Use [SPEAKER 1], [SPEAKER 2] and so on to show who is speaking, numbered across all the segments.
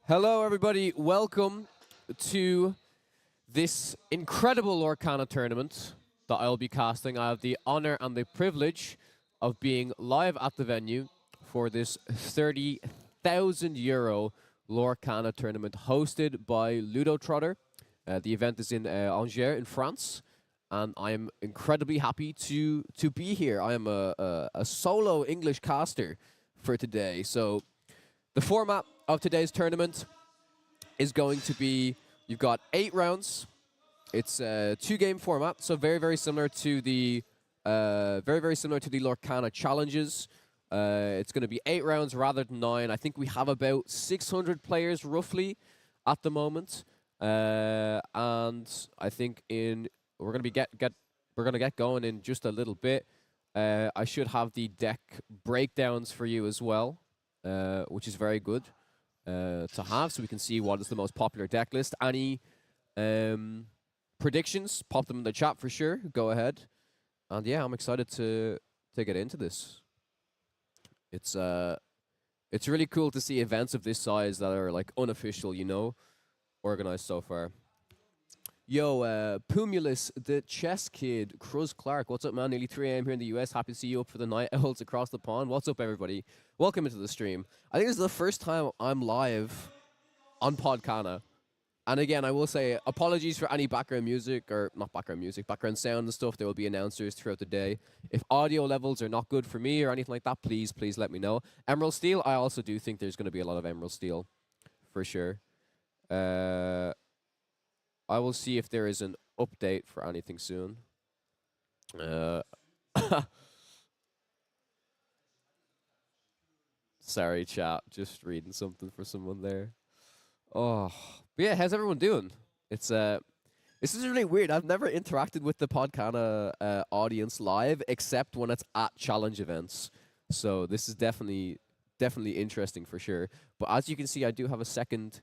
[SPEAKER 1] Hello, everybody. Welcome to this incredible Lorcana Tournament that I'll be casting. I have the honor and the privilege of being live at the venue for this €30,000 Lorcana Tournament hosted by Ludotrotter. The event is in Angers in France, and I am incredibly happy to be here. I am a solo English caster for today. So the format of today's tournament is going to be, you've got 8 rounds. It's a 2-game format, so very similar to the Lorcana challenges. It's going to be 8 rounds rather than 9. I think we have about 600 players roughly at the moment, and I think we're going to get going in just a little bit. I should have the deck breakdowns for you as well, which is very good to have, so we can see what is the most popular deck list. Any predictions, pop them in the chat for sure. Go ahead. And yeah, I'm excited to get into this. It's really cool to see events of this size that are like unofficial, you know, organized so far. Yo, Pumulus, the chess kid, Cruz Clark, what's up, man? Nearly 3 a.m. here in the US. Happy to see you up for the night owls across the pond. What's up, everybody? Welcome into the stream. I think this is the first time I'm live on Podcana. And again, I will say apologies for any background music, or not background music, background sound and stuff. There will be announcers throughout the day. If audio levels are not good for me or anything like that, please let me know. Emerald Steel, I also do think there's going to be a lot of Emerald Steel, for sure. I will see if there is an update for anything soon. Sorry, chat. Just reading something for someone there. Oh, but yeah, how's everyone doing? It's this is really weird. I've never interacted with the Podcana audience live except when it's at challenge events. So this is definitely interesting for sure. But as you can see, I do have a second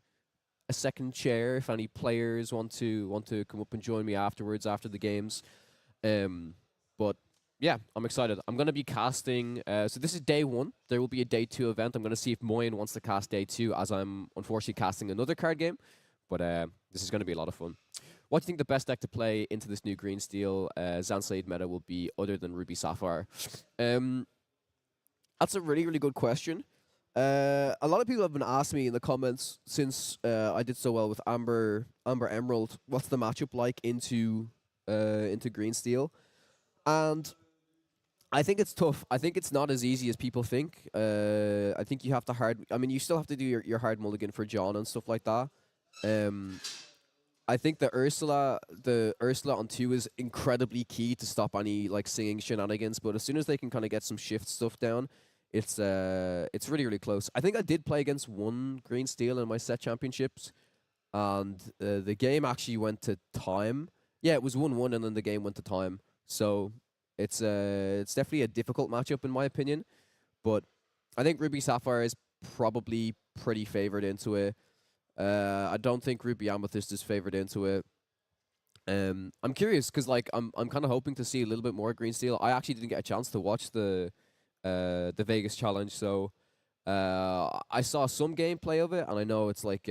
[SPEAKER 1] chair if any players want to come up and join me afterwards after the games. But yeah, I'm excited. I'm going to be casting, so this is day 1. There will be a day 2 event. I'm going to see if Moyen wants to cast day 2, as I'm unfortunately casting another card game. But this is going to be a lot of fun. What do you think the best deck to play into this new green steel Zanslade meta will be other than Ruby Sapphire? That's a really good question. A lot of people have been asking me in the comments since I did so well with Amber Emerald, what's the matchup like into green steel? And I think it's tough. I think it's not as easy as people think. I think you have to you still have to do your hard mulligan for John and stuff like that. I think the Ursula on 2 is incredibly key to stop any like singing shenanigans. But as soon as they can kind of get some shift stuff down, it's really close. I think I did play against 1 green steel in my set championships, and the game actually went to time. Yeah, it was 1-1, and then the game went to time. So it's definitely a difficult matchup in my opinion. But I think Ruby Sapphire is probably pretty favored into it. I don't think Ruby Amethyst is favored into it. I'm curious because like I'm kind of hoping to see a little bit more green steel. I actually didn't get a chance to watch the Vegas challenge, so I saw some gameplay of it, and I know it's like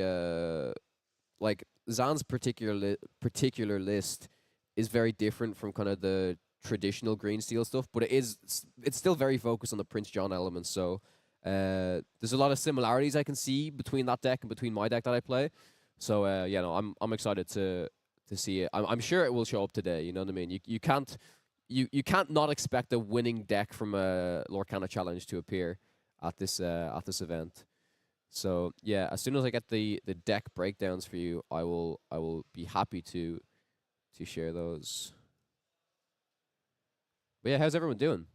[SPEAKER 1] Zan's particular list is very different from kind of the traditional green steel stuff, but it's still very focused on the Prince John elements. So there's a lot of similarities I can see between that deck and between my deck that I play. So yeah, no, I'm excited to see it. I'm sure it will show up today. You know what I mean? You can't not expect a winning deck from a Lorcana challenge to appear at this event. So yeah, as soon as I get the deck breakdowns for you, I will be happy to share those. But yeah, how's everyone doing?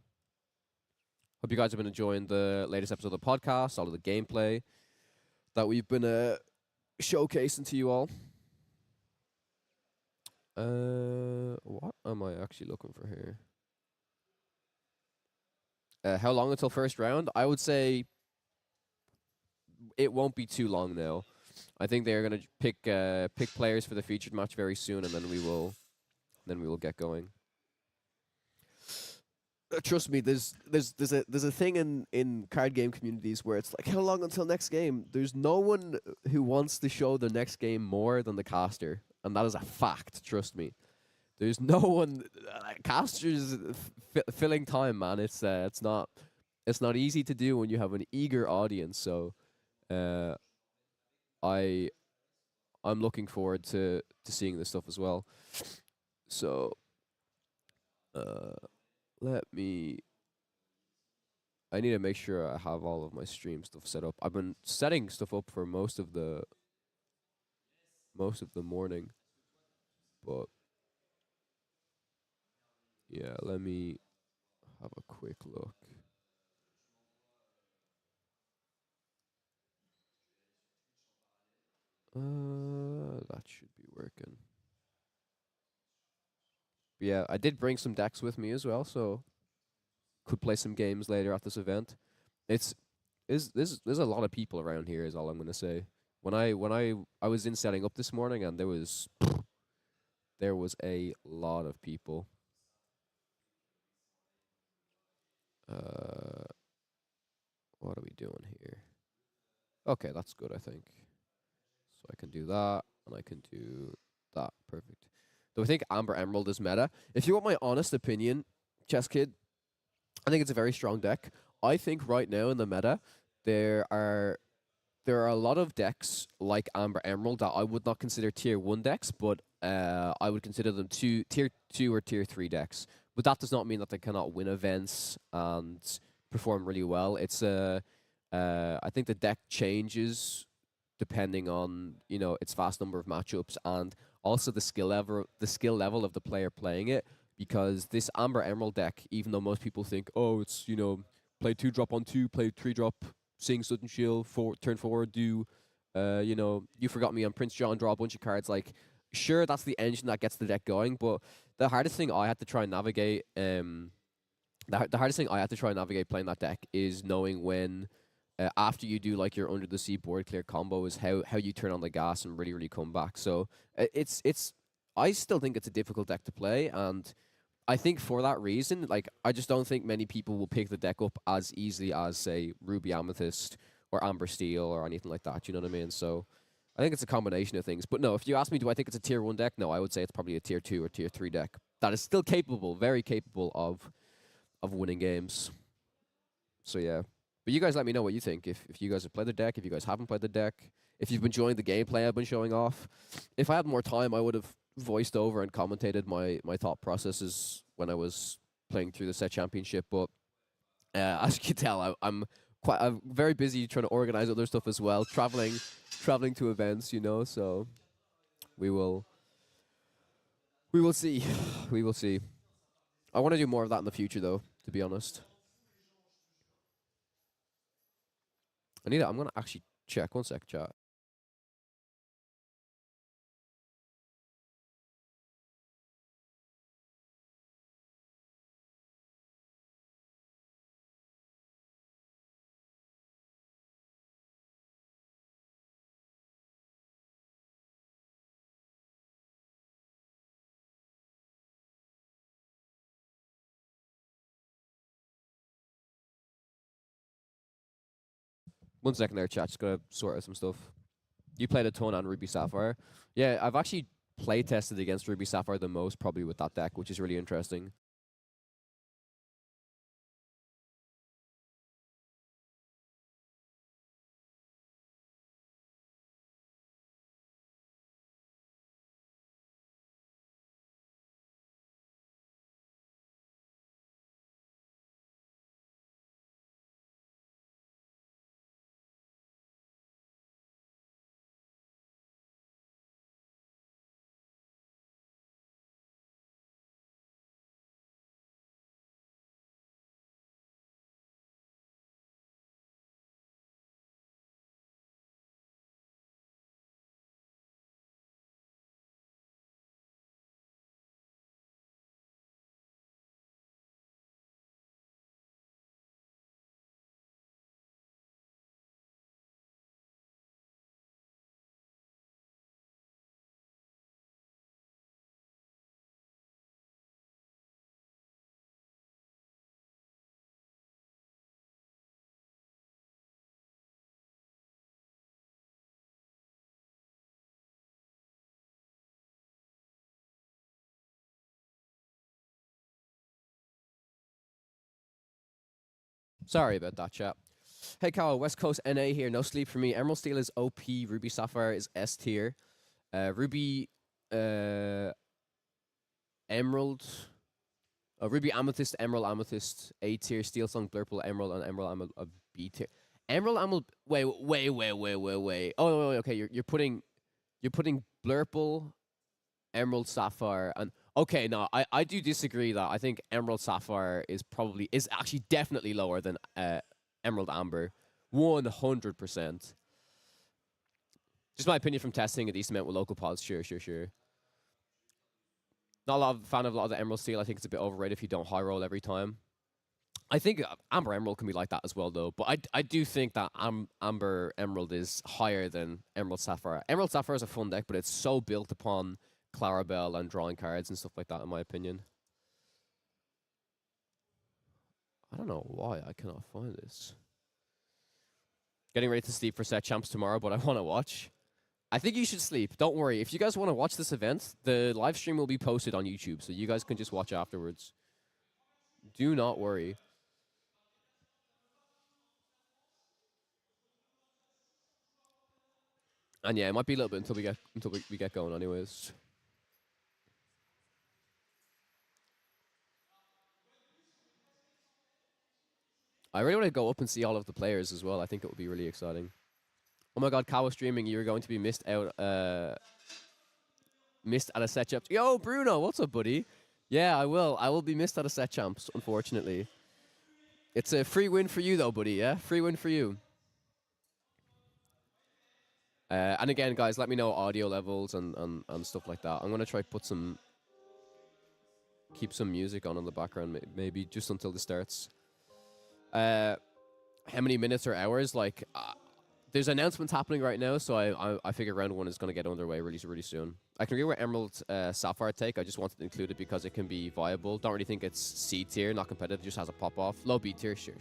[SPEAKER 1] Hope you guys have been enjoying the latest episode of the podcast, all of the gameplay that we've been showcasing to you all. What am I actually looking for here? How long until first round? I would say it won't be too long now. I think they're gonna pick players for the featured match very soon, and then we will get going. Trust me, there's a thing in card game communities where it's like, how long until next game? There's no one who wants to show the next game more than the caster, and that is a fact. Trust me. There's no one. Casters filling time, man. It's not easy to do when you have an eager audience. So, uh, I I'm looking forward to seeing this stuff as well. So, uh, let me. I need to make sure I have all of my stream stuff set up. I've been setting stuff up for most of the morning, but yeah, let me have a quick look. That should be working. But yeah, I did bring some decks with me as well, so could play some games later at this event. It's is there's a lot of people around here is all I'm gonna say. When I was in setting up this morning, and there was a lot of people. Uh, what are we doing here? Okay, that's good, I think. So I can do that, and I can do that. Perfect. Do I think Amber Emerald is meta? If you want my honest opinion, Chess Kid, I think it's a very strong deck. I think right now in the meta, there are there are a lot of decks like Amber Emerald that I would not consider tier one decks, but I would consider them tier two or tier three decks. But that does not mean that they cannot win events and perform really well. I think the deck changes depending on its vast number of matchups and also the skill level of the player playing it. Because this Amber Emerald deck, even though most people think, oh, it's play two drop on two, play three drop, sing sudden shield, turn forward, do you forgot me on Prince John, draw a bunch of cards. Like, sure, that's the engine that gets the deck going, but the hardest thing I had to try and navigate, the hardest thing I had to try and navigate playing that deck is knowing when, after you do like your under the sea board clear combo, is how you turn on the gas and really really come back. So it's I still think it's a difficult deck to play, and I think for that reason, like, I just don't think many people will pick the deck up as easily as, say, Ruby Amethyst or Amber Steel or anything like that. You know what I mean? So I think it's a combination of things. But no, if you ask me, do I think it's a tier one deck? No, I would say it's probably a tier two or tier three deck that is still capable, very capable of winning games. So yeah. But you guys let me know what you think. If you guys have played the deck, if you guys haven't played the deck, if you've been enjoying the gameplay I've been showing off. If I had more time, I would have voiced over and commentated my thought processes when I was playing through the set championship. But as you can tell, I'm very busy trying to organize other stuff as well, traveling to events, So we will we will see, we will see. I want to do more of that in the future, though. To be honest, I'm gonna actually check 1 sec, chat. One second there, chat. Just gotta sort out some stuff. You played a ton on Ruby Sapphire. Yeah, I've actually play tested against Ruby Sapphire the most, probably with that deck, which is really interesting. Sorry about that, chat. Hey, Kawa, West Coast NA here. No sleep for me. Emerald Steel is OP. Ruby Sapphire is S tier. Ruby Emerald. Ruby Amethyst, Emerald Amethyst, A tier. Steel Song, Blurple, Emerald, and Emerald Emerald, B tier. Emerald. Wait. Oh, okay. You're putting Blurple, Emerald Sapphire, and okay. No, I do disagree that I think Emerald Sapphire is actually definitely lower than Emerald Amber, 100%. Just my opinion from testing a decent amount with local pods. Sure. Not a lot of fan of a lot of the Emerald Steel. I think it's a bit overrated if you don't high roll every time. I think Amber Emerald can be like that as well, though. But I do think that Amber Emerald is higher than Emerald Sapphire. Emerald Sapphire is a fun deck, but it's so built upon Clarabelle and drawing cards and stuff like that, in my opinion. I don't know why I cannot find this. Getting ready to sleep for set champs tomorrow, but I want to watch. I think you should sleep. Don't worry. If you guys want to watch this event, the live stream will be posted on YouTube, so you guys can just watch afterwards. Do not worry. And yeah, it might be a little bit until we get going, anyways. I really want to go up and see all of the players as well. I think it would be really exciting. Oh my god, Kawa streaming, you're going to be missed out. Missed at a set champs. Yo, Bruno, what's up, buddy? Yeah, I will. I will be missed at a set champs, unfortunately. It's a free win for you, though, buddy, yeah? Free win for you. And again, guys, let me know audio levels and stuff like that. I'm going to try put keep some music on in the background, maybe just until this starts. How many minutes or hours? Like, there's announcements happening right now, so I figure round one is going to get underway really soon. I can agree with Emerald Sapphire take. I just wanted to include it because it can be viable. Don't really think it's C tier, not competitive, just has a pop off. Low B tier, sure.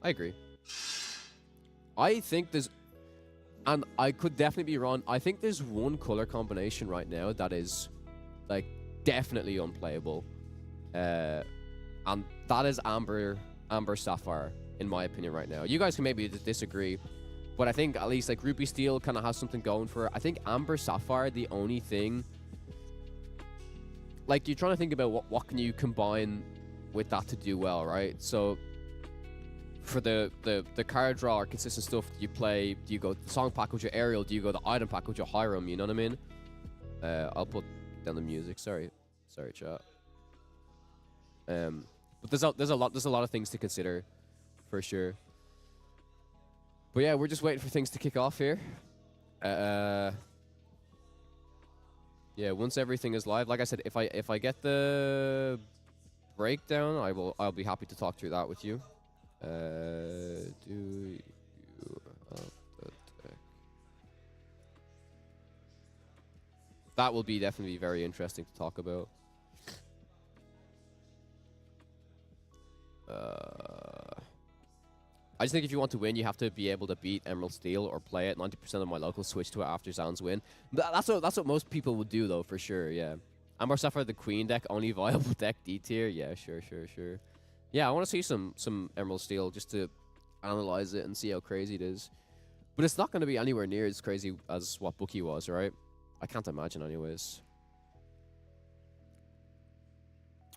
[SPEAKER 1] I agree. I think there's, and I could definitely be wrong, I think there's one color combination right now that is, like, definitely unplayable. And that is Amber Sapphire, in my opinion, right now. You guys can maybe disagree, but I think at least like Ruby Steel kind of has something going for it. I think Amber Sapphire, the only thing, like, you're trying to think about what can you combine with that to do well, right? So for the card draw or consistent stuff you play, do you go the song pack with your Aerial? Do you go the item pack with your Hiram? You know what I mean? I'll put down the music. Sorry, chat. But there's a lot of things to consider, for sure. But yeah, we're just waiting for things to kick off here. Yeah, once everything is live, like I said, if I get the breakdown, I'll be happy to talk through that with you. Do you have the deck? That will be definitely very interesting to talk about. I just think if you want to win, you have to be able to beat Emerald Steel or play it. 90% of my locals switch to it after Zan's win. That's what most people would do, though, for sure, yeah. Amber Sapphire, the Queen deck, only viable deck D tier. Yeah, sure. Yeah, I want to see some Emerald Steel just to analyze it and see how crazy it is. But it's not going to be anywhere near as crazy as what Bookie was, right? I can't imagine, anyways.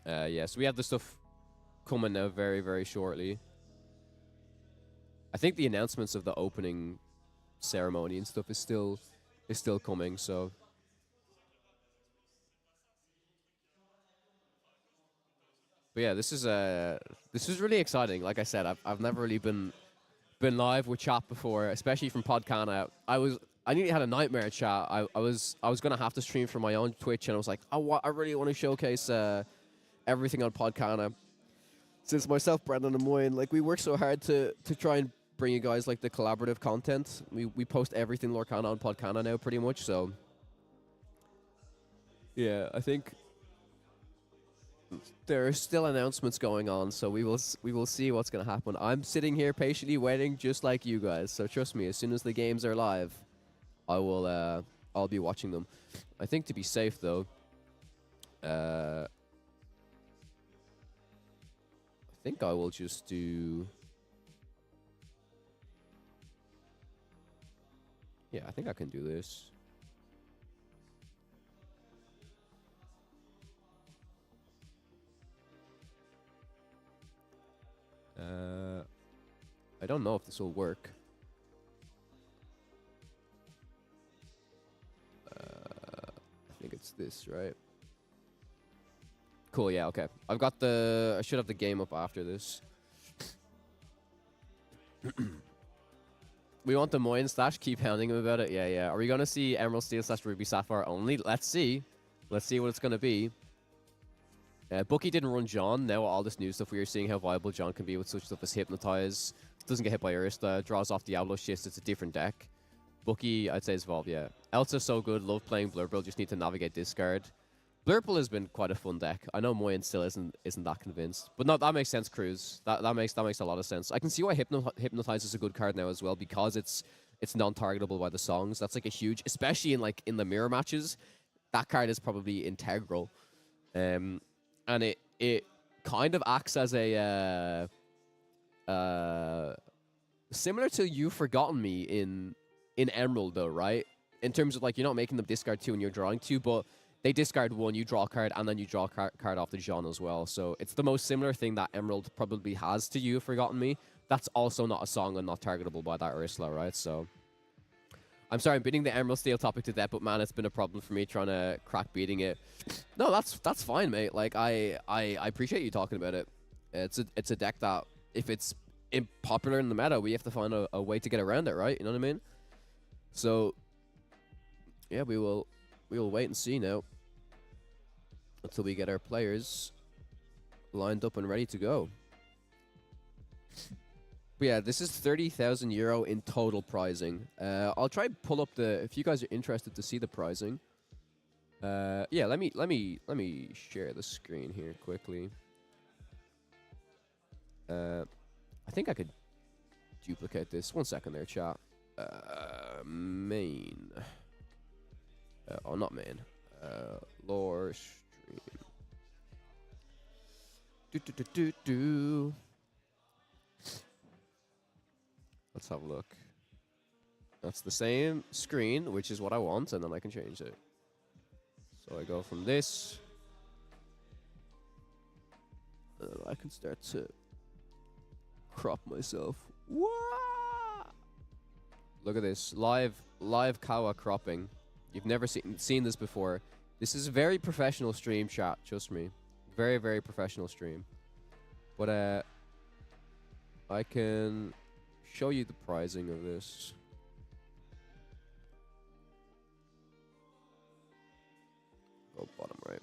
[SPEAKER 1] Yeah, so we have the stuff coming now very shortly. I think the announcements of the opening ceremony and stuff is still coming, so but yeah, this is really exciting. Like I said, I've never really been live with chat before, especially from Podcana. I nearly had a nightmare chat. I was gonna have to stream from my own Twitch, and I was like, I really want to showcase everything on Podcana. Since myself, Brendan, and Moyne, like, we work so hard to try and bring you guys like the collaborative content. We post everything Lorcana on Podcana now, pretty much. So yeah, I think there are still announcements going on. So we will see what's gonna happen. I'm sitting here patiently waiting, just like you guys. So trust me, as soon as the games are live, I'll be watching them. I think to be safe though, I think I will just do Yeah, I think I can do this. I don't know if this will work. I think it's this, right? Cool, yeah, okay. I've got I should have the game up after this. We want the Moyen stash, keep hounding him about it. Yeah, yeah. Are we going to see Emerald Steel / Ruby Sapphire only? Let's see. Let's see what it's going to be. Bookie didn't run John. Now all this new stuff, we are seeing how viable John can be with such stuff as Hypnotize. Doesn't get hit by Ursta. Draws off Diablo Schist. It's a different deck. Bookie, I'd say, is evolved, yeah. Elsa's so good. Love playing Blurple. Just need to navigate discard. Blurple has been quite a fun deck. I know Moyen still isn't that convinced. But no, that makes sense, Cruz. That makes a lot of sense. I can see why Hypnotize is a good card now as well, because it's non-targetable by the songs. That's like a huge, especially in the mirror matches, that card is probably integral. And it kind of acts as a similar to You've Forgotten Me in Emerald though, right? In terms of like, you're not making them discard 2 and you're drawing 2, but they discard 1, you draw a card, and then you draw a card off the Jean as well. So it's the most similar thing that Emerald probably has to You've Forgotten Me. That's also not a song and not targetable by that Ursula, right? So I'm sorry, I'm beating the Emerald Steel topic to death, but man, it's been a problem for me trying to crack beating it. No, that's fine, mate. Like I appreciate you talking about it. It's a deck that if it's popular in the meta, we have to find a way to get around it, right? You know what I mean? So yeah, we will wait and see now until we get our players lined up and ready to go. But yeah, this is 30,000 euro in total pricing. I'll try and pull up if you guys are interested to see the pricing. Yeah, let me share the screen here quickly. I think I could duplicate this. 1 second there, chat. Main. Oh, not main. Lore stream. Let's have a look. That's the same screen, which is what I want, and then I can change it. So I go from this. I can start to crop myself. Wah! Look at this. Live Kawa cropping. You've never seen this before. This is a very professional stream, chat. Trust me. Very, very professional stream. But I can show you the pricing of this. Go bottom right.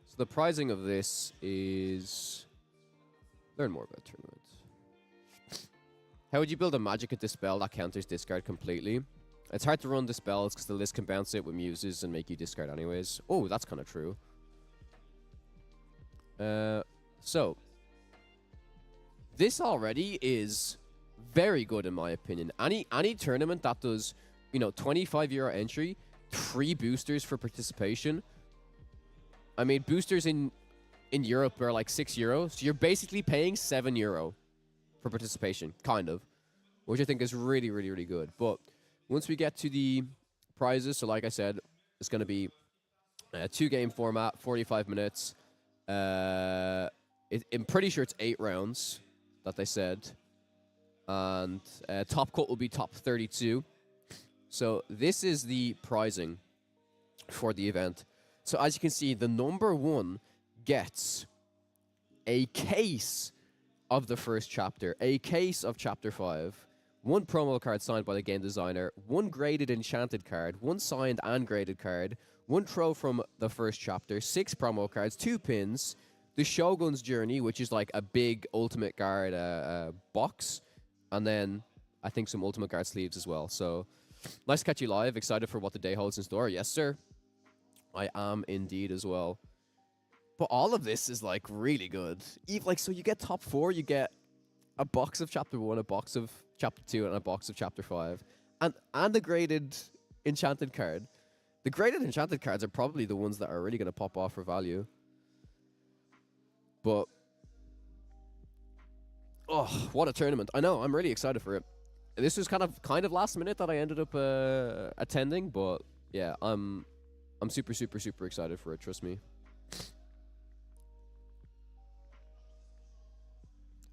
[SPEAKER 1] So the pricing of this is... Learn more about tournaments. How would you build a Magicka Dispel that counters discard completely? It's hard to run Dispels because the list can bounce it with Muses and make you discard anyways. Oh, that's kind of true. So, this already is very good in my opinion. Any tournament that does, you know, 25 euro entry, 3 boosters for participation. I mean, boosters in Europe are like 6 euros. So you're basically paying 7 euro for participation, kind of. Which I think is really, really, really good. But once we get to the prizes, so like I said, it's going to be a 2-game format, 45 minutes. I'm pretty sure it's 8 rounds that they said. And top cut will be top 32. So this is the pricing for the event. So as you can see, the number 1 gets a case of the first chapter, a case of chapter 5, 1 promo card signed by the game designer, 1 graded enchanted card, 1 signed and graded card, 1 throw from the first chapter, 6 promo cards, 2 pins, the Shogun's Journey, which is like a big Ultimate Guard box, and then I think some Ultimate Guard sleeves as well. So nice to catch you live. Excited for what the day holds in store. Yes, sir. I am indeed as well. But all of this is like really good. Like, so you get top 4, you get a box of chapter 1, a box of chapter 2, and a box of chapter 5, and the graded enchanted card. The graded enchanted cards are probably the ones that are really going to pop off for value. But oh, what a tournament. I know, I'm really excited for it. this was kind of last minute that I ended up attending, but yeah, I'm super super super excited for it. Trust me.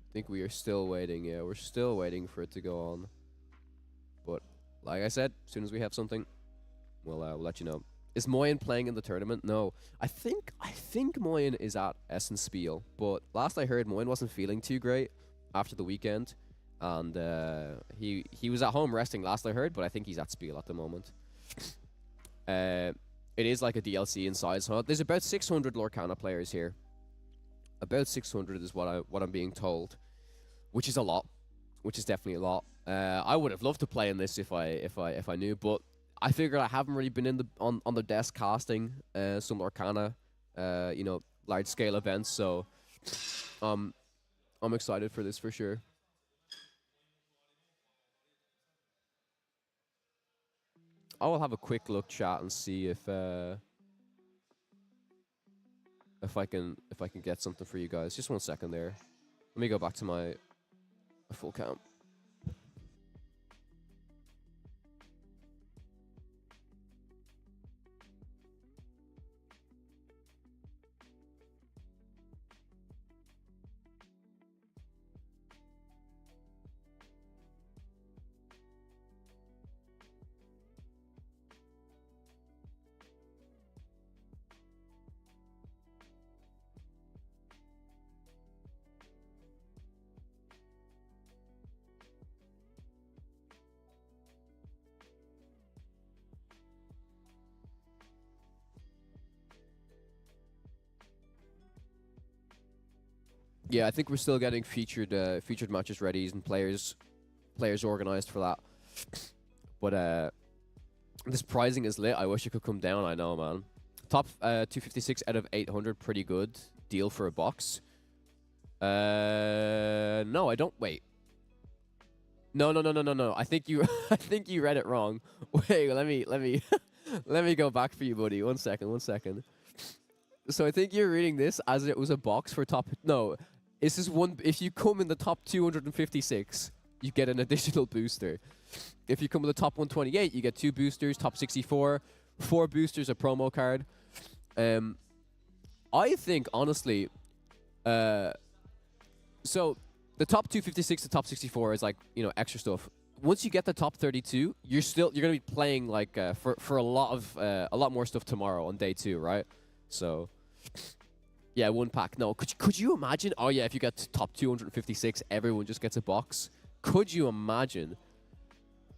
[SPEAKER 1] I think we are still waiting. Yeah, we're still waiting for it to go on. But like I said, as soon as we have something, we'll let you know. Is Moyen playing in the tournament? No. I think Moyen is at Essen Spiel, but last I heard, Moyen wasn't feeling too great after the weekend, and he was at home resting last I heard, but I think he's at Spiel at the moment. It is like a DLC in size, huh? There's about 600 Lorcana players here. About 600 is what I'm being told, which is a lot, which is definitely a lot. I would have loved to play in this if I knew, but I figured I haven't really been in the on the desk casting some Lorcana, large scale events, so I'm excited for this for sure. I will have a quick look chat and see if I can get something for you guys. Just 1 second there. Let me go back to my full count. Yeah, I think we're still getting featured matches ready and players organized for that. But this pricing is lit. I wish it could come down. I know, man. Top 256 out of 800, pretty good deal for a box. No, I don't. Wait. No. I think you I think you read it wrong. Wait, let me let me go back for you, buddy. 1 second. So I think you're reading this as it was a box for top. No, this is one. If you come in the top 256, you get an additional booster. If you come in the top 128, you get 2 boosters. Top 64, 4 boosters, a promo card. I think honestly, so the top 256 to top 64 is like, extra stuff. Once you get the top 32, you're gonna be playing like for a lot more stuff tomorrow on day 2, right? So, yeah, 1 pack. No, could you imagine? Oh yeah, if you get to top 256, everyone just gets a box. Could you imagine?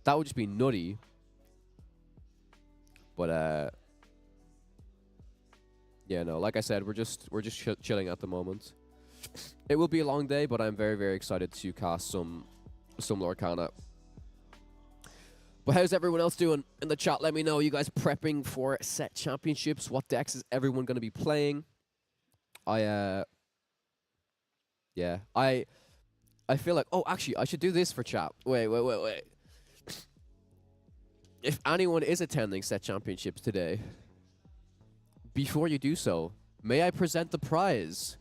[SPEAKER 1] That would just be nutty. But yeah, no. Like I said, we're just chilling at the moment. It will be a long day, but I'm very very excited to cast some Lorcana. But how's everyone else doing in the chat? Let me know. You guys prepping for set championships? What decks is everyone going to be playing? Yeah, I feel like, oh, actually, I should do this for chat. Wait. If anyone is attending set championships today, before you do so, may I present the prize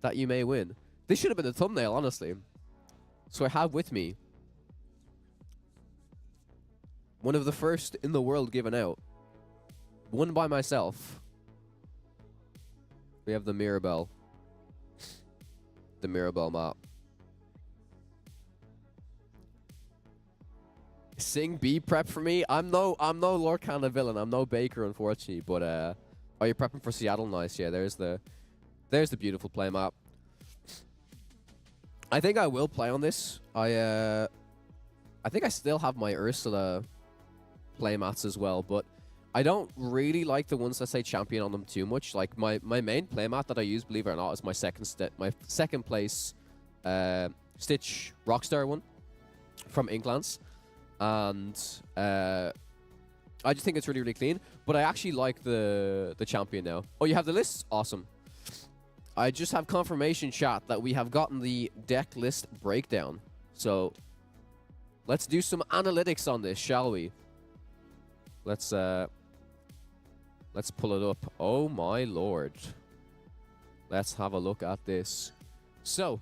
[SPEAKER 1] that you may win? This should have been the thumbnail, honestly. So I have with me one of the first in the world given out. Won by myself. We have the Mirabelle. The Mirabelle map. Sing B prep for me? I'm no Lorcana villain. I'm no Baker, unfortunately. But are you prepping for Seattle? Nice. Yeah, there's the beautiful play map. I think I will play on this. I think I still have my Ursula playmats as well, but I don't really like the ones that say champion on them too much. Like my main playmat that I use, believe it or not, is my second place Stitch Rockstar one from Inklands, and I just think it's really clean. But I actually like the champion now. Oh, you have the lists? Awesome. I just have confirmation, chat, that we have gotten the deck list breakdown. So let's do some analytics on this, shall we? Let's pull it up. Oh my lord. Let's have a look at this. So,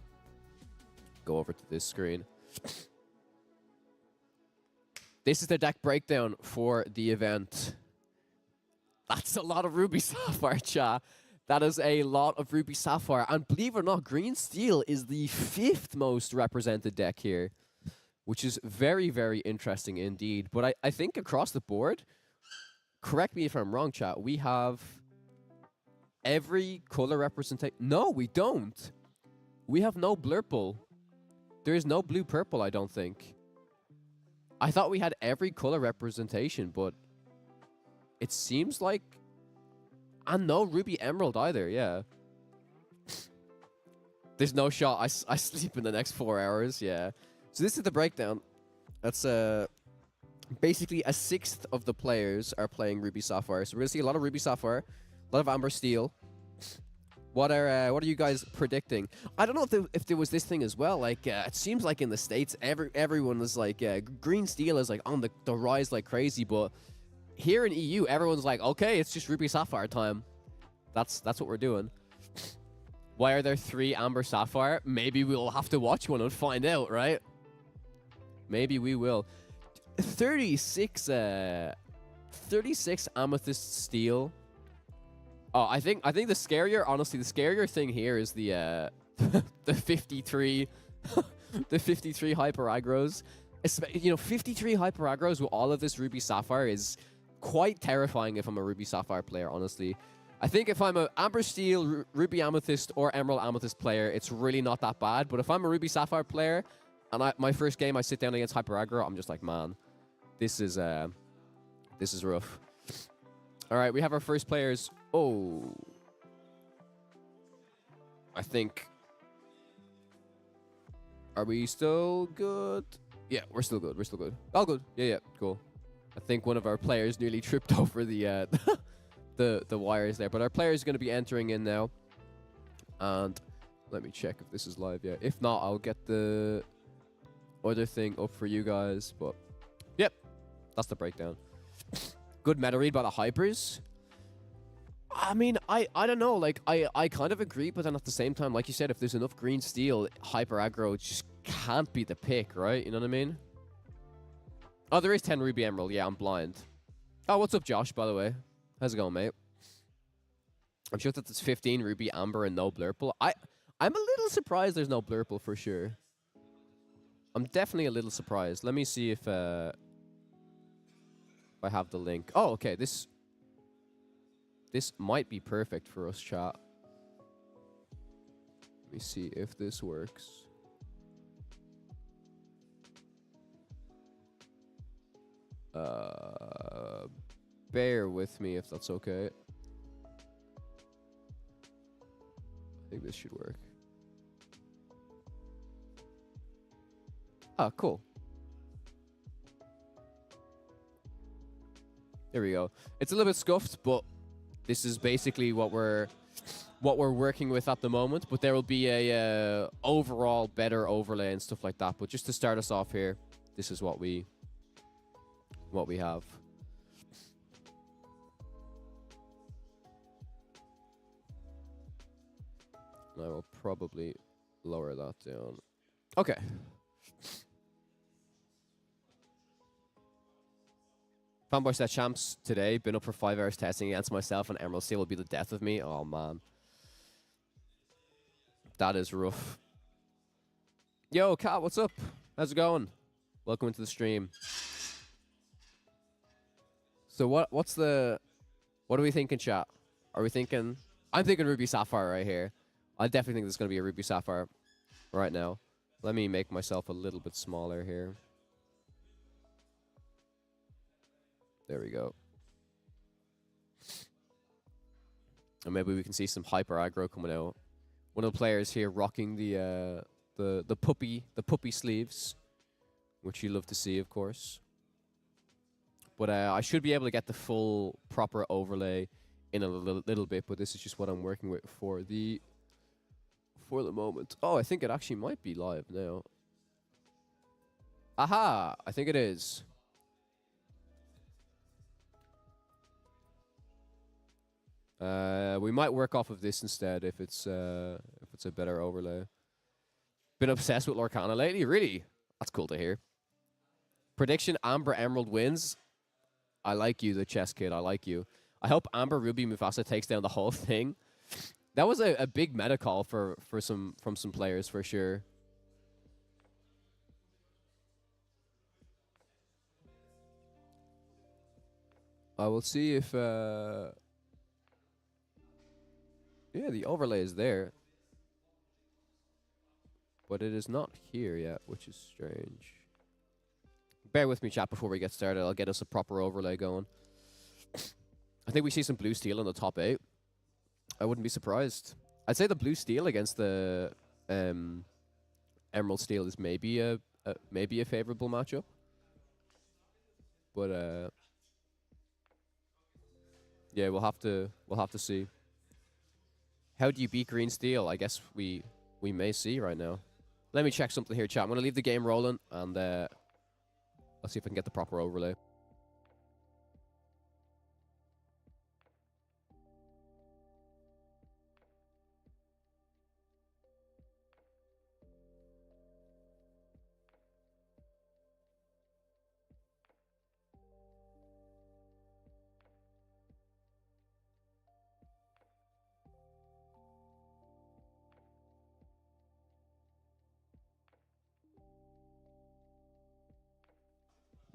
[SPEAKER 1] go over to this screen. This is the deck breakdown for the event. That's a lot of Ruby Sapphire, chat. That is a lot of Ruby Sapphire. And believe it or not, Green Steel is the 5th most represented deck here, which is very, very interesting indeed. But I think across the board, correct me if I'm wrong, chat, we have every color representation. No, we don't. We have no Blurple. There is no blue-purple, I don't think. I thought we had every color representation, but it seems like... And no Ruby Emerald either, yeah. There's no shot. I sleep in the next 4 hours, yeah. So this is the breakdown. That's basically a 1/6 of the players are playing Ruby Sapphire. So we're going to see a lot of Ruby Sapphire, a lot of Amber Steel. What are you guys predicting? I don't know if there was this thing as well. Like it seems like in the States, everyone is like Green Steel is like on the rise like crazy, but here in EU, everyone's like, okay, it's just Ruby Sapphire time. That's what we're doing. Why are there 3 Amber Sapphire? Maybe we'll have to watch one and find out, right? Maybe we will. 36 Amethyst Steel. Oh, I think the scarier, honestly, the scarier thing here is the the 53 the 53 hyper aggros. You know, 53 hyper aggros with all of this Ruby Sapphire is quite terrifying if I'm a Ruby Sapphire player, honestly. I think if I'm a Amber Steel, Ruby Amethyst, or Emerald Amethyst player, it's really not that bad. But if I'm a Ruby Sapphire player and my first game I sit down against hyper aggro, I'm just like, man, this is rough. All right, we have our first players. Oh, I think. Are we still good? Yeah, we're still good. We're still good. All good. Yeah, cool. I think one of our players nearly tripped over the the wires there, but our player is going to be entering in now. And let me check if this is live yet. If not, I'll get the other thing up for you guys. But yep, that's the breakdown. Good meta read by the hypers. I mean, I don't know. Like, I kind of agree, but then at the same time, like you said, if there's enough Green Steel, hyper aggro just can't be the pick, right? You know what I mean? Oh, there is 10 Ruby Emerald. Yeah, I'm blind. Oh, what's up, Josh, by the way? How's it going, mate? I'm sure that there's 15 Ruby Amber and no Blurple. I'm a little surprised there's no Blurple for sure. I'm definitely a little surprised. Let me see if I have the link. Oh, okay. This might be perfect for us, chat. Let me see if this works. Bear with me if that's okay. I think this should work. Ah, cool. There we go. It's a little bit scuffed, but this is basically what we're working with at the moment. But there will be a overall better overlay and stuff like that. But just to start us off here, this is what we have. I will probably lower that down. Okay. Fanboy set champs today. Been up for 5 hours testing against myself, and Emerald Steel will be the death of me. Oh, man. That is rough. Yo, Kat, what's up? How's it going? Welcome into the stream. So what are we thinking, chat? Are we thinking... I'm thinking Ruby Sapphire right here. I definitely think there's going to be a Ruby Sapphire right now. Let me make myself a little bit smaller here. There we go. And maybe we can see some hyper aggro coming out. One of the players here rocking the puppy sleeves, which you love to see, of course. But I should be able to get the full proper overlay in a little bit. But this is just what I'm working with for the moment. Oh, I think it actually might be live now. Aha! I think it is. We might work off of this instead if it's a better overlay. Been obsessed with Lorcana lately? Really? That's cool to hear. Prediction: Amber Emerald wins. I like you, the chess kid. I like you. I hope Amber Ruby Mufasa takes down the whole thing. That was a big meta call from some players for sure. I will see if yeah, the overlay is there. But it is not here yet, which is strange. Bear with me, chat, before we get started. I'll get us a proper overlay going. I think we see some blue steel in the top 8. I wouldn't be surprised. I'd say the blue steel against the emerald steel is maybe a favorable matchup. But yeah, we'll have to see. How do you beat green steel? I guess we may see right now. Let me check something here, chat. I'm gonna leave the game rolling and let's see if I can get the proper overlay.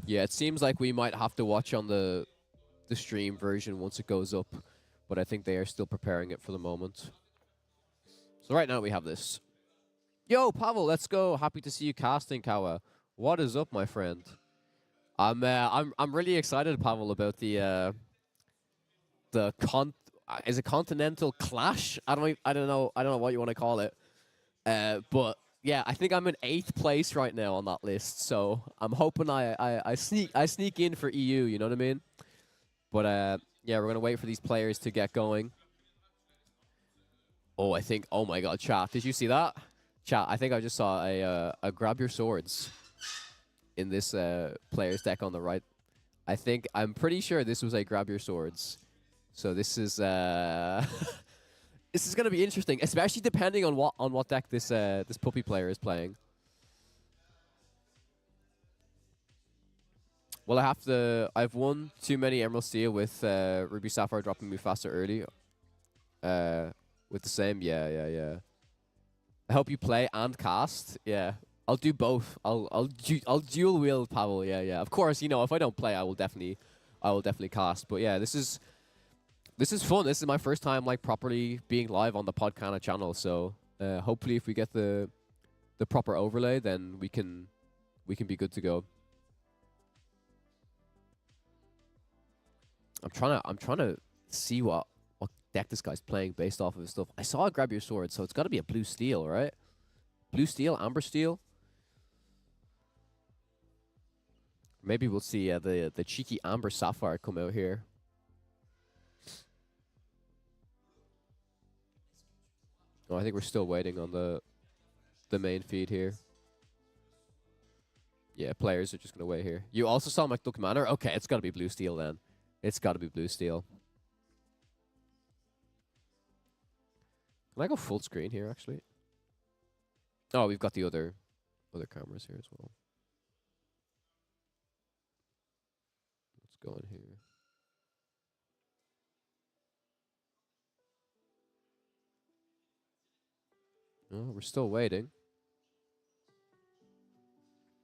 [SPEAKER 1] Yeah, it seems like we might have to watch on the stream version once it goes up, but I think they are still preparing it for the moment. So right now we have this. Yo, Pavel, let's go. Happy to see you casting, Kawa. What is up, my friend? I'm really excited, Pavel, about is it Continental Clash? I don't know what you want to call it. But yeah, I think I'm in 8th place right now on that list, so I'm hoping I sneak in for EU. You know what I mean? But yeah, we're gonna wait for these players to get going. Oh, oh my God, chat! Did you see that? Chat, I think I just saw a grab your swords in this player's deck on the right. I'm pretty sure this was a grab your swords. So this is this is gonna be interesting, especially depending on what deck this puppy player is playing. Well, I've won too many Emerald Steel with Ruby Sapphire dropping Mufasa early. With the same, yeah. I hope you play and cast. Yeah, I'll do both. I'll dual wield Pavel. Yeah. Of course, you know, if I don't play, I will definitely cast. But yeah, this is fun. This is my first time like properly being live on the Podcana channel. So hopefully, if we get the proper overlay, then we can be good to go. I'm trying to see what deck this guy's playing based off of his stuff. I saw a grab your sword, so it's got to be a blue steel, right? Blue steel, amber steel. Maybe we'll see the cheeky amber sapphire come out here. Oh, I think we're still waiting on the main feed here. Yeah, players are just gonna wait here. You also saw McDuck Manor? Okay, it's gotta be blue steel then. It's gotta be blue steel. Can I go full screen here, actually? Oh, we've got the other cameras here as well. Let's go in here. Oh, we're still waiting.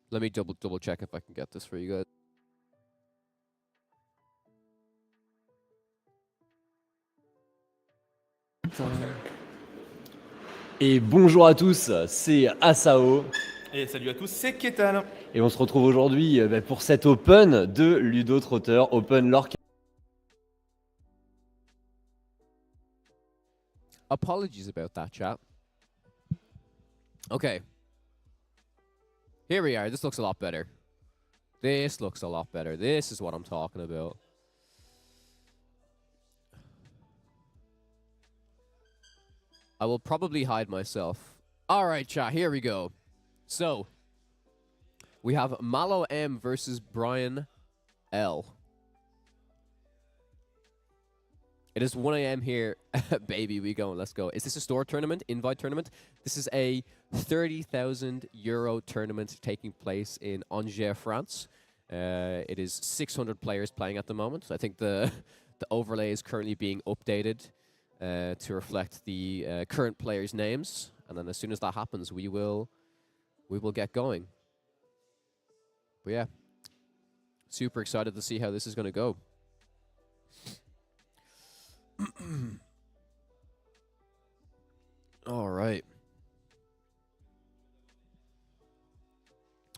[SPEAKER 1] Let me double check if I can get this for you guys.
[SPEAKER 2] Et bonjour à tous, c'est Asao.
[SPEAKER 3] Et salut à tous, c'est Ketan.
[SPEAKER 2] Et on se retrouve aujourd'hui pour cet Open de Ludotrotter, Open Lorcana.
[SPEAKER 1] Apologies about that, chat. Okay. Here we are. This looks a lot better. This looks a lot better. This is what I'm talking about. I will probably hide myself. All right, chat. Here we go. So, we have Malo M versus Brian L. It is 1 a.m. here. Baby, we going. Let's go. Is this a store tournament? Invite tournament? This is a 30,000 euro tournament taking place in Angers, France. It is 600 players playing at the moment. I think the the overlay is currently being updated to reflect the current players' names, and then as soon as that happens, we will get going. But yeah, super excited to see how this is going to go. All right.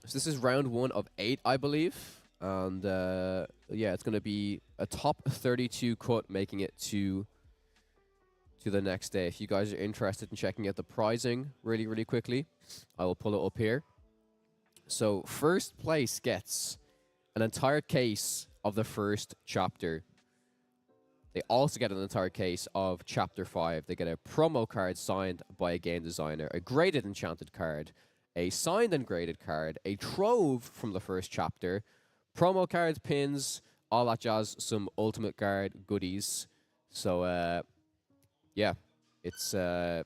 [SPEAKER 1] So this is round 1 of 8, I believe. And yeah, it's going to be a top 32 cut making it to the next day. If you guys are interested in checking out the pricing really, really quickly, I will pull it up here. So first place gets an entire case of the first chapter. They also get an entire case of Chapter 5. They get a promo card signed by a game designer, a graded enchanted card, a signed and graded card, a trove from the first chapter, promo cards, pins, all that jazz, some Ultimate Guard goodies. So, yeah, it's a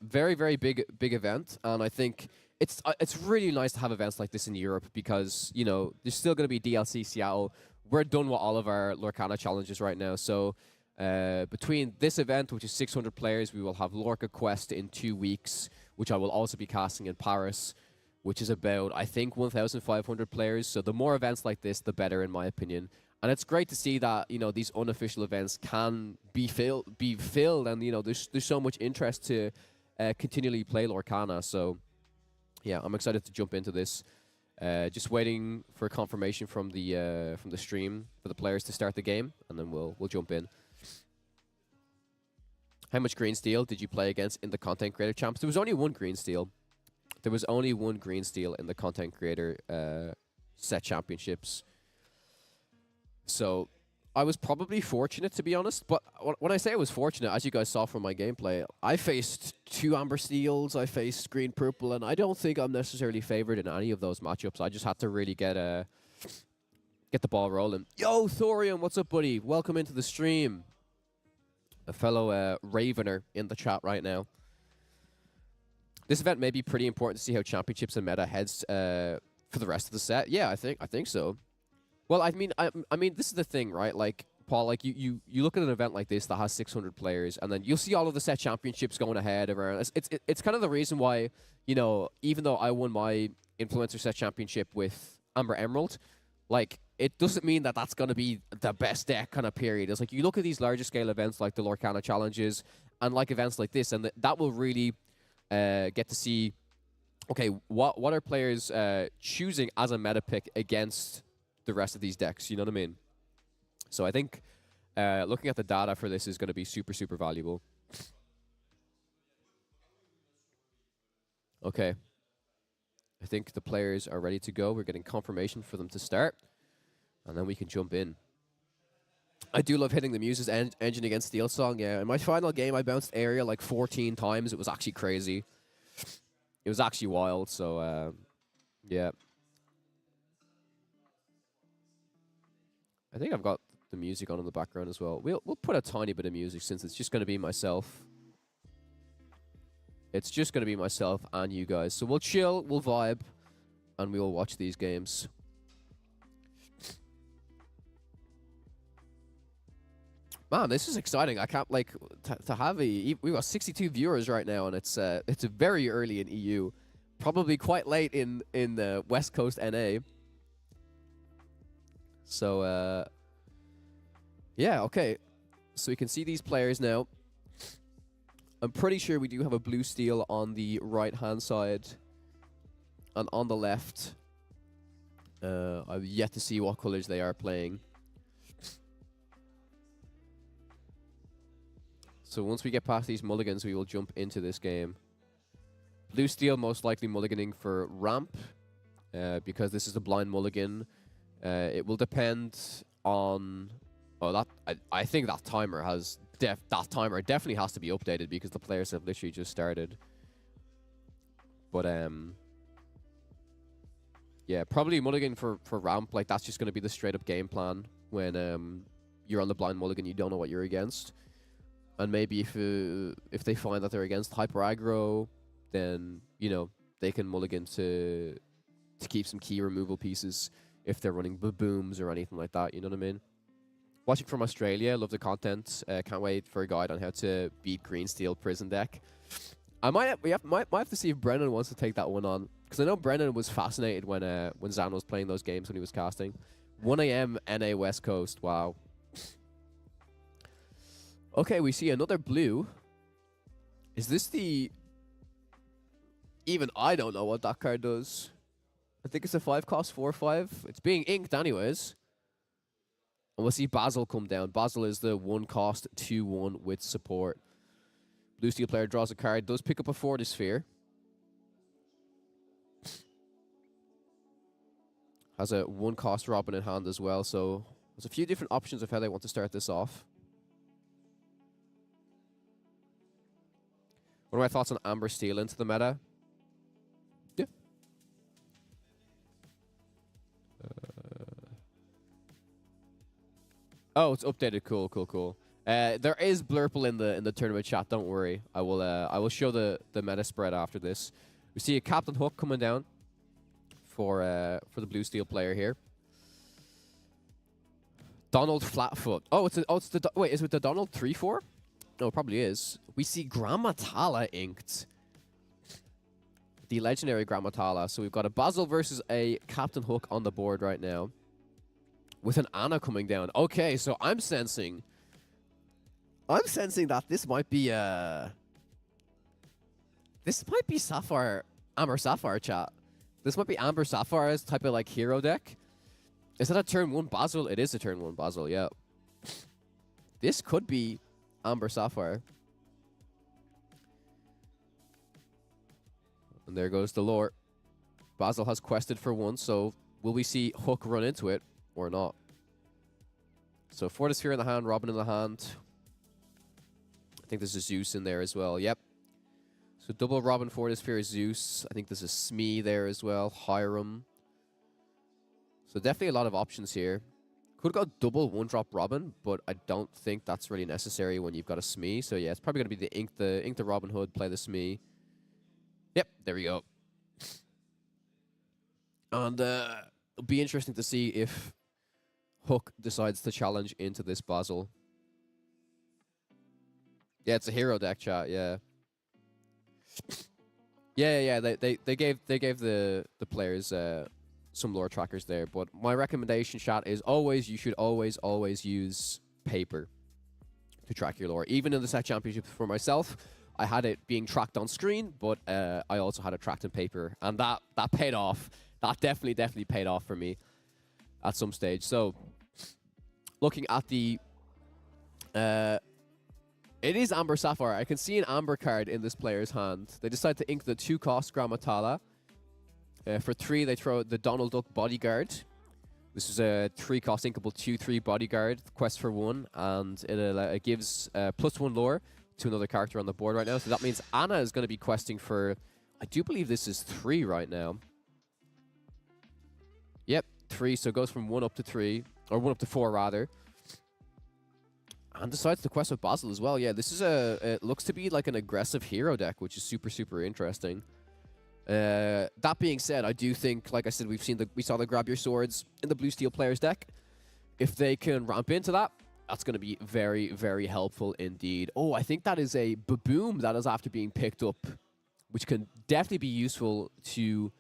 [SPEAKER 1] very, very big event, and I think it's really nice to have events like this in Europe because, you know, there's still going to be DLC Seattle. We're done with all of our Lorcana challenges right now, so between this event, which is 600 players, we will have Lorca Quest in 2 weeks, which I will also be casting in Paris, which is about, I think, 1,500 players. So the more events like this, the better, in my opinion. And it's great to see that, you know, these unofficial events can be filled, and, you know, there's so much interest to continually play Lorcana. So yeah, I'm excited to jump into this. Just waiting for confirmation from the stream for the players to start the game, and then we'll jump in. How much green steel did you play against in the content creator champs? There was only one green steel. There was only one green steel in the content creator set championships. So I was probably fortunate, to be honest. But when I say I was fortunate, as you guys saw from my gameplay, I faced 2 amber steels, I faced green purple, and I don't think I'm necessarily favored in any of those matchups. I just had to really get the ball rolling. Yo, Thorium, what's up, buddy? Welcome into the stream. A fellow Ravener in the chat right now. This event may be pretty important to see how championships and meta heads for the rest of the set. Yeah, I think so. Well, I mean, this is the thing, right? Like, Paul, like you look at an event like this that has 600 players, and then you'll see all of the set championships going ahead around. It's kind of the reason why, you know, even though I won my influencer set championship with Amber Emerald, like, it doesn't mean that that's going to be the best deck kind of period. It's like you look at these larger scale events like the Lorcana challenges and like events like this, and that will really get to see, okay, what are players choosing as a meta pick against the rest of these decks, you know what I mean? So I think looking at the data for this is going to be super, super valuable. Okay. I think the players are ready to go. We're getting confirmation for them to start, and then we can jump in. I do love hitting the Muse's engine against Steel Song. Yeah, in my final game, I bounced area like 14 times. It was actually crazy. It was actually wild, so yeah. I think I've got the music on in the background as well. We'll put a tiny bit of music since it's just going to be myself. It's just going to be myself and you guys. So we'll chill, we'll vibe, and we'll watch these games. Man, this is exciting. I can't, like, to have we've got 62 viewers right now, and it's very early in EU. Probably quite late in the West Coast NA. So, yeah, okay. So we can see these players now. I'm pretty sure we do have a blue steel on the right-hand side. And on the left, I've yet to see what colors they are playing. So once we get past these mulligans, we will jump into this game. Blue steel most likely mulliganing for ramp, because this is a blind mulligan. It will depend on. Oh, that I think that timer has definitely has to be updated because the players have literally just started. But yeah, probably mulligan for ramp. Like that's just going to be the straight up game plan when you're on the blind mulligan, you don't know what you're against, and maybe if they find that they're against hyper aggro, then you know they can mulligan to keep some key removal pieces. if they're running Babooms or anything like that. You know what I mean? Watching from Australia, love the content. Can't wait for a guide on how to beat Green Steel Prison deck. Might have to see if Brennan wants to take that one on, because I know Brennan was fascinated when Zan was playing those games when he was casting. 1 a.m. NA West Coast. Wow. Okay, we see another blue. Is this the? Even I don't know what that card does. I think it's a 5-cost 4/5. It's being inked anyways. And we'll see Basil come down. Basil is the 1-cost 2/1 with support. Blue Steel player draws a card, does pick up a Fortisphere. Has a 1-cost Robin in hand as well, so there's a few different options of how they want to start this off. What are my thoughts on Amber Steel into the meta? Yeah. Oh, it's updated. Cool, cool, cool. There is Blurple in the tournament chat. Don't worry. I will show the meta spread after this. We see a Captain Hook coming down for the Blue Steel player here. Donald Flatfoot. Oh, wait, is it the Donald 3/4? No, it probably is. We see Grammatala inked. The legendary Grammatala. So we've got a Basil versus a Captain Hook on the board right now, with an Anna coming down. Okay, so I'm sensing that this might be Sapphire, Amber Sapphire chat. This might be Amber Sapphire's type of like hero deck. Is that a turn 1 Basil? It is a turn 1 Basil, yeah. This could be Amber Sapphire. And there goes the lore. Basil has quested for 1, so will we see Hook run into it or not? So Fortisphere in the hand, Robin in the hand. I think there's a Zeus in there as well. Yep. So double Robin, Fortisphere, Zeus. I think there's a Smee there as well. Hiram. So definitely a lot of options here. Could go double 1-drop Robin, but I don't think that's really necessary when you've got a Smee. So yeah, it's probably going to be the ink the Robin Hood, play the Smee. Yep, there we go. And it'll be interesting to see if Hook decides to challenge into this Basil. Yeah, it's a hero deck, chat. Yeah. Yeah. They gave the players some lore trackers there, but my recommendation, chat, is you should always use paper to track your lore. Even in the set championship for myself, I had it being tracked on screen, but I also had it tracked in paper, and that paid off. That definitely paid off for me at some stage. So, looking at the, it is Amber Sapphire. I can see an Amber card in this player's hand. They decide to ink the 2-cost Grammatala. For 3, they throw the Donald Duck Bodyguard. This is a 3-cost inkable 2/3 Bodyguard, quest for 1, and it gives +1 lore to another character on the board right now. So that means Anna is going to be questing for, I do believe this is 3 right now. Yep, 3, so it goes from 1 up to 3, or 1 up to 4 rather. And decides to quest with Basil as well. Yeah, this is it looks to be like an aggressive hero deck, which is super interesting. That being said, I do think, like I said, we saw the Grab Your Swords in the Blue Steel players deck. If they can ramp into that, that's going to be very helpful indeed. Oh, I think that is a Baboom that is after being picked up, which can definitely be useful to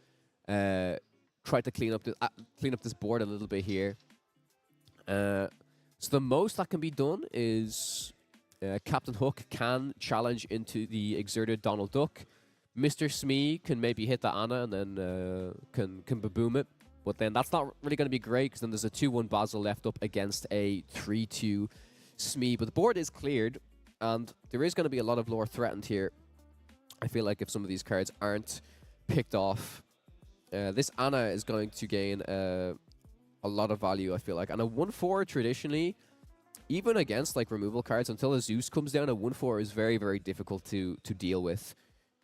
[SPEAKER 1] try to clean up this board a little bit here. So the most that can be done is Captain Hook can challenge into the exerted Donald Duck. Mr. Smee can maybe hit the Anna and then can Baboom it. But then that's not really going to be great, because then there's a 2/1 Basil left up against a 3/2 Smee. But the board is cleared, and there is going to be a lot of lore threatened here. I feel like if some of these cards aren't picked off, this Anna is going to gain a lot of value, I feel like. And a 1/4 traditionally, even against like removal cards, until a Zeus comes down, a 1/4 is very difficult to deal with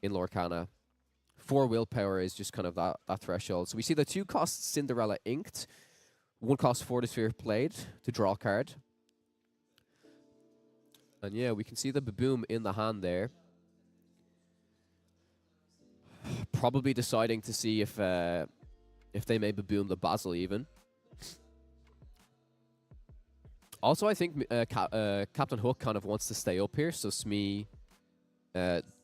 [SPEAKER 1] in Lorcana. 4 willpower is just kind of that threshold. So we see the 2-cost Cinderella inked, 1-cost Fortisphere played to draw a card. And yeah, we can see the Baboom in the hand there. Probably deciding to see if they may Baboom the Basil even. Also, I think Captain Hook kind of wants to stay up here, so Smee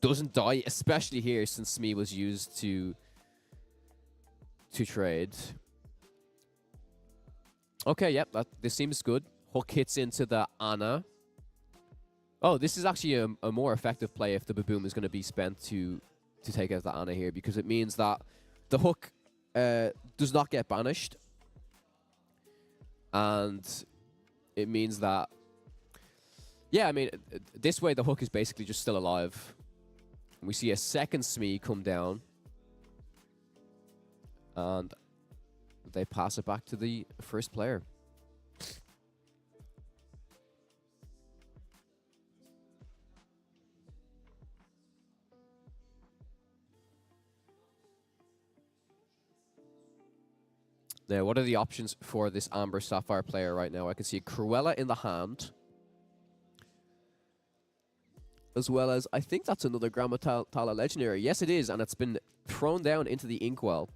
[SPEAKER 1] doesn't die, especially here since Smee was used to trade. Okay, yep, this seems good. Hook hits into the Ana. Oh, this is actually a more effective play if the Baboom is going to be spent to take out the Ana here, because it means that the Hook does not get banished. And it means that, yeah, I mean, this way the Hook is basically just still alive. We see a second Smee come down. And they pass it back to the first player. Now, what are the options for this Amber Sapphire player right now? I can see Cruella in the hand. As well as, I think that's another Grammatala Legendary. Yes, it is, and it's been thrown down into the Inkwell.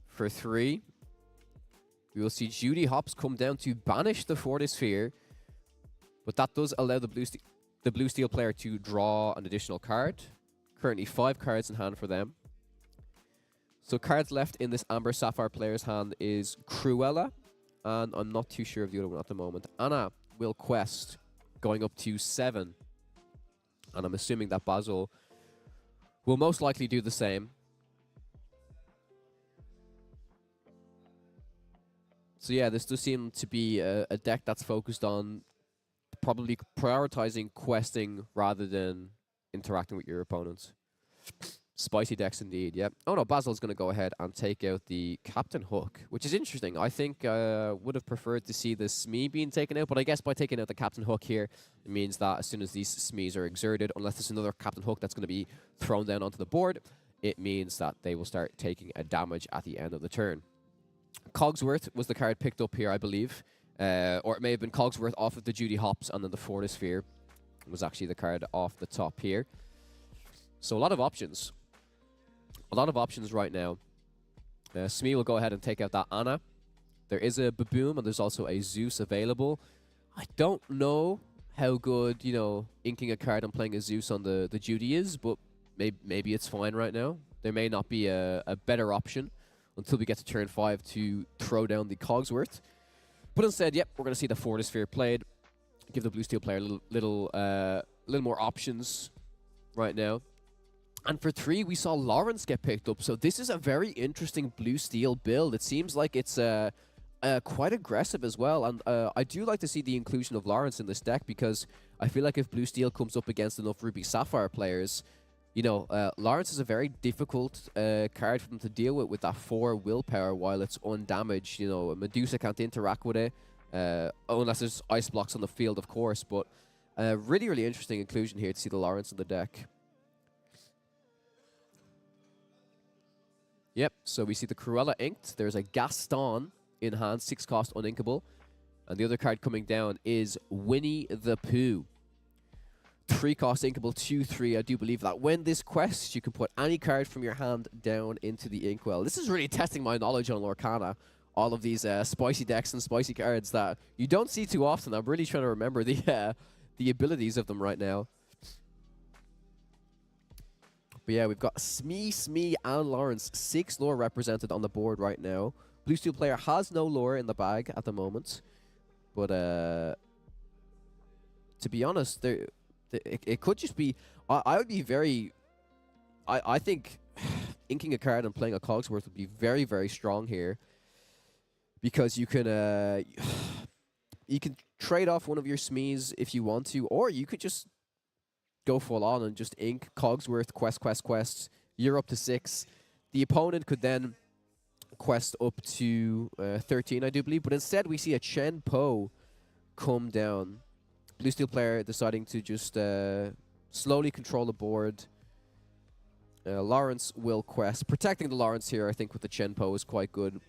[SPEAKER 1] For 3, we will see Judy Hopps come down to banish the Fortisphere. But that does allow the blue steel player to draw an additional card. Currently 5 cards in hand for them. So cards left in this Amber Sapphire player's hand is Cruella. And I'm not too sure of the other one at the moment. Ana will quest, going up to 7. And I'm assuming that Basil will most likely do the same. So yeah, this does seem to be a deck that's focused on probably prioritizing questing rather than interacting with your opponents. Spicy decks indeed, yep. Oh no, Basil's going to go ahead and take out the Captain Hook, which is interesting. I think would have preferred to see the Smee being taken out, but I guess by taking out the Captain Hook here, it means that as soon as these Smees are exerted, unless there's another Captain Hook that's going to be thrown down onto the board, it means that they will start taking a damage at the end of the turn. Cogsworth was the card picked up here, I believe. Or it may have been Cogsworth off of the Judy Hopps, and then the Fortisphere was actually the card off the top here. So a lot of options. A lot of options right now. Smee will go ahead and take out that Ana. There is a Baboom, and there's also a Zeus available. I don't know how good, you know, inking a card and playing a Zeus on the Judy is, but maybe it's fine right now. There may not be a better option until we get to turn 5 to throw down the Cogsworth. But instead, yep, we're going to see the Fortisphere played. Give the blue steel player a little more options right now. And for 3, we saw Lawrence get picked up. So this is a very interesting blue steel build. It seems like it's quite aggressive as well. And I do like to see the inclusion of Lawrence in this deck, because I feel like if blue steel comes up against enough Ruby Sapphire players, you know, Lawrence is a very difficult card for them to deal with that 4 willpower while it's undamaged. You know, Medusa can't interact with it, unless there's ice blocks on the field, of course. But really, really interesting inclusion here to see the Lawrence in the deck. Yep, so we see the Cruella inked. There's a Gaston in hand, 6 cost uninkable. And the other card coming down is Winnie the Pooh. 3 cost inkable, 2/3. I do believe that when this quests, you can put any card from your hand down into the inkwell. This is really testing my knowledge on Lorcana. All of these spicy decks and spicy cards that you don't see too often. I'm really trying to remember the abilities of them right now. But yeah, we've got Smee, and Lawrence. 6 lore represented on the board right now. Blue steel player has no lore in the bag at the moment. But to be honest, it could just be... I would be very... I think inking a card and playing a Cogsworth would be very, very strong here. Because you can trade off one of your Smees if you want to, or you could just go full on and just ink Cogsworth, quest. You're up to 6. The opponent could then quest up to 13, I do believe. But instead, we see a Chen Po come down. Blue steel player deciding to just slowly control the board. Lawrence will quest. Protecting the Lawrence here, I think, with the Chen Po is quite good,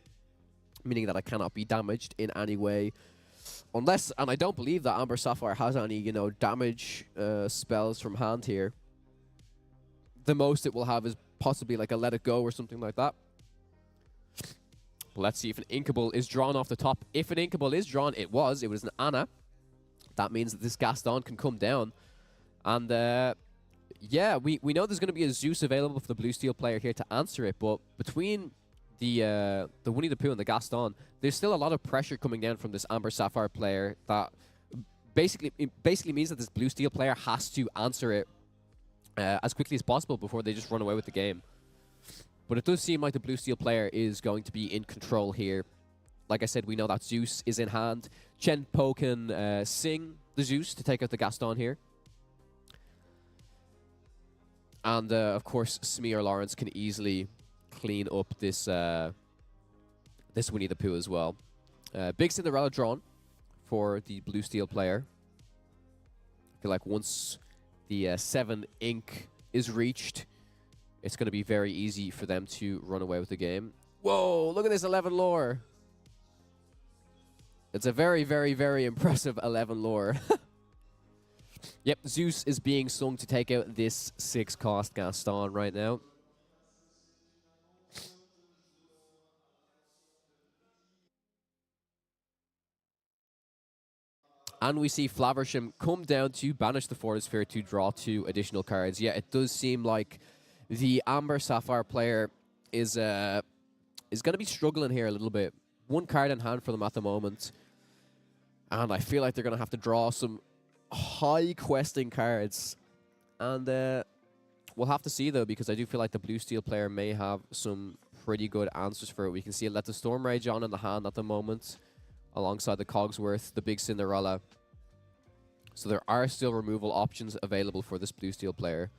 [SPEAKER 1] meaning that I cannot be damaged in any way. Unless, and I don't believe that Amber Sapphire has any, you know, damage spells from hand here. The most it will have is possibly like a Let It Go or something like that. Let's see if an Inkable is drawn off the top. If an Inkable is drawn, it was an Ana. That means that this Gaston can come down. And yeah, we know there's going to be a Zeus available for the blue steel player here to answer it, but between the Winnie the Pooh and the Gaston, there's still a lot of pressure coming down from this Amber Sapphire player that basically means that this blue steel player has to answer it as quickly as possible before they just run away with the game. But it does seem like the blue steel player is going to be in control here. Like I said, we know that Zeus is in hand. Chen Po can sing the Zeus to take out the Gaston here. And, of course, Smee or Lawrence can easily clean up this this Winnie the Pooh as well. Big Cinderella drawn for the blue steel player. I feel like once the 7 ink is reached, it's going to be very easy for them to run away with the game. Whoa, look at this 11 lore. It's a very, very, very impressive 11 lore. Yep, Zeus is being sung to take out this 6-cost Gaston right now. And we see Flaversham come down to banish the Forest Sphere to draw 2 additional cards. Yeah, it does seem like the Amber Sapphire player is going to be struggling here a little bit. 1 card in hand for them at the moment. And I feel like they're going to have to draw some high questing cards. And we'll have to see, though, because I do feel like the blue steel player may have some pretty good answers for it. We can see Let the Storm Rage on in the hand at the moment, alongside the Cogsworth, the Big Cinderella. So there are still removal options available for this blue steel player.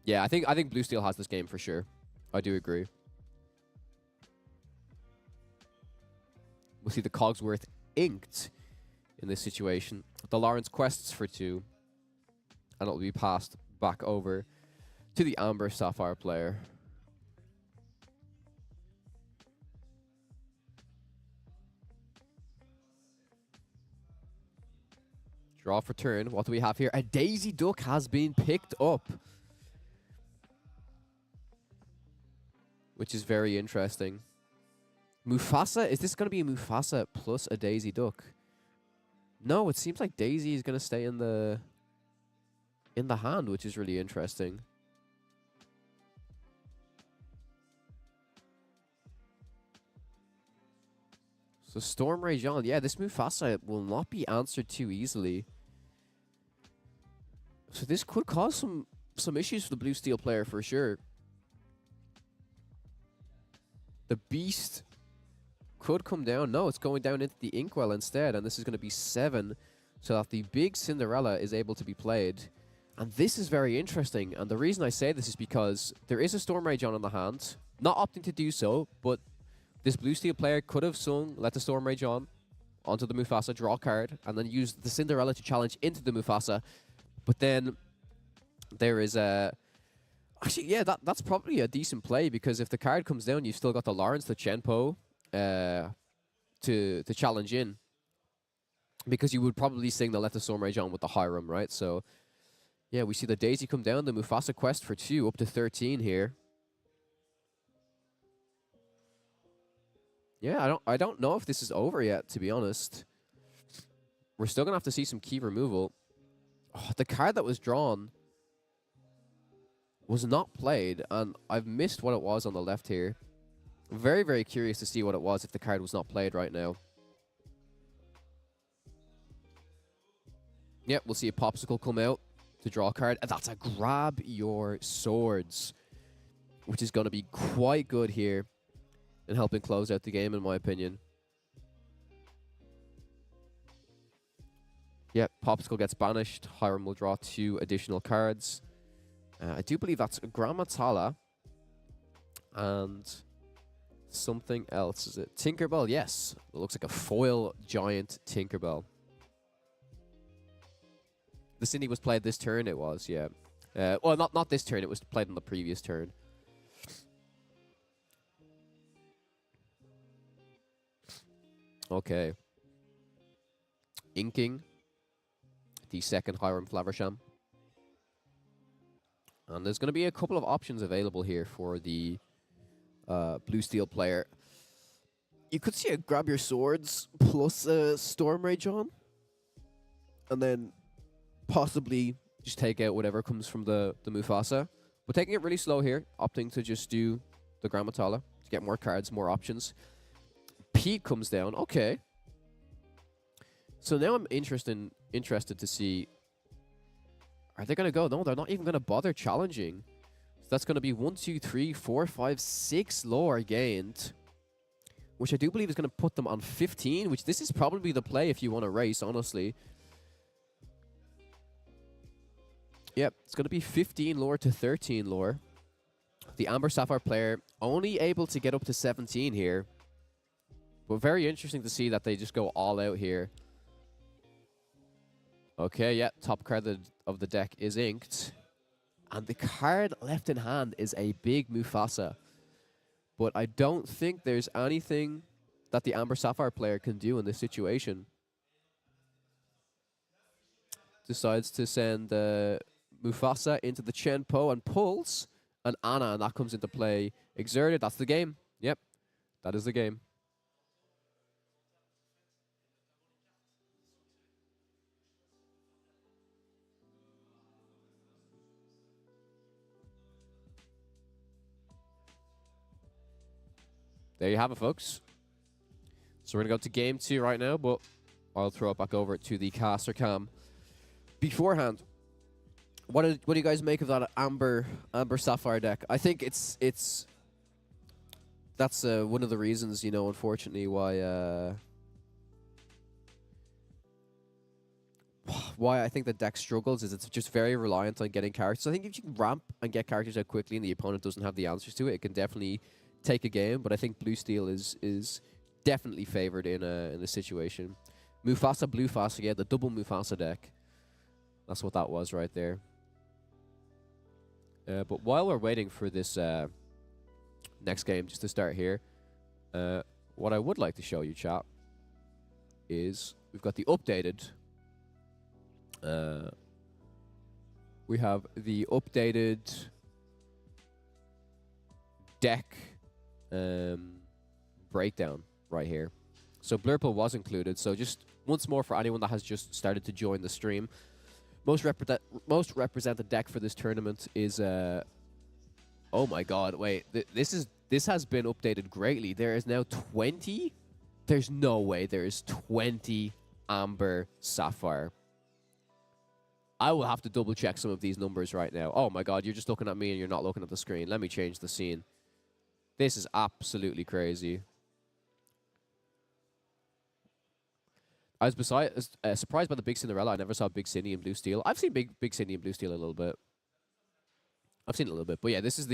[SPEAKER 1] Yeah, I think blue steel has this game for sure. I do agree. We'll see the Cogsworth inked in this situation. The Lawrence quests for 2, and it'll be passed back over to the Amber Sapphire player. Draw for turn. What do we have here? A Daisy Duck has been picked up, which is very interesting. Mufasa? Is this going to be a Mufasa plus a Daisy Duck? No, it seems like Daisy is going to stay in the hand, which is really interesting. So Storm Rage on. Yeah, this Mufasa will not be answered too easily. So this could cause some issues for the blue steel player for sure. The Beast could come down. No, it's going down into the Inkwell instead, and this is going to be 7, so that the Big Cinderella is able to be played. And this is very interesting, and the reason I say this is because there is a Storm Rage on in the hand. Not opting to do so, but this blue steel player could have sung Let the Storm Rage on onto the Mufasa, draw card, and then use the Cinderella to challenge into the Mufasa. But then there is a... Actually, yeah, that's probably a decent play, because if the card comes down, you've still got the Lawrence, the Chenpo to challenge in. Because you would probably sing the Let the Storm Rage on with the Hiram, right? So, yeah, we see the Daisy come down, the Mufasa quest for 2, up to 13 here. Yeah, I don't know if this is over yet, to be honest. We're still going to have to see some key removal. Oh, the card that was drawn was not played, and I've missed what it was on the left here. Very, very curious to see what it was if the card was not played right now. Yep, we'll see a Popsicle come out to draw a card. And that's a Grab Your Swords, which is going to be quite good here in helping close out the game, in my opinion. Yep, Popsicle gets banished. Hiram will draw 2 additional cards. I do believe that's Gramatala and something else. Is it Tinkerbell? Yes. It looks like a foil giant Tinkerbell. The Cindy was played this turn, it was, yeah. Well, not this turn, it was played on the previous turn. Okay. Inking the second Hiram Flaversham. And there's going to be a couple of options available here for the blue steel player. You could see a grab your swords plus a Storm Rage on. And then possibly just take out whatever comes from the Mufasa. But taking it really slow here, opting to just do the Grammatala to get more cards, more options. Pete comes down. Okay. So now I'm interested to see, are they going to go? No, they're not even going to bother challenging. So that's going to be 1, 2, 3, 4, 5, 6 lore gained, which I do believe is going to put them on 15, which this is probably the play if you want to race, honestly. Yep, it's going to be 15 lore to 13 lore. The Amber Sapphire player only able to get up to 17 here. But very interesting to see that they just go all out here. Okay, yeah, top card of the deck is inked. And the card left in hand is a big Mufasa. But I don't think there's anything that the Amber Sapphire player can do in this situation. Decides to send Mufasa into the Chenpo and pulls an Anna, and that comes into play. Exerted, that's the game. Yep, that is the game. There you have it, folks. So we're going to go to game 2 right now, but I'll throw it back over to the caster cam. Beforehand, what do you guys make of that Amber Sapphire deck? I think that's one of the reasons, you know, unfortunately, why I think the deck struggles is it's just very reliant on getting characters. I think if you can ramp and get characters out quickly and the opponent doesn't have the answers to it, it can definitely take a game. But I think Blue Steel is definitely favored in a situation. Mufasa, Blue Fasa, yeah, the double Mufasa deck. That's what that was right there. But while we're waiting for this next game just to start here, what I would like to show you, chat, is we've got the updated. We have the updated deck breakdown right here. So Blurple was included. So just once more for anyone that has just started to join the stream, most represented deck for this tournament is oh my god, wait, this has been updated greatly. There is now 20. There's no way there is 20 Amber Sapphire. I will have to double check some of these numbers right now. Oh my god, you're just looking at me and you're not looking at the screen. Let me change the scene. This is absolutely crazy. I was surprised by the Big Cinderella. I never saw Big Cindy and Blue Steel. I've seen Big Cindy and Blue Steel a little bit. I've seen it a little bit. But yeah, this is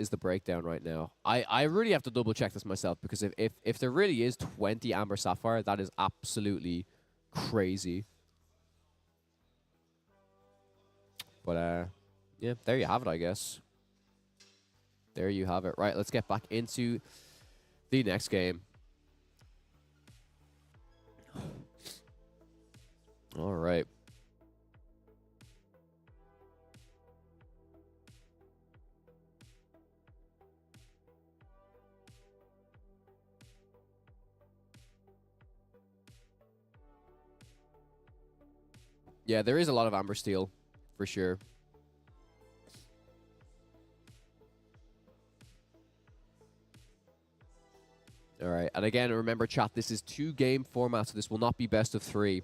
[SPEAKER 1] the breakdown right now. I really have to double check this myself, because if there really is 20 Amber Sapphire, that is absolutely crazy. But yeah, there you have it, I guess. There you have it. Right, let's get back into the next game. All right. Yeah, there is a lot of Amber Steel, for sure. All right, and again, remember, chat, this is 2-game format, so this will not be best of 3.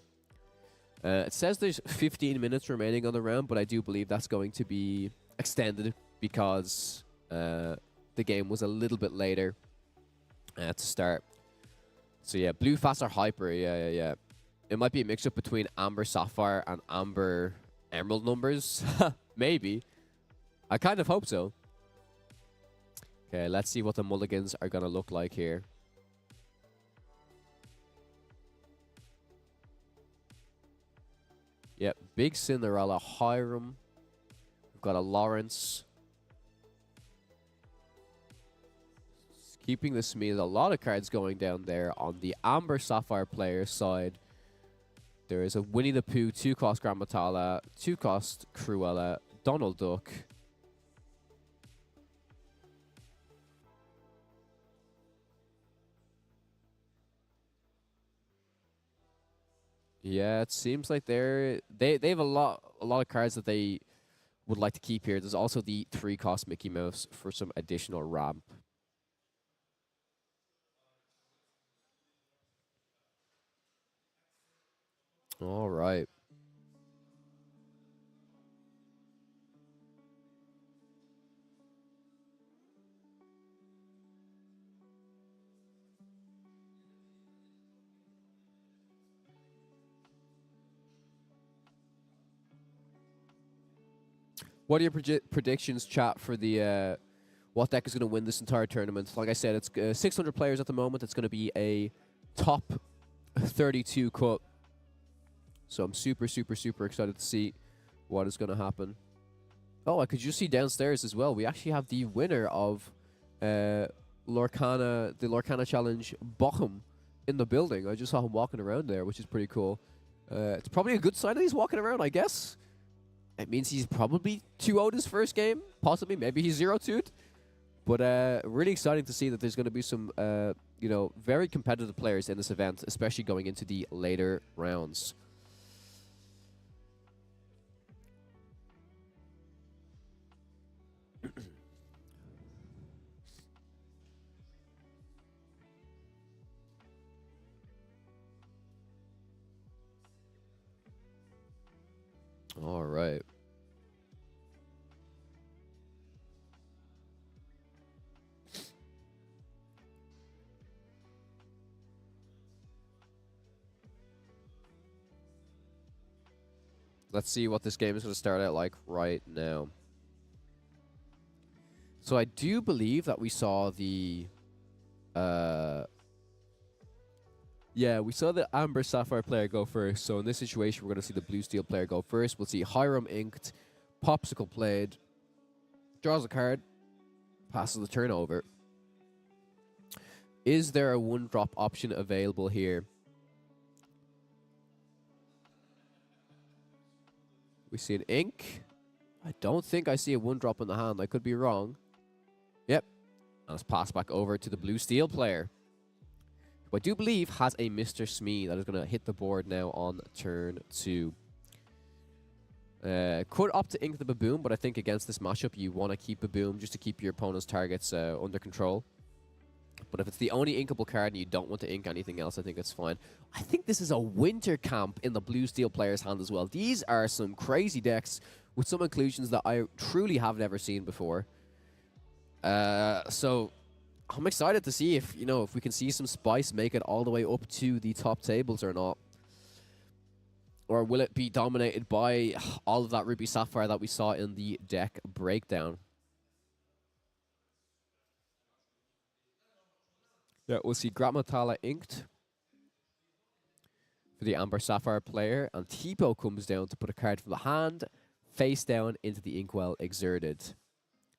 [SPEAKER 1] It says there's 15 minutes remaining on the round, but I do believe that's going to be extended because the game was a little bit later to start. So yeah, Blue Fasa Hyper, yeah. It might be a mix-up between Amber Sapphire and Amber Emerald numbers. Maybe. I kind of hope so. Okay, let's see what the mulligans are going to look like here. Yep, Big Cinderella, Hiram. We've got a Lawrence. Keeping the Smeed, a lot of cards going down there on the Amber Sapphire player side. There is a Winnie the Pooh, 2-cost Grammatala, 2-cost Cruella, Donald Duck. Yeah, it seems like they have a lot of cards that they would like to keep here. There's also the 3-cost Mickey Mouse for some additional ramp. All right. What are your predictions, chat, for the what deck is going to win this entire tournament? Like I said, it's 600 players at the moment. It's going to be a top 32 cut. So I'm super, super, super excited to see what is going to happen. Oh, I could just see downstairs as well. We actually have the winner of the Lorcana Challenge, Bochum, in the building. I just saw him walking around there, which is pretty cool. It's probably a good sign that he's walking around, I guess. It means he's probably 2-0'd his first game. Possibly, maybe he's 0-2'd. But really exciting to see that there's going to be some, very competitive players in this event, especially going into the later rounds. All right. Let's see what this game is going to start out like right now. So I do believe that we saw the... Yeah, we saw the Amber Sapphire player go first. So in this situation, we're going to see the Blue Steel player go first. We'll see Hiram inked, Popsicle played, draws a card, passes the turn over. Is there a 1-drop option available here? We see an ink. I don't think I see a 1-drop in the hand. I could be wrong. Yep. And it's passed back over to the Blue Steel player, who I do believe has a Mr. Smee that is going to hit the board now on turn 2. Could opt to ink the Baboom, but I think against this matchup you want to keep Baboom just to keep your opponent's targets under control. But if it's the only inkable card and you don't want to ink anything else, I think it's fine. I think this is a Winter Camp in the Blue Steel player's hand as well. These are some crazy decks with some inclusions that I truly have never seen before. So I'm excited to see if we can see some spice make it all the way up to the top tables or not. Or will it be dominated by all of that Ruby Sapphire that we saw in the deck breakdown? Yeah, we'll see Gratmatala inked for the Amber Sapphire player, and Tipo comes down to put a card from the hand face down into the Inkwell Exerted.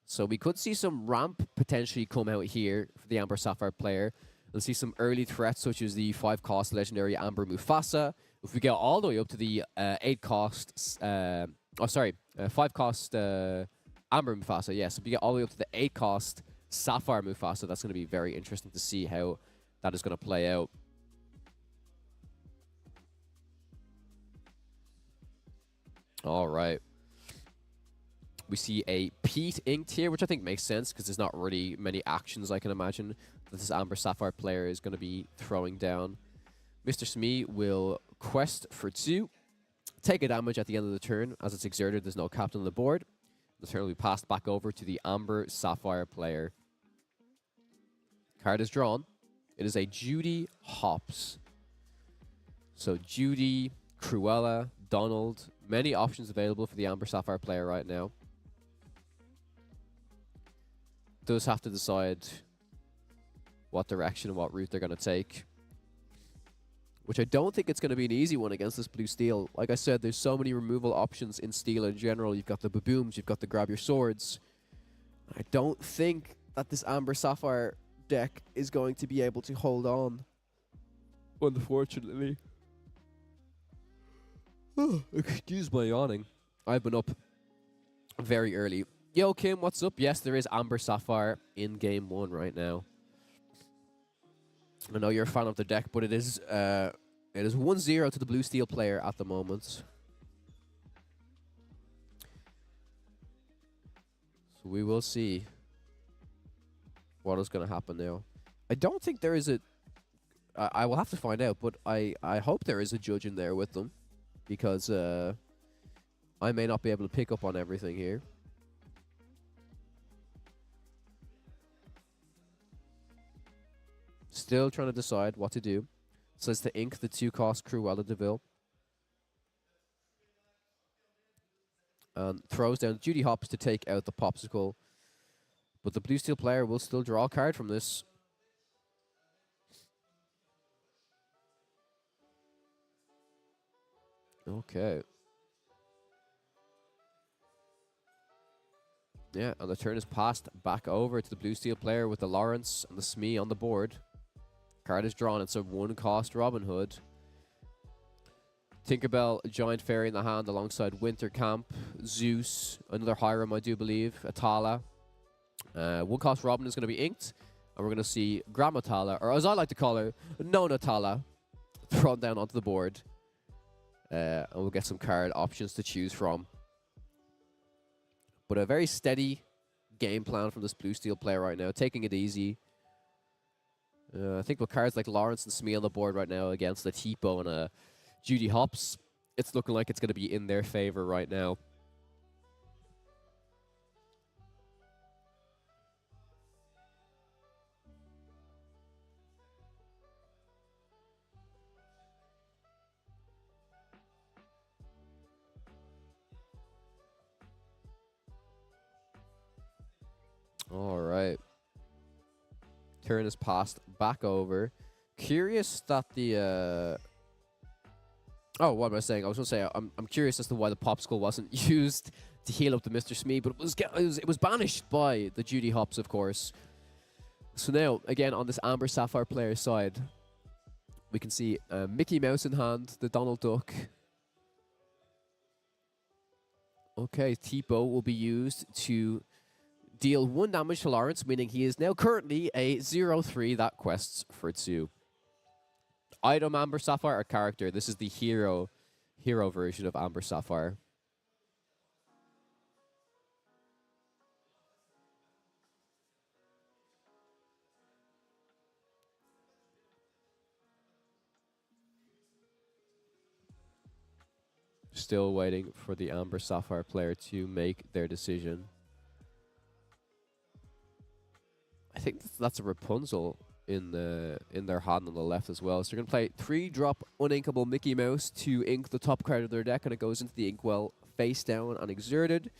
[SPEAKER 1] So we could see some ramp potentially come out here for the Amber Sapphire player. We'll see some early threats such as the 5-cost legendary Amber Mufasa. If we get all the way up to the 5-cost Amber Mufasa, yes. If we get all the way up to the 8-cost Sapphire Mufasa, that's going to be very interesting to see how that is going to play out. All right. We see a Pete inked here, which I think makes sense because there's not really many actions I can imagine that this Amber Sapphire player is going to be throwing down. Mr. Smee will quest for 2, take a damage at the end of the turn. As it's exerted, there's no captain on the board. The turn will be passed back over to the Amber Sapphire player. Card is drawn. It is a Judy Hops. So Judy, Cruella, Donald, many options available for the Amber Sapphire player right now. Does have to decide what direction and what route they're going to take, which I don't think it's going to be an easy one against this Blue Steel. Like I said, there's so many removal options in Steel in general. You've got the Babooms, you've got the Grab Your Swords. I don't think that this Amber Sapphire deck is going to be able to hold on, unfortunately. Excuse my yawning. I've been up very early. Yo, Kim, what's up? Yes, there is Amber Sapphire in game 1 right now. I know you're a fan of the deck, but it It is 1-0 to the blue steel player at the moment. So we will see what is going to happen now. I don't think there is a... I will have to find out, but I hope there is a judge in there with them. Because I may not be able to pick up on everything here. Still trying to decide what to do. Says to ink the 2-cost Cruella de Vil. And throws down Judy Hopps to take out the Popsicle. But the blue steel player will still draw a card from this. Okay. Yeah, and the turn is passed back over to the blue steel player with the Lawrence and the Smee on the board. Card is drawn. It's a 1-cost Robin Hood. Tinkerbell, a Giant Fairy in the hand alongside Winter Camp, Zeus, another Hiram, I do believe, Atala. 1-cost Robin is going to be inked. And we're going to see Grandma Tala, or as I like to call her, Nona Tala, thrown down onto the board. And we'll get some card options to choose from. But a very steady game plan from this blue steel player right now, taking it easy. I think with cards like Lawrence and Smee on the board right now against a Tipo and a Judy Hopps, it's looking like it's going to be in their favor right now. All right. Turn is passed back over. Curious that the... Oh, what am I saying? I was going to say, I'm curious as to why the Popsicle wasn't used to heal up the Mr. Smee, but it was banished by the Judy Hopps, of course. So now, again, on this Amber Sapphire player side, we can see Mickey Mouse in hand, the Donald Duck. Okay, Tipo will be used to deal 1 damage to Lawrence, meaning he is now currently a 0-3 that quests for 2. Item Amber Sapphire or character? This is the hero version of Amber Sapphire. Still waiting for the Amber Sapphire player to make their decision. I think that's a Rapunzel in their hand on the left as well. So they're going to play 3-drop uninkable Mickey Mouse to ink the top card of their deck, and it goes into the inkwell face down and exerted.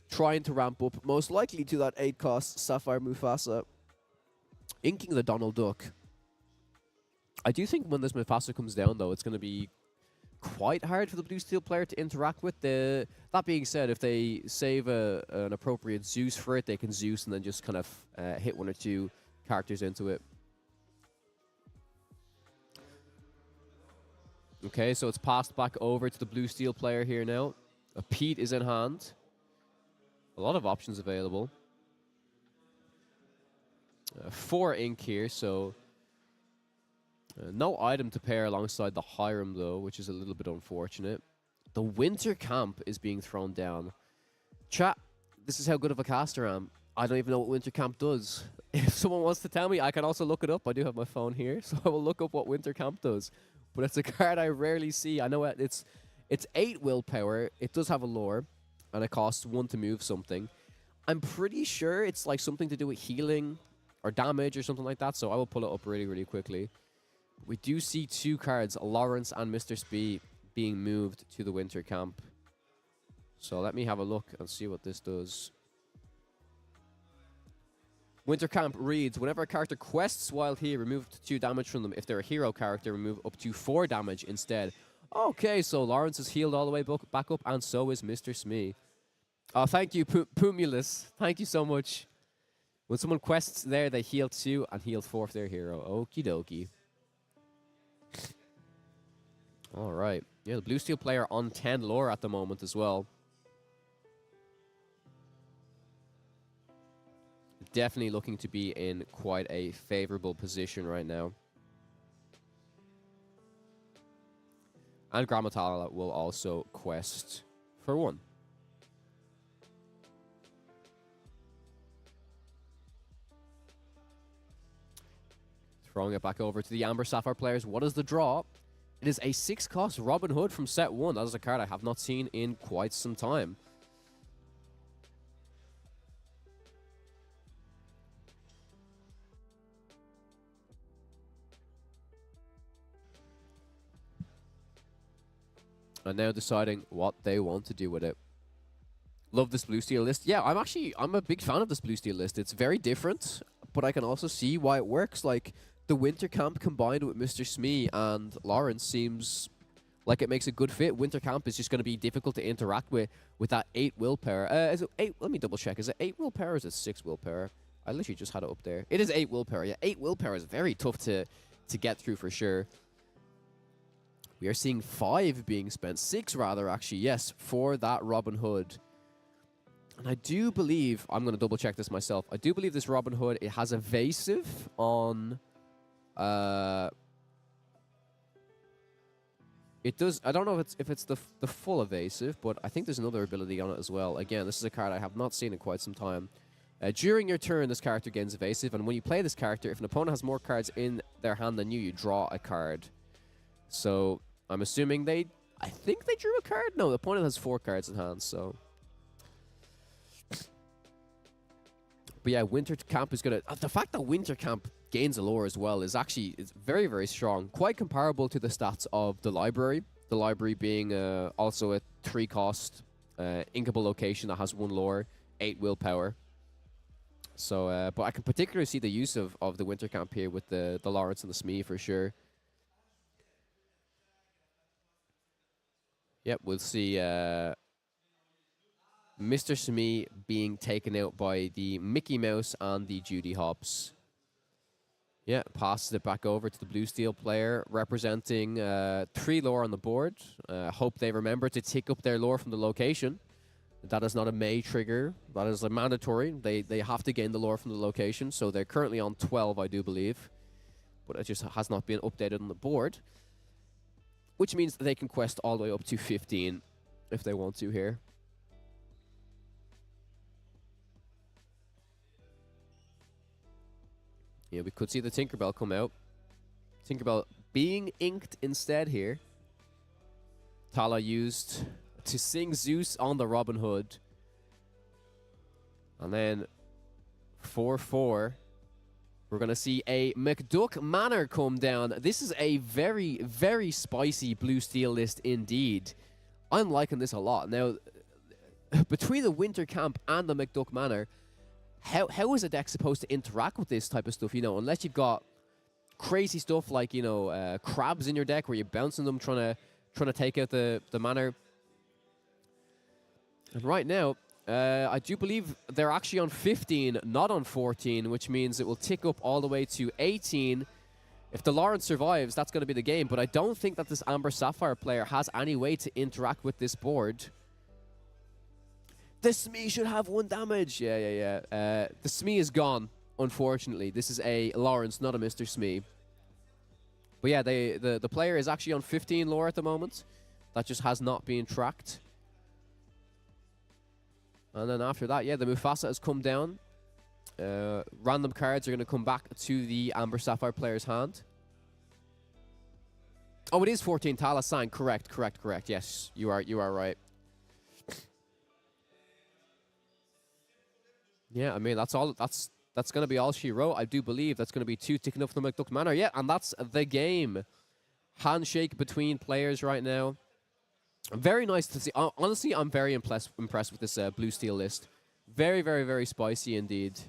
[SPEAKER 1] Trying to ramp up, most likely to that 8-cost Sapphire Mufasa. Inking the Donald Duck. I do think when this Mufasa comes down, though, it's going to be quite hard for the blue steel player to interact with. That being said, if they save an appropriate Zeus for it, they can Zeus and then just kind of hit 1 or 2 characters into it. Okay, so it's passed back over to the blue steel player here now. A Pete is in hand. A lot of options available. 4 ink here, so no item to pair alongside the Hiram, though, which is a little bit unfortunate. The Winter Camp is being thrown down. Chat, this is how good of a caster I am. I don't even know what Winter Camp does. If someone wants to tell me, I can also look it up. I do have my phone here, so I will look up what Winter Camp does. But it's a card I rarely see. I know it's 8 willpower. It does have a lore, and it costs 1 to move something. I'm pretty sure it's like something to do with healing or damage or something like that, so I will pull it up really, really quickly. We do see 2 cards, Lawrence and Mr. Spee, being moved to the Winter Camp. So let me have a look and see what this does. Winter Camp reads, whenever a character quests while here, remove 2 damage from them. If they're a hero character, remove up to 4 damage instead. Okay, so Lawrence is healed all the way back up, and so is Mr. Smee. Oh, thank you, Pumulus. Thank you so much. When someone quests there, they heal 2 and heal 4 for their hero. Okie dokie. All right. Yeah, the blue steel player on 10 lore at the moment as well. Definitely looking to be in quite a favorable position right now. And Grammatala will also quest for 1. Throwing it back over to the Amber Sapphire players. What is the draw? It is a 6-cost Robin Hood from set 1. That is a card I have not seen in quite some time. And now deciding what they want to do with it. Love this blue steel list. Yeah, I'm a big fan of this blue steel list. It's very different, but I can also see why it works. Like, the Winter Camp combined with Mr. Smee and Lawrence seems like it makes a good fit. Winter Camp is just going to be difficult to interact with that 8 willpower. Is it 8? Let me double check. Is it 8 willpower or is it 6 willpower? I literally just had it up there. It is 8 willpower. Yeah, 8 willpower is very tough to get through for sure. We are seeing 5 being spent. 6 rather, actually. Yes, for that Robin Hood. And I do believe, I'm going to double check this myself. I do believe this Robin Hood, it has evasive on... it does. I don't know if it's the full evasive, but I think there's another ability on it as well. Again, this is a card I have not seen in quite some time. During your turn, this character gains evasive, and when you play this character, if an opponent has more cards in their hand than you draw a card. So I'm assuming I think they drew a card. No, the opponent has 4 cards in hand. So. But yeah, Winter Camp is going to... the fact that Winter Camp gains a lore as well is actually very, very strong. Quite comparable to the stats of the Library. The Library being also a 3-cost inkable location that has 1 lore, 8 willpower. So, but I can particularly see the use of the Winter Camp here with the Lawrence and the Smee for sure. Yep, we'll see... Mr. Smee being taken out by the Mickey Mouse and the Judy Hopps. Yeah, passes it back over to the blue steel player, representing 3 lore on the board. Hope they remember to tick up their lore from the location. That is not a May trigger. That is a mandatory. They have to gain the lore from the location. So they're currently on 12, I do believe. But it just has not been updated on the board. Which means that they can quest all the way up to 15 if they want to here. Yeah, we could see the Tinkerbell come out. Tinkerbell being inked instead here. Tala used to sing Zeus on the Robin Hood. And then 4/4. We're going to see a McDuck Manor come down. This is a very, very spicy blue steel list indeed. I'm liking this a lot. Now, between the Winter Camp and the McDuck Manor, how is a deck supposed to interact with this type of stuff, you know, unless you've got crazy stuff like, you know, crabs in your deck where you're bouncing them, trying to take out the manor. And right now, I do believe they're actually on 15, not on 14, which means it will tick up all the way to 18. If the Lawrence survives, that's going to be the game, but I don't think that this Amber Sapphire player has any way to interact with this board. The Smee should have 1 damage. Yeah. The Smee is gone, unfortunately. This is a Lawrence, not a Mr. Smee. But yeah, the player is actually on 15 lore at the moment. That just has not been tracked. And then after that, yeah, the Mufasa has come down. Random cards are going to come back to the Amber Sapphire player's hand. Oh, it is 14 Tala Sang. Correct. Yes, you are right. Yeah, I mean, that's all. That's going to be all she wrote. I do believe that's going to be 2 ticking up from the McDuck Manor. Yeah, and that's the game. Handshake between players right now. Very nice to see. Honestly, I'm very impressed with this blue steel list. Very, very, very spicy indeed.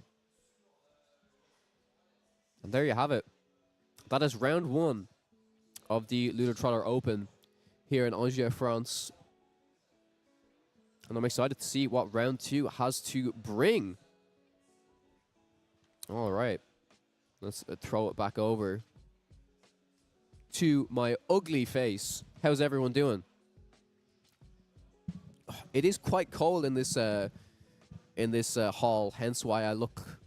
[SPEAKER 1] And there you have it. That is round 1 of the Ludotrotter Open here in Angers, France. And I'm excited to see what round 2 has to bring. All right. Let's throw it back over to my ugly face. How's everyone doing? It is quite cold in this hall, hence why I look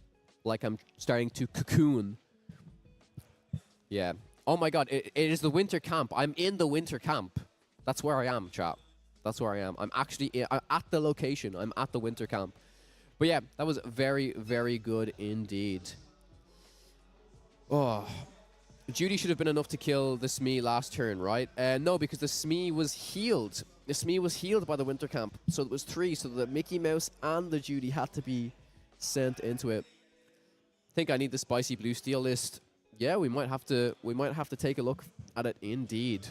[SPEAKER 1] like I'm starting to cocoon. Yeah. Oh my god, it is the Winter Camp. I'm in the Winter Camp. That's where I am, chat. That's where I am. I'm actually I'm at the location. I'm at the winter camp. But yeah, that was very, very good indeed. Oh, Judy should have been enough to kill the Smee last turn, right? No, because the Smee was healed. The Smee was healed by the winter camp. So it was 3, so the Mickey Mouse and the Judy had to be sent into it. I think I need the spicy blue steel list. Yeah, we might have to take a look at it indeed.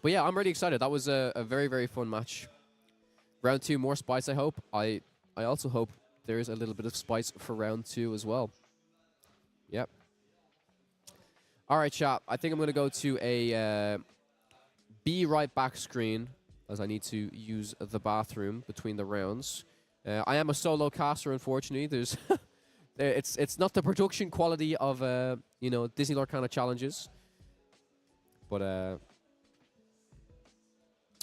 [SPEAKER 1] But yeah, I'm really excited. That was a very, very fun match. Round 2, more spice, I hope. I also hope there's a little bit of spice for round 2 as well. Yep. All right, chat. I think I'm going to go to a be right back screen as I need to use the bathroom between the rounds. I am a solo caster, unfortunately. There's it's not the production quality of you know, Disney Lorcana challenges. But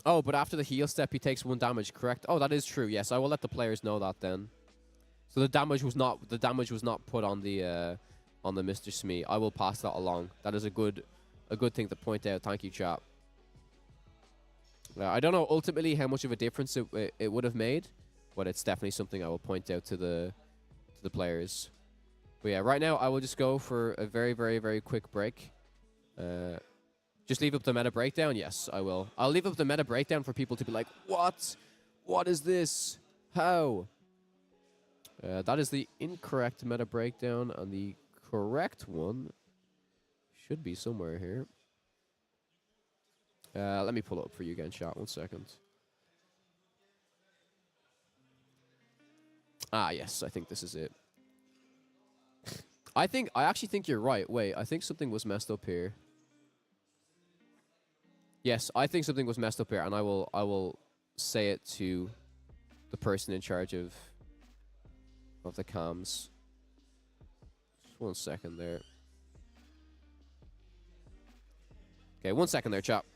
[SPEAKER 1] oh, but after the heal step, he takes 1 damage, correct? Oh, that is true. Yes, I will let the players know that then. So the damage was not put on the Mr. Smee. I will pass that along. That is a good thing to point out. Thank you, chat. I don't know ultimately how much of a difference it would have made, but it's definitely something I will point out to the players. But yeah, right now I will just go for a very, very, very quick break. Just leave up the meta breakdown? Yes, I will. I'll leave up the meta breakdown for people to be like, what? What is this? How? That is the incorrect meta breakdown, and the correct one should be somewhere here. Let me pull it up for you again, chat. 1 second. Ah, yes, I think this is it. I actually think you're right. Wait, I think something was messed up here. Yes, I think something was messed up here, and I will say it to the person in charge of the comms. Just 1 second there. Okay, 1 second there, chap.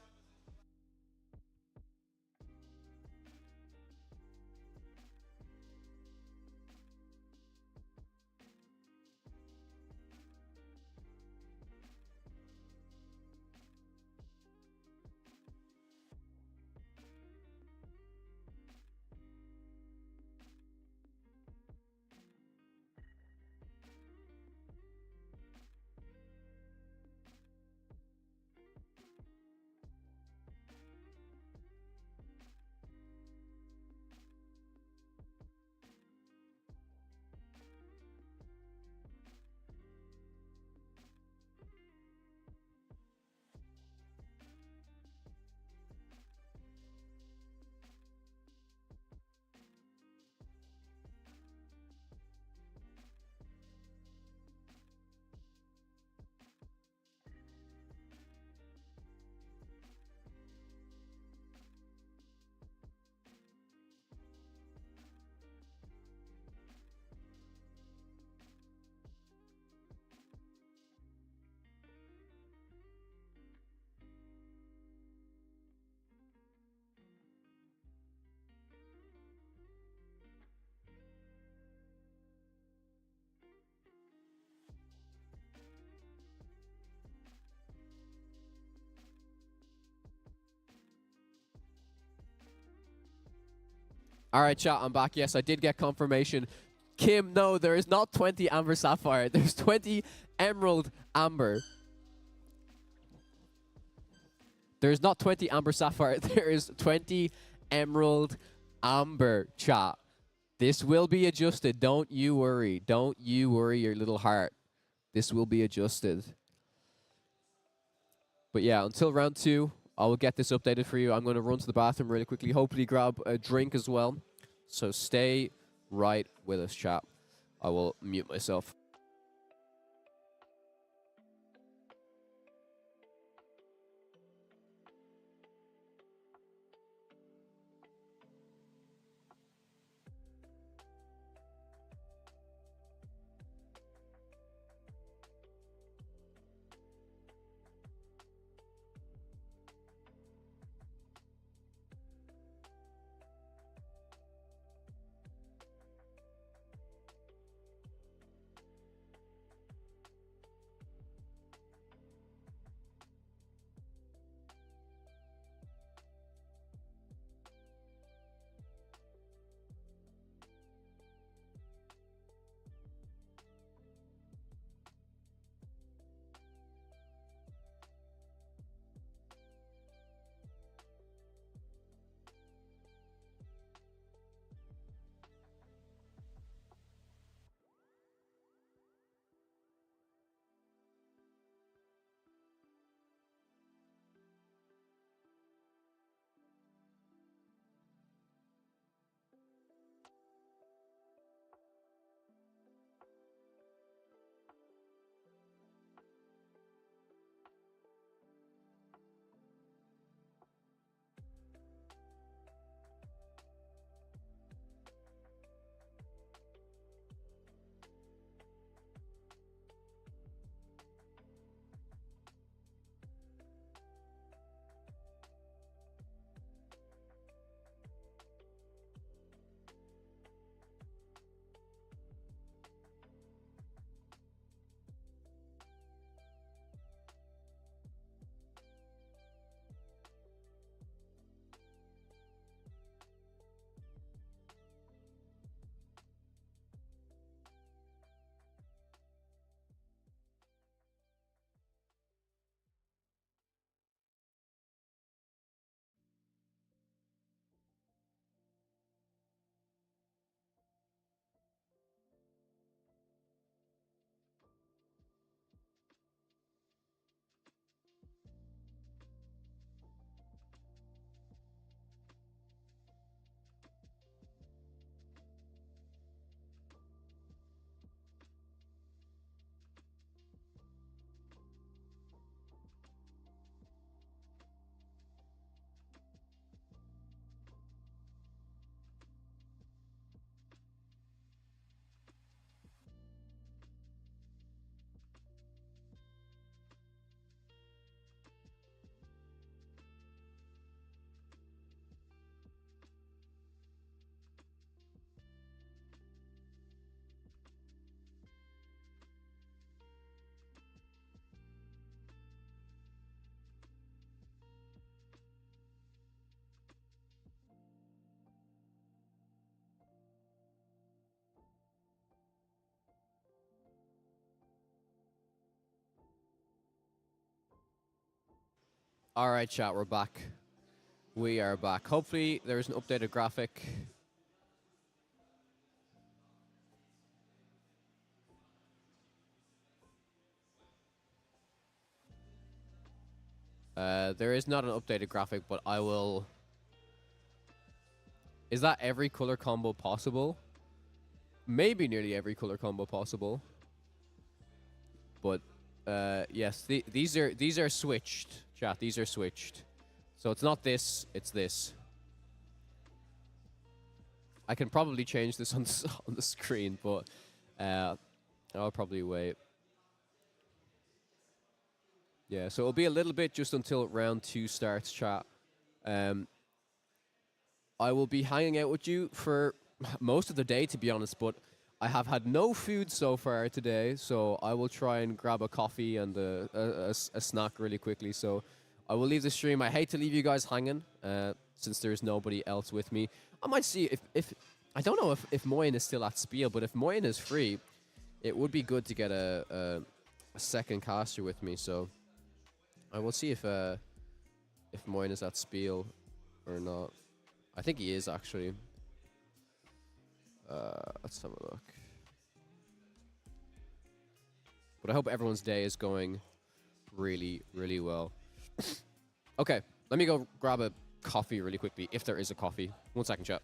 [SPEAKER 1] All right, chat, I'm back. Yes, I did get confirmation. Kim, no, there is not 20 Amber Sapphire. There's 20 Emerald Amber. There's not 20 Amber Sapphire. There is 20 Emerald Amber, chat. This will be adjusted. Don't you worry. Don't you worry your little heart. This will be adjusted. But yeah, until round 2, I will get this updated for you. I'm going to run to the bathroom really quickly. Hopefully grab a drink as well. So stay right with us, chat. I will mute myself. All right, chat, we're back. We are back. Hopefully, there's an updated graphic. There is not an updated graphic, but I will... Is that every color combo possible? Maybe nearly every color combo possible. But, yes, these are switched, chat. These are switched. So it's not this, it's this. I can probably change this on the screen, but I'll probably wait. Yeah, so it'll be a little bit just until round 2 starts, chat. I will be hanging out with you for most of the day, to be honest, but I have had no food so far today, so I will try and grab a coffee and a snack really quickly. So I will leave the stream. I hate to leave you guys hanging, since there's nobody else with me. I might see if I don't know if Moyen is still at Spiel, but if Moyen is free, it would be good to get a second caster with me. So I will see if Moyen is at Spiel or not. I think he is, actually. Let's have a look. But I hope everyone's day is going really, really well. Okay, let me go grab a coffee really quickly, if there is a coffee. 1 second, chat.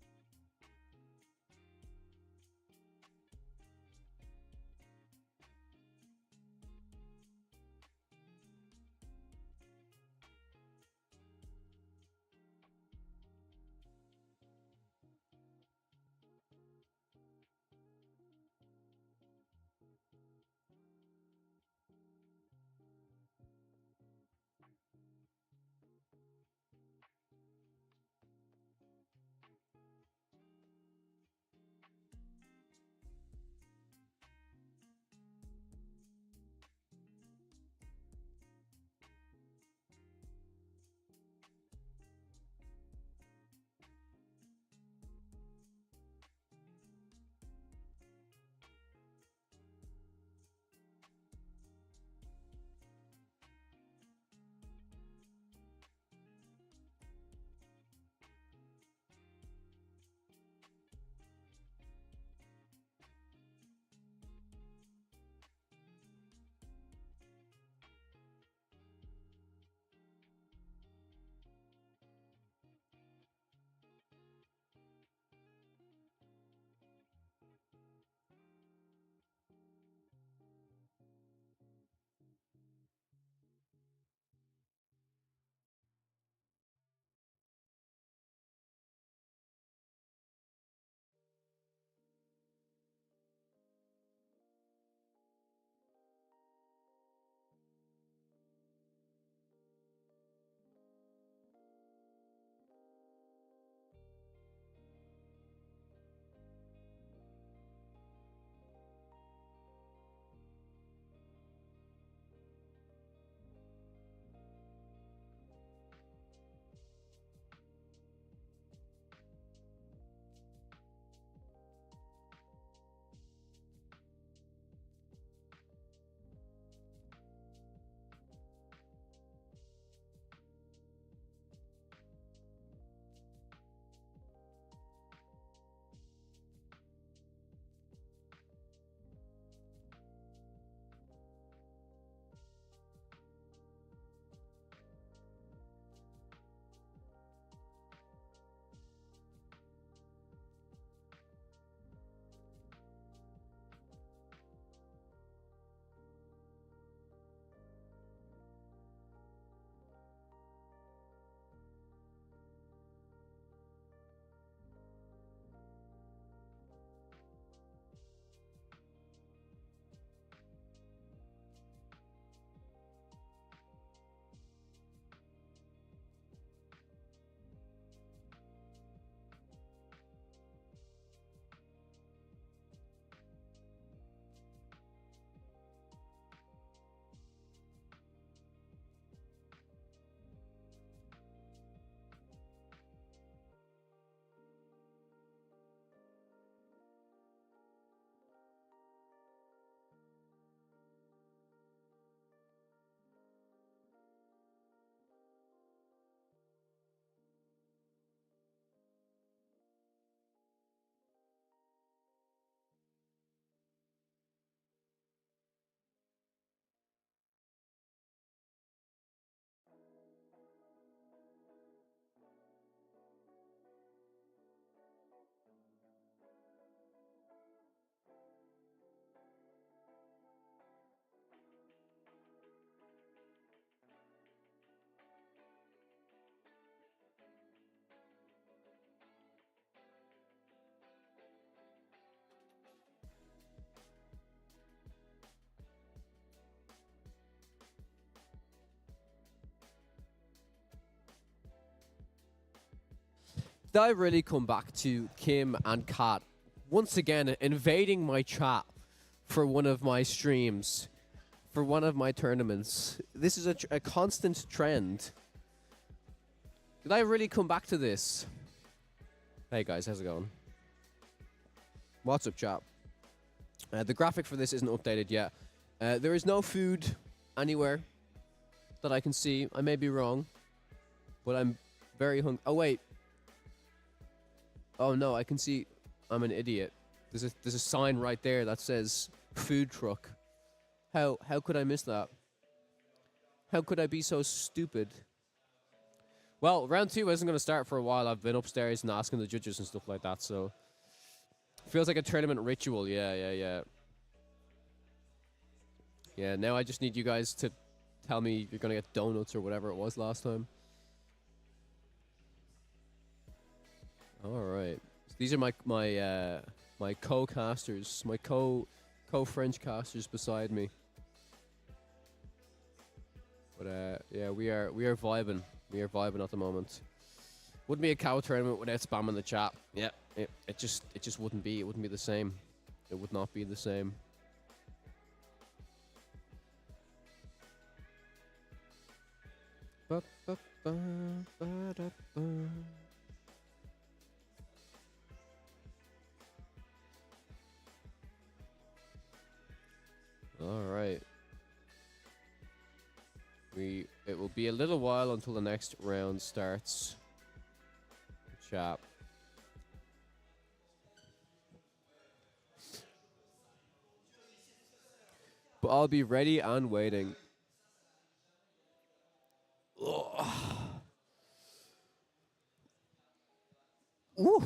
[SPEAKER 1] Did I really come back to Kim and Kat once again invading my chat for one of my streams, for one of my tournaments? This is a constant trend. Did I really come back to this? Hey guys, how's it going? What's up, chat? The graphic for this isn't updated yet. There is no food anywhere that I can see. I may be wrong, but I'm very hungry. Oh wait. Oh no, I can see. I'm an idiot. There's a sign right there that says food truck. How could I miss that? How could I be so stupid? Well, round 2 isn't going to start for a while. I've been upstairs and asking the judges and stuff like that, so feels like a tournament ritual. Yeah, now I just need you guys to tell me you're going to get donuts or whatever it was last time. All right. So these are my co-casters, my co-French casters beside me. But yeah, we are vibing. We are vibing at the moment. Wouldn't be a cow tournament without spamming the chat. Yeah, it just wouldn't be. It wouldn't be the same. It would not be the same. All right. It will be a little while until the next round starts. Chat. But I'll be ready and waiting. Ugh. Ooh.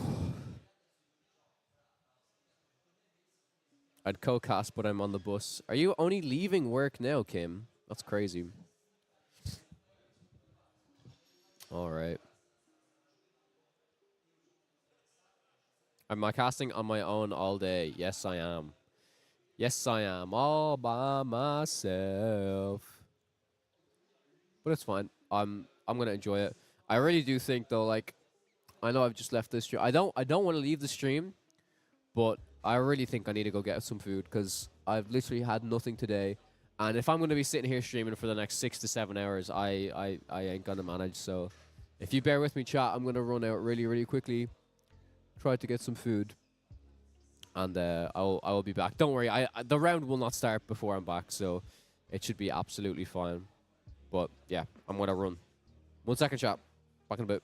[SPEAKER 1] I'd co-cast, but I'm on the bus. Are you only leaving work now, Kim? That's crazy. All right. Am I casting on my own all day? Yes, I am. Yes, I am. All by myself. But it's fine. I'm gonna enjoy it. I really do think though, like, I know I've just left this stream. I don't want to leave the stream, but I really think I need to go get some food because I've literally had nothing today. And if I'm gonna be sitting here streaming for the next 6 to 7 hours, I ain't gonna manage. So if you bear with me, chat, I'm gonna run out really quickly. Try to get some food, and I will be back. Don't worry, the round will not start before I'm back, so it should be absolutely fine. But yeah, I'm gonna run. 1 second, chat. Back in a bit.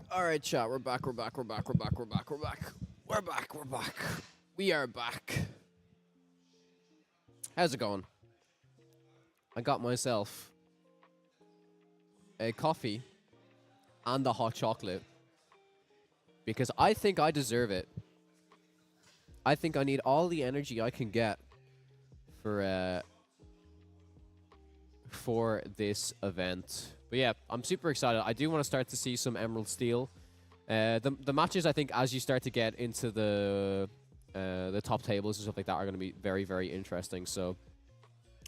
[SPEAKER 1] All right, chat. We're back. We're back. We're back. We're back. We're back. We're back. We're back. We're back. We are back. How's it going? I got myself a coffee and a hot chocolate because I think I deserve it. I think I need all the energy I can get for this event. But yeah, I'm super excited. I do want to start to see some Emerald Steel. The matches, I think, as you start to get into the top tables and stuff like that, are going to be very, very interesting. So,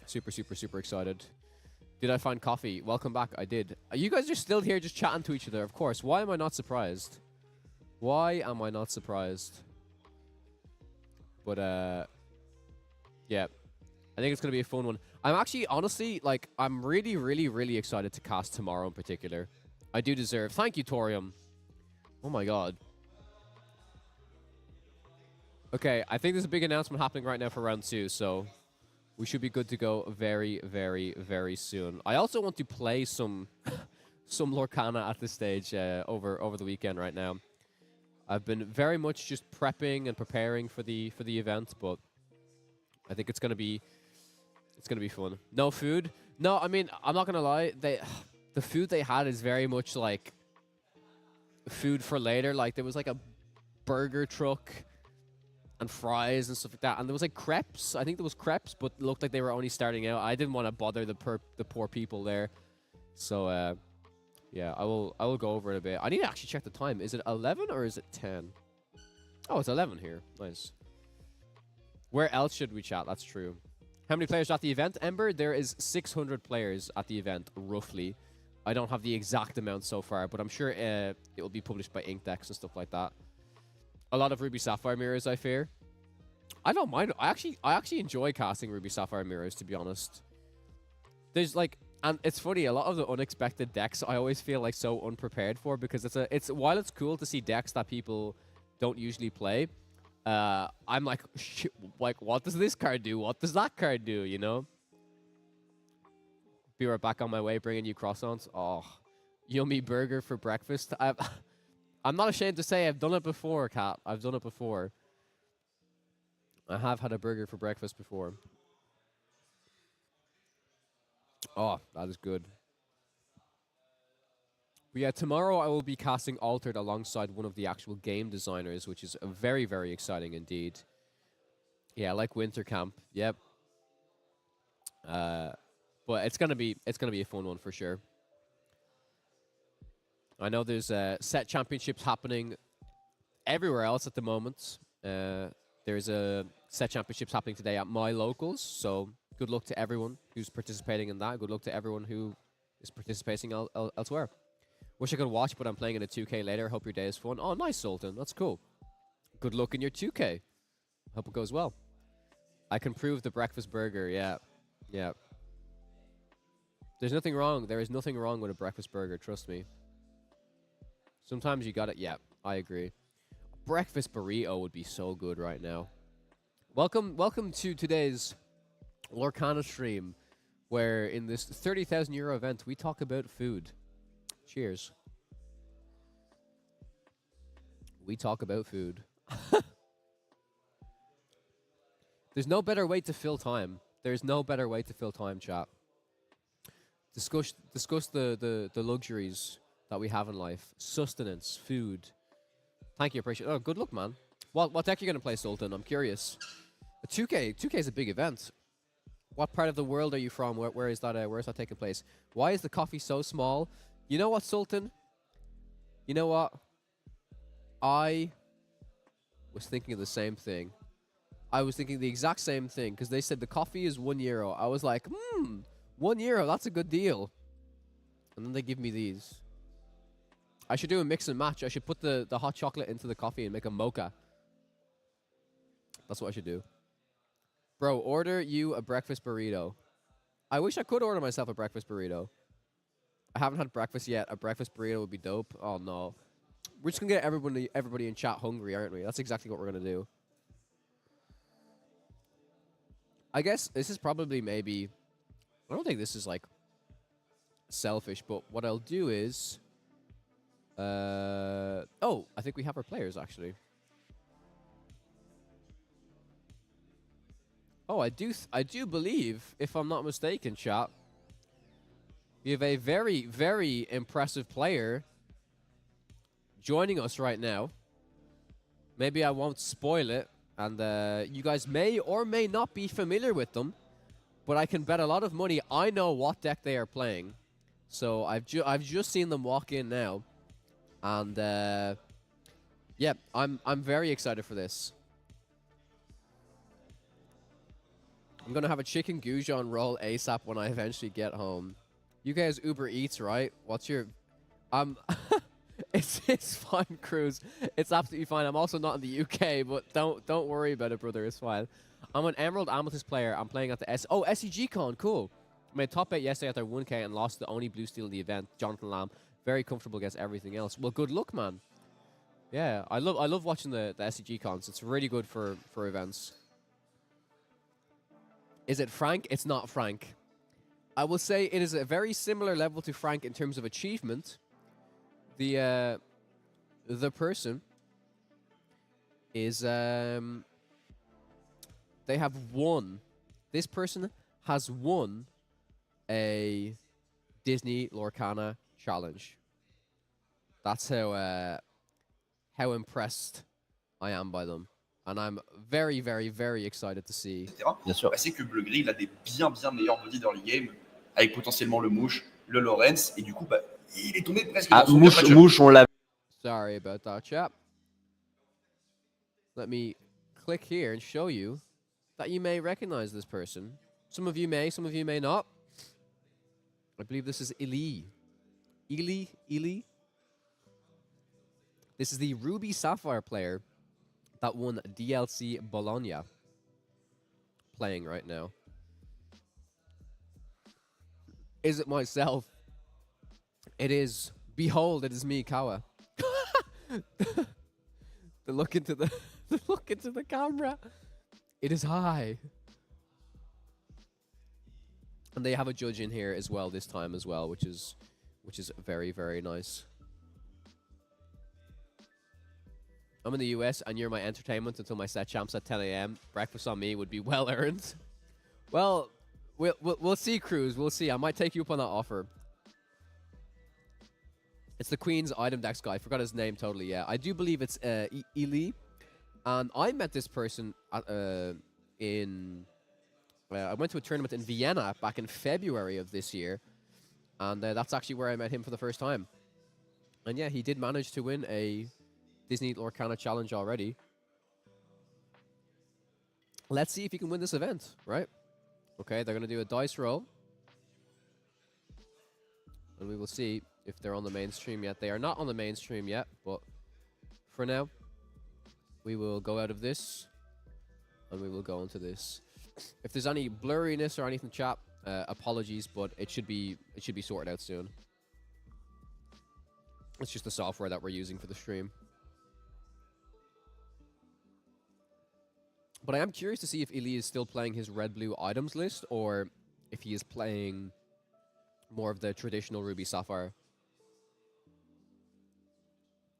[SPEAKER 1] super, super, super excited. Did I find coffee? Welcome back. I did. You guys are still here just chatting to each other, of course. Why am I not surprised? Why am I not surprised? But, yeah. I think it's going to be a fun one. I'm actually, honestly, like, I'm really, really, really excited to cast tomorrow in particular. I do deserve. Thank you, Torium. Oh, my God. Okay, I think there's a big announcement happening right now for round 2, so we should be good to go very, very, very soon. I also want to play some Lorcana at this stage over the weekend right now. I've been very much just prepping and preparing for the event, but I think it's gonna be fun. No food? No, I mean, I'm not gonna lie. The food they had is very much like food for later. Like there was like a burger truck and fries and stuff like that, and there was like crepes. I think there was crepes, but it looked like they were only starting out. I didn't want to bother the poor people there, so yeah, I will go over it a bit. I need to actually check the time. Is it 11 or is it 10? Oh, it's 11 here. Nice. Where else should we chat? That's true. How many players at the event, Ember? There is 600 players at the event, roughly. I don't have the exact amount so far, but I'm sure it will be published by Inkdex and stuff like that. A lot of Ruby Sapphire mirrors, I fear. I don't mind. I actually enjoy casting Ruby Sapphire mirrors, to be honest. There's like, and it's funny, a lot of the unexpected decks I always feel like so unprepared for, because while it's cool to see decks that people don't usually play, I'm like, shit, like, what does this card do? What does that card do? You know? Be right back on my way, bringing you croissants. Oh, yummy burger for breakfast. I'm not ashamed to say I've done it before, Kat. I've done it before. I have had a burger for breakfast before. Oh, that is good. But yeah, tomorrow I will be casting Altered alongside one of the actual game designers, which is very, very exciting indeed. Yeah, like Winter Camp. Yep. But it's gonna be a fun one for sure. I know there's set championships happening everywhere else at the moment. There's a set championships happening today at my locals, so good luck to everyone who's participating in that. Good luck to everyone who is participating elsewhere. Wish I could watch, but I'm playing in a 2K later. Hope your day is fun. Oh, nice, Sultan. That's cool. Good luck in your 2K. Hope it goes well. I can prove the breakfast burger. Yeah. Yeah. There's nothing wrong. There is nothing wrong with a breakfast burger. Trust me. Sometimes you got it. Yeah, I agree. Breakfast burrito would be so good right now. Welcome to today's Lorcana stream, where in this 30,000 euro event, we talk about food. Cheers. We talk about food. There's no better way to fill time. There's no better way to fill time, chat. Discuss the luxuries that we have in life. Sustenance, food. Thank you, appreciate it. Oh, good luck, man. What deck are you going to play, Sultan? I'm curious. 2K is a big event. What part of the world are you from? Where is that taking place? Why is the coffee so small? You know what, Sultan? You know what? I was thinking of the same thing. I was thinking the exact same thing, because they said the coffee is €1. I was like, €1, that's a good deal. And then they give me these. I should do a mix and match. I should put the hot chocolate into the coffee and make a mocha. That's what I should do. Bro, order you a breakfast burrito. I wish I could order myself a breakfast burrito. I haven't had breakfast yet. A breakfast burrito would be dope. Oh, no. We're just going to get everybody in chat hungry, aren't we? That's exactly what we're going to do. I guess this is probably maybe... I don't think this is, like, selfish, but what I'll do is... Oh, I think we have our players actually. Oh, I do believe, if I'm not mistaken, chat, we have a very, very impressive player joining us right now. Maybe I won't spoil it, and you guys may or may not be familiar with them, but I can bet a lot of money I know what deck they are playing. So I've just seen them walk in now, and yeah, I'm very excited for this. I'm gonna have a chicken goujon roll ASAP when I eventually get home. You guys Uber Eats, right? What's your it's fine, Cruz. It's absolutely fine. I'm also not in the UK, but don't worry about it, brother. It's fine. I'm an Emerald Amethyst player. I'm playing at the SEG Con. Cool. I made top 8 yesterday at their 1K and lost the only blue steel in the event. Jonathan Lamb, very comfortable against everything else. Well, good luck, man. Yeah, I love watching the SEG Cons. It's really good for events. Is it Frank? It's not Frank. I will say it is a very similar level to Frank in terms of achievement. The person is they have won. This person has won a Disney Lorcana challenge. That's how impressed I am by them. And I'm very, very, very excited to see.
[SPEAKER 2] Bien sûr.
[SPEAKER 4] Bah, c'est que Bleu Gris, il a des bien meilleurs body dans le game, avec potentiellement le Mouche, le Lawrence, et du coup, bah, il est tombé presque
[SPEAKER 2] Ah,
[SPEAKER 4] dans son meilleur match-up.
[SPEAKER 2] Mouche, on l'a.
[SPEAKER 1] Sorry about that, chap. Let me click here and show you that you may recognize this person. Some of you may not. I believe this is Ili. Ili? This is the Ruby Sapphire player that won DLC Bologna. Playing right now. Is it myself? It is. Behold, it is me, Kawa. The look into the look into the camera. It is I. And they have a judge in here as well this time as well, which is very, very nice. I'm in the US and you're my entertainment until my set champs at 10 a.m. Breakfast on me would be well earned. Well, we'll see, Cruz. We'll see. I might take you up on that offer. It's the Queen's item decks guy. I forgot his name totally. Yeah, I do believe it's Ili. And I met this person in. I went to a tournament in Vienna back in February of this year, and that's actually where I met him for the first time. And yeah, he did manage to win a Disney Lorcana challenge already. Let's see if he can win this event, right? Okay, they're going to do a dice roll. And we will see if they're on the mainstream yet. They are not on the mainstream yet, but for now, we will go out of this, and we will go into this. If there's any blurriness or anything, chat, apologies, but it should be sorted out soon. It's just the software that we're using for the stream. But I am curious to see if Ili is still playing his red-blue items list, or if he is playing more of the traditional Ruby Sapphire.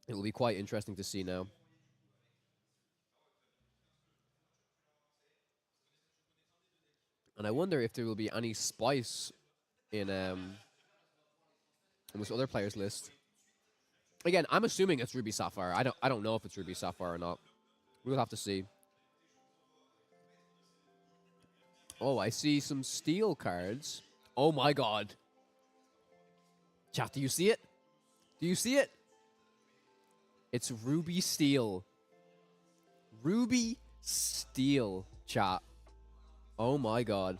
[SPEAKER 1] It will be quite interesting to see now. And I wonder if there will be any spice in this other player's list. Again, I'm assuming it's Ruby Sapphire. I don't know if it's Ruby Sapphire or not. We'll have to see. Oh, I see some steel cards. Oh my god. Chat, do you see it? Do you see it? It's Ruby Steel. Ruby Steel, chat. Oh my god.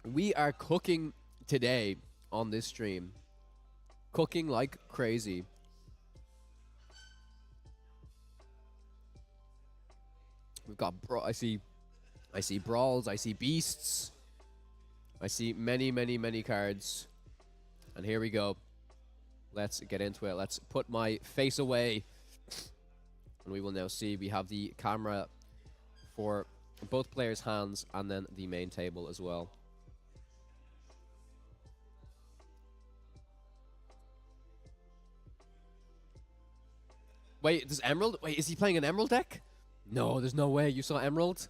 [SPEAKER 1] We are cooking today on this stream. Cooking like crazy. We've got I see brawls, I see beasts. I see many cards. And here we go. Let's get into it. Let's put my face away. And we will now see we have the camera for both players' hands and then the main table as well. Wait, does Emerald? Wait, is he playing an Emerald deck? No, there's no way. You saw Emerald?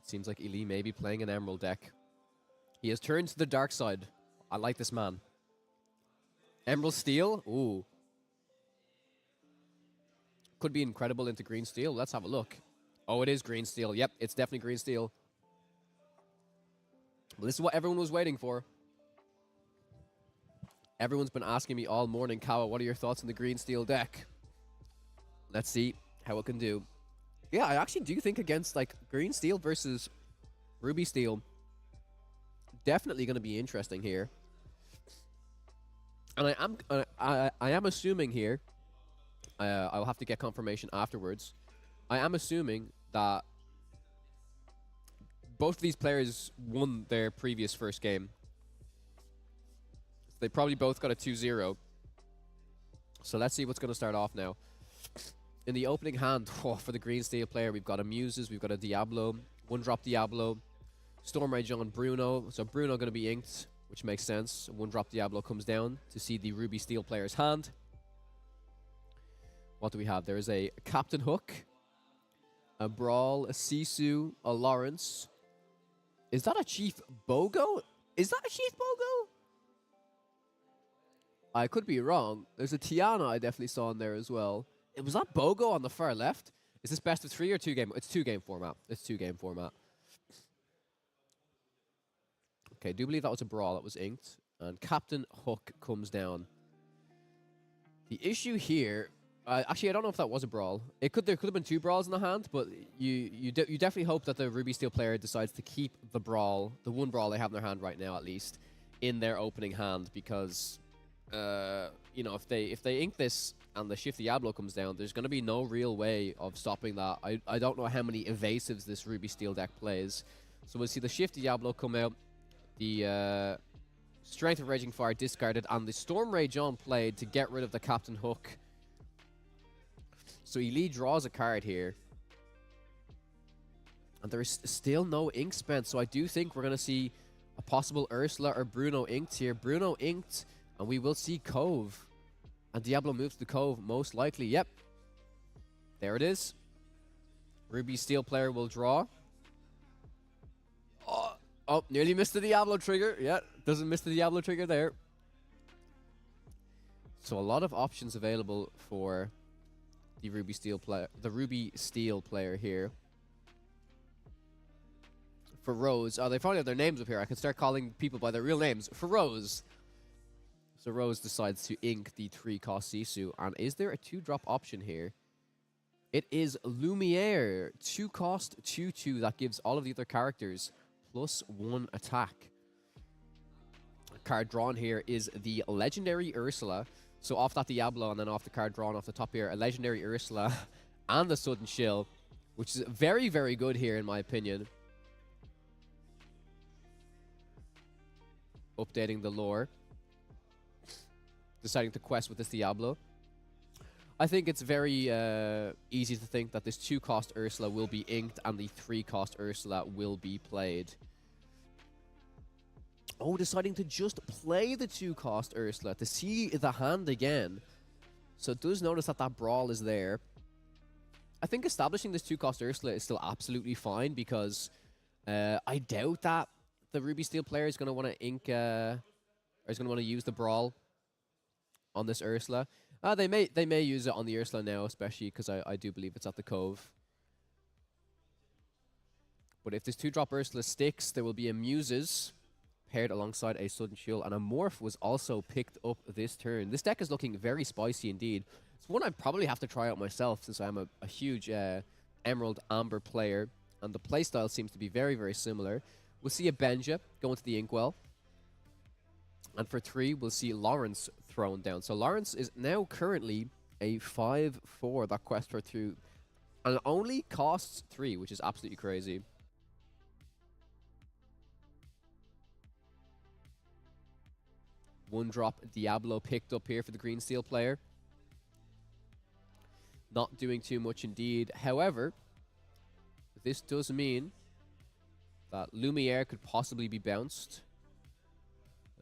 [SPEAKER 1] Seems like Eli may be playing an Emerald deck. He has turned to the dark side. I like this man. Emerald Steel? Ooh. Could be incredible into Green Steel. Let's have a look. Oh, it is Green Steel. Yep, it's definitely Green Steel. Well, this is what everyone was waiting for. Everyone's been asking me all morning, Kawa, what are your thoughts on the Green Steel deck? Let's see how it can do. Yeah, I actually do think against like Green Steel versus Ruby Steel, definitely going to be interesting here. And I am assuming here, I'll have to get confirmation afterwards. I am assuming that both of these players won their previous first game. They probably both got a 2-0. So let's see what's going to start off now. In the opening hand, for the Green Steel player, we've got a Muses, we've got a Diablo, 1-drop Diablo, Storm Rage on Bruno. So Bruno going to be inked, which makes sense. 1-drop Diablo comes down to see the Ruby Steel player's hand. What do we have? There is a Captain Hook, a Brawl, a Sisu, a Lawrence. Is that a Chief Bogo? Is that a Chief Bogo? I could be wrong. There's a Tiana I definitely saw in there as well. Was that Bogo on the far left? Is this best of 3 or 2-game? It's 2-game format. It's 2-game format. Okay, I do believe that was a Brawl that was inked. And Captain Hook comes down. The issue here... actually, I don't know if that was a Brawl. There could have been 2 Brawls in the hand, but you definitely hope that the Ruby Steel player decides to keep the Brawl, the 1 Brawl they have in their hand right now at least, in their opening hand, because... you know, if they ink this and the Shift Diablo comes down, there's going to be no real way of stopping that. I don't know how many evasives this Ruby Steel deck plays. So we'll see the Shift Diablo come out, the Strength of Raging Fire discarded, and the Storm Rage on played to get rid of the Captain Hook. So Eli draws a card here. And there is still no ink spent, so I do think we're going to see a possible Ursula or Bruno inked here. Bruno inked... And we will see Cove. And Diablo moves to Cove, most likely. Yep. There it is. Ruby Steel player will draw. Oh, nearly missed the Diablo trigger. Yeah, doesn't miss the Diablo trigger there. So a lot of options available for the Ruby Steel player here. For Rose. Oh, they finally have their names up here. I can start calling people by their real names. For Rose. So Rose decides to ink the 3-cost Sisu. And is there a 2-drop option here? It is Lumiere. 2-cost, 2-2. That gives all of the other characters +1 attack. The card drawn here is the Legendary Ursula. So off that Diablo and then off the card drawn off the top here, a Legendary Ursula and the Sudden Chill, which is very, very good here in my opinion. Updating the lore. Deciding to quest with this Diablo. I think it's very easy to think that this 2-cost Ursula will be inked and the 3-cost Ursula will be played. Oh, deciding to just play the 2-cost Ursula to see the hand again. So it does notice that that Brawl is there. I think establishing this 2-cost Ursula is still absolutely fine because I doubt that the Ruby Steel player is going to want to ink, or is going to want to use the Brawl on this Ursula. They may use it on the Ursula now, especially because I do believe it's at the Cove. But if this 2-drop Ursula sticks, there will be a Muses paired alongside a Sudden Chill, and a Morph was also picked up this turn. This deck is looking very spicy indeed. It's one I'd probably have to try out myself since I'm a huge Emerald Amber player, and the playstyle seems to be very, very similar. We'll see a Benja go into the Inkwell. And for 3, we'll see Lawrence thrown down. So Lawrence is now currently a 5/4 that quest for 2. And it only costs 3, which is absolutely crazy. One drop Diablo picked up here for the Green Steel player. Not doing too much indeed. However, this does mean that Lumiere could possibly be bounced.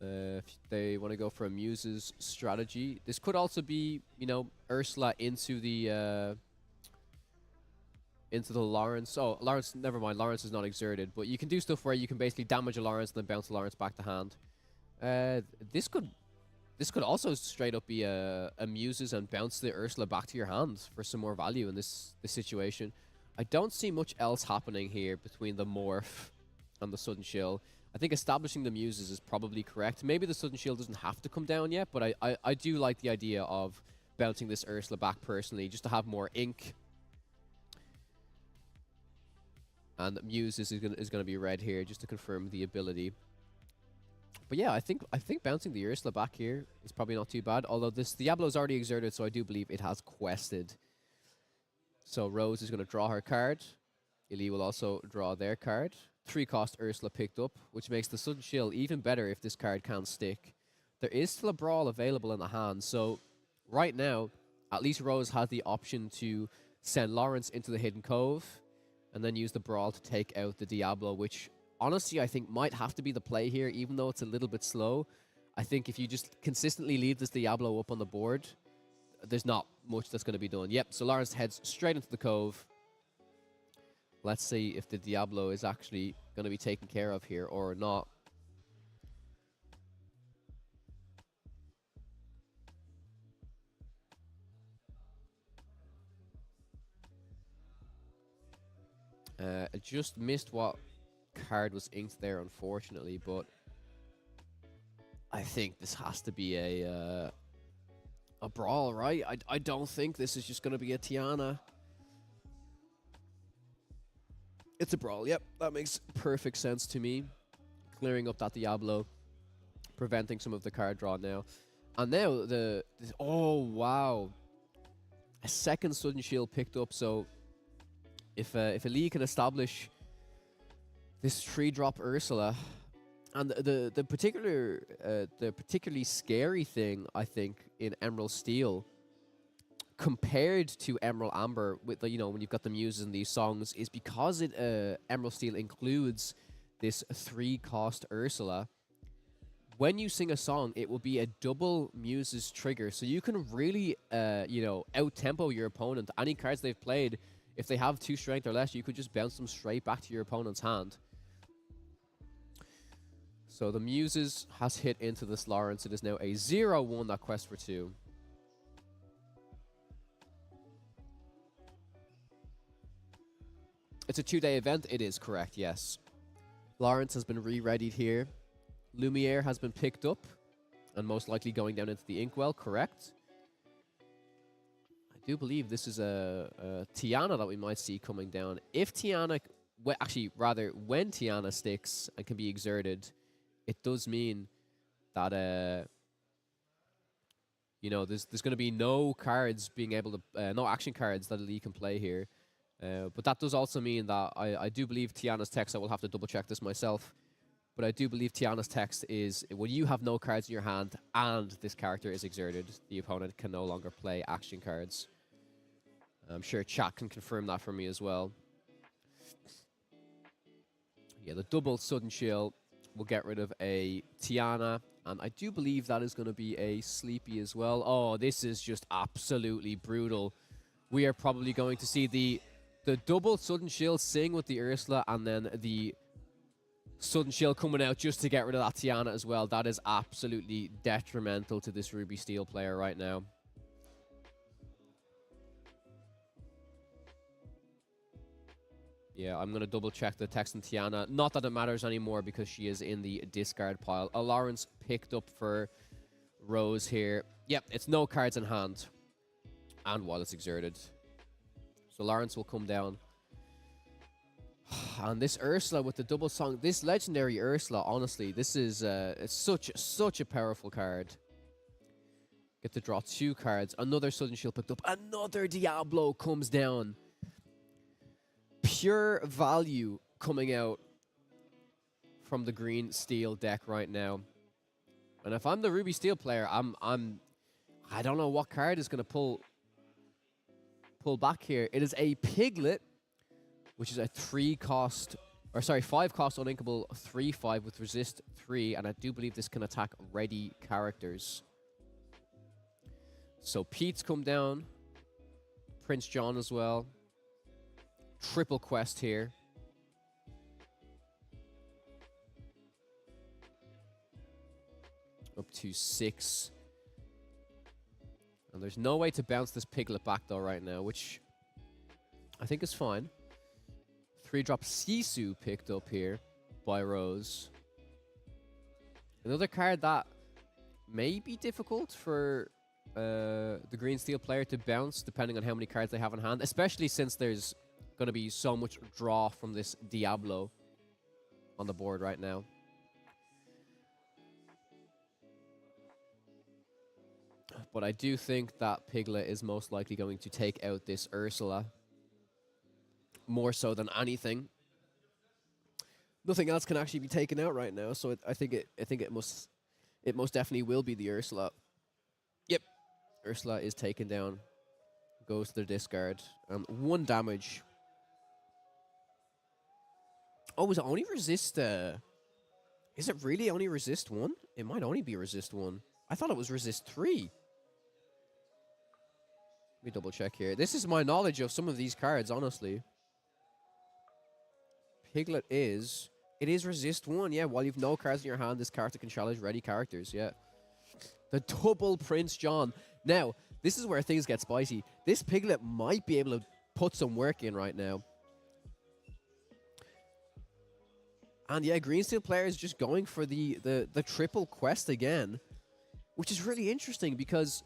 [SPEAKER 1] If they want to go for a Muse's strategy, this could also be, you know, Ursula into the Lawrence. Oh, Lawrence, never mind. Lawrence is not exerted, but you can do stuff where you can basically damage a Lawrence and then bounce a Lawrence back to hand. This could also straight up be a Muses and bounce the Ursula back to your hand for some more value in this situation. I don't see much else happening here between the Morph and the Sudden Chill. I think establishing the Muses is probably correct. Maybe the Sudden Shield doesn't have to come down yet, but I do like the idea of bouncing this Ursula back personally, just to have more ink. And Muses is gonna be red here, just to confirm the ability. But yeah, I think bouncing the Ursula back here is probably not too bad. Although this Diablo's already exerted, so I do believe it has quested. So Rose is gonna draw her card. Illy will also draw their card. 3-cost Ursula picked up, which makes the Sudden Chill even better if this card can stick. There is still a Brawl available in the hand, so right now, at least Rose has the option to send Lawrence into the Hidden Cove and then use the Brawl to take out the Diablo, which honestly I think might have to be the play here, even though it's a little bit slow. I think if you just consistently leave this Diablo up on the board, there's not much that's going to be done. Yep, so Lawrence heads straight into the Cove. Let's see if the Diablo is actually going to be taken care of here or not. I just missed what card was inked there, unfortunately, but I think this has to be a Brawl, right? I don't think this is just going to be a Tiana. It's a Brawl, yep. That makes perfect sense to me. Clearing up that Diablo. Preventing some of the card draw now. And now oh, wow. A second Sudden Shield picked up, so if Illy can establish this 3-drop Ursula, and the particularly scary thing, I think, in Emerald Steel compared to Emerald Amber, with the, you know, when you've got the Muses in these songs, is because it Emerald Steel includes this 3-cost Ursula. When you sing a song, it will be a double Muses trigger, so you can really you know, out-tempo your opponent. Any cards they've played, if they have 2 strength or less, you could just bounce them straight back to your opponent's hand. So the Muses has hit into this Lawrence. It is now a 0-1, that quest for 2. It's a 2-day event. It is correct, yes. Lawrence has been re-readied here. Lumiere has been picked up and most likely going down into the Inkwell, correct? I do believe this is a Tiana that we might see coming down. If Tiana, actually, rather, when Tiana sticks and can be exerted, it does mean that, you know, there's going to be no cards being able to, no action cards that Illy can play here. But that does also mean that I do believe Tiana's text, I will have to double check this myself, but I do believe Tiana's text is, when you have no cards in your hand and this character is exerted, the opponent can no longer play action cards. I'm sure chat can confirm that for me as well. Yeah, the double Sudden Chill will get rid of a Tiana, and I do believe that is going to be a Sleepy as well. Oh, this is just absolutely brutal. We are probably going to see the double Sudden Shield sing with the Ursula, and then the Sudden Shield coming out just to get rid of that Tiana as well. That is absolutely detrimental to this Ruby Steel player right now. Yeah, I'm going to double check the text on Tiana. Not that it matters anymore because she is in the discard pile. A Lawrence picked up for Rose here. Yep, it's no cards in hand. And while it's exerted. So Lawrence will come down. And this Ursula with the double song, this legendary Ursula, honestly, this is it's such a powerful card. Get to draw 2 cards. Another Sudden Shield picked up. Another Diablo comes down. Pure value coming out from the green steel deck right now. And if I'm the Ruby Steel player, I don't know what card is going to pull back here. It is a Piglet, which is a 3-cost Or sorry, 5 cost uninkable, 3/5 with resist 3, and I do believe this can attack ready characters. So Pete's come down, Prince John as well. Triple quest here. Up to 6. And there's no way to bounce this Piglet back though right now, which I think is fine. 3-drop Sisu picked up here by Rose. Another card that may be difficult for the green steel player to bounce depending on how many cards they have in hand, especially since there's going to be so much draw from this Diablo on the board right now. But I do think that Piglet is most likely going to take out this Ursula. More so than anything. Nothing else can actually be taken out right now, so I think it most definitely will be the Ursula. Yep. Ursula is taken down. Goes to the discard. 1 damage. Oh, was it only resist? Is it really only resist 1? It might only be resist 1. I thought it was resist 3. Let me double check here. This is my knowledge of some of these cards, honestly. Piglet is... It is resist 1, yeah. While you've no cards in your hand, this character can challenge ready characters, yeah. The double Prince John. Now, this is where things get spicy. This Piglet might be able to put some work in right now. And yeah, Green Steel player is just going for the triple quest again. Which is really interesting because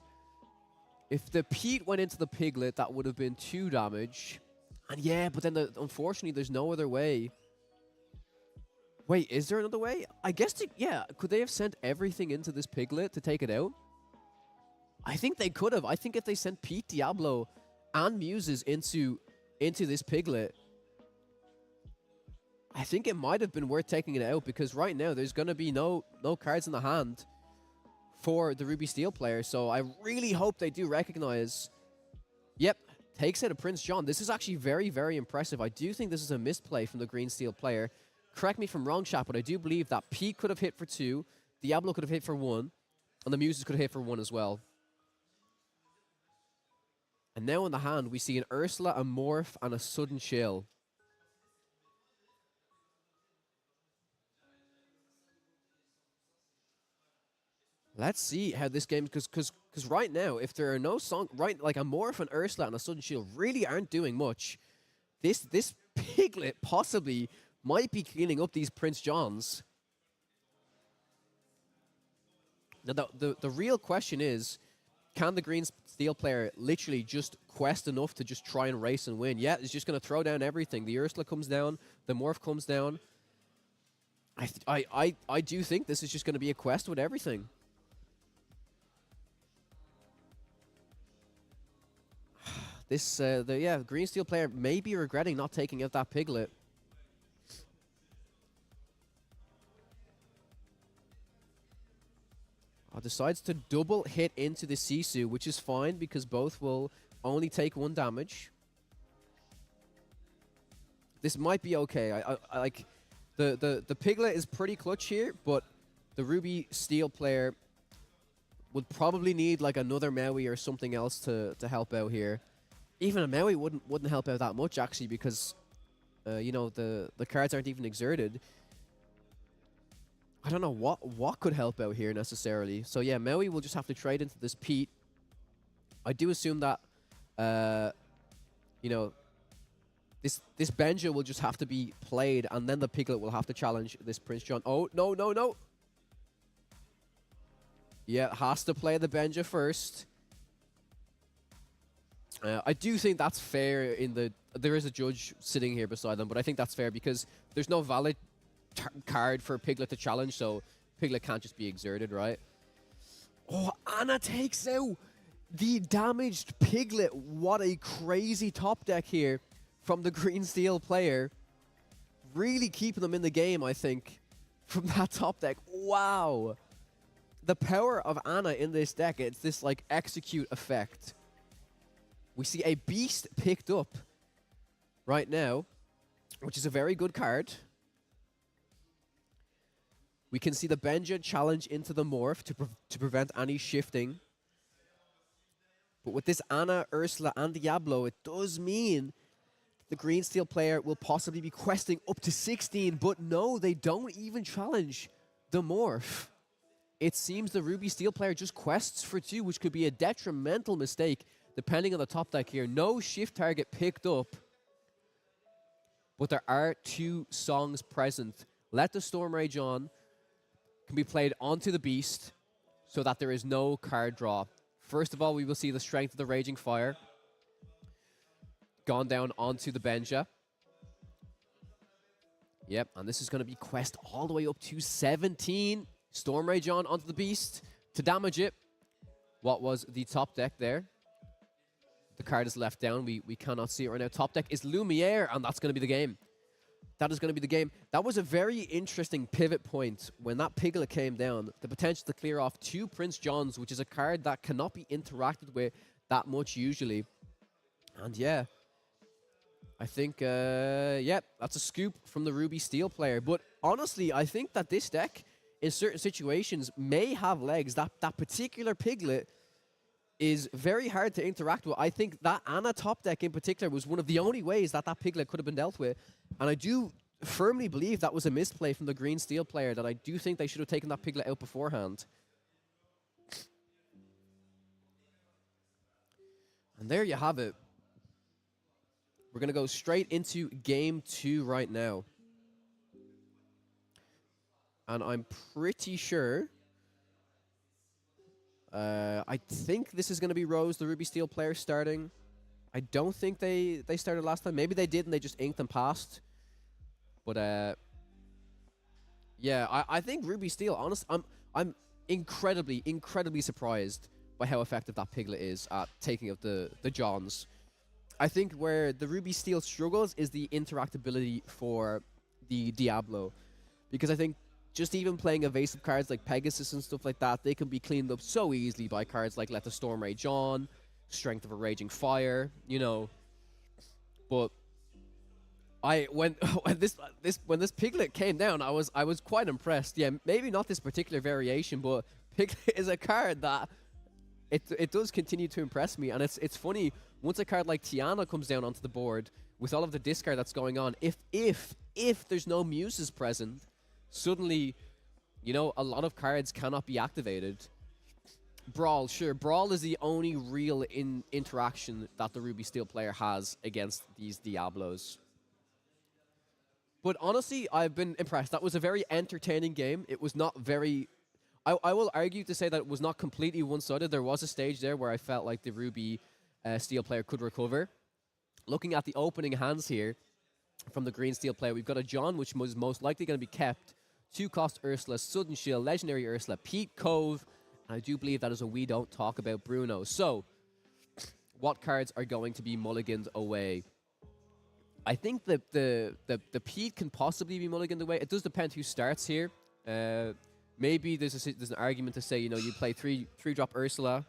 [SPEAKER 1] if the Pete went into the Piglet, that would have been 2 damage. And yeah, but then unfortunately, there's no other way. Wait, is there another way? I guess, yeah, could they have sent everything into this Piglet to take it out? I think they could have. I think if they sent Pete, Diablo, and Muses into this Piglet, I think it might have been worth taking it out because right now there's going to be no cards in the hand for the Ruby Steel player. So I really hope they do recognize... Yep. Takes out a Prince John. This is actually very, very impressive. I do think this is a misplay from the Green Steel player. Correct me if I'm wrong, chat, but I do believe that Pete could have hit for 2, Diablo could have hit for 1, and the Muses could have hit for 1 as well. And now in the hand, we see an Ursula, a Morph, and a Sudden Chill. Let's see how this game, because right now, if there are no like a Morph, an Ursula, and a Sudden Shield really aren't doing much. This Piglet possibly might be cleaning up these Prince Johns. Now, the real question is, can the Green Steel player literally just quest enough to just try and race and win? Yeah, it's just going to throw down everything. The Ursula comes down, the Morph comes down. I do think this is just going to be a quest with everything. This, Green Steel player may be regretting not taking out that Piglet. Decides to double hit into the Sisu, which is fine because both will only take 1 damage. This might be okay. I like the Piglet is pretty clutch here, but the Ruby Steel player would probably need like another Maui or something else to help out here. Even a Maui wouldn't help out that much actually because the cards aren't even exerted. I don't know what could help out here necessarily. So yeah, Maui will just have to trade into this Pete. I do assume that this Benja will just have to be played and then the Piglet will have to challenge this Prince John. Oh, no. Yeah, has to play the Benja first. I do think that's fair there is a judge sitting here beside them, but I think that's fair because there's no valid card for Piglet to challenge, so Piglet can't just be exerted, right? Oh, Anna takes out the damaged Piglet. What a crazy top deck here from the Green Steel player. Really keeping them in the game, I think, from that top deck. Wow. The power of Anna in this deck, it's this like execute effect. We see a Beast picked up right now, which is a very good card. We can see the Benja challenge into the Morph to prevent any shifting. But with this Ana, Ursula, and Diablo, it does mean the Green Steel player will possibly be questing up to 16. But no, they don't even challenge the Morph. It seems the Ruby Steel player just quests for 2, which could be a detrimental mistake depending on the top deck here. No shift target picked up. But there are 2 songs present. Let the Storm Rage On can be played onto the Beast so that there is no card draw. First of all, we will see the Strength of the Raging Fire gone down onto the Benja. Yep, and this is going to be quest all the way up to 17. Storm Rage On onto the Beast to damage it. What was the top deck there? The card is left down. We cannot see it right now. Top deck is Lumiere, and that's going to be the game. That is going to be the game. That was a very interesting pivot point when that Piglet came down. The potential to clear off 2 Prince Johns, which is a card that cannot be interacted with that much usually. And yeah, I think, yeah, that's a scoop from the Ruby Steel player. But honestly, I think that this deck, in certain situations, may have legs. That particular Piglet is very hard to interact with. I think that Ana top deck in particular was one of the only ways that Piglet could have been dealt with. And I do firmly believe that was a misplay from the Green Steel player, that I do think they should have taken that Piglet out beforehand. And there you have it. We're going to go straight into game 2 right now. And I'm pretty sure... I think this is going to be Rose, the Ruby Steel player, starting. I don't think they started last time. Maybe they did and they just inked and passed. But yeah, I think Ruby Steel, honestly, I'm incredibly surprised by how effective that Piglet is at taking out the Johns. I think where the Ruby Steel struggles is the interactability for the Diablo. Because I think just even playing evasive cards like Pegasus and stuff like that, they can be cleaned up so easily by cards like Let the Storm Rage On, Strength of a Raging Fire, you know. But when this Piglet came down, I was quite impressed. Yeah, maybe not this particular variation, but Piglet is a card that it does continue to impress me. And it's funny, once a card like Tiana comes down onto the board with all of the discard that's going on, if there's no Muses present, suddenly, you know, a lot of cards cannot be activated. Brawl, sure. Brawl is the only real interaction that the Ruby Steel player has against these Diablos. But honestly, I've been impressed. That was a very entertaining game. It was not very... I will argue to say that it was not completely one-sided. There was a stage there where I felt like the Ruby Steel player could recover. Looking at the opening hands here from the Green Steel player, we've got a John, which was most likely going to be kept. 2-cost Ursula, Sudden Shield, Legendary Ursula, Pete Cove, and I do believe that is a We Don't Talk About Bruno. So, what cards are going to be mulliganed away? I think the Pete can possibly be mulliganed away. It does depend who starts here. Maybe there's an argument to say, you know, you play 3-drop Ursula.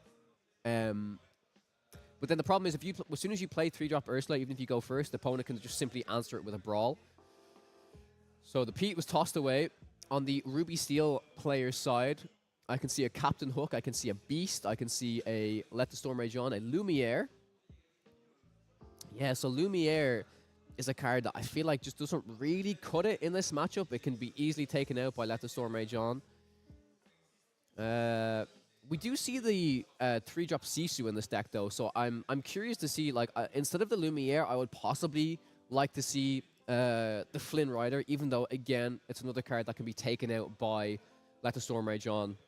[SPEAKER 1] But then the problem is, as soon as you play 3-drop Ursula, even if you go first, the opponent can just simply answer it with a Brawl. So the Pete was tossed away. On the Ruby Steel player's side, I can see a Captain Hook, I can see a Beast, I can see a Let the Storm Rage On, a Lumiere. Yeah, so Lumiere is a card that I feel like just doesn't really cut it in this matchup. It can be easily taken out by Let the Storm Rage On. We do see the 3-drop Sisu in this deck, though, so I'm curious to see, like, instead of the Lumiere, I would possibly like to see the Flynn Rider, even though, again, it's another card that can be taken out by Let the Storm Rage On.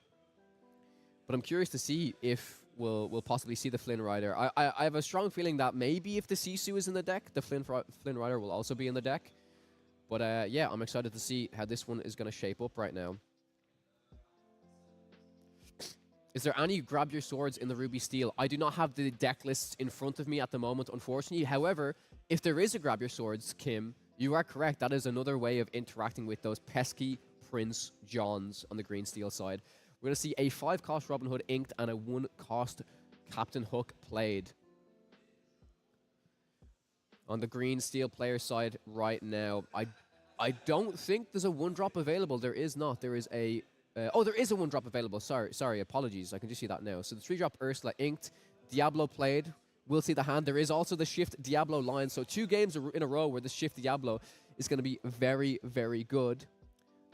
[SPEAKER 1] But I'm curious to see if we'll possibly see the Flynn Rider. I have a strong feeling that maybe if the Sisu is in the deck, the Flynn Rider will also be in the deck. But yeah, I'm excited to see how this one is going to shape up right now. Is there any Grab Your Swords in the Ruby Steel? I do not have the deck lists in front of me at the moment, unfortunately. However, if there is a Grab Your Swords, Kim, you are correct. That is another way of interacting with those pesky Prince Johns on the Green Steel side. We're going to see a 5-cost Robin Hood inked and a 1-cost Captain Hook played. On the Green Steel player side right now, I I don't think there's a 1-drop available. There is not. There is a... oh, there is a 1-drop available. Sorry, apologies. I can just see that now. So the 3-drop Ursula inked. Diablo played. We'll see the hand. There is also the Shift Diablo line. So 2 games in a row where the Shift Diablo is going to be very, very good.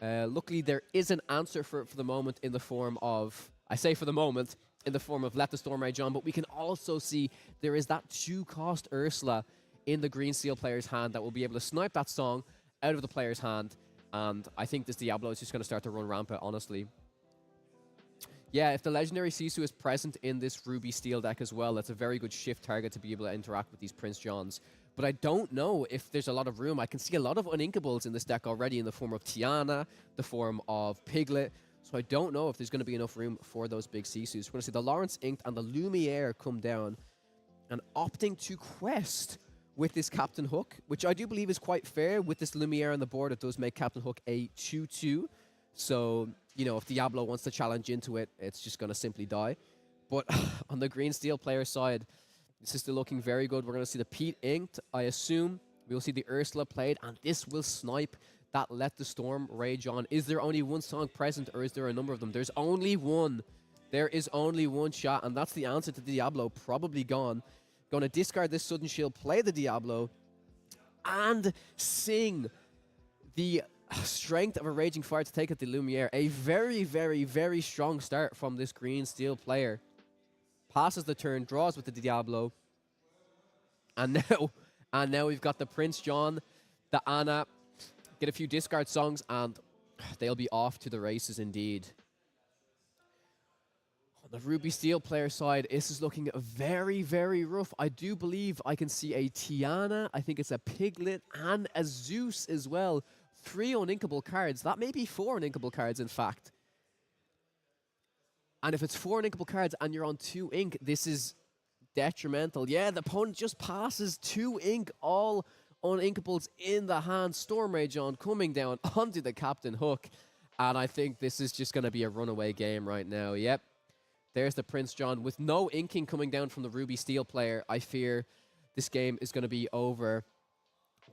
[SPEAKER 1] Luckily, there is an answer for the moment in the form of... I say for the moment, in the form of Let the Storm Rage On. But we can also see there is that 2-cost Ursula in the Green Steel player's hand that will be able to snipe that song out of the player's hand, and I think this Diablo is just going to start to run rampant, honestly. Yeah, if the Legendary Sisu is present in this Ruby Steel deck as well, that's a very good shift target to be able to interact with these Prince Johns. But I don't know if there's a lot of room. I can see a lot of uninkables in this deck already in the form of Tiana, the form of Piglet, so I don't know if there's going to be enough room for those big Sisus. We're going to see the Lawrence Inked and the Lumiere come down, and opting to quest with this Captain Hook, which I do believe is quite fair. With this Lumiere on the board, it does make Captain Hook a 2-2. So, you know, if Diablo wants to challenge into it, it's just going to simply die. But on the Green Steel player side, this is still looking very good. We're going to see the Pete inked, I assume. We'll see the Ursula played, and this will snipe that Let the Storm Rage On. Is there only one song present, or is there a number of them? There's only one. There is only one shot, and that's the answer to Diablo, probably gone. Going to discard this Sudden Shield, play the Diablo, and sing the Strength of a Raging Fire to take out the Lumiere. A very, very, very strong start from this Green Steel player. Passes the turn, draws with the Diablo. And now we've got the Prince John, the Anna. Get a few discard songs, and they'll be off to the races indeed. On the Ruby Steel player side, this is looking very, very rough. I do believe I can see a Tiana, I think it's a Piglet, and a Zeus as well. 3 uninkable cards. That may be 4 uninkable cards, in fact. And if it's 4 uninkable cards and you're on 2 ink, this is detrimental. Yeah, the opponent just passes 2 ink, all uninkables in the hand. Storm Rage On coming down onto the Captain Hook. And I think this is just going to be a runaway game right now. Yep. There's the Prince John. With no inking coming down from the Ruby Steel player, I fear this game is going to be over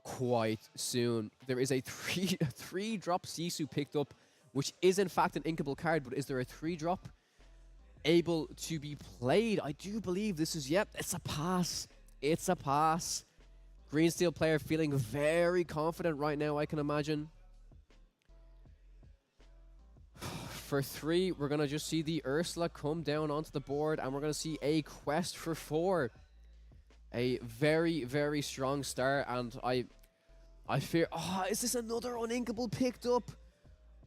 [SPEAKER 1] quite soon. There is a 3-drop Sisu picked up, which is in fact an inkable card, but is there a 3-drop able to be played? I do believe this is, yep, it's a pass. It's a pass. Green Steel player feeling very confident right now, I can imagine. For 3, we're going to just see the Ursula come down onto the board, and we're going to see a quest for 4. A very, very strong start, and I fear... Oh, is this another uninkable picked up?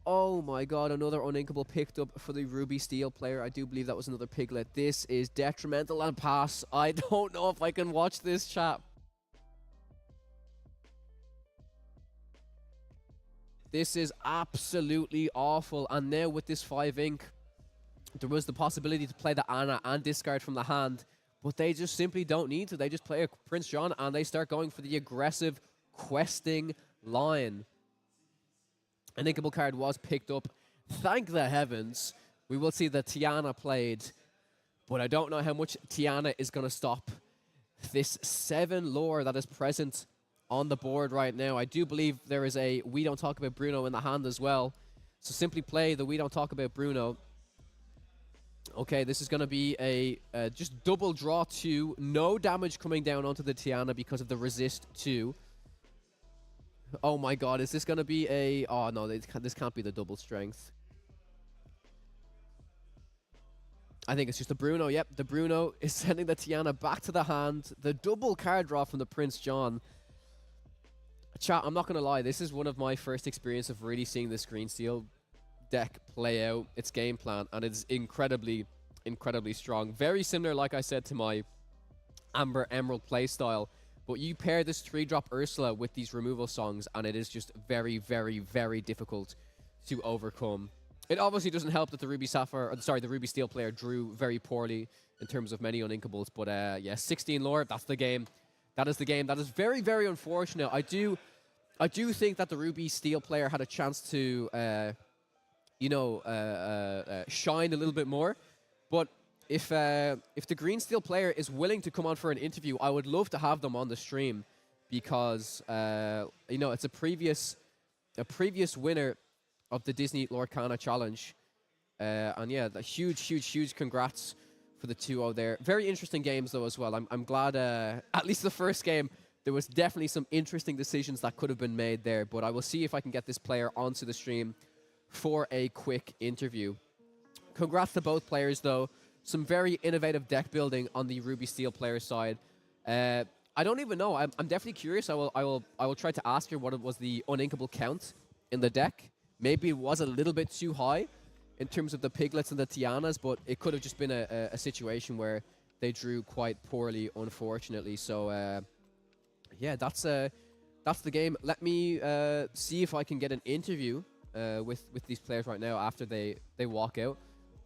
[SPEAKER 1] Oh my god, another uninkable picked up for the Ruby Steel player. I do believe that was another Piglet. This is detrimental and pass. I don't know if I can watch this, chat. This is absolutely awful. And now with this 5 ink, there was the possibility to play the Anna and discard from the hand, but they just simply don't need to. They just play a Prince John and they start going for the aggressive questing line. An inkable card was picked up. Thank the heavens. We will see the Tiana played, but I don't know how much Tiana is going to stop this 7 lore that is present on the board right now. I do believe there is a We Don't Talk About Bruno in the hand as well. So simply play the We Don't Talk About Bruno. Okay, this is going to be a just double draw 2. No damage coming down onto the Tiana because of the resist 2. Oh my god, is this going to be a... Oh no, this can't be the double strength. I think it's just the Bruno. Yep, the Bruno is sending the Tiana back to the hand. The double card draw from the Prince John. Chat, I'm not going to lie. This is one of my first experience of really seeing this Green Steel deck play out its game plan. And it's incredibly, incredibly strong. Very similar, like I said, to my Amber Emerald playstyle. But you pair this 3-drop Ursula with these removal songs, and it is just very, very, very difficult to overcome. It obviously doesn't help that the Ruby Steel player drew very poorly in terms of many uninkables. But yeah, 16 lore, that's the game. That is the game. That is very, very unfortunate. I do think that the Ruby Steel player had a chance to, shine a little bit more. But if the Green Steel player is willing to come on for an interview, I would love to have them on the stream because, it's a previous a previous winner of the Disney Lorcana Challenge. And yeah, the huge congrats for the 2-0 there. Very interesting games though as well. I'm glad at least the first game there was definitely some interesting decisions that could have been made there, but I will see if I can get this player onto the stream for a quick interview. Congrats to both players though. Some very innovative deck building on the Ruby Steel player side. I don't even know. I'm definitely curious. I will try to ask her what it was the uninkable count in the deck. Maybe it was a little bit too high in terms of the piglets and the Tianas, but it could have just been a situation where they drew quite poorly, unfortunately. So yeah, that's the game. Let me see if I can get an interview with these players right now after they walk out.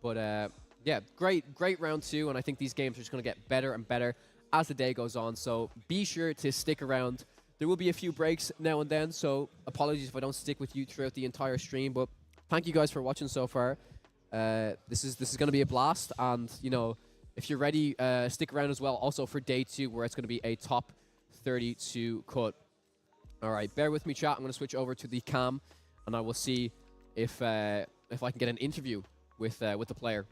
[SPEAKER 1] But yeah, great round 2, and I think these games are just going to get better and better as the day goes on. So be sure to stick around. There will be a few breaks now and then, so apologies if I don't stick with you throughout the entire stream. But thank you guys for watching so far. This is going to be a blast, and you know, if you're ready, stick around as well. Also for day 2, where it's going to be a top 32 cut. All right, bear with me, chat. I'm going to switch over to the cam, and I will see if I can get an interview with the player.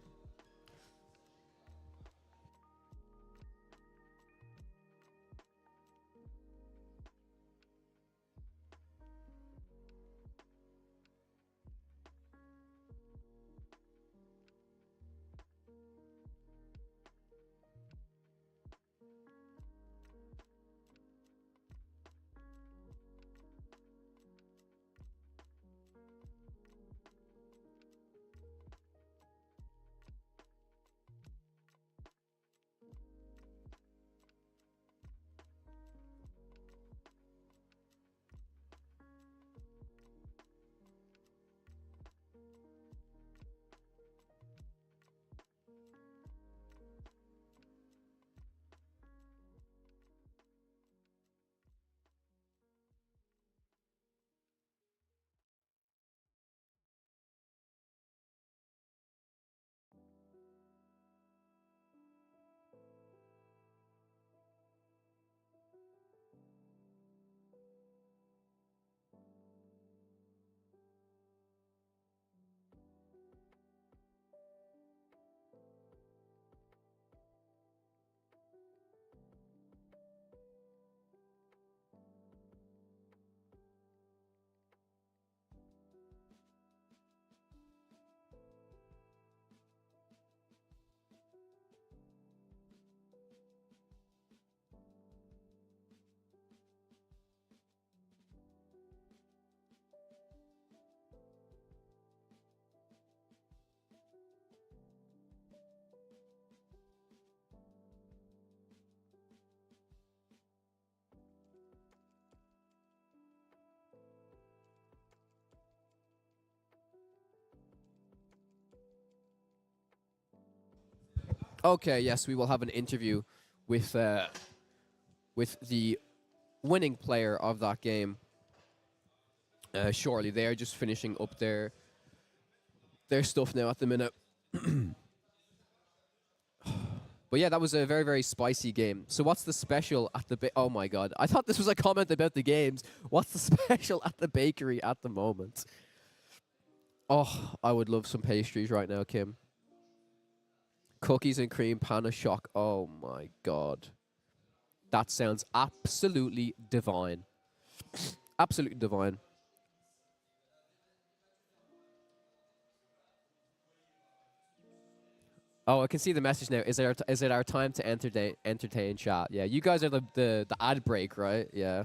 [SPEAKER 1] Okay, yes, we will have an interview with the winning player of that game shortly. They are just finishing up their stuff now at the minute. But yeah, that was a very spicy game. So what's the special at the oh my god, I thought this was a comment about the games. What's the special at the bakery at the moment? Oh, I would love some pastries right now, Kim. Cookies and cream panna shock. Oh my god. That sounds absolutely divine. Absolutely divine. Oh, I can see the message now. Is it our time to entertain chat? Yeah, you guys are the ad break, right? Yeah.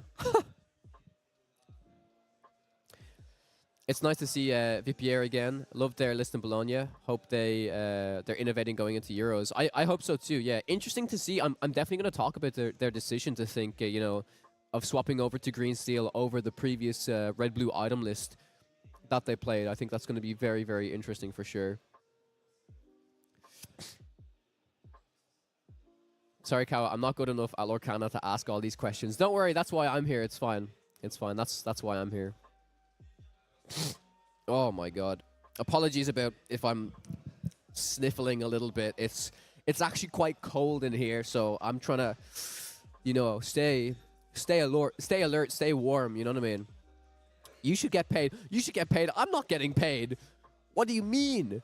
[SPEAKER 1] It's nice to see Vipier again. Love their list in Bologna. Hope they're innovating going into Euros. I hope so too. Yeah, interesting to see. I'm definitely going to talk about their decision to think you know, of swapping over to green steel over the previous red blue item list that they played. I think that's going to be very interesting for sure. Sorry, Kawa, I'm not good enough at Lorcana to ask all these questions. Don't worry, that's why I'm here. It's fine. It's fine. That's why I'm here. Oh my god. Apologies about if I'm sniffling a little bit. It's actually quite cold in here, so I'm trying to, you know, stay alert, stay warm, you know what I mean? You should get paid. You should get paid. I'm not getting paid. What do you mean?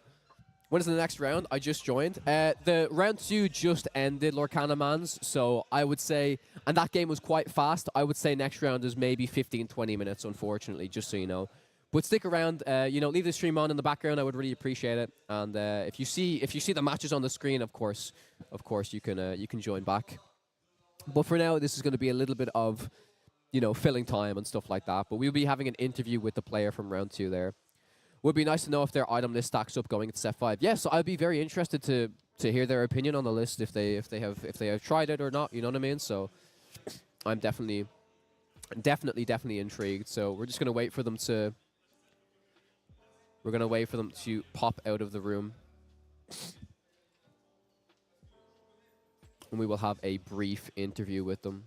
[SPEAKER 1] When is the next round? I just joined. The round 2 just ended, Lorcana Mans. So I would say, and that game was quite fast. I would say next round is maybe 15, 20 minutes, unfortunately, just so you know. But stick around, leave the stream on in the background. I would really appreciate it. And if you see the matches on the screen, of course, you can join back. But for now, this is going to be a little bit of, filling time and stuff like that. But we'll be having an interview with the player from round 2 there. Would be nice to know if their item list stacks up going into set 5. Yeah, so I'd be very interested to hear their opinion on the list if they have tried it or not. You know what I mean? So I'm definitely intrigued. So we're just gonna wait for them to. We're gonna wait for them to pop out of the room, and we will have a brief interview with them.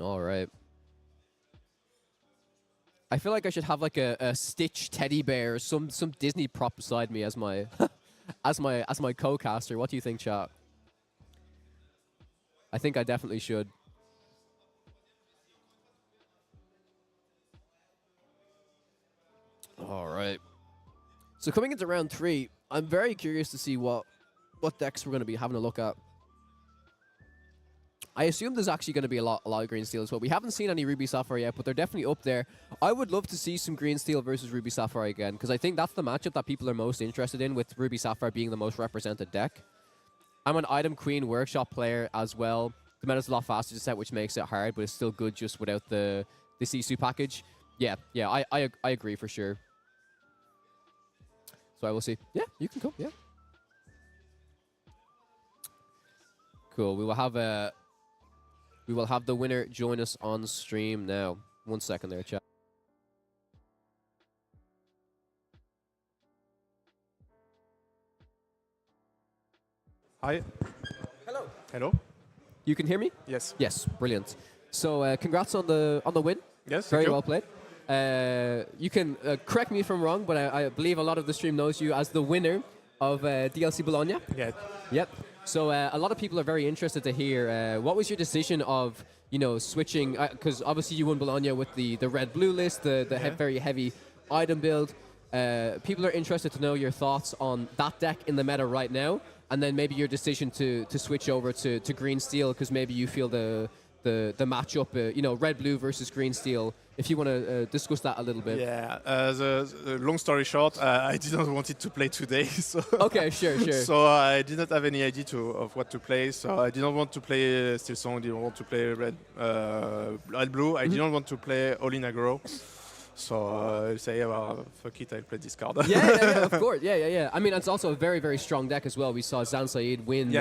[SPEAKER 1] All right. I feel like I should have like a Stitch teddy bear, or some Disney prop beside me as my as my co-caster. What do you think, chat? I think I definitely should. All right. So coming into round 3, I'm very curious to see what decks we're going to be having a look at. I assume there's actually going to be a lot of Green Steel as well. We haven't seen any Ruby Sapphire yet, but they're definitely up there. I would love to see some Green Steel versus Ruby Sapphire again, because I think that's the matchup that people are most interested in, with Ruby Sapphire being the most represented deck. I'm an Item Queen Workshop player as well. The meta's a lot faster to set, which makes it hard, but it's still good just without the Sisu package. Yeah, I agree for sure. So I will see. Yeah, you can come, yeah. Cool, we will have the winner join us on stream now. 1 second there, chat.
[SPEAKER 5] Hi.
[SPEAKER 1] Hello.
[SPEAKER 5] Hello.
[SPEAKER 1] You can hear me?
[SPEAKER 5] Yes.
[SPEAKER 1] Yes, brilliant. So congrats on the win.
[SPEAKER 5] Yes.
[SPEAKER 1] Very well played. You can correct me if I'm wrong, but I believe a lot of the stream knows you as the winner of DLC Bologna.
[SPEAKER 5] Yeah.
[SPEAKER 1] Yep. So a lot of people are very interested to hear what was your decision of switching, because obviously you won Bologna with the red-blue list, the very heavy item build. People are interested to know your thoughts on that deck in the meta right now, and then maybe your decision to switch over to green steel, because maybe you feel the matchup, red-blue versus green steel. If you want to discuss that a little bit.
[SPEAKER 5] Yeah. The long story short, I didn't want it to play today. So
[SPEAKER 1] okay, sure.
[SPEAKER 5] So I didn't have any idea of what to play. So I didn't want to play Steel Song. Didn't want to play red-blue. I didn't want to play all in aggro. So I say, well, fuck it, I'll play this card.
[SPEAKER 1] yeah, of course. Yeah. I mean, it's also a very, very strong deck as well. We saw Zan Saeed win,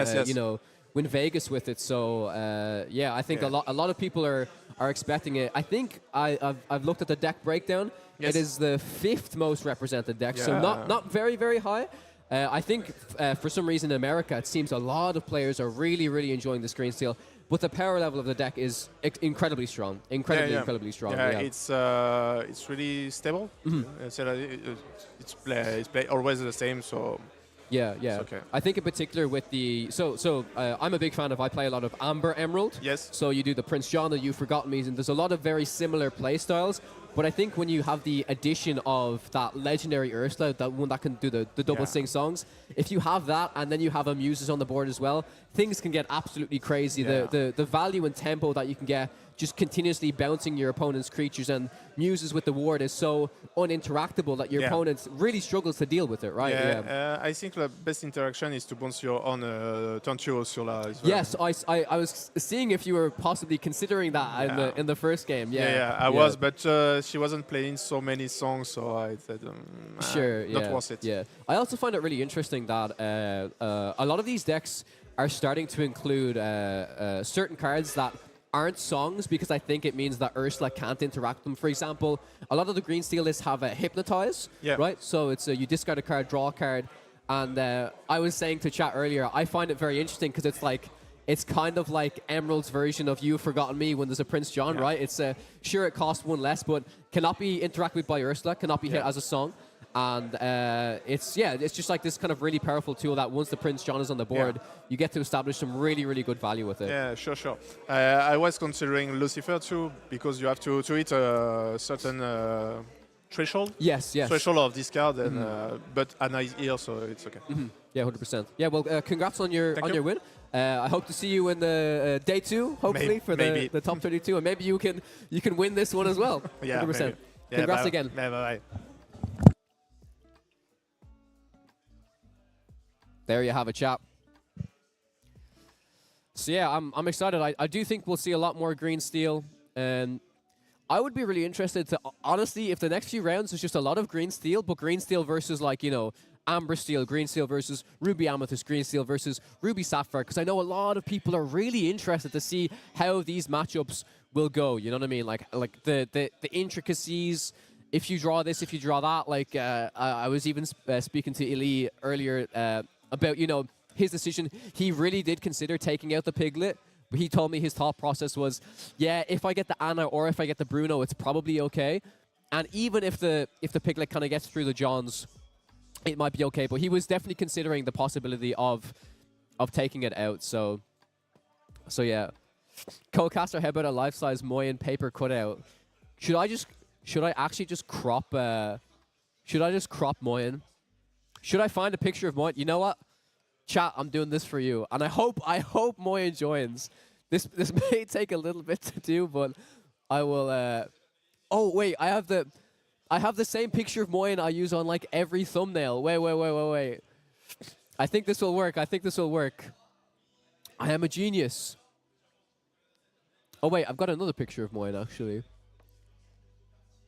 [SPEAKER 1] win Vegas with it. So, I think a lot of people are expecting it. I think I've looked at the deck breakdown. Yes. It is the 5th most represented deck, so not very, very high. I think for some reason in America, it seems a lot of players are really, really enjoying the screen steal. But the power level of the deck is incredibly strong. Incredibly strong.
[SPEAKER 5] Yeah, it's really stable. It's play always the same, so...
[SPEAKER 1] Yeah.
[SPEAKER 5] Okay.
[SPEAKER 1] I think in particular with the... I'm a big fan of... I play a lot of Amber Emerald.
[SPEAKER 5] Yes.
[SPEAKER 1] So you do the Prince John, the You've Forgotten Me, and there's a lot of very similar play styles. But I think when you have the addition of that legendary Ursula, that one that can do the double sing songs, if you have that and then you have a Muses on the board as well, things can get absolutely crazy.
[SPEAKER 5] Yeah.
[SPEAKER 1] The value and tempo that you can get just continuously bouncing your opponent's creatures, and Muses with the ward is so uninteractable that your opponent really struggles to deal with it, right?
[SPEAKER 5] Yeah. I think the best interaction is to bounce your own turn 2 Ursula as well.
[SPEAKER 1] Yes, I was seeing if you were possibly considering that in the first game.
[SPEAKER 5] I was, but she wasn't playing so many songs, so I said, not worth it.
[SPEAKER 1] Yeah. I also find it really interesting that a lot of these decks are starting to include certain cards that aren't songs, because I think it means that Ursula can't interact with them. For example, a lot of the green steel lists have a Hypnotize, right? So it's you discard a card, draw a card, and I was saying to chat earlier, I find it very interesting because it's kind of like Emerald's version of You've Forgotten Me when there's a Prince John, right? It's sure it costs 1 less, but cannot be interacted with by Ursula, cannot be hit as a song. And it's just like this kind of really powerful tool that once the Prince John is on the board, you get to establish some really, really good value with it.
[SPEAKER 5] Yeah, sure. I was considering Lucifer too, because you have to hit a certain threshold.
[SPEAKER 1] Yes.
[SPEAKER 5] Threshold of discard, and but Anna is here, so it's okay.
[SPEAKER 1] Yeah, 100%. Yeah, well, congrats on your
[SPEAKER 5] Thank you.
[SPEAKER 1] win. I hope to see you in the day 2, hopefully, for the top 32, and maybe you can win this one as well.
[SPEAKER 5] Yeah,
[SPEAKER 1] 100%.
[SPEAKER 5] maybe. Yeah,
[SPEAKER 1] Congrats again.
[SPEAKER 5] Bye.
[SPEAKER 1] There you have it, chap. So yeah, I'm excited. I do think we'll see a lot more green steel, and I would be really interested to, honestly, if the next few rounds is just a lot of green steel, but green steel versus, like, you know, amber steel, green steel versus ruby amethyst, green steel versus ruby sapphire, because I know a lot of people are really interested to see how these matchups will go. You know what I mean? Like the intricacies. If you draw this, if you draw that, like I was even speaking to Ili earlier about, you know, his decision. He really did consider taking out the piglet. But he told me his thought process was, yeah, if I get the Anna or if I get the Bruno, it's probably okay. And even if the piglet kind of gets through the Johns, it might be okay. But he was definitely considering the possibility of taking it out. So yeah. Co-caster, how about a life-size Moyen paper cutout? Should I actually just crop Moyen? Should I find a picture of Moyen? You know what? Chat, I'm doing this for you, and I hope Moyen joins. This may take a little bit to do, but I will. Oh wait, I have the same picture of Moyen I use on like every thumbnail. Wait. I think this will work. I am a genius. Oh wait, I've got another picture of Moyen actually.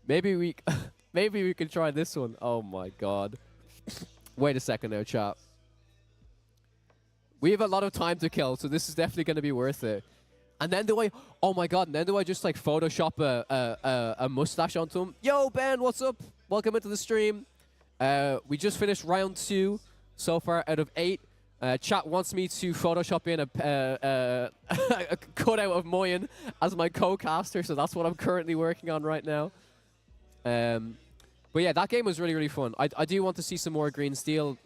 [SPEAKER 1] Maybe we can try this one. Oh my god. Wait a second now, chat. We have a lot of time to kill, so this is definitely going to be worth it. And then oh my god, and then do I just like Photoshop a mustache onto him? Yo, Ben, what's up? Welcome into the stream. We just finished round 2 so far out of 8. Chat wants me to Photoshop in a cutout of Moyen as my co-caster, so that's what I'm currently working on right now. But yeah, that game was really, really fun. I do want to see some more green steel.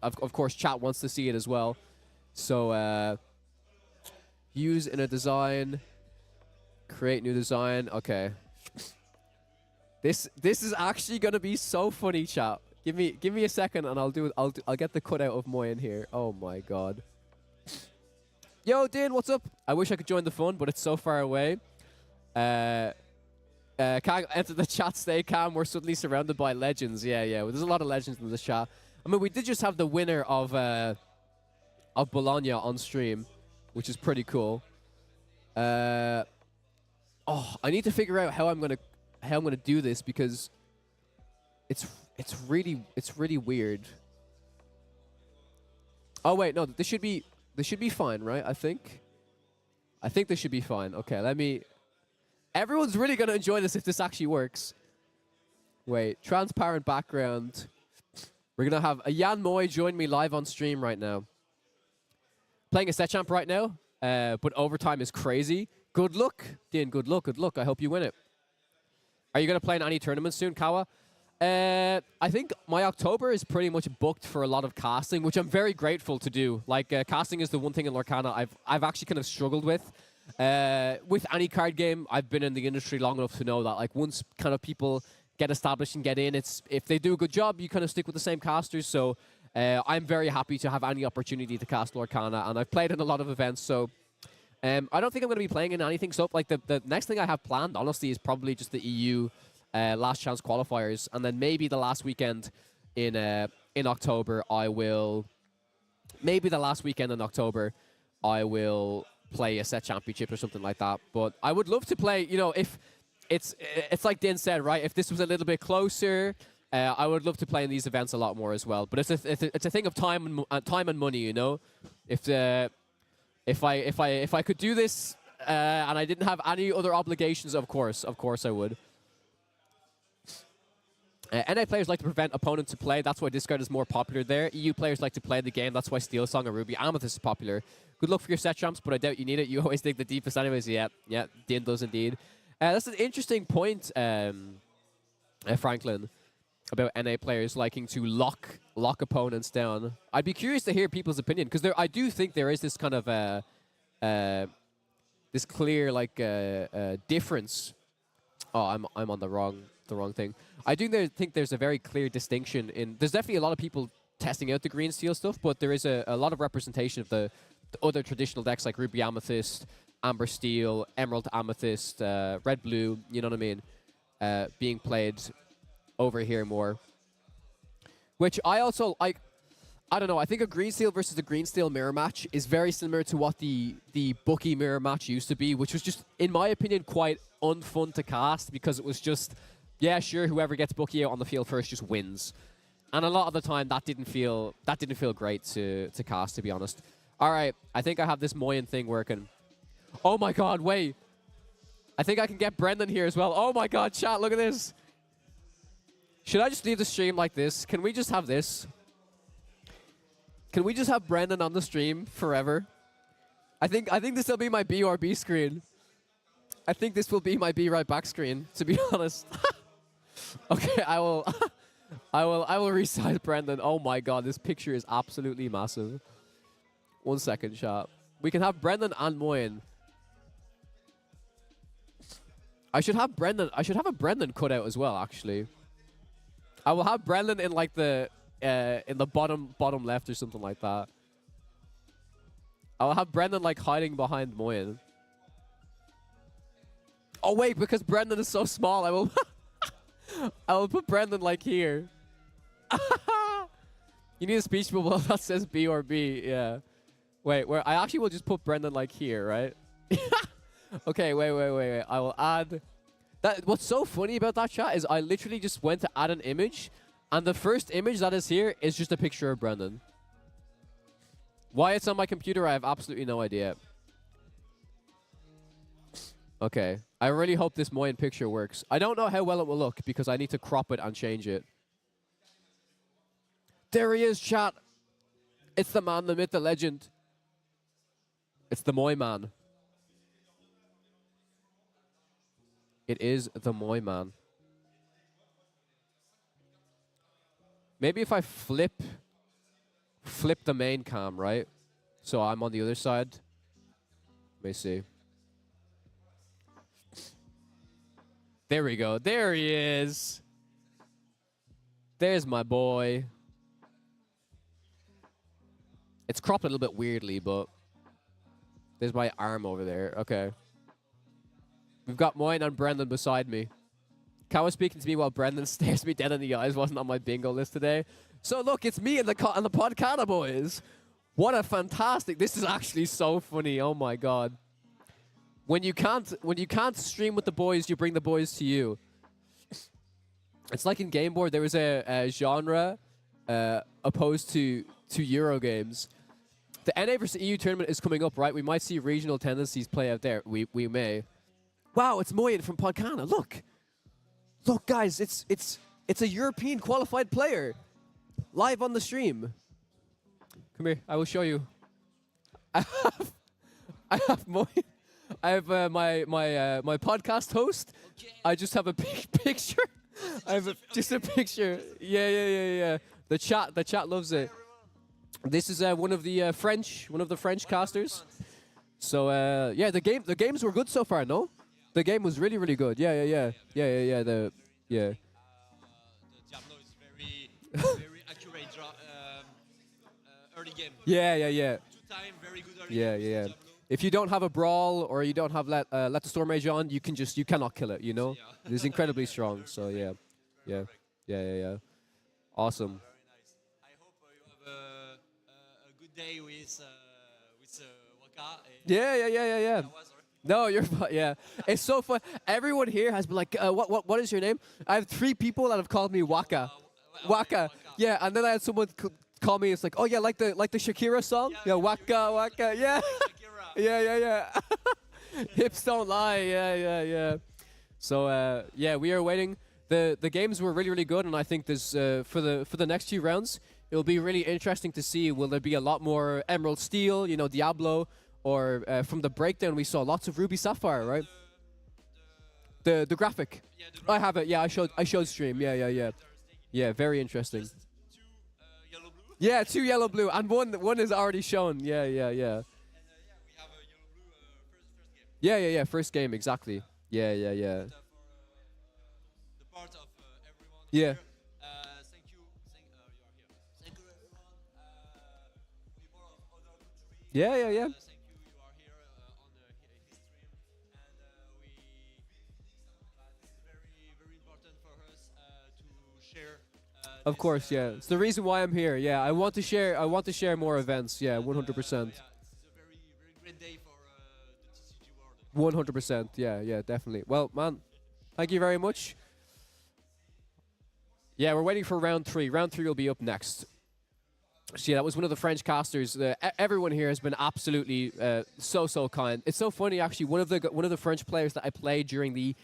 [SPEAKER 1] Of course, chat wants to see it as well. So, use in a design, create new design. Okay. This is actually gonna be so funny, chat. Give me a second, and I'll get the cutout of Moyen here. Oh my god. Yo, Dean, what's up? I wish I could join the fun, but it's so far away. Can't enter the chat. Stay calm. We're suddenly surrounded by legends. Yeah. Well, there's a lot of legends in the chat. I mean, we did just have the winner of Bologna on stream, which is pretty cool. I need to figure out how I'm gonna do this, because it's really weird. Oh wait, no, this should be fine, right? I think this should be fine. Okay, everyone's really gonna enjoy this if this actually works. Wait, transparent background. We're going to have a Jan Moy join me live on stream right now. Playing a set champ right now, but overtime is crazy. Good luck, Dean. Good luck. I hope you win it. Are you going to play in any tournaments soon, Kawa? I think my October is pretty much booked for a lot of casting, which I'm very grateful to do. Like, casting is the one thing in Lorcana I've actually kind of struggled with. With any card game, I've been in the industry long enough to know that, like, once kind of people get established and get in, if they do a good job, you kind of stick with the same casters. So I'm very happy to have any opportunity to cast Lorcana, and I've played in a lot of events, so I don't think I'm going to be playing in anything. So like the next thing I have planned, honestly, is probably just the EU last chance qualifiers, and then maybe the last weekend in October I will play a set championship or something like that. But I would love to play, you know, if it's like Din said, right? If this was a little bit closer, I would love to play in these events a lot more as well. But it's a thing of time and money, you know. If I could do this and I didn't have any other obligations, of course I would. NA players like to prevent opponents to play. That's why discard is more popular there. EU players like to play the game. That's why Steel Song and Ruby Amethyst is popular. Good luck for your set jumps, but I doubt you need it. You always dig the deepest anyways. Yeah, Din does indeed. That's an interesting point, Franklin. about NA players liking to lock opponents down. I'd be curious to hear people's opinion because I do think there is this kind of this clear like difference. Oh, I'm on the wrong thing. I do think there's a very clear distinction in. There's definitely a lot of people testing out the green steel stuff, but there is a lot of representation of the other traditional decks like Ruby Amethyst, Amber Steel, Emerald Amethyst, Red Blue. You know what I mean? Being played over here more, which I also like. I don't know. I think a green steel versus a green steel mirror match is very similar to what the Bookie mirror match used to be, which was just, in my opinion, quite unfun to cast because it was just, yeah, sure, whoever gets Bookie out on the field first just wins, and a lot of the time that didn't feel great to cast, to be honest. All right, I think I have this Moyen thing working. Oh my God, wait! I think I can get Brendan here as well. Oh my God, chat, look at this. Should I just leave the stream like this? Can we just have this? Can we just have Brendan on the stream forever? I think this will be my BRB screen. I think this will be my Be Right Back screen, to be honest. Okay, I will resize Brendan. Oh my God, this picture is absolutely massive. 1 second, chat. We can have Brendan and Moyen. I should have a Brendan cut out as well, actually. I will have Brendan in like the bottom left or something like that. I'll have Brendan like hiding behind Moyen. Oh wait, because Brendan is so small, I will put Brendan like here. You need a speech bubble that says B or B, yeah. Wait, where I actually will just put Brendan like here, right? Okay, wait. I will add that. What's so funny about that, chat, is I literally just went to add an image, and the first image that is here is just a picture of Brendan. Why it's on my computer, I have absolutely no idea. Okay, I really hope this Moyen picture works. I don't know how well it will look because I need to crop it and change it. There he is, chat. It's the man, the myth, the legend. It's the Moy man. It is the Moy man. Maybe if I flip the main cam, right? So I'm on the other side. Let me see. There we go. There he is. There's my boy. It's cropped a little bit weirdly, but there's my arm over there. Okay. We've got Moyen and Brendan beside me. Kawa speaking to me while Brendan stares me dead in the eyes. Wasn't on my bingo list today. So look, it's me and the Podcana boys. What a fantastic! This is actually so funny. Oh my God. When you can't stream with the boys, you bring the boys to you. It's like in Game Board, there was a genre opposed to Euro games. The NA vs EU tournament is coming up, right? We might see regional tendencies play out there. We may. Wow, it's Moyen from Podcana. Look, guys, it's a European qualified player, live on the stream. Come here, I will show you. I have Moyen. I have my podcast host. Okay. I just have a picture. I have just a picture. Yeah. The chat loves it. This is one of the French casters. So yeah, the games were good so far. No, the game was really good. Yeah. The Diablo
[SPEAKER 6] is very accurate early game.
[SPEAKER 1] Yeah.
[SPEAKER 6] 2 time very good early game.
[SPEAKER 1] Yeah. If you don't have a brawl or you don't have let the Storm Mage on, you cannot kill it. You know, yeah. It's incredibly strong. So yeah. Awesome.
[SPEAKER 6] I hope you have a good day with Waka.
[SPEAKER 1] Yeah. No, you're fine. Yeah, it's so fun. Everyone here has been like, what is your name? I have 3 people that have called me Waka. Waka. Yeah, and then I had someone call me. It's like, oh yeah, like the Shakira song. Yeah, Waka. Yeah. Yeah. Hips don't lie. Yeah. So yeah, we are waiting. The games were really good, and I think there's for the next few rounds, it'll be really interesting to see. Will there be a lot more Emerald Steel, Diablo, or from the breakdown we saw lots of Ruby Sapphire, right? The graphic. Yeah, I have it. Yeah, I showed stream. Yeah. Yeah, very interesting.
[SPEAKER 6] Just two yellow blue.
[SPEAKER 1] Yeah, 2 yellow blue, and one is already shown. Yeah.
[SPEAKER 6] And yeah, we have a yellow blue first game.
[SPEAKER 1] Yeah. First game, exactly. Yeah.
[SPEAKER 6] For the part of everyone.
[SPEAKER 1] Yeah.
[SPEAKER 6] Here. Thank you. You are here. Thank you everyone. People of other countries.
[SPEAKER 1] Yeah.
[SPEAKER 6] Thank you. You are here on his stream, and this is very important for us to share.
[SPEAKER 1] Of course, yeah. It's the reason why I'm here. Yeah, I want to share more events. Yeah, 100%.
[SPEAKER 6] Yeah, this is a very great day for the TCG world.
[SPEAKER 1] 100%. Yeah, definitely. Well, man, thank you very much. Yeah, we're waiting for round 3. Round 3 will be up next. So yeah, that was one of the French casters. Everyone here has been absolutely so kind. It's so funny, actually. One of the French players that I played during the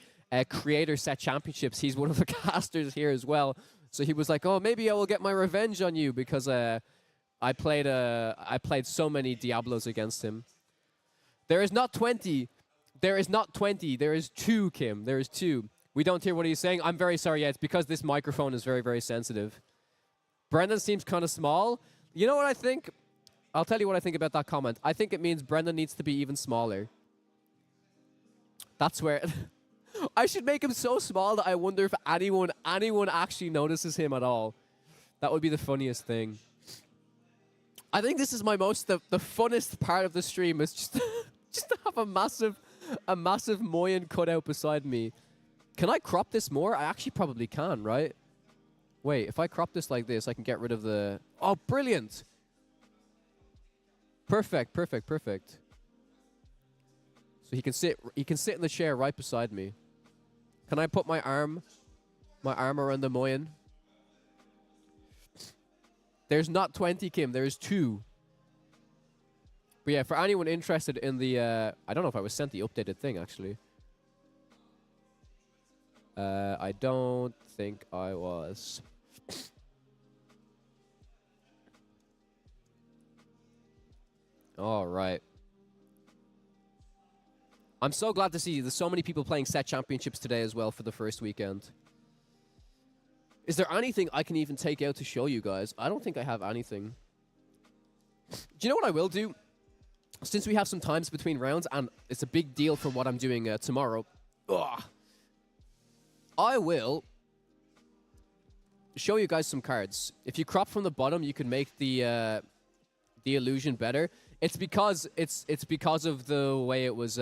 [SPEAKER 1] Creator Set Championships, he's one of the casters here as well. So he was like, "Oh, maybe I will get my revenge on you," because I played so many Diablos against him. There is not 20. There is not 20. There is 2, Kim. There is 2. We don't hear what he's saying. I'm very sorry. Yeah, it's because this microphone is very sensitive. Brendan seems kind of small. You know what I think? I'll tell you what I think about that comment. I think it means Brendan needs to be even smaller. That's where... I should make him so small that I wonder if anyone actually notices him at all. That would be the funniest thing. I think this is my the funnest part of the stream is just just to have a massive Moyen cutout beside me. Can I crop this more? I actually probably can, right? Wait, if I crop this like this, I can get rid of the... Oh, brilliant! Perfect. So he can sit in the chair right beside me. Can I put my arm around the Moyen? There's not 20, Kim. There's 2. But yeah, for anyone interested in the... I don't know if I was sent the updated thing, actually. I don't think I was. All right. I'm so glad to see there's so many people playing set championships today as well for the first weekend. Is there anything I can even take out to show you guys? I don't think I have anything. Do you know what I will do? Since we have some times between rounds, and it's a big deal for what I'm doing tomorrow, I will show you guys some cards. If you crop from the bottom, you can make the illusion better. It's because of the way it was.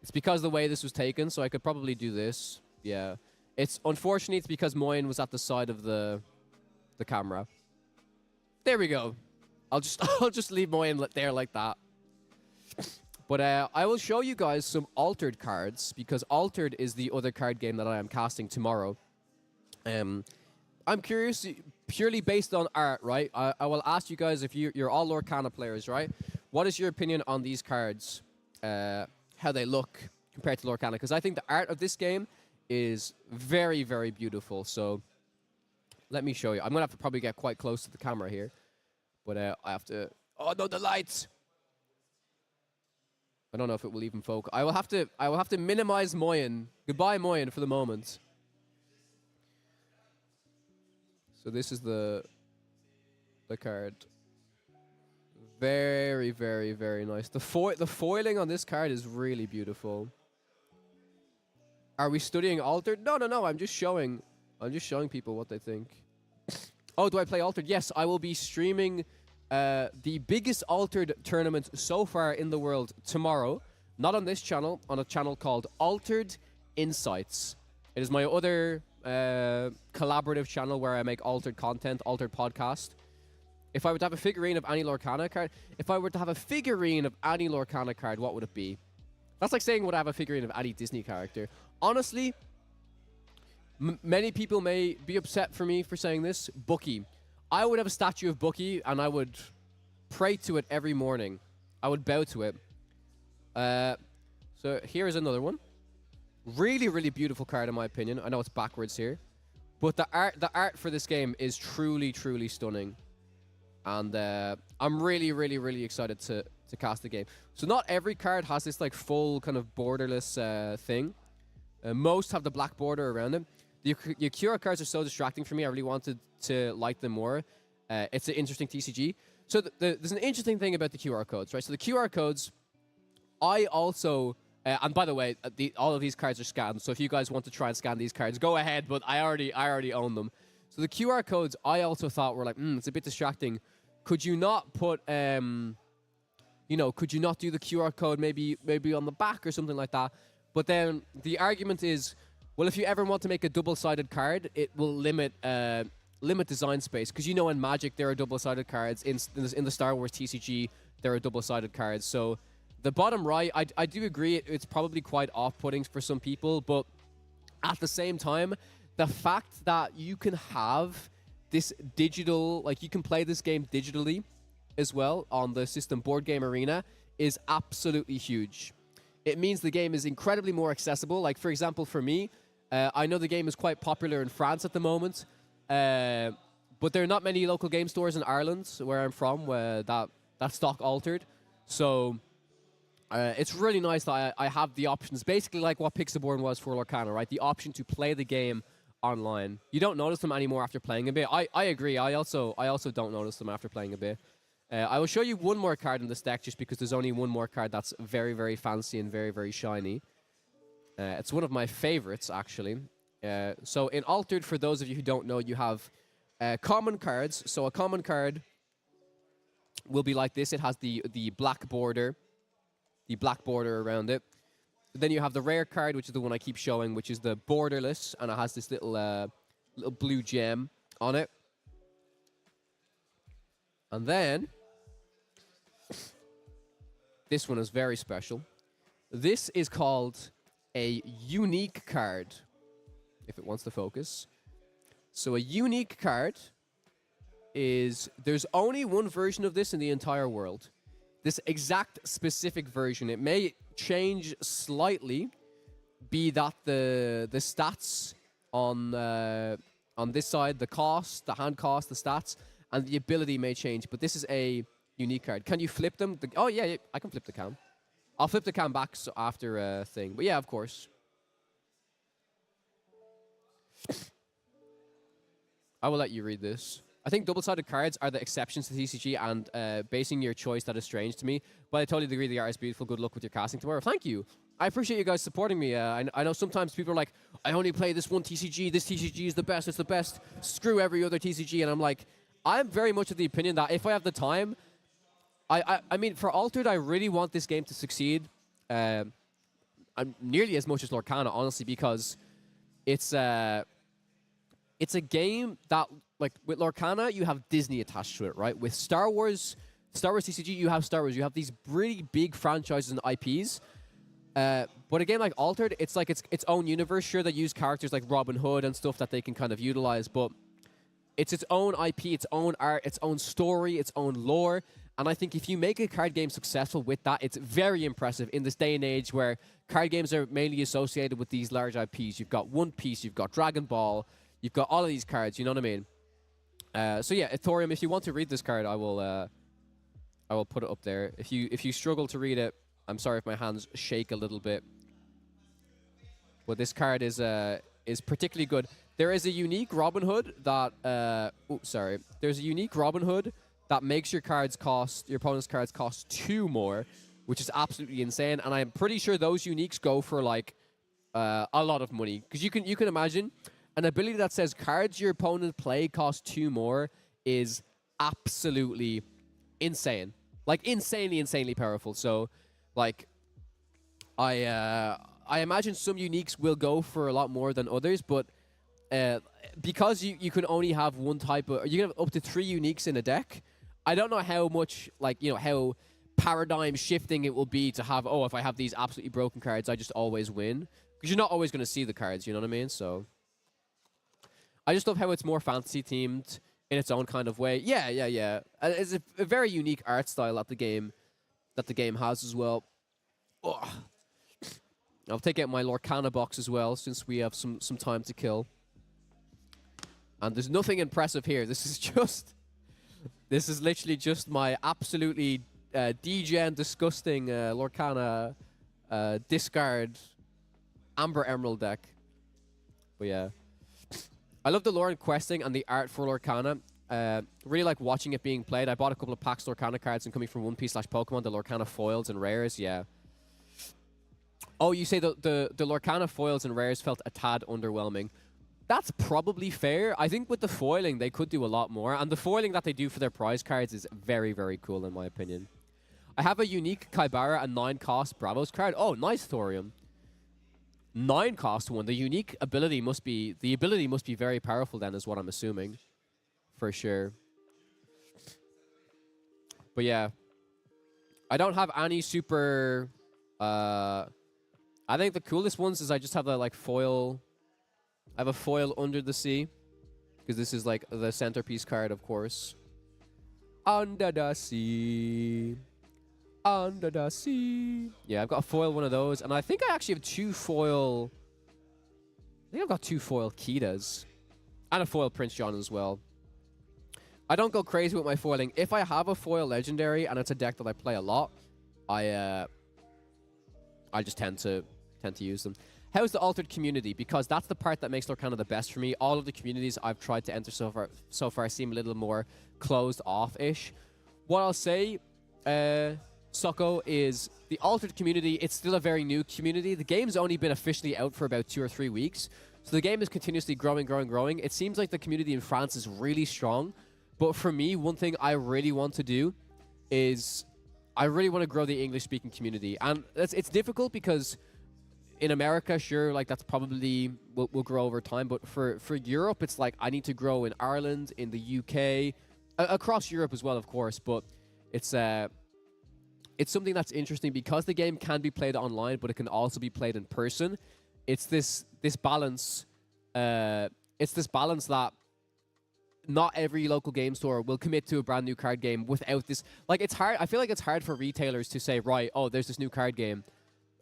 [SPEAKER 1] It's because the way this was taken. So I could probably do this. Yeah. It's unfortunately it's because Moyen was at the side of the camera. There we go. I'll just leave Moyen there like that. But I will show you guys some Altered cards, because Altered is the other card game that I am casting tomorrow. I'm curious, purely based on art, right? I will ask you guys, if you're all Lorcana players, right? What is your opinion on these cards? How they look compared to Lorcana? Because I think the art of this game is very, very beautiful. So let me show you. I'm going to have to probably get quite close to the camera here. But I have to... Oh, no, the lights! I don't know if it will even focus. I will have to minimize Moyen. Goodbye, Moyen, for the moment. So this is the card. Very, very, very nice. The foiling on this card is really beautiful. Are we studying Altered? No. I'm just showing people what they think. Oh, do I play Altered? Yes, I will be streaming the biggest Altered tournament so far in the world tomorrow. Not on this channel, on a channel called Altered Insights. It is my other collaborative channel where I make Altered content, Altered podcast. If I were to have a figurine of any Lorcana card, what would it be? That's like saying would I have a figurine of any Disney character. Honestly, many people may be upset for me for saying this. Bucky. I would have a statue of Bucky, and I would pray to it every morning. I would bow to it. So here is another one. Really, really beautiful card in my opinion. I know it's backwards here, but the art for this game is truly, truly stunning. And I'm really, really, really excited to cast the game. So not every card has this like full kind of borderless thing. Most have the black border around them. The QR cards are so distracting for me. I really wanted to like them more. It's an interesting TCG. So there's an interesting thing about the QR codes, right? So the QR codes, I also, and by the way, all of these cards are scanned. So if you guys want to try and scan these cards, go ahead. But I already own them. So the QR codes, I also thought were like, it's a bit distracting. Could you not put, could you not do the QR code maybe on the back or something like that? But then the argument is, well, if you ever want to make a double-sided card, it will limit design space, because in Magic there are double-sided cards. In the Star Wars TCG there are double-sided cards. So the bottom right, I do agree it's probably quite off-putting for some people, but at the same time, the fact that you can have this digital, like you can play this game digitally as well on the system Board Game Arena is absolutely huge. It means the game is incredibly more accessible. Like, for example, for me, I know the game is quite popular in France at the moment, but there are not many local game stores in Ireland, where I'm from, where that stock altered. So it's really nice that I have the options, basically like what Pixelborn was for Lorcana, right? The option to play the game online. You don't notice them anymore after playing a bit. I agree. I also don't notice them after playing a bit. I will show you one more card in this deck just because there's only one more card that's very, very fancy and very, very shiny. It's one of my favorites, actually. So in Altered, for those of you who don't know, you have common cards. So a common card will be like this. It has the black border around it. Then you have the rare card, which is the one I keep showing, which is the borderless, and it has this little blue gem on it. And then this one is very special. This is called a unique card, if it wants to focus. So a unique card is, there's only one version of this in the entire world. This exact specific version. It may change slightly, be that the stats on this side, the cost, the hand cost, the stats, and the ability may change. But this is a unique card. Can you flip them? Oh, yeah, I can flip the cam. I'll flip the cam back after a thing. But yeah, of course. I will let you read this. I think double-sided cards are the exceptions to TCG, and basing your choice, that is strange to me. But I totally agree the art is beautiful. Good luck with your casting tomorrow. Thank you. I appreciate you guys supporting me. I know sometimes people are like, I only play this one TCG. This TCG is the best. It's the best. Screw every other TCG. And I'm like, I'm very much of the opinion that if I have the time, I mean, for Altered, I really want this game to succeed. I'm nearly as much as Lorcana, honestly, because it's a game that, like, with Lorcana, you have Disney attached to it, right? With Star Wars TCG, you have Star Wars. You have these really big franchises and IPs. But a game like Altered, it's like its own universe. Sure, they use characters like Robin Hood and stuff that they can kind of utilize, but it's its own IP, its own art, its own story, its own lore. And I think if you make a card game successful with that, it's very impressive in this day and age where card games are mainly associated with these large IPs. You've got One Piece, you've got Dragon Ball, you've got all of these cards, you know what I mean? So yeah, Ethorium, if you want to read this card, I will put it up there. If you struggle to read it, I'm sorry if my hands shake a little bit. But this card is particularly good. There is a unique Robin Hood that there's a unique Robin Hood that makes your opponent's cards cost 2 more, which is absolutely insane. And I'm pretty sure those uniques go for like a lot of money, because you can imagine an ability that says cards your opponent play cost 2 more is absolutely insane, like insanely powerful. So, like, I imagine some uniques will go for a lot more than others, but because you can only have one type of, you can have up to 3 uniques in a deck. I don't know how much, like, how paradigm shifting it will be to have, if I have these absolutely broken cards, I just always win. Because you're not always going to see the cards, you know what I mean? So I just love how it's more fantasy themed in its own kind of way. Yeah. It's a very unique art style that the game has as well. Oh. I'll take out my Lorcana box as well, since we have some time to kill. And there's nothing impressive here. This is literally just my absolutely degen disgusting Lorcana discard Amber Emerald deck. But yeah. I love the lore and questing and the art for Lorcana. Really like watching it being played. I bought a couple of packs Lorcana cards and coming from One Piece / Pokemon, the Lorcana foils and rares, yeah. Oh, you say the Lorcana foils and rares felt a tad underwhelming. That's probably fair. I think with the foiling, they could do a lot more. And the foiling that they do for their prize cards is very, very cool, in my opinion. I have a unique Kaibara and 9-cost Bravos card. Oh, nice, Thorium. 9-cost one. The unique ability must be... The ability must be very powerful then, is what I'm assuming. For sure. But yeah. I don't have any super... I think the coolest ones is I just have the, like, foil... I have a foil Under the Sea, because this is like the centerpiece card, of course. Under the sea, under the sea. Yeah, I've got a foil one of those, and I think I actually have 2 foil. I think I've got 2 foil Kitas, and a foil Prince John as well. I don't go crazy with my foiling. If I have a foil legendary and it's a deck that I play a lot, I just tend to use them. How's the altered community? Because that's the part that makes Lorcana the best for me. All of the communities I've tried to enter so far seem a little more closed off-ish. What I'll say, Soko, is the altered community, it's still a very new community. The game's only been officially out for about 2 or 3 weeks. So the game is continuously growing. It seems like the community in France is really strong. But for me, one thing I really want to do is I really want to grow the English-speaking community. And it's difficult because... in America, sure, like that's probably will grow over time. But for Europe, it's like I need to grow in Ireland, in the UK, across Europe as well, of course. But it's something that's interesting because the game can be played online, but it can also be played in person. It's this balance. It's this balance that not every local game store will commit to a brand new card game without this. Like it's hard. I feel like it's hard for retailers to say, right, oh, there's this new card game.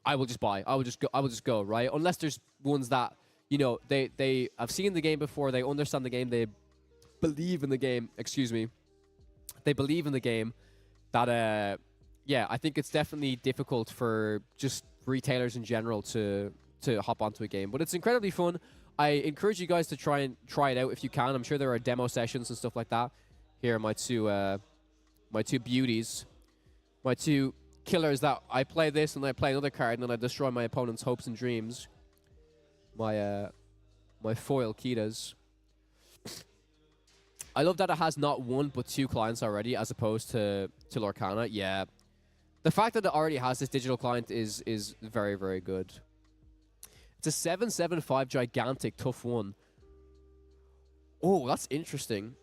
[SPEAKER 1] I will just buy. I will just go, right? Unless there's ones that, you know, they have seen the game before, they understand the game, they believe in the game, excuse me. They believe in the game that yeah, I think it's definitely difficult for just retailers in general to hop onto a game. But it's incredibly fun. I encourage you guys to try it out if you can. I'm sure there are demo sessions and stuff like that. Here are my two beauties. My two killers that I play this and I play another card and then I destroy my opponent's hopes and dreams. My foil Kitas. I love that it has not 1 but 2 clients already as opposed to Lorcana. Yeah. The fact that it already has this digital client is very, very good. It's a 7/7/5 gigantic tough one. Oh, that's interesting.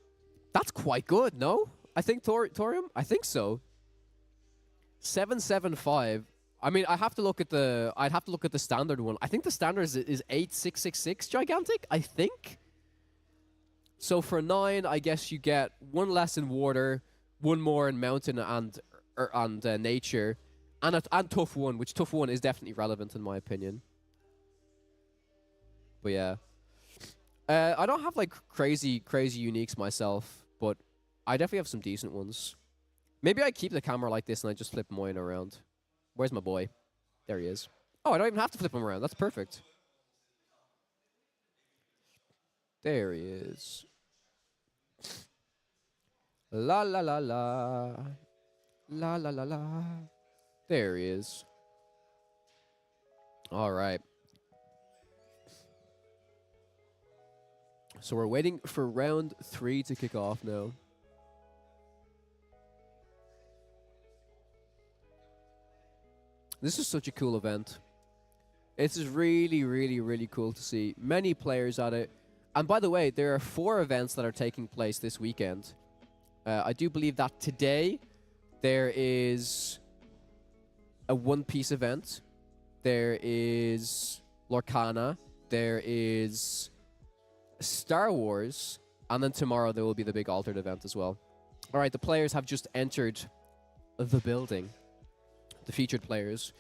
[SPEAKER 1] That's quite good, no? I think Thorium? I think so. 7/7/5. I mean, I'd have to look at the standard one. I think the standard is 8/6/6/6 gigantic, I think. So for 9, I guess you get 1 less in water, 1 more in mountain and nature, and tough 1, which tough 1 is definitely relevant in my opinion. But yeah, I don't have like crazy uniques myself, but I definitely have some decent ones. Maybe I keep the camera like this and I just flip Moyen around. Where's my boy? There he is. Oh, I don't even have to flip him around. That's perfect. There he is. La la la la. La la la la. There he is. All right. So we're waiting for round 3 to kick off now. This is such a cool event. This is really, really, really cool to see. Many players at it. And by the way, there are 4 events that are taking place this weekend. I do believe that today there is a One Piece event. There is Lorcana. There is Star Wars. And then tomorrow there will be the big altered event as well. All right, the players have just entered the building. The featured players.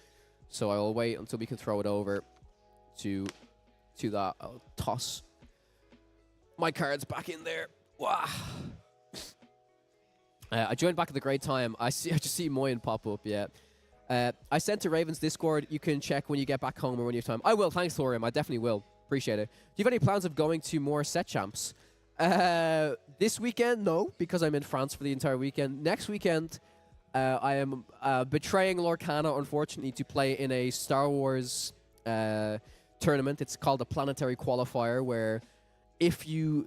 [SPEAKER 1] So I will wait until we can throw it over to that. I'll toss my cards back in there. Wow. I joined back at the great time. I just see Moyen pop up. Yeah. I sent to Raven's Discord. You can check when you get back home or when you have time. I will. Thanks, Thorium. I definitely will. Appreciate it. Do you have any plans of going to more set champs? This weekend, no, because I'm in France for the entire weekend. Next weekend, I am betraying Lorcana, unfortunately, to play in a Star Wars tournament. It's called the Planetary Qualifier, where if you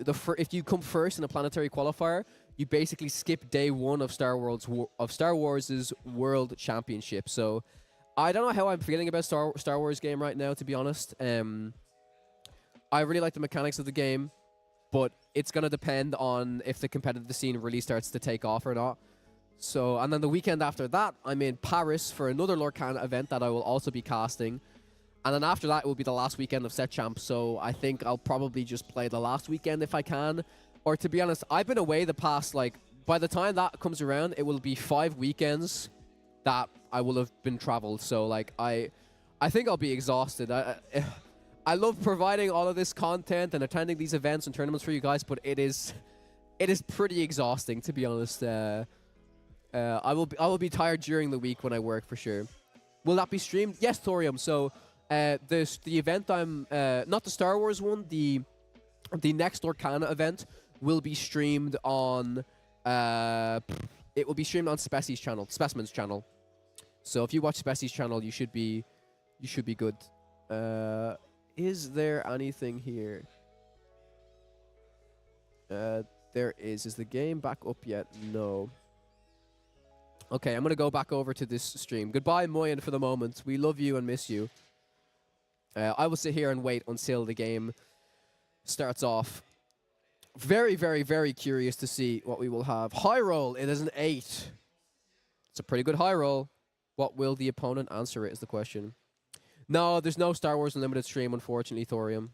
[SPEAKER 1] come first in a planetary qualifier, you basically skip day one of Star Wars's World Championship. So I don't know how I'm feeling about Star Wars game right now, to be honest. I really like the mechanics of the game, but it's going to depend on if the competitive scene really starts to take off or not. So, and then the weekend after that, I'm in Paris for another Lorcana event that I will also be casting. And then after that, it will be the last weekend of set champs. So I think I'll probably just play the last weekend if I can. Or to be honest, I've been away the past, like, by the time that comes around, it will be 5 weekends that I will have been traveled. So, like, I think I'll be exhausted. I love providing all of this content and attending these events and tournaments for you guys, but it is pretty exhausting, to be honest. I will be tired during the week when I work, for sure. Will that be streamed? Yes, Thorium. So the event I'm not the Star Wars one, the next Lorcana event will be streamed on it will be streamed on Specimen's channel. So if you watch Specie's channel, you should be good. Is there anything here? There is. Is the game back up yet? No. Okay, I'm going to go back over to this stream. Goodbye, Moyen, for the moment. We love you and miss you. I will sit here and wait until the game starts off. Very, very, very curious to see what we will have. High roll. It is an 8. It's a pretty good high roll. What will the opponent answer it is the question. No, there's no Star Wars Unlimited stream, unfortunately, Thorium.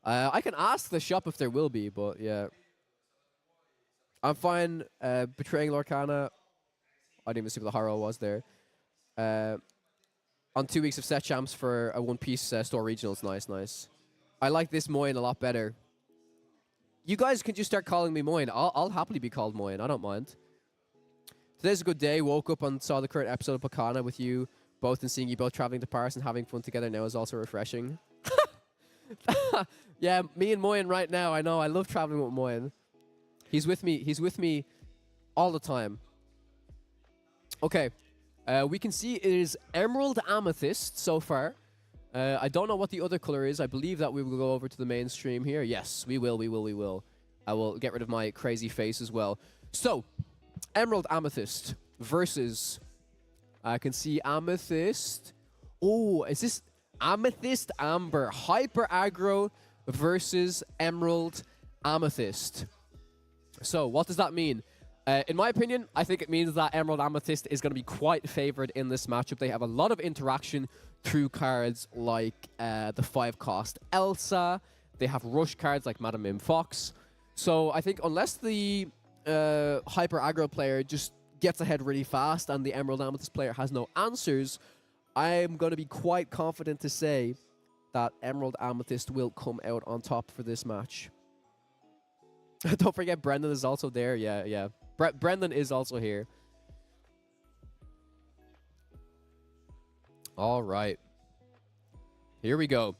[SPEAKER 1] I can ask the shop if there will be, but yeah. I'm fine betraying Lorcana. I didn't even see what the high roll was there. On 2 weeks of set champs for a One Piece store regionals. Nice, nice. I like this Moyen a lot better. You guys can just start calling me Moyen. I'll happily be called Moyen. I don't mind. Today's a good day. Woke up and saw the current episode of Podcana with you both, and seeing you both traveling to Paris and having fun together now is also refreshing. Yeah, me and Moyen right now. I know. I love traveling with Moyen. He's with me. He's with me all the time. Okay. We can see it is Emerald Amethyst so far. I don't know what the other color is. I believe that we will go over to the mainstream here. Yes, we will. We will. We will. I will get rid of my crazy face as well. So, Emerald Amethyst versus... I can see Amethyst. Oh, is this Amethyst Amber? Hyper Aggro versus Emerald Amethyst. So, what does that mean? In my opinion, I think it means that Emerald Amethyst is going to be quite favored in this matchup. They have a lot of interaction through cards like the 5-cost Elsa. They have rush cards like Madame Mim Fox. So I think unless the Hyper Aggro player just gets ahead really fast and the Emerald Amethyst player has no answers, I'm going to be quite confident to say that Emerald Amethyst will come out on top for this match. Don't forget Brendan is also there. Yeah, yeah. Brendan is also here. All right. Here we go.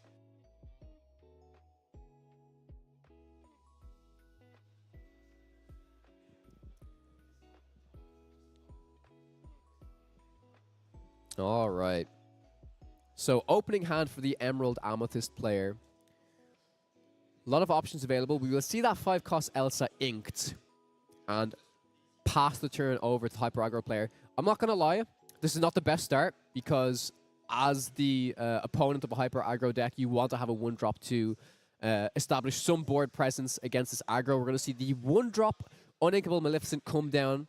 [SPEAKER 1] All right. So, opening hand for the Emerald Amethyst player. A lot of options available. We will see that 5-cost Elsa inked and pass the turn over to the Hyper Aggro player. I'm not going to lie. This is not the best start because as the opponent of a Hyper Aggro deck, you want to have a 1-drop to establish some board presence against this aggro. We're going to see the 1-drop Uninkable Maleficent come down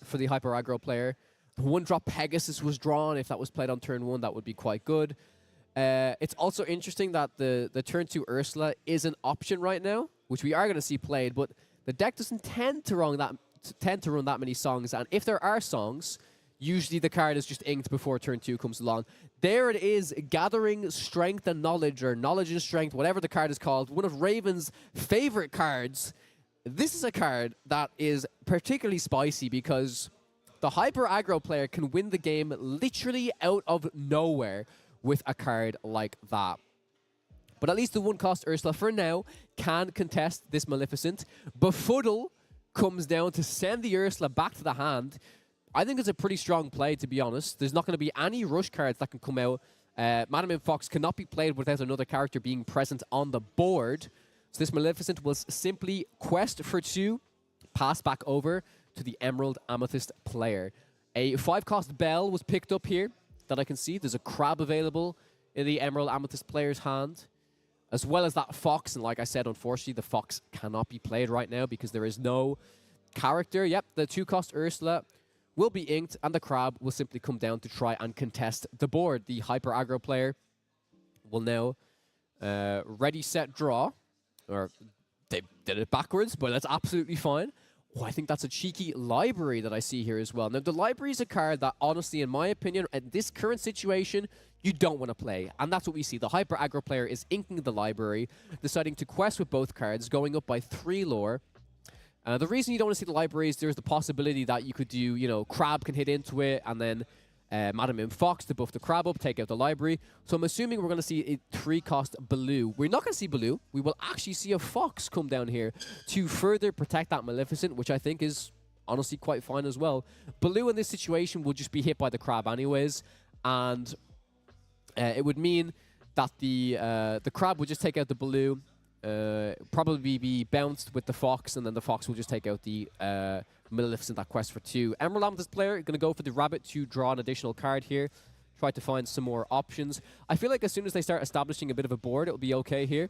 [SPEAKER 1] for the Hyper Aggro player. The 1-drop Pegasus was drawn. If that was played on turn 1, that would be quite good. It's also interesting that the turn 2 Ursula is an option right now, which we are going to see played, but the deck doesn't tend to run that many songs, and if there are songs, usually the card is just inked before turn 2 comes along. There it is, Gathering Strength and Knowledge, or Knowledge and Strength, whatever the card is called, one of Raven's favorite cards. This is a card that is particularly spicy because the Hyper Aggro player can win the game literally out of nowhere with a card like that. But at least the 1-cost Ursula, for now, can contest this Maleficent. Befuddle comes down to send the Ursula back to the hand. I think it's a pretty strong play, to be honest. There's not going to be any rush cards that can come out. Madam and Fox cannot be played without another character being present on the board. So this Maleficent will simply quest for 2, pass back over to the Emerald Amethyst player. A 5-cost Bell was picked up here that I can see. There's a Crab available in the Emerald Amethyst player's hand, as well as that Fox. And like I said, unfortunately, the Fox cannot be played right now because there is no character. Yep, the 2-cost Ursula will be inked, and the Crab will simply come down to try and contest the board. The Hyper Aggro player will now ready, set, draw. Or they did it backwards, but that's absolutely fine. Oh, I think that's a cheeky library that I see here as well. Now, the library is a card that, honestly, in my opinion, in this current situation, you don't want to play. And that's what we see. The Hyper Aggro player is inking the library, deciding to quest with both cards, going up by 3 lore. The reason you don't want to see the library is there's the possibility that you could do, you know, Crab can hit into it, and then Madam and Fox to buff the Crab up, take out the library. So I'm assuming we're going to see a 3-cost Baloo. We're not going to see Baloo. We will actually see a Fox come down here to further protect that Maleficent, which I think is honestly quite fine as well. Baloo in this situation will just be hit by the Crab anyways, and it would mean that the Crab would just take out the Baloo, probably be bounced with the Fox, and then the Fox will just take out the Maleficent that quest for 2. Emerald Amethyst player going to go for the Rabbit to draw an additional card here. Try to find some more options. I feel like as soon as they start establishing a bit of a board, it'll be okay here.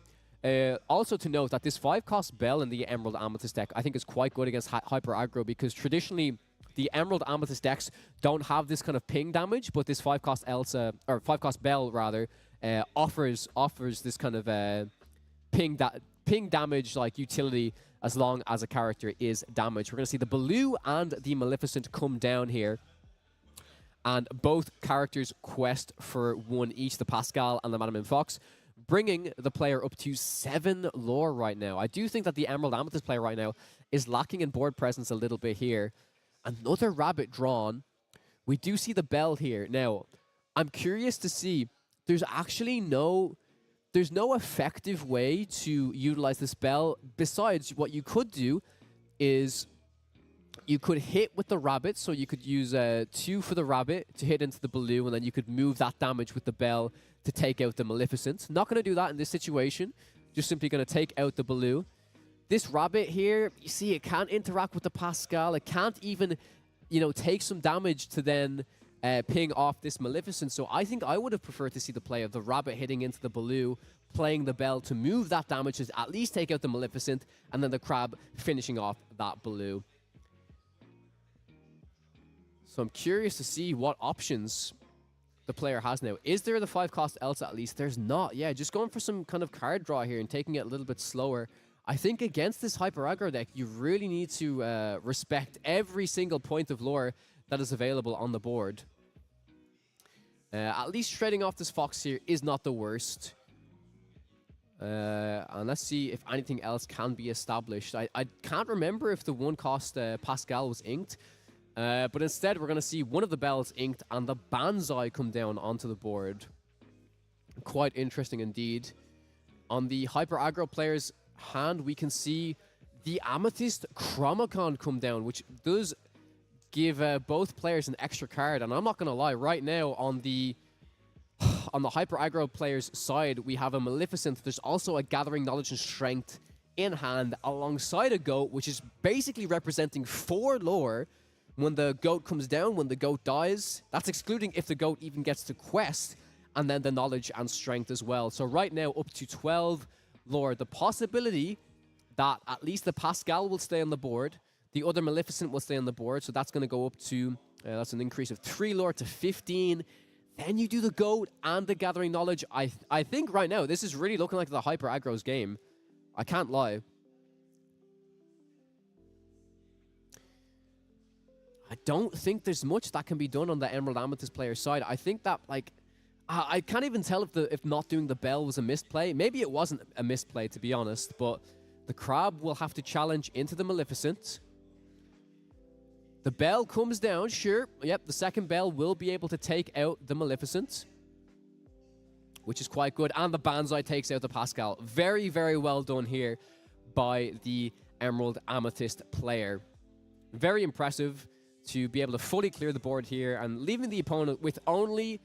[SPEAKER 1] Also to note that this 5-cost Bell in the Emerald Amethyst deck I think is quite good against Hyper Aggro, because traditionally the Emerald Amethyst decks don't have this kind of ping damage, but this 5-cost Elsa, or 5-cost Bell rather, offers this kind of ping damage like utility as long as a character is damaged. We're going to see the Baloo and the Maleficent come down here, and both characters quest for 1 each, the Pascal and the Madam and Fox, bringing the player up to 7 lore right now. I do think that the Emerald Amethyst player right now is lacking in board presence a little bit here. Another Rabbit drawn. We do see the Bell here. Now, I'm curious to see, there's no effective way to utilize this Bell. Besides, what you could do is you could hit with the Rabbit, so you could use 2 for the Rabbit to hit into the Baloo, and then you could move that damage with the Bell to take out the Maleficent. Not going to do that in this situation. Just simply going to take out the Baloo. This Rabbit here, you see, it can't interact with the Pascal. It can't even, you know, take some damage to then ping off this Maleficent. So I think I would have preferred to see the play of the Rabbit hitting into the Baloo, playing the Bell to move that damage to at least take out the Maleficent, and then the Crab finishing off that Baloo. So I'm curious to see what options the player has now. Is there the 5-cost Elsa at least? There's not. Yeah, just going for some kind of card draw here and taking it a little bit slower. I think against this Hyper Aggro deck, you really need to respect every single point of lore that is available on the board. At least trading off this Fox here is not the worst. And let's see if anything else can be established. I can't remember if the 1-cost Pascal was inked. But instead, we're going to see one of the Bells inked and the Banzai come down onto the board. Quite interesting indeed. On the Hyper Aggro player's hand, we can see the Amethyst Chromacon come down, which does give both players an extra card. And I'm not going to lie, right now on the Hyper Aggro player's side, we have a Maleficent. There's also a Gathering Knowledge and Strength in hand alongside a Goat, which is basically representing 4 lore. When the Goat comes down, when the Goat dies, that's excluding if the Goat even gets to quest, and then the Knowledge and Strength as well. So right now, up to 12 lore. The possibility that at least the Pascal will stay on the board, the other Maleficent will stay on the board, so that's going to go up to, that's an increase of 3 lore to 15. Then you do the Goat and the Gathering Knowledge. I think right now, this is really looking like the Hyper Aggro's game. I can't lie. I don't think there's much that can be done on the Emerald Amethyst player side. I think that, like, I can't even tell if not doing the Bell was a misplay. Maybe it wasn't a misplay, to be honest, but the Crab will have to challenge into the Maleficent. The Bell comes down, sure. Yep, the second Bell will be able to take out the Maleficent. which is quite good. And the Banzai takes out the Pascal. Very, very well done here by the Emerald Amethyst player. Very impressive to be able to fully clear the board here and leaving the opponent with only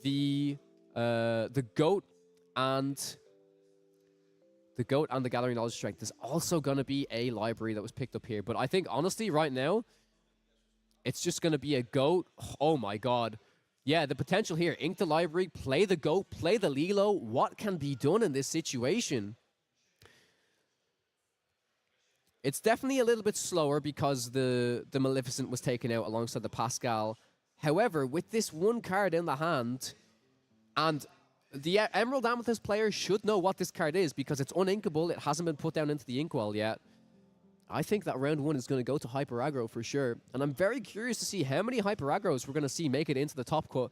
[SPEAKER 1] the goat and the Gathering Knowledge Strength. There's also going to be a library that was picked up here, but I think honestly right now it's just going to be a goat. Oh my god. Yeah, the potential here. Ink the library, play the goat, play the Lilo. What can be done in this situation? It's definitely a little bit slower because the Maleficent was taken out alongside the Pascal. However, with this one card in the hand, and the Emerald Amethyst player should know what this card is because it's uninkable. It hasn't been put down into the inkwell yet. I think that round one is going to go to Hyper Aggro for sure. And I'm very curious to see how many Hyper Aggros we're going to see make it into the top cut.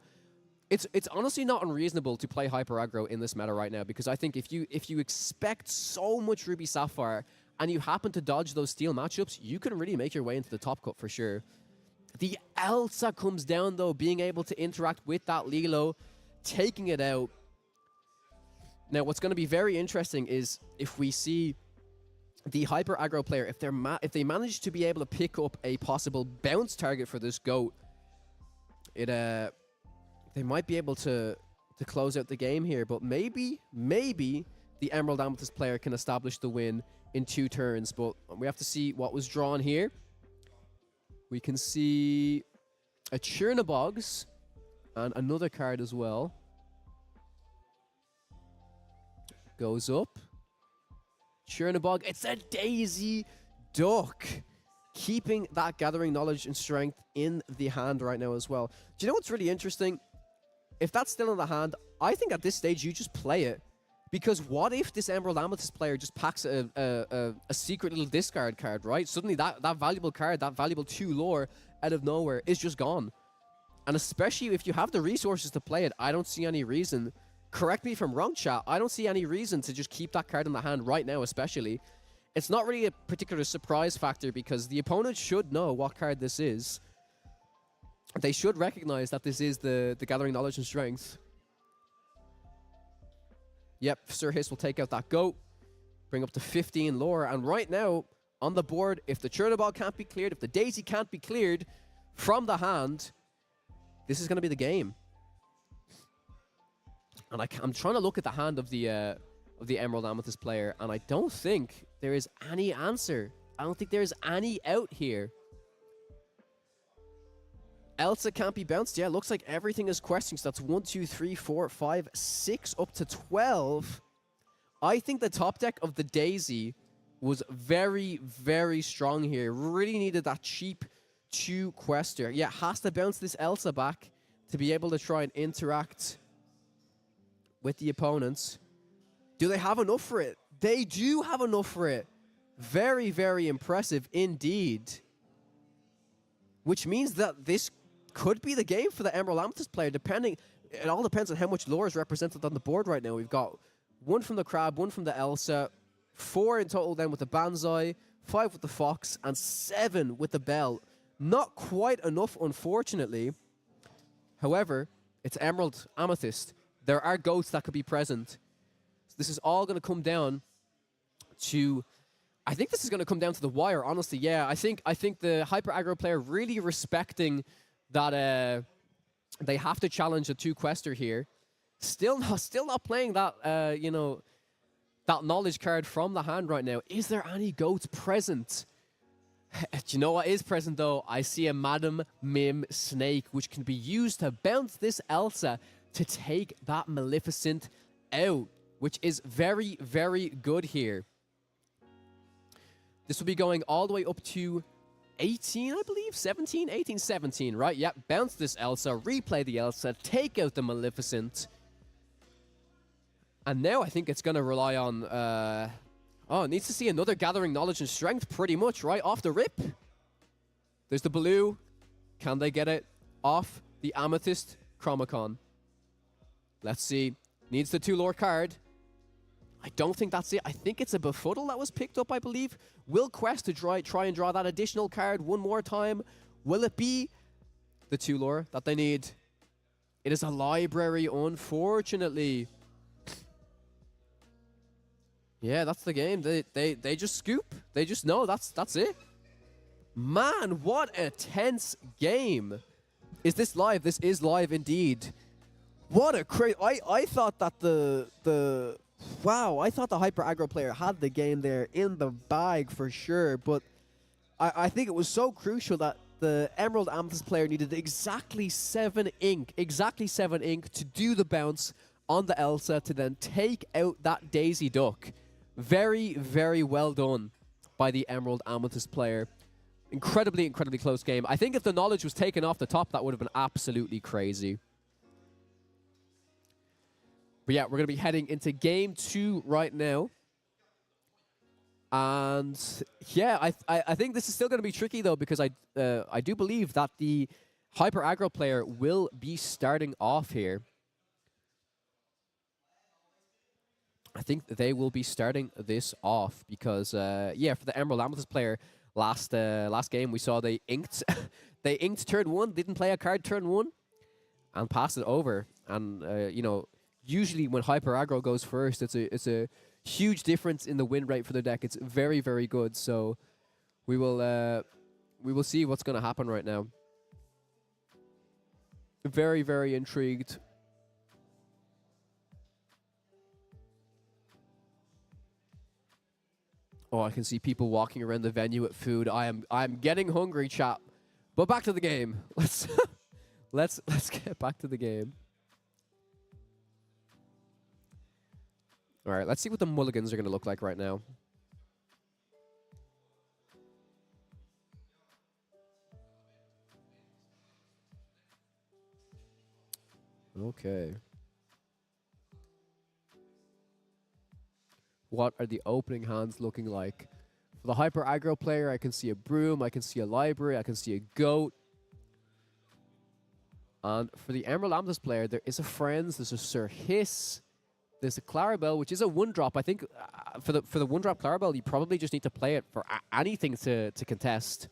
[SPEAKER 1] It's honestly not unreasonable to play Hyper Aggro in this meta right now because I think if you expect so much Ruby Sapphire and you happen to dodge those steel matchups, you can really make your way into the top cut for sure. The Elsa comes down though, being able to interact with that Lilo, taking it out. Now what's going to be very interesting is if we see the Hyper Aggro player, if they manage to be able to pick up a possible bounce target for this goat, they might be able to close out the game here. But maybe the Emerald Amethyst player can establish the win in 2 turns. But we have to see what was drawn here. We can see a Chernobog's and another card as well. Goes up. Chernobog, it's a Daisy Duck. Keeping that Gathering Knowledge and Strength in the hand right now as well. Do you know what's really interesting? If that's still in the hand, I think at this stage you just play it. Because what if this Emerald Amethyst player just packs a secret little discard card, right? Suddenly that valuable card, that valuable 2 lore out of nowhere is just gone. And especially if you have the resources to play it, I don't see any reason. Correct me if I'm wrong, chat. I don't see any reason to just keep that card in the hand right now, especially. It's not really a particular surprise factor because the opponent should know what card this is. They should recognize that this is the Gathering Knowledge and Strength. Yep, Sir Hiss will take out that goat, bring up to 15 lore, and right now, on the board, if the Chernobog can't be cleared, if the Daisy can't be cleared from the hand, this is going to be the game. And I'm trying to look at the hand of the Emerald Amethyst player, and I don't think there is any answer. I don't think there is any out here. Elsa can't be bounced. Yeah, looks like everything is questing. So that's 1, 2, 3, 4, 5, 6, up to 12. I think the top deck of the Daisy was very, very strong here. Really needed that cheap 2 quester. Yeah, has to bounce this Elsa back to be able to try and interact with the opponents. Do they have enough for it? They do have enough for it. Very, very impressive indeed. Which means that this could be the game for the Emerald Amethyst player, depending. It all depends on how much lore is represented on the board right now. We've got 1 from the Crab, 1 from the Elsa, 4 in total then with the Banzai, 5 with the Fox, and 7 with the Bell. Not quite enough, unfortunately. However, it's Emerald Amethyst. There are goats that could be present. So this is all going to come down to... I think this is going to come down to the wire, honestly. Yeah, I think the Hyper Aggro player really respecting that they have to challenge a 2 quester here. Still not playing that that knowledge card from the hand right now. Is there any goats present? Do you know what is present though? I see a Madam Mim Snake, which can be used to bounce this Elsa to take that Maleficent out, which is very, very good here. This will be going all the way up to 18, I believe? 17? 18, 17, right? Yep, bounce this Elsa, replay the Elsa, take out the Maleficent. And now I think it's going to rely on... it needs to see another Gathering Knowledge and Strength, pretty much, right? Off the rip. There's the Baloo. Can they get it off the Amethyst Chromacon? Let's see. Needs the 2 lore card. I don't think that's it. I think it's a Befuddle that was picked up, I believe. Will Quest to try and draw that additional card one more time. Will it be the 2 lore that they need? It is a library, unfortunately. Yeah, that's the game. They just scoop. They just know that's it. Man, what a tense game. Is this live? This is live indeed. What a crazy... I thought that the... Wow, I thought the Hyper Aggro player had the game there in the bag for sure, but I think it was so crucial that the Emerald Amethyst player needed exactly 7 ink to do the bounce on the Elsa to then take out that Daisy Duck. Very, very well done by the Emerald Amethyst player. Incredibly, incredibly close game. I think if the knowledge was taken off the top, that would have been absolutely crazy. But yeah, we're going to be heading into game 2 right now. And yeah, I think this is still going to be tricky though, because I do believe that the Hyper Aggro player will be starting off here. I think they will be starting this off because yeah, for the Emerald Amethyst player, last game we saw they inked they inked turn 1, didn't play a card turn 1, and passed it over. And you know, usually when Hyper Aggro goes first, it's a huge difference in the win rate for the deck. It's very, very good. So we will see what's going to happen right now. Very, very intrigued. Oh, I can see people walking around the venue at food. I'm getting hungry, chap. But back to the game. Let's get back to the game. All right, let's see what the mulligans are going to look like right now. Okay. What are the opening hands looking like? For the Hyper Aggro player, I can see a Broom, I can see a Library, I can see a Goat. And for the Emerald Amethyst player, there is a Friends, there's a Sir Hiss, there's a Clarabelle, which is a 1-drop. I think for the 1-drop Clarabelle, you probably just need to play it for anything to contest.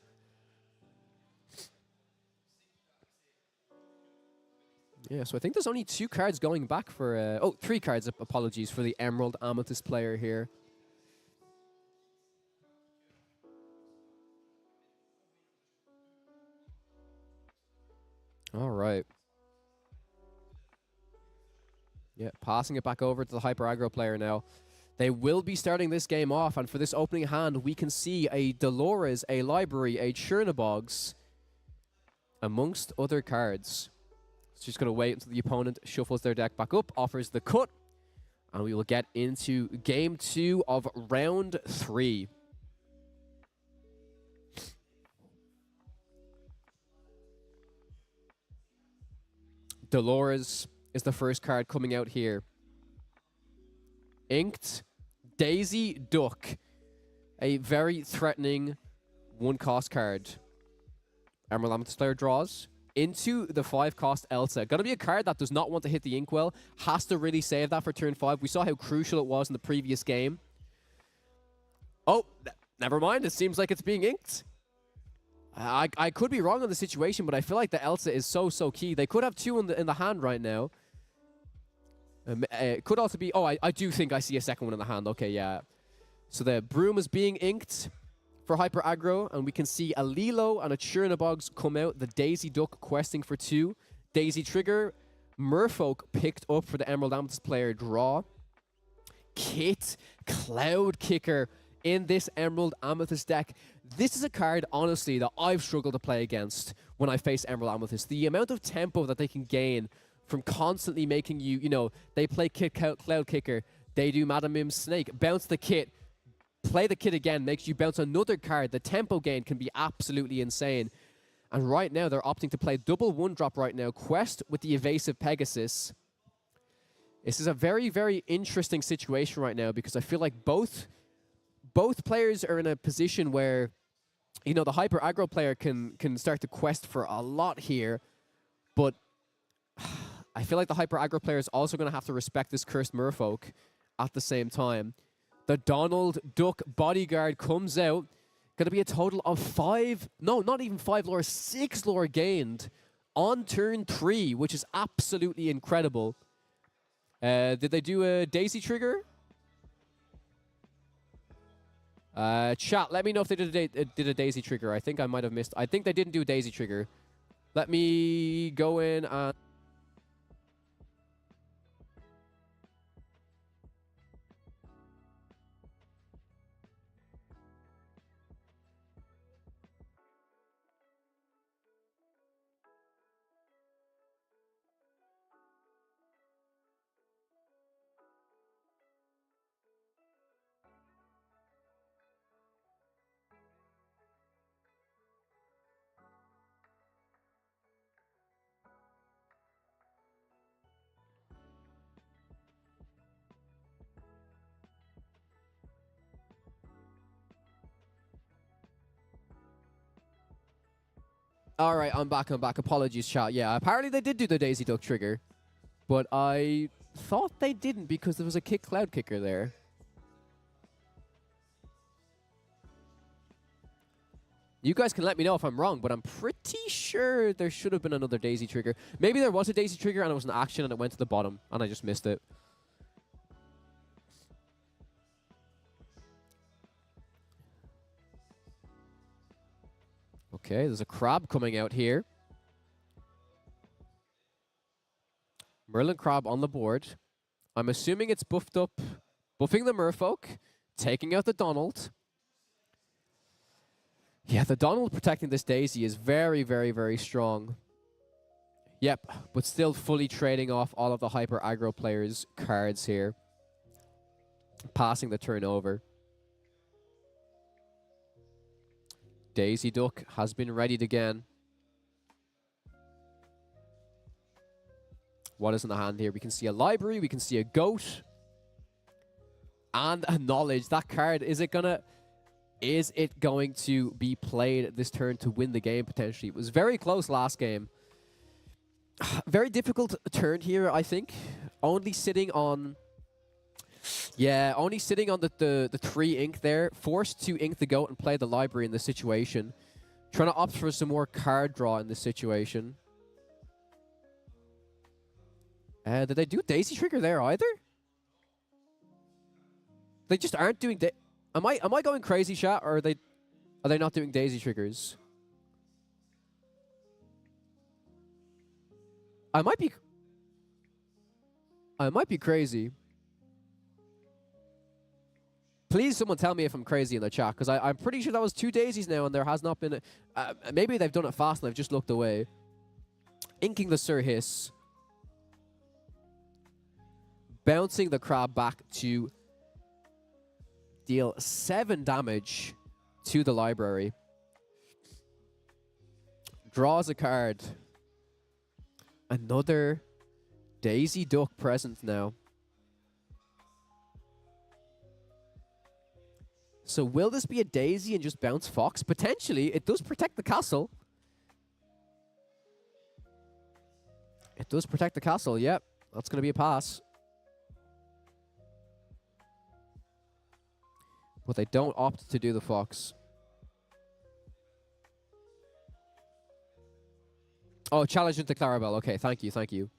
[SPEAKER 1] Yeah, so I think there's only 2 cards going back for... 3 cards, apologies, for the Emerald Amethyst player here. All right. Yeah, passing it back over to the Hyper Aggro player now. They will be starting this game off, and for this opening hand, we can see a Dolores, a Library, a Churnabogs, amongst other cards. It's just going to wait until the opponent shuffles their deck back up, offers the cut, and we will get into game 2 of round 3. Dolores is the first card coming out here. Inked Daisy Duck, a very threatening 1-cost card. Emerald Amethyst player draws into the 5-cost Elsa. Gonna be a card that does not want to hit the Inkwell. Has to really save that for turn 5. We saw how crucial it was in the previous game. Oh, never mind. It seems like it's being inked. I could be wrong on the situation, but I feel like the Elsa is so key. They could have 2 in the hand right now. It could also be... Oh, I do think I see a second one in the hand. Okay, yeah. So the Broom is being inked for Hyper Aggro, and we can see a Lilo and a Churnabogs come out. The Daisy Duck questing for 2. Daisy Trigger. Merfolk picked up for the Emerald Amethyst player draw. Kit, Cloud Kicker in this Emerald Amethyst deck. This is a card, honestly, that I've struggled to play against when I face Emerald Amethyst. The amount of tempo that they can gain from constantly making you, you know, they play Kit, Cloud Kicker, they do Madam Mim's Snake, bounce the Kit, play the Kit again, makes you bounce another card. The tempo gain can be absolutely insane. And right now, they're opting to play double 1-drop right now. Quest with the Evasive Pegasus. This is a very, very interesting situation right now because I feel like both players are in a position where, you know, the Hyper Aggro player can start to quest for a lot here, but I feel like the Hyper Aggro player is also going to have to respect this Cursed Merfolk at the same time. The Donald Duck Bodyguard comes out. Going to be a total of 5, no, not even 5 lore, 6 lore gained on turn 3, which is absolutely incredible. Did they do a Daisy Trigger? Chat, let me know if they did a daisy trigger. I think I might have missed. I think they didn't do a daisy trigger. Let me go in and... All right, I'm back. Apologies, chat. Yeah, apparently they did do the Daisy Duck trigger, but I thought they didn't because there was a kick cloud kicker there. You guys can let me know if I'm wrong, but I'm pretty sure there should have been another Daisy trigger. Maybe there was a Daisy trigger and it was an action and it went to the bottom and I just missed it. Okay, there's a crab coming out here. Merlin crab on the board. I'm assuming it's buffed up, buffing the merfolk, taking out the Donald. Yeah, the Donald protecting this Daisy is very, very, very strong. Yep, but still fully trading off all of the hyper aggro players' cards here. Passing the turn over. Daisy Duck has been readied again. What is in the hand here? We can see a library, we can see a goat. And a knowledge. That card, is it going to be played this turn to win the game potentially? It was very close last game. Very difficult turn here, I think. Only sitting on... Yeah, only sitting on the 3 ink there. Forced to ink the goat and play the library in this situation. Trying to opt for some more card draw in this situation. Did they do Daisy Trigger there either? They just aren't doing... Am I going crazy, chat, or are they not doing Daisy Triggers? I might be crazy. Please, someone tell me if I'm crazy in the chat, because I'm pretty sure that was 2 daisies now, and there has not been... maybe they've done it fast and I've just looked away. Inking the Sir Hiss. Bouncing the crab back to deal 7 damage to the library. Draws a card. Another Daisy Duck present now. So will this be a Daisy and just bounce Fox? Potentially. It does protect the castle. It does protect the castle. Yep. That's going to be a pass. But they don't opt to do the Fox. Oh, challenge into Clarabelle. Okay, thank you, thank you.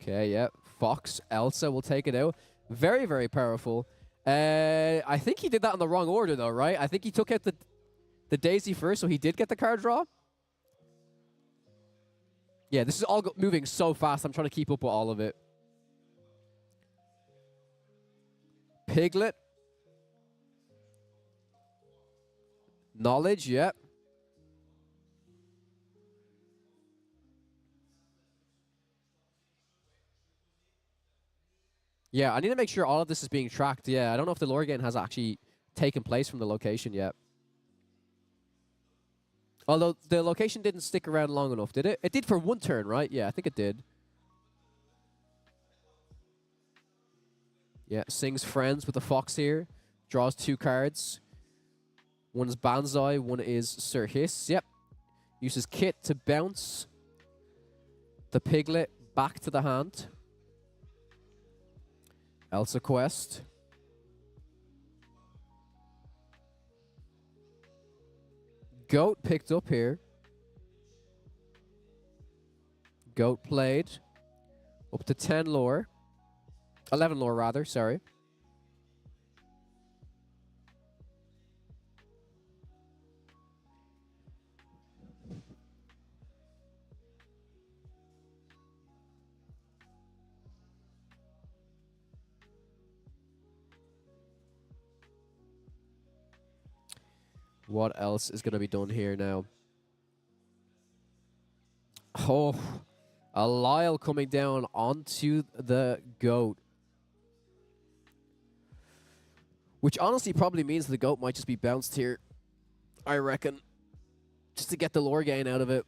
[SPEAKER 1] Okay, yeah. Fox, Elsa will take it out. Very, very powerful. I think he did that in the wrong order, though, right? I think he took out the Daisy first, so he did get the card draw. Yeah, this is all moving so fast. I'm trying to keep up with all of it. Piglet. Knowledge, yep. Yeah, I need to make sure all of this is being tracked. Yeah, I don't know if the lore gain has actually taken place from the location yet. Although the location didn't stick around long enough, did it? It did for 1 turn, right? Yeah, I think it did. Yeah, sings friends with the Fox here. Draws 2 cards. One is Banzai, one is Sir Hiss. Yep. Uses Kit to bounce the Piglet back to the hand. Elsa Quest. Goat picked up here. Goat played. Up to 10 lore. 11 lore, rather, sorry. What else is going to be done here now? Oh, a Lyle coming down onto the goat. Which honestly probably means the goat might just be bounced here. I reckon. Just to get the lore gain out of it.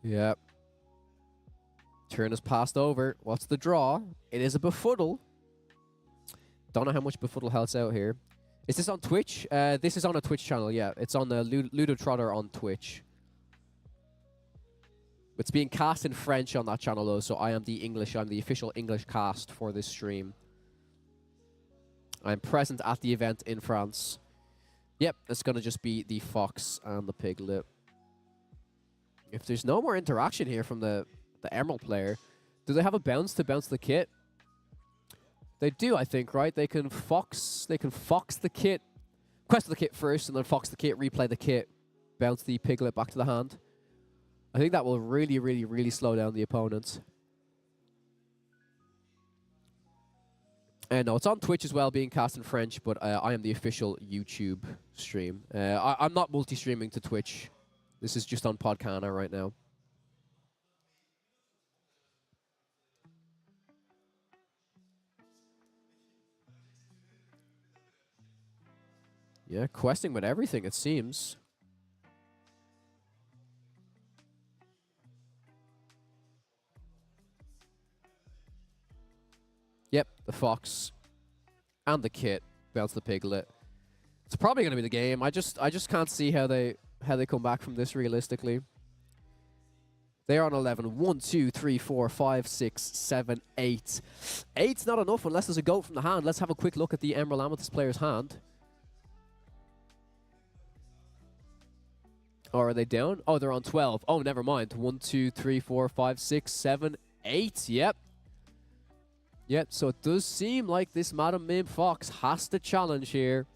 [SPEAKER 1] Yep. Turn is passed over. What's the draw? It is a befuddle. Don't know how much befuddle helps out here. Is this on Twitch? This is on a Twitch channel, yeah. It's on the Ludotrotter on Twitch. It's being cast in French on that channel, though, so I am the English. I'm the official English cast for this stream. I'm present at the event in France. Yep, it's going to just be the fox and the piglet. If there's no more interaction here from the Emerald player, do they have a bounce to bounce the kit? They do, I think, right? They can fox the kit, quest the kit first, and then fox the kit, replay the kit, bounce the piglet back to the hand. I think that will really, really, really slow down the opponents. And no, it's on Twitch as well, being cast in French, but I am the official YouTube stream. I'm not multi-streaming to Twitch. This is just on Podcana right now. Yeah, questing with everything, it seems. Yep, the fox and the kit bounce the piglet. It's probably going to be the game. I just can't see how they come back from this realistically. They're on 11. 1, 2, 3, 4, 5, 6, 7, 8. 8's not enough unless there's a goat from the hand. Let's have a quick look at the Emerald Amethyst player's hand. Or are they down? Oh, they're on 12. Oh, never mind. 1, 2, 3, 4, 5, 6, 7, 8. Yep. Yep, so it does seem like this Madam Mim Fox has to challenge here.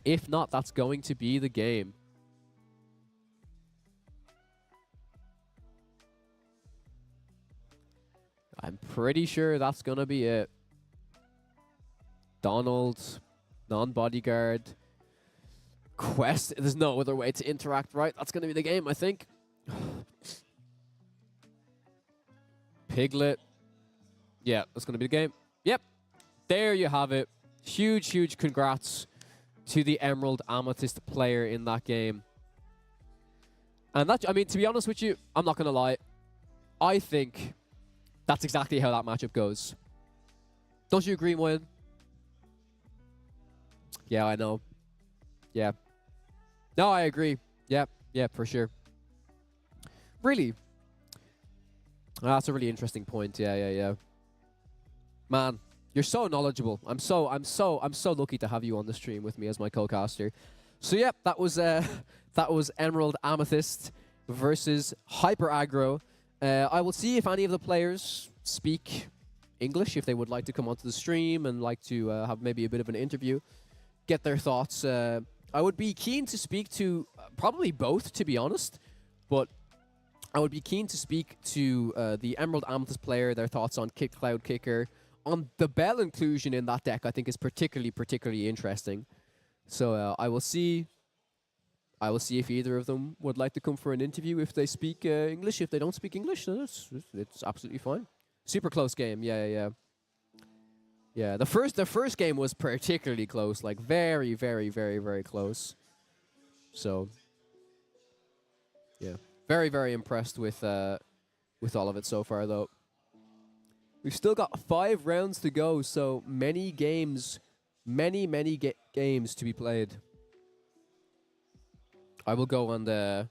[SPEAKER 1] If not, that's going to be the game. I'm pretty sure that's going to be it. Donald, non-bodyguard. Quest, there's no other way to interact, right? That's going to be the game, I think. Piglet. Yeah, that's going to be the game. Yep. There you have it. Huge, huge congrats to the Emerald Amethyst player in that game. And that, I mean, to be honest with you, I'm not going to lie. I think that's exactly how that matchup goes. Don't you agree, Moyen? Yeah, I know. Yeah. No, I agree. Yeah, yeah, for sure. Really? That's a really interesting point. Yeah. Man, you're so knowledgeable. I'm so lucky to have you on the stream with me as my co-caster. So yeah, that was Emerald Amethyst versus Hyper Aggro. I will see if any of the players speak English, if they would like to come onto the stream and like to have maybe a bit of an interview, get their thoughts. I would be keen to speak to probably both, to be honest, but I would be keen to speak to the Emerald Amethyst player, their thoughts on Kick Cloud Kicker. On the Bell inclusion in that deck, I think is particularly interesting. So I will see if either of them would like to come for an interview. If they speak English, if they don't speak English, then it's absolutely fine. Super close game. Yeah. The first game was particularly close, like very close. So yeah, very impressed with all of it so far, though. We've still got 5 rounds to go, so many games, many games to be played. I will go and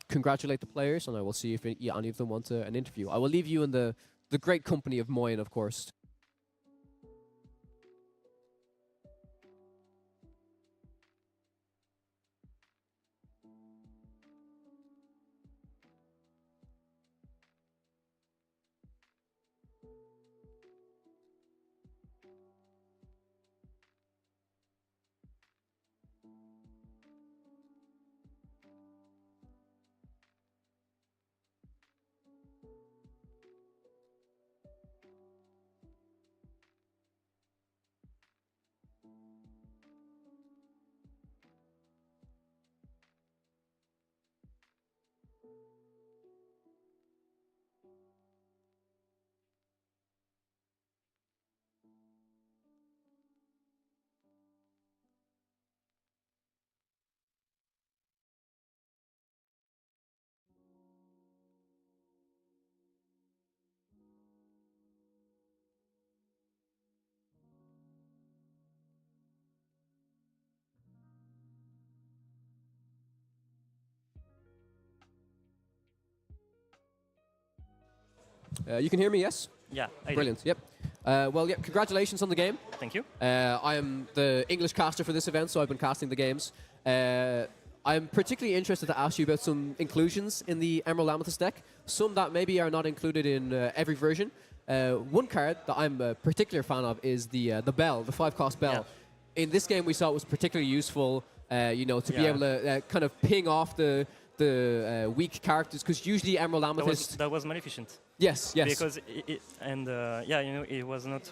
[SPEAKER 1] congratulate the players, and I will see if any of them want an interview. I will leave you in the great company of Moyen, of course. You can hear me, yes?
[SPEAKER 7] Yeah, I do.
[SPEAKER 1] Brilliant, yep. Well, yeah, congratulations on the game.
[SPEAKER 7] Thank you.
[SPEAKER 1] I am the English caster for this event, so I've been casting the games. I'm particularly interested to ask you about some inclusions in the Emerald Amethyst deck, some that maybe are not included in every version. One card that I'm a particular fan of is the Bell, the 5-cost Bell.
[SPEAKER 7] Yeah.
[SPEAKER 1] In this game, we saw it was particularly useful, you know, to be
[SPEAKER 7] Yeah.
[SPEAKER 1] able to kind of ping off the weak characters, because usually Emerald Amethyst...
[SPEAKER 7] That was Maleficent.
[SPEAKER 1] Yes, yes.
[SPEAKER 7] Because yeah, you know, it was not.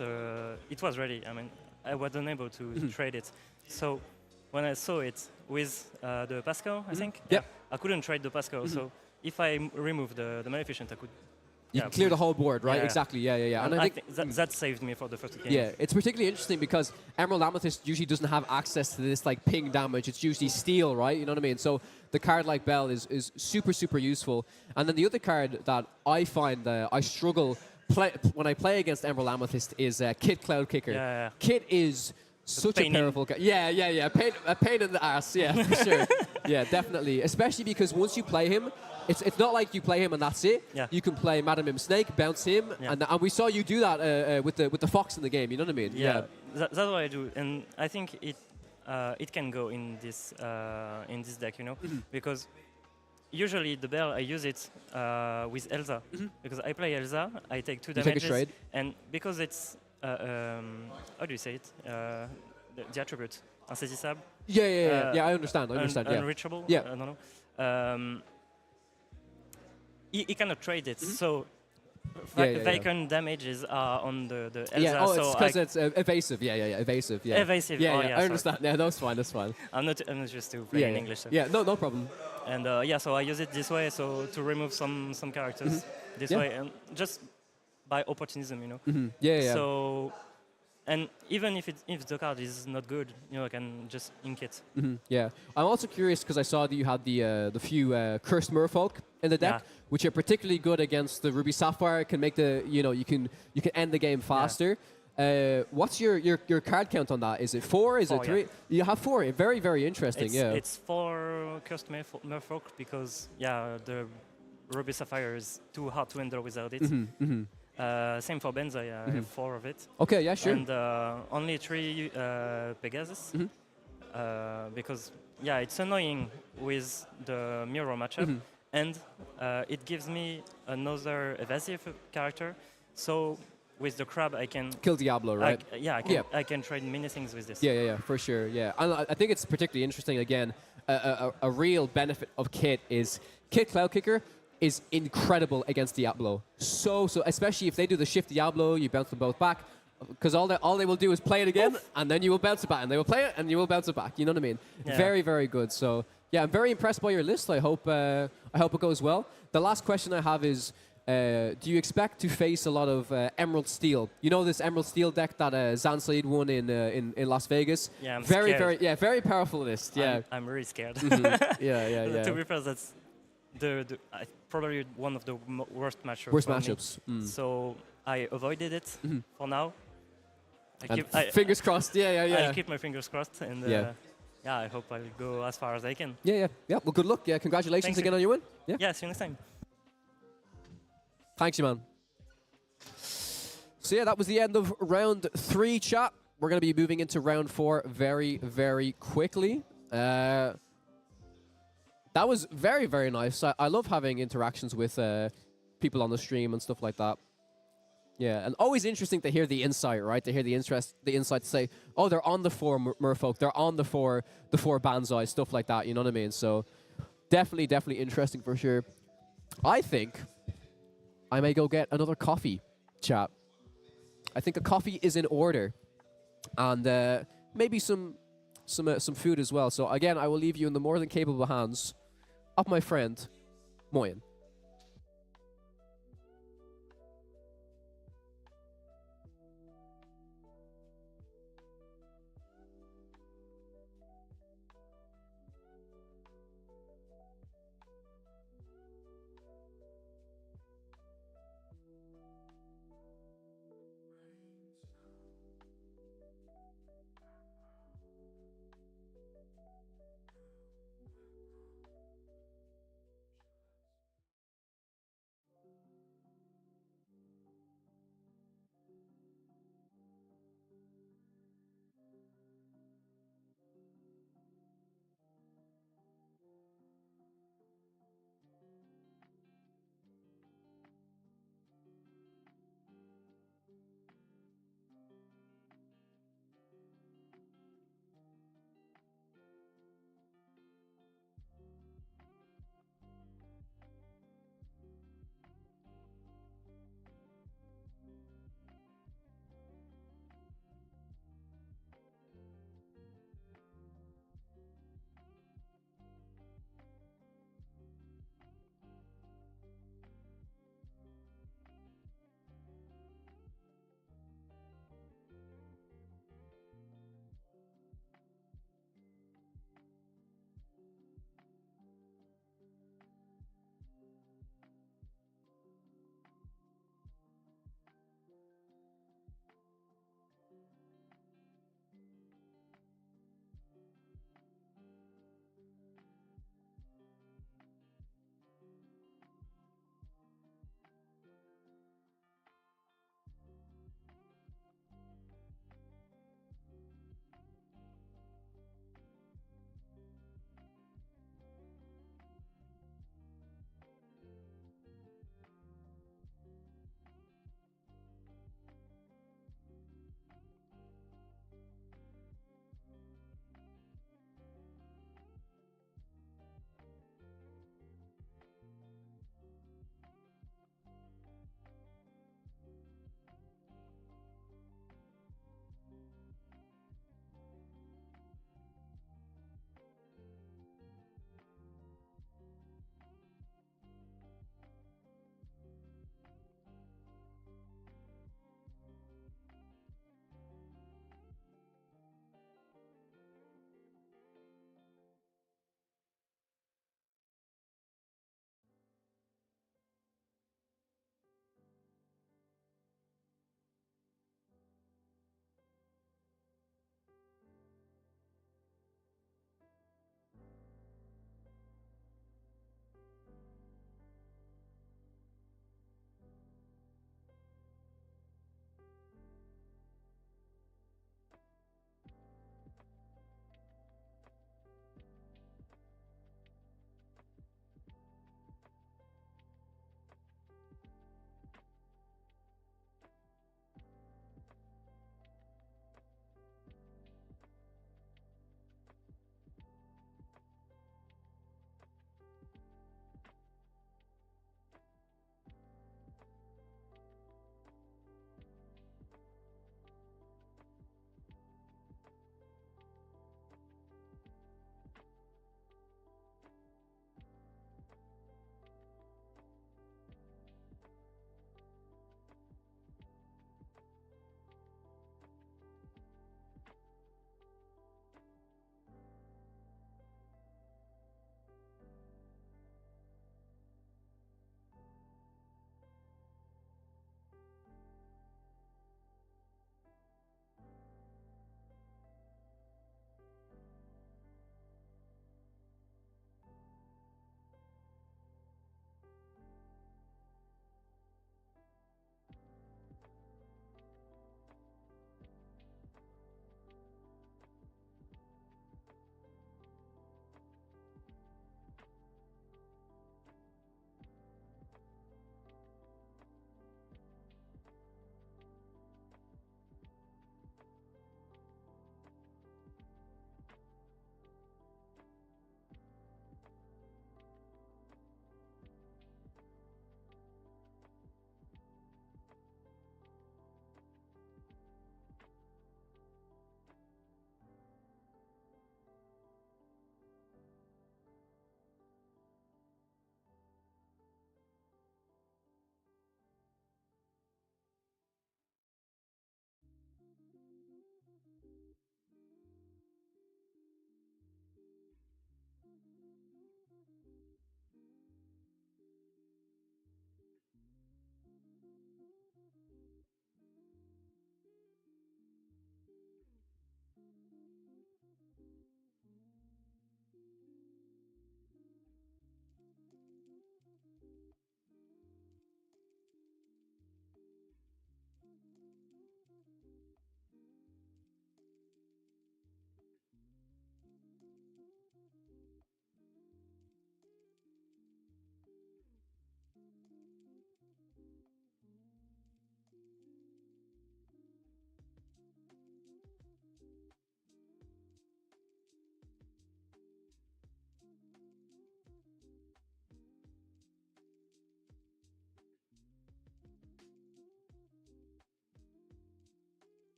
[SPEAKER 7] It was ready. I mean, I was unable to trade it. So when I saw it with the Pascal, I think,
[SPEAKER 1] Yep.
[SPEAKER 7] I couldn't trade the Pascal. So if I remove the Maleficent, I could.
[SPEAKER 1] You can clear the whole board, right?
[SPEAKER 7] Yeah.
[SPEAKER 1] Exactly, yeah.
[SPEAKER 7] And I think that saved me for the first game.
[SPEAKER 1] Yeah, it's particularly interesting because Emerald Amethyst usually doesn't have access to this like ping damage. It's usually steel, right? You know what I mean? So the card like Bell is super, super useful. And then the other card that I find I struggle when I play against Emerald Amethyst is Kit Cloud Kicker.
[SPEAKER 7] Yeah.
[SPEAKER 1] Kit is such a
[SPEAKER 7] pain
[SPEAKER 1] powerful card. Yeah. A pain in the ass, yeah, for sure. Yeah, definitely. Especially because once you play him, it's not like you play him and that's it.
[SPEAKER 7] Yeah.
[SPEAKER 1] You can play Madam M Snake, bounce him, and we saw you do that with the fox in the game. You know what I mean?
[SPEAKER 7] Yeah. That's what I do, and I think it can go in this deck, you know, because usually the Bell I use it with Elsa because I play Elsa, I take 2
[SPEAKER 1] You
[SPEAKER 7] damages,
[SPEAKER 1] take a trade.
[SPEAKER 7] and because it's how do you say it? The attribute insaisissable.
[SPEAKER 1] Yeah, I understand. Yeah.
[SPEAKER 7] Unreachable.
[SPEAKER 1] Yeah.
[SPEAKER 7] I don't know. He cannot trade it, so vacant damages are on the Elsa.
[SPEAKER 1] Yeah,
[SPEAKER 7] so
[SPEAKER 1] it's because it's evasive. Yeah, evasive. Yeah.
[SPEAKER 7] Evasive.
[SPEAKER 1] Yeah,
[SPEAKER 7] oh,
[SPEAKER 1] I
[SPEAKER 7] sorry.
[SPEAKER 1] understand. Yeah, that's fine.
[SPEAKER 7] I'm not used to playing in English. So.
[SPEAKER 1] Yeah, no problem.
[SPEAKER 7] And yeah, so I use it this way, so to remove some characters this way, and just by opportunism, you know.
[SPEAKER 1] Yeah.
[SPEAKER 7] So, and even if the card is not good, you know, I can just ink it.
[SPEAKER 1] Yeah, I'm also curious because I saw that you had the few cursed merfolk in the deck, which are particularly good against the Ruby Sapphire. Can make you can end the game faster. What's your card count on that? Is it 4? Is it 3?
[SPEAKER 7] Yeah.
[SPEAKER 1] You have 4. Very, very interesting.
[SPEAKER 7] It's 4 cursed merfolk because the Ruby Sapphire is too hard to handle without it. Same for Benz, I have 4 of it.
[SPEAKER 1] Okay, yeah, sure.
[SPEAKER 7] And only 3 Pegasus because it's annoying with the mirror matchup, and it gives me another evasive character. So with the crab, I can
[SPEAKER 1] kill Diablo, right?
[SPEAKER 7] I can trade many things with this.
[SPEAKER 1] Yeah, for sure. Yeah, and I think it's particularly interesting. Again, a real benefit of Kit is Kit Cloud Kicker is incredible against Diablo. So especially if they do the shift Diablo, you bounce them both back, because all they will do is play it again, and then you will bounce it back, and they will play it, and you will bounce it back. You know what I mean?
[SPEAKER 7] Yeah.
[SPEAKER 1] Very, very good. So yeah, I'm very impressed by your list. I hope it goes well. The last question I have is, do you expect to face a lot of Emerald Steel? You know this Emerald Steel deck that Zan Said won in Las Vegas?
[SPEAKER 7] Yeah, I'm
[SPEAKER 1] very,
[SPEAKER 7] scared.
[SPEAKER 1] very powerful list. Yeah,
[SPEAKER 7] I'm really scared.
[SPEAKER 1] Yeah.
[SPEAKER 7] To be fair, that's probably one of the worst matchups.
[SPEAKER 1] Worst
[SPEAKER 7] for me.
[SPEAKER 1] matchups.
[SPEAKER 7] So I avoided it for now.
[SPEAKER 1] Fingers crossed. Yeah.
[SPEAKER 7] I'll keep my fingers crossed, and I hope I'll go as far as I can.
[SPEAKER 1] Yeah. Well, good luck. Yeah, congratulations
[SPEAKER 7] Thanks.
[SPEAKER 1] again on your win.
[SPEAKER 7] Yeah, see you next time.
[SPEAKER 1] Thanks, you man. So yeah, that was the end of round 3, chat. We're going to be moving into round 4 very, very quickly. That was very, very nice. I love having interactions with people on the stream and stuff like that. Yeah, and always interesting to hear the insight, right? To hear the insight to say, oh, they're on the 4 merfolk, they're on the 4 Banzai, stuff like that. You know what I mean? So definitely interesting for sure. I think I may go get another coffee, chat. I think a coffee is in order, and maybe some food as well. So again, I will leave you in the more than capable hands of my friend Moyen.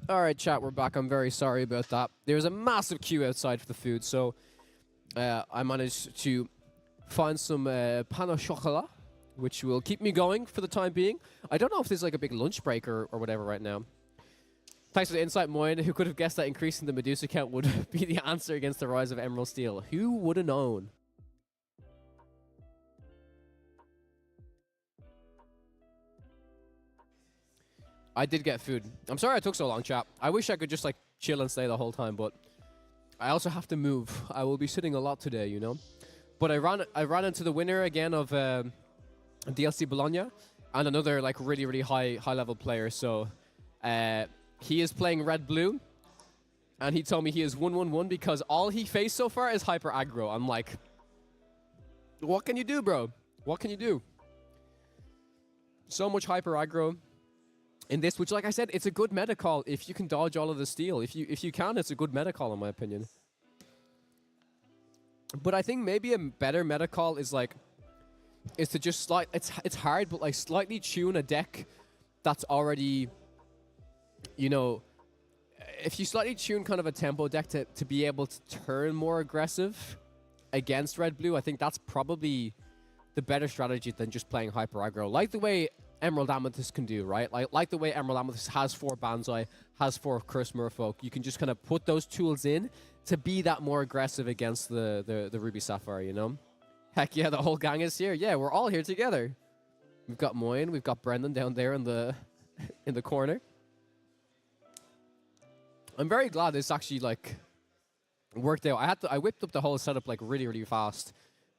[SPEAKER 1] All right, chat, we're back. I'm very sorry about that. There's a massive queue outside for the food, so I managed to find some pain au chocolat, which will keep me going for the time being. I don't know if there's like a big lunch break or whatever right now. Thanks for the insight, Moyen. Who could have guessed that increasing the Medusa count would be the answer against the rise of Emerald Steel? Who would have known? I did get food. I'm sorry I took so long, chat. I wish I could just like chill and stay the whole time, but I also have to move. I will be sitting a lot today, you know. But I ran into the winner again of DLC Bologna and another like really high level player. So he is playing red blue, and he told me he is 1-1-1 because all he faced so far is hyper aggro. I'm like, what can you do, bro? What can you do? So much hyper aggro in this, which, like I said, it's a good meta call if you can dodge all of the steel. If you can, it's a good meta call in my opinion. But I think maybe a better meta call is to just it's hard, but like slightly tune a deck that's already, you know, if you slightly tune kind of a tempo deck to be able to turn more aggressive against red blue, I think that's probably the better strategy than just playing hyper aggro, like the way Emerald Amethyst can do, right? Like the way Emerald Amethyst has 4 Banzai, has 4 Curse Merfolk. You can just kind of put those tools in to be that more aggressive against the Ruby Sapphire, you know? Heck yeah, the whole gang is here. Yeah, we're all here together. We've got Moyen, we've got Brendan down there in the in the corner. I'm very glad this actually like worked out. I whipped up the whole setup like really fast.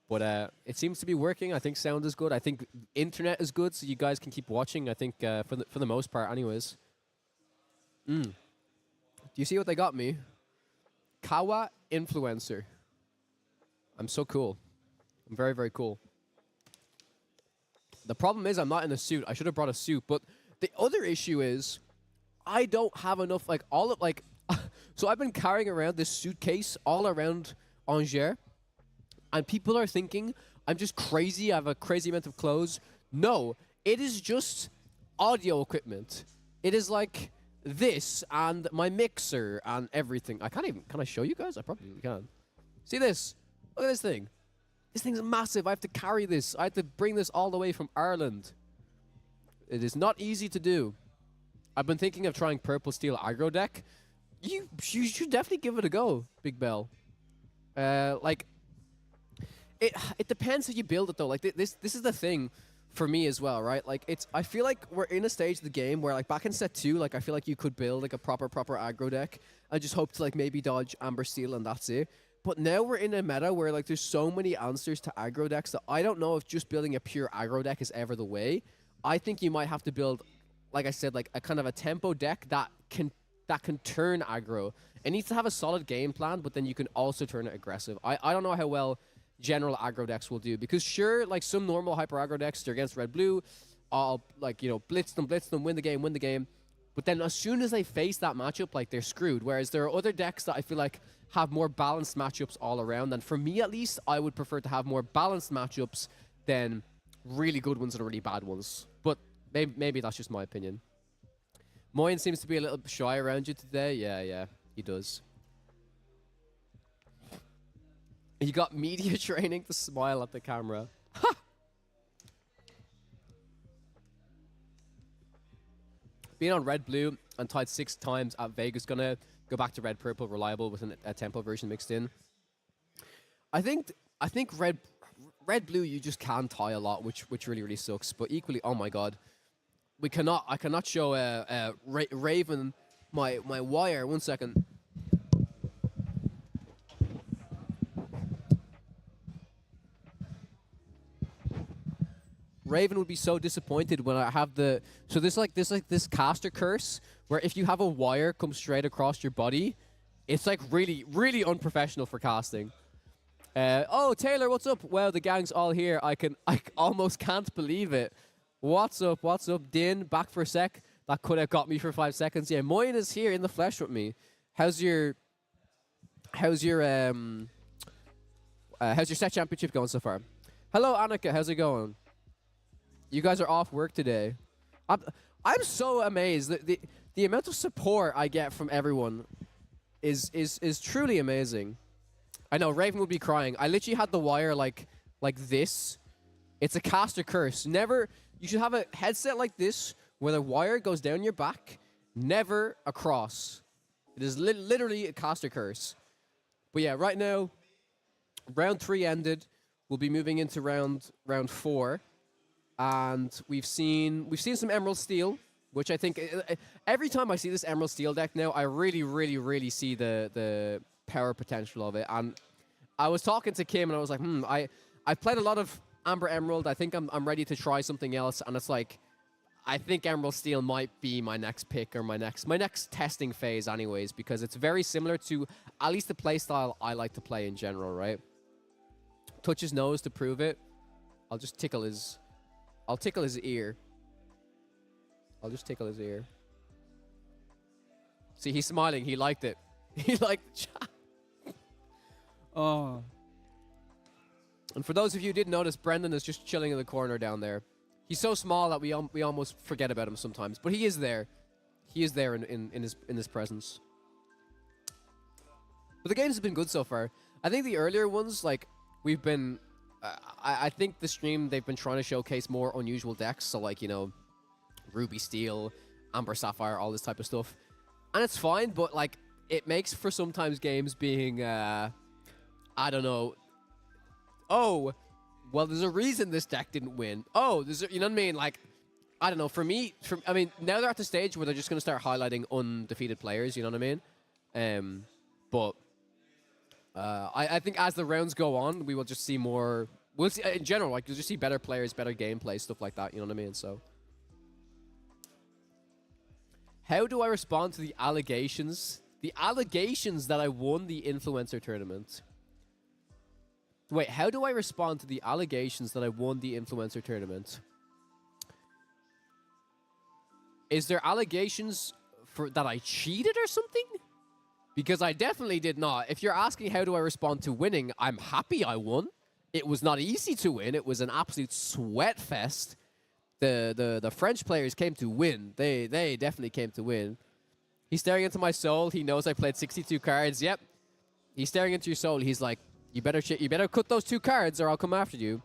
[SPEAKER 1] But it seems to be working. I think sound is good. I think internet is good, so you guys can keep watching. I think for the most part, anyways. Do you see what they got me? Kawa influencer. I'm so cool. I'm very cool. The problem is I'm not in a suit. I should have brought a suit. But the other issue is I don't have enough so I've been carrying around this suitcase all around Angers. And people are thinking I'm just crazy. I have a crazy amount of clothes. No, it is just audio equipment. It is like this and my mixer and everything. Can I show you guys? I probably can. See this? Look at this thing. This thing's massive. I have to carry this. I have to bring this all the way from Ireland. It is not easy to do. I've been thinking of trying Purple Steel aggro deck. You should definitely give it a go, Big Bell. It depends how you build it though. Like this is the thing for me as well, right? Like I feel like we're in a stage of the game where like back in set 2, like I feel like you could build like a proper aggro deck and just hope to like maybe dodge Amber Steel and that's it. But now we're in a meta where like there's so many answers to aggro decks that I don't know if just building a pure aggro deck is ever the way. I think you might have to build, like I said, like a kind of a tempo deck that can turn aggro. It needs to have a solid game plan, but then you can also turn it aggressive. I don't know how well general aggro decks will do, because sure, like some normal hyper aggro decks, they're against red blue, I'll like, you know, blitz them, win the game, but then as soon as they face that matchup, like they're screwed. Whereas there are other decks that I feel like have more balanced matchups all around, and for me at least, I would prefer to have more balanced matchups than really good ones and really bad ones. But maybe that's just my opinion. Moyen seems to be a little shy around you today. Yeah, he does. You got media training to smile at the camera. Ha! Being on red blue and tied 6 times at Vegas, gonna go back to red purple reliable with a tempo version mixed in. I think red blue you just can tie a lot, which really sucks. But equally, oh my god, I cannot show Raven my wire. 1 second. Raven would be so disappointed when I have this caster curse where if you have a wire come straight across your body, it's like really unprofessional for casting. Oh, Taylor, what's up? Well, the gang's all here. I almost can't believe it. What's up? Din, back for a sec. That could have got me for 5 seconds. Yeah, Moyen is here in the flesh with me. How's your set championship going so far? Hello, Annika. How's it going? You guys are off work today. I'm so amazed. The the amount of support I get from everyone is truly amazing. I know Raven would be crying. I literally had the wire like this. It's a caster curse. Never. You should have a headset like this where the wire goes down your back, never across. It is literally a caster curse. But yeah, right now, round 3 ended. We'll be moving into round 4, and we've seen some Emerald Steel, which I think every time I see this Emerald Steel deck now, I really see the power potential of it. And I was talking to Kim, and I was like, I've played a lot of Amber Emerald. I think I'm ready to try something else, and it's like, I think Emerald Steel might be my next pick or my next testing phase, anyways, because it's very similar to at least the playstyle I like to play in general, right? Touch his nose to prove it. I'll just tickle his. I'll tickle his ear. I'll just tickle his ear. See, he's smiling. He liked it. He liked the chat. Oh. And for those of you who didn't notice, Brendan is just chilling in the corner down there. He's so small that we almost forget about him sometimes, but he is there. He is there in his presence. But the games have been good so far. I think the earlier ones, like, we've been... I think the stream, they've been trying to showcase more unusual decks. So, like, you know, Ruby Steel, Amber Sapphire, all this type of stuff. And it's fine, but, like, it makes for sometimes games being, I don't know... Oh, well, there's a reason this deck didn't win. Oh, you know what I mean? Like, I don't know. For me, I mean, now they're at the stage where they're just going to start highlighting undefeated players, you know what I mean? But I think as the rounds go on, we will just see more... We'll see, in general, like, you'll just see better players, better gameplay, stuff like that, you know what I mean? So... How do I respond to the allegations? The allegations that I won the influencer tournament. Wait, how do I respond to the allegations that I won the influencer tournament? Is there allegations that I cheated or something? Because I definitely did not. If you're asking how do I respond to winning, I'm happy I won. It was not easy to win. It was an absolute sweat fest. The French players came to win. They definitely came to win. He's staring into my soul. He knows I played 62 cards. Yep. He's staring into your soul. He's like, you better cut those 2 cards or I'll come after you.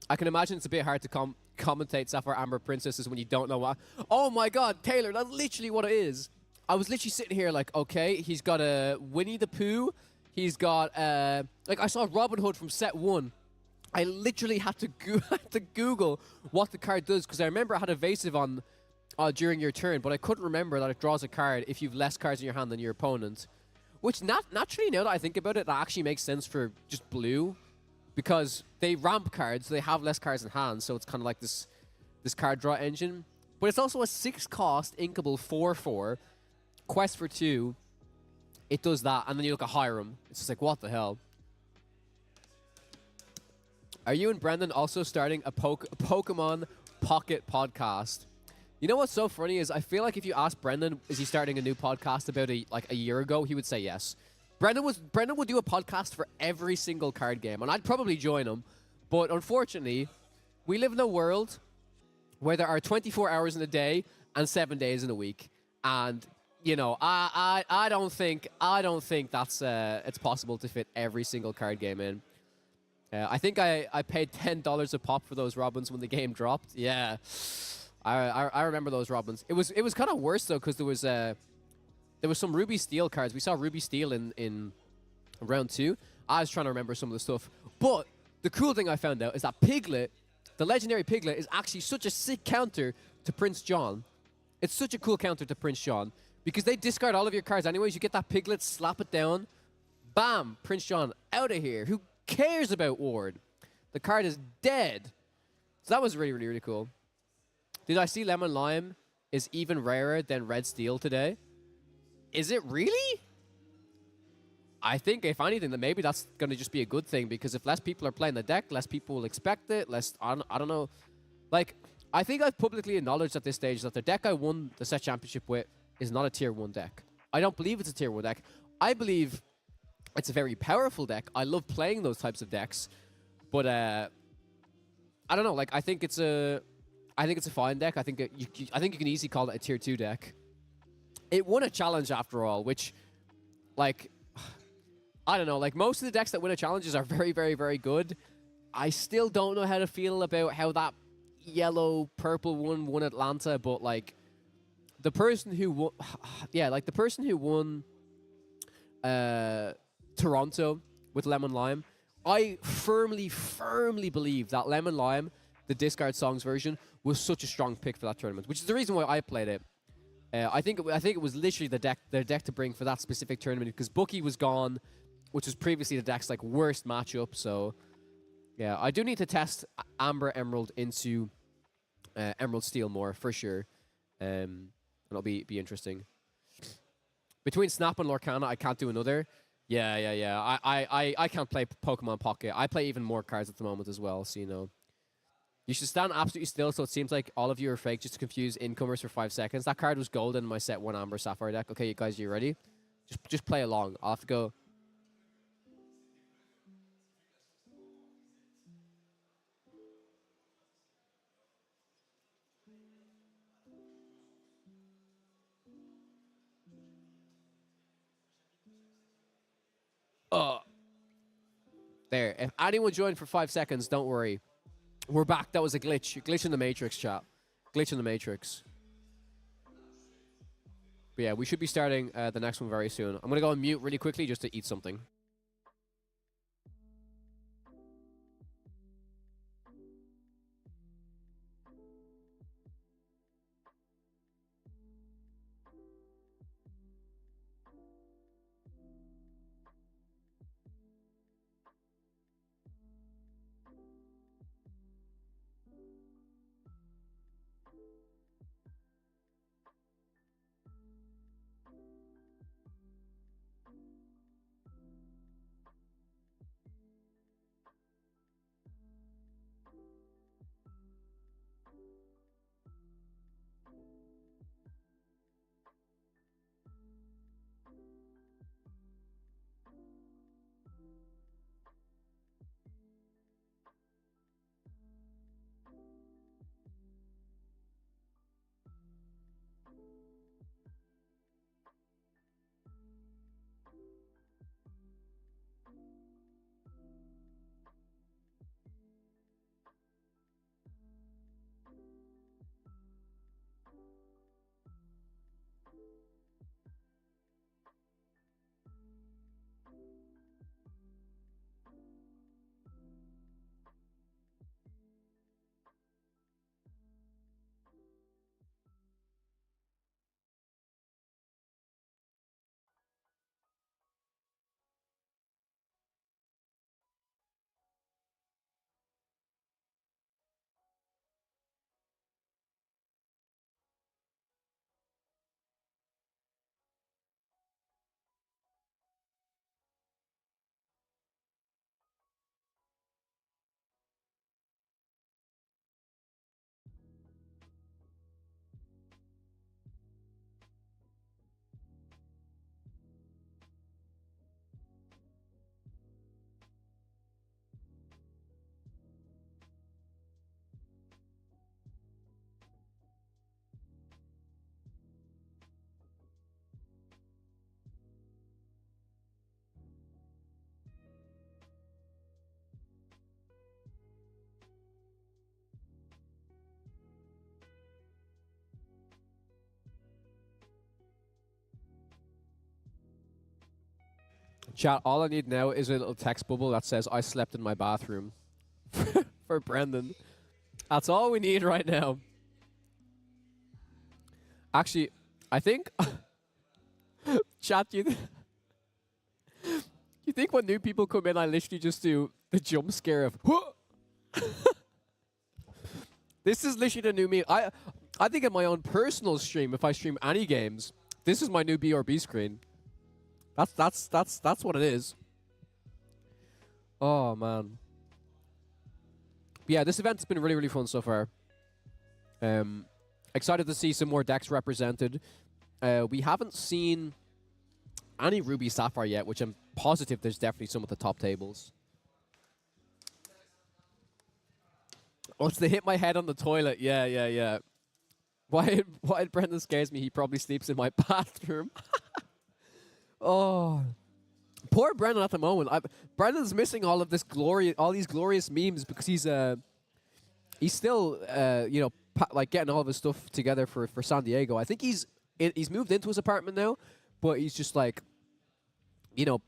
[SPEAKER 1] I can imagine it's a bit hard to commentate Sapphire Amber Princesses when you don't know what. Oh my god, Taylor, that's literally what it is. I was literally sitting here like, okay, he's got a Winnie the Pooh. He's got, like, I saw Robin Hood from set 1. I literally had to Google what the card does because I remember I had evasive on during your turn, but I couldn't remember that it draws a card if you've less cards in your hand than your opponent. Which, naturally, now that I think about it, that actually makes sense for just blue. Because they ramp cards, so they have less cards in hand, so it's kind of like this card draw engine. But it's also a 6-cost, inkable 4/4, quest for 2. It does that, and then you look at Hiram. It's just like, what the hell? Are you and Brendan also starting a Pokemon Pocket podcast? You know what's so funny is I feel like if you ask Brendan, is he starting a new podcast about a year ago, he would say yes. Brendan would do a podcast for every single card game, and I'd probably join him. But unfortunately, we live in a world where there are 24 hours in a day and 7 days in a week, and you know, I don't think that's it's possible to fit every single card game in. I think I paid $10 a pop for those Robins when the game dropped. Yeah. I remember those Robins. It was kind of worse though because there was some Ruby Steel cards. We saw Ruby Steel in round 2. I was trying to remember some of the stuff. But the cool thing I found out is that Piglet, the legendary Piglet, is actually such a sick counter to Prince John. It's such a cool counter to Prince John because they discard all of your cards anyways. You get that Piglet, slap it down, bam, Prince John out of here. Who cares about Ward? The card is dead. So that was really cool. Did I see Lemon Lime is even rarer than Red Steel today? Is it really? I think, if anything, then maybe that's going to just be a good thing because if less people are playing the deck, less people will expect it. I don't know. Like, I think I've publicly acknowledged at this stage that the deck I won the set championship with is not a tier 1 deck. I don't believe it's a tier 1 deck. I believe it's a very powerful deck. I love playing those types of decks. But I don't know. Like, I think it's a fine deck. I think I think you can easily call it a tier 2 deck. It won a challenge after all, which, like, I don't know. Like, most of the decks that win a challenges are very, very, very good. I still don't know how to feel about how that yellow purple one won Atlanta, but like the person who won, yeah, like the person who won Toronto with Lemon Lime, I firmly believe that Lemon Lime, the Discard Songs version, was such a strong pick for that tournament, which is the reason why I played it. I think it was literally the deck to bring for that specific tournament because Bookie was gone, which was previously the deck's like worst matchup. So yeah, I do need to test Amber Emerald into Emerald Steel more for sure, and it'll be interesting. Between Snap and Lorcana, I can't do another. Yeah. I can't play Pokemon Pocket. I play even more cards at the moment as well, so you know. You should stand absolutely still so it seems like all of you are fake just to confuse incomers for 5 seconds. That card was golden in my set 1 Amber Sapphire deck. Okay, you guys, you ready? Just play along. I'll have to go. There. If anyone joined for 5 seconds, don't worry. We're back. That was a glitch. Glitch in the Matrix, chat. Glitch in the Matrix. But yeah, we should be starting the next one very soon. I'm going to go on mute really quickly just to eat something. Chat, all I need now is a little text bubble that says, I slept in my bathroom. For Brendan. That's all we need right now. Actually, I think... Chat, you think when new people come in, I literally just do the jump scare of... This is literally the new meme. I think in my own personal stream, if I stream any games, this is my new BRB screen. That's what it is. Oh man. But yeah, this event has been really, really fun so far. Excited to see some more decks represented. We haven't seen any Ruby Sapphire yet, which I'm positive there's definitely some at the top tables. Once they hit my head on the toilet, yeah. Why Brendan scares me, he probably sleeps in my bathroom. Oh. Poor Brendan at the moment. Brendan's missing all of this glory, all these glorious memes because he's still you know, like getting all of his stuff together for San Diego. I think he's moved into his apartment now, but he's just like, you know,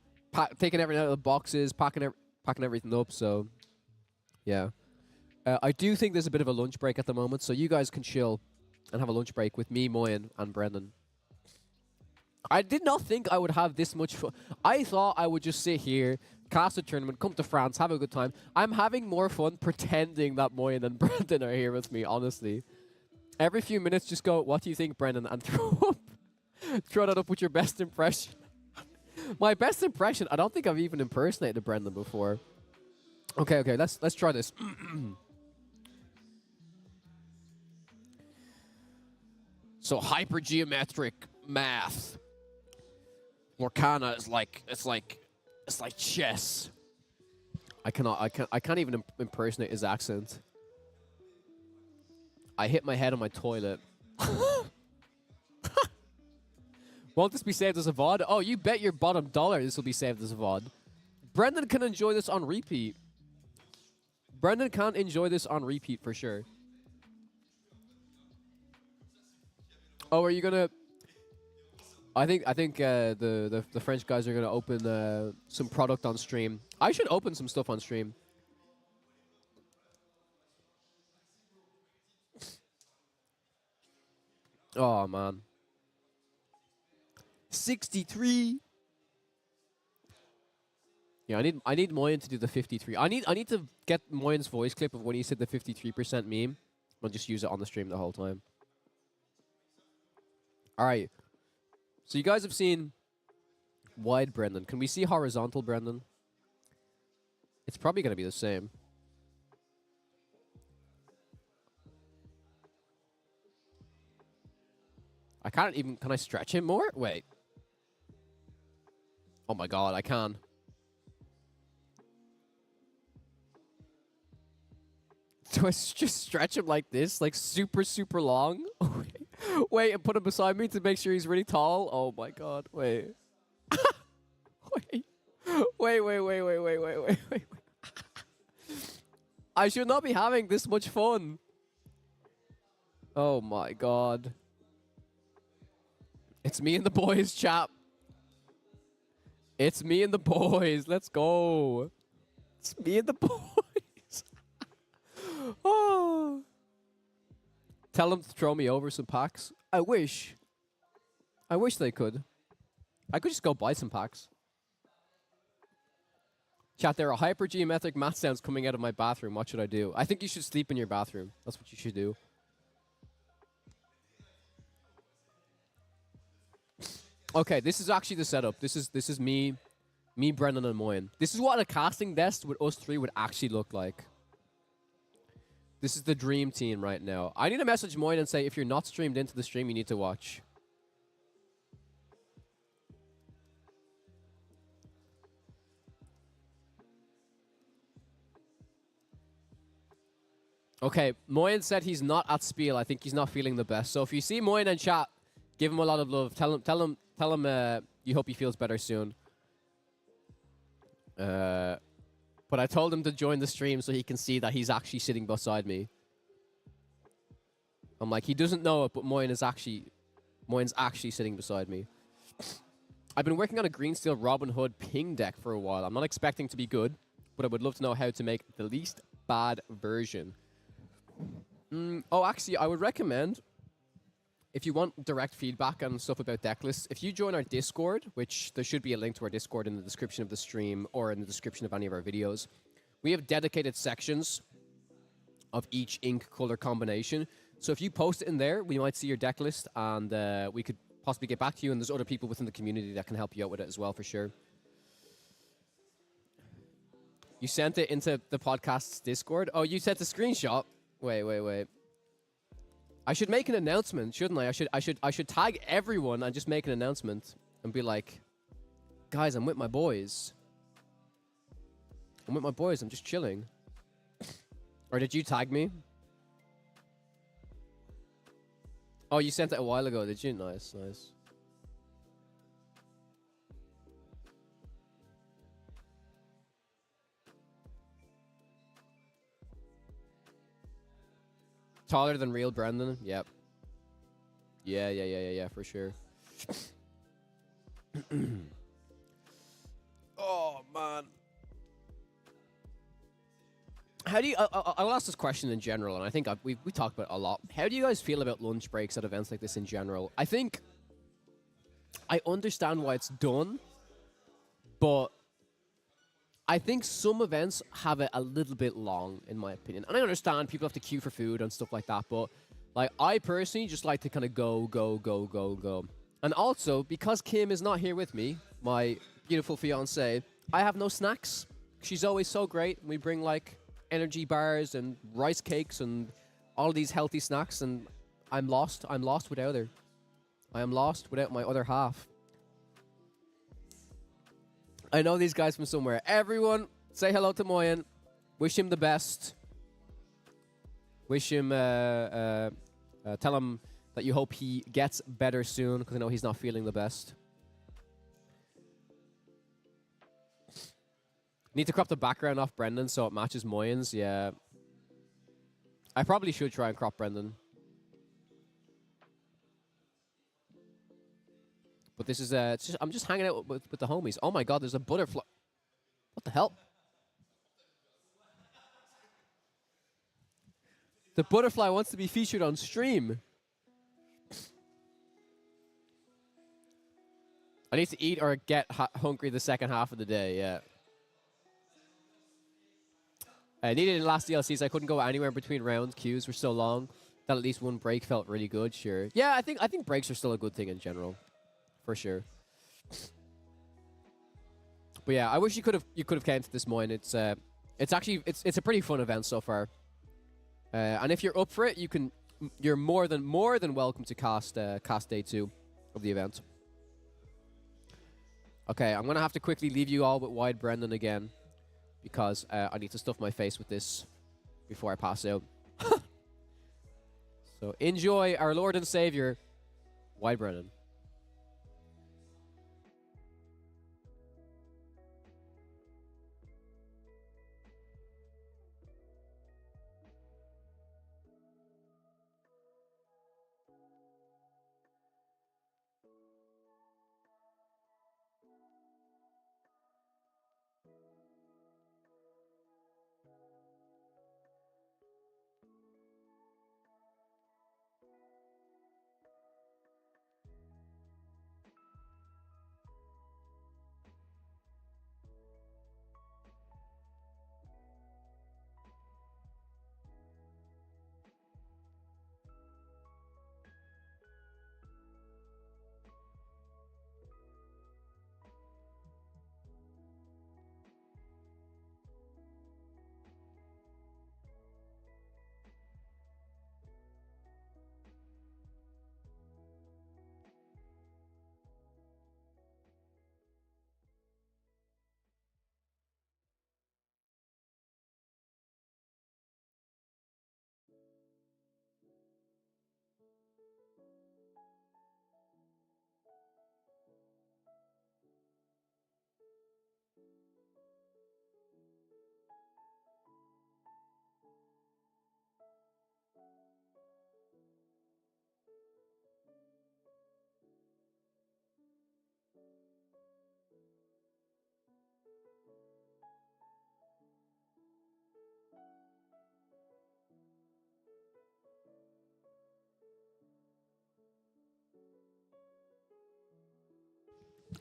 [SPEAKER 1] taking everything out of the boxes, packing everything up. So, yeah. I do think there's a bit of a lunch break at the moment, so you guys can chill and have a lunch break with me, Moyen, and Brendan. I did not think I would have this much fun. I thought I would just sit here, cast a tournament, come to France, have a good time. I'm having more fun pretending that Moyen and Brendan are here with me, honestly. Every few minutes, just go, what do you think, Brendan? And throw that up with your best impression. My best impression, I don't think I've even impersonated Brendan before. Okay, let's try this. So hypergeometric math. Lorcana is like it's like chess. I can't even impersonate his accent. I hit my head on my toilet. Won't this be saved as a VOD? Oh, you bet your bottom dollar this will be saved as a VOD. Brendan can enjoy this on repeat. Brendan can enjoy this on repeat for sure. Oh, are you gonna? I think the French guys are gonna open some product on stream. I should open some stuff on stream. Oh man. 63. Yeah, I need Moyen to do the 53. I need to get Moyen's voice clip of when he said the 53% meme. I'll just use it on the stream the whole time. All right. So you guys have seen wide Brendan. Can we see horizontal Brendan? It's probably going to be the same. I can't even... Can I stretch him more? Wait. Oh my god, I can. Do I just stretch him like this? Like super, super long? Wait, and put him beside me to make sure he's really tall? Oh my god, wait. Wait. I should not be having this much fun. Oh my god. It's me and the boys, chap. It's me and the boys. Let's go. It's me and the boys. Oh. Tell them to throw me over some packs. I wish. I wish they could. I could just go buy some packs. Chat, there are hypergeometric math sounds coming out of my bathroom. What should I do? I think you should sleep in your bathroom. That's what you should do. Okay, this is actually the setup. This is me, Brendan, and Moyen. This is what a casting desk with us three would actually look like. This is the dream team right now. I need to message Moyen and say, if you're not streamed into the stream, you need to watch. Okay, Moyen said he's not at Spiel. I think he's not feeling the best. So if you see Moyen in chat, give him a lot of love. Tell him you hope he feels better soon. But I told him to join the stream so he can see that he's actually sitting beside me. I'm like, he doesn't know it, but Moyen's actually sitting beside me. I've been working on a green steel Robin Hood ping deck for a while. I'm not expecting to be good, but I would love to know how to make the least bad version. Oh, actually, I would recommend, if you want direct feedback and stuff about deck lists, if you join our Discord, which there should be a link to our Discord in the description of the stream or in the description of any of our videos, we have dedicated sections of each ink color combination. So if you post it in there, we might see your deck list and we could possibly get back to you, and there's other people within the community that can help you out with it as well, for sure. You sent it into the podcast's Discord? Oh, you sent the screenshot? Wait. I should make an announcement, shouldn't I? I should tag everyone and just make an announcement and be like, guys, I'm with my boys. I'm just chilling. Or did you tag me? Oh, you sent it a while ago, did you? Nice, nice. Taller than real Brendan? Yep. Yeah, for sure. Oh, man. How do you... I'll ask this question in general, and I think we talked about it a lot. How do you guys feel about lunch breaks at events like this in general? I think... I understand why it's done, but... I think some events have it a little bit long, in my opinion. And I understand people have to queue for food and stuff like that, but... Like, I personally just like to kind of go. And also, because Kim is not here with me, my beautiful fiancée, I have no snacks. She's always so great. We bring, like, energy bars and rice cakes and all these healthy snacks, and I'm lost. I'm lost without her. I am lost without my other half. I know these guys from somewhere. Everyone, say hello to Moyen. Wish him the best. Wish him, tell him that you hope he gets better soon, because I know he's not feeling the best. Need to crop the background off Brendan so it matches Moyen's. Yeah. I probably should try and crop Brendan. But this is, I'm just hanging out with the homies. Oh my god, there's a butterfly. What the hell? The butterfly wants to be featured on stream. I need to eat or get hungry the second half of the day, yeah. I needed it in last DLCs. I couldn't go anywhere between rounds. Queues were so long that at least one break felt really good, sure. Yeah, I think breaks are still a good thing in general. For sure. But yeah, I wish you could have came to this Moyen. It's actually a pretty fun event so far. And if you're up for it, you're more than welcome to cast day 2 of the event. Okay, I'm gonna have to quickly leave you all with Wide Brendan again, because I need to stuff my face with this before I pass out. So enjoy our Lord and Savior, Wide Brendan.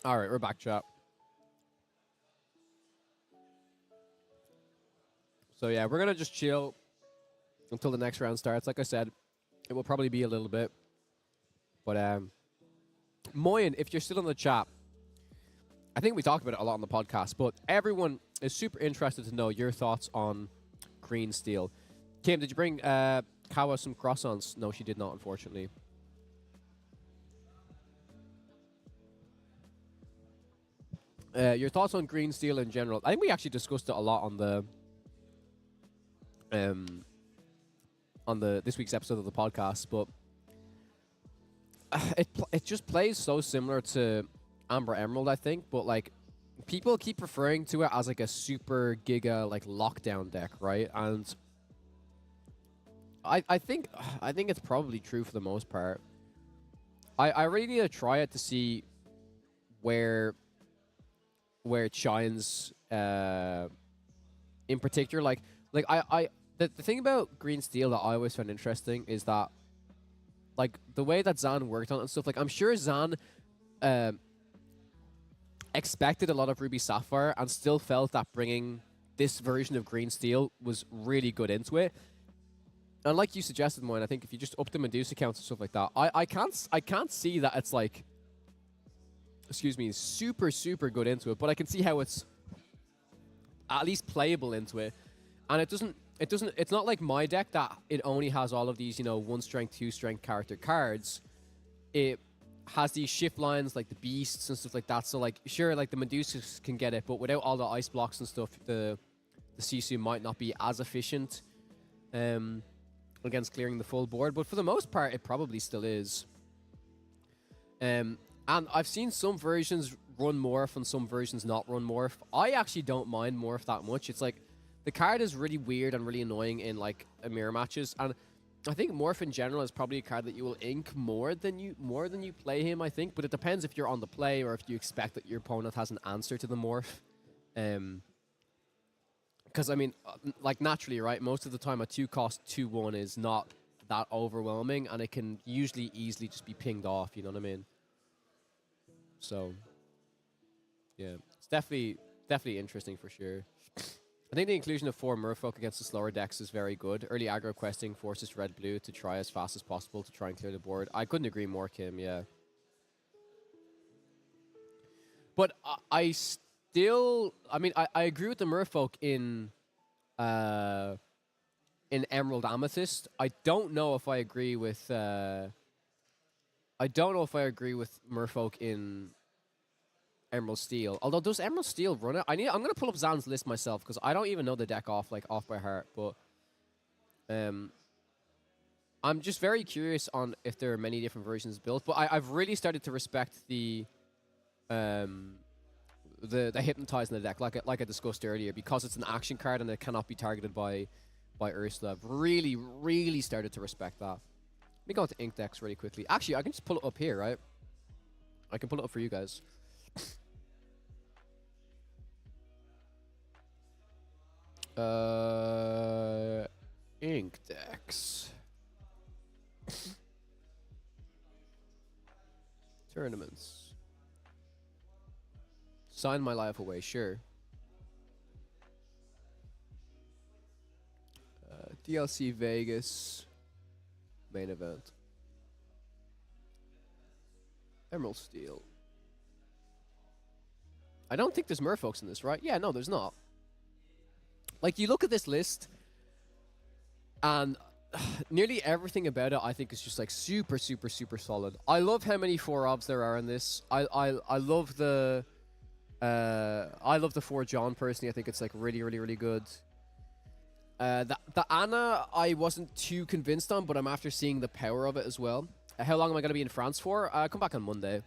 [SPEAKER 1] All right, we're back, chat. So yeah, we're gonna just chill until the next round starts. Like I said, it will probably be a little bit. But Moyen, if you're still in the chat, I think we talked about it a lot on the podcast, but everyone is super interested to know your thoughts on green steel. Kim, did you bring Kawa some croissants? No, she did not, unfortunately. Your thoughts on green steel in general. I think we actually discussed it a lot on on this week's episode of the podcast, but it just plays so similar to Amber Emerald, I think, but like people keep referring to it as like a super giga like lockdown deck, right? And I think it's probably true for the most part. I really need to try it to see where it shines in particular. Like the thing about Green Steel that I always found interesting is that like the way that Zan worked on it and stuff, like I'm sure Zan expected a lot of Ruby Sapphire and still felt that bringing this version of Green Steel was really good into it. And like you suggested, Moin, I think if you just up the Medusa counts and stuff like that, I can't see that it's like, excuse me, super good into it, but I can see how it's at least playable into it. And it's not like my deck that it only has all of these, 1 strength, 2 strength character cards. It has these shift lines like the beasts and stuff like that. So like, sure, like the Medusas can get it, but without all the ice blocks and stuff, the Sisu might not be as efficient against clearing the full board. But for the most part, it probably still is. And I've seen some versions run Morph and some versions not run Morph. I actually don't mind Morph that much. It's like, the card is really weird and really annoying in like mirror matches, and I think Morph in general is probably a card that you will ink more than you play him, I think. But it depends if you're on the play or if you expect that your opponent has an answer to the Morph. Because I mean, like naturally, right? Most of the time, a 2-cost 2/1 is not that overwhelming, and it can usually easily just be pinged off. You know what I mean? So, yeah, it's definitely interesting for sure. I think the inclusion of 4 Merfolk against the slower decks is very good. Early aggro questing forces red-blue to try as fast as possible to try and clear the board. I couldn't agree more, Kim, yeah. But I agree with the Merfolk in Emerald Amethyst. I don't know if I agree with Merfolk in Emerald Steel. Although, does Emerald Steel run it? I'm gonna pull up Zan's list myself because I don't even know the deck off by heart. But I'm just very curious on if there are many different versions built. But I've really started to respect the Hypnotize in the deck, like I discussed earlier, because it's an action card and it cannot be targeted by Ursula. I've really started to respect that. Let me go into Ink decks really quickly. Actually, I can just pull it up here, right? I can pull it up for you guys. Ink decks. Tournaments. Sign my life away, sure. DLC Vegas. Main event. Emerald Steel. I don't think there's Merfolks in this, right? Yeah, no, there's not. Like, you look at this list, and nearly everything about it, I think, is just like super solid. I love how many 4-obs there are in this. I love the 4 John personally. I think it's like really good. The Anna I wasn't too convinced on, but I'm after seeing the power of it as well. How long am I going to be in France for? Come back on Monday.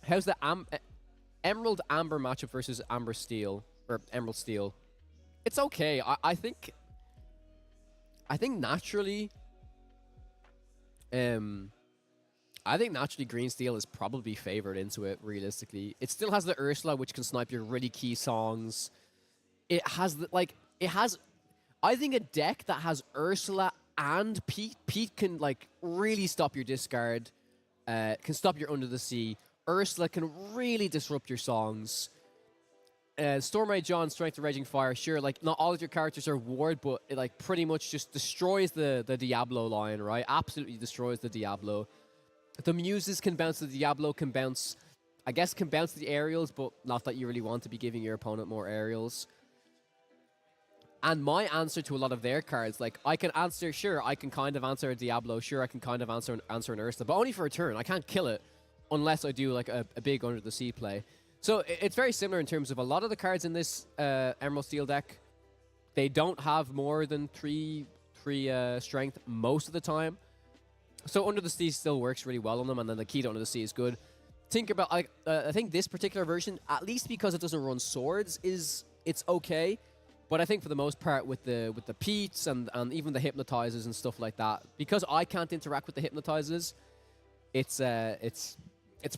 [SPEAKER 1] How's the Emerald Amber matchup versus Amber Steel or Emerald Steel? It's okay. I think naturally, Green Steel is probably favored into it. Realistically, it still has the Ursula, which can snipe your really key songs. It has I think a deck that has Ursula and Pete. Pete can like really stop your discard. Can stop your Under the Sea. Ursula can really disrupt your songs. Stormray John, Strength of Raging Fire, sure, like, not all of your characters are ward, but it, like, pretty much just destroys the Diablo line, right? Absolutely destroys the Diablo. The Muses can bounce the Diablo, can bounce the aerials, but not that you really want to be giving your opponent more aerials. And my answer to a lot of their cards, like, I can kind of answer a Diablo, sure, I can kind of answer an Ursula, but only for a turn. I can't kill it unless I do, like, a big Under the Sea play. So it's very similar in terms of a lot of the cards in this Emerald Steel deck they don't have more than three strength most of the time. So Under the Sea still works really well on them, and then the key to Under the Sea is good. Think about I think this particular version, at least because it doesn't run swords, it's okay. But I think for the most part with the Peats and even the hypnotizers and stuff like that, because I can't interact with the hypnotizers, it's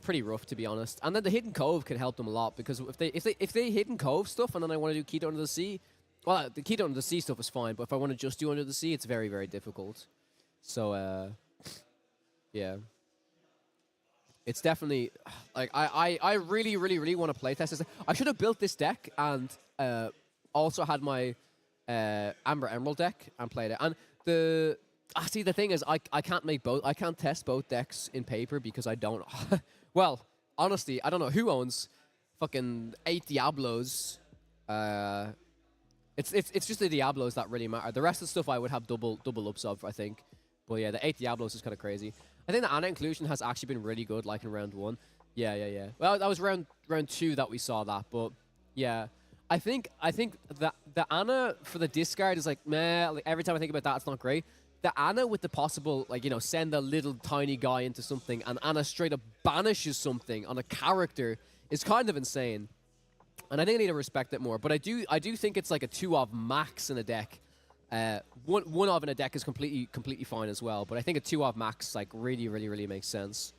[SPEAKER 1] pretty rough, to be honest. And then the Hidden Cove can help them a lot, because if they Hidden Cove stuff and then I want to do Key to Under the Sea, well, the Key to Under the Sea stuff is fine, but if I want to just do Under the Sea, it's very, very difficult. So yeah. It's definitely, like, I really, really, really want to playtest this. I should have built this deck and also had my Amber Emerald deck and played it. And see, the thing is, I can't make both. I can't test both decks in paper because I don't. Well, honestly, I don't know who owns fucking 8 Diablos. It's just the Diablos that really matter. The rest of the stuff I would have double ups of, I think. But yeah, the 8 Diablos is kind of crazy. I think the Ana inclusion has actually been really good, like in round 1. Yeah. Well, that was round 2 that we saw that, but yeah. I think that the Ana for the discard is like, meh, like every time I think about that, it's not great. The Ana with the possible, like, you know, send a little tiny guy into something and Ana straight up banishes something on a character is kind of insane. And I think I need to respect it more. But I do think it's like a 2 of max in a deck. One of in a deck is completely fine as well. But I think a 2 of max like really, really, really makes sense.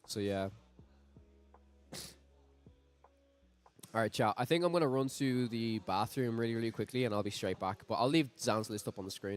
[SPEAKER 1] So yeah. All right, chat. I think I'm going to run to the bathroom really, really quickly, and I'll be straight back. But I'll leave Zan's list up on the screen.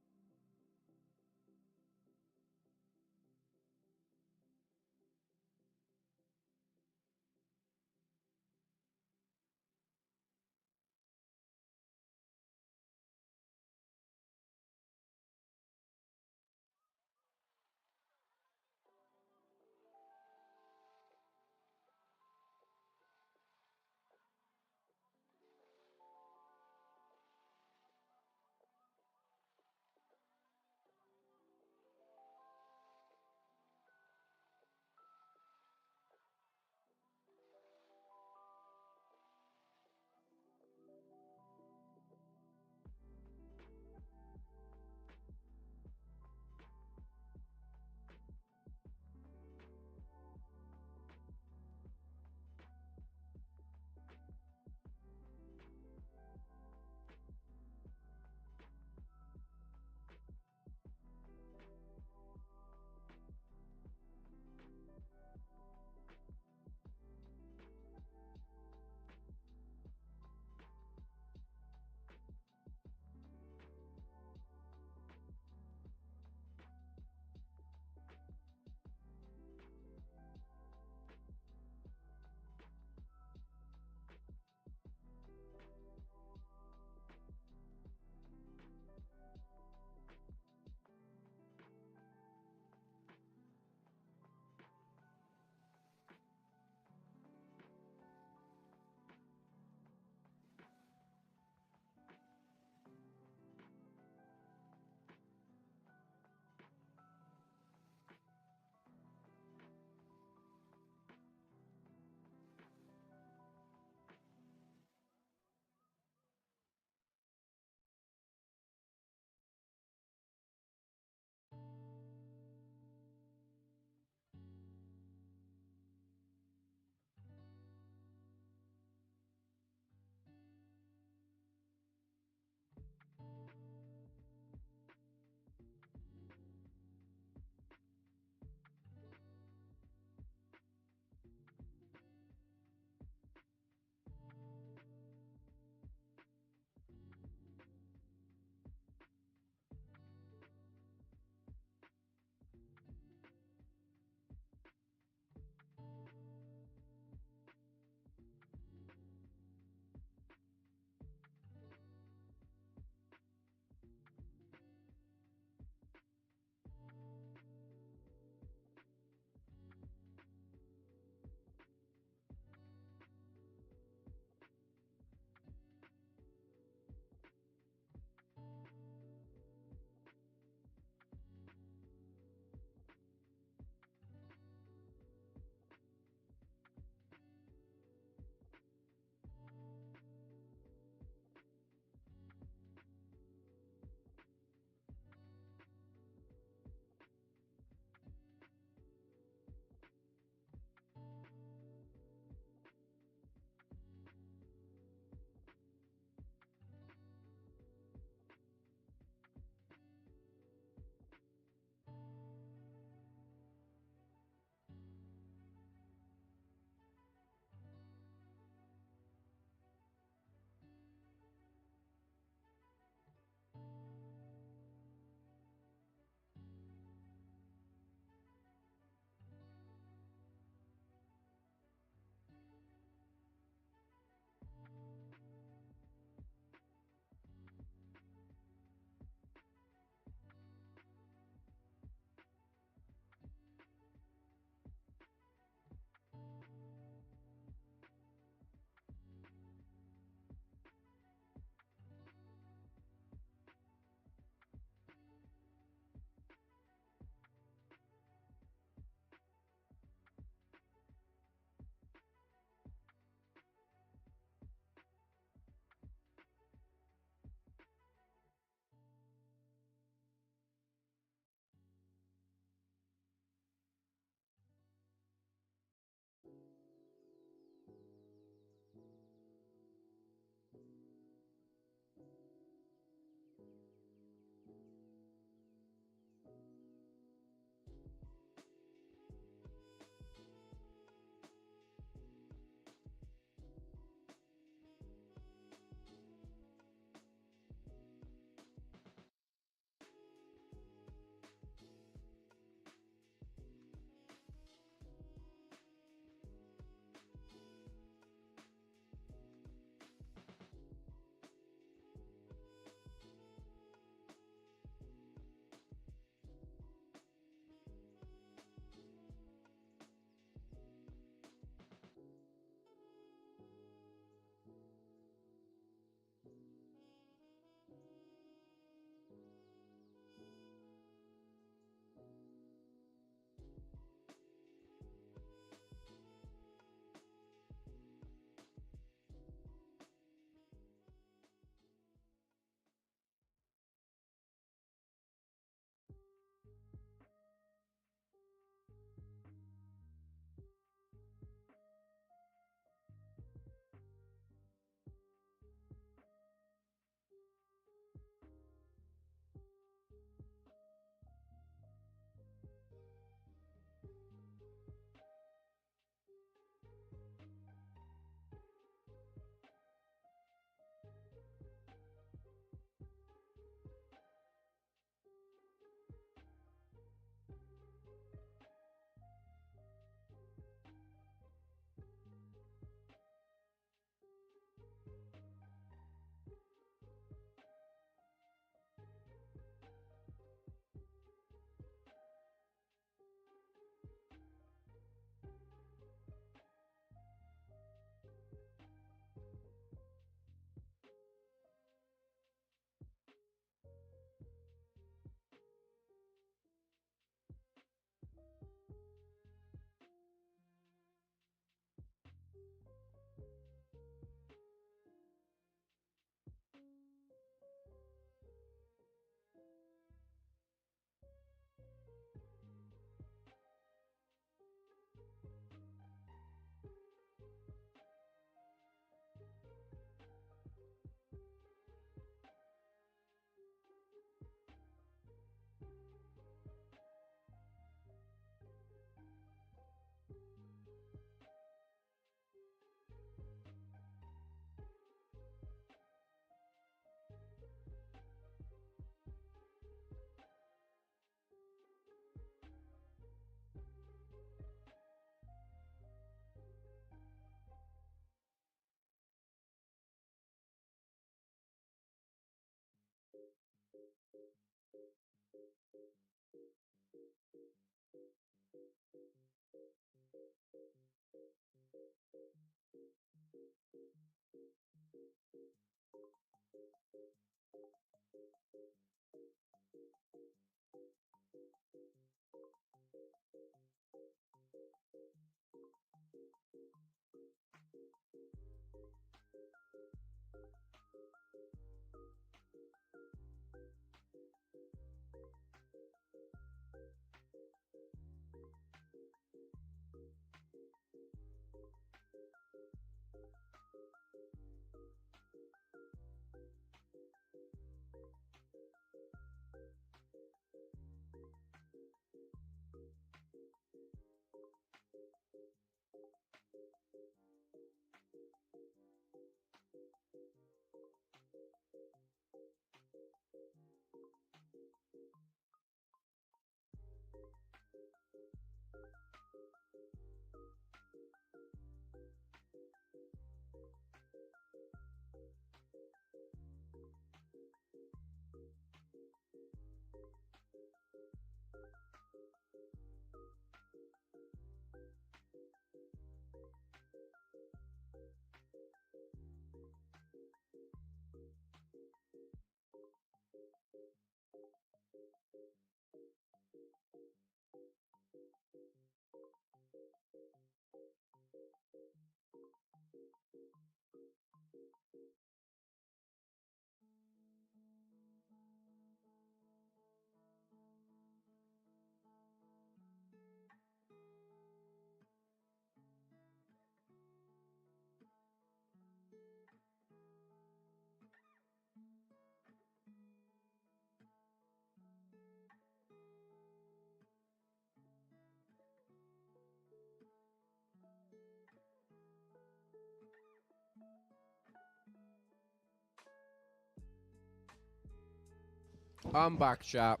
[SPEAKER 1] I'm back, chat.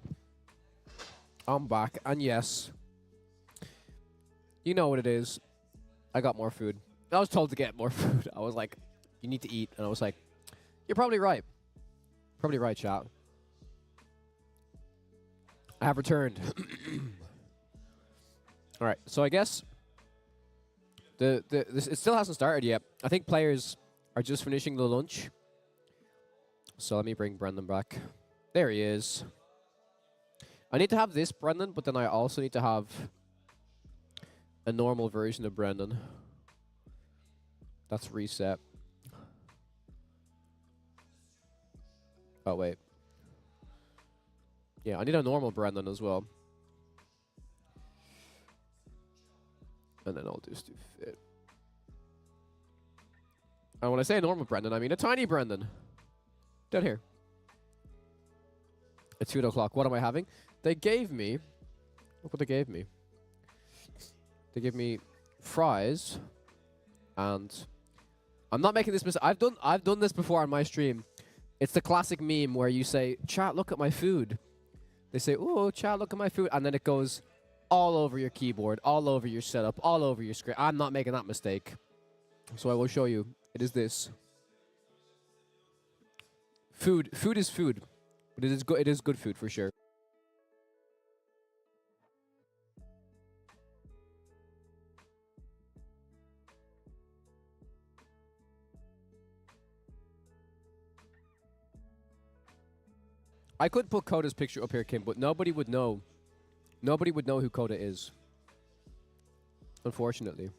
[SPEAKER 1] I'm back, and yes, you know what it is. I got more food. I was told to get more food. I was like, you need to eat, and I was like, you're probably right. Probably right, chat. I have returned. All right, so I guess it still hasn't started yet. I think players are just finishing the lunch. So let me bring Brendan back. There he is. I need to have this Brendan, but then I also need to have a normal version of Brendan. That's reset. Oh, wait. Yeah, I need a normal Brendan as well. And then I'll just do fit. And when I say a normal Brendan, I mean a tiny Brendan. Down here. It's 2 o'clock. What am I having? They gave me... Look what they gave me. They gave me fries. And... I'm not making this mistake. I've done this before on my stream. It's the classic meme where you say, chat, look at my food. They say, oh, chat, look at my food. And then it goes all over your keyboard, all over your setup, all over your screen. I'm not making that mistake. So I will show you. It is this. Food is food. But it is good food for sure. I could put Coda's picture up here, Kim, but nobody would know. Nobody would know who Coda is. Unfortunately.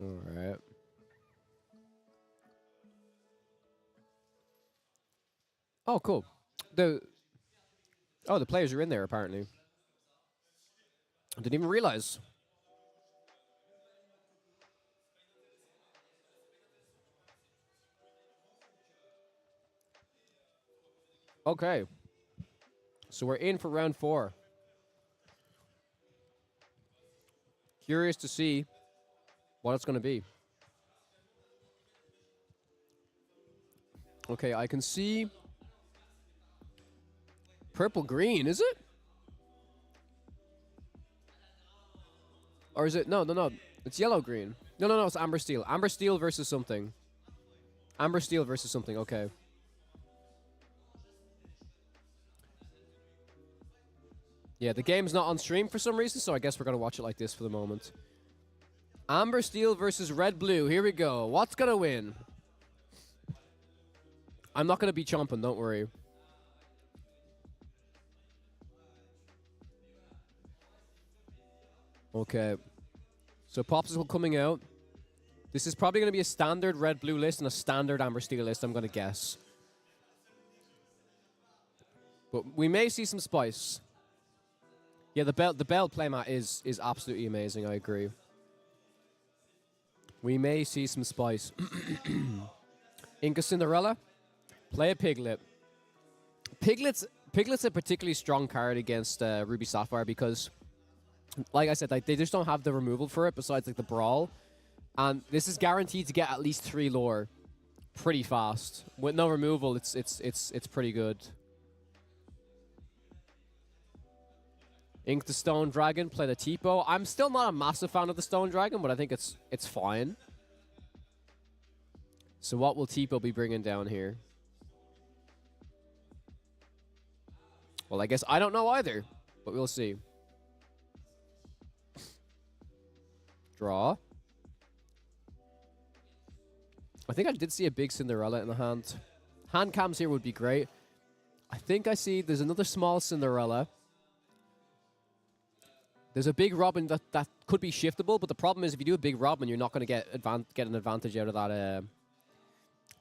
[SPEAKER 1] All right. Oh, cool. The players are in there apparently. I didn't even realize. Okay. So we're in for round 4. Curious to see what it's going to be. Okay, I can see purple green, is it? Or is it no, it's yellow green. No, it's amber steel. Amber steel versus something. Amber steel versus something. Okay. Yeah, the game's not on stream for some reason, so I guess we're going to watch it like this for the moment. Amber Steel versus Red Blue. Here we go. What's going to win? I'm not going to be chomping, don't worry. Okay. So Popsicle coming out. This is probably going to be a standard Red Blue list and a standard Amber Steel list, I'm going to guess. But we may see some spice. Yeah, the Bell playmat is absolutely amazing, I agree. We may see some spice. Inca Cinderella, play a Piglet. Piglet's a particularly strong card against Ruby Sapphire because, like I said, like they just don't have the removal for it besides like the Brawl. And this is guaranteed to get at least 3 lore pretty fast. With no removal, it's pretty good. Ink the Stone Dragon, play the Tipo. I'm still not a massive fan of the Stone Dragon, but I think it's fine. So what will Tipo be bringing down here? Well, I guess I don't know either, but we'll see. Draw. I think I did see a big Cinderella in the hand. Hand cams here would be great. I think I see there's another small Cinderella. There's a big Robin that could be shiftable, but the problem is if you do a big Robin, you're not going to get an advantage out of that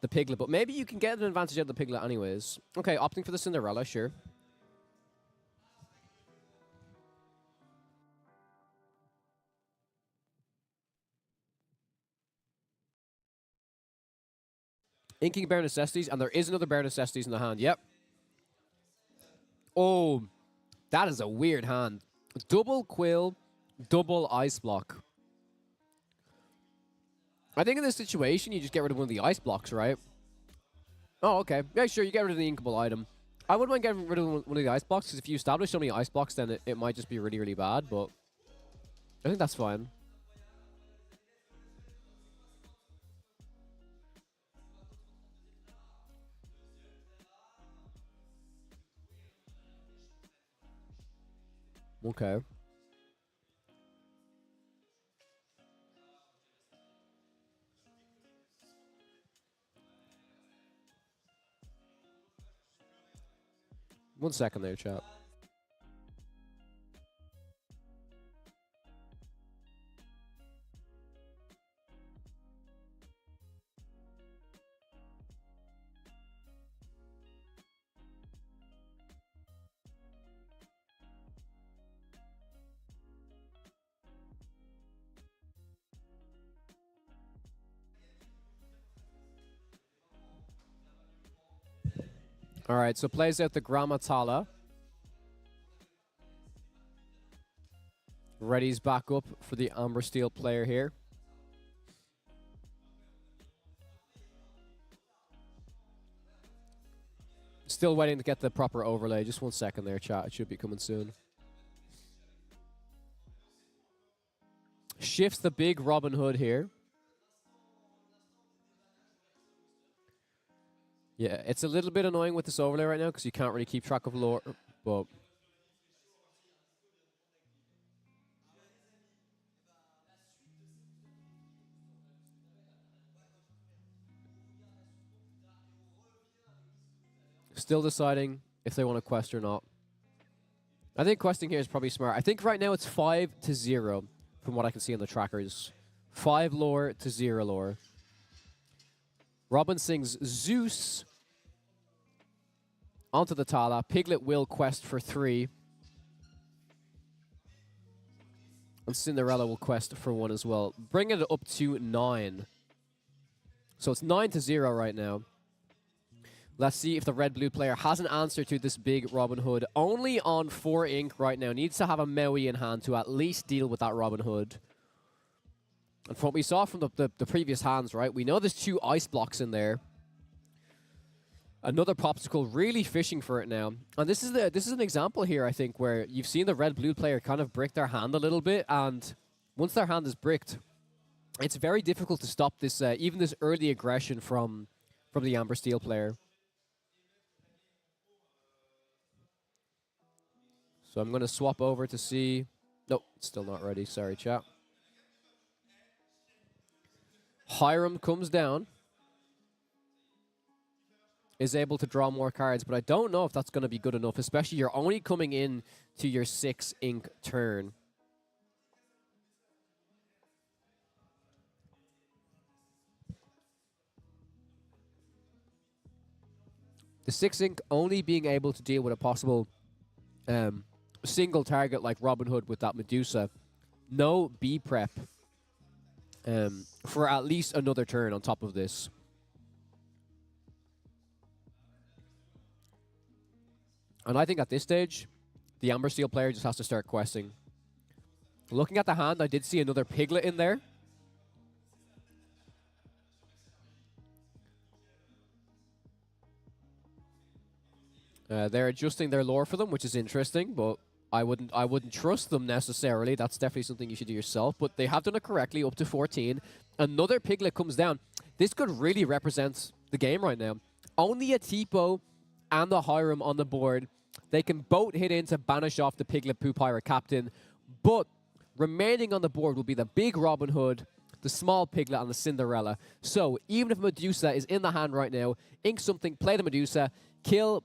[SPEAKER 1] the Piglet. But maybe you can get an advantage out of the Piglet anyways. Okay, opting for the Cinderella, sure. Inking Bare Necessities, and there is another Bare Necessities in the hand. Yep. Oh, That is a weird hand. Double Quill, double Ice Block. I think in this situation, you just get rid of one of the Ice Blocks, right? Oh, okay. Yeah, sure, you get rid of the Inkable item. I wouldn't mind getting rid of one of the Ice Blocks, because if you establish so many Ice Blocks, then it might just be really, really bad, but I think that's fine. Okay. One second there, chat. All right, so plays out the Grammatala. Ready's back up for the Amber Steel player here. Still waiting to get the proper overlay. Just one second there, chat. It should be coming soon. Shifts the big Robin Hood here. Yeah, it's a little bit annoying with this overlay right now because you can't really keep track of lore, but still deciding if they want to quest or not. I think questing here is probably smart. I think right now it's 5-0 from what I can see on the trackers. 5 lore to 0 lore. Robin sings Zeus onto the Tala. Piglet will quest for 3. And Cinderella will quest for 1 as well. Bringing it up to 9. So it's 9-0 right now. Let's see if the red-blue player has an answer to this big Robin Hood. Only on 4 ink right now. Needs to have a Maui in hand to at least deal with that Robin Hood. And from what we saw from the previous hands, right, we know there's 2 ice blocks in there. Another Popsicle really fishing for it now. And this is an example here, I think, where you've seen the red-blue player kind of brick their hand a little bit. And once their hand is bricked, it's very difficult to stop this, even this early aggression from the Amber Steel player. So I'm going to swap over to see... Nope, still not ready. Sorry, chat. Hiram comes down. Is able to draw more cards, but I don't know if that's going to be good enough, especially you're only coming in to your 6 ink turn. The 6 ink only being able to deal with a possible... single target like Robin Hood with that Medusa. No B prep for at least another turn on top of this. And I think at this stage, the Amber Steel player just has to start questing. Looking at the hand, I did see another Piglet in there. They're adjusting their lore for them, which is interesting, but I wouldn't trust them necessarily. That's definitely something you should do yourself. But they have done it correctly, up to 14. Another Piglet comes down. This could really represent the game right now. Only a Tipo and the Hiram on the board. They can both hit in to banish off the Piglet Poo Pirate Captain. But remaining on the board will be the big Robin Hood, the small Piglet, and the Cinderella. So even if Medusa is in the hand right now, ink something, play the Medusa, kill...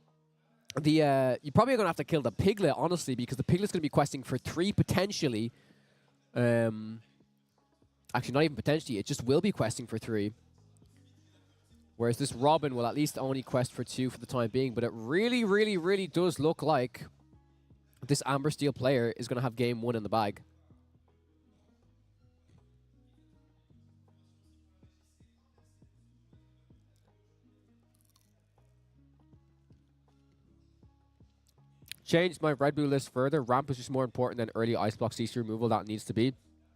[SPEAKER 1] you're probably going to have to kill the Piglet, honestly, because the Piglet's going to be questing for 3 potentially. Actually, not even potentially. It just will be questing for 3. Whereas this Robin will at least only quest for 2 for the time being. But it really, really, really does look like this Amber Steel player is going to have game 1 in the bag.
[SPEAKER 8] changed my red blue list further. Ramp is just more important than early ice block CC removal. That needs to be.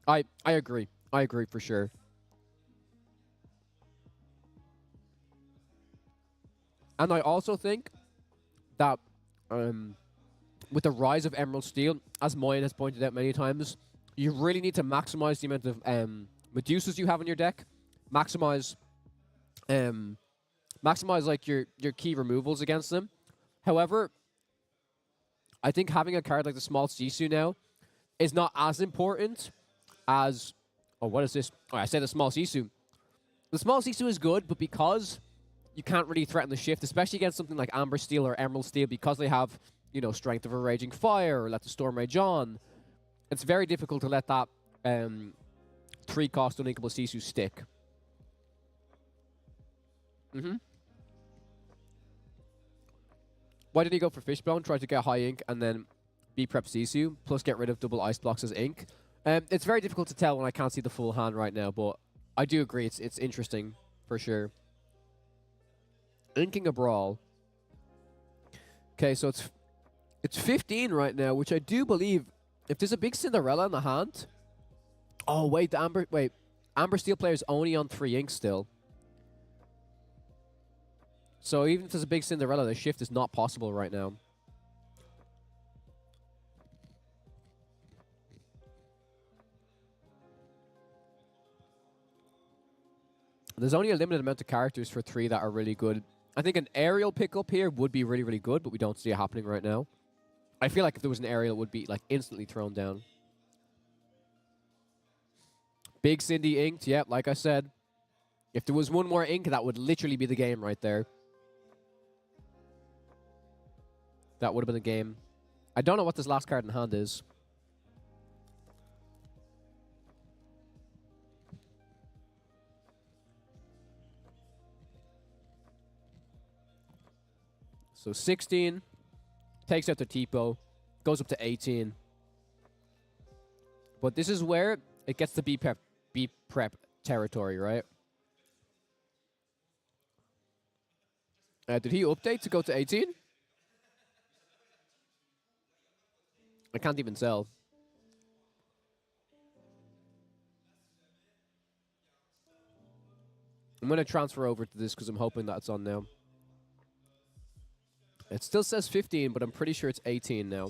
[SPEAKER 8] I agree. I agree for sure. And I also think that with the rise of Emerald Steel, as Moyen has pointed out many times, you really need to maximize the amount of Medusas you have in your deck. Maximize like your key removals against them. However, I think having a card like the Small Sisu now is not as important as... Oh, what is this? Oh, I said the Small Sisu. The Small Sisu is good, but because you can't really threaten the shift, especially against something like Amber Steel or Emerald Steel, because they have, you know, Strength of a Raging Fire or Let the Storm Rage On, it's very difficult to let that 3-cost uninkable Sisu stick. Why did he go for Fishbone? Try to get high ink and then B-prep Sisu, plus get rid of double ice blocks as ink. It's very difficult to tell when I can't see the full hand right now, but I do agree it's interesting for sure. Inking a Brawl. Okay, so it's 15 right now, which I do believe, if there's a big Cinderella in the hand... Oh, wait, Amber Steel player is only on 3 ink still. So even if there's a big Cinderella, the shift is not possible right now. There's only a limited amount of characters for 3 that are really good. I think an aerial pickup here would be really, really good, but we don't see it happening right now. I feel like if there was an aerial, it would be like instantly thrown down. Big Cindy inked, yeah, like I said. If there was one more ink, that would literally be the game right there. That would have been a game. I don't know what this last card in hand is. So 16, takes out the Tipo, goes up to 18. But this is where it gets to B-prep territory, right? Did he update to go to 18? I can't even tell. I'm going to transfer over to this because I'm hoping that it's on now. It still says 15, but I'm pretty sure it's 18 now.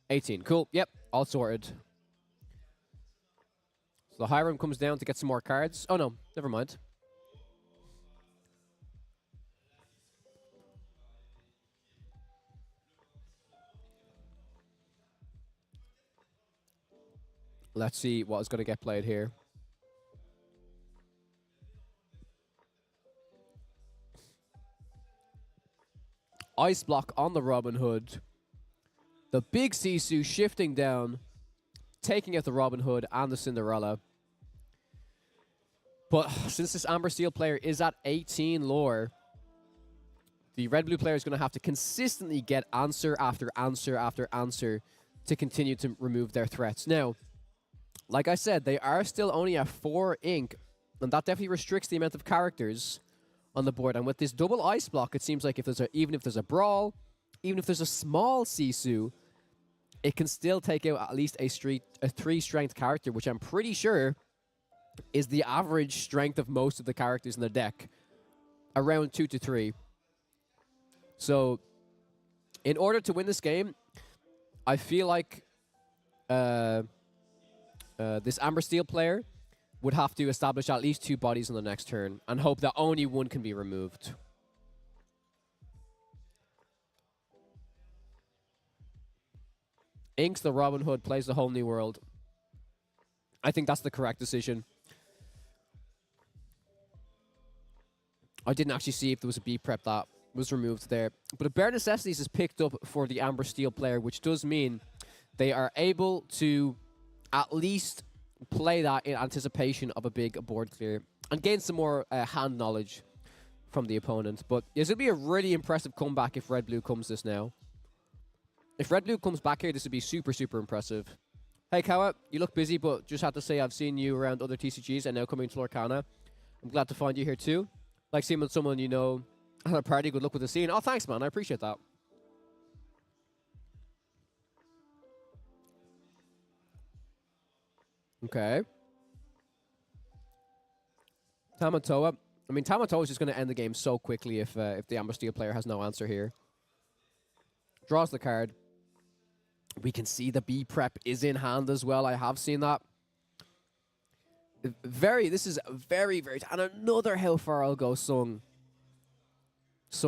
[SPEAKER 8] 18, cool. Yep, all sorted. So the Hiram comes down to get some more cards. Oh no, never mind. Let's see what is going to get played here. Ice block on the Robin Hood. The big Sisu shifting down, taking out the Robin Hood and the Cinderella. But since this Amber Steel player is at 18 lore, the red-blue player is going to have to consistently get answer after answer after answer to continue to remove their threats. Now, like I said, they are still only at 4 ink, and that definitely restricts the amount of characters on the board. And with this double ice block, it seems like even if there's a brawl, even if there's a small Sisu, it can still take out at least a 3-strength character, which I'm pretty sure is the average strength of most of the characters in the deck, around 2 to 3. So, in order to win this game, I feel like this Amber Steel player would have to establish at least 2 bodies on the next turn and hope that only one can be removed. Inks the Robin Hood, plays the whole new world. I think that's the correct decision. I didn't actually see if there was a B-prep that was removed there. But a Bare Necessities is picked up for the Amber Steel player, which does mean they are able to at least play that in anticipation of a big board clear and gain some more hand knowledge from the opponent. But this would be a really impressive comeback if Red-Blue comes this now. If Red-Blue comes back here, this would be super, super impressive. Hey, Kawa, you look busy, but just have to say I've seen you around other TCGs and now coming to Lorcana. I'm glad to find you here too. Like seeing someone you know at a party, good luck with the scene. Oh, thanks, man. I appreciate that. Okay. Tamatoa. I mean, Tamatoa is just going to end the game so quickly if the Amber Steel player has no answer here. Draws the card. We can see the B prep is in hand as well. I have seen that. This is very, very... And another How Far I'll Go sung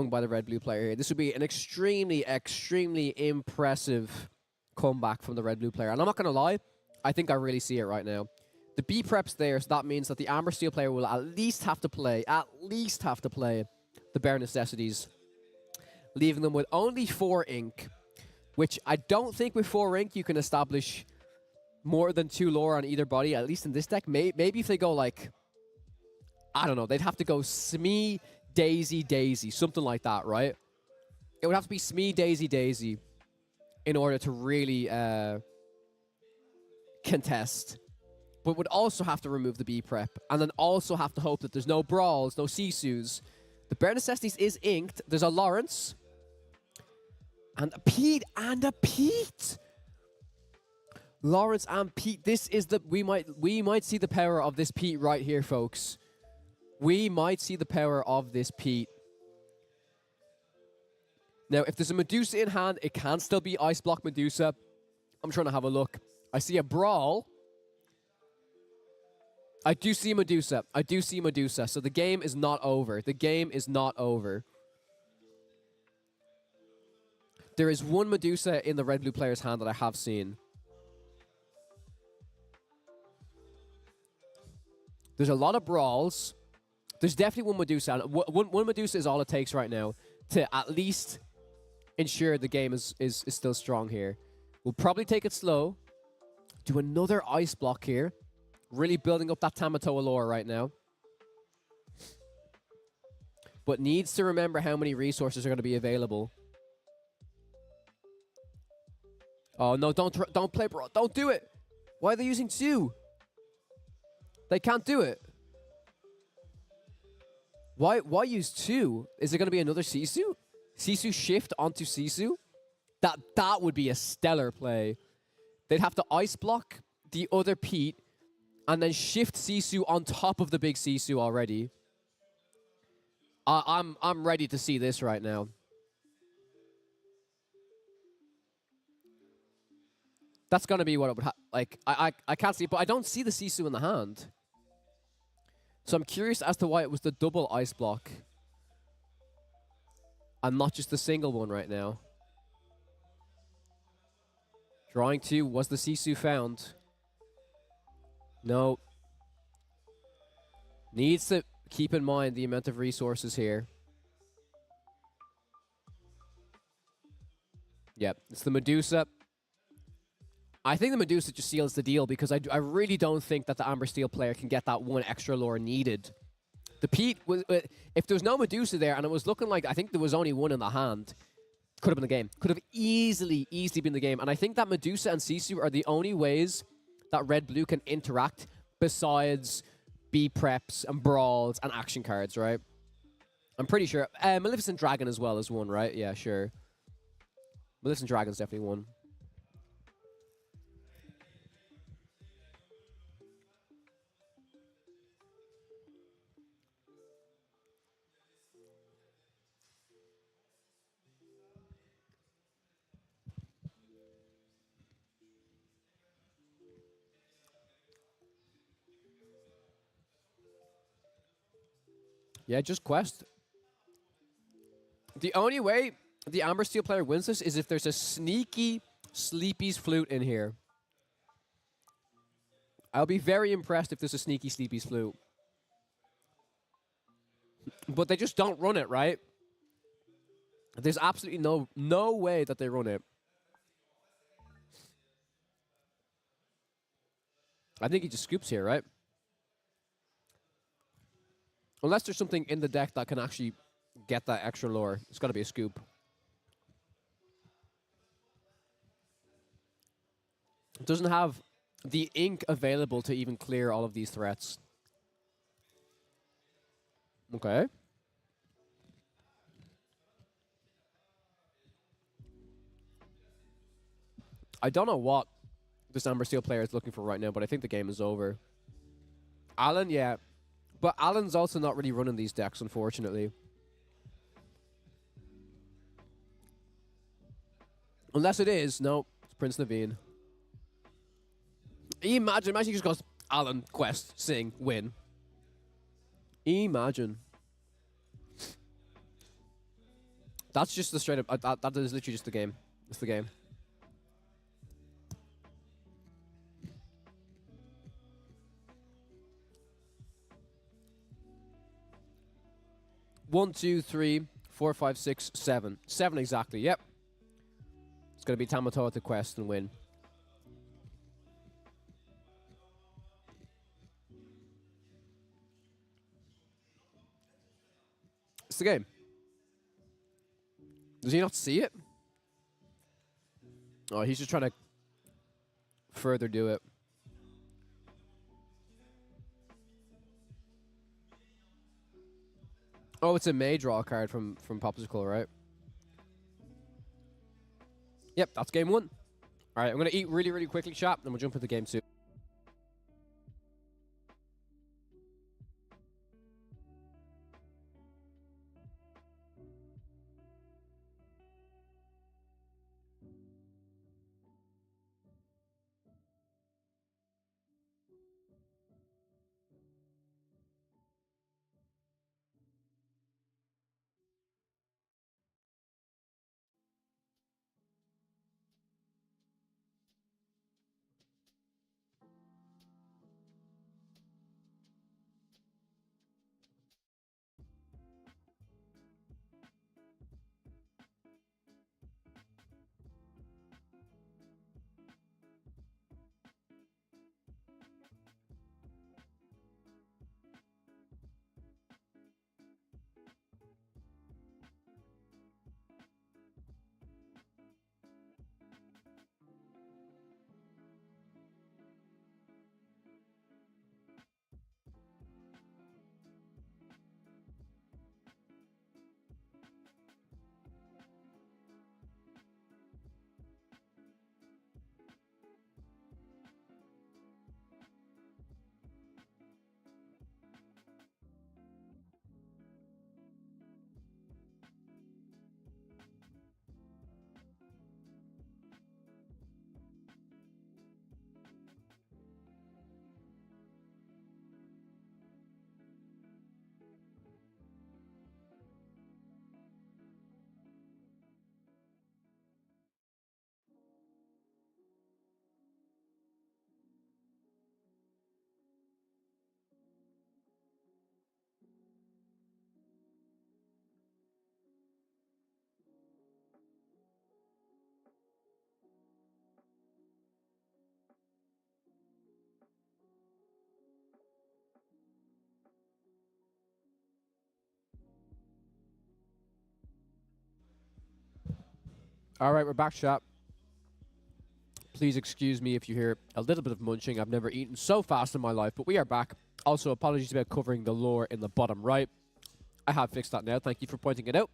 [SPEAKER 8] by the red-blue player here. This would be an extremely, extremely impressive comeback from the red-blue player. And I'm not going to lie, I think I really see it right now. The B prep's there, so that means that the Amber Steel player will at least have to play the Bare Necessities, leaving them with only 4 ink, which I don't think with 4 ink you can establish more than 2 lore on either body, at least in this deck. Maybe if they go like, I don't know, they'd have to go Smee, Daisy, Daisy, something like that, right? It would have to be Smee, Daisy, Daisy in order to really contest. But would also have to remove the B prep, and then also have to hope that there's no brawls, no Sisus. The Bare Necessities is inked. There's a Lawrence. And a Pete, Lawrence and Pete. This is the we might see the power of this Pete right here, folks. We might see the power of this Pete. Now, if there's a Medusa in hand, it can still be Ice Block Medusa. I'm trying to have a look. I see a Brawl. I do see Medusa. So the game is not over. There is one Medusa in the red-blue player's hand that I have seen. There's a lot of brawls. There's definitely one Medusa. One Medusa is all it takes right now to at least ensure the game is still strong here. We'll probably take it slow. Do another Ice Block here. Really building up that Tamatoa lore right now. But needs to remember how many resources are going to be available. Oh, no, don't play Brawl. Don't do it. Why are they using 2? They can't do it. Why use 2? Is it going to be another Sisu? Sisu shift onto Sisu? That would be a stellar play. They'd have to Ice Block the other Pete and then shift Sisu on top of the big Sisu already. I'm ready to see this right now. That's gonna be what it would like. I can't see it, but I don't see the Sisu in the hand. So I'm curious as to why it was the double Ice Block and not just the single one right now. Drawing 2. Was the Sisu found? No. Needs to keep in mind the amount of resources here. Yep, it's the Medusa. I think the Medusa just seals the deal because I really don't think that the Amber Steel player can get that 1 extra lore needed. The Pete, if there was no Medusa there and it was looking like, I think there was only 1 in the hand, could have been the game. Could have easily been the game. And I think that Medusa and Sisu are the only ways that red-blue can interact besides B preps and brawls and action cards, right? I'm pretty sure. Maleficent Dragon as well is 1, right? Yeah, sure. Maleficent Dragon's definitely 1. Yeah, just quest. The only way the Amber Steel player wins this is if there's a sneaky Sleepy's Flute in here. I'll be very impressed if there's a sneaky Sleepy's Flute. But they just don't run it, right? There's absolutely no way that they run it. I think he just scoops here, right? Unless there's something in the deck that can actually get that extra lore. It's got to be a scoop. It doesn't have the ink available to even clear all of these threats. Okay. I don't know what this Amber Steel player is looking for right now, but I think the game is over. Alan, yeah. But Alan's also not really running these decks, unfortunately. Unless it is. No, it's Prince Naveen. Imagine he just goes, Alan, quest, sing, win. Imagine. That's just the straight up... that is literally just the game. It's the game. One, two, three, 4, 5, 6, 7. 7 exactly, yep. It's going to be Tamatoa to quest and win. It's the game. Does he not see it? Oh, he's just trying to further do it. Oh, it's a May draw card from Popsicle, right? Yep, that's game 1. All right, I'm going to eat really, really quickly, chat, and we'll jump into game 2. All right, we're back, chat. Please excuse me if you hear a little bit of munching. I've never eaten so fast in my life, but we are back. Also, apologies about covering the lore in the bottom right. I have fixed that now. Thank you for pointing it out.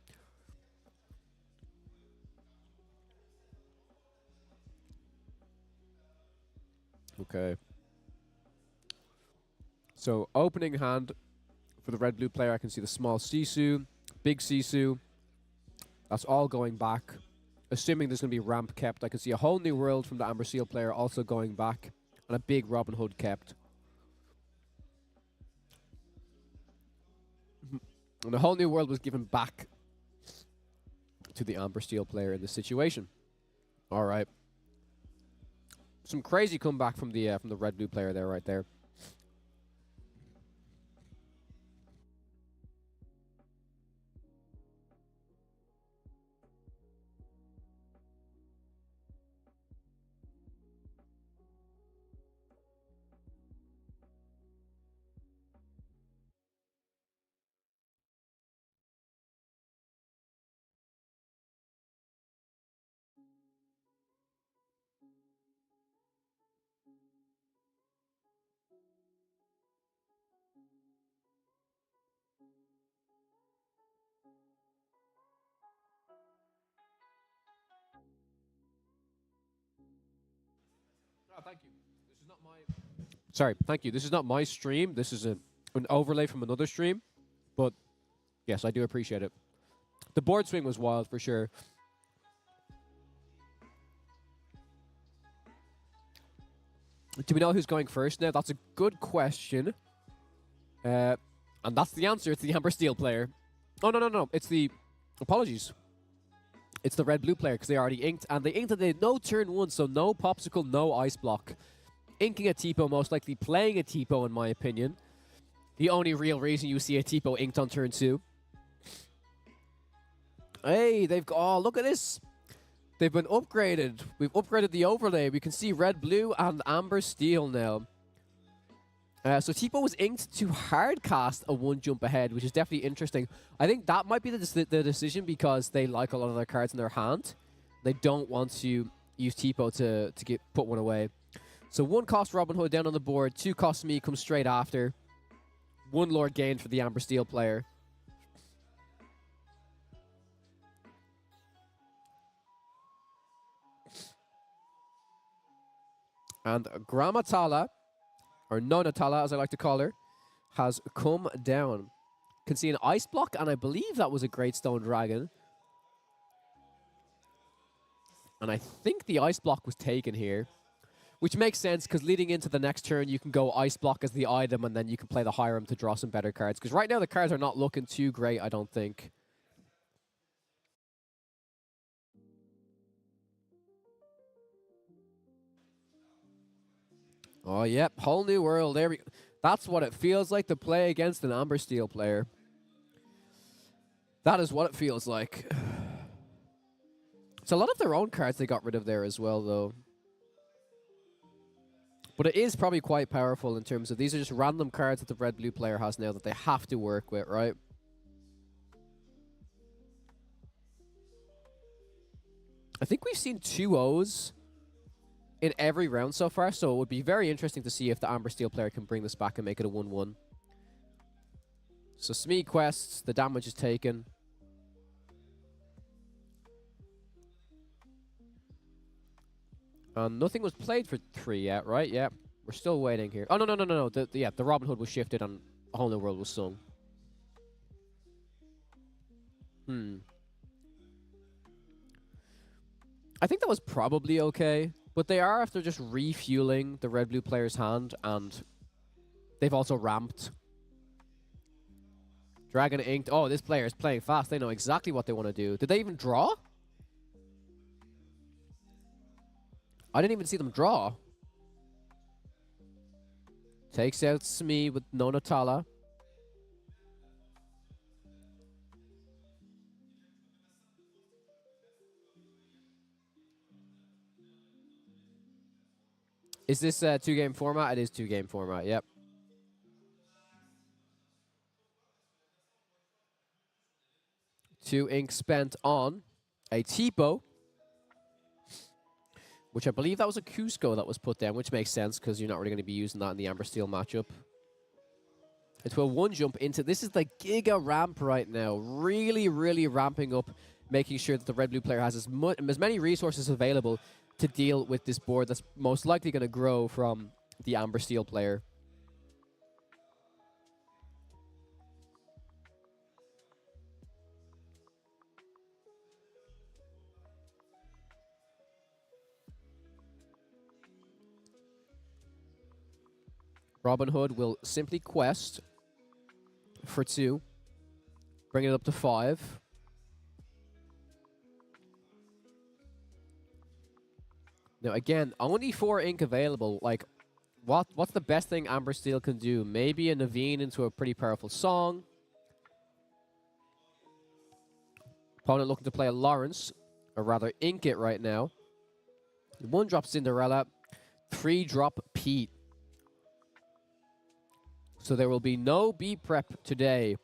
[SPEAKER 8] Okay. So, opening hand for the red-blue player, I can see the small Sisu, big Sisu. That's all going back. Assuming there's going to be ramp kept, I can see a whole new world from the Amber Seal player also going back, and a big Robin Hood kept. And the whole new world was given back to the Amber Steel player in this situation. All right. Some crazy comeback from the red-blue player there, right there. thank you. This is not my. Sorry, thank you. This is not my stream. This is an overlay from another stream. But yes, I do appreciate it. The board swing was wild for sure. Do we know who's going first now? That's a good question. And that's the answer. It's the Amber Steel player. Oh, no. It's the... Apologies. It's the red-blue player because they already inked. And they inked and they had no turn 1, so no Popsicle, no Ice Block. Inking a Tipo, most likely playing a Tipo, in my opinion. The only real reason you see a Tipo inked on turn 2. Hey, they've got... Oh, look at this. They've been upgraded. We've upgraded the overlay. We can see red, blue, and amber steel now. So Tipo was inked to hard cast a 1 jump ahead, which is definitely interesting. I think that might be the decision because they like a lot of their cards in their hand. They don't want to use Tipo to put one away. So 1 cost Robin Hood down on the board. 2 cost me comes straight after. 1 Lord gained for the Amber Steel player. And Gramatala, or Nonatala as I like to call her, has come down. Can see an Ice Block, and I believe that was a Great Stone Dragon. And I think the Ice Block was taken here, which makes sense because leading into the next turn, you can go Ice Block as the item, and then you can play the Hiram to draw some better cards. Because right now the cards are not looking too great, I don't think. Oh, yep. Whole new world. There we go. That's what it feels like to play against an Amber Steel player. That is what it feels like. It's a lot of their own cards they got rid of there as well, though. But it is probably quite powerful in terms of these are just random cards that the red-blue player has now that they have to work with, right? I think we've seen 2 O's in every round so far, so it would be very interesting to see if the Amber Steel player can bring this back and make it a 1-1. So Smee quests, the damage is taken. And nothing was played for 3 yet, right? Yeah, we're still waiting here. Oh, no. The Robin Hood was shifted and a whole new world was sung. I think that was probably okay. But they are after just refueling the red-blue player's hand, and they've also ramped. Dragon inked. Oh, this player is playing fast. They know exactly what they want to do. Did they even draw? I didn't even see them draw. Takes out Smee with Nonatala. Is this a 2-game format? It is 2-game format, yep. Two ink spent on a Tipo, which I believe that was a Cusco that was put down, which makes sense because you're not really going to be using that in the Amber Steel matchup. It will 1 jump into... This is the Giga ramp right now. Really, really ramping up, making sure that the red-blue player has as many resources available to deal with this board that's most likely going to grow from the Amber Steel player. Robin Hood will simply quest for 2, bring it up to 5. Now, again, only 4 ink available. Like, what's the best thing Amber Steel can do? Maybe a Naveen into a pretty powerful song. Opponent looking to play a Lawrence, or rather ink it right now. 1-drop Cinderella, 3-drop Pete. So there will be no B prep today,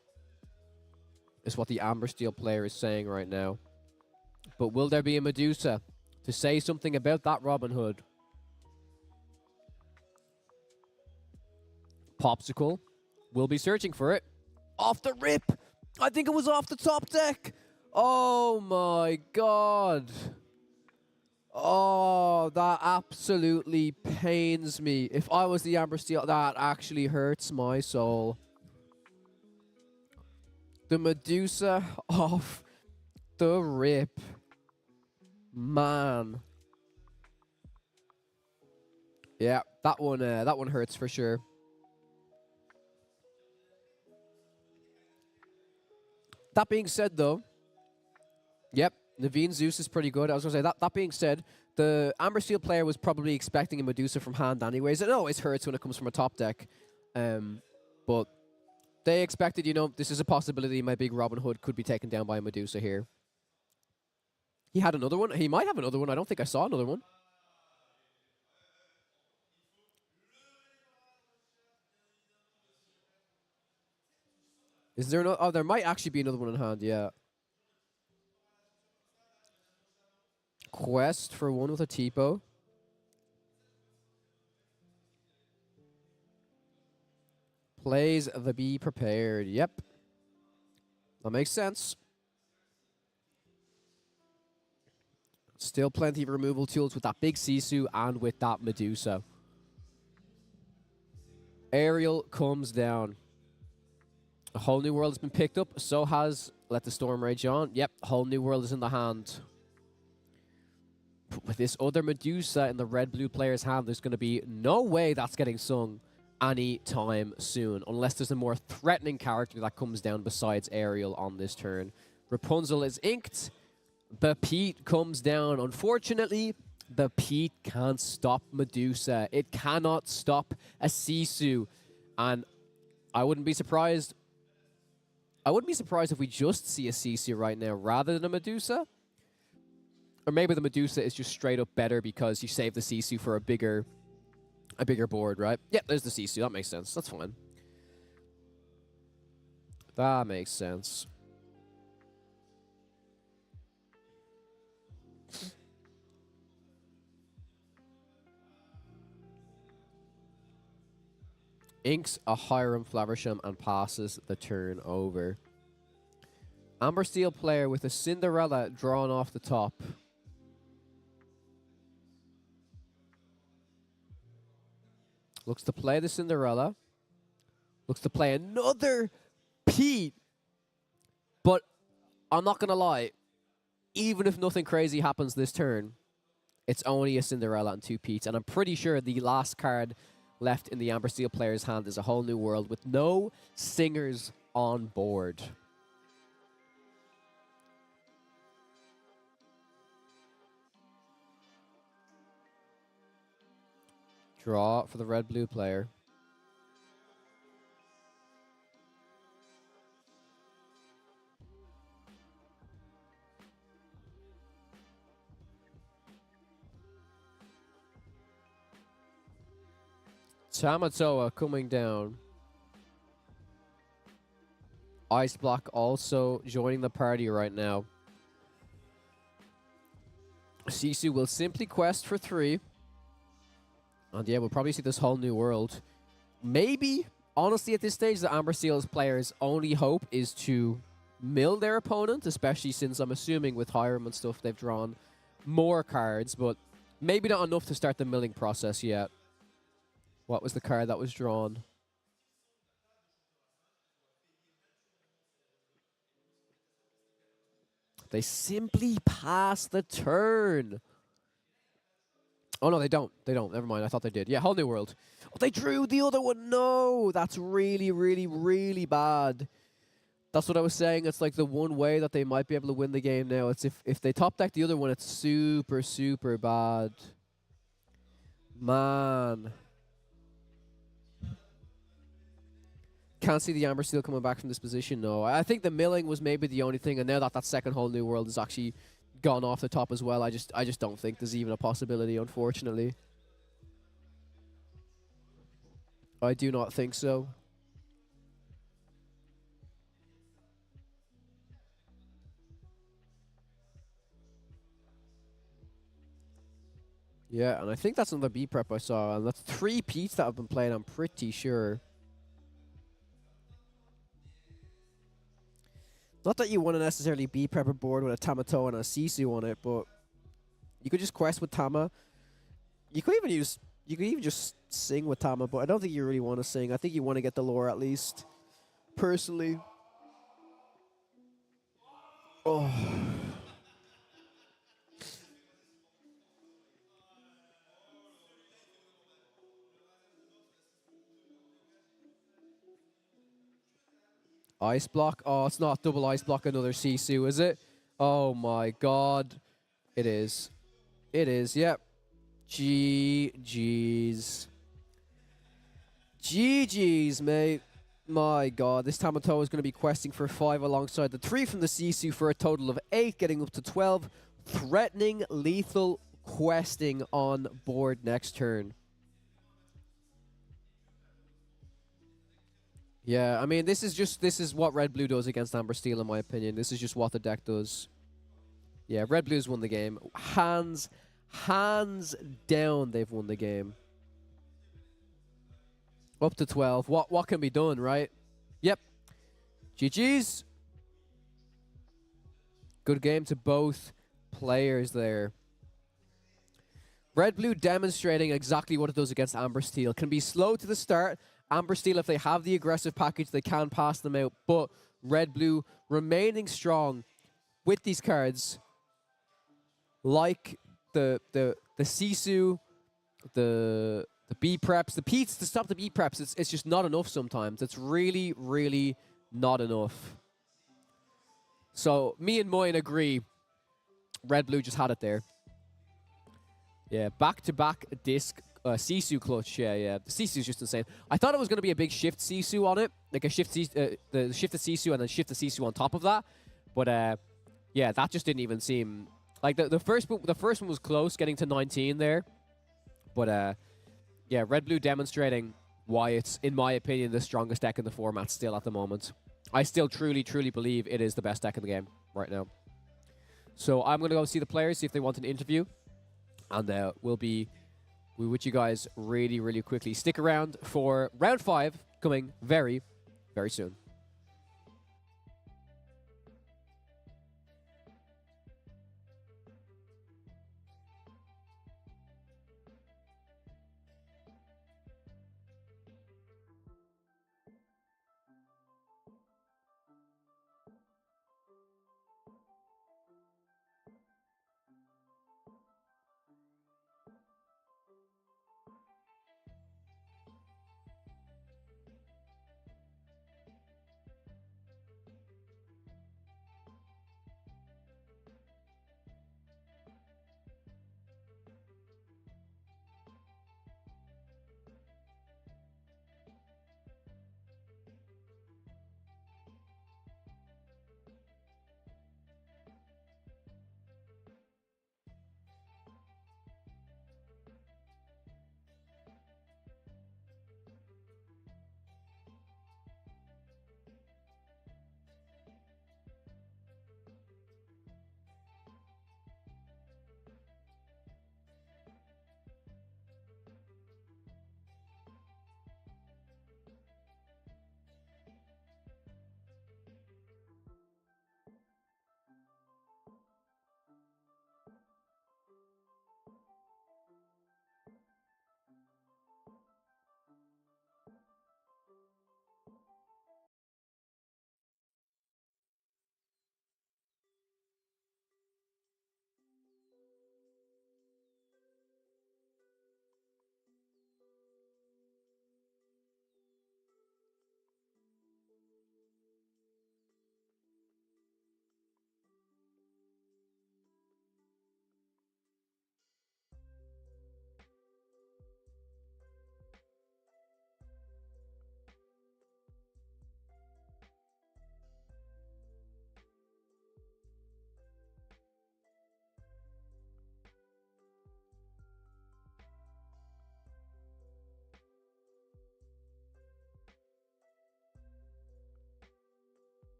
[SPEAKER 8] is what the Amber Steel player is saying right now. But will there be a Medusa to say something about that Robin Hood? Popsicle will be searching for it. Off the rip! I think it was off the top deck! Oh my god! Oh, that absolutely pains me. If I was the Amber Steel, that actually hurts my soul. The Medusa off the rip. Man. Yeah, that one hurts for sure. That being said, though, yep, Naveen Zeus is pretty good. I was going to say, that being said, the Amber Steel player was probably expecting a Medusa from hand anyways. It always hurts when it comes from a top deck. But they expected, you know, this is a possibility my big Robin Hood could be taken down by a Medusa here. He had another one. He might have another one. I don't think I saw another one. Is there no? Oh, there might actually be another one in hand. Yeah. Quest for one with a Tipo. Plays the Be Prepared. Yep. That makes sense. Still plenty of removal tools with that big Sisu and with that Medusa. Aerial comes down. A whole new world has been picked up. So has Let the Storm Rage On. Yep, whole new world is in the hand. But with this other Medusa in the red-blue player's hand, there's going to be no way that's getting sung anytime soon, unless there's a more threatening character that comes down besides Ariel on this turn. Rapunzel is inked. The Pete comes down. Unfortunately, the Pete can't stop Medusa. It cannot stop a Sisu. And I wouldn't be surprised. I wouldn't be surprised if we just see a Sisu right now rather than a Medusa. Or maybe the Medusa is just straight up better because you save the Sisu for a bigger board, right? Yep, there's the Sisu. That makes sense. That's fine. That makes sense. Inks a Hiram Flaversham and passes the turn over. Amber Steel player with a Cinderella drawn off the top. Looks to play the Cinderella. Looks to play another Pete. But I'm not going to lie. Even if nothing crazy happens this turn, it's only a Cinderella and two Petes. And I'm pretty sure the last card left in the Amber Steel player's hand is a whole new world with no singers on board. Draw for the red-blue player. Tamatoa coming down. Ice Block also joining the party right now. Sisu will simply quest for 3. And yeah, we'll probably see this whole new world. Maybe, honestly, at this stage, the Amber Steel's players' only hope is to mill their opponent, especially since I'm assuming with Hiram and stuff they've drawn more cards, but maybe not enough to start the milling process yet. What was the card that was drawn? They simply pass the turn. Oh, no, they don't. They don't. Never mind. I thought they did. Yeah, whole new world. Oh, they drew the other one. No, that's really, really, really bad. That's what I was saying. It's like the one way that they might be able to win the game now. It's if they top deck the other one, it's super, super bad. Man. Can't see the Amber Steel coming back from this position, no. I think the milling was maybe the only thing, and now that second whole new world is actually gone off the top as well, I just don't think there's even a possibility, unfortunately. I do not think so. Yeah, and I think that's another B prep I saw, and that's 3 Petes that have been played, I'm pretty sure. Not that you want to necessarily be prep a board with a Tamatoa and a Sisu on it, but You could just quest with Tama. You could even just sing with Tama, but I don't think you really want to sing. I think you want to get the lore at least. Personally. Oh. Ice block? Oh, it's not double ice block another Sisu, is it? Oh my god. It is. It is, yep. GG's. GG's, mate. My god, this Tamatoa is going to be questing for 5 alongside the 3 from the Sisu for a total of 8, getting up to 12. Threatening lethal questing on board next turn. Yeah, I mean, this is what Red Blue does against Amber Steel, in my opinion. This is just what the deck does. Yeah, Red Blue's won the game. Hands down, they've won the game. Up to 12. What can be done, right? Yep. GG's. Good game to both players there. Red Blue demonstrating exactly what it does against Amber Steel. Can be slow to the start. Amber Steel, if they have the aggressive package, they can pass them out. But Red Blue remaining strong with these cards, like the Sisu, the B preps, the Peats to stop the B preps. It's just not enough sometimes. It's really, really not enough. So me and Moyen agree. Red Blue just had it there. Yeah, back-to-back disc Sisu clutch. Yeah. The Sisu is just insane. I thought it was going to be a big shift Sisu on it, like a shift the shifted Sisu and then shift the Sisu on top of that. But yeah, that just didn't even seem like the first one was close, getting to 19 there. But yeah, Red Blue demonstrating why it's, in my opinion, the strongest deck in the format still at the moment. I still truly believe it is the best deck in the game right now. So I'm going to go see the players, see if they want an interview. And we'll be with you guys really quickly. Stick around for round 5 coming very, very soon.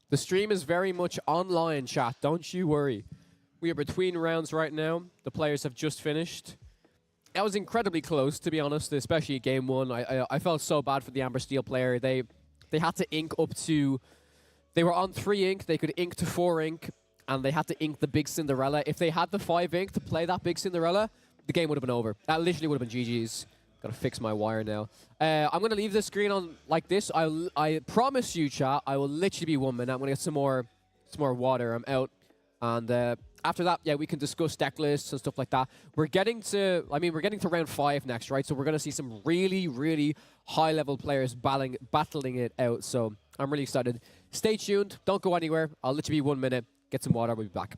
[SPEAKER 8] The stream is very much online, chat. Don't you worry. We are between rounds right now. The players have just finished. That was incredibly close, to be honest, especially game one. I felt so bad for the Amber Steel player. They had to ink up to... They were on 3 ink. They could ink to 4 ink, and they had to ink the big Cinderella. If they had the 5 ink to play that big Cinderella, the game would have been over. That literally would have been GG's. Gotta fix my wire now. I'm gonna leave the screen on like this. I promise you, chat, I will literally be 1 minute. I'm gonna get some more water. I'm out. And after that, yeah, we can discuss deck lists and stuff like that. We're getting to round 5 next, right? So we're gonna see some really, really high-level players battling it out. So I'm really excited. Stay tuned. Don't go anywhere. I'll literally be 1 minute. Get some water. We'll be back.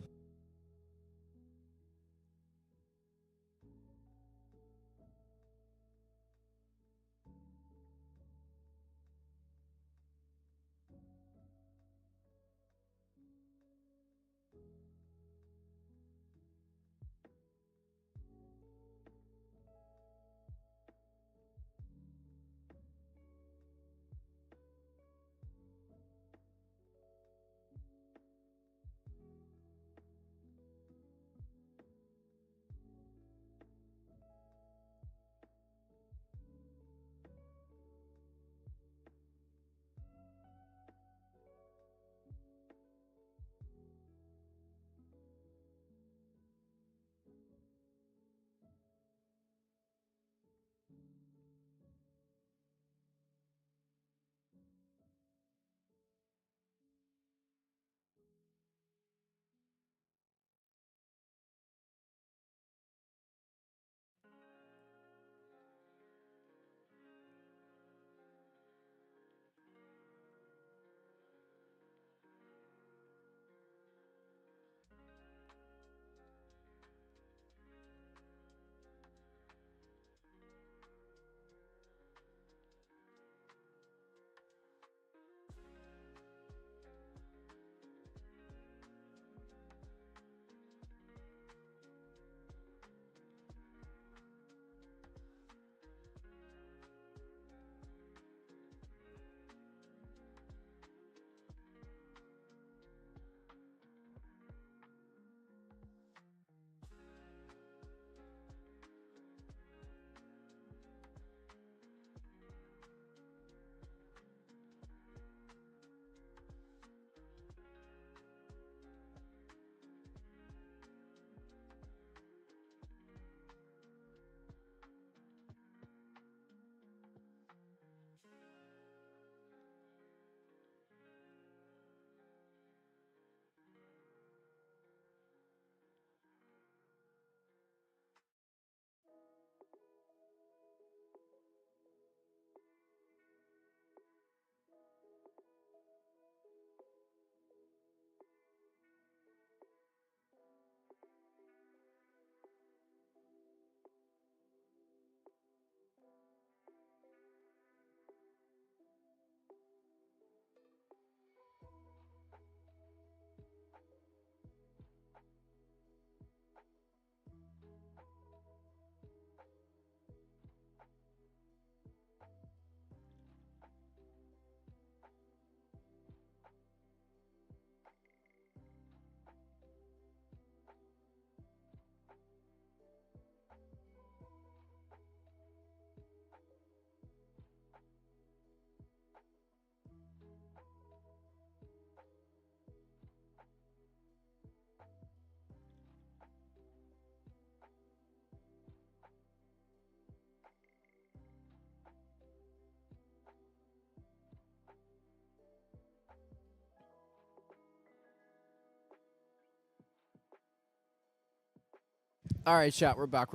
[SPEAKER 8] All right, chat, we're back.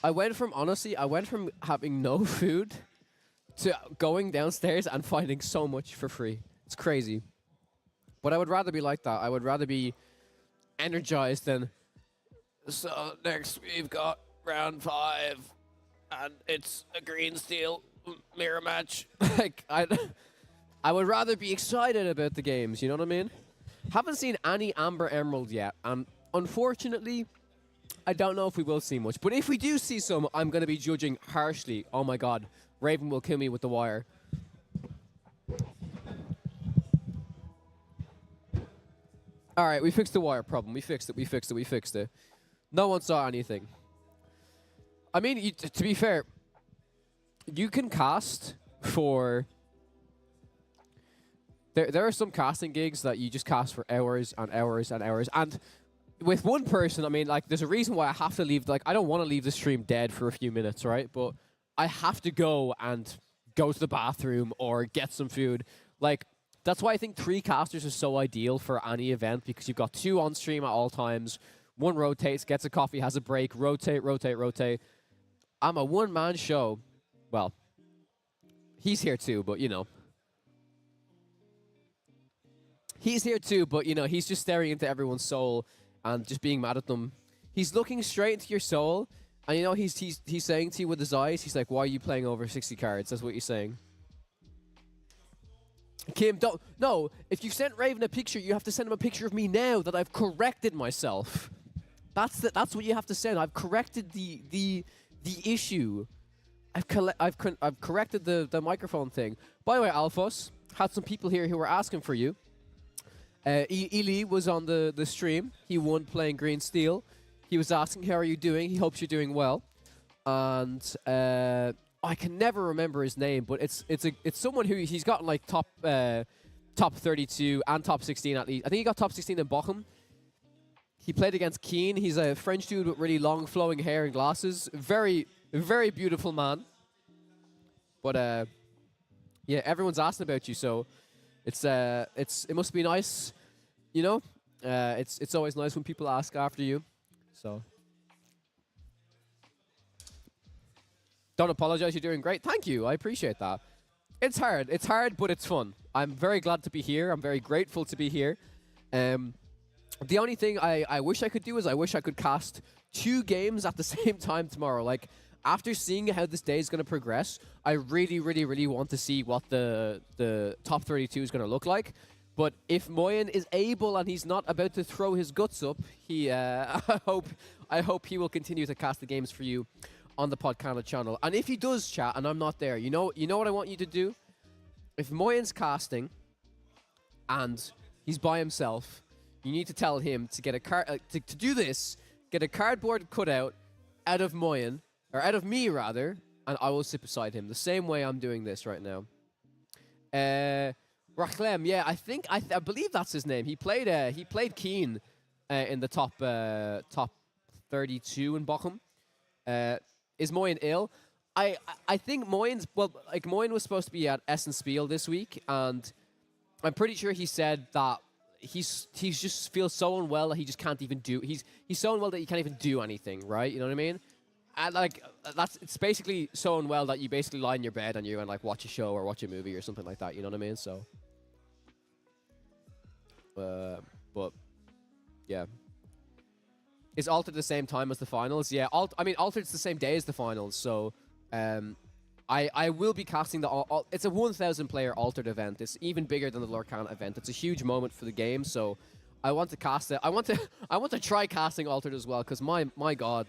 [SPEAKER 8] I went from having no food to going downstairs and finding so much for free. It's crazy. But I would rather be like that. I would rather be energized than... So next we've got round 5, and it's a green steel mirror match. Like, I would rather be excited about the games, you know what I mean? Haven't seen any Amber Emerald yet, and unfortunately... I don't know if we will see much, but if we do see some, I'm going to be judging harshly. Oh my god, Raven will kill me with the wire. All right, we fixed the wire problem. We fixed it. No one saw anything. I mean, to be fair, you can cast for... There are some casting gigs that you just cast for hours and hours and hours. And with one person, I mean, like, there's a reason why I have to leave. Like, I don't want to leave the stream dead for a few minutes, right? But I have to go to the bathroom or get some food. Like, that's why I think 3 casters is so ideal for any event, because you've got 2 on stream at all times. One rotates, gets a coffee, has a break, rotate. I'm a one-man show. Well, he's here too, but, you know. He's here too, but, you know, he's just staring into everyone's soul and just being mad at them. He's looking straight into your soul, and, you know, he's saying to you with his eyes, he's like, why are you playing over 60 cards? That's what he's saying. Kim, don't... No, if you sent Raven a picture, you have to send him a picture of me now that I've corrected myself. That's what you have to send. I've corrected the issue. I've corrected the microphone thing. By the way, Alphos, had some people here who were asking for you. Eli was on the stream. He won playing Green Steel. He was asking, how are you doing? He hopes you're doing well. And I can never remember his name, but it's someone who he's gotten like top 32 and top 16 at least. I think he got top 16 in Bochum. He played against Keen. He's a French dude with really long flowing hair and glasses. Very, very beautiful man. But yeah, everyone's asking about you, so it must be nice, you know. It's always nice when people ask after you. So don't apologize. You're doing great. Thank you. I appreciate that. It's hard, but it's fun. I'm very glad to be here. I'm very grateful to be here. The only thing I wish I could do is I wish I could cast 2 games at the same time tomorrow. Like, after seeing how this day is going to progress, I really, really, really want to see what the top 32 is going to look like. But if Moyen is able and he's not about to throw his guts up, I hope he will continue to cast the games for you on the Podcana channel. And if he does, chat, and I'm not there, you know what I want you to do? If Moyen's casting and he's by himself, you need to tell him to get a to do this, get a cardboard cutout out of Moyen, or out of me rather, and I will sit beside him the same way I'm doing this right now. Rachlem, yeah, I believe that's his name. He played Keen in the top 32 in Bochum. Is Moyen ill? I think Moyen was supposed to be at Essen Spiel this week, and I'm pretty sure he said that he's just feels so unwell that he just can't even do. He's so unwell that he can't even do anything, right? You know what I mean? And like it's basically so unwell that you basically lie in your bed and like watch a show or watch a movie or something like that. You know what I mean? So, but yeah, is Altered the same time as the finals? Yeah, Altered's the same day as the finals. So, I will be casting it's a 1,000 player Altered event. It's even bigger than the Lorcana event. It's a huge moment for the game. So, I want to cast it. I want to try casting Altered as well, because my god.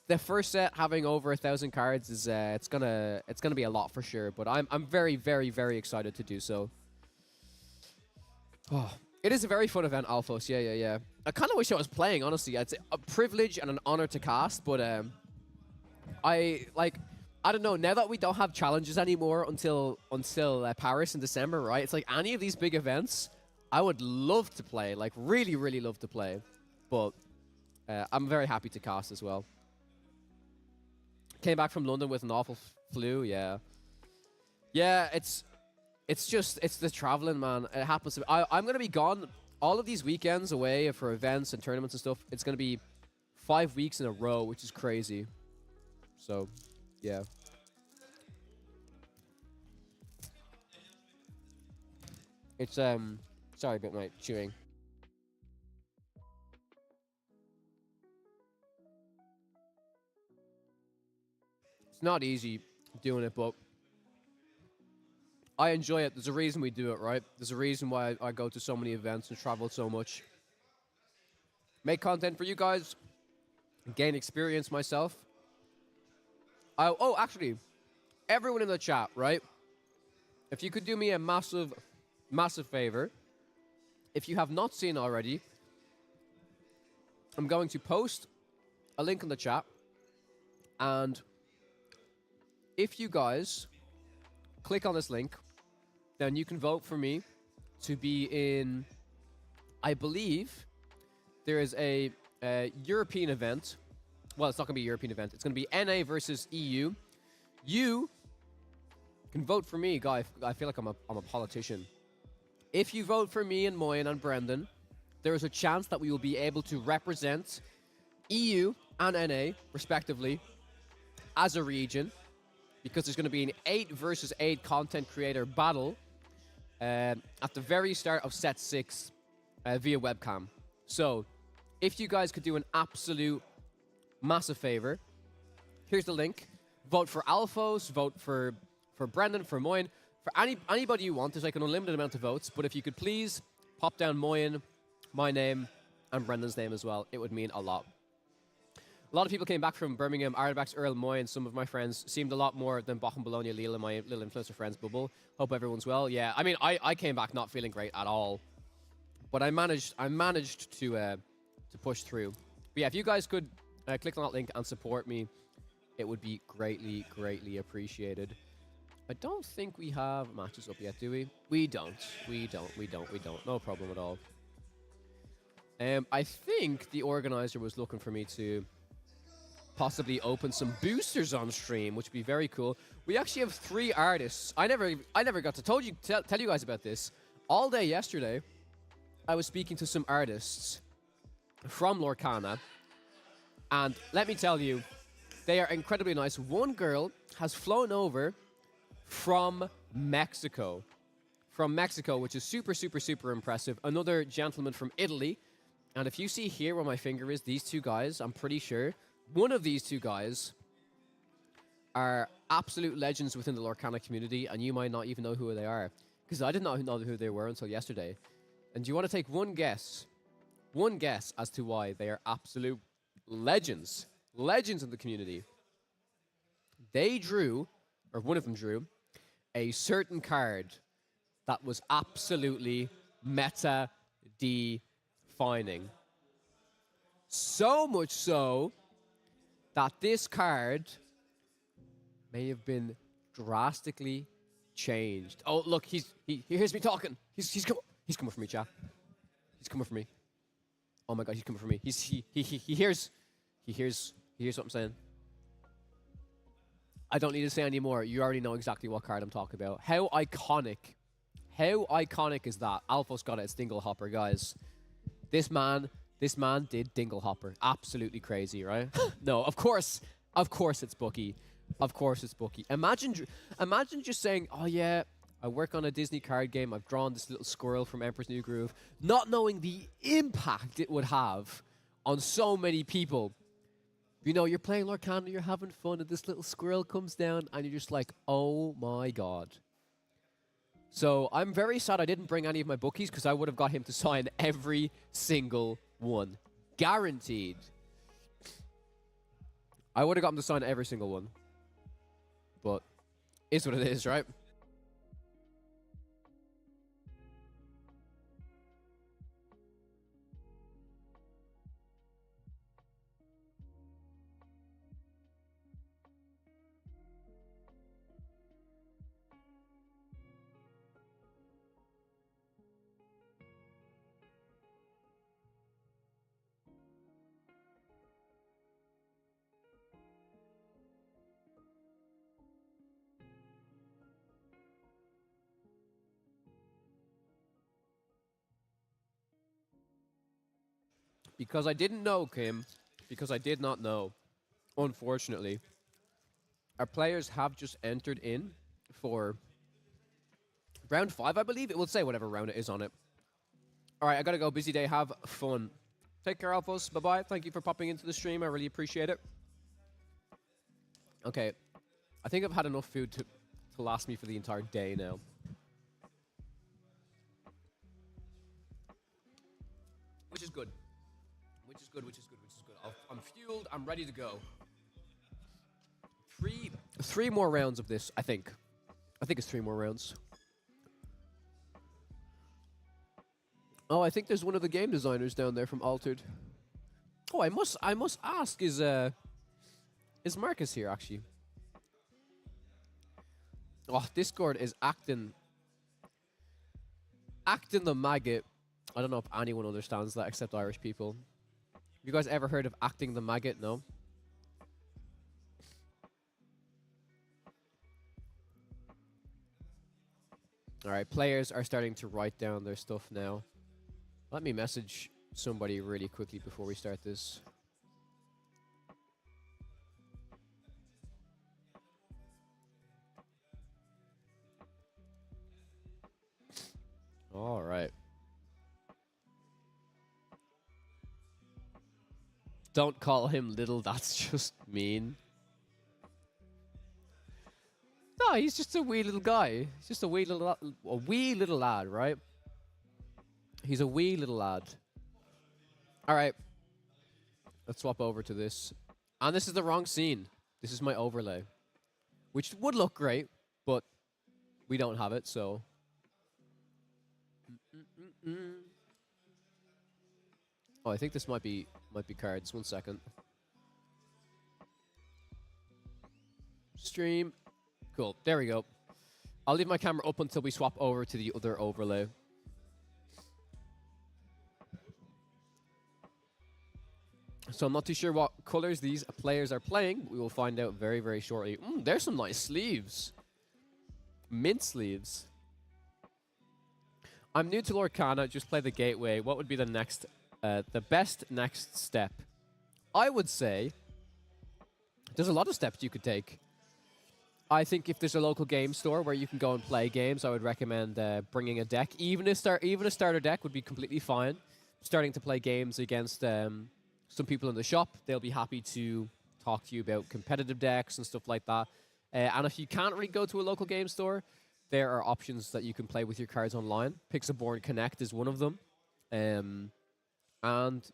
[SPEAKER 8] The first set having over 1,000 cards is it's gonna be a lot for sure, but I'm very, very, very excited to do so. Oh, it is a very fun event, Alphos. Yeah. I kind of wish I was playing, honestly. It's a privilege and an honor to cast, but I don't know. Now that we don't have challenges anymore until Paris in December, right? It's like any of these big events, I would love to play, like really, really love to play, but I'm very happy to cast as well. Came back from London with an awful flu, yeah. Yeah, it's the traveling, man. It happens. I'm going to be gone all of these weekends away for events and tournaments and stuff. It's going to be 5 weeks in a row, which is crazy. So, yeah. It's, sorry about my chewing. It's not easy doing it, but I enjoy it. There's a reason we do it, right? There's a reason why I go to so many events and travel so much. Make content for you guys. Gain experience myself. Actually, everyone in the chat, right? If you could do me a massive, massive favor. if you have not seen already, I'm going to post a link in the chat. And if you guys click on this link, then you can vote for me to be in, I believe, there is a European event. Well, it's not going to be a European event. It's going to be NA versus EU. You can vote for me, guy. I feel like I'm a politician. If you vote for me and Moyen and Brendan, there is a chance that we will be able to represent EU and NA, respectively, as a region, because there's going to be an 8 versus 8 content creator battle at the very start of set 6 via webcam. So, if you guys could do an absolute massive favor, here's the link. Vote for Alphos, vote for Brendan, for Moyen, for anybody you want. There's like an unlimited amount of votes, but if you could please pop down Moyen, my name, and Brendan's name as well, it would mean a lot. A lot of people came back from Birmingham, Ardabax, Earl, Moyen. Some of my friends seemed a lot more than Bochum, Bologna, Lille, and my little influencer friends bubble. Hope everyone's well. Yeah, I mean, I came back not feeling great at all, but I managed to push through. But yeah, if you guys could click on that link and support me, it would be greatly, greatly appreciated. I don't think we have matches up yet, do we? We don't. No problem at all. I think the organizer was looking for me to possibly open some boosters on stream, which would be very cool. We actually have 3 artists. I never got to tell you guys about this. All day yesterday, I was speaking to some artists from Lorcana, and let me tell you, they are incredibly nice. One girl has flown over from Mexico, which is super, super, super impressive. Another gentleman from Italy, and if you see here where my finger is, these 2 guys, I'm pretty sure one of these 2 guys are absolute legends within the Lorcana community, and you might not even know who they are, because I did not know who they were until yesterday. And do you want to take one guess as to why they are absolute legends in the community? They drew, or one of them drew, a certain card that was absolutely meta defining. So much so that this card may have been drastically changed. Oh, look, he hears me talking. He's coming for me, chat. He's coming for me. Oh my god, he's coming for me. He hears what I'm saying. I don't need to say any more. You already know exactly what card I'm talking about. How iconic is that? Alphos got it. It's Dinglehopper, guys. This man did Dinglehopper. Absolutely crazy, right? No, of course it's Bookie. Of course it's Bookie. Imagine just saying, oh yeah, I work on a Disney card game. I've drawn this little squirrel from Emperor's New Groove, not knowing the impact it would have on so many people. You know, you're playing Lorcana, you're having fun, and this little squirrel comes down, and you're just like, oh my god. So I'm very sad I didn't bring any of my bookies, because I would have got him to sign every single one. Guaranteed. I would have got him to sign every single one. But it's what it is, right? Because I didn't know, Kim, because I did not know, unfortunately, our players have just entered in for round 5, I believe. It will say whatever round it is on it. All right, I gotta go. Busy day. Have fun. Take care, Alphos. Bye-bye. Thank you for popping into the stream. I really appreciate it. Okay. I think I've had enough food to last me for the entire day now. Which is good. Which is good. I'm fueled. I'm ready to go. Three more rounds of this, I think. I think it's 3 more rounds. Oh, I think there's one of the game designers down there from Altered. Oh, I must ask, is Marcus here actually? Oh, Discord is acting the maggot. I don't know if anyone understands that except Irish people. Have you guys ever heard of acting the maggot? No? Alright, players are starting to write down their stuff now. Let me message somebody really quickly before we start this. Alright. Don't call him little, that's just mean. No, he's just a wee little guy. He's just a wee little lad, right? He's a wee little lad. Alright. Let's swap over to this. And this is the wrong scene. This is my overlay. Which would look great, but we don't have it, so... Oh, I think this might be cards. 1 second. Stream. Cool. There we go. I'll leave my camera up until we swap over to the other overlay. So I'm not too sure what colors these players are playing. We will find out very, very shortly. There's some nice sleeves. Mint sleeves. I'm new to Lorcana, just play the gateway. What would be the next, the best next step? I would say there's a lot of steps you could take. I think if there's a local game store where you can go and play games, I would recommend bringing a deck. Even a starter deck would be completely fine. Starting to play games against some people in the shop, they'll be happy to talk to you about competitive decks and stuff like that. And if you can't really go to a local game store, there are options that you can play with your cards online. Pixelborn Connect is one of them. And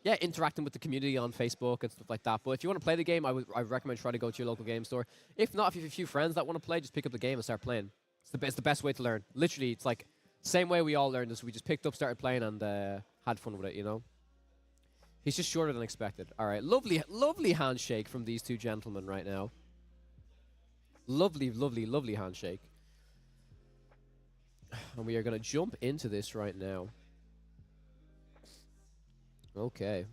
[SPEAKER 8] yeah, interacting with the community on Facebook and stuff like that. But if you want to play the game, I recommend try to go to your local game store. If not, if you have a few friends that want to play, just pick up the game and start playing. It's the best way to learn. Literally, it's like same way we all learned this. We just picked up, started playing, and had fun with it, you know? He's just shorter than expected. All right, lovely handshake from these two gentlemen right now. Lovely handshake. And we are going to jump into this right now. Okay.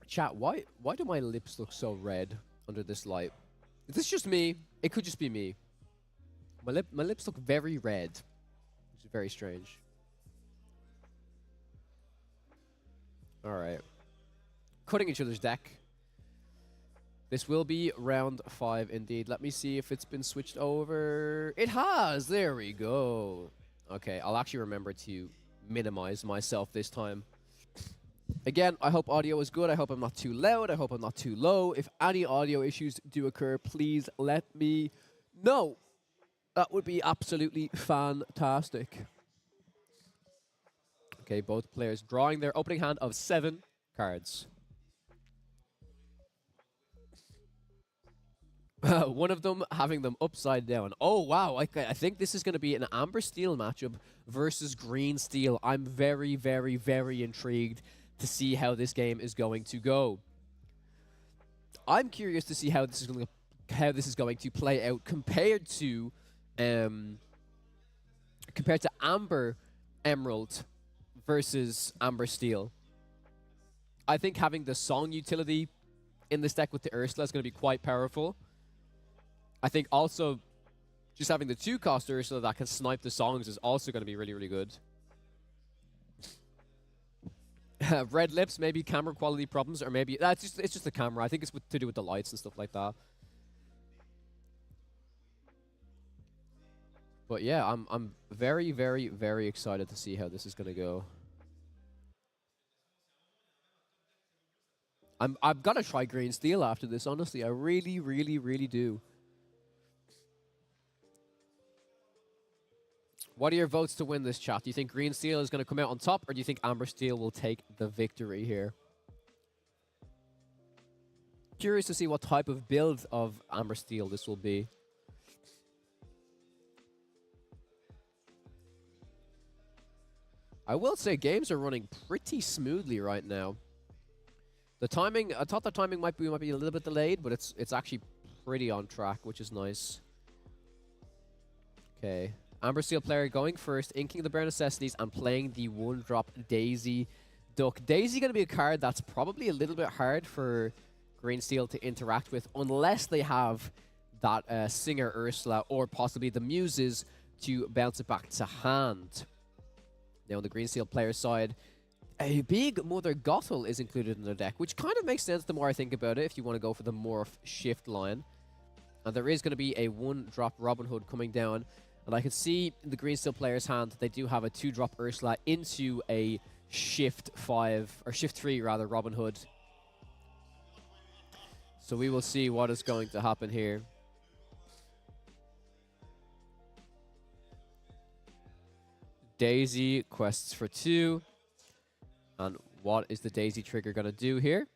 [SPEAKER 8] Chat, why do my lips look so red under this light? Is this just me? It could just be me. My lips look very red, which is very strange. All right. Cutting each other's deck. This will be round 5 indeed. Let me see if it's been switched over. It has! There we go. Okay, I'll actually remember to minimize myself this time. Again, I hope audio is good. I hope I'm not too loud. I hope I'm not too low. If any audio issues do occur, please let me know. That would be absolutely fantastic. Okay, both players drawing their opening hand of 7 cards. One of them having them upside down. Oh, wow. I think this is going to be an Amber Steel matchup versus Green Steel. I'm very, very, very intrigued to see how this game is going to go. I'm curious to see how this is going to play out compared to Amber Emerald versus Amber Steel. I think having the song utility in this deck with the Ursula is going to be quite powerful. I think also just having the 2-cost Ursula that can snipe the songs is also going to be really, really good. Red lips, maybe camera quality problems, or maybe it's just the camera. I think it's to do with the lights and stuff like that. But yeah, I'm very, very, very excited to see how this is going to go. I'm gonna try Green Steel after this. Honestly, I really, really, really do. What are your votes to win this, chat? Do you think Green Steel is going to come out on top, or do you think Amber Steel will take the victory here? Curious to see what type of build of Amber Steel this will be. I will say games are running pretty smoothly right now. The timing, I thought the timing might be a little bit delayed, but it's actually pretty on track, which is nice. Okay. Amber Steel player going first, inking the Bare Necessities and playing the 1-drop Daisy Duck. Daisy going to be a card that's probably a little bit hard for Green Steel to interact with unless they have that Singer Ursula or possibly the Muses to bounce it back to hand. Now on the Green Steel player side, a big Mother Gothel is included in the deck, which kind of makes sense the more I think about it if you want to go for the Morph Shift line. And there is going to be a 1-drop Robin Hood coming down. And I can see in the Green Steel player's hand that they do have a 2-drop Ursula into a Shift 5, or Shift 3 rather, Robin Hood. So we will see what is going to happen here. Daisy quests for 2. And what is the Daisy trigger going to do here?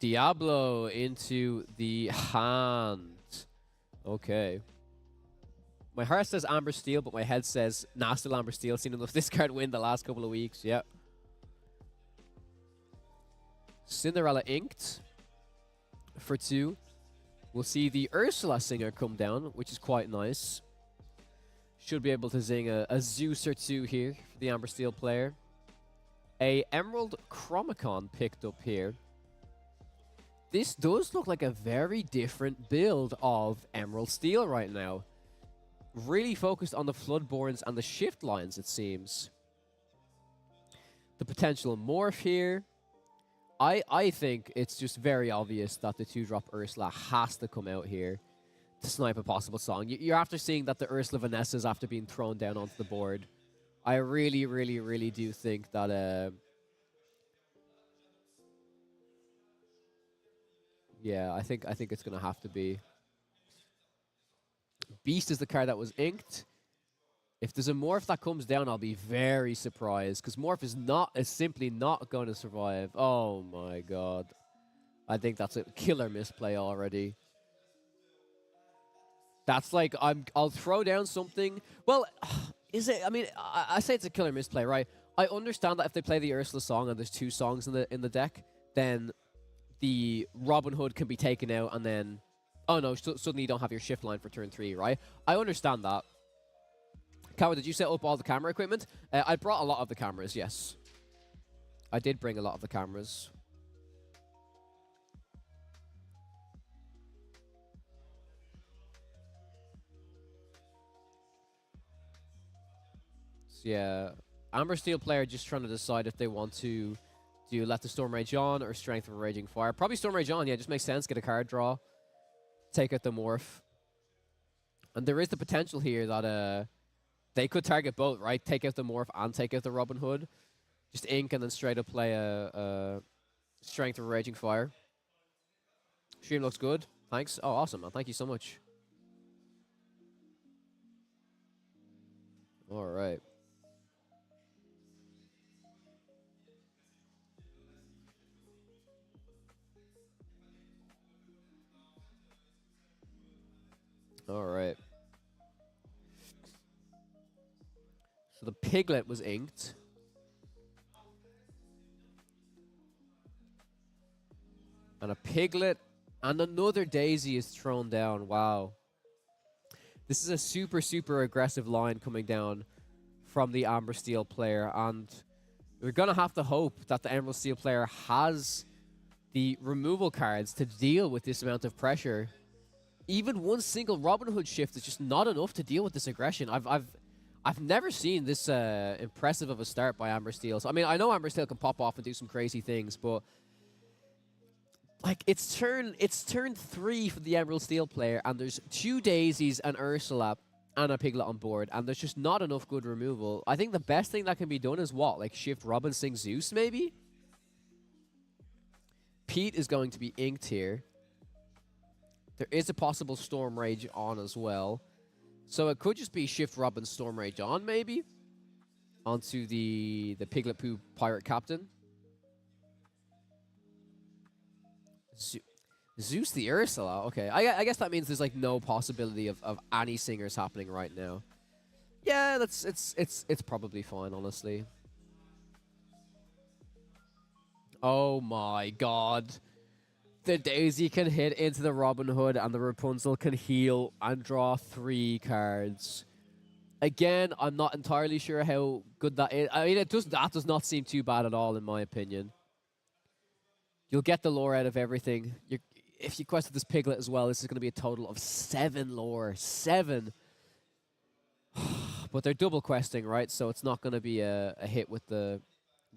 [SPEAKER 8] Diablo into the hand. Okay. My heart says Amber Steel, but my head says nah, still Amber Steel. Seen enough this card win the last couple of weeks. Yep. Cinderella inked for 2. We'll see the Ursula Singer come down, which is quite nice. Should be able to zing a Zeus or 2 here for the Amber Steel player. A Emerald Chromicon picked up here. This does look like a very different build of Emerald Steel right now. Really focused on the Floodborns and the Shift lines, it seems. The potential morph here. I think it's just very obvious that the 2-drop Ursula has to come out here to snipe a possible song. You're after seeing that the Ursula Vanessa's after being thrown down onto the board. I really, really, really do think that... yeah, I think it's going to have to be. Beast is the card that was inked. If there's a Morph that comes down, I'll be very surprised, because Morph is simply not going to survive. Oh my god. I think that's a killer misplay already. That's like, I'll throw down something. Well, is it? I mean, I say it's a killer misplay, right? I understand that if they play the Ursula song and there's 2 songs in the deck, then the Robin Hood can be taken out and then, oh no, suddenly you don't have your shift line for turn 3, right? I understand that. Kawa, did you set up all the camera equipment? I brought a lot of the cameras, yes. I did bring a lot of the cameras. So yeah, Amber Steel player just trying to decide if they want to do Let the Storm Rage On or Strength of a Raging Fire. Probably Storm Rage On, yeah, just makes sense. Get a card draw. Take out the Morph. And there is the potential here that they could target both, right? Take out the Morph and take out the Robin Hood. Just ink and then straight up play a Strength of a Raging Fire. Stream looks good. Thanks. Oh, awesome, man. Thank you so much. All right. All right. So the Piglet was inked. And a Piglet and another Daisy is thrown down. Wow. This is a super, super aggressive line coming down from the Amber Steel player. And we're going to have to hope that the Emerald Steel player has the removal cards to deal with this amount of pressure. Even one single Robin Hood shift is just not enough to deal with this aggression. I've never seen this impressive of a start by Amber Steel. So, I mean, I know Amber Steel can pop off and do some crazy things, but like it's turn 3 for the Emerald Steel player, and there's 2 Daisies, an Ursula, and a Piglet on board, and there's just not enough good removal. I think the best thing that can be done is what? Like shift Robin, sing Zeus, maybe? Pete is going to be inked here. There is a possible Storm Rage on as well. So it could just be Shift Robin Storm Rage on, maybe? Onto the Piglet Poo Pirate Captain. Zeus the Ursula. Okay, I guess that means there's like no possibility of any singers happening right now. Yeah, it's probably fine, honestly. Oh my god. The Daisy can hit into the Robin Hood and the Rapunzel can heal and draw 3 cards. Again, I'm not entirely sure how good that is. I mean, that does not seem too bad at all, in my opinion. You'll get the lore out of everything. If you quested this Piglet as well, this is going to be a total of 7 lore. 7! But they're double questing, right? So it's not going to be a hit with the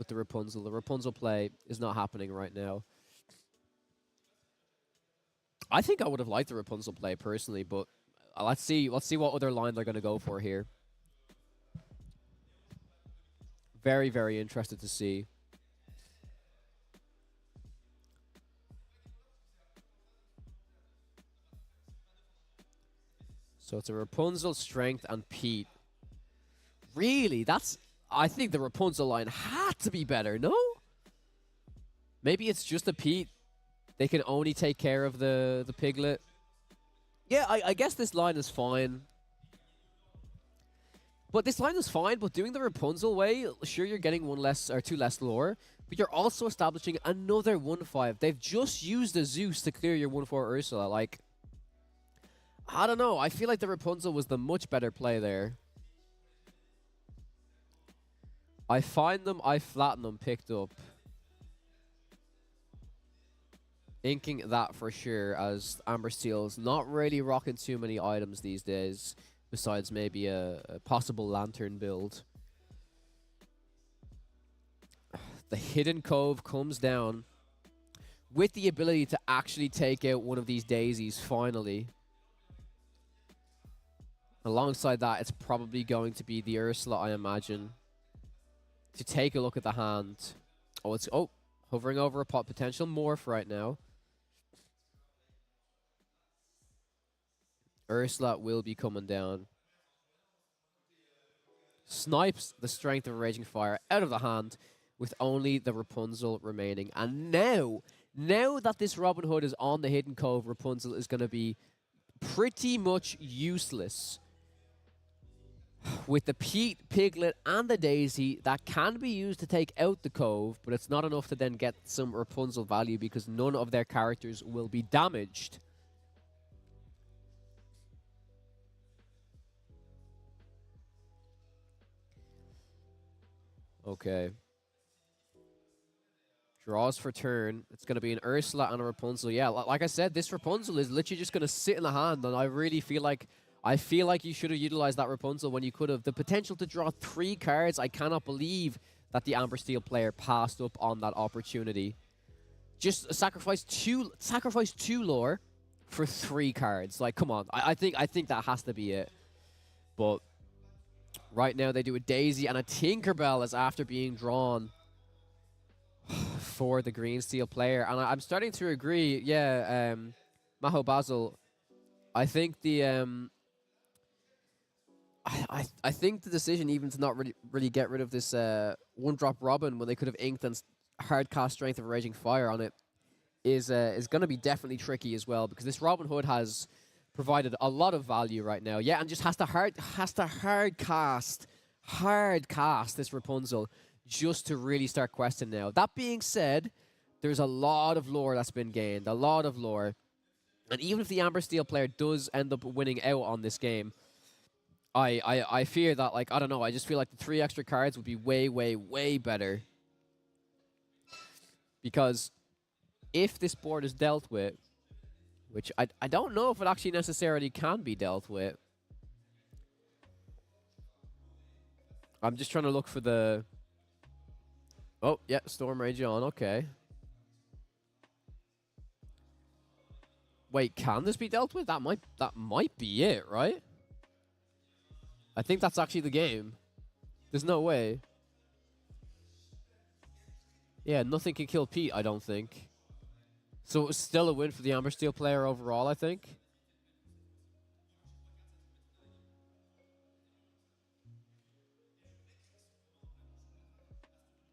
[SPEAKER 8] Rapunzel. The Rapunzel play is not happening right now. I think I would have liked the Rapunzel play personally, but let's see what other line they're going to go for here. Very, very interested to see. So it's a Rapunzel, Strength, and Pete. Really? I think the Rapunzel line had to be better, no? Maybe it's just a Pete. They can only take care of the Piglet. Yeah, I guess this line is fine. But this line is fine, but doing the Rapunzel way, sure, you're getting 1 less or 2 less lore, but you're also establishing another 1/5. They've just used a Zeus to clear your 1/4 Ursula. Like, I don't know. I feel like the Rapunzel was the much better play there. I find them, I flatten them, picked up. Inking that for sure, as Amber Steel's not really rocking too many items these days, besides maybe a possible Lantern build. The Hidden Cove comes down with the ability to actually take out one of these daisies, finally. Alongside that, it's probably going to be the Ursula, I imagine. To take a look at the hand. Oh, it's hovering over a potential morph right now. Ursula will be coming down. Snipes the Strength of Raging Fire out of the hand with only the Rapunzel remaining. And now that this Robin Hood is on the Hidden Cove, Rapunzel is going to be pretty much useless. With the Pete, Piglet, and the Daisy, that can be used to take out the Cove, but it's not enough to then get some Rapunzel value because none of their characters will be damaged. Okay. Draws for turn. It's going to be an Ursula and a Rapunzel. Yeah, like I said, this Rapunzel is literally just going to sit in the hand, and I really feel like you should have utilized that Rapunzel when you could have. The potential to draw 3 cards, I cannot believe that the Amber Steel player passed up on that opportunity. Just sacrifice two lore for 3 cards. Like, come on. I think that has to be it. But right now they do a Daisy and a Tinkerbell as after being drawn for the Green Steel player. And I'm starting to agree. Yeah, Maho Basil, I think the I think the decision even to not really get rid of this 1-drop Robin when they could have inked and hard cast Strength of Raging Fire on it is going to be definitely tricky as well, because this Robin Hood has provided a lot of value right now. Yeah, and just has to hard cast this Rapunzel just to really start questing now. That being said, there's a lot of lore that's been gained, a lot of lore. And even if the Amber Steel player does end up winning out on this game, I fear that, like, I don't know, I just feel like the 3 extra cards would be way, way, way better. Because if this board is dealt with, which I don't know if it actually necessarily can be dealt with. I'm just trying to look for the... Oh, yeah, Storm Rage on, okay. Wait, can this be dealt with? That might be it, right? I think that's actually the game. There's no way. Yeah, nothing can kill Pete, I don't think. So it was still a win for the Amber Steel player overall, I think.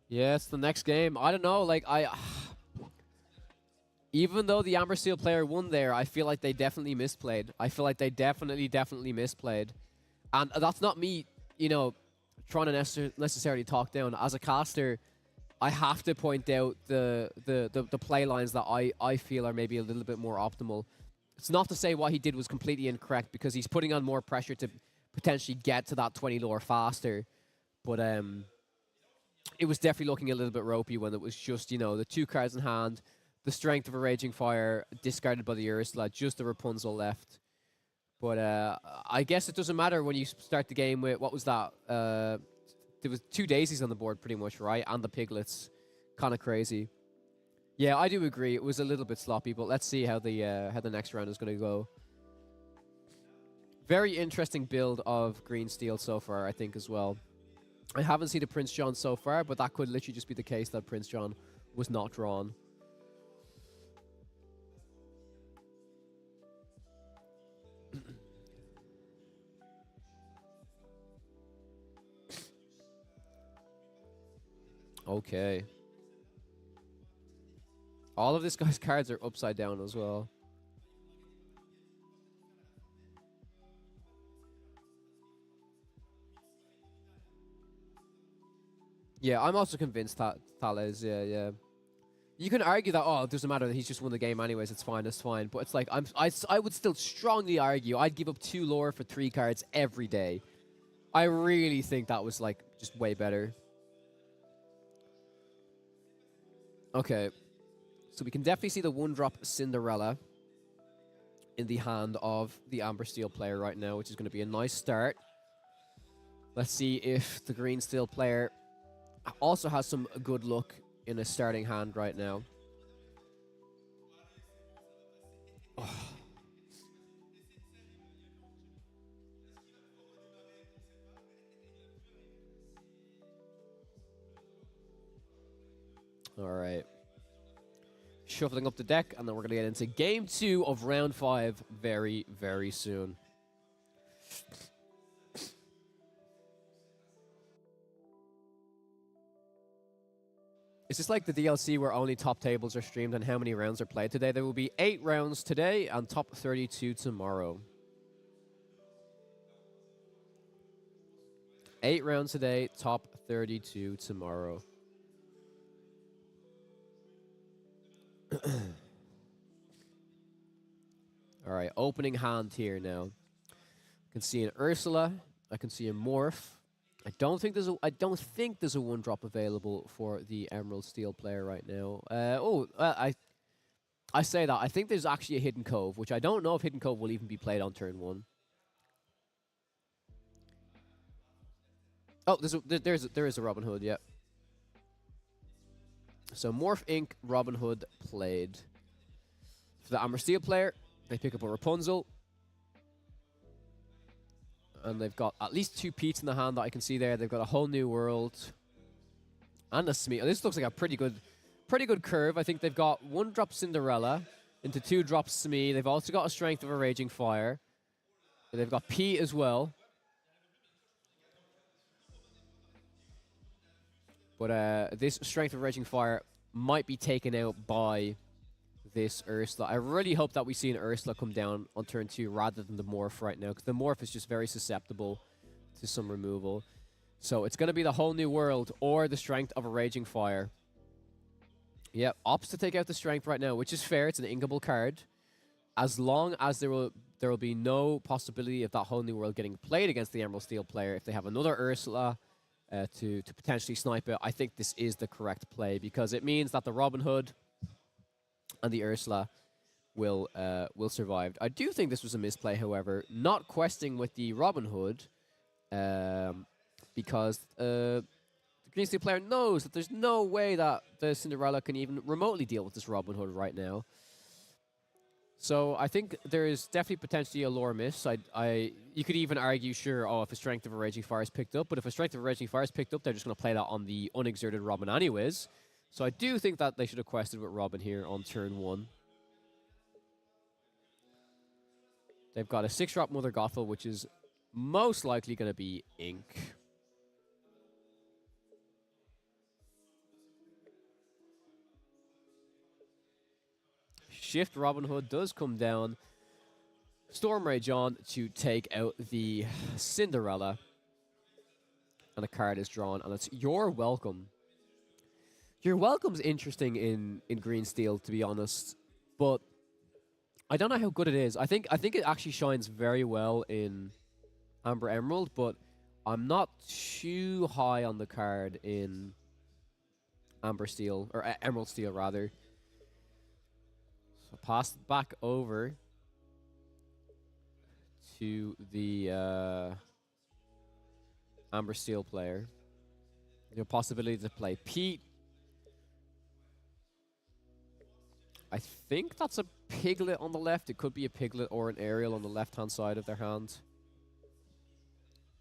[SPEAKER 8] Yeah, it's the next game. I don't know, like, Even though the Amber Steel player won there, I feel like they definitely misplayed. I feel like they definitely misplayed. And that's not me, you know, trying to necessarily talk down. As a caster, I have to point out the play lines that I feel are maybe a little bit more optimal. It's not to say what he did was completely incorrect, because he's putting on more pressure to potentially get to that 20 lore faster. But it was definitely looking a little bit ropey when it was just, you know, the 2 cards in hand, the strength of a Raging Fire discarded by the Ursula, just the Rapunzel left. But I guess it doesn't matter when you start the game with, what was that? There was 2 daisies on the board pretty much, right? And the piglets. Kind of crazy. Yeah, I do agree. It was a little bit sloppy, but let's see how the next round is going to go. Very interesting build of Green Steel so far, I think, as well. I haven't seen a Prince John so far, but that could literally just be the case that Prince John was not drawn. Okay. All of this guy's cards are upside down as well. Yeah, I'm also convinced that Thales, yeah. You can argue that, oh, it doesn't matter, he's just won the game anyways, it's fine. But it's like, I would still strongly argue I'd give up 2 lore for 3 cards every day. I really think that was, like, just way better. Okay. So we can definitely see the 1-drop Cinderella in the hand of the Amber Steel player right now, which is going to be a nice start. Let's see if the Green Steel player also has some good luck in a starting hand right now. Oh. All right. Shuffling up the deck, and then we're going to get into game 2 of round 5 very, very soon. Is this like the DLC where only top tables are streamed and how many rounds are played today? There will be 8 rounds today and top 32 tomorrow. 8 rounds today, top 32 tomorrow. All right, opening hand here now. I can see an Ursula. I can see a Morph. I don't think there's a 1-drop available for the Emerald Steel player right now. I say that. I think there's actually a Hidden Cove, which I don't know if Hidden Cove will even be played on turn 1. Oh, there is a Robin Hood, yeah. So Morph Inc. Robin Hood played. For the Amber Steel player, they pick up a Rapunzel. And they've got at least 2 Peats in the hand that I can see there. They've got a Whole New World. And a Smee. This looks like a pretty good curve. I think they've got 1-drop Cinderella into 2-drop Smee. They've also got a Strength of a Raging Fire. They've got P as well. But this Strength of Raging Fire might be taken out by this Ursula. I really hope that we see an Ursula come down on turn 2 rather than the Morph right now, because the Morph is just very susceptible to some removal. So it's going to be the Whole New World or the Strength of a Raging Fire. Yep, opts to take out the Strength right now, which is fair. It's an inkable card. As long as there will be no possibility of that Whole New World getting played against the Emerald Steel player. If they have another Ursula to potentially snipe it, I think this is the correct play, because it means that the Robin Hood and the Ursula will survive. I do think this was a misplay, however. Not questing with the Robin Hood, because the Green Steel player knows that there's no way that the Cinderella can even remotely deal with this Robin Hood right now. So I think there is definitely potentially a lore miss. You could even argue, sure, oh, if a Strength of a Raging Fire is picked up, but if a Strength of a Raging Fire is picked up, they're just going to play that on the unexerted Robin anyways. So I do think that they should have quested with Robin here on turn 1. They've got a 6-drop Mother Gothel, which is most likely going to be Ink. Shift Robin Hood does come down. Storm Rage on to take out the Cinderella. And a card is drawn, and it's You're Welcome. You're Welcome's interesting in Green Steel, to be honest. But I don't know how good it is. I think it actually shines very well in Amber Emerald, but I'm not too high on the card in Amber Steel, or Emerald Steel, rather. So pass it back over to the Amber Steel player. The possibility to play Pete. I think that's a Piglet on the left. It could be a Piglet or an Ariel on the left-hand side of their hand.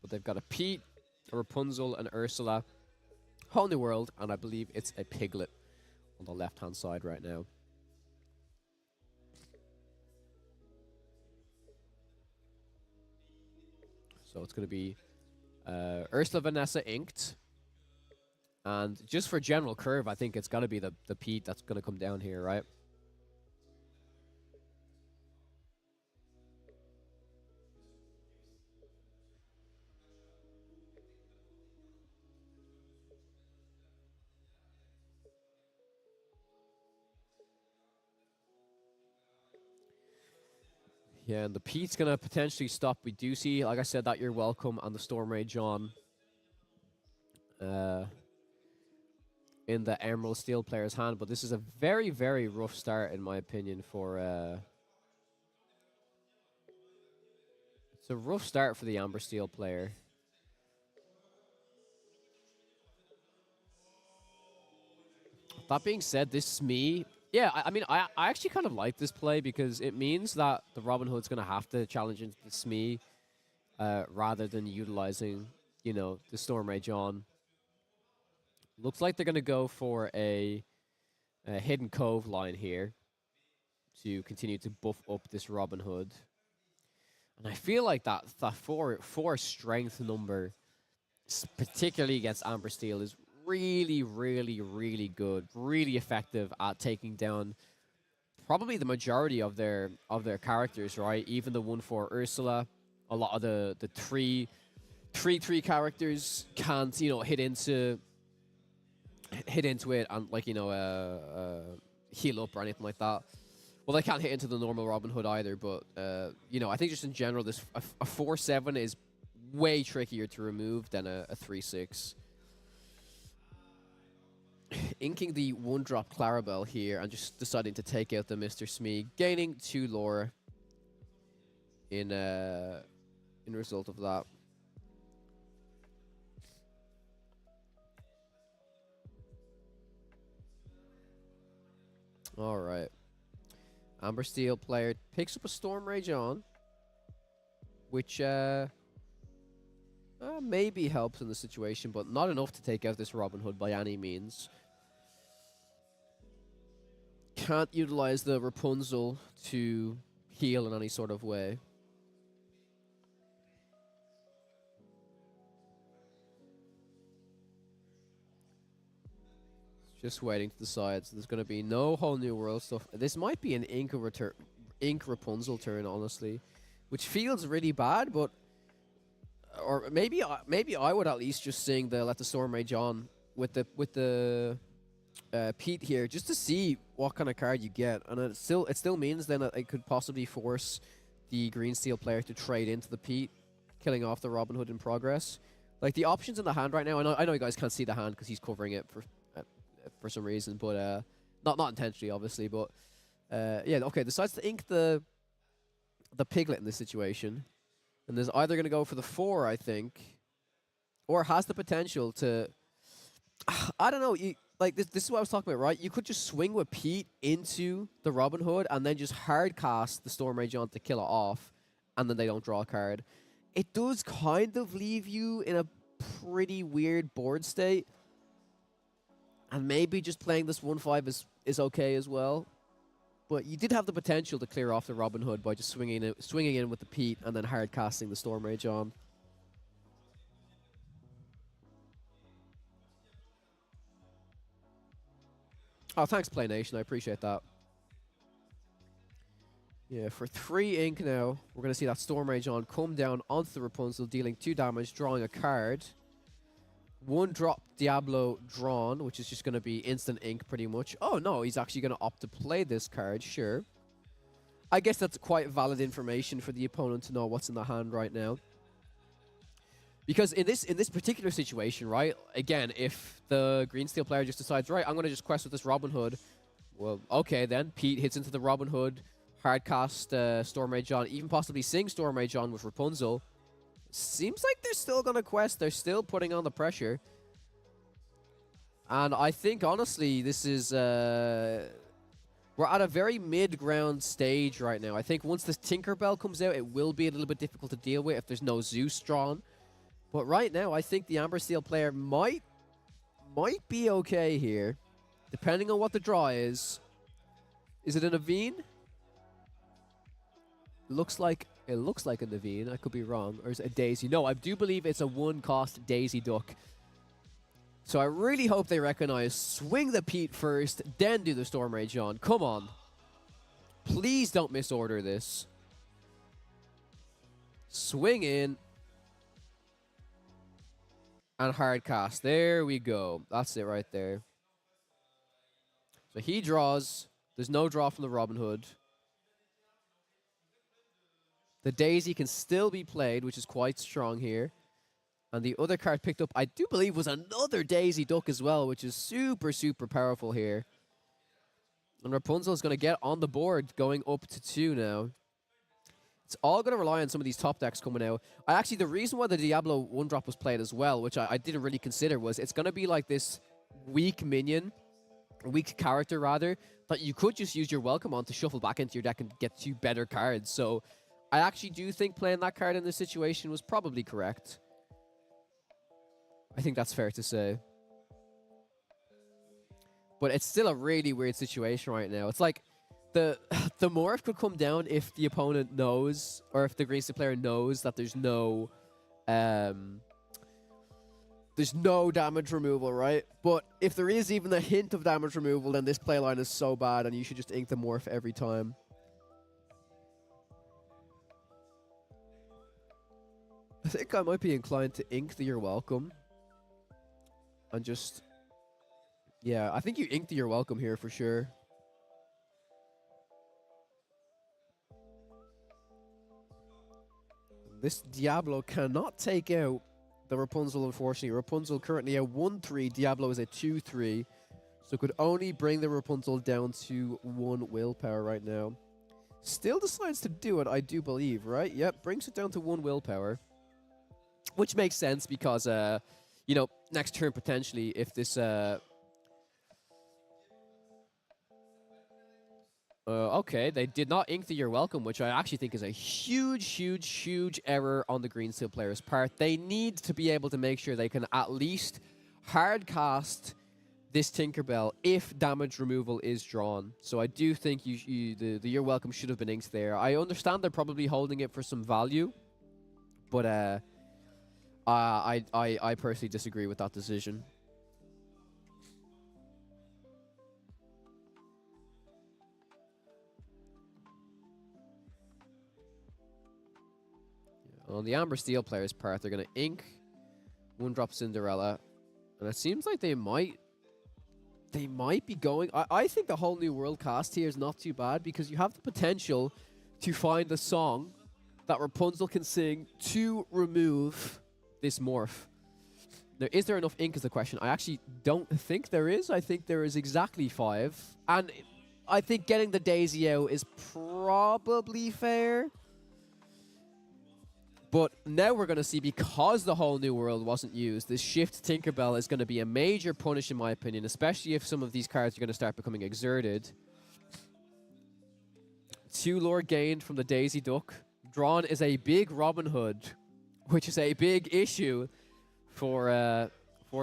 [SPEAKER 8] But they've got a Pete, a Rapunzel, an Ursula, Whole New World, and I believe it's a Piglet on the left-hand side right now. So it's going to be Ursula Vanessa inked. And just for general curve, I think it's got to be the Pete that's going to come down here, right? Yeah, and the Pete's going to potentially stop. We do see, like I said, that You're Welcome on the Storm Rage on. In the Emerald Steel player's hand, but this is a very, very rough start, in my opinion, for... it's a rough start for the Amber Steel player. That being said, this Smee... Yeah, I mean, I actually kind of like this play because it means that the Robin Hood's going to have to challenge into the Smee rather than utilizing, you know, the Storm Rage on. Looks like they're going to go for a Hidden Cove line here to continue to buff up this Robin Hood. And I feel like that four strength number, particularly against Amber Steel, is really, really, really good, really effective at taking down probably the majority of their characters, right? Even the 1/4 Ursula, a lot of the 3/3 characters can't, you know, hit into it and, like, you know, heal up or anything like that. Well, they can't hit into the normal Robin Hood either, but you know, I think just in general, this a 4/7 is way trickier to remove than a 3/6. Inking the 1-drop Clarabelle here and just deciding to take out the Mr. Smee, gaining 2 lore in result of that. All right. Amber Steel player picks up a Storm Rage on, which maybe helps in the situation, but not enough to take out this Robin Hood by any means. Can't utilize the Rapunzel to heal in any sort of way. Just waiting to decide. So there's going to be no Whole New World stuff. This might be an Ink Rapunzel turn, honestly, which feels really bad, but or maybe I would at least just sing the Let the Storm Rage on with the Pete here, just to see what kind of card you get, and it still means then that it could possibly force the Green Steel player to trade into the Pete, killing off the Robin Hood in progress. Like, the options in the hand right now, I know you guys can't see the hand because he's covering it for some reason, but not intentionally, obviously, but yeah, okay, decides to ink the Piglet in this situation, and there's either going to go for the 4, I think, or has the potential to, I don't know, like this is what I was talking about, right? You could just swing with Pete into the Robin Hood and then just hard cast the Storm Rage on to kill it off, and then they don't draw a card. It does kind of leave you in a pretty weird board state, and maybe just playing this 1/5 is okay as well. But you did have the potential to clear off the Robin Hood by just swinging in with the Pete and then hard casting the Storm Rage on. Oh, thanks, Play Nation. I appreciate that. Yeah, for 3 ink now, we're going to see that Storm Rage on come down onto the Rapunzel, dealing 2 damage, drawing a card. 1 drop Diablo drawn, which is just going to be instant ink pretty much. Oh no, he's actually going to opt to play this card, sure. I guess that's quite valid information for the opponent to know what's in the hand right now. Because in this particular situation, right, again, if the Green Steel player just decides, right, I'm going to just quest with this Robin Hood, well, okay then, Pete hits into the Robin Hood, hardcast Storm Rage on, even possibly sing Storm Rage on with Rapunzel. Seems like they're still going to quest. They're still putting on the pressure. And I think, honestly, this is... we're at a very mid-ground stage right now. I think once this Tinkerbell comes out, it will be a little bit difficult to deal with if there's no Zeus drawn. But right now, I think the Amber Steel player might be okay here. Depending on what the draw is. Is it a Naveen? It looks like a Naveen. I could be wrong. Or is it a Daisy? No, I do believe it's a 1-cost Daisy Duck. So I really hope they recognize swing the Pete first, then do the Storm Rage on. Come on. Please don't misorder this. Swing in. And hard cast. There we go. That's it right there. So he draws. There's no draw from the Robin Hood. The Daisy can still be played, which is quite strong here. And the other card picked up, I do believe, was another Daisy Duck as well, which is super, super powerful here. And Rapunzel is going to get on the board, going up to 2 now. It's all going to rely on some of these top decks coming out. Actually, the reason why the Diablo 1-drop was played as well, which I didn't really consider, was it's going to be like this weak minion, weak character rather, that you could just use your welcome on to shuffle back into your deck and get 2 better cards. So I actually do think playing that card in this situation was probably correct. I think that's fair to say. But it's still a really weird situation right now. It's like the morph could come down if the opponent knows, or if the Green Steel player knows that there's no damage removal, right? But if there is even a hint of damage removal, then this playline is so bad and you should just ink the morph every time. I think I might be inclined to ink the You're Welcome. And just... yeah, I think you ink the You're Welcome here for sure. This Diablo cannot take out the Rapunzel, unfortunately. Rapunzel currently a 1-3. Diablo is a 2-3. So could only bring the Rapunzel down to 1 willpower right now. Still decides to do it, I do believe, right? Yep, brings it down to 1 willpower. Which makes sense because, you know, next turn potentially, if this... okay, they did not ink the You're Welcome, which I actually think is a huge, huge, huge error on the Green Steel player's part. They need to be able to make sure they can at least hard cast this Tinkerbell if damage removal is drawn. So I do think the You're Welcome should have been inked there. I understand they're probably holding it for some value, but I personally disagree with that decision. On the Amber Steel player's part, they're going to ink 1-drop Cinderella. And it seems like they might be going... I think the whole New World cast here is not too bad because you have the potential to find a song that Rapunzel can sing to remove this morph. Now, is there enough ink is the question. I actually don't think there is. I think there is exactly 5. And I think getting the Daisy out is probably fair. But now we're going to see, because the whole New World wasn't used, this Shift Tinkerbell is going to be a major punish, in my opinion, especially if some of these cards are going to start becoming exerted. 2 lore gained from the Daisy Duck. Drawn is a big Robin Hood, which is a big issue for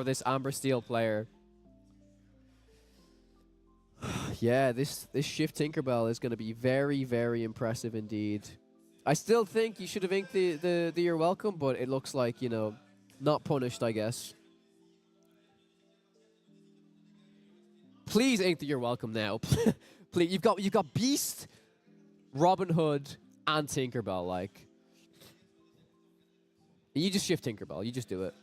[SPEAKER 8] this Amber Steel player. Yeah, this Shift Tinkerbell is going to be very, very impressive indeed. I still think you should have inked the You're Welcome, but it looks like, you know, not punished, I guess. Please ink the You're Welcome now. Please, you've got Beast, Robin Hood, and Tinkerbell. Like, you just shift Tinkerbell. You just do it.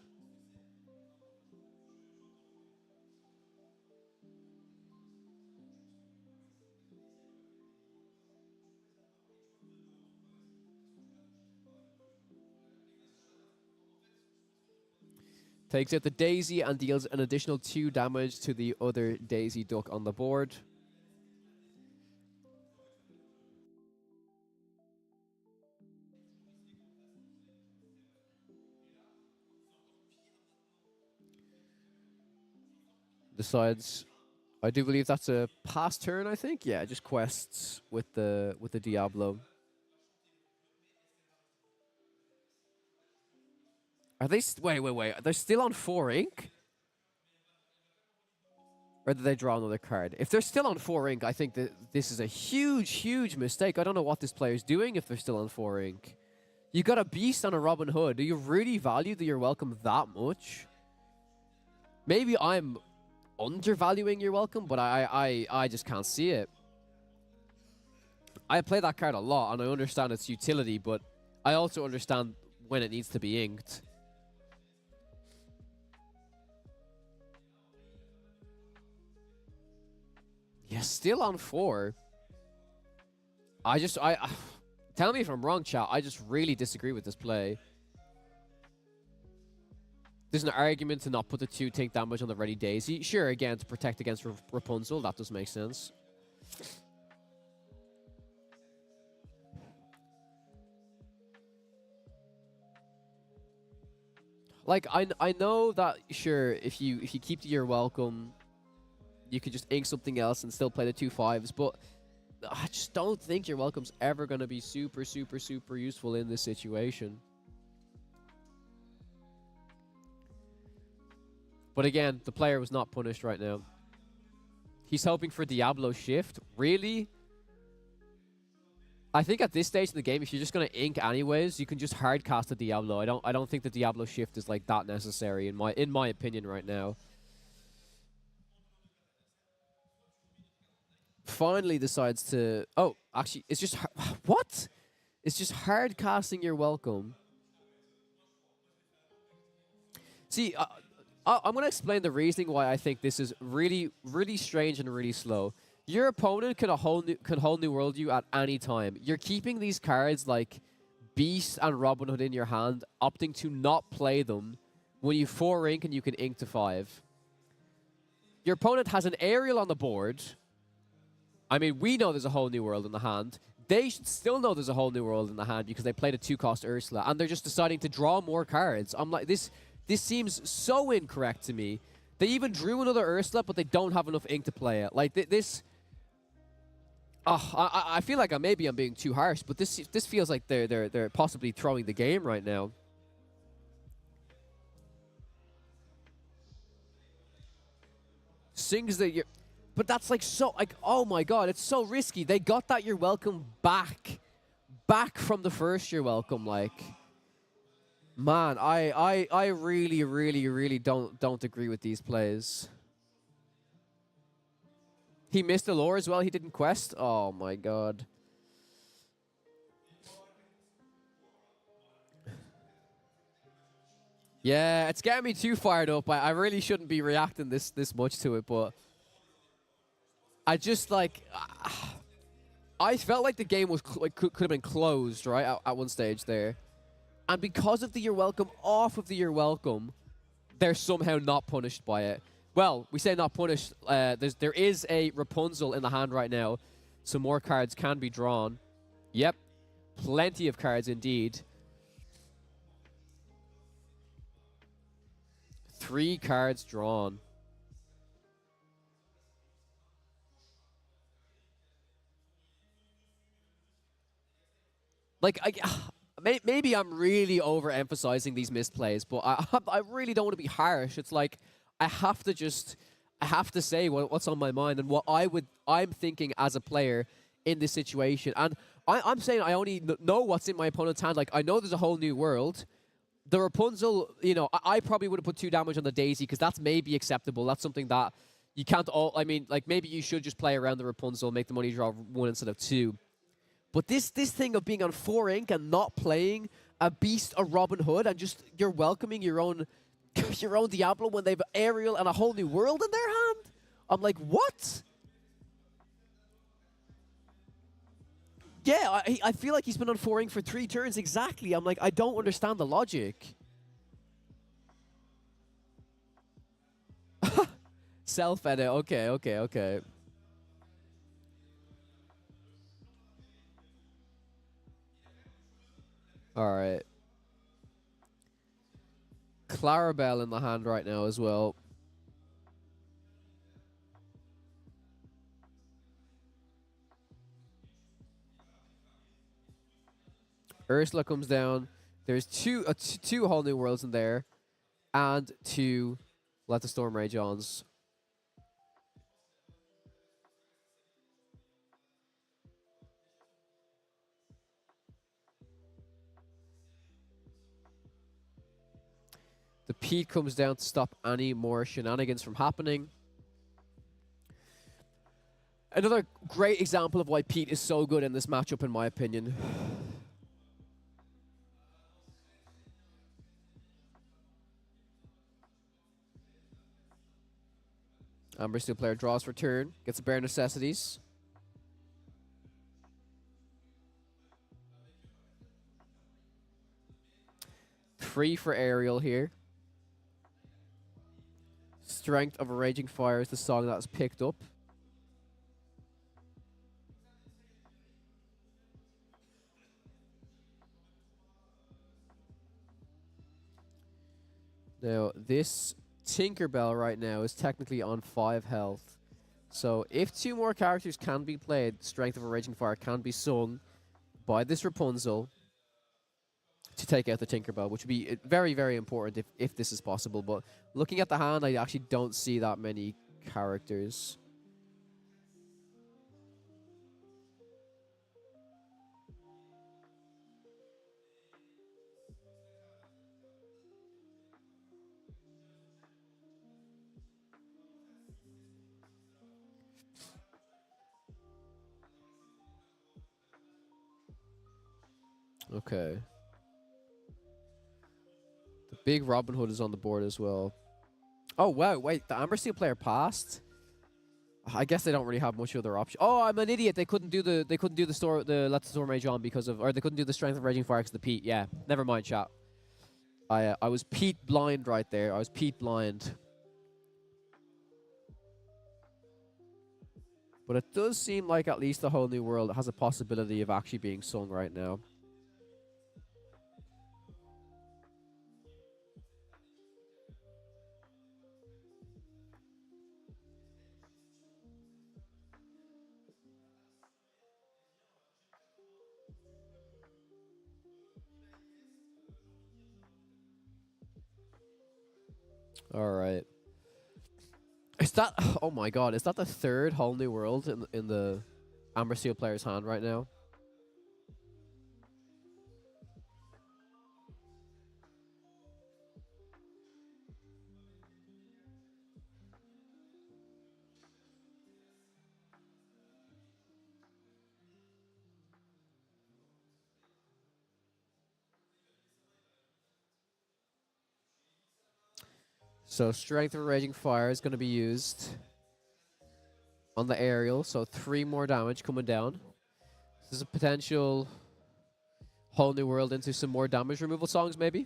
[SPEAKER 8] Takes out the Daisy and deals an additional 2 damage to the other Daisy Duck on the board. Decides, I do believe that's a pass turn, I think. Yeah, just quests with the Diablo. Are they wait. They're still on 4 ink? Or did they draw another card? If they're still on 4 ink, I think that this is a huge mistake. I don't know what this player's doing if they're still on 4 ink. You got a beast on a Robin Hood. Do you really value the You're Welcome that much? Maybe I'm undervaluing You're Welcome, but I just can't see it. I play that card a lot, and I understand its utility, but I also understand when it needs to be inked. Yeah, still on 4. Tell me if I'm wrong, chat. I just really disagree with this play. There's an argument to not put the 2 tank damage on the Ready Daisy. Sure, again, to protect against Rapunzel. That does make sense. Like, I know that, sure, if you keep the You're Welcome, you could just ink something else and still play the 2 5s, but I just don't think You're Welcome's ever going to be super useful in this situation. But again, the player was not punished right now. He's hoping for Diablo Shift. Really? I think at this stage in the game, if you're just going to ink anyways, you can just hard cast a Diablo. I don't think the Diablo Shift is like that necessary in my opinion right now. Finally decides to... Oh, actually, it's just... What? It's just hard casting You're Welcome. See, I'm going to explain the reasoning why I think this is really strange and really slow. Your opponent can whole new world you at any time. You're keeping these cards like Beast and Robin Hood in your hand, opting to not play them when you 4 ink and you can ink to 5. Your opponent has an aerial on the board. I mean, we know there's a whole new world in the hand. They should still know there's a whole new world in the hand because they played a 2-cost Ursula, and they're just deciding to draw more cards. I'm like, this seems so incorrect to me. They even drew another Ursula, but they don't have enough ink to play it. Like, this... I feel like maybe I'm being too harsh, but this feels like they're possibly throwing the game right now. Sings that but that's like so like, oh my god, it's so risky. They got that You're Welcome back from the first You're Welcome. Like, man, I really don't agree with these plays. He missed the lore as well. He didn't quest. Oh my god. Yeah, it's getting me too fired up. I really shouldn't be reacting this much to it, but I just like I felt like the game was could have been closed right at one stage there, and because of the You're Welcome off of the You're Welcome, they're somehow not punished by it. Well, we say not punished. There is a Rapunzel in the hand right now, so more cards can be drawn. Yep, plenty of cards indeed. 3 cards drawn. Like, maybe I'm really overemphasizing these misplays, but I really don't want to be harsh. It's like I have to say what's on my mind and what I'm thinking as a player in this situation. And I'm saying I only know what's in my opponent's hand. Like, I know there's a whole new world. The Rapunzel, you know, I probably would have put 2 damage on the Daisy because that's maybe acceptable. That's something that you can't I mean, like, maybe you should just play around the Rapunzel, make the money draw 1 instead of 2. But this thing of being on 4 ink and not playing a beast, a Robin Hood, and just you're welcoming your own your own Diablo when they've Aerial and a whole new world in their hand. I'm like, what? Yeah, I feel like he's been on 4 ink for 3 turns exactly. I'm like, I don't understand the logic. Self-edit, okay. Alright. Clarabelle in the hand right now as well. Ursula comes down. There's two whole new worlds in there. And 2 Let the Storm Rage Ons. The Pete comes down to stop any more shenanigans from happening. Another great example of why Pete is so good in this matchup, in my opinion. Amber Steel player draws for turn, gets a Bare Necessities. Free for Aerial here. Strength of a Raging Fire is the song that was picked up. Now, this Tinkerbell right now is technically on 5 health. So, if 2 more characters can be played, Strength of a Raging Fire can be sung by this Rapunzel to take out the Tinkerbell, which would be very, very important if this is possible. But looking at the hand, I actually don't see that many characters. Okay. The big Robin Hood is on the board as well. Oh, wow, wait, the Amber Steel player passed? I guess they don't really have much other option. Oh, I'm an idiot. They couldn't do the Let the Storm Rage On because of, or they couldn't do the Strength of Raging Fire because of the Pete. Yeah, never mind, chat. I was Pete blind right there. I was Pete blind. But it does seem like at least the whole new world has a possibility of actually being sung right now. All right. Is that? Oh my God! Is that the 3rd whole new world in the Amber Steel player's hand right now? So Strength of a Raging Fire is going to be used on the Aerial, so 3 more damage coming down. This is a potential whole new world into some more damage removal songs, maybe.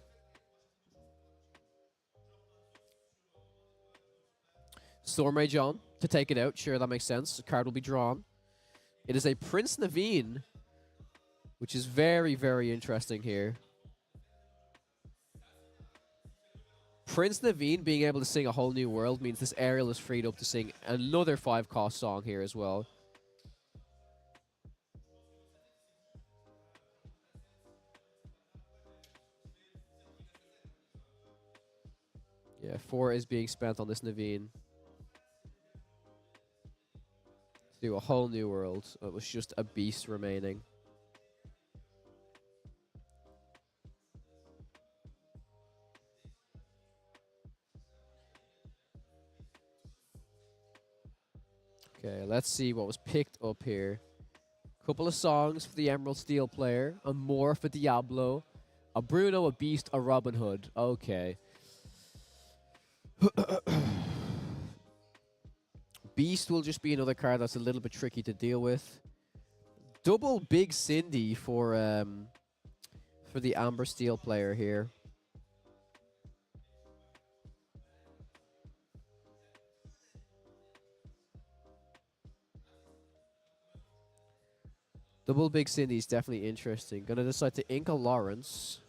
[SPEAKER 8] Storm Rage on to take it out. Sure, that makes sense. The card will be drawn. It is a Prince Naveen, which is very, very interesting here. Prince Naveen being able to sing a whole new world means this Aerial is freed up to sing another 5-cost song here as well. Yeah, 4 is being spent on this Naveen. To do a whole new world. It was just a beast remaining. Okay, let's see what was picked up here. Couple of songs for the Emerald Steel player, a more for Diablo, a Bruno, a Beast, a Robin Hood. Okay. Beast will just be another card that's a little bit tricky to deal with. Double Big Cindy for the Amber Steel player here. Double Big Cindy is definitely interesting. Gonna decide to ink a Lawrence.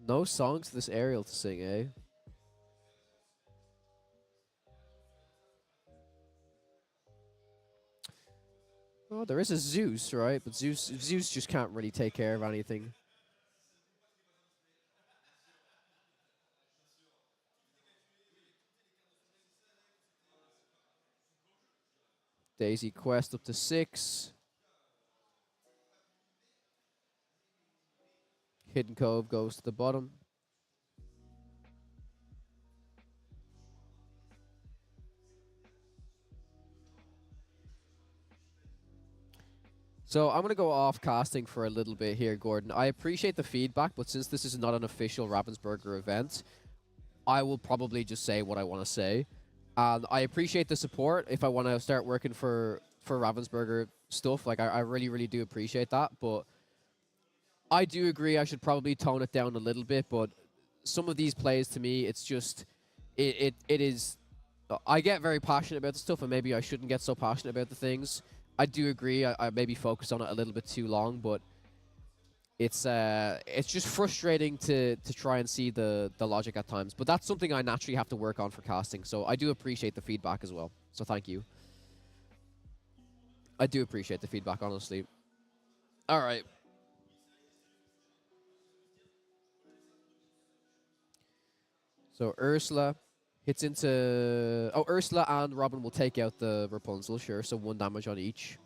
[SPEAKER 8] No songs this Ariel to sing, eh? Oh, there is a Zeus, right? But Zeus just can't really take care of anything. Daisy Quest up to 6. Hidden Cove goes to the bottom. So I'm going to go off casting for a little bit here, Gordon. I appreciate the feedback, but since this is not an official Ravensburger event, I will probably just say what I want to say. And I appreciate the support if I want to start working for Ravensburger stuff. Like, I really, really do appreciate that. But I do agree I should probably tone it down a little bit. But some of these plays, to me, it's just, it is, I get very passionate about the stuff, and maybe I shouldn't get so passionate about the things. I do agree. I maybe focus on it a little bit too long, but it's just frustrating to try and see the logic at times. But that's something I naturally have to work on for casting. So I do appreciate the feedback as well. So thank you. I do appreciate the feedback, honestly. All right. So Ursula hits into... Oh, Ursula and Robin will take out the Rapunzel, sure. So 1 damage on each.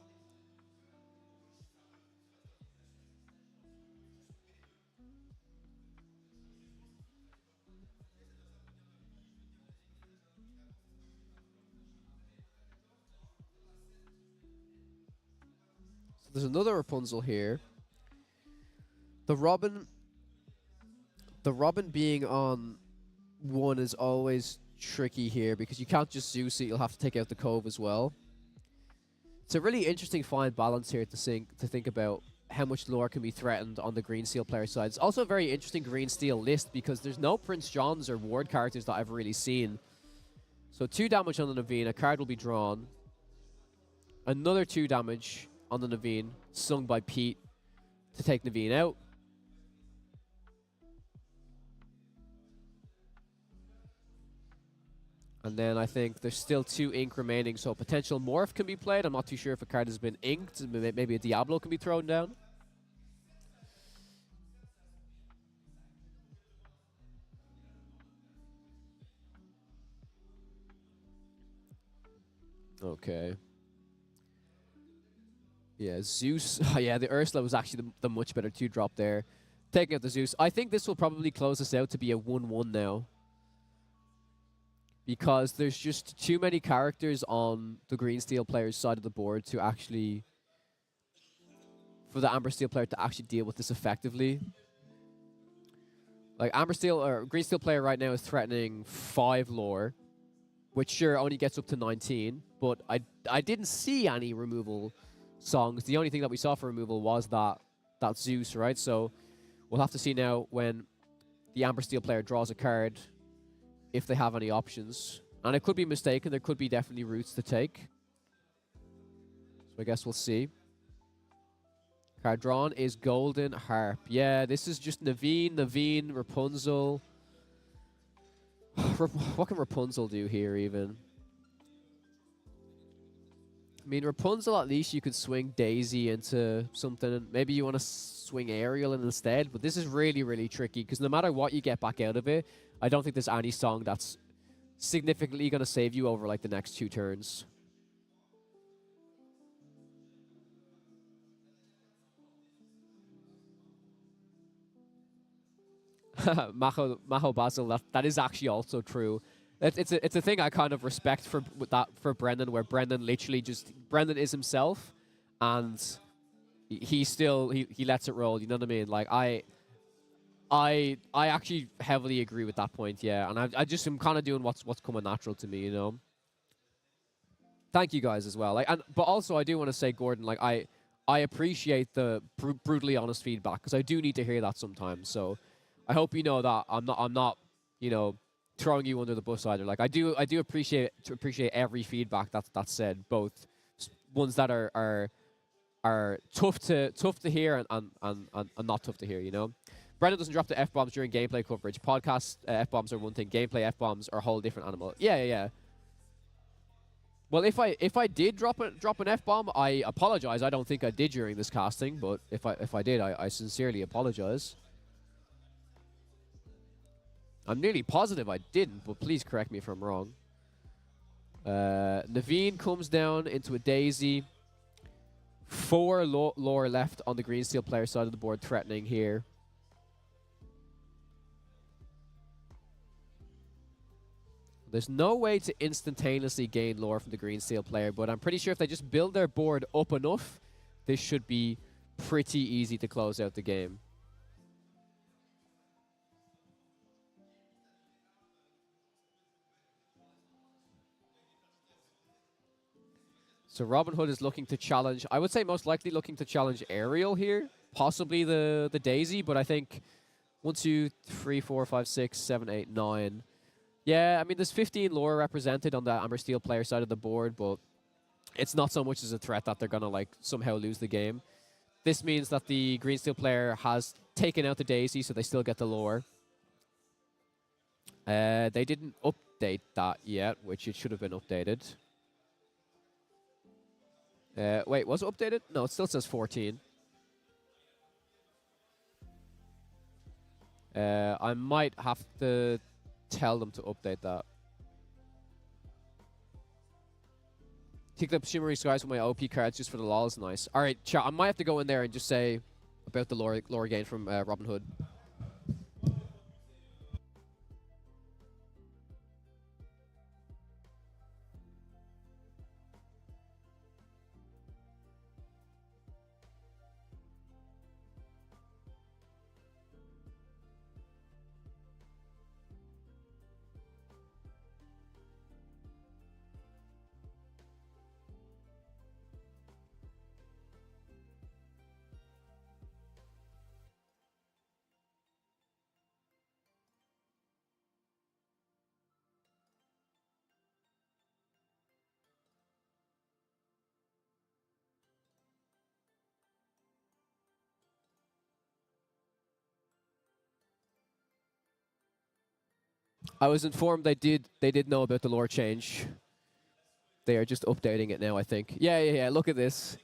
[SPEAKER 8] So there's another Rapunzel here. The Robin being on 1 is always tricky here because you can't just Zeus it, you'll have to take out the Cove as well. It's a really interesting fine balance here to think about how much lore can be threatened on the Green Steel player side. It's also a very interesting Green Steel list because there's no Prince Johns or Ward characters that I've really seen. So 2 damage on the Naveen, a card will be drawn. Another 2 damage on the Naveen, sung by Pete to take Naveen out. And then I think there's still 2 ink remaining, so potential morph can be played. I'm not too sure if a card has been inked. Maybe a Diablo can be thrown down. Okay. Yeah, Zeus. Oh, yeah, the Ursula was actually the much better 2-drop there. Taking out the Zeus. I think this will probably close us out to be a 1-1 now. Because there's just too many characters on the Green Steel player's side of the board to actually... for the Amber Steel player to actually deal with this effectively. Like, Amber Steel, or Green Steel player right now is threatening 5 lore. Which, sure, only gets up to 19. But I didn't see any removal songs. The only thing that we saw for removal was that Zeus, right? So, we'll have to see now when the Amber Steel player draws a card... if they have any options. And I could be mistaken. There could be definitely routes to take. So I guess we'll see. Card drawn is Golden Harp. Yeah, this is just Naveen, Rapunzel. What can Rapunzel do here even? I mean, Rapunzel, at least you could swing Daisy into something. And maybe you want to swing Ariel instead. But this is really, really tricky. Because no matter what you get back out of it, I don't think there's any song that's significantly going to save you over, like, the next 2 turns. Maho Basil, that is actually also true. It's a thing I kind of respect for Brendan, where Brendan literally just... Brendan is himself, and he still he lets it roll. You know what I mean? Like I actually heavily agree with that point. Yeah, and I just am kind of doing what's coming natural to me. You know. Thank you guys as well. Like, but also I do want to say, Gordon, like I appreciate the brutally honest feedback because I do need to hear that sometimes. So I hope you know that I'm not you know throwing you under the bus either. Like I do appreciate every feedback that's said, both ones that are tough to hear and not tough to hear. You know. Brendan doesn't drop the F-bombs during gameplay coverage. Podcast F-bombs are one thing. Gameplay F-bombs are a whole different animal. Yeah. Well, if I did drop an F-bomb, I apologize. I don't think I did during this casting, but if I did, I sincerely apologize. I'm nearly positive I didn't, but please correct me if I'm wrong. Naveen comes down into a daisy. 4 lore left on the green steel player side of the board, threatening here. There's no way to instantaneously gain lore from the green steel player, but I'm pretty sure if they just build their board up enough, this should be pretty easy to close out the game. So Robin Hood is looking to challenge, I would say most likely looking to challenge Ariel here, possibly the Daisy, but I think 1, 2, 3, 4, 5, 6, 7, 8, 9. Yeah, I mean, there's 15 lore represented on the Amber Steel player side of the board, but it's not so much as a threat that they're going to, like, somehow lose the game. This means that the Green Steel player has taken out the Daisy, so they still get the lore. They didn't update that yet, which it should have been updated. Wait, was it updated? No, it still says 14. I might have to tell them to update that. Take up Shimmery Skies with my OP cards just for the lols. Nice. All right, chat. I might have to go in there and just say about the lore gain from Robin Hood. I was informed they did know about the lore change. They are just updating it now, I think. Yeah. Look at this.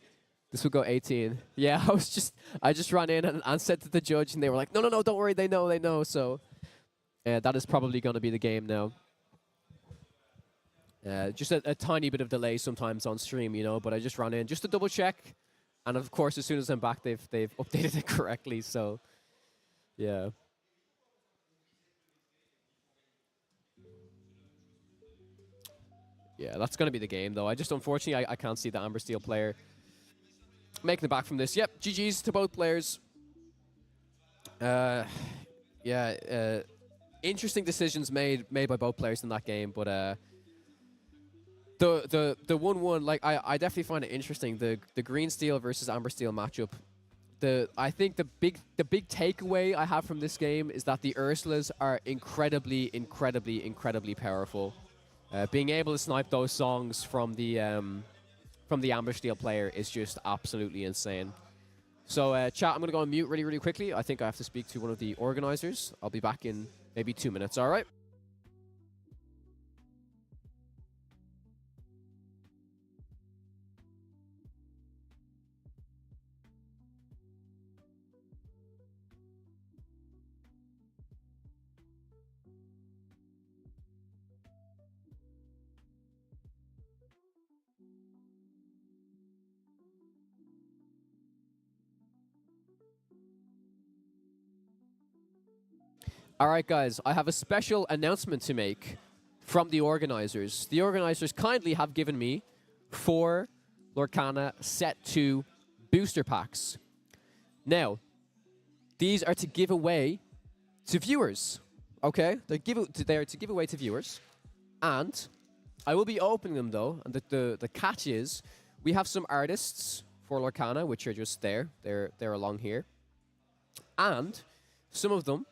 [SPEAKER 8] This will go 18. Yeah, I just ran in and said to the judge, and they were like, no, don't worry, they know. So that is probably going to be the game now. Just a tiny bit of delay sometimes on stream, you know, but I just ran in just to double check. And of course, as soon as I'm back, they've updated it correctly. So, yeah. Yeah, that's going to be the game, though. Unfortunately, I can't see the Amber Steel player making it back from this. Yep, GG's to both players. Interesting decisions made by both players in that game, but the 1-1, like I definitely find it interesting. The Green Steel versus Amber Steel matchup. I think the big takeaway I have from this game is that the Ursulas are incredibly powerful. Being able to snipe those songs from the Amber Steel player is just absolutely insane. So, chat, I'm going to go on mute really quickly. I think I have to speak to one of the organizers. I'll be back in maybe 2 minutes, all right? All right, guys, I have a special announcement to make from the organizers. The organizers kindly have given me 4 Lorcana Set 2 booster packs. Now, these are to give away to viewers. Okay? They're to give away to viewers. And I will be opening them, though. And the catch is, we have some artists for Lorcana, which are just there. They're along here. And some of them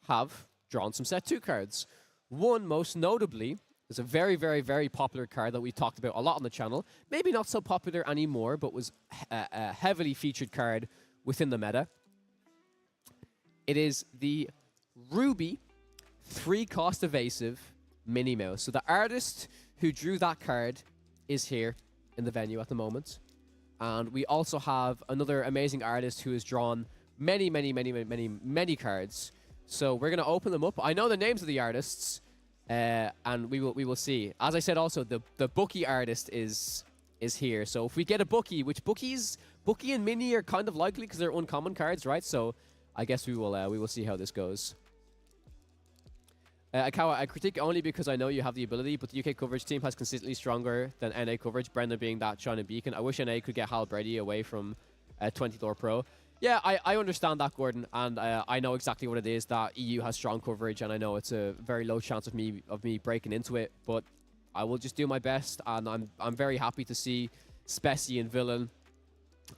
[SPEAKER 8] have drawn some Set 2 cards. One, most notably, is a very, very, very popular card that we talked about a lot on the channel. Maybe not so popular anymore, but was a heavily featured card within the meta. It is the Ruby 3-cost evasive Minnie Mouse. So the artist who drew that card is here in the venue at the moment. And we also have another amazing artist who has drawn many, many, many, many, many, many cards. So we're going to open them up. I know the names of the artists, and we will see. As I said, also the Bookie artist is here. So if we get a Bookie, which Bookie and Minnie are kind of likely because they're uncommon cards, right? So I guess we will see how this goes. Kawa, I critique only because I know you have the ability, but the UK coverage team has consistently stronger than NA coverage. Brendan being that China beacon. I wish NA could get Hal Brady away from 20 Lore Pro. Yeah, I understand that, Gordon, and I know exactly what it is that EU has strong coverage, and I know it's a very low chance of me breaking into it, but I will just do my best, and I'm very happy to see Spessy and Villain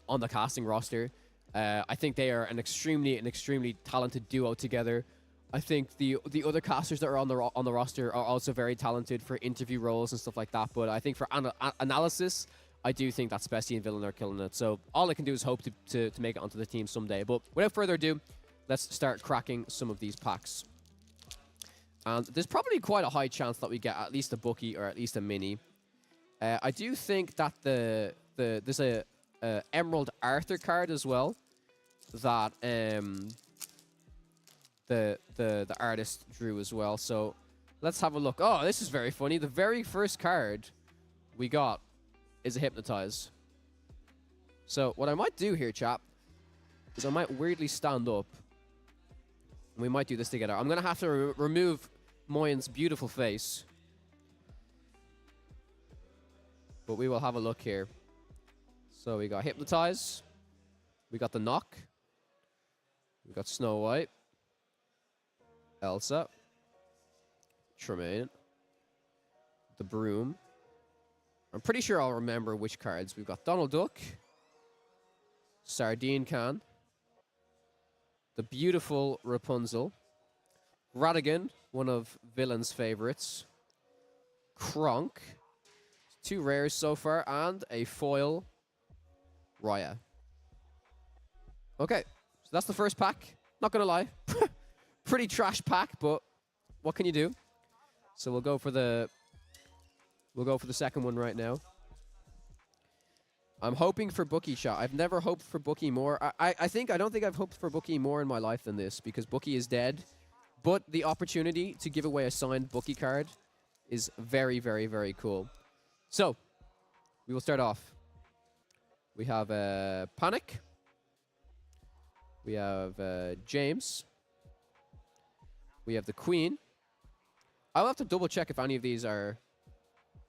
[SPEAKER 8] on the casting roster. I think they are an extremely talented duo together. I think the other casters that are on the roster are also very talented for interview roles and stuff like that. But I think for analysis, I do think that Spessy and Villain are killing it. So all I can do is hope to make it onto the team someday. But without further ado, let's start cracking some of these packs. And there's probably quite a high chance that we get at least a Bookie or at least a Mini. I do think that there's a Emerald Arthur card as well that the artist drew as well. So let's have a look. Oh, this is very funny. The very first card we got is a Hypnotize. So what I might do here, chap, is I might weirdly stand up. And we might do this together. I'm going to have to remove Moyen's beautiful face. But we will have a look here. So we got Hypnotize. We got the Knock. We got Snow White. Elsa. Tremaine. The Broom. I'm pretty sure I'll remember which cards. We've got Donald Duck. Sardine Can. The beautiful Rapunzel. Radigan, one of Villain's favorites. Kronk. 2 rares so far, and a foil Raya. Okay, so that's the first pack. Not gonna lie. Pretty trash pack, but what can you do? So we'll go for the second one right now. I'm hoping for Bookie shot. I've never hoped for Bookie more. I don't think I've hoped for Bookie more in my life than this, because Bookie is dead. But the opportunity to give away a signed Bookie card is very, very, very cool. So we will start off. We have Panic. We have James. We have the Queen. I'll have to double check if any of these are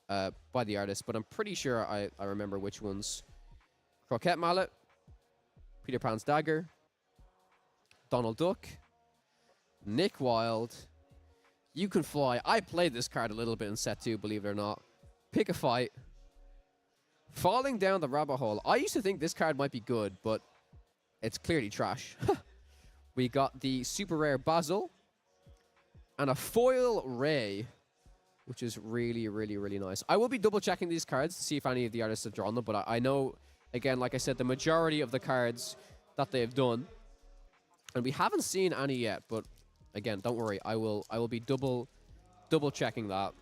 [SPEAKER 8] by the artist, but I'm pretty sure I remember which ones. Croquette Mallet. Peter Pan's Dagger. Donald Duck. Nick Wilde. You Can Fly. I played this card a little bit in set 2, believe it or not. Pick a Fight. Falling Down the Rabbit Hole. I used to think this card might be good, but it's clearly trash. We got the super rare Basil. And a foil Ray, which is really, really, really nice. I will be double checking these cards to see if any of the artists have drawn them, but I know, again, like I said, the majority of the cards that they've done. And we haven't seen any yet, but again, don't worry. I will be double checking that.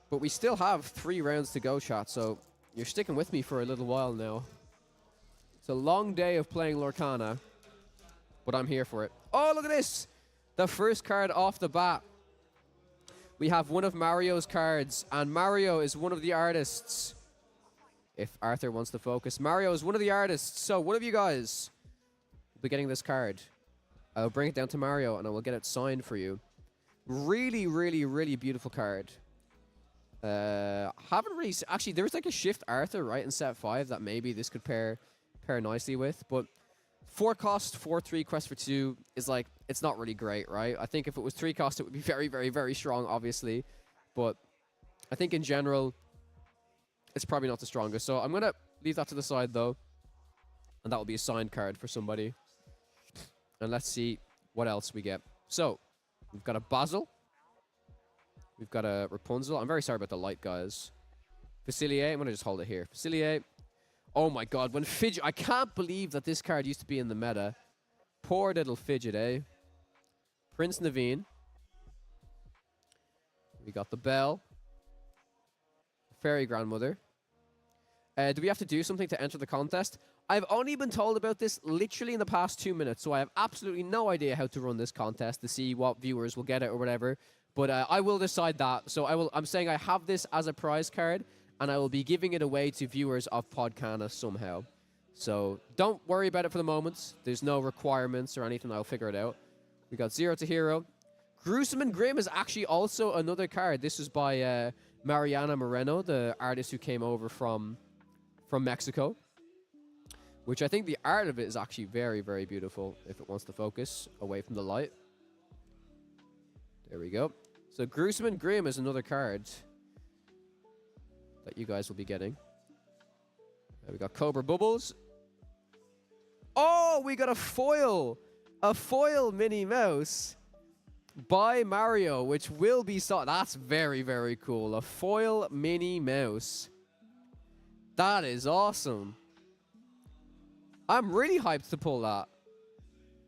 [SPEAKER 8] But we still have 3 rounds to go, chat, so you're sticking with me for a little while now. It's a long day of playing Lorcana, but I'm here for it. Oh, look at this! The first card off the bat. We have one of Mario's cards, and Mario is one of the artists. If Arthur wants to focus. Mario is one of the artists, so one of you guys will be getting this card. I'll bring it down to Mario, and I will get it signed for you. Really, really, really beautiful card. Haven't really actually. There was like a Shift Arthur right in set 5 that maybe this could pair nicely with, but 4 cost 4/3 quest for 2 is like it's not really great, right? I think if it was 3 cost, it would be very, very, very strong, obviously, but I think in general, it's probably not the strongest. So I'm gonna leave that to the side though, and that will be a signed card for somebody. And let's see what else we get. So we've got a Basil. We've got a Rapunzel. I'm very sorry about the light, guys. Facilier. I'm going to just hold it here. Facilier. Oh, my God. When Fidget... I can't believe that this card used to be in the meta. Poor little Fidget, eh? Prince Naveen. We got the Belle. Fairy Grandmother. Do we have to do something to enter the contest? I've only been told about this literally in the past 2 minutes, so I have absolutely no idea how to run this contest to see what viewers will get it or whatever. But I will decide that. So I'm saying I have this as a prize card, and I will be giving it away to viewers of Podcana somehow. So don't worry about it for the moment. There's no requirements or anything. I'll figure it out. We got 0 to Hero. Gruesome and Grim is actually also another card. This is by Mariana Moreno, the artist who came over from Mexico. Which I think the art of it is actually very, very beautiful if it wants to focus away from the light. There we go. So Gruesome and Grim is another card that you guys will be getting. We got Cobra Bubbles. Oh, we got a foil. A foil Minnie Mouse by Mario, which will be... That's very, very cool. A foil Minnie Mouse. That is awesome. I'm really hyped to pull that.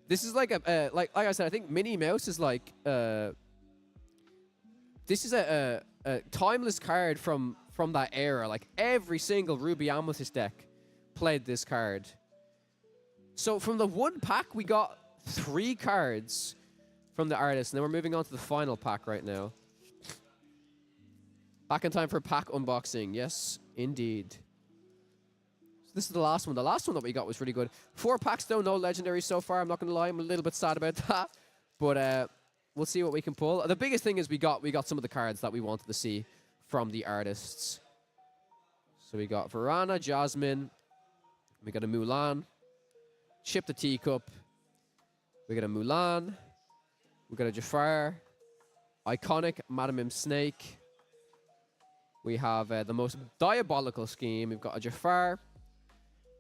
[SPEAKER 8] This is like a... like I said, I think Minnie Mouse is like... this is a timeless card from that era. Like, every single Ruby Amethyst deck played this card. So, from the one pack, we got 3 cards from the artist. And then we're moving on to the final pack right now. Back in time for pack unboxing. Yes, indeed. So this is the last one. The last one that we got was really good. 4 packs, though. No legendaries so far. I'm not going to lie. I'm a little bit sad about that. But, we'll see what we can pull. The biggest thing is we got some of the cards that we wanted to see from the artists. So we got Verana, Jasmine. We got a Mulan. Chip the Teacup. We got a Mulan. We got a Jafar. Iconic Madam M Snake. We have the most diabolical scheme. We've got a Jafar.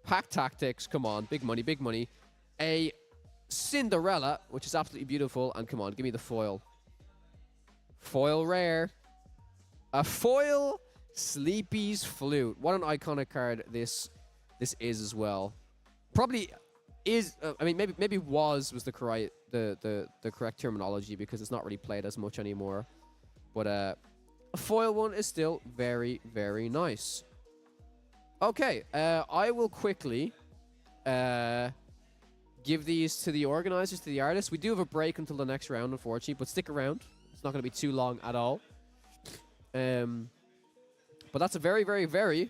[SPEAKER 8] Pack Tactics. Come on. Big money, big money. A Cinderella, which is absolutely beautiful. And come on, give me the foil. Foil rare. A foil Sleepy's Flute. What an iconic card this is as well. Probably is, I mean, maybe was the correct terminology, because it's not really played as much anymore. But a foil one is still very, very nice. Okay, I will quickly give these to the organizers, to the artists. We do have a break until the next round, unfortunately, but stick around. It's not going to be too long at all. But that's a very, very, very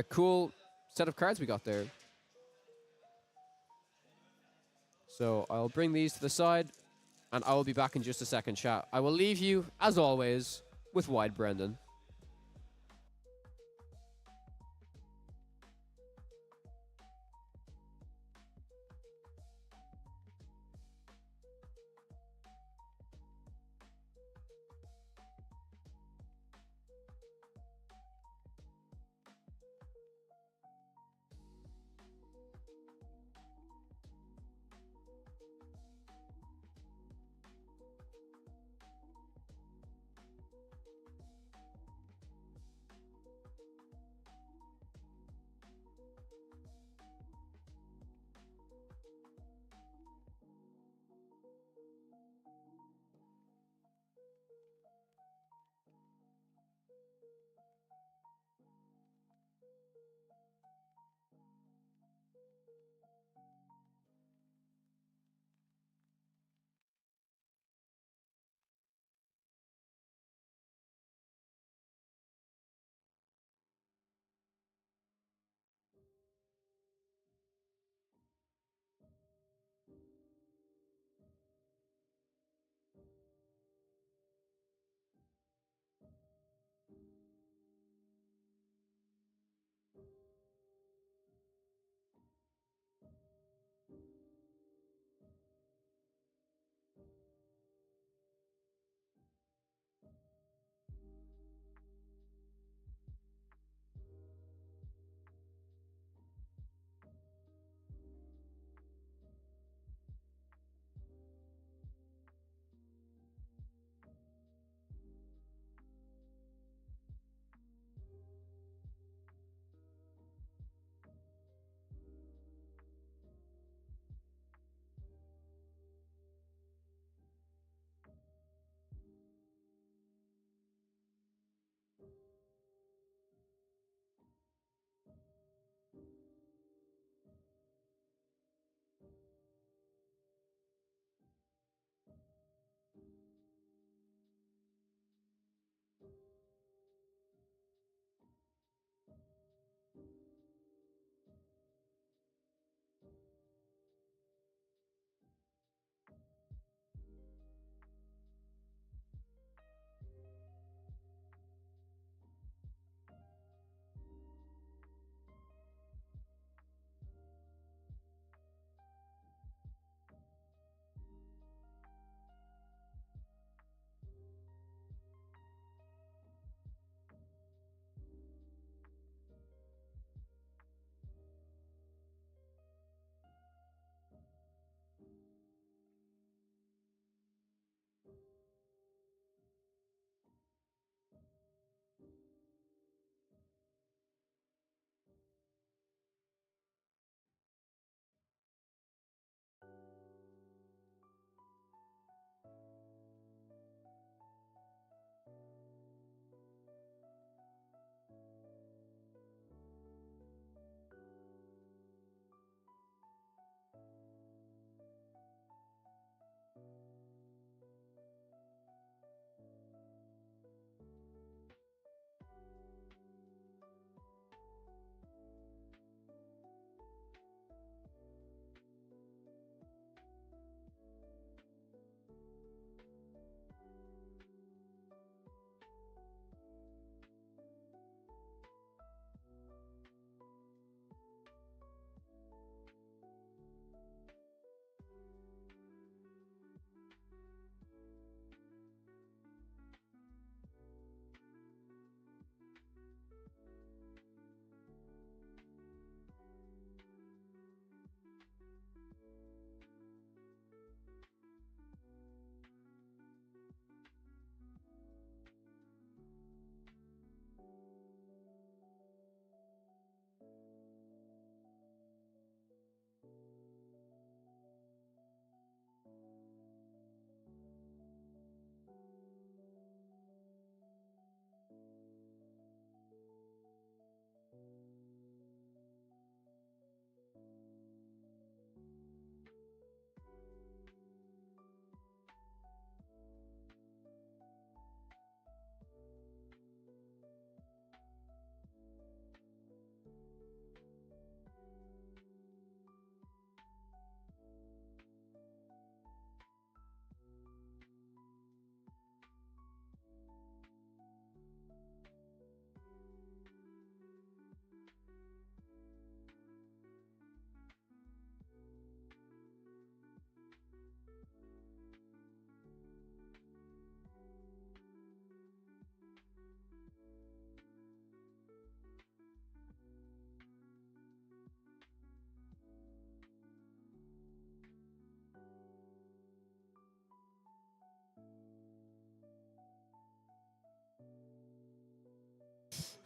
[SPEAKER 8] cool set of cards we got there. So I'll bring these to the side, and I will be back in just a second, chat. I will leave you, as always, with Wide Brendan.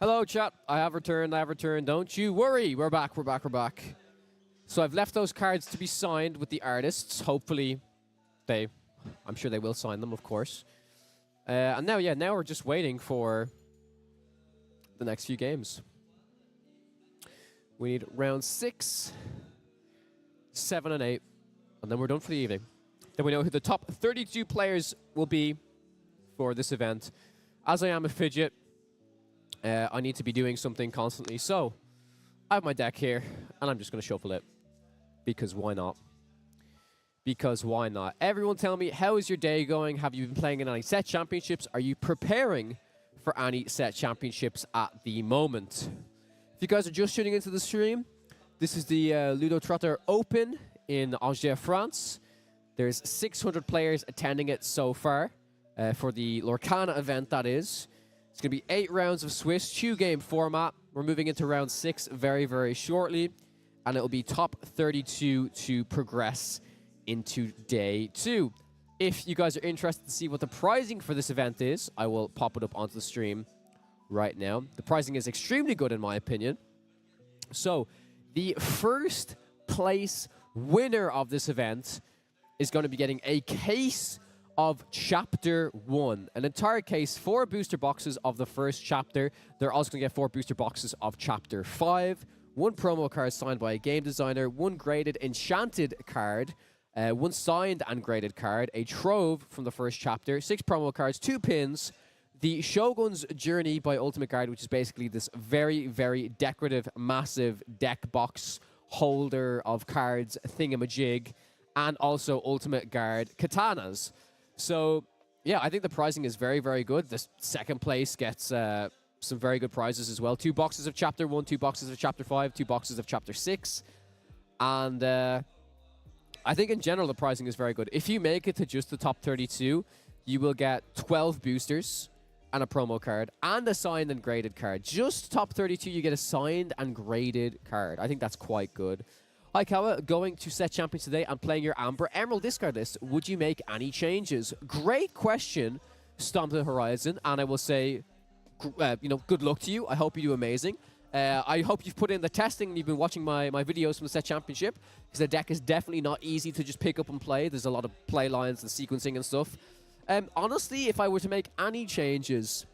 [SPEAKER 8] Hello, chat. I have returned. Don't you worry. We're back. So I've left those cards to be signed with the artists. Hopefully, I'm sure they will sign them, of course. And now we're just waiting for the next few games. We need round 6, 7, and 8, and then we're done for the evening. Then we know who the top 32 players will be for this event. As I am a fidget, I need to be doing something constantly. So I have my deck here, and I'm just going to shuffle it. Because why not? Everyone tell me, how is your day going? Have you been playing in any set championships? Are you preparing for any set championships at the moment? If you guys are just tuning into the stream, this is the Ludotrotter Open in Angers, France. There's 600 players attending it so far for the Lorcana event, that is. It's going to be 8 rounds of Swiss, 2-game format. We're moving into round 6 very, very shortly. And it'll be top 32 to progress into day 2. If you guys are interested to see what the pricing for this event is, I will pop it up onto the stream right now. The pricing is extremely good in my opinion. So, the first place winner of this event is going to be getting a case of Chapter 1. An entire case, 4 booster boxes of the first chapter. They're also going to get 4 booster boxes of Chapter 5. 1 promo card signed by a game designer, 1 graded enchanted card, 1 signed and graded card, a trove from the first chapter, 6 promo cards, 2 pins, the Shogun's Journey by Ultimate Guard, which is basically this very, very decorative, massive deck box holder of cards thingamajig, and also Ultimate Guard katanas. So, yeah, I think the pricing is very, very good. The second place gets some very good prizes as well. 2 boxes of Chapter 1, 2 boxes of Chapter 5, 2 boxes of Chapter 6. And I think in general the pricing is very good. If you make it to just the top 32, you will get 12 boosters and a promo card and a signed and graded card. Just top 32, you get a signed and graded card. I think that's quite good. Hi, Kawa. Going to set champions today and playing your Amber Emerald discard list. Would you make any changes? Great question, Stomp the Horizon. And I will say, good luck to you. I hope you do amazing. I hope you've put in the testing and you've been watching my videos from the set championship, because the deck is definitely not easy to just pick up and play. There's a lot of play lines and sequencing and stuff. Honestly, if I were to make any changes,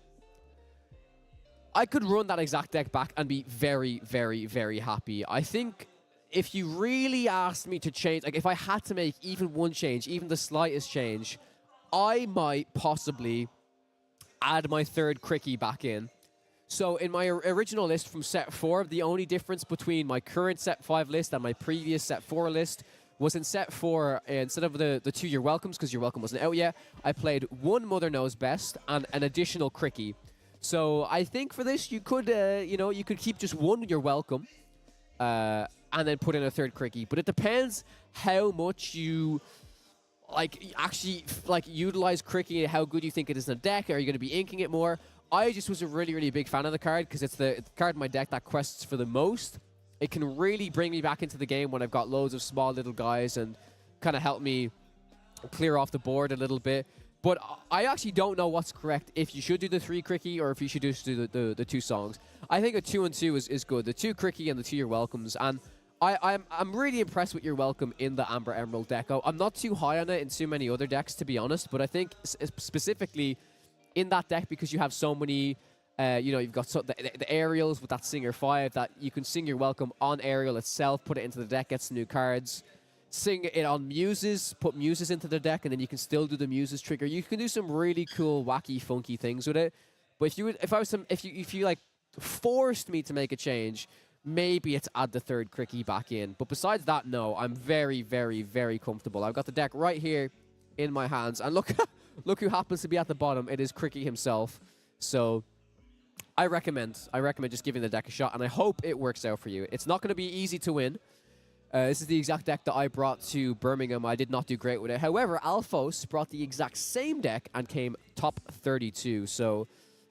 [SPEAKER 8] I could run that exact deck back and be very, very, very happy. I think if you really asked me to change, like if I had to make even one change, even the slightest change, I might possibly add my 3rd Cricky back in. So in my original list from set 4, the only difference between my current set 5 list and my previous set 4 list was in set 4, instead of the 2 You're Welcomes, because Your Welcome wasn't out yet, I played 1 Mother Knows Best and an additional Cricky. So I think for this, you could, you could keep just 1 You're Welcome, and then put in a 3rd Cricky. But it depends how much you actually utilize Cricky and how good you think it is in a deck. Are you going to be inking it more? I just was a really, really big fan of the card because it's the card in my deck that quests for the most. It can really bring me back into the game when I've got loads of small little guys and kind of help me clear off the board a little bit. But I actually don't know what's correct, if you should do the 3 Cricky or if you should just do the 2 songs. I think a 2 and 2 is good. The 2 Cricky and the 2 You're Welcomes. And I'm really impressed with Your Welcome in the Amber Emerald deck. I'm not too high on it in too many other decks, to be honest. But I think specifically in that deck, because you have so many, you've got the aerials with that Singer 5, that you can sing Your Welcome on aerial itself, put it into the deck, get some new cards. Sing it on Muses, put Muses into the deck, and then you can still do the Muses trigger. You can do some really cool, wacky, funky things with it. But if you forced me to make a change, maybe it's add the 3rd Cricky back in. But besides that, no, I'm very, very, very comfortable. I've got the deck right here in my hands, and look, look who happens to be at the bottom. It is Cricky himself. So I recommend just giving the deck a shot, and I hope it works out for you. It's not going to be easy to win. This is the exact deck that I brought to Birmingham. I did not do great with it. However, Alphos brought the exact same deck and came top 32. So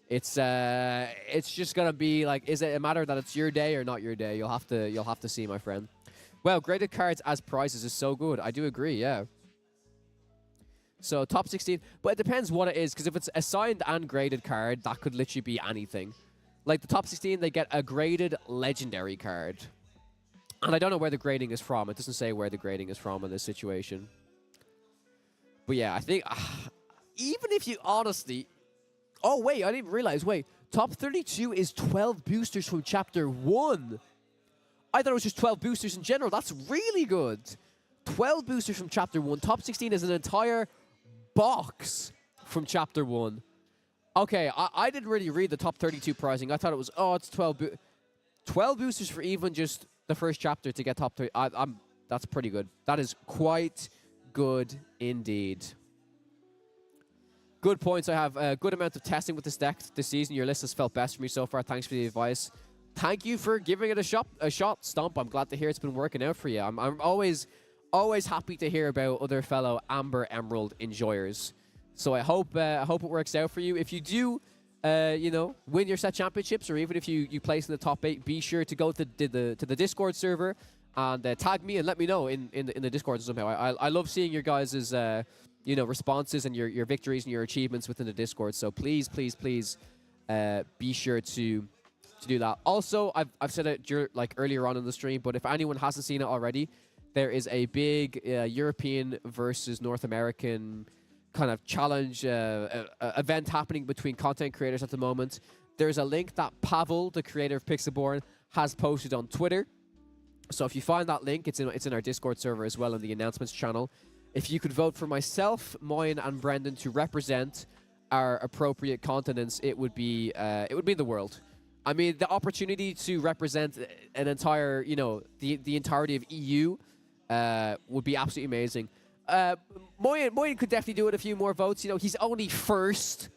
[SPEAKER 8] it's just gonna be like, is it a matter that it's your day or not your day? You'll have to see, my friend. Well, graded cards as prizes is so good. I do agree. Yeah. So top 16, but it depends what it is, because if it's a signed and graded card, that could literally be anything. Like the top 16, they get a graded legendary card. And I don't know where the grading is from. It doesn't say where the grading is from in this situation. But yeah, I think even if you honestly... Oh, wait, I didn't realize. Wait, top 32 is 12 boosters from Chapter 1. I thought it was just 12 boosters in general. That's really good. 12 boosters from Chapter 1. Top 16 is an entire box from Chapter 1. Okay, I didn't really read the top 32 pricing. I thought it was, it's 12 boosters for even just the first chapter to get top 3. That's pretty good. That is quite good indeed. Good points. I have a good amount of testing with this deck this season. Your list has felt best for me so far. Thanks for the advice. Thank you for giving it a shot, Stomp. I'm glad to hear it's been working out for you. I'm always happy to hear about other fellow Amber Emerald enjoyers. So I hope it works out for you. If you do, win your set championships, or even if you place in the top 8, be sure to go to the Discord server and tag me and let me know in the Discord somehow. I love seeing your guys' responses and your victories and your achievements within the Discord. So please be sure to do that. Also, I've said it earlier on in the stream, but if anyone hasn't seen it already, there is a big European versus North American kind of challenge event happening between content creators at the moment. There's a link that Pavel, the creator of Pixelborn, has posted on Twitter. So if you find that link, it's in our Discord server as well in the announcements channel. If you could vote for myself, Moyen, and Brendan to represent our appropriate continents, it would be the world. I mean, the opportunity to represent an entire, the entirety of EU would be absolutely amazing. Moyen could definitely do it a few more votes. He's only first.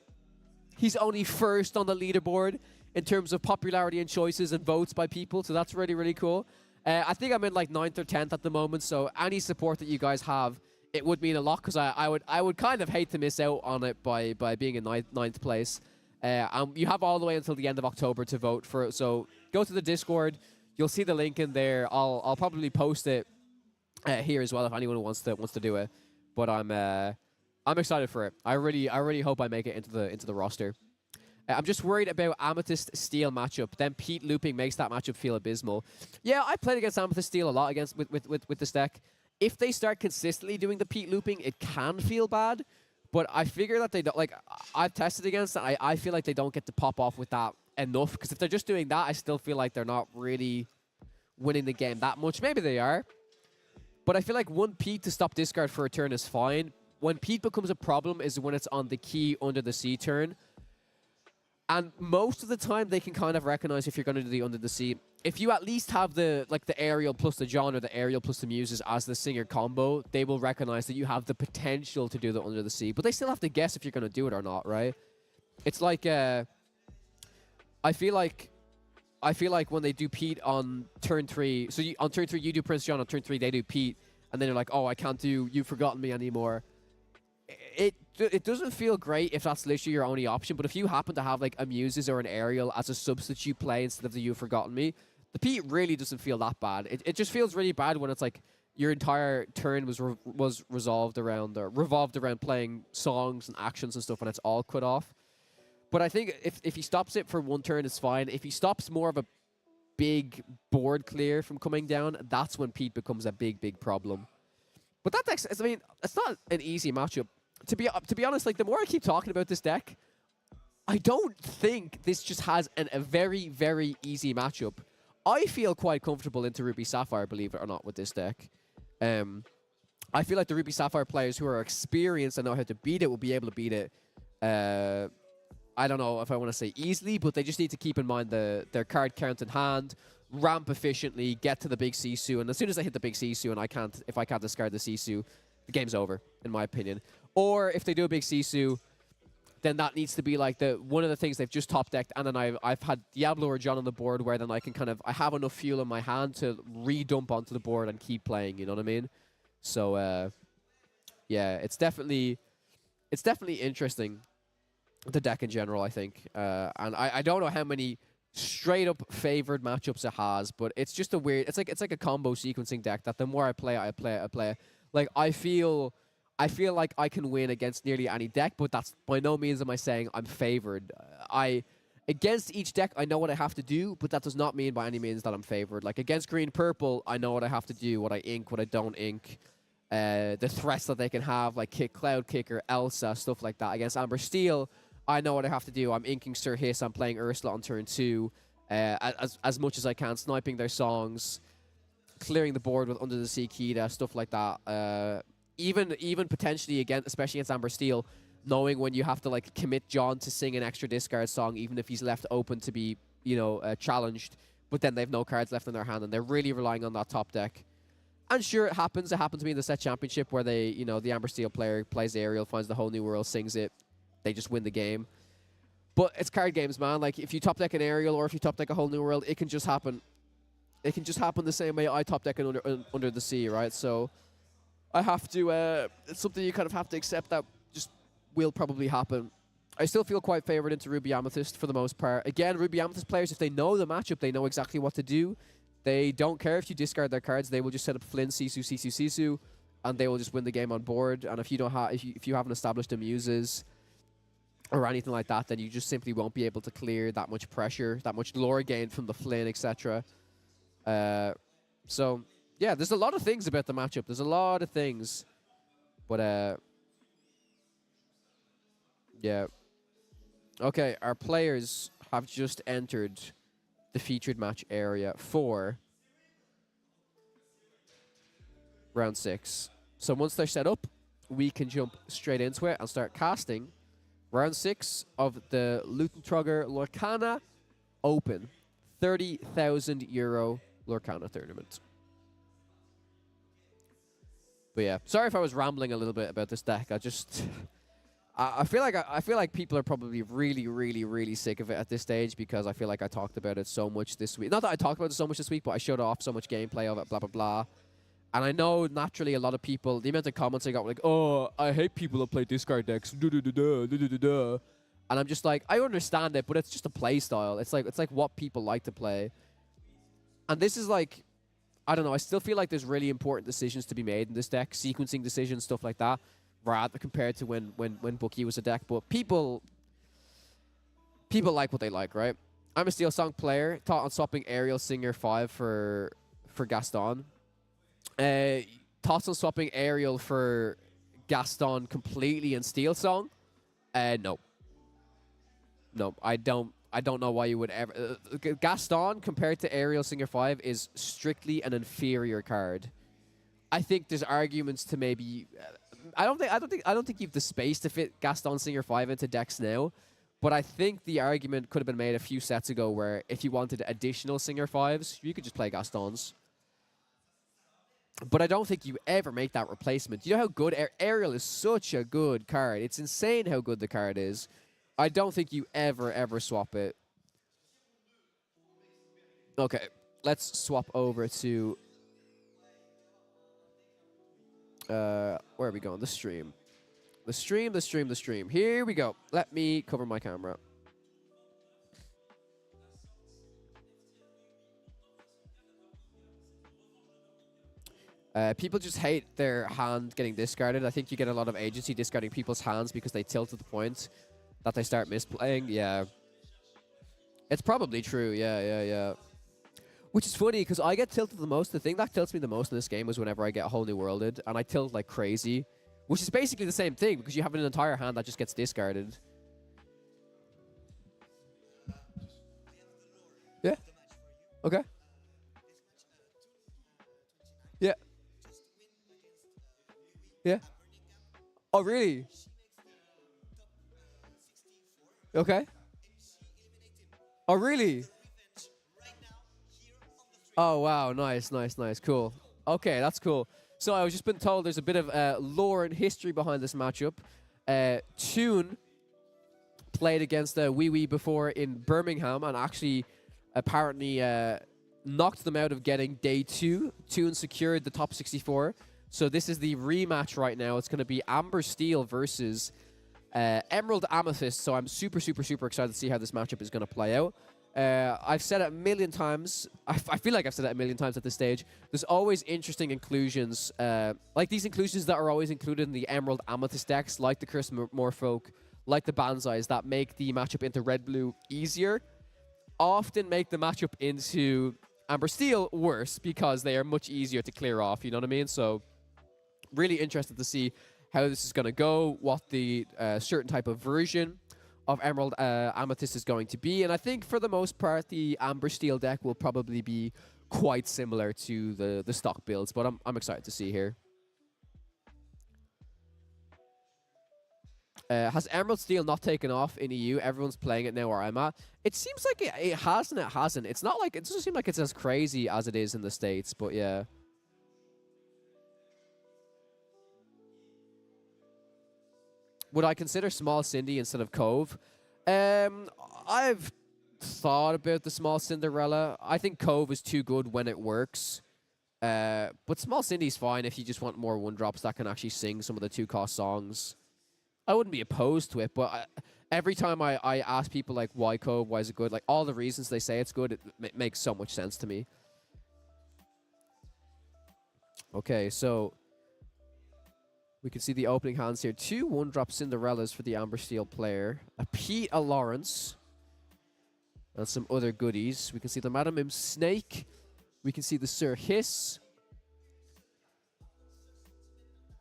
[SPEAKER 8] He's only first on the leaderboard in terms of popularity and choices and votes by people. So that's really, really cool. I think I'm in 9th or 10th at the moment. So any support that you guys have, it would mean a lot, because I would kind of hate to miss out on it by being in ninth place. You have all the way until the end of October to vote for it. So go to the Discord. You'll see the link in there. I'll probably post it here as well if anyone wants to do it. But I'm excited for it. I really hope I make it into the roster. I'm just worried about Amethyst Steel matchup. Then Pete looping makes that matchup feel abysmal. Yeah, I played against Amethyst Steel a lot with this deck. If they start consistently doing the Pete looping, it can feel bad. But I figure that they don't, I've tested against it. I feel like they don't get to pop off with that enough. Because if they're just doing that, I still feel like they're not really winning the game that much. Maybe they are. But I feel like one Pete to stop discard for a turn is fine. When Pete becomes a problem is when it's on the key under the sea turn. And most of the time, they can kind of recognize if you're going to do the under the sea. If you at least have the aerial plus the John, or the aerial plus the muses as the singer combo, they will recognize that you have the potential to do the under the sea. But they still have to guess if you're going to do it or not, right? It's like I feel like when they do Pete on turn 3, so on turn 3 you do Prince John, on turn 3 they do Pete, and then they're like, oh, I can't do You've Forgotten Me anymore. It doesn't feel great if that's literally your only option, but if you happen to have a Muses or an Aerial as a substitute play instead of the You've Forgotten Me, the Pete really doesn't feel that bad. It just feels really bad when it's your entire turn was revolved around playing songs and actions and stuff, and it's all cut off. But I think if he stops it for one turn, it's fine. If he stops more of a big board clear from coming down, that's when Pete becomes a big problem. But that deck, I mean, it's not an easy matchup. To be honest, the more I keep talking about this deck, I don't think this just has a very, very easy matchup. I feel quite comfortable into Ruby Sapphire, believe it or not, with this deck. I feel like the Ruby Sapphire players who are experienced and know how to beat it will be able to beat it. I don't know if I want to say easily, but they just need to keep in mind their card count in hand, ramp efficiently, get to the big Sisu, and as soon as I hit the big Sisu and if I can't discard the Sisu, the game's over, in my opinion. Or if they do a big Sisu, then that needs to be one of the things they've just top decked, and then I've had Diablo or John on the board where then I can I have enough fuel in my hand to redump onto the board and keep playing, you know what I mean? So yeah, it's definitely interesting, the deck in general, I think. And I don't know how many straight up favored matchups it has, but it's just a weird, it's like a combo sequencing deck that the more I play it. I feel like I can win against nearly any deck, but that's by no means am I saying I'm favored. Against each deck, I know what I have to do, but that does not mean by any means that I'm favored. Like against green-purple, I know what I have to do, what I ink, what I don't ink, the threats that they can have, like Cloud Kicker, Elsa, stuff like that. Against Amber Steel, I know what I have to do. I'm inking Sir Hiss, I'm playing Ursula on turn 2, as much as I can, sniping their songs, clearing the board with Under the Sea Kida, stuff like that. Even potentially, again, especially against Amber Steel, knowing when you have to like commit John to sing an extra discard song, even if he's left open to be, challenged, but then they have no cards left in their hand, and they're really relying on that top deck. And sure, it happens. It happened to me in the set championship where they, the Amber Steel player plays the aerial, finds the whole new world, sings it, they just win the game. But it's card games, man. Like if you top deck an aerial or if you top deck a whole new world, it can just happen. It can just happen the same way I top deck an under the sea, right? So I have to. It's something you kind of have to accept that just will probably happen. I still feel quite favored into Ruby Amethyst for the most part. Again, Ruby Amethyst players, if they know the matchup, they know exactly what to do. They don't care if you discard their cards. They will just set up Flynn, Sisu, and they will just win the game on board. And if you don't have, if you haven't established the muses or anything like that, then you just simply won't be able to clear that much pressure, that much lore gain from the Flynn, etc. So yeah, there's a lot of things about the matchup. There's a lot of things, but yeah. Okay, our players have just entered the featured match area for round 6. So once they're set up, we can jump straight into it and start casting round 6 of the Ludotrotter Lorcana Open, €30,000 Lorcana Tournament. But yeah, sorry if I was rambling a little bit about this deck. I feel like people are probably really sick of it at this stage because I feel like I talked about it so much this week. Not that I talked about it so much this week, but I showed off so much gameplay of it, blah, blah, blah. And I know naturally a lot of people, the amount of comments I got were like, oh, I hate people that play discard decks. And I'm just like, I understand it, but it's just a play style. It's like what people like to play. And this is like, I don't know, I still feel like there's really important decisions to be made in this deck, sequencing decisions, stuff like that. Rather compared to when Bookie was a deck, but people like what they like, right? I'm a Steel Song player, thought on swapping Aerial Singer 5 for Gaston. Thoughts on swapping Aerial for Gaston completely in Steel Song? No, I don't know why you would ever. Gaston compared to Aerial Singer 5 is strictly an inferior card. I think there's arguments to maybe. I don't think you've the space to fit Gaston Singer 5 into decks now, but I think the argument could have been made a few sets ago where if you wanted additional Singer 5s, you could just play Gastons. But I don't think you ever make that replacement. You know how good Aerial is such a good card. It's insane how good the card is. I don't think you ever swap it. Okay, let's swap over to where are we going? The stream. The stream. Here we go. Let me cover my camera. People just hate their hand getting discarded. I think you get a lot of agency discarding people's hands because they tilt to the point that they start misplaying. Yeah. It's probably true. Yeah. Which is funny, because I get tilted the most. The thing that tilts me the most in this game was whenever I get a whole new worlded, and I tilt like crazy. Which is basically the same thing, because you have an entire hand that just gets discarded. Yeah. Okay. Yeah. Yeah. Oh, really? Okay. Oh, really? Oh, wow. Nice. Cool. Okay, that's cool. So I was just been told there's a bit of lore and history behind this matchup. Toon played against Wee Wee before in Birmingham and actually apparently knocked them out of getting day 2. Toon secured the top 64. So this is the rematch right now. It's going to be Amber Steel versus Emerald Amethyst. So I'm super excited to see how this matchup is going to play out. I've said it a million times. I feel like I've said it a million times at this stage. There's always interesting inclusions, like these inclusions that are always included in the Emerald Amethyst decks, like the Curse Morfolk, like the Banzais, that make the matchup into red-blue easier, often make the matchup into Amber Steel worse because they are much easier to clear off, you know what I mean? So really interested to see how this is going to go, what the certain type of version of Emerald Amethyst is going to be. And I think for the most part, the Amber Steel deck will probably be quite similar to the stock builds, but I'm excited to see here. Has Emerald Steel not taken off in EU? Everyone's playing it now where I'm at. It seems like it has and it hasn't. It's not like, it doesn't seem like it's as crazy as it is in the States, but yeah. Would I consider Small Cindy instead of Cove? I've thought about the Small Cinderella. I think Cove is too good when it works. But Small Cindy's fine if you just want more one-drops that can actually sing some of the 2-cost songs. I wouldn't be opposed to it, but every time I ask people, like, why Cove, why is it good, like, all the reasons they say it's good, it makes so much sense to me. Okay, so we can see the opening hands here. 2 one-drop Cinderellas for the Amber Steel player. A Pete, a Lawrence, and some other goodies. We can see the Madam Mim Snake. We can see the Sir Hiss.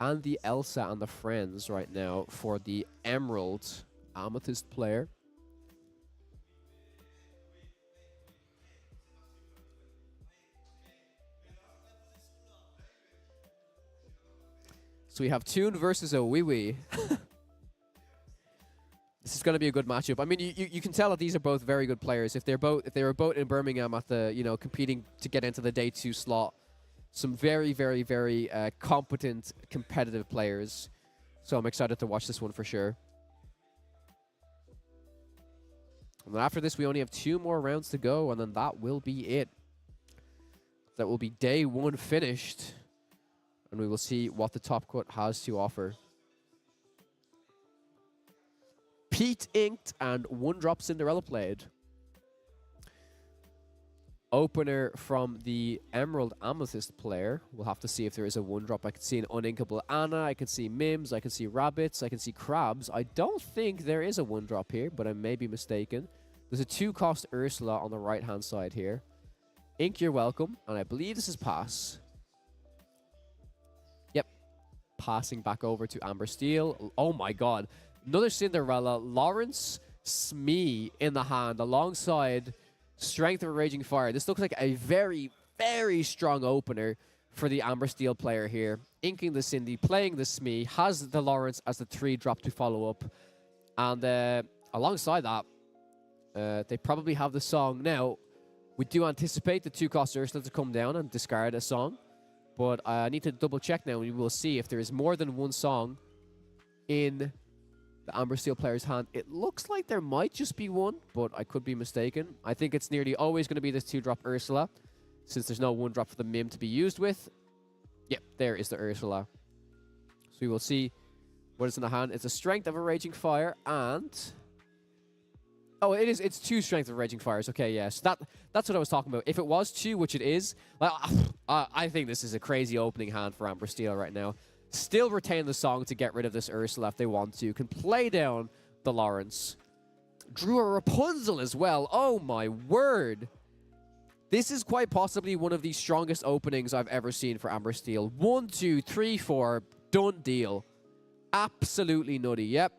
[SPEAKER 8] And the Elsa and the Friends right now for the Emerald Amethyst player. So we have Toon versus a Wee Wee. This is going to be a good matchup. I mean, you can tell that these are both very good players. If they were both in Birmingham at the, you know, competing to get into the day 2 slot, some very, very, very competent, competitive players. So I'm excited to watch this one for sure. And then after this, we only have 2 more rounds to go, and then that will be it. That will be day 1 finished. And we will see what the top cut has to offer. Pete inked and one-drop Cinderella played. Opener from the Emerald Amethyst player. We'll have to see if there is a one-drop. I can see an uninkable Anna. I can see Mims. I can see Rabbits. I can see Crabs. I don't think there is a one-drop here, but I may be mistaken. There's a 2-cost Ursula on the right-hand side here. Ink, you're welcome. And I believe this is pass. Yep. Passing back over to Amber Steel. Oh my god. Another Cinderella. Lawrence Smee in the hand alongside Strength of a Raging Fire. This looks like a very, very strong opener for the Amber Steel player here. Inking the Cindy, playing the Smee, has the Lawrence as the 3-drop to follow up. And alongside that, they probably have the song. Now, we do anticipate the 2-cost Ursula to come down and discard a song. But I need to double check now, and we will see if there is more than one song in the Amber Steel player's hand. It looks like there might just be one, but I could be mistaken. I think it's nearly always going to be this 2-drop Ursula, since there's no 1-drop for the Mim to be used with. Yep, there is the Ursula. So we will see what is in the hand. It's a Strength of a Raging Fire, and oh, it's 2 Strength of Raging Fires. Okay, yeah, so that's what I was talking about. If it was 2, which it is, well, I think this is a crazy opening hand for Amber Steel right now. Still retain the song to get rid of this Ursula if they want to. Can play down the Lawrence. Drew a Rapunzel as well. Oh my word. This is quite possibly one of the strongest openings I've ever seen for Amber Steel. 1, 2, 3, 4. Done deal. Absolutely nutty. Yep.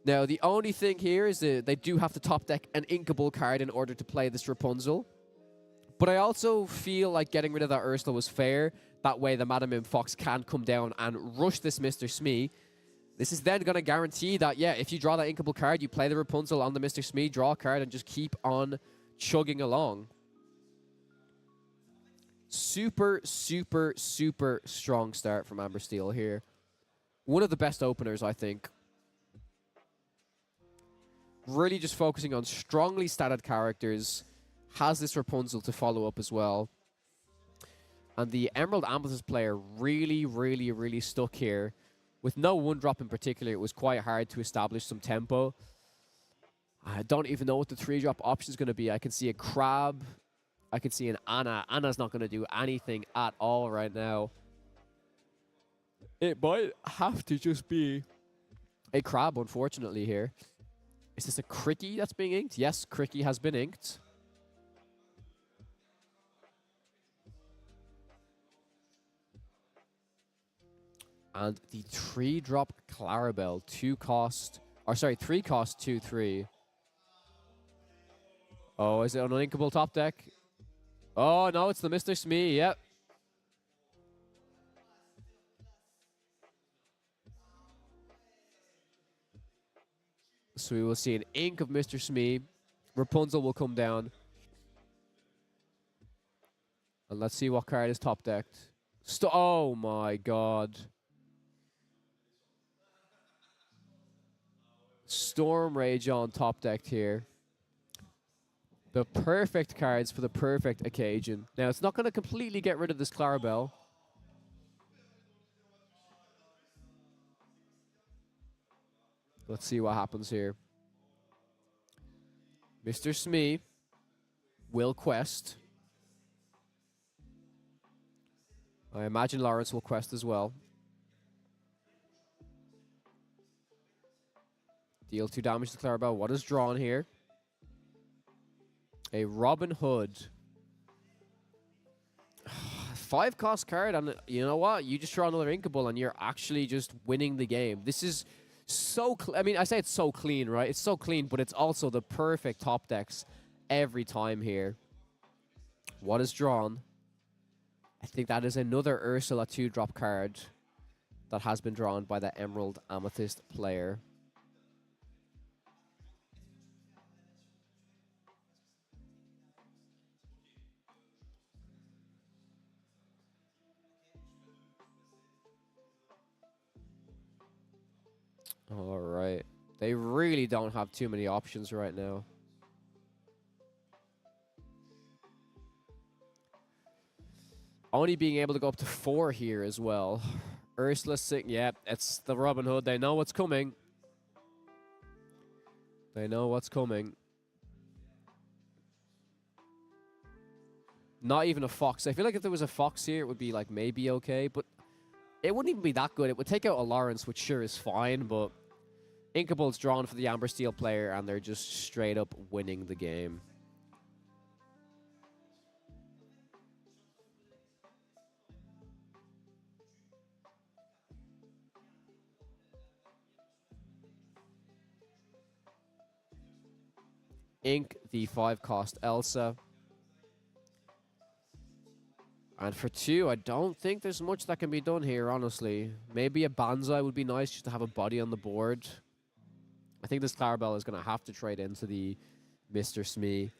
[SPEAKER 8] Now, the only thing here is that they do have to top deck an inkable card in order to play this Rapunzel. But I also feel like getting rid of that Ursula was fair. That way the Madam Mim Fox can come down and rush this Mr. Smee. This is then going to guarantee that, yeah, if you draw that inkable card, you play the Rapunzel on the Mr. Smee, draw a card, and just keep on chugging along. Super, super, super strong start from Amber Steel here. One of the best openers, I think. Really just focusing on strongly statted characters. Has this Rapunzel to follow up as well. And the Emerald Amethyst player really, really, really stuck here. With no 1-drop in particular, it was quite hard to establish some tempo. I don't even know what the 3-drop option is going to be. I can see a Crab. I can see an Anna. Anna's not going to do anything at all right now. It might have to just be A crab, unfortunately, here. Is this a Cricky that's being inked? Yes, Cricky has been inked. And the 3-drop Clarabelle, 3 cost, 2/3. Oh, is it an uninkable top deck? Oh, no, it's the Mr. Smee, yep. So we will see an ink of Mr. Smee. Rapunzel will come down. And let's see what card is top decked. Oh my god. Storm Rage on top decked here. The perfect cards for the perfect occasion. Now, it's not going to completely get rid of this Clarabelle. Let's see what happens here. Mr. Smee will quest. I imagine Lawrence will quest as well. Deal 2 damage to Clarabelle. What is drawn here? A Robin Hood. 5 cost card, and you know what? You just draw another Inkable, and you're actually just winning the game. This is so... I mean, I say it's so clean, right? It's so clean, but it's also the perfect top decks every time here. What is drawn? I think that is another Ursula 2-drop card that has been drawn by the Emerald Amethyst player. All right. They really don't have too many options right now. Only being able to go up to 4 here as well. Ursula 6. Yeah, it's the Robin Hood. They know what's coming. They know what's coming. Not even a fox. I feel like if there was a fox here, it would be like maybe okay, but it wouldn't even be that good. It would take out a Lawrence, which sure is fine, but Inkable's drawn for the Amber Steel player, and they're just straight up winning the game. Ink the 5-cost Elsa. And for 2, I don't think there's much that can be done here, honestly. Maybe a Banzai would be nice just to have a body on the board. I think this Clarabelle is going to have to trade into the Mr. Smee.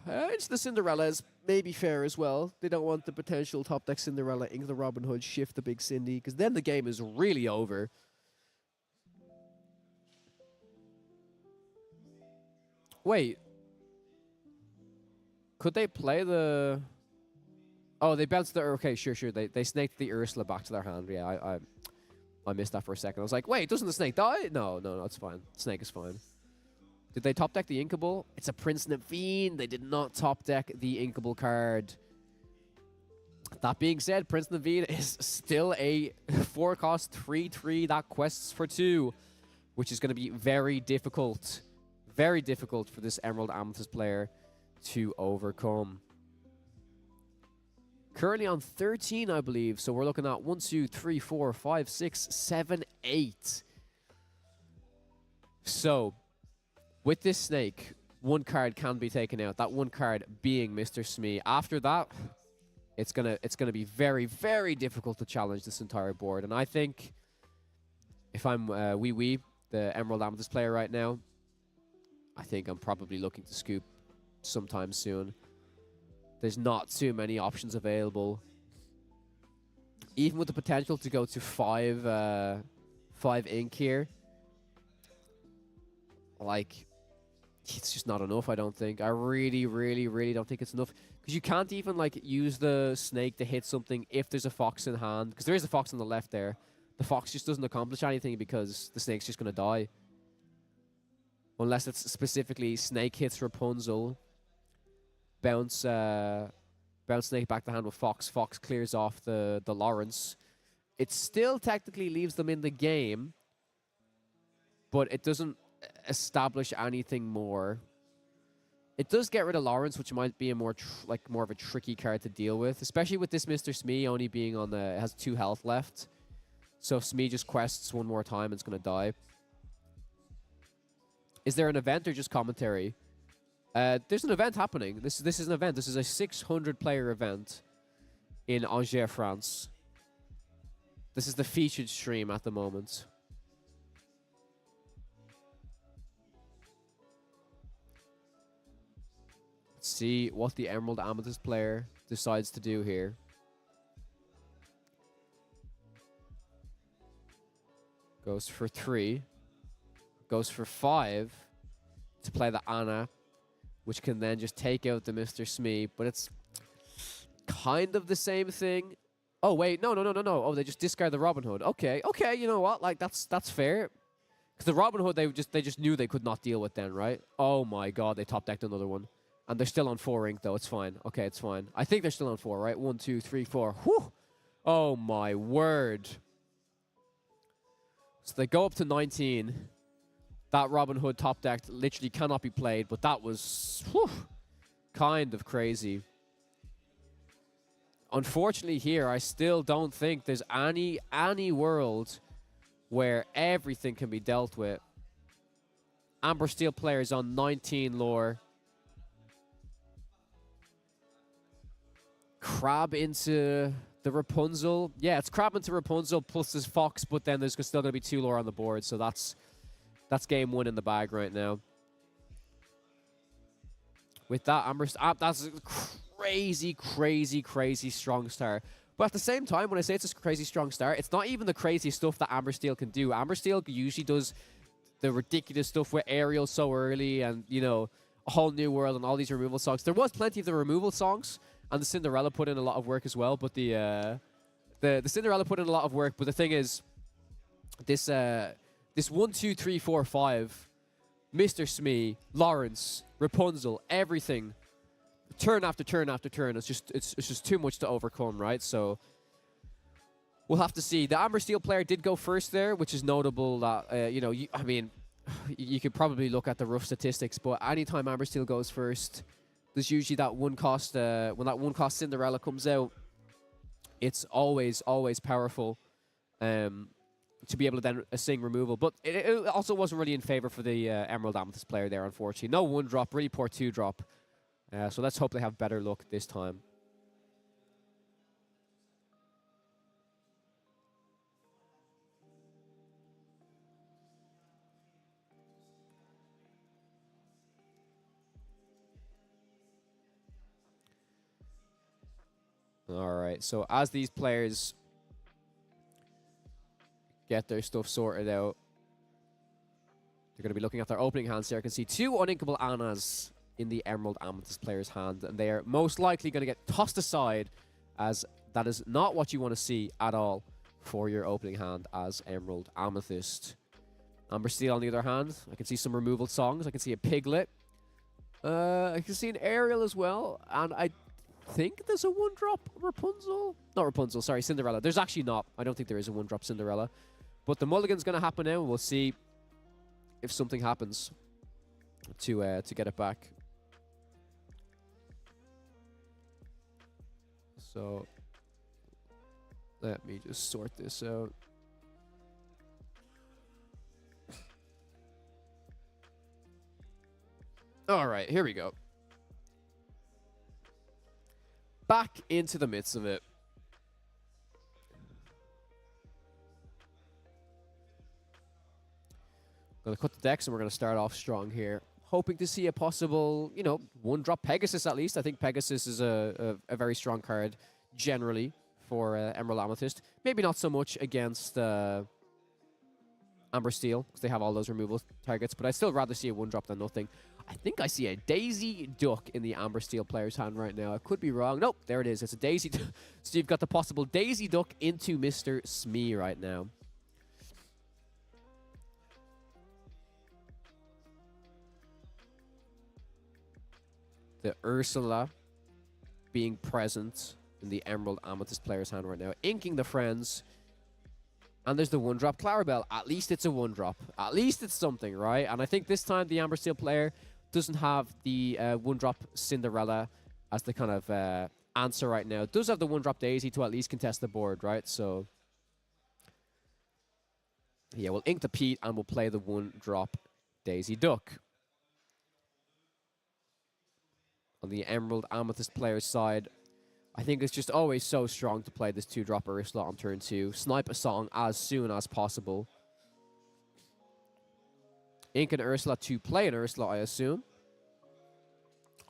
[SPEAKER 8] It's the Cinderella's maybe fair as well. They don't want the potential top deck Cinderella ink the Robin Hood, shift the big Cindy, because then the game is really over. Wait. Could they play the... Oh, they bounced the... Okay, sure. They snaked the Ursula back to their hand. Yeah, I missed that for a second. I was like, wait, doesn't the snake die? No, it's fine. Snake is fine. Did they top deck the Inkable? It's a Prince Naveen. They did not top deck the Inkable card. That being said, Prince Naveen is still a 4-cost 3/3 that quests for 2, which is going to be very difficult. Very difficult for this Emerald Amethyst player to overcome. Currently on 13, I believe. So we're looking at 1, 2, 3, 4, 5, 6, 7, 8. So with this snake, 1 card can be taken out. That 1 card being Mr. Smee. After that, it's gonna be very, very difficult to challenge this entire board. And I think if I'm the Emerald Amethyst player right now, I think I'm probably looking to scoop sometime soon. There's not too many options available. Even with the potential to go to 5 ink here. Like, it's just not enough, I don't think. I really, really, really don't think it's enough. Because you can't even, like, use the snake to hit something if there's a fox in hand. Because there is a fox on the left there. The fox just doesn't accomplish anything because the snake's just going to die. Unless it's specifically snake hits Rapunzel. Bounce snake back to hand with fox. Fox clears off the Lawrence. It still technically leaves them in the game. but it doesn't establish anything more. It does get rid of Lawrence, which might be a more more of a tricky card to deal with, especially with this Mr. Smee only being on the has 2 health left. So if Smee just quests one more time, it's gonna die. Is there an event or just commentary? There's an event happening. This is an event. This is a 600-player event in Angers, France. This is the featured stream at the moment. Let's see what the Emerald Amethyst player decides to do here. Goes for 3. Goes for 5 to play the Anna, which can then just take out the Mr. Smee, but it's kind of the same thing. Oh, wait, no. Oh, they just discard the Robin Hood. Okay, you know what? Like, that's fair. Because the Robin Hood, they just knew they could not deal with then, right? Oh my god, they top-decked another one. And they're still on 4 ink, though. It's fine. Okay, it's fine. I think they're still on 4, right? 1, 2, 3, 4. Whew! Oh my word. So they go up to 19. That Robin Hood top-decked literally cannot be played, but that was kind of crazy. Unfortunately here, I still don't think there's any world where everything can be dealt with. Amber Steel players on 19 lore. Crab into the Rapunzel. Yeah, it's Crab into Rapunzel plus this Fox, but then there's still going to be 2 lore on the board, so that's game 1 in the bag right now. With that, that's a crazy strong start. But at the same time, when I say it's a crazy strong start, it's not even the crazy stuff that Amber Steel can do. Amber Steel usually does the ridiculous stuff with Ariel so early and, you know, a whole new world and all these removal songs. There was plenty of the removal songs, and the Cinderella put in a lot of work as well. But the Cinderella put in a lot of work. But the thing is, this 1, 2, 3, 4, 5, Mr. Smee, Lawrence, Rapunzel, everything, turn after turn after turn. It's just too much to overcome, right? So we'll have to see. The Amber Steel player did go first there, which is notable. That you know, you could probably look at the rough statistics, but anytime Amber Steel goes first, there's usually that 1 cost. When that 1 cost Cinderella comes out, it's always powerful. To be able to then sing removal. But it also wasn't really in favor for the Emerald Amethyst player there, unfortunately. No 1 drop, really poor 2 drop. So let's hope they have better luck this time. All right, so as these players get their stuff sorted out, they're going to be looking at their opening hands here. I can see 2 uninkable Annas in the Emerald Amethyst player's hand, and they are most likely going to get tossed aside, as that is not what you want to see at all for your opening hand as Emerald Amethyst. Amber Steel, on the other hand, I can see some removal songs. I can see a Piglet. I can see an Ariel as well, and I think there's a 1-drop Rapunzel. Not Rapunzel, sorry, Cinderella. There's actually not. I don't think there is a 1-drop Cinderella. But the mulligan's going to happen now, and we'll see if something happens to get it back. So let me just sort this out. All right, here we go. Back into the midst of it. Going to cut the decks, and we're going to start off strong here. Hoping to see a possible, you know, 1-drop Pegasus at least. I think Pegasus is a very strong card generally for Emerald Amethyst. Maybe not so much against Amber Steel, because they have all those removal targets, but I'd still rather see a 1-drop than nothing. I think I see a Daisy Duck in the Amber Steel player's hand right now. I could be wrong. Nope, there it is. It's a Daisy Duck. So you've got the possible Daisy Duck into Mr. Smee right now. The Ursula being present in the Emerald Amethyst player's hand right now. Inking the friends. And there's the 1-drop Clarabelle. At least it's a 1-drop. At least it's something, right? And I think this time the Amber Steel player doesn't have the 1-drop Cinderella as the kind of answer right now. It does have the 1-drop Daisy to at least contest the board, right? So, yeah, we'll ink the Pete and we'll play the 1-drop Daisy Duck. On the Emerald Amethyst player's side, I think it's just always so strong to play this 2-drop Ursula on turn 2. Snipe a song as soon as possible. Ink an Ursula to play an Ursula, I assume.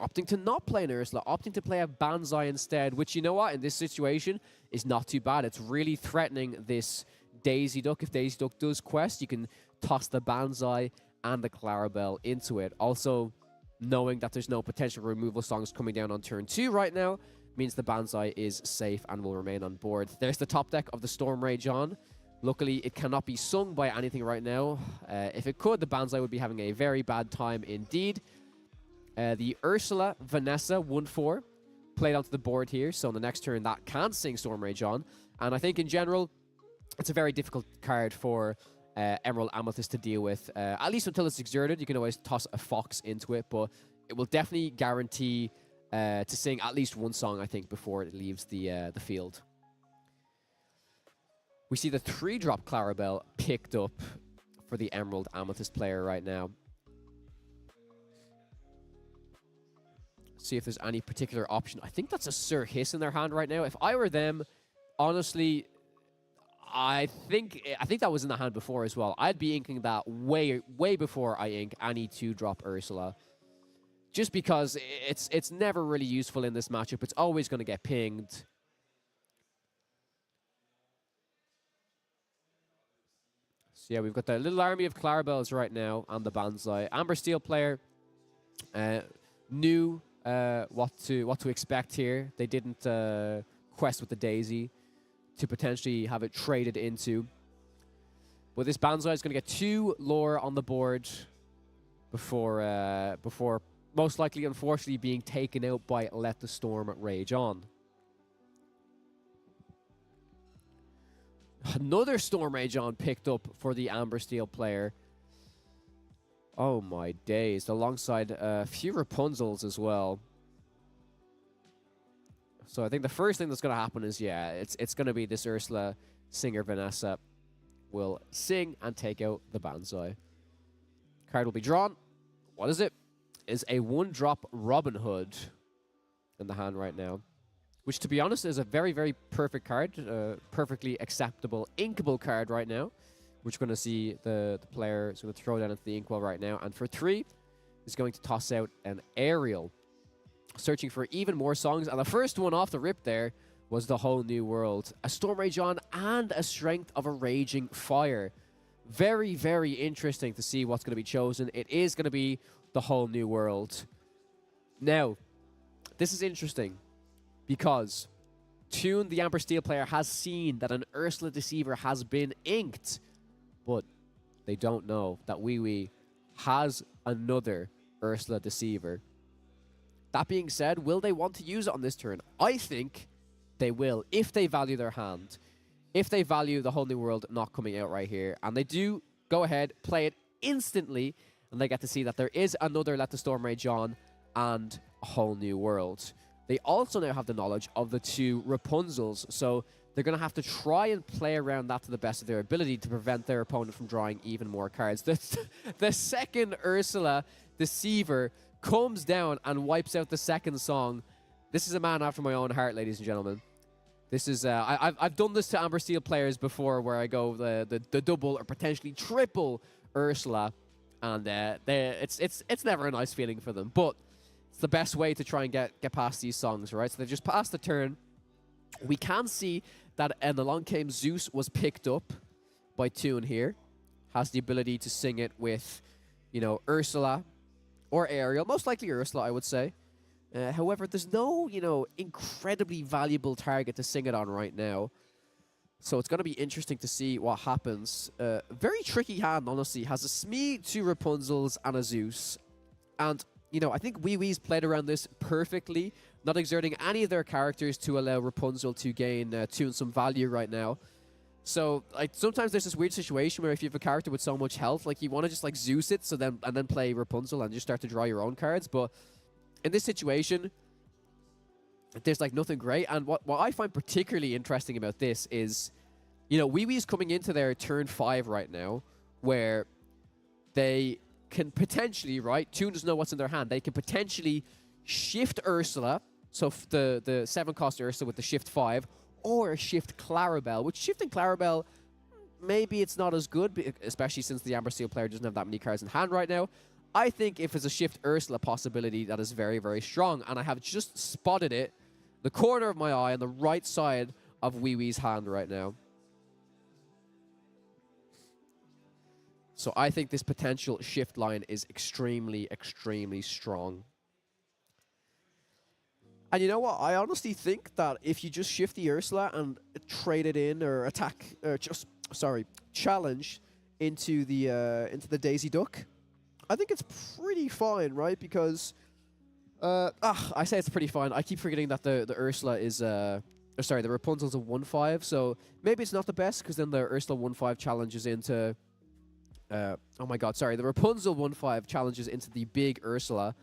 [SPEAKER 8] Opting to not play an Ursula, opting to play a Banzai instead, which, you know what, in this situation is not too bad. It's really threatening this Daisy Duck. If Daisy Duck does quest, you can toss the Banzai and the Clarabelle into it. Also, knowing that there's no potential removal songs coming down on turn 2 right now means the Banzai is safe and will remain on board. There's the top deck of the Storm Rage on. Luckily, it cannot be sung by anything right now. If it could, the Banzai would be having a very bad time indeed. The Ursula Vanessa 1-4 played onto the board here, so on the next turn that can sing Storm Rage on. And I think in general, it's a very difficult card for Emerald Amethyst to deal with. At least until it's exerted, you can always toss a Fox into it, but it will definitely guarantee to sing at least one song, I think, before it leaves the field. We see the 3-drop Clarabelle picked up for the Emerald Amethyst player right now. See if there's any particular option. I think that's a Sir Hiss in their hand right now. If I were them, honestly, I think that was in the hand before as well. I'd be inking that way before I ink any 2-drop Ursula. Just because it's never really useful in this matchup. It's always going to get pinged. So yeah, we've got the little army of Clarabelles right now and the Banzai. Amber Steel player knew what to expect here. They didn't quest with the Daisy to potentially have it traded into. But this Banzai is going to get 2 lore on the board before most likely, unfortunately, being taken out by Let the Storm Rage On. Another Storm Rage On picked up for the Amber Steel player. Oh my days, alongside a few Rapunzels as well. So I think the first thing that's going to happen is, yeah, it's going to be this Ursula singer Vanessa will sing and take out the Banzai. Card will be drawn. What is it? Is a 1-drop Robin Hood in the hand right now. Which, to be honest, is a very, very perfect card. Perfectly acceptable, inkable card right now. Which we're going to see the player is going to throw down into the inkwell right now. And for 3, is going to toss out an Aerial. Searching for even more songs. And the first one off the rip there was The Whole New World. A Storm Rage On and a Strength of a Raging Fire. Very, very interesting to see what's going to be chosen. It is going to be The Whole New World. Now, this is interesting because Toon, the Amber Steel player, has seen that an Ursula Deceiver has been inked, but they don't know that Wee Wee has another Ursula Deceiver. That being said, will they want to use it on this turn? I think they will, if they value their hand. If they value The Whole New World not coming out right here. And they do go ahead, play it instantly, and they get to see that there is another Let the Storm Rage On and A Whole New World. They also now have the knowledge of the 2 Rapunzels, so they're going to have to try and play around that to the best of their ability to prevent their opponent from drawing even more cards. The second Ursula Deceiver comes down and wipes out the second song. This is a man after my own heart, ladies and gentlemen. This is I've done this to Amber Steel players before, where I go the double or potentially triple Ursula, and it's never a nice feeling for them, but it's the best way to try and get past these songs, right? So they've just passed the turn. We can see that And Along Came Zeus was picked up by Toon here. Has the ability to sing it with, you know, Ursula or Ariel. Most likely Ursula, I would say. However, there's no, you know, incredibly valuable target to sing it on right now. So it's going to be interesting to see what happens. Very tricky hand, honestly. Has a Smee, 2 Rapunzels, and a Zeus. And, you know, I think Wee Wee's played around this perfectly. Not exerting any of their characters to allow Rapunzel to gain Toon some value right now. So like sometimes there's this weird situation where if you have a character with so much health, like you want to just like Zeus it, and then play Rapunzel and just start to draw your own cards. But in this situation, there's like nothing great. And what I find particularly interesting about this is, you know, Weewee's coming into their turn 5 right now, where they can potentially, right, Toon doesn't know what's in their hand, they can potentially shift Ursula, so the 7-cost Ursula with the shift 5, or shift Clarabelle, which shifting Clarabelle, maybe it's not as good, especially since the Amber Steel player doesn't have that many cards in hand right now. I think if it's a shift Ursula possibility, that is very, very strong, and I have just spotted it, the corner of my eye on the right side of Weewee's hand right now. So I think this potential shift line is extremely, extremely strong. And you know what? I honestly think that if you just shift the Ursula and trade it in or attack, or challenge into the Daisy Duck, I think it's pretty fine, right? Because, I say it's pretty fine. I keep forgetting that the Ursula is, the Rapunzel's a 1/5. So maybe it's not the best because then the Ursula 1/5 challenges into. The Rapunzel 1/5 challenges into the big Ursula,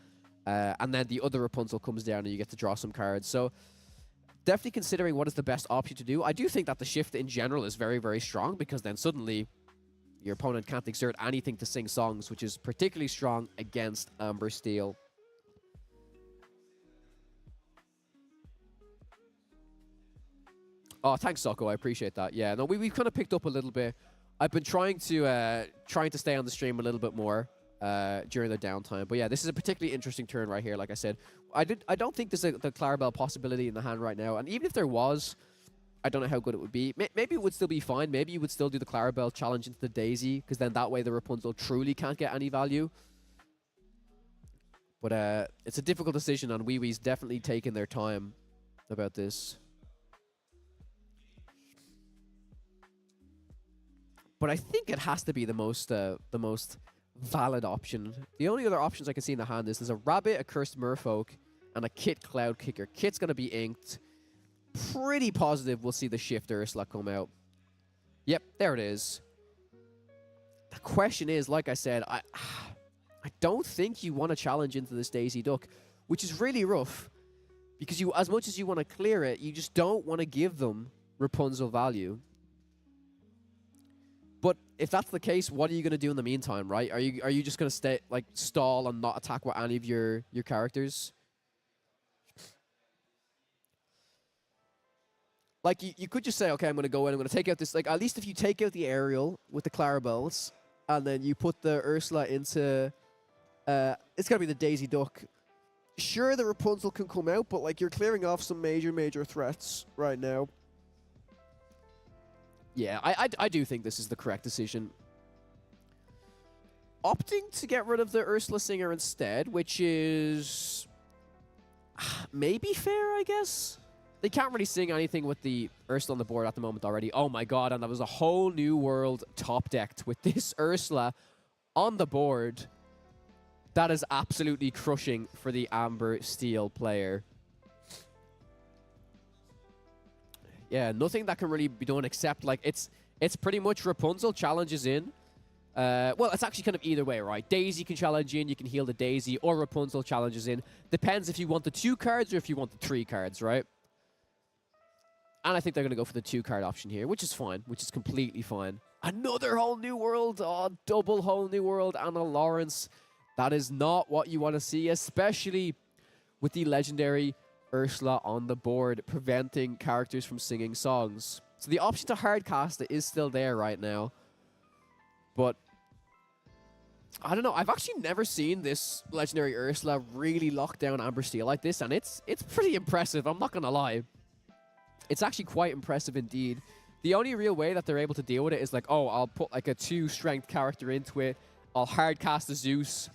[SPEAKER 8] and then the other Rapunzel comes down and you get to draw some cards. So definitely considering what is the best option to do. I do think that the shift in general is very, very strong because then suddenly your opponent can't exert anything to sing songs, which is particularly strong against Amber Steel. Oh, thanks, Socko. I appreciate that. Yeah, no, we've kind of picked up a little bit. I've been trying to stay on the stream a little bit more during the downtime. But yeah, this is a particularly interesting turn right here. Like I said, I don't think there's the Clarabelle possibility in the hand right now. And even if there was, I don't know how good it would be. Maybe it would still be fine. Maybe you would still do the Clarabelle challenge into the Daisy, because then that way the Rapunzel truly can't get any value. But it's a difficult decision, and Weewee's definitely taking their time about this. But I think it has to be the most valid option. The only other options I can see in the hand is there's a Rabbit, a Cursed Merfolk, and a Kit Cloud Kicker. Kit's going to be inked. Pretty positive we'll see the Shift Ursula come out. Yep, there it is. The question is, like I said, I don't think you want to challenge into this Daisy Duck, which is really rough. Because you, as much as you want to clear it, you just don't want to give them Rapunzel value. But if that's the case, what are you going to do in the meantime, right? Are you just going to stall and not attack with any of your characters? Like, you could just say, okay, I'm going to go in, I'm going to take out this, like, at least if you take out the Ariel with the Clarabelles, and then you put the Ursula into, it's got to be the Daisy Duck. Sure, the Rapunzel can come out, but, like, you're clearing off some major threats right now. Yeah, I do think this is the correct decision. Opting to get rid of the Ursula Singer instead, which is maybe fair, I guess. They can't really sing anything with the Ursula on the board at the moment already. Oh my god, and that was a whole new world top decked with this Ursula on the board. That is absolutely crushing for the Amber Steel player. Yeah, nothing that can really be done except, like, it's pretty much Rapunzel challenges in. Well, it's actually kind of either way, right? Daisy can challenge in, you can heal the Daisy, or Rapunzel challenges in. Depends if you want the 2 cards or if you want the 3 cards, right? And I think they're going to go for the 2-card option here, which is fine, which is completely fine. Another whole new world, oh, double whole new world, Anna Lawrence. That is not what you want to see, especially with the legendary Ursula on the board, preventing characters from singing songs. So the option to hardcast it is still there right now. But I don't know. I've actually never seen this legendary Ursula really lock down Amber Steel like this, and it's pretty impressive. I'm not gonna lie. It's actually quite impressive indeed. The only real way that they're able to deal with it is like, oh, I'll put like a 2-strength character into it. I'll hardcast a Zeus.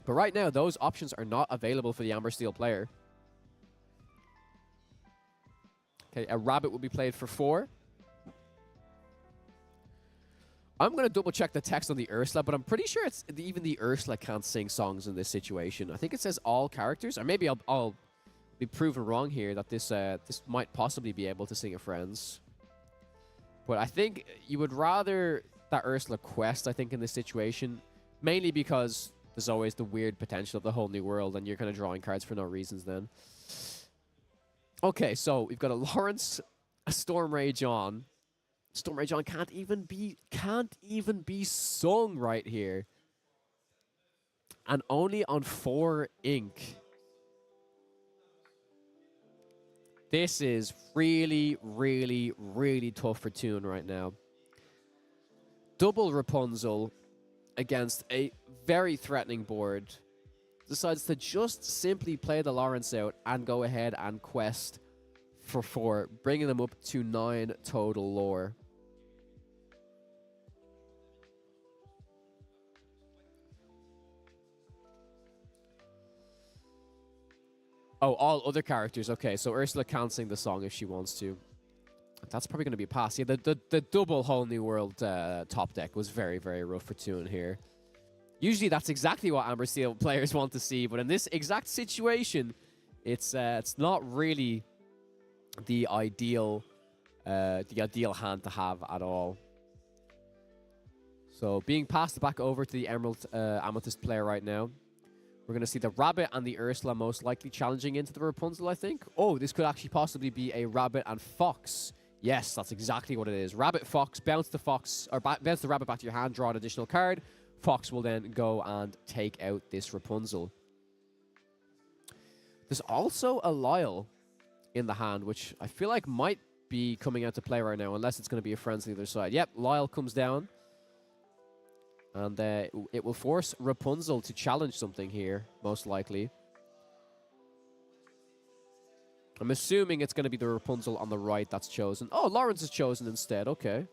[SPEAKER 8] But right now, those options are not available for the Amber Steel player. Okay, a Rabbit will be played for 4. I'm going to double check the text on the Ursula, but I'm pretty sure it's even the Ursula can't sing songs in this situation. I think it says all characters, or maybe I'll be proven wrong here that this might possibly be able to sing a Friends. But I think you would rather that Ursula quest, I think, in this situation. Mainly because there's always the weird potential of the whole new world, and you're kind of drawing cards for no reasons then. Okay, so we've got a Lawrence, a Storm Rage on. Storm Rage on can't even be sung right here. And only on 4 ink. This is really, really, really tough for Toon right now. Double Rapunzel against a very threatening board. Decides to just simply play the Lawrence out and go ahead and quest for 4, bringing them up to 9 total lore. Oh, all other characters. Okay, so Ursula can't sing the song if she wants to. That's probably going to be a pass. Yeah, the double whole new world top deck was very, very rough for Toon here. Usually that's exactly what Amber Steel players want to see, but in this exact situation, it's not really the ideal hand to have at all. So being passed back over to the Emerald Amethyst player right now. We're going to see the Rabbit and the Ursula most likely challenging into the Rapunzel, I think. Oh, this could actually possibly be a Rabbit and Fox. Yes, that's exactly what it is. Rabbit, Fox, bounce the Fox, or bounce the Rabbit back to your hand, draw an additional card. Fox will then go and take out this Rapunzel. There's also a Lyle in the hand, which I feel like might be coming out to play right now, unless it's going to be a friends on the other side. Yep, Lyle comes down. And it will force Rapunzel to challenge something here, most likely. I'm assuming it's going to be the Rapunzel on the right that's chosen. Oh, Lawrence is chosen instead. Okay.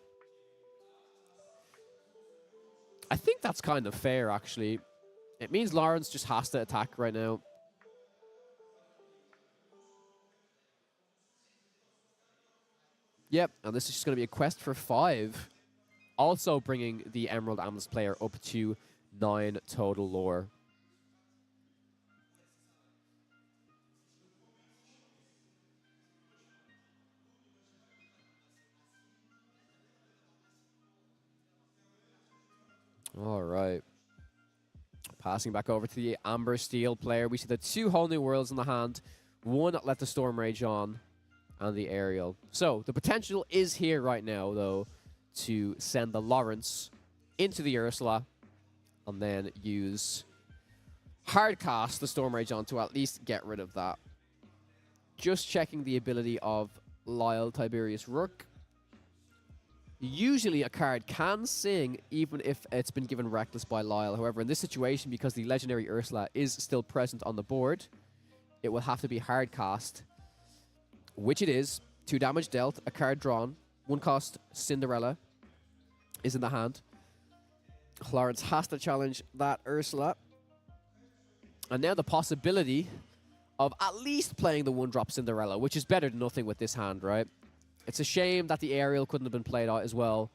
[SPEAKER 8] I think that's kind of fair, actually. It means Lawrence just has to attack right now. Yep, and this is just going to be a quest for 5. Also bringing the Emerald Amethyst player up to 9 total lore. All right. Passing back over to the Amber Steel player. We see the 2 whole new worlds in the hand. 1 let the Storm Rage on, and the Aerial. So the potential is here right now, though, to send the Lawrence into the Ursula and then use Hardcast the Storm Rage on to at least get rid of that. Just checking the ability of Lyle Tiberius Rook. Usually a card can sing even if it's been given Reckless by Lyle. However, in this situation, because the legendary Ursula is still present on the board, it will have to be Hardcast, which it is. 2 damage dealt, a card drawn. 1 cost Cinderella is in the hand. Lawrence has to challenge that Ursula. And now the possibility of at least playing the 1-drop Cinderella, which is better than nothing with this hand, right? It's a shame that the Aerial couldn't have been played out as well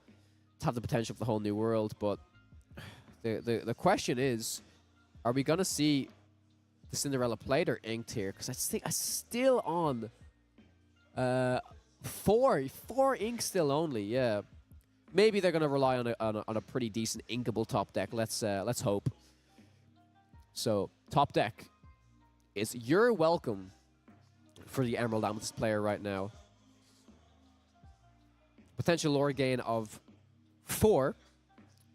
[SPEAKER 8] to have the potential for the whole new world, but the question is, are we going to see the Cinderella played or inked here? Because I think I'm still on... 4 ink still only, yeah. Maybe they're going to rely on a pretty decent inkable top deck. Let's hope. So, top deck is You're Welcome for the Emerald Amethyst player right now. Potential lore gain of 4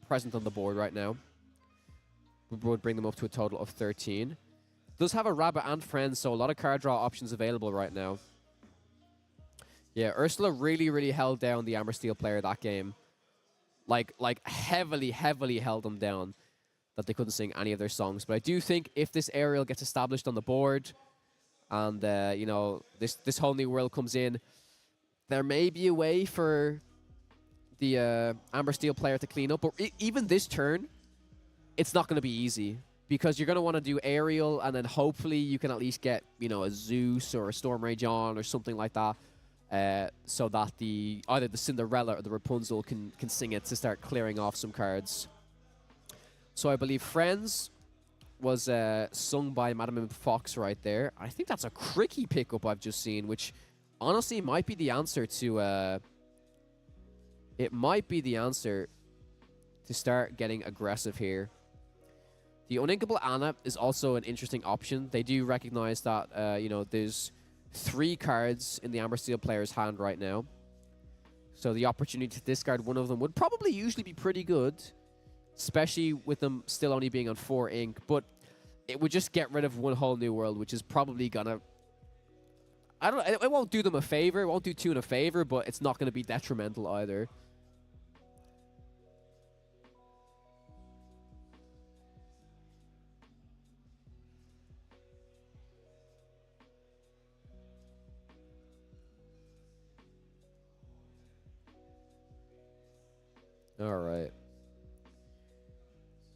[SPEAKER 8] present on the board right now. We would bring them up to a total of 13. Does have a Rabbit and Friends, so a lot of card draw options available right now. Yeah, Ursula really, really held down the Amber Steel player that game. Like heavily, heavily held them down that they couldn't sing any of their songs. But I do think if this Aerial gets established on the board and, you know, this whole new world comes in, there may be a way for the Amber Steel player to clean up. But even this turn, it's not going to be easy. Because you're going to want to do Aerial, and then hopefully you can at least get, you know, a Zeus or a Storm Rage on or something like that. So that either the Cinderella or the Rapunzel can sing it to start clearing off some cards. So I believe Friends was sung by Madame M. Fox right there. I think that's a Cricky pickup I've just seen, which honestly might be the answer to it might be the answer to start getting aggressive here. The Uninkable Anna is also an interesting option. They do recognize that, you know, there's 3 cards in the Amber Steel player's hand right now. So the opportunity to discard one of them would probably usually be pretty good, especially with them still only being on 4 ink. But it would just get rid of one whole new world, which is probably gonna... I don't know, it won't do them a favor, it won't do Toon a favor, but it's not gonna be detrimental either. All right.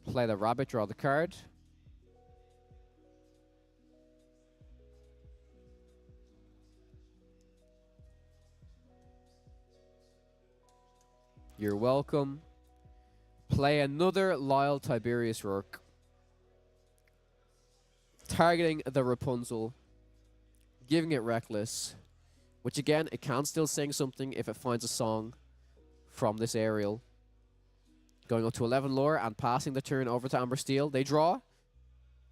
[SPEAKER 8] Play the rabbit, draw the card. You're welcome. Play another Lyle Tiberius Rourke. Targeting the Rapunzel. Giving it Reckless. Which again, it can still sing something if it finds a song from this aerial. Going up to 11 lore and passing the turn over to Amber Steel. They draw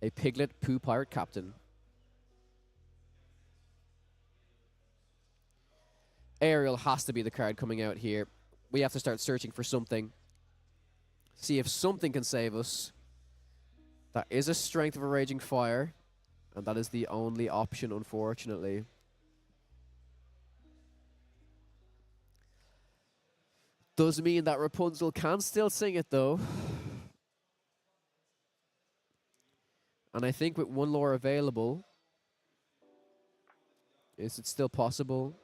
[SPEAKER 8] a Piglet Pooh Pirate Captain. Aerial has to be the card coming out here. We have to start searching for something. See if something can save us. That is a Strength of a Raging Fire. And that is the only option, unfortunately. Does mean that Rapunzel can still sing it, though. And I think with 1 lore available, is it still possible?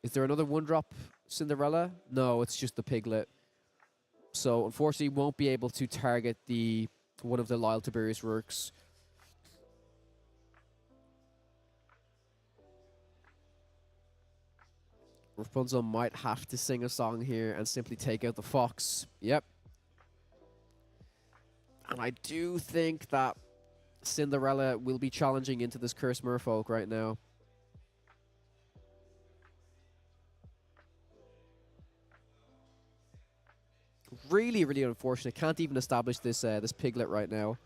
[SPEAKER 8] Is there another 1-drop Cinderella? No, it's just the Piglet. So, unfortunately, won't be able to target the one of the Lyle Tiberius Rourkes. Rapunzel might have to sing a song here and simply take out the fox. Yep. And I do think that Cinderella will be challenging into this Cursed Merfolk right now. Really, really unfortunate. Can't even establish this this Piglet right now.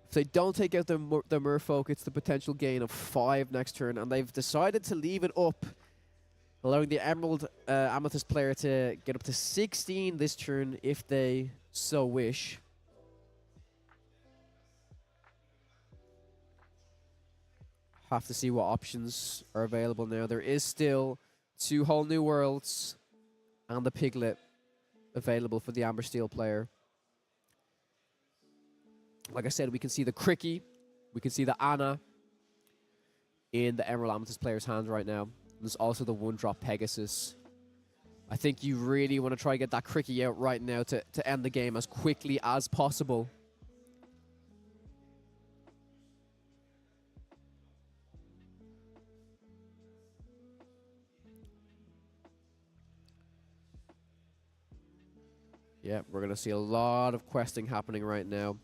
[SPEAKER 8] If they don't take out the Merfolk, it's the potential gain of 5 next turn, and they've decided to leave it up, allowing the Emerald Amethyst player to get up to 16 this turn if they so wish. Have to see what options are available now. There is still 2 whole new worlds and the Piglet available for the Amber Steel player. Like I said, we can see the Cricky, we can see the Anna in the Emerald Amethyst player's hands right now. There's also the 1-drop Pegasus. I think you really want to try to get that Cricky out right now to end the game as quickly as possible. Yeah, we're going to see a lot of questing happening right now.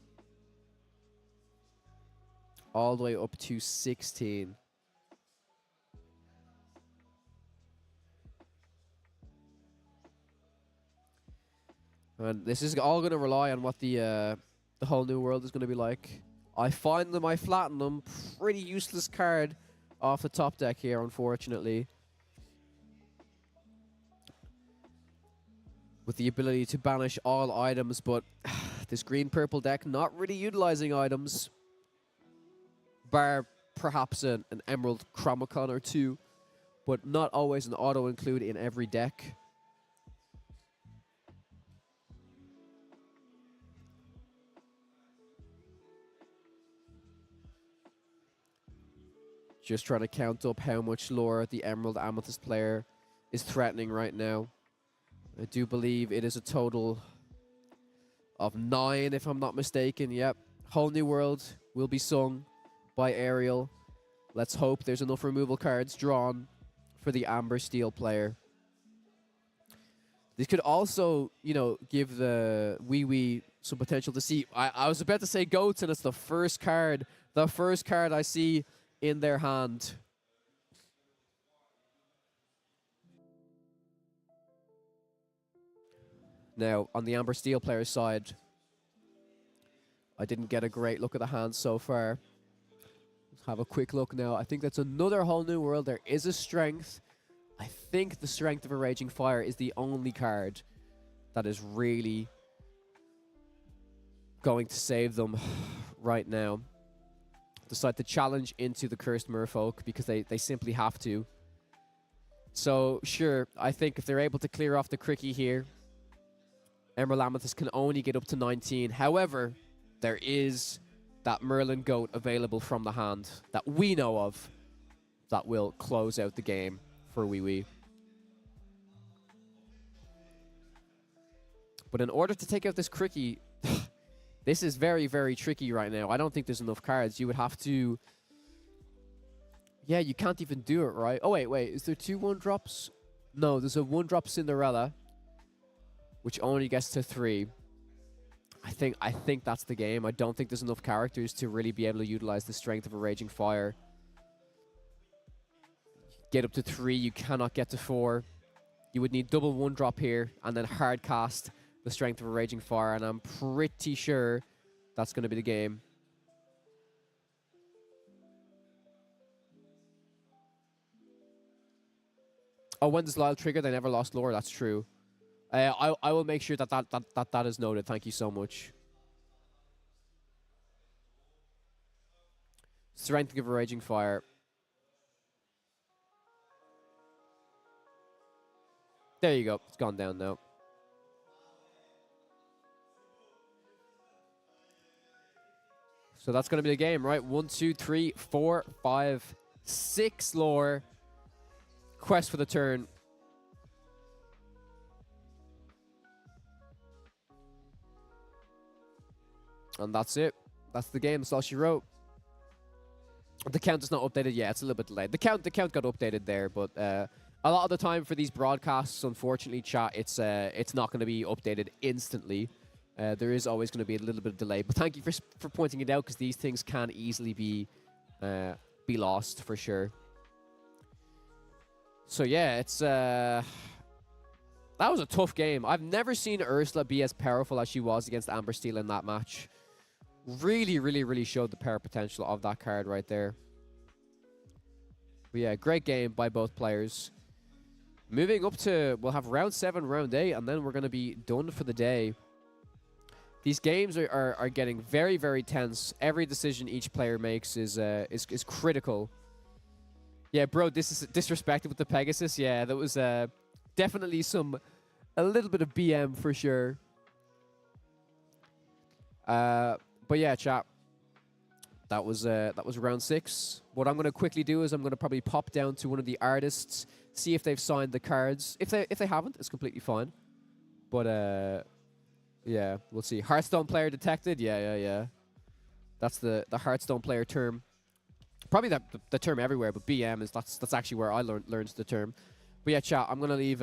[SPEAKER 8] All the way up to 16. And this is all going to rely on what the whole new world is going to be like. I find them, I flatten them. Pretty useless card off the top deck here, unfortunately. With the ability to banish all items, but this green-purple deck not really utilizing items. Bar perhaps an Emerald Chromacon or 2, but not always an auto-include in every deck. Just trying to count up how much lore the Emerald Amethyst player is threatening right now. I do believe it is a total of 9, if I'm not mistaken. Yep. Whole new world will be sung by Ariel. Let's hope there's enough removal cards drawn for the Amber Steel player. This could also, you know, give the Wee some potential to see. I was about to say goats, and it's the first card I see in their hand. Now, on the Amber Steel player's side, I didn't get a great look at the hand so far. Let's have a quick look now. I think that's another whole new world. There is a strength. I think the strength of a Raging Fire is the only card that is really going to save them right now. Decide to challenge into the Cursed Merfolk because they simply have to. So, sure, I think if they're able to clear off the Cricky here, Emerald Amethyst can only get up to 19. However, there is that Merlin Goat available from the hand that we know of that will close out the game for Wee Wee. But in order to take out this Cricky, this is very, very tricky right now. I don't think there's enough cards. You would have to... Yeah, you can't even do it, right? Oh, wait. Is there 2 1-drops? No, there's a 1-drop Cinderella, which only gets to 3. I think that's the game. I don't think there's enough characters to really be able to utilize the strength of a Raging Fire. Get up to 3, you cannot get to 4. You would need double 1-drop here, and then hard cast the strength of a Raging Fire, and I'm pretty sure that's going to be the game. Oh, when does Lyle trigger? They never lost lore. That's true. I will make sure that is noted. Thank you so much. Strength of a Raging Fire. There you go. It's gone down now. So that's going to be the game, right? 1, 2, 3, 4, 5, 6 lore. Quest for the turn. And that's it. That's the game. That's all she wrote. The count is not updated yet. It's a little bit delayed. The count got updated there, but a lot of the time for these broadcasts, unfortunately, chat, it's not going to be updated instantly. There is always going to be a little bit of delay. But thank you for pointing it out, because these things can easily be lost for sure. So yeah, it's that was a tough game. I've never seen Ursula be as powerful as she was against Amber Steel in that match. Really showed the power potential of that card right there. But yeah, great game by both players. Moving up to, we'll have round 7, round 8, and then we're going to be done for the day. These games are getting very tense. Every decision each player makes is critical. Yeah, bro, this is disrespected with the Pegasus. Yeah, that was definitely a little bit of BM for sure. But yeah, chat. That was round 6. What I'm going to quickly do is I'm going to probably pop down to one of the artists, see if they've signed the cards. If they haven't, it's completely fine. But yeah, we'll see. Hearthstone player detected. Yeah. That's the Hearthstone player term. Probably the term everywhere, but BM is that's actually where I learned the term. But yeah, chat. I'm going to leave.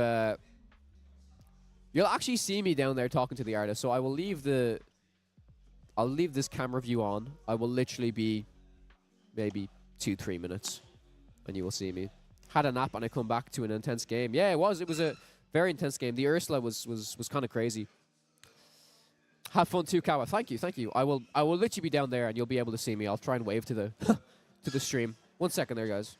[SPEAKER 8] You'll actually see me down there talking to the artist, so I will leave I'll leave this camera view on. I will literally be maybe 2-3 minutes, and you will see me. Had a nap and I come back to an intense game. Yeah, it was a very intense game. The Ursula was kind of crazy. Have fun too, Kawa. Thank you. I will literally be down there, and you'll be able to see me. I'll try and wave to the to the stream. 1 second there, guys.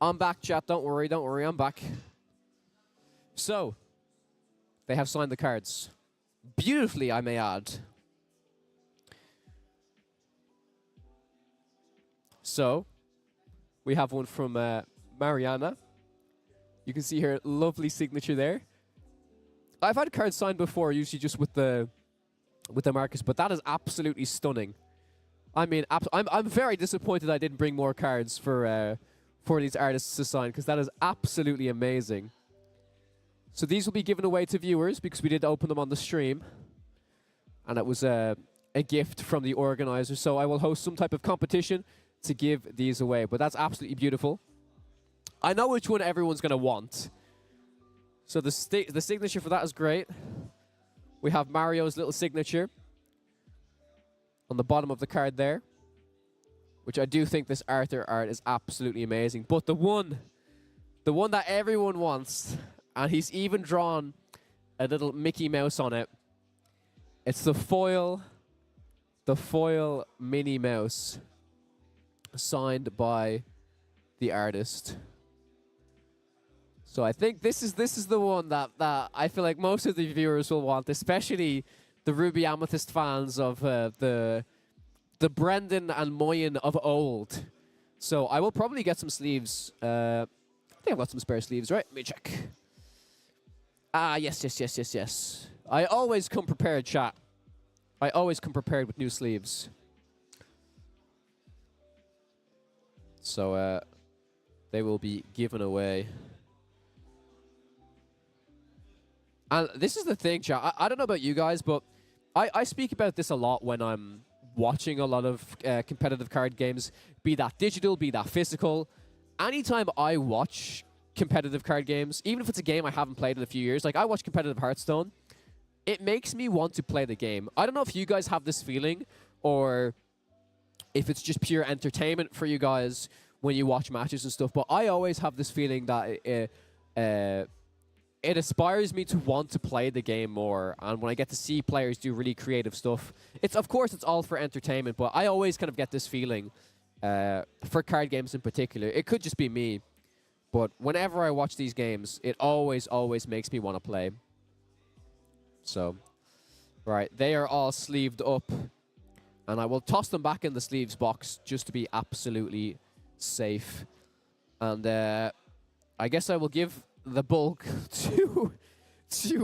[SPEAKER 8] I'm back, chat. Don't worry, I'm back. So, they have signed the cards. Beautifully, I may add. So, we have one from Mariana. You can see her lovely signature there. I've had cards signed before, usually just with the markers, but that is absolutely stunning. I mean, I'm very disappointed I didn't bring more cards for these artists to sign, because that is absolutely amazing. So these will be given away to viewers because we did open them on the stream, and it was a gift from the organizer. So I will host some type of competition to give these away, but that's absolutely beautiful. I know which one everyone's going to want. So the signature for that is great. We have Mario's little signature on the bottom of the card there, which I do think this Arthur art is absolutely amazing. But the one that everyone wants, and he's even drawn a little Mickey Mouse on it. It's the foil Minnie Mouse, signed by the artist. So I think this is the one that I feel like most of the viewers will want, especially the Ruby Amethyst fans of the Brendan and Moyen of old. So I will probably get some sleeves. I think I've got some spare sleeves, right? Let me check. Ah, yes. I always come prepared, chat. I always come prepared with new sleeves. So they will be given away. And this is the thing, chat. I don't know about you guys, but I speak about this a lot when I'm watching a lot of competitive card games, be that digital, be that physical. Anytime I watch competitive card games, even if it's a game I haven't played in a few years, like I watch competitive Hearthstone, it makes me want to play the game. I don't know if you guys have this feeling, or if it's just pure entertainment for you guys when you watch matches and stuff, but I always have this feeling that it inspires me to want to play the game more. And when I get to see players do really creative stuff, of course it's all for entertainment, but I always kind of get this feeling for card games in particular. It could just be me, but whenever I watch these games, it always makes me want to play. So, right, they are all sleeved up, and I will toss them back in the sleeves box just to be absolutely safe. And I guess I will give the bulk to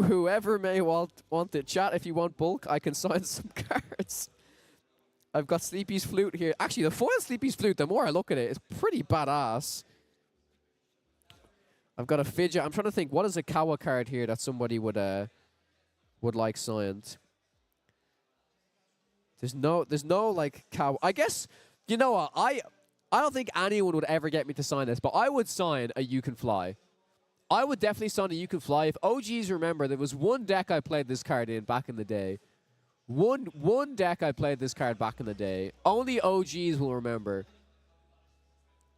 [SPEAKER 8] whoever may want it. Chat, if you want bulk, I can sign some cards. I've got Sleepy's Flute here. Actually, the foil Sleepy's Flute, the more I look at it, it's pretty badass. I've got a Fidget. I'm trying to think, what is a Kawa card here that somebody would like signed? There's no like Kawa. I guess, you know what, I don't think anyone would ever get me to sign this, but I would sign a You Can Fly. I would definitely sign a You Can Fly. If OGs remember, there was one deck I played this card in back in the day. One deck I played this card back in the day. Only OGs will remember.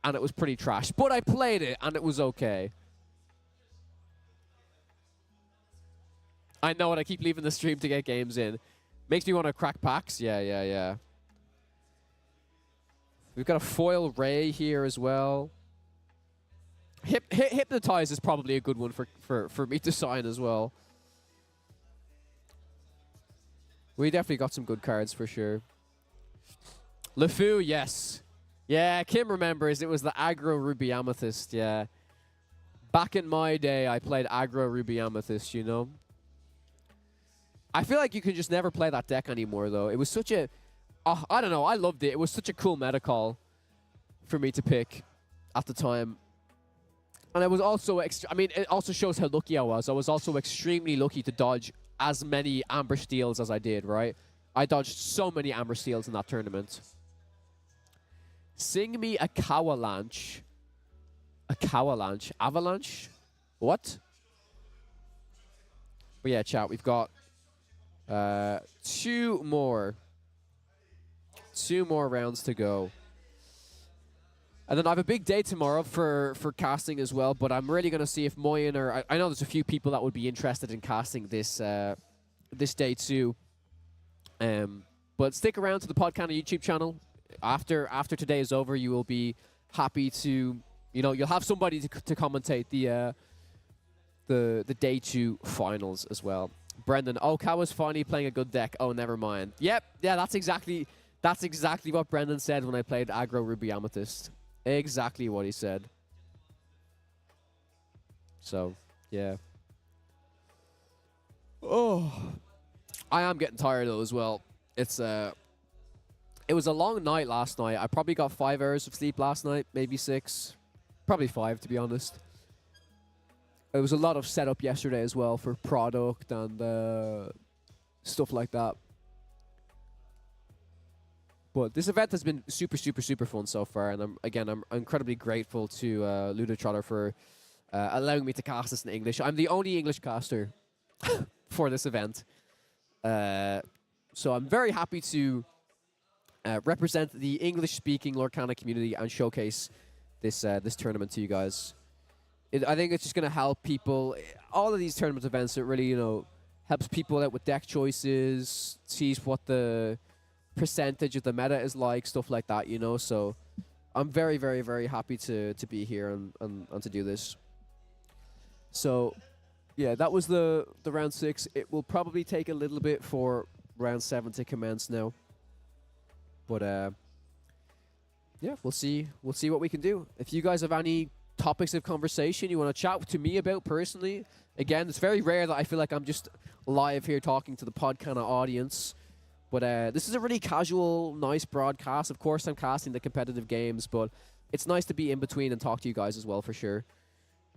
[SPEAKER 8] And it was pretty trash. But I played it, and it was okay. I know, and I keep leaving the stream to get games in. Makes me want to crack packs. Yeah. We've got a foil Ray here as well. Hypnotize is probably a good one for me to sign as well. We definitely got some good cards for sure. LeFou, yes. Yeah, Kim remembers. It was the aggro Ruby Amethyst, yeah. Back in my day, I played aggro Ruby Amethyst, you know. I feel like you can just never play that deck anymore, though. It was such a... I don't know, I loved it. It was such a cool meta call for me to pick at the time. And I was also... I mean, it also shows how lucky I was. I was also extremely lucky to dodge as many Amber Steels as I did, right? I dodged so many Amber Steels in that tournament. Sing me a Kawalanche. A Kawalanche? Avalanche? What? But yeah, chat, we've got... two more rounds to go. And then I have a big day tomorrow for casting as well, but I'm really going to see if Moyen or... I know there's a few people that would be interested in casting this this day too. But stick around to the Podcana YouTube channel. After today is over, you will be happy to You know, you'll have somebody to commentate the day 2 finals as well. Brendan, oh, Kawa's finally playing a good deck. Oh, never mind. Yep, yeah, that's exactly what Brendan said when I played aggro Ruby Amethyst. Exactly what he said. So, yeah. Oh, I am getting tired though as well. It was a long night last night. I probably got 5 hours of sleep last night, maybe 6, probably 5 to be honest. It was a lot of setup yesterday as well for product and stuff like that. But this event has been super, super, super fun so far, and I'm incredibly grateful to Ludotrotter for allowing me to cast this in English. I'm the only English caster for this event, so I'm very happy to represent the English-speaking Lorcana community and showcase this tournament to you guys. I think it's just going to help people. All of these tournament events, it really helps people out with deck choices, sees what the percentage of the meta is like, stuff like that, so I'm very, very, very happy to be here and to do this. So yeah, that was the round 6. It will probably take a little bit for round 7 to commence now, but yeah, we'll see what we can do. If you guys have any topics of conversation you want to chat to me about personally, again, it's very rare that I feel like I'm just live here talking to the Podcana audience. But this is a really casual, nice broadcast. Of course, I'm casting the competitive games, but it's nice to be in between and talk to you guys as well, for sure.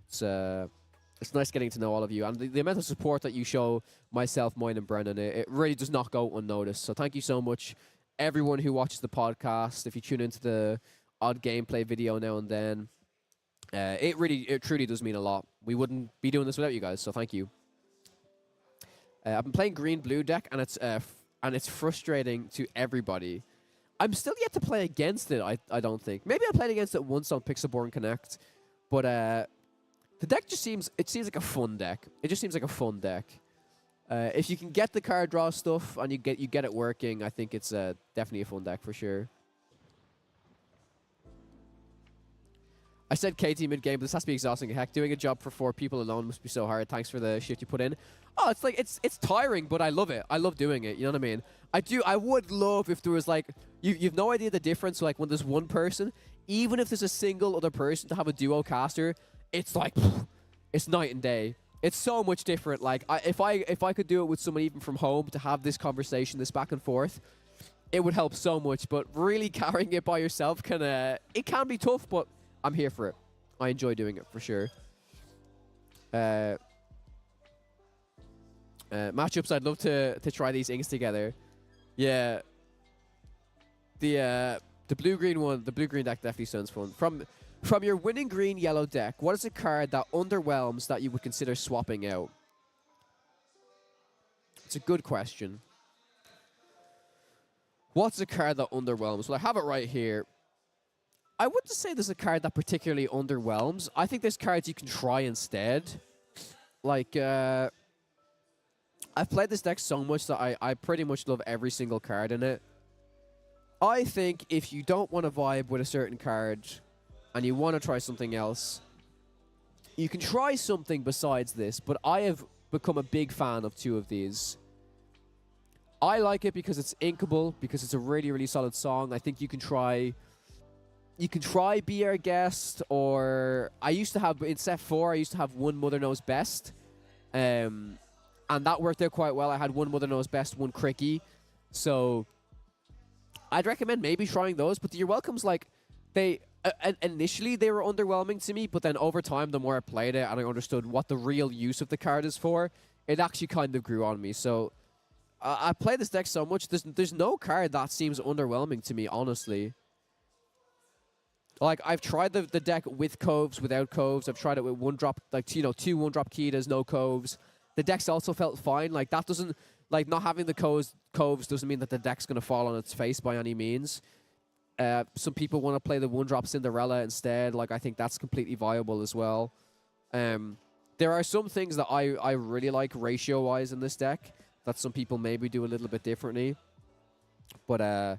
[SPEAKER 8] It's nice getting to know all of you. And the amount of support that you show myself, Moyne, and Brennan, it really does not go unnoticed. So thank you so much, everyone who watches the podcast. If you tune into the odd gameplay video now and then, it truly does mean a lot. We wouldn't be doing this without you guys, so thank you. I've been playing green-blue deck, and it's frustrating to everybody. I'm still yet to play against it, I don't think. Maybe I played against it once on Pixelborn Connect, but the deck just seems like a fun deck. It just seems like a fun deck. If you can get the card draw stuff and you get it working, I think it's definitely a fun deck for sure. I said KT mid-game, but this has to be exhausting. Heck, doing a job for 4 people alone must be so hard. Thanks for the shift you put in. Oh, it's tiring, but I love it. I love doing it. You know what I mean? I would love if there was like, you've no idea the difference. Like when there's one person, even if there's a single other person to have a duo caster, it's like, it's night and day. It's so much different. Like if I could do it with someone even from home to have this conversation, this back and forth, it would help so much. But really carrying it by yourself it can be tough, but I'm here for it. I enjoy doing it for sure. Matchups, I'd love to try these inks together. Yeah. The blue-green one, the blue-green deck definitely sounds fun. From your winning green-yellow deck, what is a card that underwhelms that you would consider swapping out? It's a good question. What's a card that underwhelms? Well, I have it right here. I wouldn't say there's a card that particularly underwhelms. I think there's cards you can try instead. Like, I've played this deck so much that I pretty much love every single card in it. I think if you don't want to vibe with a certain card and you want to try something else, you can try something besides this, but I have become a big fan of 2 of these. I like it because it's inkable, because it's a really, really solid song. I think you can try Be Our Guest, or I used to have, in set 4, I used to have One Mother Knows Best. And that worked out quite well. I had One Mother Knows Best, one Cricky. So I'd recommend maybe trying those, but the You're Welcomes, like, initially they were underwhelming to me, but then over time, the more I played it and I understood what the real use of the card is for, it actually kind of grew on me. So I play this deck so much, there's no card that seems underwhelming to me, honestly. Like, I've tried the deck with coves, without coves. I've tried it with 1-drop, like, 2 1-drop Kitas, no coves. The decks also felt fine. Like, that doesn't, like, not having the coves doesn't mean that the deck's going to fall on its face by any means. Some people want to play the 1-drop Cinderella instead. Like, I think that's completely viable as well. There are some things that I really like ratio-wise in this deck that some people maybe do a little bit differently. But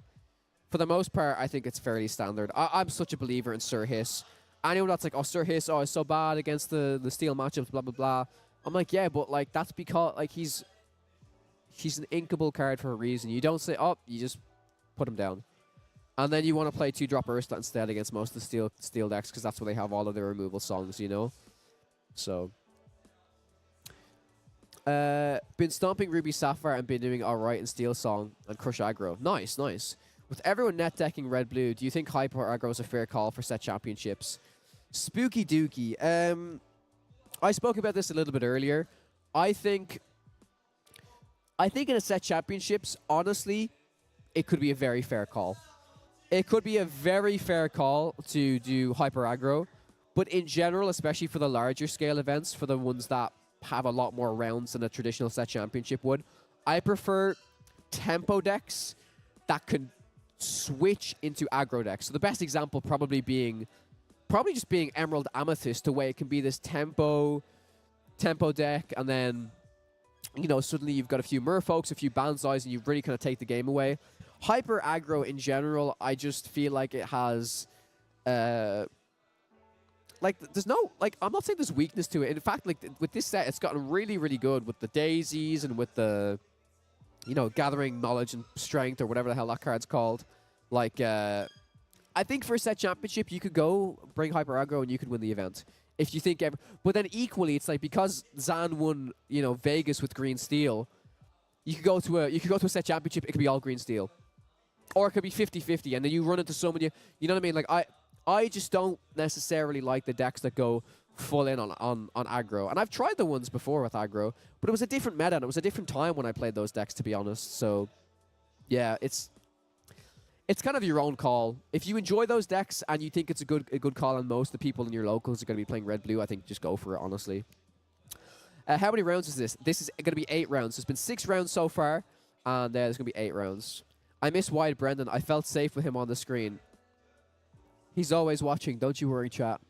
[SPEAKER 8] for the most part, I think it's fairly standard. I'm such a believer in Sir Hiss. anyone that's like, oh, Sir Hiss, oh, is so bad against the steel matchups, blah blah blah. I'm like, yeah, but like that's because like he's an inkable card for a reason. You don't say, oh, you just put him down. And then you want to play 2-drop Ursula instead against most of the steel decks because that's where they have all of their removal songs, you know? So. Been stomping Ruby Sapphire and been doing alright in Steel Song and Crush Aggro. Nice, nice. With everyone net decking red blue, do you think Hyper Aggro is a fair call for set championships? Spooky Dookie. I spoke about this a little bit earlier. I think in a set championships, honestly, it could be a very fair call. It could be a very fair call to do Hyper Aggro, but in general, especially for the larger scale events, for the ones that have a lot more rounds than a traditional set championship would, I prefer tempo decks that can switch into aggro decks. So the best example probably just being Emerald Amethyst, the way it can be this tempo deck, and then, you know, suddenly you've got a few Merfolks, a few Banzais, and you really kind of take the game away. Hyper aggro in general, I just feel like it has, like, there's no, like, I'm not saying there's weakness to it. In fact, like, with this set, it's gotten really, really good with the daisies and with the, you know, gathering knowledge and strength or whatever the hell that card's called. Like, I think for a set championship, you could go bring Hyper aggro and you could win the event. If you think but then equally, it's like, because Zan won, you know, Vegas with green steel, you could go to a set championship, it could be all green steel. Or it could be 50-50, and then you run into so many, you know what I mean? Like, I just don't necessarily like the decks that go full in on aggro. And I've tried the ones before with aggro, but it was a different meta, and it was a different time when I played those decks, to be honest. So, yeah, it's kind of your own call. If you enjoy those decks and you think it's a good call, and most of the people in your locals are going to be playing red-blue, I think just go for it, honestly. How many rounds is this? This is going to be 8 rounds. There's been 6 rounds so far, and there's going to be 8 rounds. I miss Wide Brendan. I felt safe with him on the screen. He's always watching. Don't you worry, chat.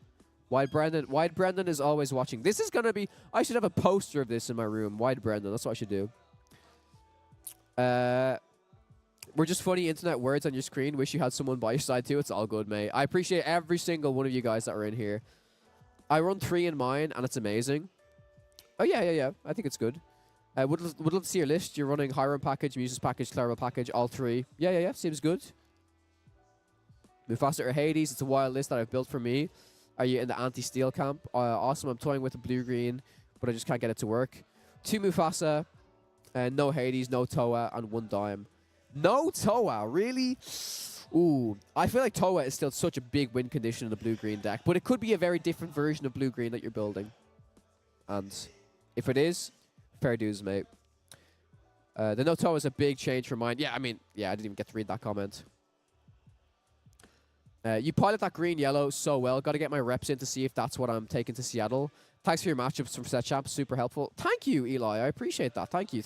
[SPEAKER 8] Wide Brendan is always watching. This is going to be... I should have a poster of this in my room. Wide Brendan. That's what I should do. We're just funny internet words on your screen. Wish you had someone by your side too. It's all good, mate. I appreciate every single one of you guys that are in here. I run 3 in mine, and it's amazing. Oh, yeah. I think it's good. Would love to see your list. You're running Hiram package, Muses package, Clairol package, all 3. Yeah. Seems good. Mufasa or Hades. It's a wild list that I've built for me. Are you in the anti-steal camp? Awesome. I'm toying with the blue-green, but I just can't get it to work. 2 Mufasa, no Hades, no Toa, and 1 Dime. No Toa, really? Ooh, I feel like Toa is still such a big win condition in the blue-green deck, but it could be a very different version of blue-green that you're building. And if it is, fair dues, mate. The no Toa is a big change for mine. Yeah, I mean, yeah, I didn't even get to read that comment. You pilot that green-yellow so well. Got to get my reps in to see if that's what I'm taking to Seattle. Thanks for your matchups from Set Champ. Super helpful. Thank you, Eli. I appreciate that. Thank you.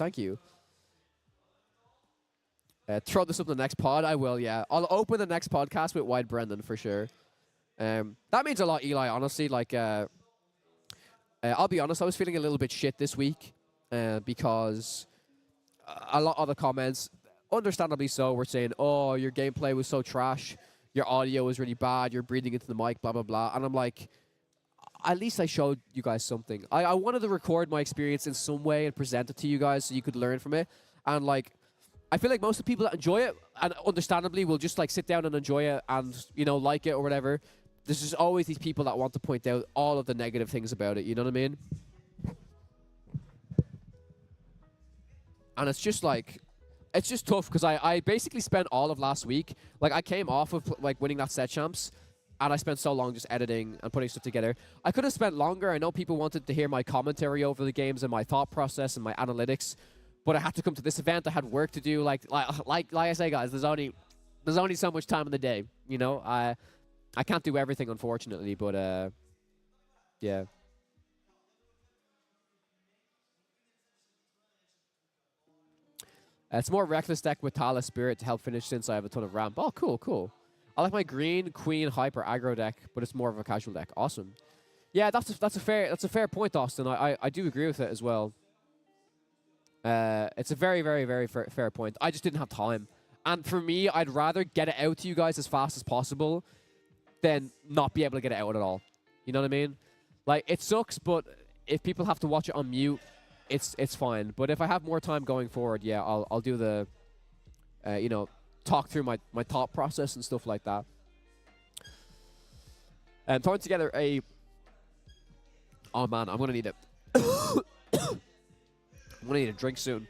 [SPEAKER 8] Throw this up in the next pod. I will, yeah. I'll open the next podcast with Wide Brendan for sure. That means a lot, Eli, honestly. Like, I'll be honest, I was feeling a little bit shit this week because a lot of the comments, understandably so, were saying, oh, your gameplay was so trash. Your audio was really bad. You're breathing into the mic, blah, blah, blah. And I'm like, at least I showed you guys something. I wanted to record my experience in some way and present it to you guys so you could learn from it. And, like, I feel like most of the people that enjoy it, and understandably will just, like, sit down and enjoy it and, you know, like it or whatever. There's just always these people that want to point out all of the negative things about it. You know what I mean? And it's just, like... It's just tough because I basically spent all of last week, like I came off of like winning that set champs, and I spent so long just editing and putting stuff together. I could have spent longer. I know people wanted to hear my commentary over the games and my thought process and my analytics, but I had to come to this event. I had work to do. Like I say, guys, there's only so much time in the day. You know, I can't do everything, unfortunately, but yeah. It's more reckless deck with Tala Spirit to help finish since I have a ton of ramp. Oh, cool. I like my green queen hyper aggro deck, but it's more of a casual deck. Awesome. Yeah, that's a fair point, Austin. I do agree with it as well. It's a very, very, very fair point. I just didn't have time, and for me, I'd rather get it out to you guys as fast as possible, than not be able to get it out at all. You know what I mean? Like, it sucks, but if people have to watch it on mute, it's fine. But if I have more time going forward, yeah, I'll do the, you know, talk through my thought process and stuff like that. And throwing together a... Oh, man, I'm going to need it. I'm going to need a drink soon.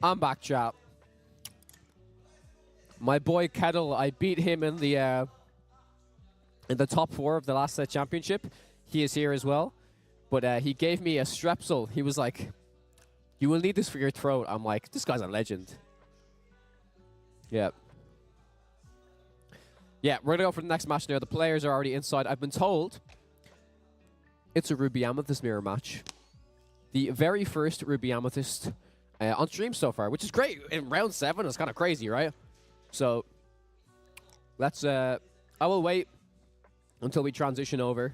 [SPEAKER 8] I'm back, chat. My boy Kettle, I beat him in the top 4 of the last championship. He is here as well. But he gave me a Strepsil. He was like, you will need this for your throat. I'm like, this guy's a legend. Yeah. Yeah, we're going to go for the next match now. The players are already inside. I've been told it's a Ruby Amethyst mirror match. The very first Ruby Amethyst on stream so far, which is great. In round 7, it's kind of crazy, right? So, let's... I will wait until we transition over.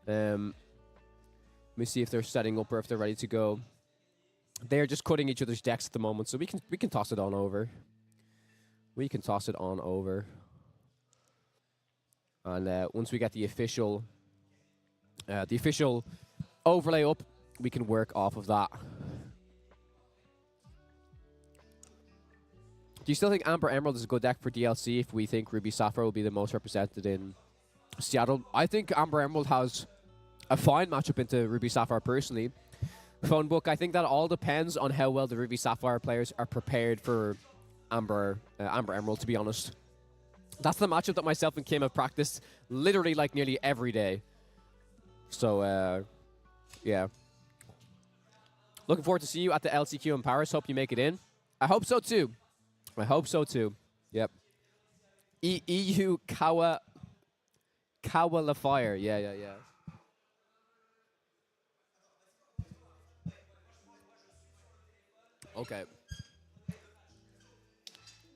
[SPEAKER 8] Let me see if they're setting up or if they're ready to go. They're just cutting each other's decks at the moment, so we can toss it on over. We can toss it on over. And once we get the official overlay up, we can work off of that. Do you still think Amber Emerald is a good deck for DLC if we think Ruby Sapphire will be the most represented in Seattle? I think Amber Emerald has a fine matchup into Ruby Sapphire personally. Phone book, I think that all depends on how well the Ruby Sapphire players are prepared for Amber Emerald, to be honest. That's the matchup that myself and Kim have practiced literally like nearly every day. So, yeah. Looking forward to see you at the LCQ in Paris. Hope you make it in. I hope so too. I hope so too. Yep. EU Kawa La Fire. Yeah. Okay.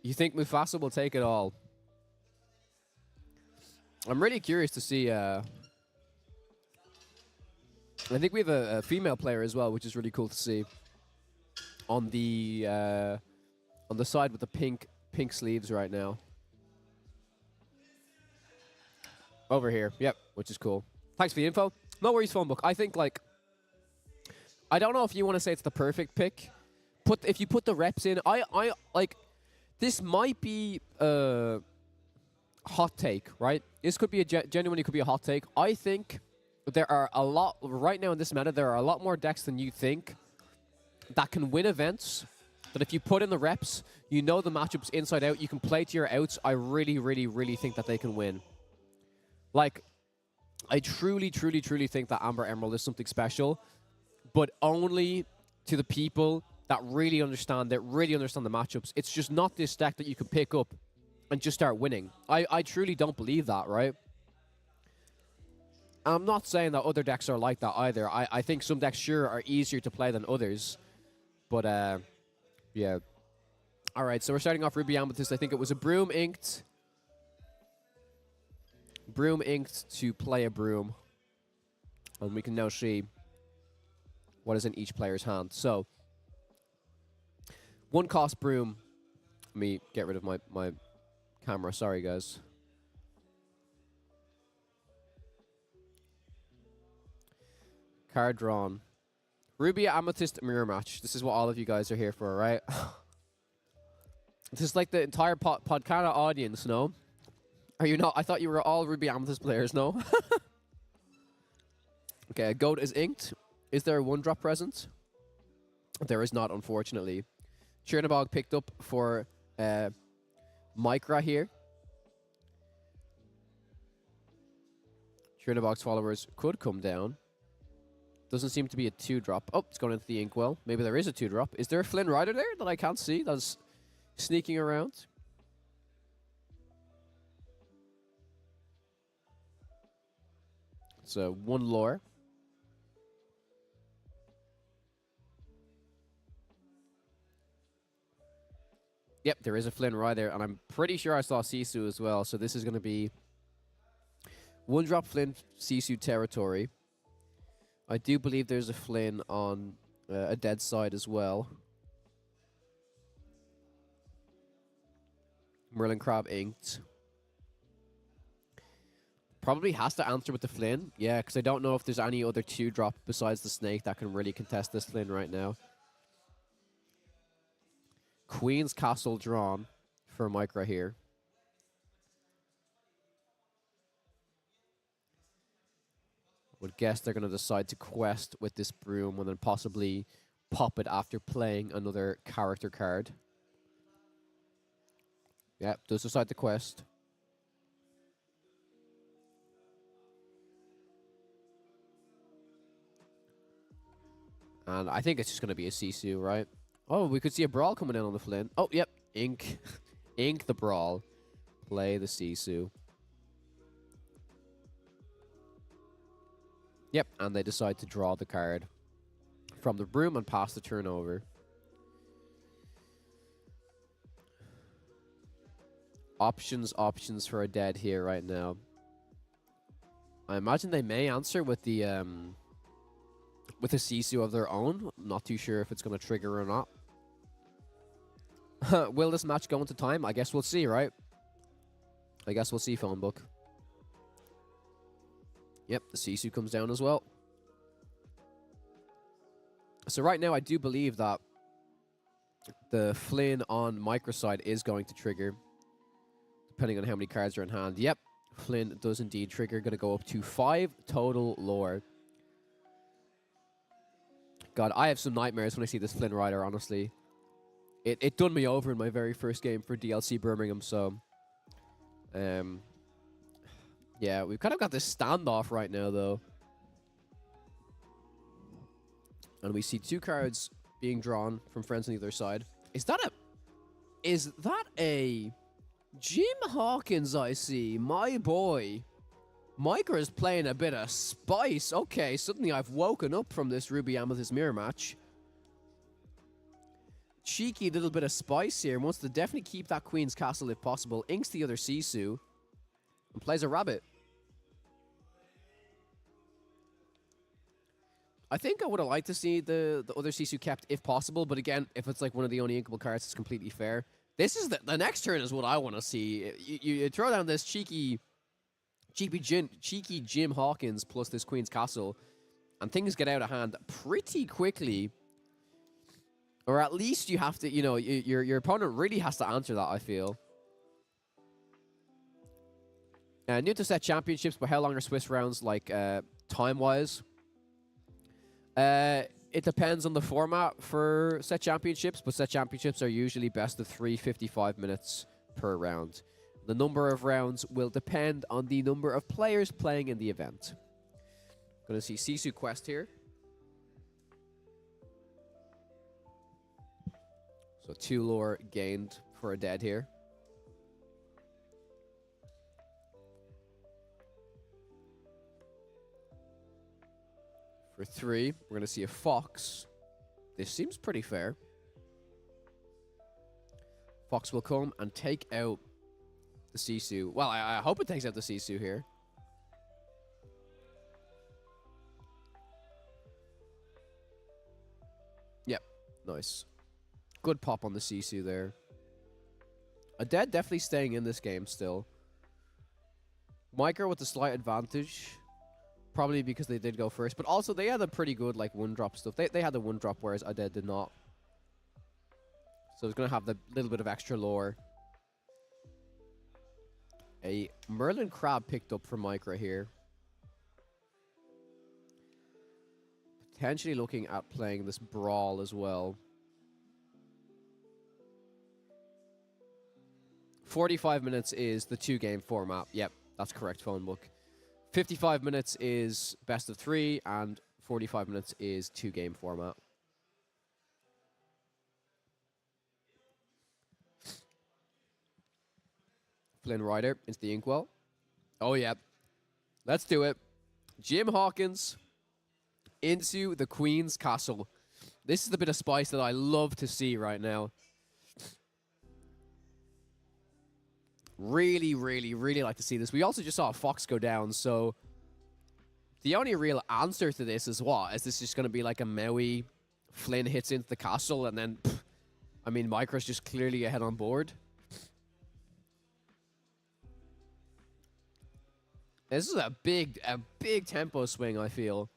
[SPEAKER 8] You think Mufasa will take it all? I'm really curious to see. I think we have a female player as well, which is really cool to see. On the side with the pink sleeves right now. Over here. Yep, which is cool. Thanks for the info. No worries, phone book. I think, like, I don't know if you want to say it's the perfect pick. If you put the reps in, I like, this might be a hot take, right? This could be genuinely could be a hot take. I think there are a lot, right now in this meta, there are a lot more decks than you think that can win events. That if you put in the reps, you know the matchups inside out, you can play to your outs. I really, really, really think that they can win. Like, I truly, truly, truly think that Amber Emerald is something special, but only to the people that really understand the matchups. It's just not this deck that you can pick up and just start winning. I truly don't believe that, right? I'm not saying that other decks are like that either. I think some decks, sure, are easier to play than others. But, yeah. All right, so we're starting off Ruby Amethyst. I think it was a Broom Inked. Broom Inked to play a Broom. And we can now see what is in each player's hand. So, 1 cost Broom. Let me get rid of my camera. Sorry, guys. Card drawn. Ruby Amethyst mirror match. This is what all of you guys are here for, right? This is like the entire Podcana audience, no? Are you not? I thought you were all Ruby Amethyst players, no? Okay, Goat is inked. Is there a 1-drop present? There is not, unfortunately. Chernabog picked up for Micra here. Chernabog's followers could come down. Doesn't seem to be a 2-drop. Oh, it's going into the Inkwell. Maybe there is a 2-drop. Is there a Flynn Rider there that I can't see? That's sneaking around. So, 1 lore. Yep, there is a Flynn Rider, and I'm pretty sure I saw Sisu as well. So this is going to be 1-drop Flynn Sisu territory. I do believe there's a Flynn on a dead side as well. Merlin Crab inked. Probably has to answer with the Flynn. Yeah, because I don't know if there's any other 2-drop besides the Snake that can really contest this Flynn right now. Queen's Castle drawn for Micra here. Would guess they're going to decide to quest with this Broom and then possibly pop it after playing another character card. Yep, does decide to quest. And I think it's just going to be a Sisu, right? Oh, we could see a Brawl coming in on the Flynn. Oh, yep. Ink. Ink the Brawl. Play the Sisu. Yep, and they decide to draw the card from the Broom and pass the turn over. Options for a dead here right now. I imagine they may answer with the a Sisu of their own. I'm not too sure if it's going to trigger or not. Will this match go into time? I guess we'll see, right? I guess we'll see, phone book. Yep, the Sisu comes down as well. So right now, I do believe that the Flynn on Micro side is going to trigger, depending on how many cards are in hand. Yep, Flynn does indeed trigger. Going to go up to 5 total lore. God, I have some nightmares when I see this Flynn Rider, honestly. It done me over in my very first game for DLC Birmingham, so... yeah, we've kind of got this standoff right now, though. And we see 2 cards being drawn from friends on the other side. Is that a Jim Hawkins I see? My boy. Micra is playing a bit of spice. Okay, suddenly I've woken up from this Ruby Amethyst mirror match. Cheeky little bit of spice here. Wants to definitely keep that Queen's Castle if possible. Inks the other Sisu. And plays a rabbit. I think I would have liked to see the other Sisu kept if possible, but again, if it's like one of the only inkable cards, it's completely fair. This is the next turn is what I want to see. You throw down this cheeky cheeky Jim Hawkins plus this Queen's Castle, and things get out of hand pretty quickly. Or at least you have to, you know, your opponent really has to answer that, I feel. New to set championships, but how long are Swiss rounds, like, time-wise? It depends on the format for set championships, but set championships are usually best of 3, 55 minutes per round. The number of rounds will depend on the number of players playing in the event. Gonna see Sisu Quest here. So 2 lore gained for a dead here. For 3, we're gonna see a Fox. This seems pretty fair. Fox will come and take out the Sisu. Well, I hope it takes out the Sisu here. Yep, nice. Good pop on the Sisu there. A dead definitely staying in this game still. Micro with the slight advantage. Probably because they did go first. But also they had a pretty good like 1-drop stuff. They had the 1-drop, whereas Adead did not. So it's going to have the little bit of extra lore. A Merlin Crab picked up for Micro here. Potentially looking at playing this Brawl as well. 45 minutes is the 2-game format. Yep, that's correct, phone book. 55 minutes is best of 3, and 45 minutes is 2-game format. Flynn Rider into the Inkwell. Oh, yeah. Let's do it. Jim Hawkins into the Queen's Castle. This is the bit of spice that I love to see right now. Really, really, really like to see this. We also just saw a Fox go down, so the only real answer to this is what? Is this just going to be like a Maui? Flynn hits into the castle, and then, I mean, Micro's just clearly ahead on board. This is a big tempo swing, I feel.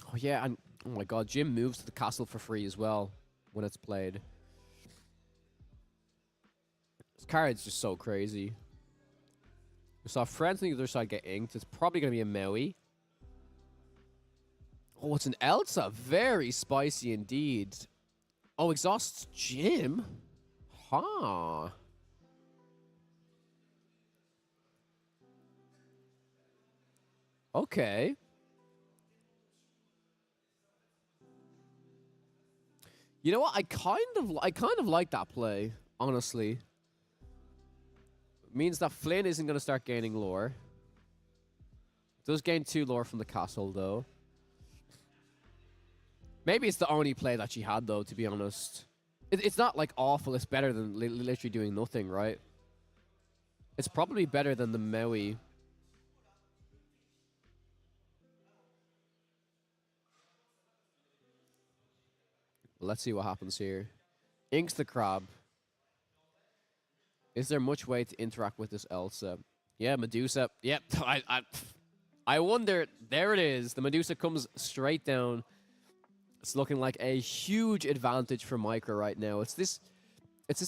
[SPEAKER 8] Oh, yeah, and oh my god, Jim moves to the castle for free as well when it's played. This card's just so crazy. We saw friends on the other side get inked. It's probably going to be a Maui. Oh, it's an Elsa. Very spicy indeed. Oh, exhausts Jim? Huh. Okay. You know what? I kind of like that play, honestly. It means that Flynn isn't going to start gaining lore. Does gain 2 lore from the castle, though. Maybe it's the only play that she had, though, to be honest. It's not, like, awful. It's better than literally doing nothing, right? It's probably better than the Maui. Let's see what happens here. Inks the crab. Is there much way to interact with this Elsa? Yeah, Medusa. Yep. I wonder. There it is. The Medusa comes straight down. It's looking like a huge advantage for Micro right now. It's this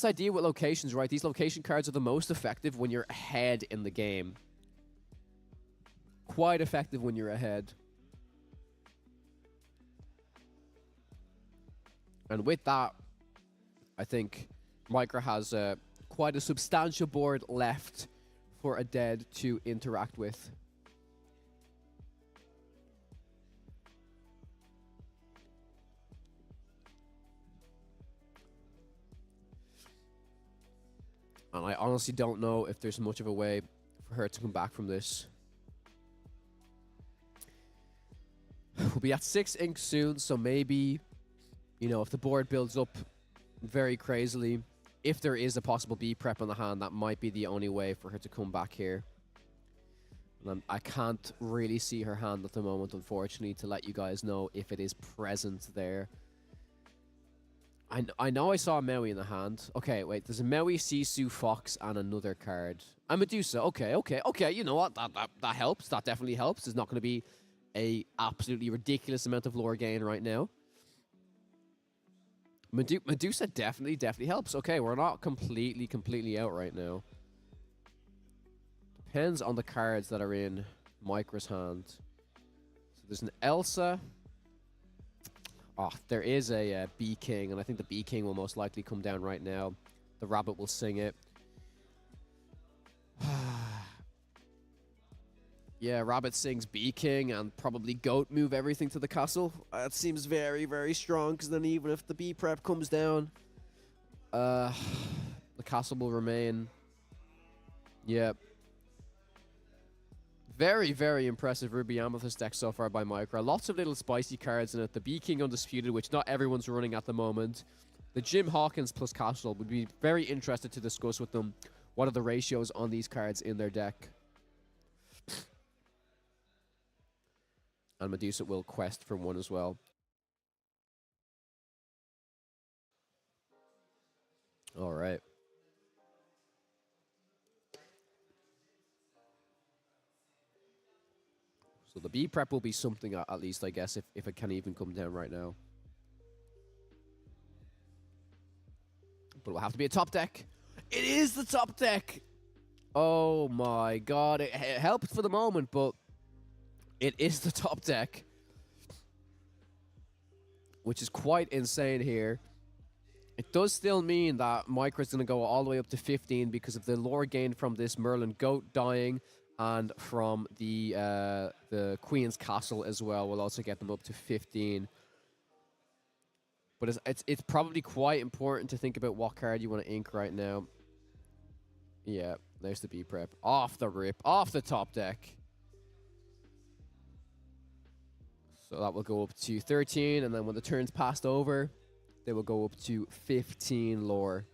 [SPEAKER 8] idea with locations, right? These location cards are the most effective when you're ahead in the game. Quite effective when you're ahead. And with that, I think Micro has quite a substantial board left for a dead to interact with. And I honestly don't know if there's much of a way for her to come back from this. We'll be at 6 ink soon, so maybe, you know, if the board builds up very crazily, if there is a possible B prep on the hand, that might be the only way for her to come back here. And I can't really see her hand at the moment, unfortunately, to let you guys know if it is present there. I know I saw a Maui in the hand. Okay, wait. There's a Maui, Sisu, Fox, and another card. A Medusa. Okay. You know what? That helps. That definitely helps. There's not going to be a absolutely ridiculous amount of lore gain right now. Medusa definitely helps. Okay, we're not completely out right now. Depends on the cards that are in Micra's hand. So there's an Elsa. Oh, there is a Bee King, and I think the Bee King will most likely come down right now. The Rabbit will sing it. Yeah, Rabbit sings Bee King, and probably Goat move everything to the castle. That seems very strong, because then even if the Bee Prep comes down, the castle will remain. Yep. Very impressive Ruby Amethyst deck so far by Micra. Lots of little spicy cards in it. The Bee King Undisputed, which not everyone's running at the moment. The Jim Hawkins plus Castle would be very interested to discuss with them what are the ratios on these cards in their deck. And Medusa will quest for one as well. All right. So the B prep will be something at least, I guess, if it can even come down right now. But it will have to be a top deck. It is the top deck! Oh my god. It helped for the moment, but it is the top deck. Which is quite insane here. It does still mean that Micra's going to go all the way up to 15 because of the lore gain from this Merlin Goat dying. And from the Queen's Castle as well, we'll also get them up to 15. But it's probably quite important to think about what card you want to ink right now. Yeah, there's the B prep. Off the rip, off the top deck. So that will go up to 13, and then when the turn's passed over, they will go up to 15 lore.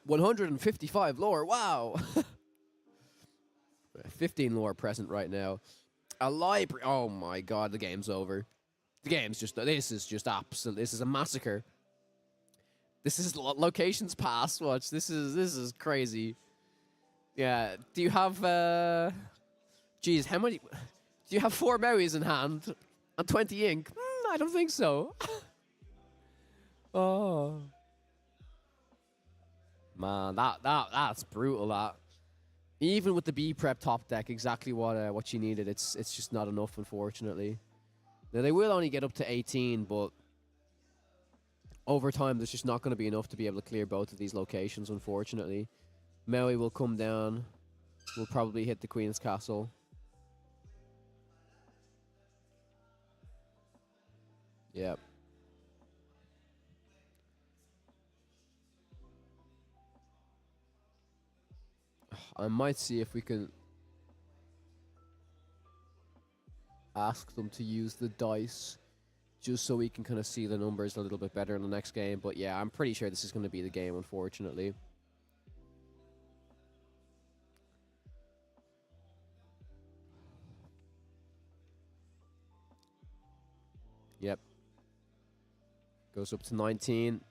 [SPEAKER 8] $155 lore, wow! 15 lore present right now. A library, oh my god, the game's over. The game's just, this is just absolute, this is a massacre. This is locations past, watch, this is crazy. Yeah, do you have, geez, how many, do you have 4 Mauis in hand? And 20 ink? I don't think so. Oh. Man, that's brutal. That even with the B prep top deck, exactly what you needed. It's just not enough, unfortunately. Now they will only get up to 18, but over time there's just not going to be enough to be able to clear both of these locations, unfortunately. Maui will come down. We'll probably hit the Queen's Castle. Yep. I might see if we can ask them to use the dice just so we can kind of see the numbers a little bit better in the next game. But yeah, I'm pretty sure this is going to be the game, unfortunately. Yep. Goes up to 19.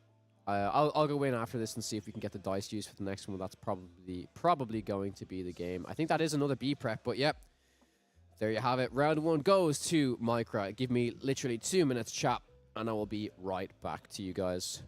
[SPEAKER 8] I'll go in after this and see if we can get the dice used for the next one. That's probably going to be the game. I think that is another B prep, but yep. There you have it. Round 1 goes to Micra. Give me literally 2 minutes, chat, and I will be right back to you guys.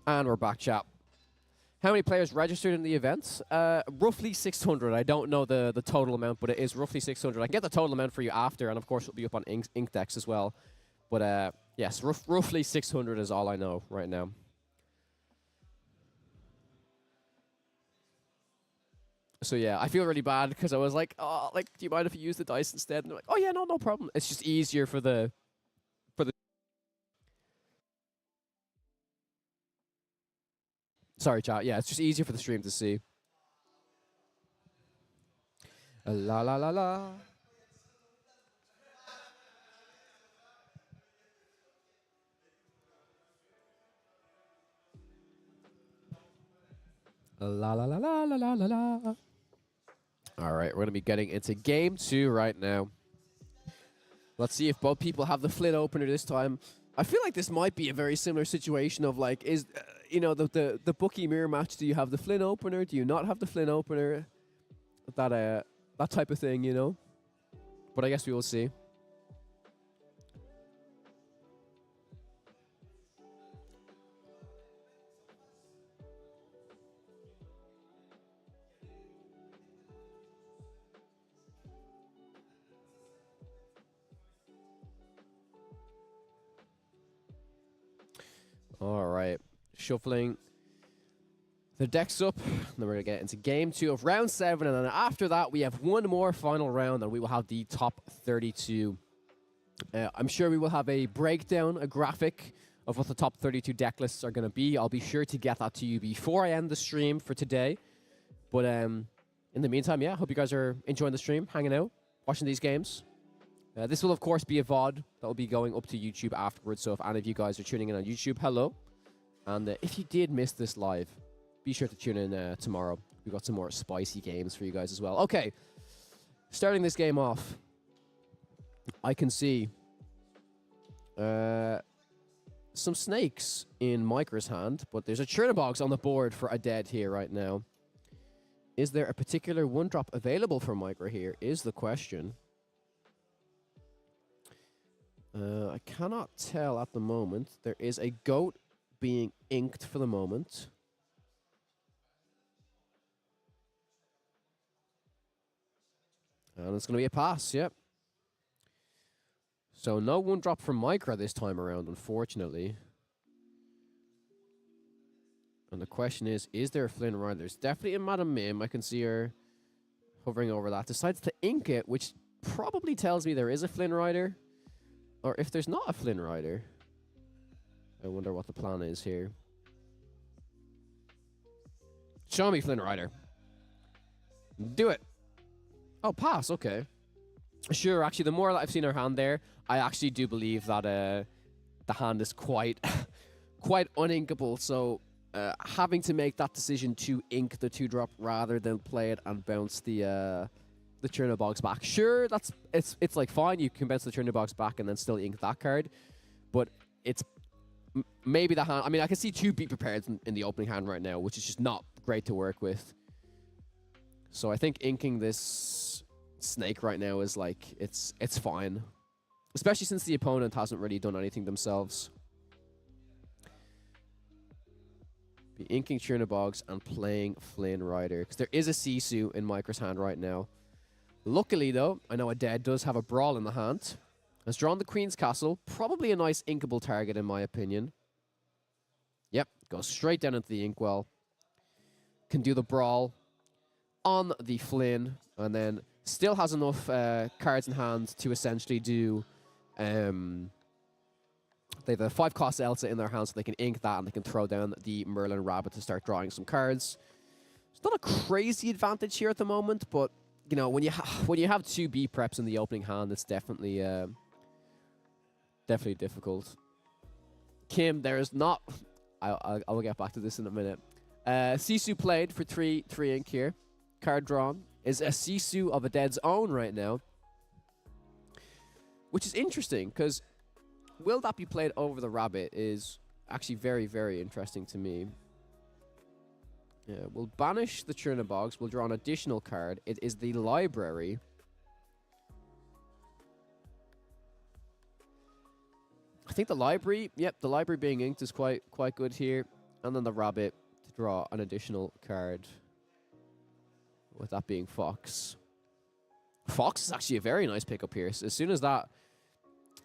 [SPEAKER 8] And we're back, chat. How many players registered in the event? Roughly 600. I don't know the total amount, but it is roughly 600. I can get the total amount for you after, and of course it'll be up on Inkdex as well. But yes, roughly 600 is all I know right now. So yeah, I feel really bad because I was like, oh, like, do you mind if you use the dice instead? And they're like, oh yeah, no problem. It's just easier for the Sorry, chat. Yeah, it's just easier for the stream to see. La la la la. La la la la la la la la. All right, we're going to be getting into game 2 right now. Let's see if both people have the Flint opener this time. I feel like this might be a very similar situation of like, is you know, the Bookie mirror match. Do you have the Flint opener? Do you not have the Flint opener? That type of thing, you know. But I guess we will see. All right, shuffling the decks up. Then we're going to get into game 2 of round 7. And then after that, we have one more final round, and we will have the top 32. I'm sure we will have a breakdown, a graphic of what the top 32 deck lists are going to be. I'll be sure to get that to you before I end the stream for today. But in the meantime, yeah, hope you guys are enjoying the stream, hanging out, watching these games. This will, of course, be a VOD that will be going up to YouTube afterwards. So if any of you guys are tuning in on YouTube, hello. And if you did miss this live, be sure to tune in tomorrow. We've got some more spicy games for you guys as well. Okay, starting this game off, I can see some snakes in Micro's hand, but there's a Chernobog's on the board for a dead here right now. Is there a particular 1-drop available for Micro here, is the question. I cannot tell at the moment. There is a goat being inked for the moment. And it's going to be a pass, yep. So no 1-drop from Micro this time around, unfortunately. And the question is there a Flynn Rider? There's definitely a Madam Mim. I can see her hovering over that. Decides to ink it, which probably tells me there is a Flynn Rider. Or if there's not a Flynn Rider, I wonder what the plan is here. Show me Flynn Rider. Do it. Oh, pass. Okay. Sure. Actually, the more that I've seen her hand there, I actually do believe that the hand is quite uninkable. So having to make that decision to ink the 2-drop rather than play it and bounce the Chernobog's back. Sure, it's like fine. You can bounce the Chernobog's back and then still ink that card, but it's maybe the hand. I mean, I can see 2 Be Prepared in the opening hand right now, which is just not great to work with. So I think inking this snake right now is like it's fine, especially since the opponent hasn't really done anything themselves. Be inking Chernobog's and playing Flynn Rider because there is a Sisu in Micro's hand right now. Luckily, though, I know a dead does have a Brawl in the hand. Has drawn the Queen's Castle. Probably a nice inkable target, in my opinion. Yep, goes straight down into the inkwell. Can do the Brawl on the Flynn. And then still has enough cards in hand to essentially do... they have a 5-cost Elsa in their hand, so they can ink that and they can throw down the Merlin Rabbit to start drawing some cards. It's not a crazy advantage here at the moment, but... You know, when you have 2 B preps in the opening hand, it's definitely difficult. Kim, there is not. I will get back to this in a minute. Sisu played for 3 ink here. Card drawn is a Sisu of a dead's own right now, which is interesting because will that be played over the rabbit is actually very, very interesting to me. Yeah, we'll banish the Chernobog's. We'll draw an additional card. It is the library. I think the library, yep, the library being inked is quite good here. and then the rabbit to draw an additional card. With that being Fox. Fox is actually a very nice pickup here. So as soon as that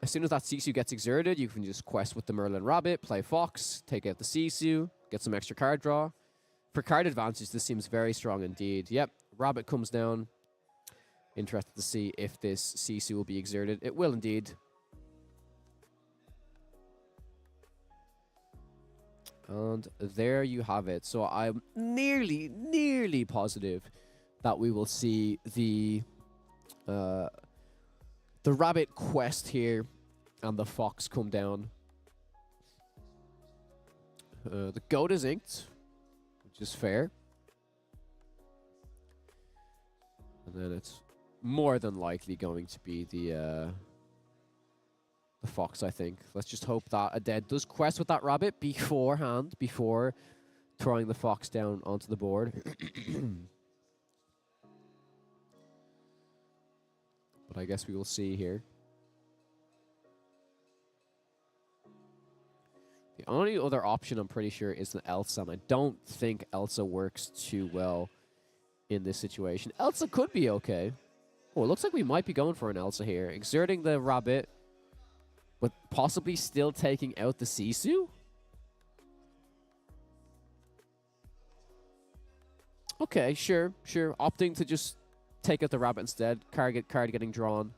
[SPEAKER 8] Sisu gets exerted, you can just quest with the Merlin Rabbit, play Fox, take out the Sisu, get some extra card draw. For card advantage, this seems very strong indeed. Yep, Rabbit comes down. Interested to see if this Sisu will be exerted. It will indeed. And there you have it. So I'm nearly positive that we will see the Rabbit quest here and the Fox come down. The goat is inked, which is fair. And then it's more than likely going to be the Fox, I think. Let's just hope that a dead does quest with that Rabbit beforehand, before throwing the Fox down onto the board. But I guess we will see here. The only other option I'm pretty sure is an Elsa, and I don't think Elsa works too well in this situation. Elsa could be okay. Oh, it looks like we might be going for an Elsa here. Exerting the Rabbit, but possibly still taking out the Sisu? Okay, sure. Opting to just take out the Rabbit instead. Card getting drawn.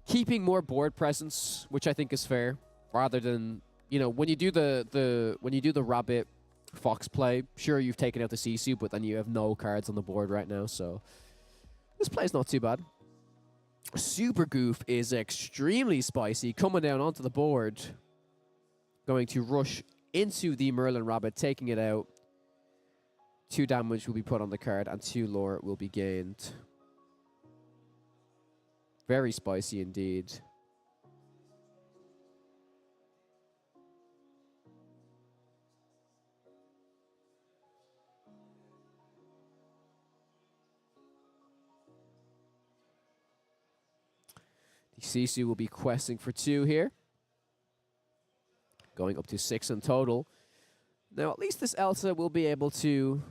[SPEAKER 8] Keeping more board presence, which I think is fair, rather than, you know, when you do the Rabbit Fox play, sure, you've taken out the Sisu, but then you have no cards on the board right now, so this play is not too bad. Super Goof is extremely spicy, coming down onto the board. Going to rush into the Merlin Rabbit, taking it out. 2 damage will be put on the card, and 2 lore will be gained. Very spicy indeed. The Sisu will be questing for 2 here. Going up to 6 in total. Now, at least this Elsa will be able to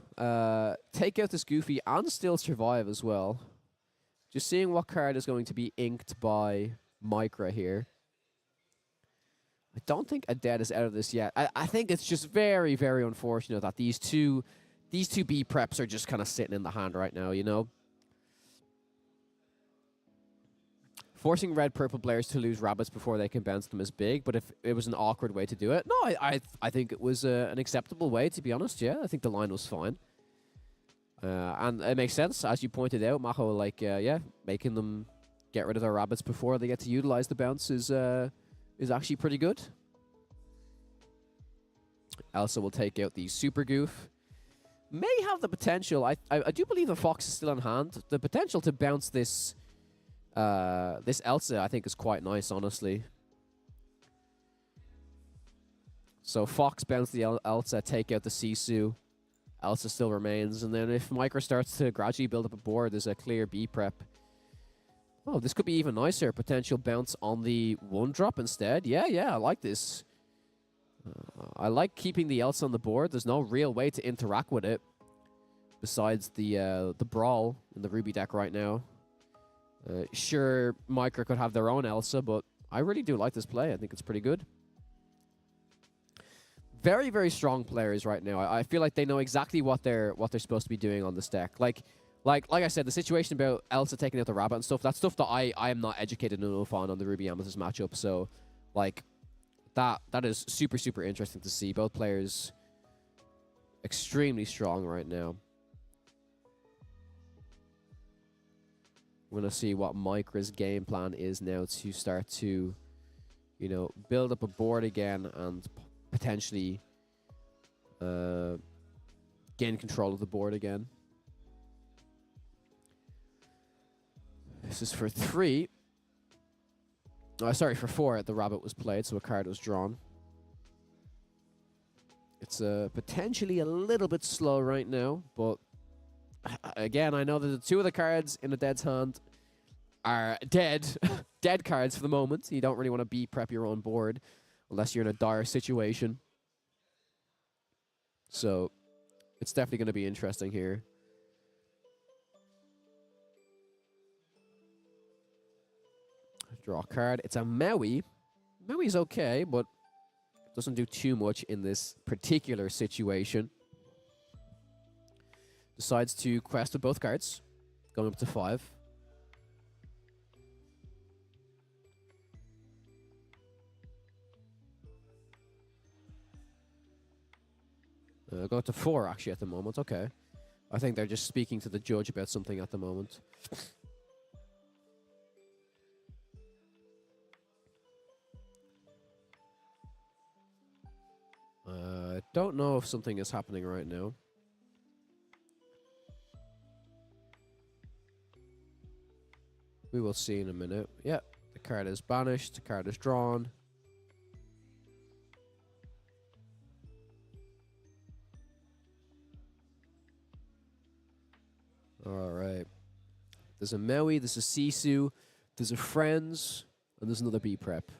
[SPEAKER 8] take out this Goofy and still survive as well. Just seeing what card is going to be inked by Micra here. I don't think a dead is out of this yet. I think it's just very, very unfortunate that these two B preps are just kind of sitting in the hand right now, you know? Forcing red-purple players to lose rabbits before they can bounce them is big, but if it was an awkward way to do it, no, I think it was an acceptable way, to be honest, yeah. I think the line was fine. And it makes sense, as you pointed out, Maho, like, yeah, making them get rid of their rabbits before they get to utilize the bounce is actually pretty good. Elsa will take out the Super Goof. May have the potential, I do believe the Fox is still in hand, the potential to bounce this this Elsa, I think, is quite nice, honestly. So Fox bounce the Elsa, take out the Sisu. Elsa still remains, and then if Micro starts to gradually build up a board, there's a clear B prep. Oh, this could be even nicer. Potential bounce on the 1-drop instead. Yeah, I like this. I like keeping the Elsa on the board. There's no real way to interact with it besides the Brawl in the Ruby deck right now. Sure, Micro could have their own Elsa, but I really do like this play. I think it's pretty good. Very, very strong players right now. I feel like they know exactly what they're supposed to be doing on this deck. Like I said, the situation about Elsa taking out the rabbit and stuff, that's stuff that I am not educated enough on the Ruby Amethyst matchup. So, like, that is super, super interesting to see. Both players extremely strong right now. We're going to see what Micra's game plan is now to start to, you know, build up a board again and potentially gain control of the board again. This is for 3. Oh, sorry, for 4. The rabbit was played, so a card was drawn. It's potentially a little bit slow right now, but again, I know that the 2 of the cards in the dead's hand are dead. Dead cards for the moment. You don't really want to B prep your own board unless you're in a dire situation. So it's definitely going to be interesting here. Draw a card. It's a Maui. Maui's okay, but doesn't do too much in this particular situation. Decides to quest with both cards, going up to 5. Go to 4 actually at the moment. Okay, I think they're just speaking to the judge about something at the moment. Don't know if something is happening right now. We will see in a minute. Yeah, the card is banished. The card is drawn. All right. There's a Maui, there's a Sisu, there's a Friends, and there's another B prep.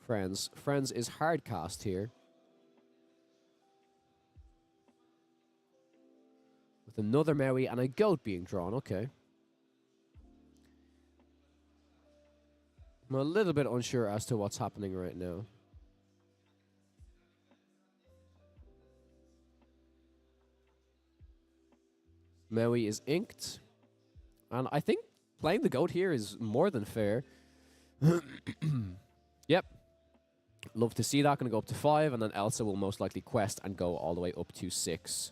[SPEAKER 8] Friends. Friends is hard cast here. With another Maui and a goat being drawn. Okay. I'm a little bit unsure as to what's happening right now. Maui is inked. And I think playing the goat here is more than fair. Yep. Love to see that. Going to go up to 5, and then Elsa will most likely quest and go all the way up to 6.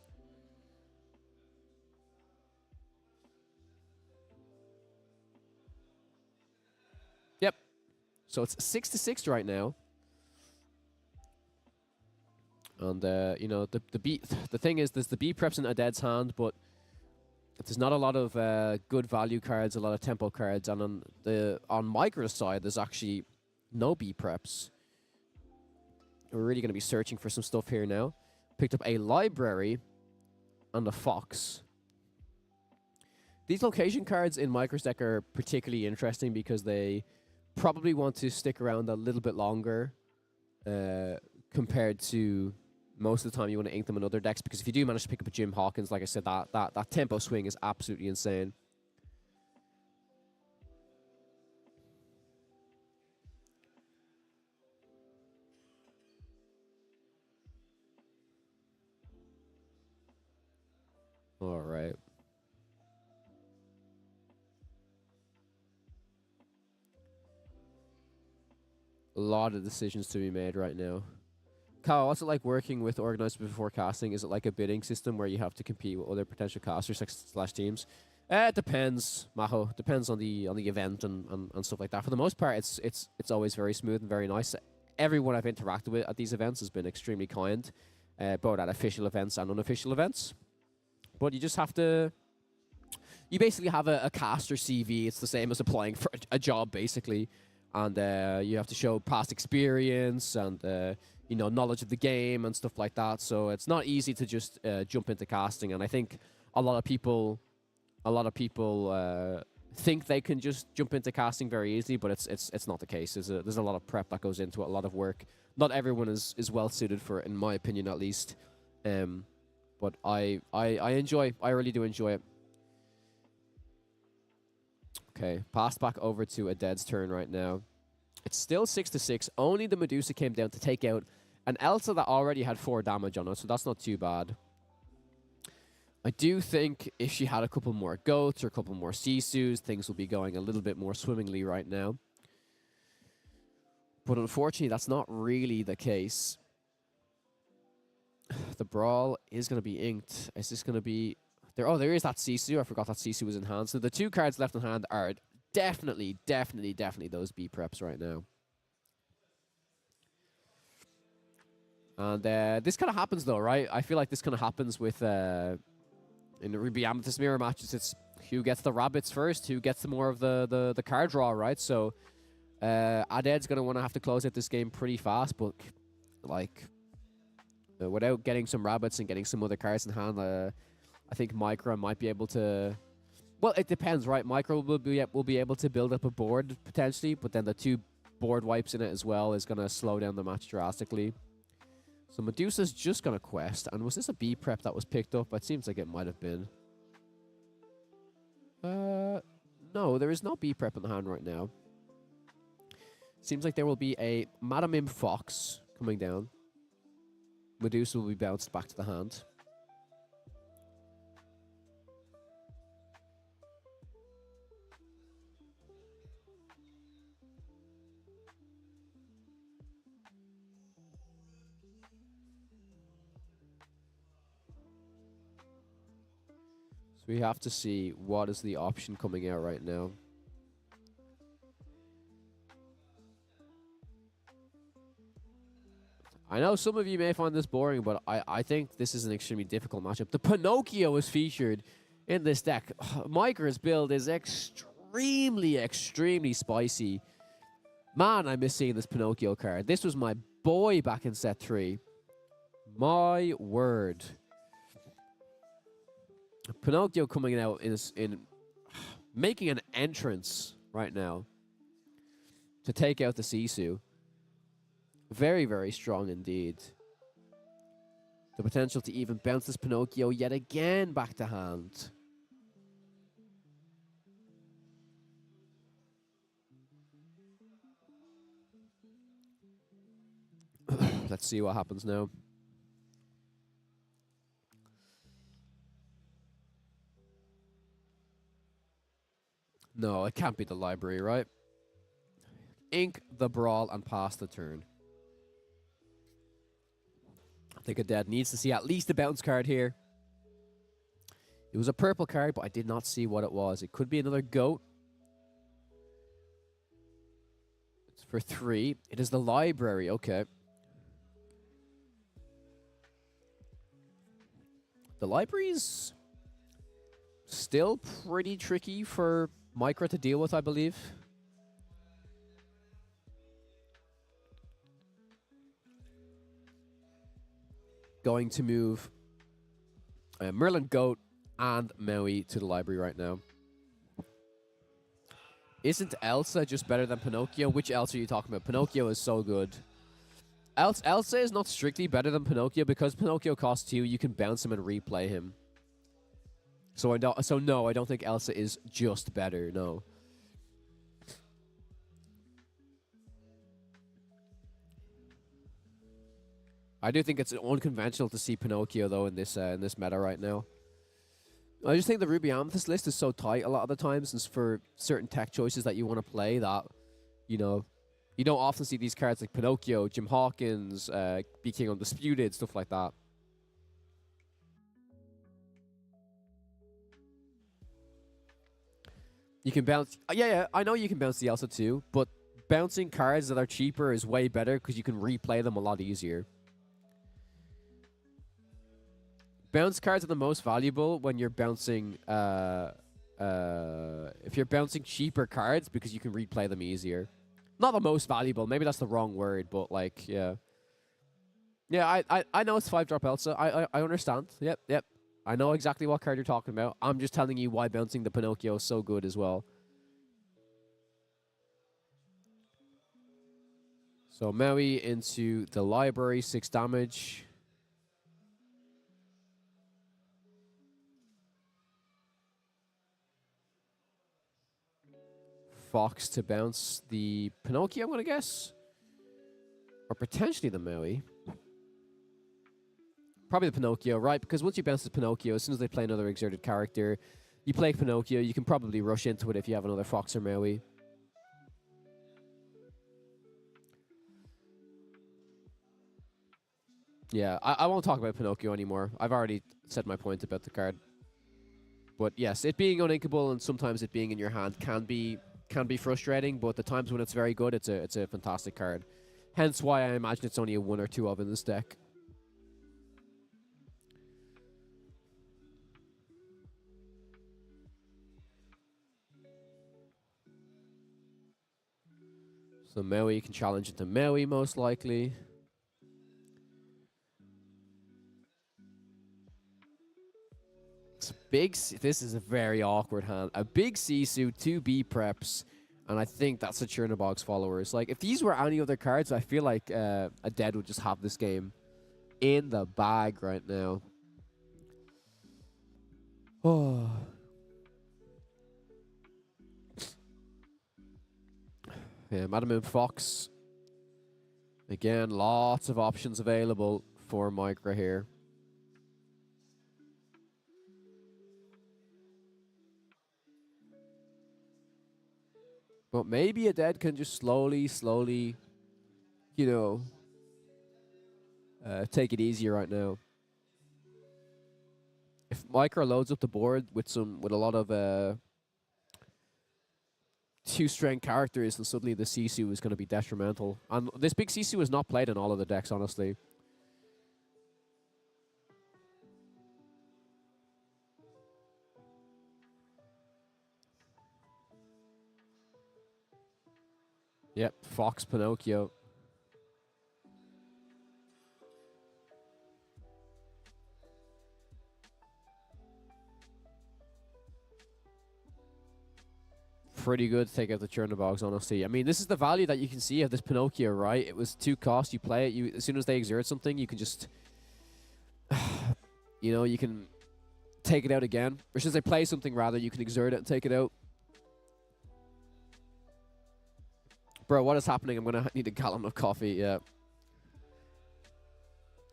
[SPEAKER 8] Yep. So it's 6-6 right now. And, you know, the thing is, there's the B preps in Aded's hand, but there's not a lot of good value cards, a lot of tempo cards, and on Migra's side, there's actually no B preps. We're really going to be searching for some stuff here now. Picked up a library and a fox. These location cards in Migra's deck are particularly interesting because they probably want to stick around a little bit longer compared to most of the time you want to ink them in other decks, because if you do manage to pick up a Jim Hawkins, like I said, that tempo swing is absolutely insane. All right. A lot of decisions to be made right now. Kawa, what's it like working with organizers before casting? Is it like a bidding system where you have to compete with other potential casters slash teams? It depends, Maho. Depends on the event and stuff like that. For the most part, it's always very smooth and very nice. Everyone I've interacted with at these events has been extremely kind, both at official events and unofficial events. But you just have to... You basically have a caster CV. It's the same as applying for a job, basically. And you have to show past experience and, you know, knowledge of the game and stuff like that. So it's not easy to just jump into casting. And I think a lot of people think they can just jump into casting very easily, but it's not the case. There's a lot of prep that goes into it, a lot of work. Not everyone is well suited for it, in my opinion, at least. But I really do enjoy it. Okay, passed back over to Aded's turn right now. It's still 6-6. Only the Medusa came down to take out an Elsa that already had 4 damage on it, so that's not too bad. I do think if she had a couple more goats or a couple more Sisus, things will be going a little bit more swimmingly right now. But unfortunately, that's not really the case. The Brawl is going to be inked. Is this going to be... there? Oh, there is that Sisu. I forgot that Sisu was in hand. So the 2 cards left in hand are definitely those B preps right now. And this kind of happens, though, right? I feel like this kind of happens with... in the Ruby Amethyst Mirror matches, it's who gets the rabbits first, who gets more of the card draw, right? So Aded's going to want to have to close out this game pretty fast, but like without getting some rabbits and getting some other cards in hand, I think Micro might be able to... Well, it depends, right? Micro will be able to build up a board potentially, but then the 2 board wipes in it as well is going to slow down the match drastically. So Medusa's just going to quest. And was this a B prep that was picked up? It seems like it might have been. No, there is no B prep in the hand right now. Seems like there will be a Madam Im Fox coming down. Medusa will be bounced back to the hand. So we have to see what is the option coming out right now. I know some of you may find this boring, but I think this is an extremely difficult matchup. The Pinocchio is featured in this deck. Micra's build is extremely, extremely spicy. Man, I miss seeing this Pinocchio card. This was my boy back in set 3. My word. Pinocchio coming out in making an entrance right now to take out the Sisu. Very, very strong indeed. The potential to even bounce this Pinocchio yet again back to hand. Let's see what happens now. No, it can't be the library, right? Ink the brawl and pass the turn. I think Adad needs to see at least a bounce card here. It was a purple card, but I did not see what it was. It could be another goat. It's for 3. It is the library, okay. The library's still pretty tricky for Micra to deal with, I believe. Going to move Merlin Goat and Maui to the library right now. Isn't Elsa just better than Pinocchio? Which Elsa are you talking about? Pinocchio is so good. Elsa is not strictly better than Pinocchio because Pinocchio costs 2. You can bounce him and replay him. So no, I don't think Elsa is just better. No. I do think it's unconventional to see Pinocchio though in this meta right now. I just think the Ruby Amethyst list is so tight a lot of the times, and for certain tech choices that you want to play that, you know, you don't often see these cards like Pinocchio, Jim Hawkins, Be King Undisputed, stuff like that. You can bounce... yeah, I know you can bounce the Elsa too, but bouncing cards that are cheaper is way better because you can replay them a lot easier. Bounce cards are the most valuable when you're bouncing... if you're bouncing cheaper cards because you can replay them easier. Not the most valuable. Maybe that's the wrong word, but like, yeah. Yeah, I know it's 5-drop Elsa. I understand. Yep. I know exactly what card you're talking about. I'm just telling you why bouncing the Pinocchio is so good as well. So Maui into the library, 6 damage. Fox to bounce the Pinocchio, I'm going to guess. Or potentially the Maui. Probably the Pinocchio, right? Because once you bounce the Pinocchio, as soon as they play another exerted character, you play Pinocchio, you can probably rush into it if you have another Fox or Maui. Yeah, I won't talk about Pinocchio anymore. I've already said my point about the card. But yes, it being uninkable and sometimes it being in your hand can be frustrating, but the times when it's very good, it's a fantastic card. Hence why I imagine it's only a 1 or 2 of in this deck. So Maui can challenge into Maui most likely. It's a big. This is a very awkward hand. A big Sisu, 2 B preps, And I think that's a Chernobog's followers. Like, if these were any other cards, I feel like a Dead would just have this game in the bag right now. Oh. Yeah, Madam Moon Fox. Again, lots of options available for Micra here. But maybe a Dead can just slowly, you know, take it easier right now. If Micra loads up the board with a lot of 2-strength characters, then suddenly the Sisu is going to be detrimental. And this big Sisu is not played in all of the decks, honestly. Yep, Fox Pinocchio. Pretty good to take out the Chernobyls, honestly. I mean, this is the value that you can see of this Pinocchio, right? It was 2 cost. You play it. As soon as they exert something, you can just, you know, you can take it out again. Or since they play something, rather, you can exert it and take it out. Bro, what is happening? I'm going to need a gallon of coffee, yeah.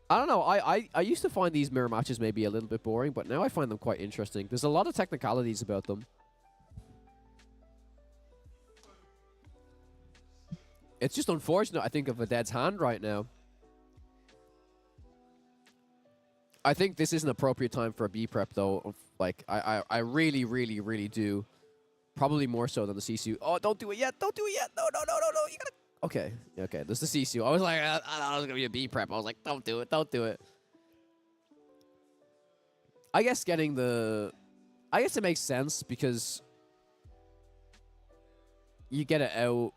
[SPEAKER 8] I don't know. I used to find these mirror matches maybe a little bit boring, but now I find them quite interesting. There's a lot of technicalities about them. It's just unfortunate, I think, of a Dead's hand right now. I think this is an appropriate time for a B prep, though. Like, I really, really, really do. Probably more so than the Sisu. Oh, don't do it yet. Don't do it yet. No. You gotta... Okay. Okay, there's the Sisu. I was like, I thought it was gonna be a B prep. I was like, don't do it. Don't do it. I guess getting the... I guess it makes sense because you get it out.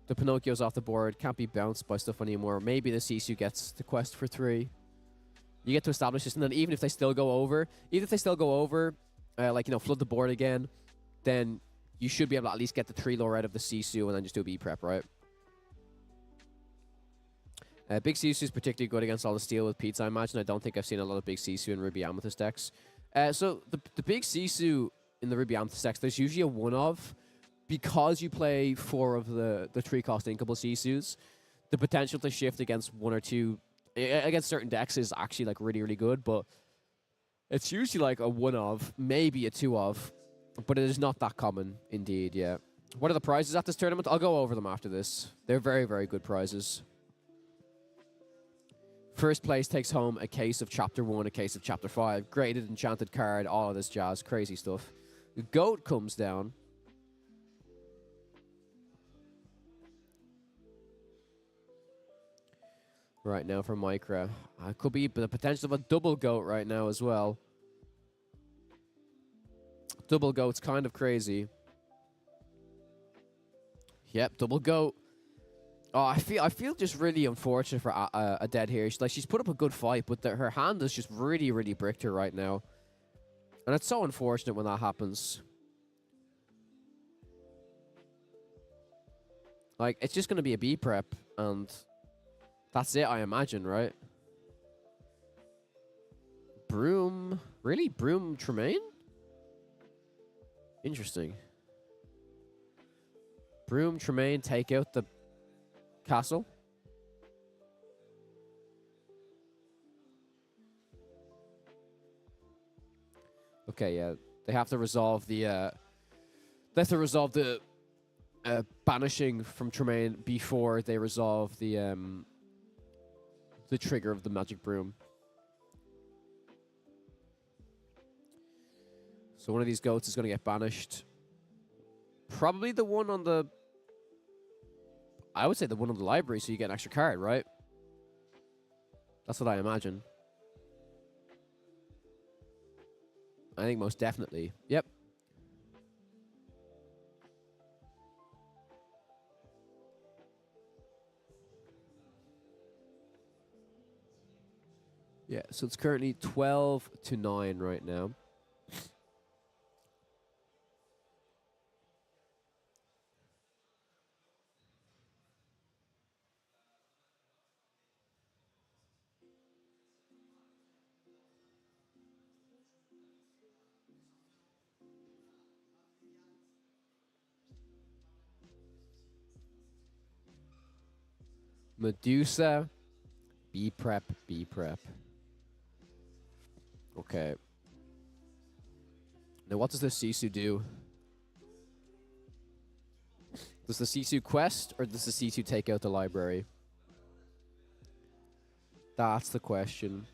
[SPEAKER 8] The Pinocchio's off the board. Can't be bounced by stuff anymore. Maybe the Sisu gets the quest for 3. You get to establish this, and then even if they still go over, like, you know, flood the board again, then you should be able to at least get the 3 lore out of the Sisu and then just do a B prep, right? Big Sisu is particularly good against all the steel with Pizza, I imagine. I don't think I've seen a lot of Big Sisu in Ruby Amethyst decks. So the Big Sisu in the Ruby Amethyst decks, there's usually a 1-of. Because you play 4 of the 3-cost Inkable Sisus, the potential to shift against 1 or 2 against certain decks is actually like really, really good, but it's usually like a 1-of, maybe a 2-of, but it is not that common indeed, yeah. What are the prizes at this tournament? I'll go over them after this. They're very, very good prizes. First place takes home a case of Chapter 1, a case of Chapter 5, graded enchanted card, all of this jazz, crazy stuff. The GOAT comes down. Right now for Micra. Could be the potential of a double GOAT right now as well. Double GOAT's kind of crazy. Yep, double GOAT. Oh, I feel just really unfortunate for a Dead here. She's put up a good fight, but her hand is just really, really bricked her right now. And it's so unfortunate when that happens. Like, it's just going to be a B prep, and that's it, I imagine, right? Broom. Really? Broom Tremaine? Interesting. Broom Tremaine take out the castle. Okay, yeah. They have to resolve the banishing from Tremaine before they resolve the trigger of the magic broom. So one of these goats is going to get banished. Probably the one on the... I would say the one on the library, so you get an extra card, right? That's what I imagine. I think most definitely. Yep. Yeah, so it's currently 12-9 right now. Medusa. B prep. B prep. Okay. Now, what does the Sisu do? Does the Sisu quest, or does the Sisu take out the library? That's the question.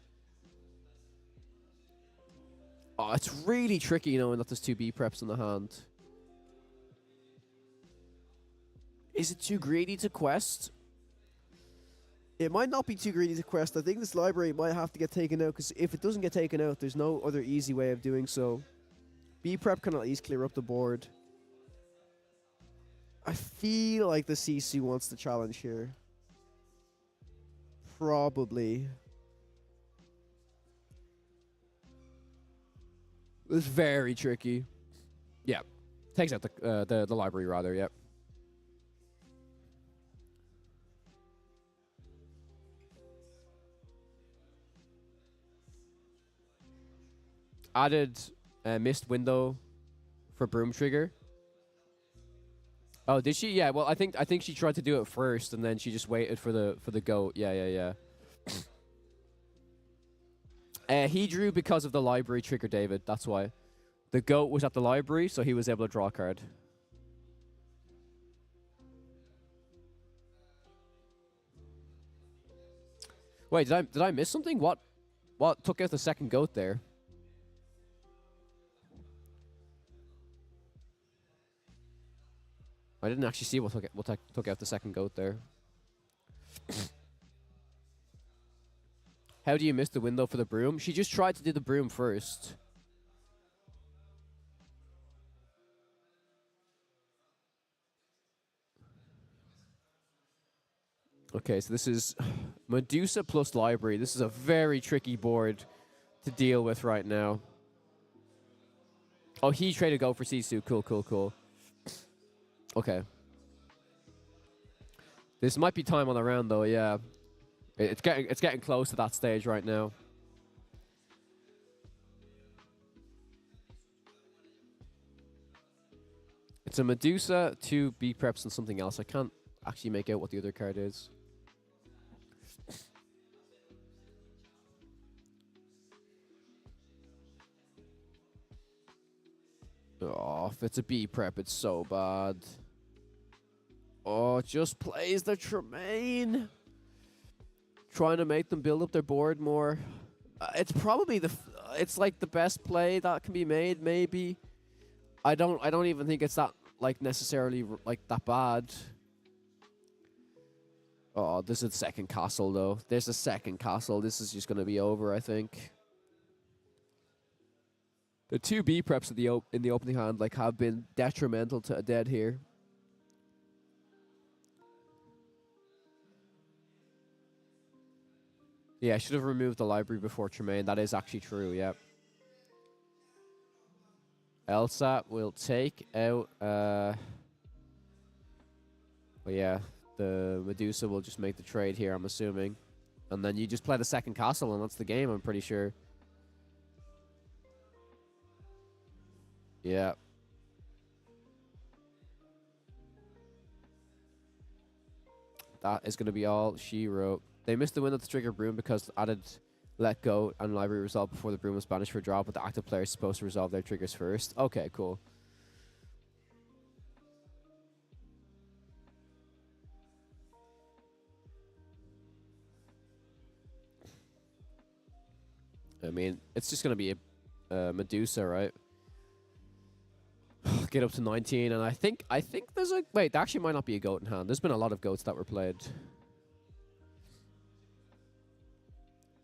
[SPEAKER 8] Oh, it's really tricky knowing that there's 2 B preps in the hand. Is it too greedy to quest? It might not be too greedy to quest. I think this library might have to get taken out, because if it doesn't get taken out, there's no other easy way of doing so. B prep can at least clear up the board. I feel like the Sisu wants the challenge here. Probably. It's very tricky. Yeah. Takes out the library rather, yep. Added missed window for broom trigger. Oh, did she? Yeah. Well, I think she tried to do it first, and then she just waited for the goat. Yeah. He drew because of the library trigger, David. That's why. The goat was at the library, so he was able to draw a card. Wait, did I miss something? What took out the second goat there? I didn't actually see what took out the second goat there. How do you miss the window for the broom? She just tried to do the broom first. Okay, so this is Medusa plus library. This is a very tricky board to deal with right now. Oh, he traded go for Sisu. Cool. Okay. This might be time on the round though, yeah. It's getting close to that stage right now. It's a Medusa, 2 B preps, and something else. I can't actually make out what the other card is. Oh, if it's a B prep, it's so bad. Oh, it just plays the Tremaine. Trying to make them build up their board more. It's probably it's like the best play that can be made, maybe. I don't even think it's that like necessarily like that bad. Oh, there's a second castle though. There's a second castle. This is just gonna be over, I think. The 2 B preps in the opening hand like have been detrimental to a dead here. Yeah, I should have removed the library before Tremaine. That is actually true, yep. Elsa will take out... well, yeah, the Medusa will just make the trade here, I'm assuming. And then you just play the second castle, and that's the game, I'm pretty sure. Yeah. That is going to be all she wrote. They missed the window to trigger broom because added let go and library resolved before the broom was banished for a draw, but the active player is supposed to resolve their triggers first. Okay, cool. I mean, it's just going to be a Medusa, right? Get up to 19, and I think there's a... Wait, there actually might not be a goat in hand. There's been a lot of goats that were played.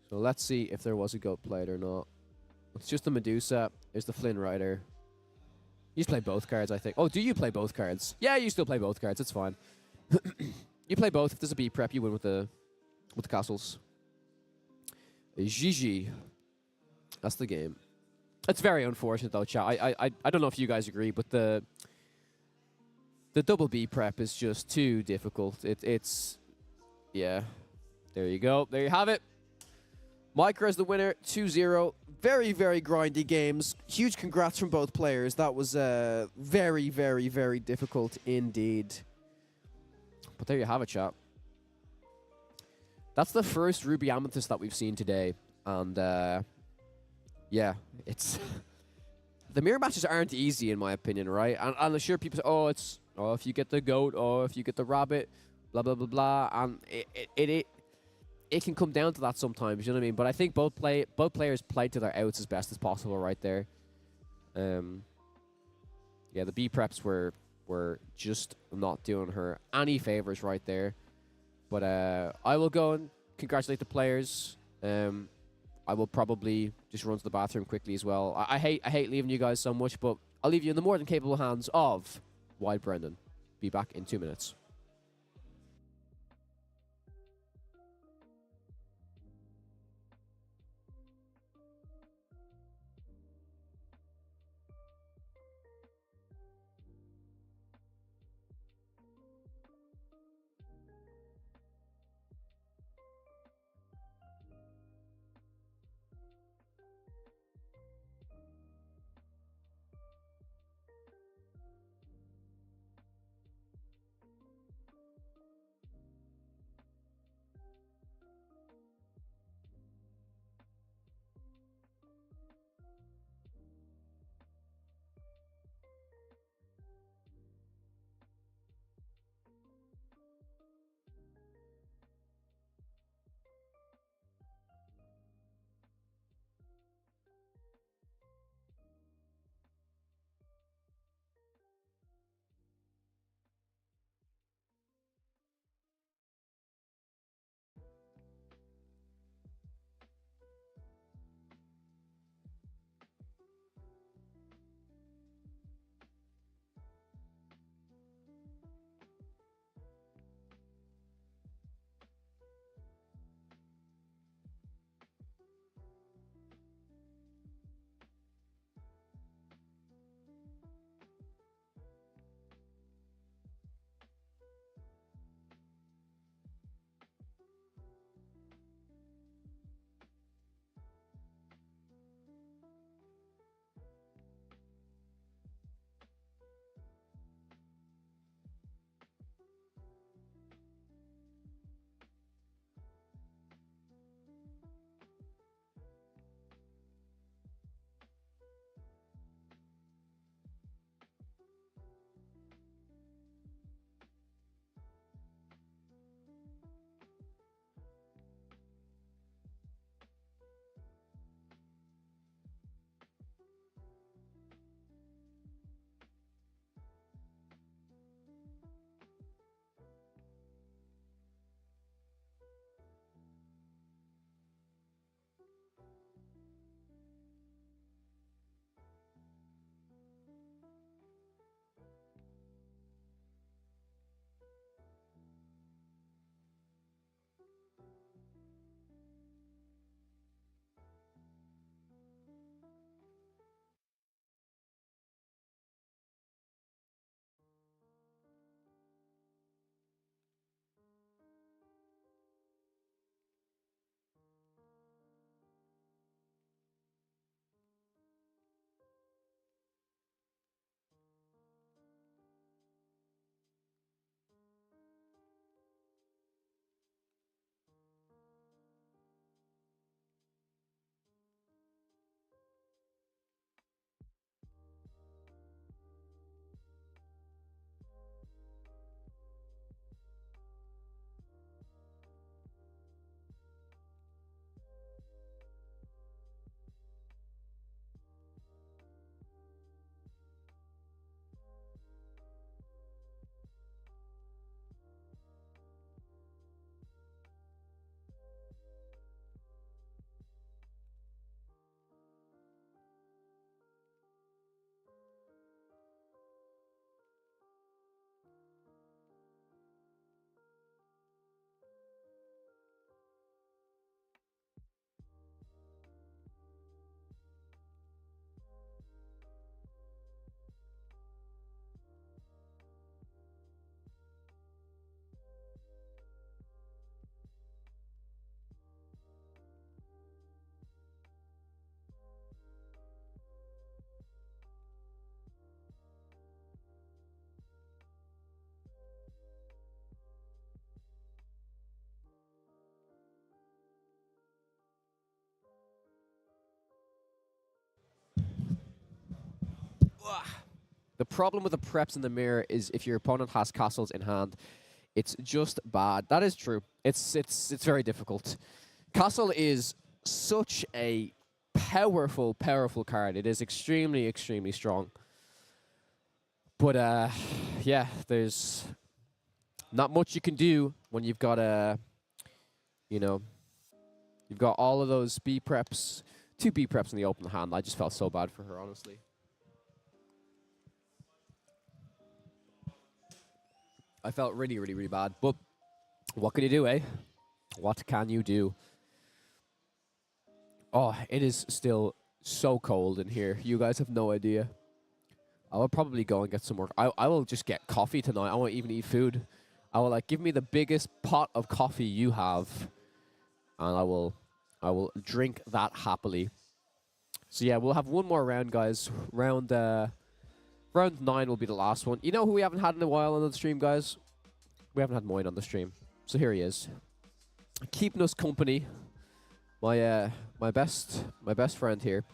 [SPEAKER 8] So let's see if there was a goat played or not. It's just the Medusa. There's the Flynn Rider. You just play both cards, I think. Oh, do you play both cards? Yeah, you still play both cards. It's fine. You play both. If there's a B prep, you win with the castles. GG. That's the game. It's very unfortunate though, chat. I don't know if you guys agree, but the double B prep is just too difficult. It's yeah. There you go. There you have it. Micro is the winner, 2-0. Very, very grindy games. Huge congrats from both players. That was very, very, very difficult indeed. But there you have it, chat. That's the first Ruby Amethyst that we've seen today. And yeah, it's... the mirror matches aren't easy, in my opinion, right? And I'm sure people say, oh, if you get the goat, or if you get the rabbit, blah, blah, blah, blah. And it can come down to that sometimes, you know what I mean? But I think both players played to their outs as best as possible right there. Yeah, the B preps were just not doing her any favors right there. But I will go and congratulate the players. I will probably just run to the bathroom quickly as well. I hate leaving you guys so much, but I'll leave you in the more than capable hands of Wild Brendan. Be back in 2 minutes. The problem with the preps in the mirror is if your opponent has castles in hand, it's just bad. That is true. It's very difficult. Castle is such a powerful card. It is extremely strong. But yeah, there's not much you can do when you've got you've got all of those B preps, 2 B preps in the open hand. I just felt so bad for her, honestly. I felt really bad. But what can you do, eh? What can you do? Oh, it is still so cold in here. You guys have no idea. I will probably go and get some more. I will just get coffee tonight. I won't even eat food. I will give me the biggest pot of coffee you have, and I will drink that happily. So yeah, we'll have one more round, guys. Round 9 will be the last one. You know who we haven't had in a while on the stream, guys? We haven't had Moin on the stream. So here he is, keeping us company. My best friend here,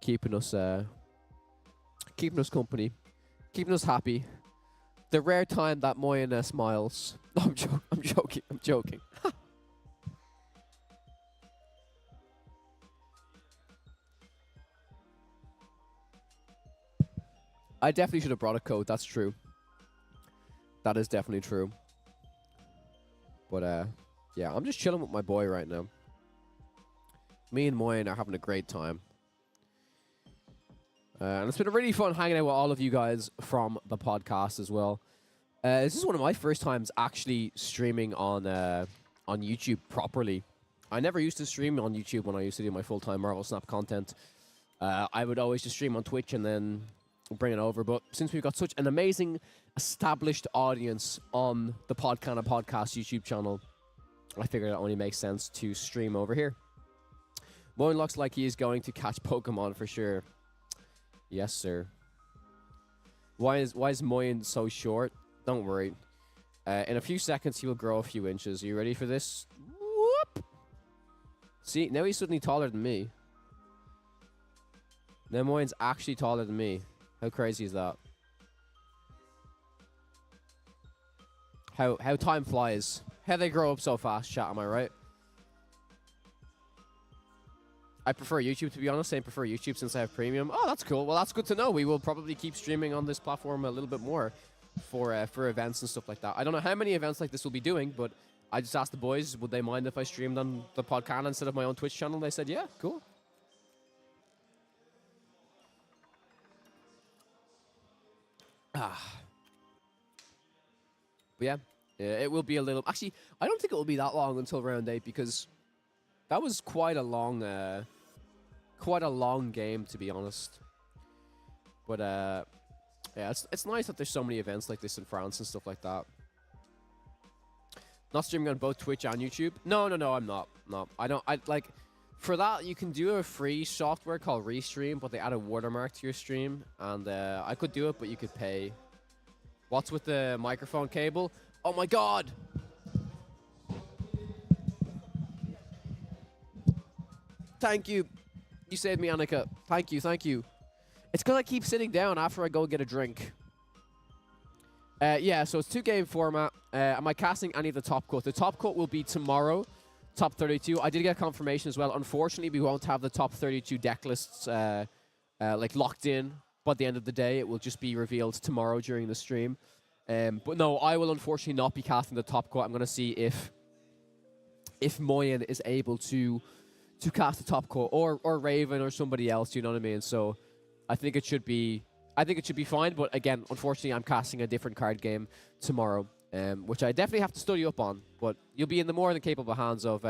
[SPEAKER 8] keeping us company, keeping us happy. The rare time that Moin smiles. No, I'm joking. I definitely should have brought a code. That's true. That is definitely true. But yeah, I'm just chilling with my boy right now. Me and Moin are having a great time. And it's been really fun hanging out with all of you guys from the podcast as well. This is one of my first times actually streaming on YouTube properly. I never used to stream on YouTube when I used to do my full-time Marvel Snap content. I would always just stream on Twitch and then bring it over. But since we've got such an amazing established audience on the Podcana podcast YouTube channel, I figured it only makes sense to stream over here. Moin looks like he is going to catch Pokemon for sure. Yes, sir. Why is Moin so short? Don't worry. In a few seconds, he will grow a few inches. Are you ready for this? Whoop! See, now he's suddenly taller than me. Now Moin's actually taller than me. How crazy is that? How time flies. How they grow up so fast, chat, am I right? I prefer YouTube, to be honest. I prefer YouTube since I have premium. Oh, that's cool. Well, that's good to know. We will probably keep streaming on this platform a little bit more for events and stuff like that. I don't know how many events like this we'll be doing, but I just asked the boys, would they mind if I streamed on the Podcana instead of my own Twitch channel? They said, yeah, cool. But yeah, it will be a little... Actually, I don't think it will be that long until round 8 because that was quite a long game, to be honest. But yeah, it's nice that there's so many events like this in France and stuff like that. Not streaming on both Twitch and YouTube. No, I'm not. No, I like... For that, you can do a free software called Restream, but they add a watermark to your stream. And I could do it, but you could pay. What's with the microphone cable? Oh my god! Thank you. You saved me, Annika. Thank you. It's because I keep sitting down after I go get a drink. Yeah, so it's 2-game format. Am I casting any of the top cut? The top cut will be tomorrow. Top 32. I did get confirmation as well. Unfortunately, we won't have the top 32 deck lists like locked in by the end of the day. It will just be revealed tomorrow during the stream. But no, I will unfortunately not be casting the top cut. I'm going to see if Moyen is able to cast the top cut or Raven or somebody else. You know what I mean? So I think it should be fine. But again, unfortunately, I'm casting a different card game tomorrow. Which I definitely have to study up on, but you'll be in the more than capable hands of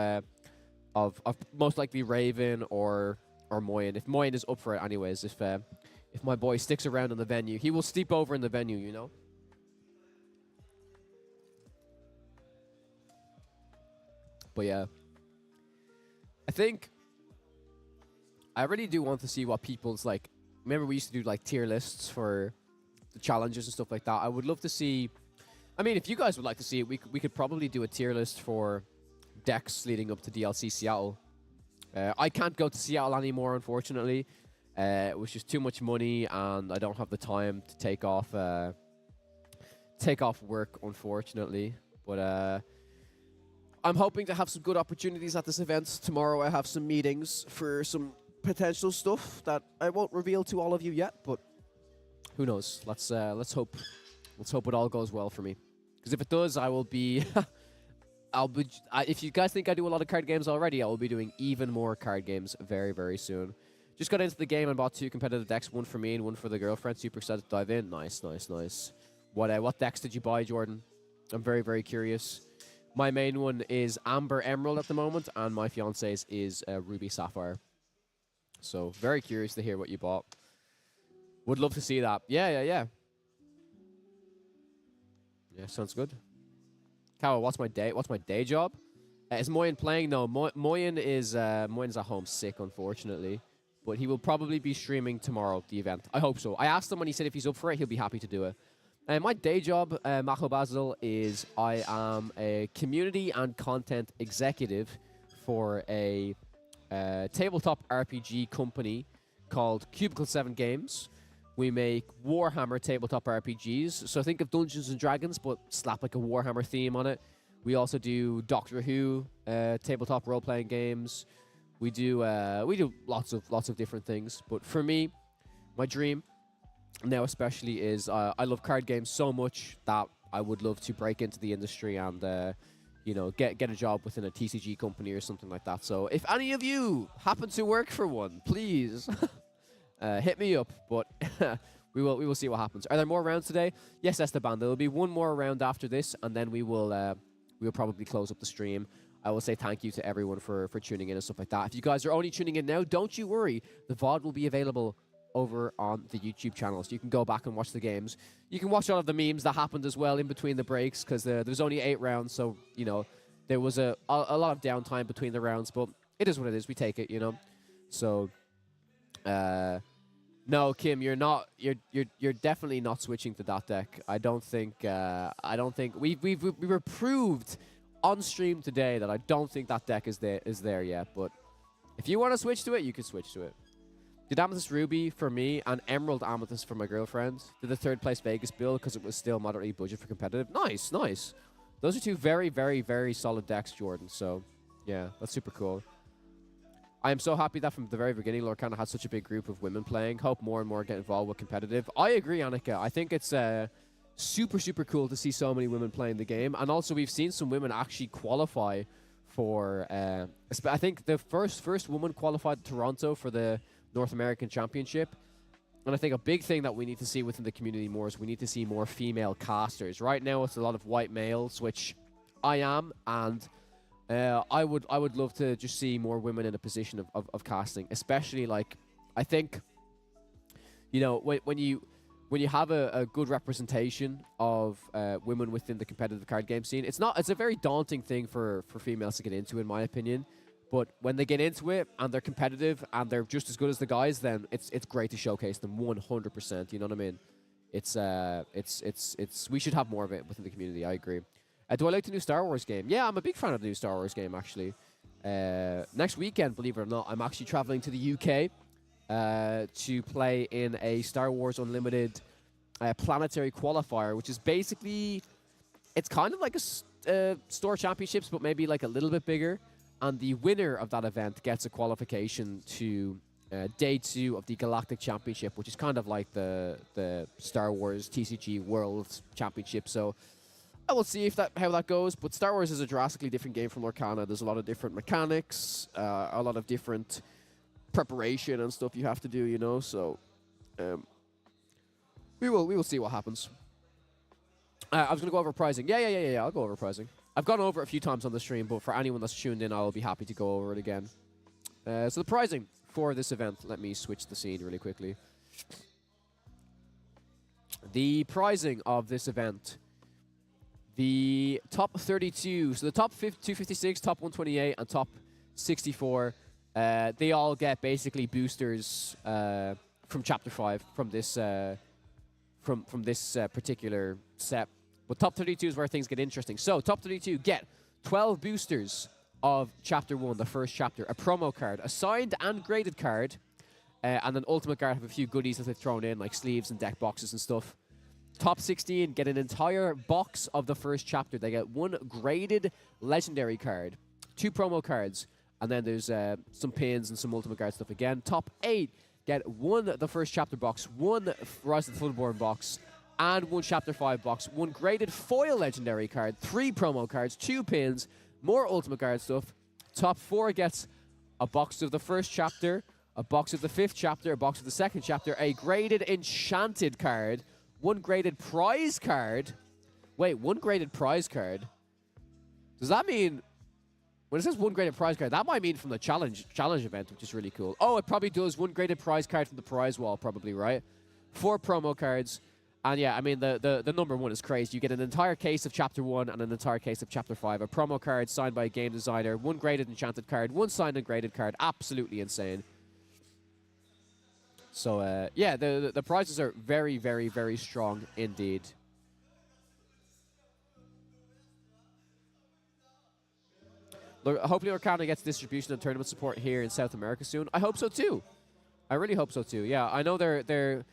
[SPEAKER 8] most likely Raven or Moyen. If Moyen is up for it, anyways. If my boy sticks around in the venue, he will steep over in the venue, you know. But yeah, I think I really do want to see what people's like. Remember, we used to do like tier lists for the challenges and stuff like that. I would love to see. I mean, if you guys would like to see it, we could probably do a tier list for decks leading up to DLC Seattle. I can't go to Seattle anymore, unfortunately. It was just too much money, and I don't have the time to take off work, unfortunately. But I'm hoping to have some good opportunities at this event. Tomorrow I have some meetings for some potential stuff that I won't reveal to all of you yet, but who knows? Let's hope it all goes well for me. Because if it does, I will be if you guys think I do a lot of card games already, I will be doing even more card games very, very soon. Just got into the game and bought 2 competitive decks, one for me and one for the girlfriend. Super excited to dive in. Nice. What decks did you buy, Jordan? I'm very, very curious. My main one is Amber Emerald at the moment, and my fiance's is Ruby Sapphire. So very curious to hear what you bought. Would love to see that. Yeah. Yeah, sounds good. Kawa, what's my day job? Is Moyen playing? No, Moyen is at home sick, unfortunately. But he will probably be streaming tomorrow, the event. I hope so. I asked him when he said if he's up for it, he'll be happy to do it. My day job, Macho Basil, is I am a community and content executive for a tabletop RPG company called Cubicle 7 Games. We make Warhammer tabletop RPGs. So think of Dungeons and Dragons, but slap like a Warhammer theme on it. We also do Doctor Who tabletop role-playing games. We do lots of different things. But for me, my dream now especially is I love card games so much that I would love to break into the industry and get a job within a TCG company or something like that. So if any of you happen to work for one, please hit me up. But we will see what happens. Are there more rounds today? Yes, Esteban. There will be one more round after this, and then we'll probably close up the stream. I will say thank you to everyone for tuning in and stuff like that. If you guys are only tuning in now, don't you worry. The VOD will be available over on the YouTube channel, so you can go back and watch the games. You can watch all of the memes that happened as well in between the breaks, because there's only 8 rounds, so there was a lot of downtime between the rounds, but it is what it is. We take it, So, no, Kim, you're definitely not switching to that deck. I don't think we were proved on stream today that I don't think that deck is there yet. But if you want to switch to it, you can switch to it. Did Amethyst Ruby for me and Emerald Amethyst for my girlfriend. Did the 3rd place Vegas build because it was still moderately budget for competitive. Nice. Those are 2 very, very, very solid decks, Jordan. So, yeah, that's super cool. I am so happy that from the very beginning, Lorcana had such a big group of women playing. Hope more and more get involved with competitive. I agree, Annika. I think it's super, super cool to see so many women playing the game. And also, we've seen some women actually qualify for... I think the first woman qualified Toronto for the North American Championship. And I think a big thing that we need to see within the community more is we need to see more female casters. Right now, it's a lot of white males, which I am, and I would love to just see more women in a position of casting, especially I think, when you have a good representation of women within the competitive card game scene, it's a very daunting thing for females to get into, in my opinion. But when they get into it and they're competitive and they're just as good as the guys, then it's great to showcase them 100%. You know what I mean? It's we should have more of it within the community. I agree. Do I like the new Star Wars game? Yeah, I'm a big fan of the new Star Wars game, actually. Next weekend, believe it or not, I'm actually traveling to the UK to play in a Star Wars Unlimited planetary qualifier, which is basically, it's kind of like a store championships, but maybe like a little bit bigger. And the winner of that event gets a qualification to Day 2 of the Galactic Championship, which is kind of like the Star Wars TCG World Championship. So I will see how that goes. But Star Wars is a drastically different game from Lorcana. There's a lot of different mechanics, a lot of different preparation and stuff you have to do, So we will see what happens. I was going to go over pricing. Yeah, I'll go over pricing. I've gone over it a few times on the stream, but for anyone that's tuned in, I'll be happy to go over it again. So the pricing for this event, let me switch the scene really quickly. The pricing of this event, the top 32, so the top 256, top 128, and top 64, they all get basically boosters from Chapter 5 from this from this particular set. But top 32 is where things get interesting. So top 32 get 12 boosters of Chapter 1, the first chapter, a promo card, a signed and graded card, And then Ultimate Guard have a few goodies that they've thrown in, like sleeves and deck boxes and stuff. Top 16 get an entire box of the first chapter. They get 1 graded legendary card, 2 promo cards, and then there's some pins and some Ultimate Guard stuff again. Top 8 get 1 the first chapter box, 1 Rise of the Floodborn box, and 1 Chapter 5 box, 1 graded foil legendary card, 3 promo cards, 2 pins, more Ultimate Guard stuff. Top 4 gets a box of the first chapter, a box of the 5th chapter, a box of the 2nd chapter, a graded enchanted card, 1 graded prize card. Wait, 1 graded prize card? Does that mean... When it says 1 graded prize card, that might mean from the challenge event, which is really cool. Oh, it probably does 1 graded prize card from the prize wall, probably, right? 4 promo cards. And yeah, I mean, the number 1 is crazy. You get an entire case of Chapter 1 and an entire case of Chapter 5. A promo card signed by a game designer. 1 graded enchanted card. 1 signed and graded card. Absolutely insane. So, yeah, the prizes are very, very, very strong indeed. Hopefully Lorcana gets distribution and tournament support here in South America soon. I hope so too. I really hope so too. Yeah, I know they're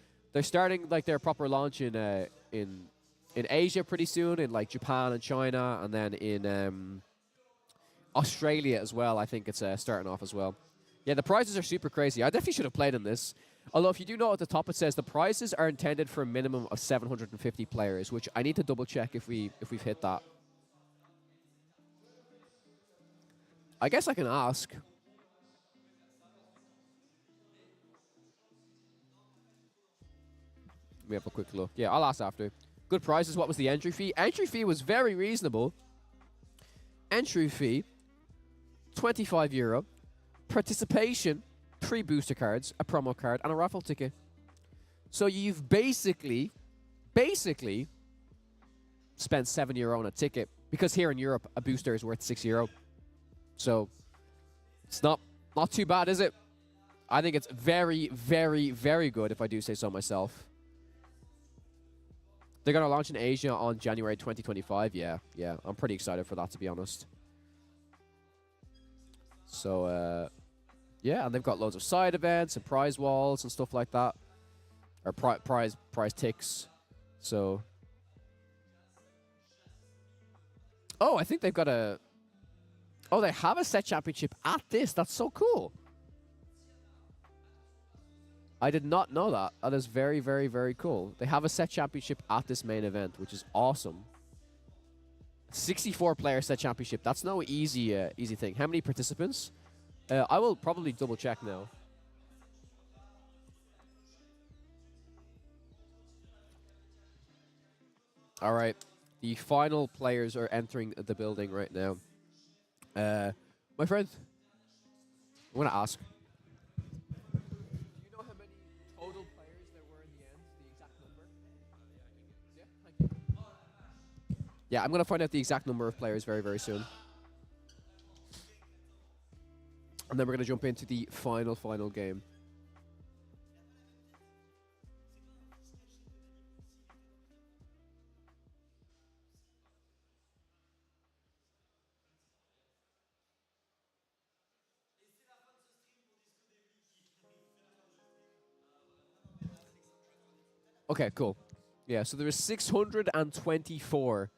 [SPEAKER 8] starting like their proper launch in Asia pretty soon, in like Japan and China, and then in Australia as well. I think it's starting off as well. Yeah, the prizes are super crazy. I definitely should have played in this. Although if you do know at the top it says the prizes are intended for a minimum of 750 players, which I need to double check if we've hit that. I guess I can ask. Let me have a quick look. Yeah, I'll ask after. Good prizes. What was the entry fee? Entry fee was very reasonable. Entry fee, €25. Participation, 3 booster cards, a promo card, and a raffle ticket. So you've basically spent €7 on a ticket, because here in Europe a booster is worth €6. So it's not too bad, is it? I think it's very, very, very good, if I do say so myself. They're going to launch in Asia on January 2025. Yeah, I'm pretty excited for that, to be honest. So, yeah, and they've got loads of side events and prize walls and stuff like that. Or prize ticks. So... Oh, I think they've got a... Oh, they have a set championship at this. That's so cool. I did not know that. That is very, very, very cool. They have a set championship at this main event, which is awesome. 64-player set championship. That's no easy thing. How many participants? I will probably double check now. All right. The final players are entering the building right now. My friend, I'm going to ask. Do you know how many total players there were in the end? The exact number? Yeah, thank you. Yeah, I'm going to find out the exact number of players very, very soon. And then we're going to jump into the final game. Okay, cool. Yeah, so there is 624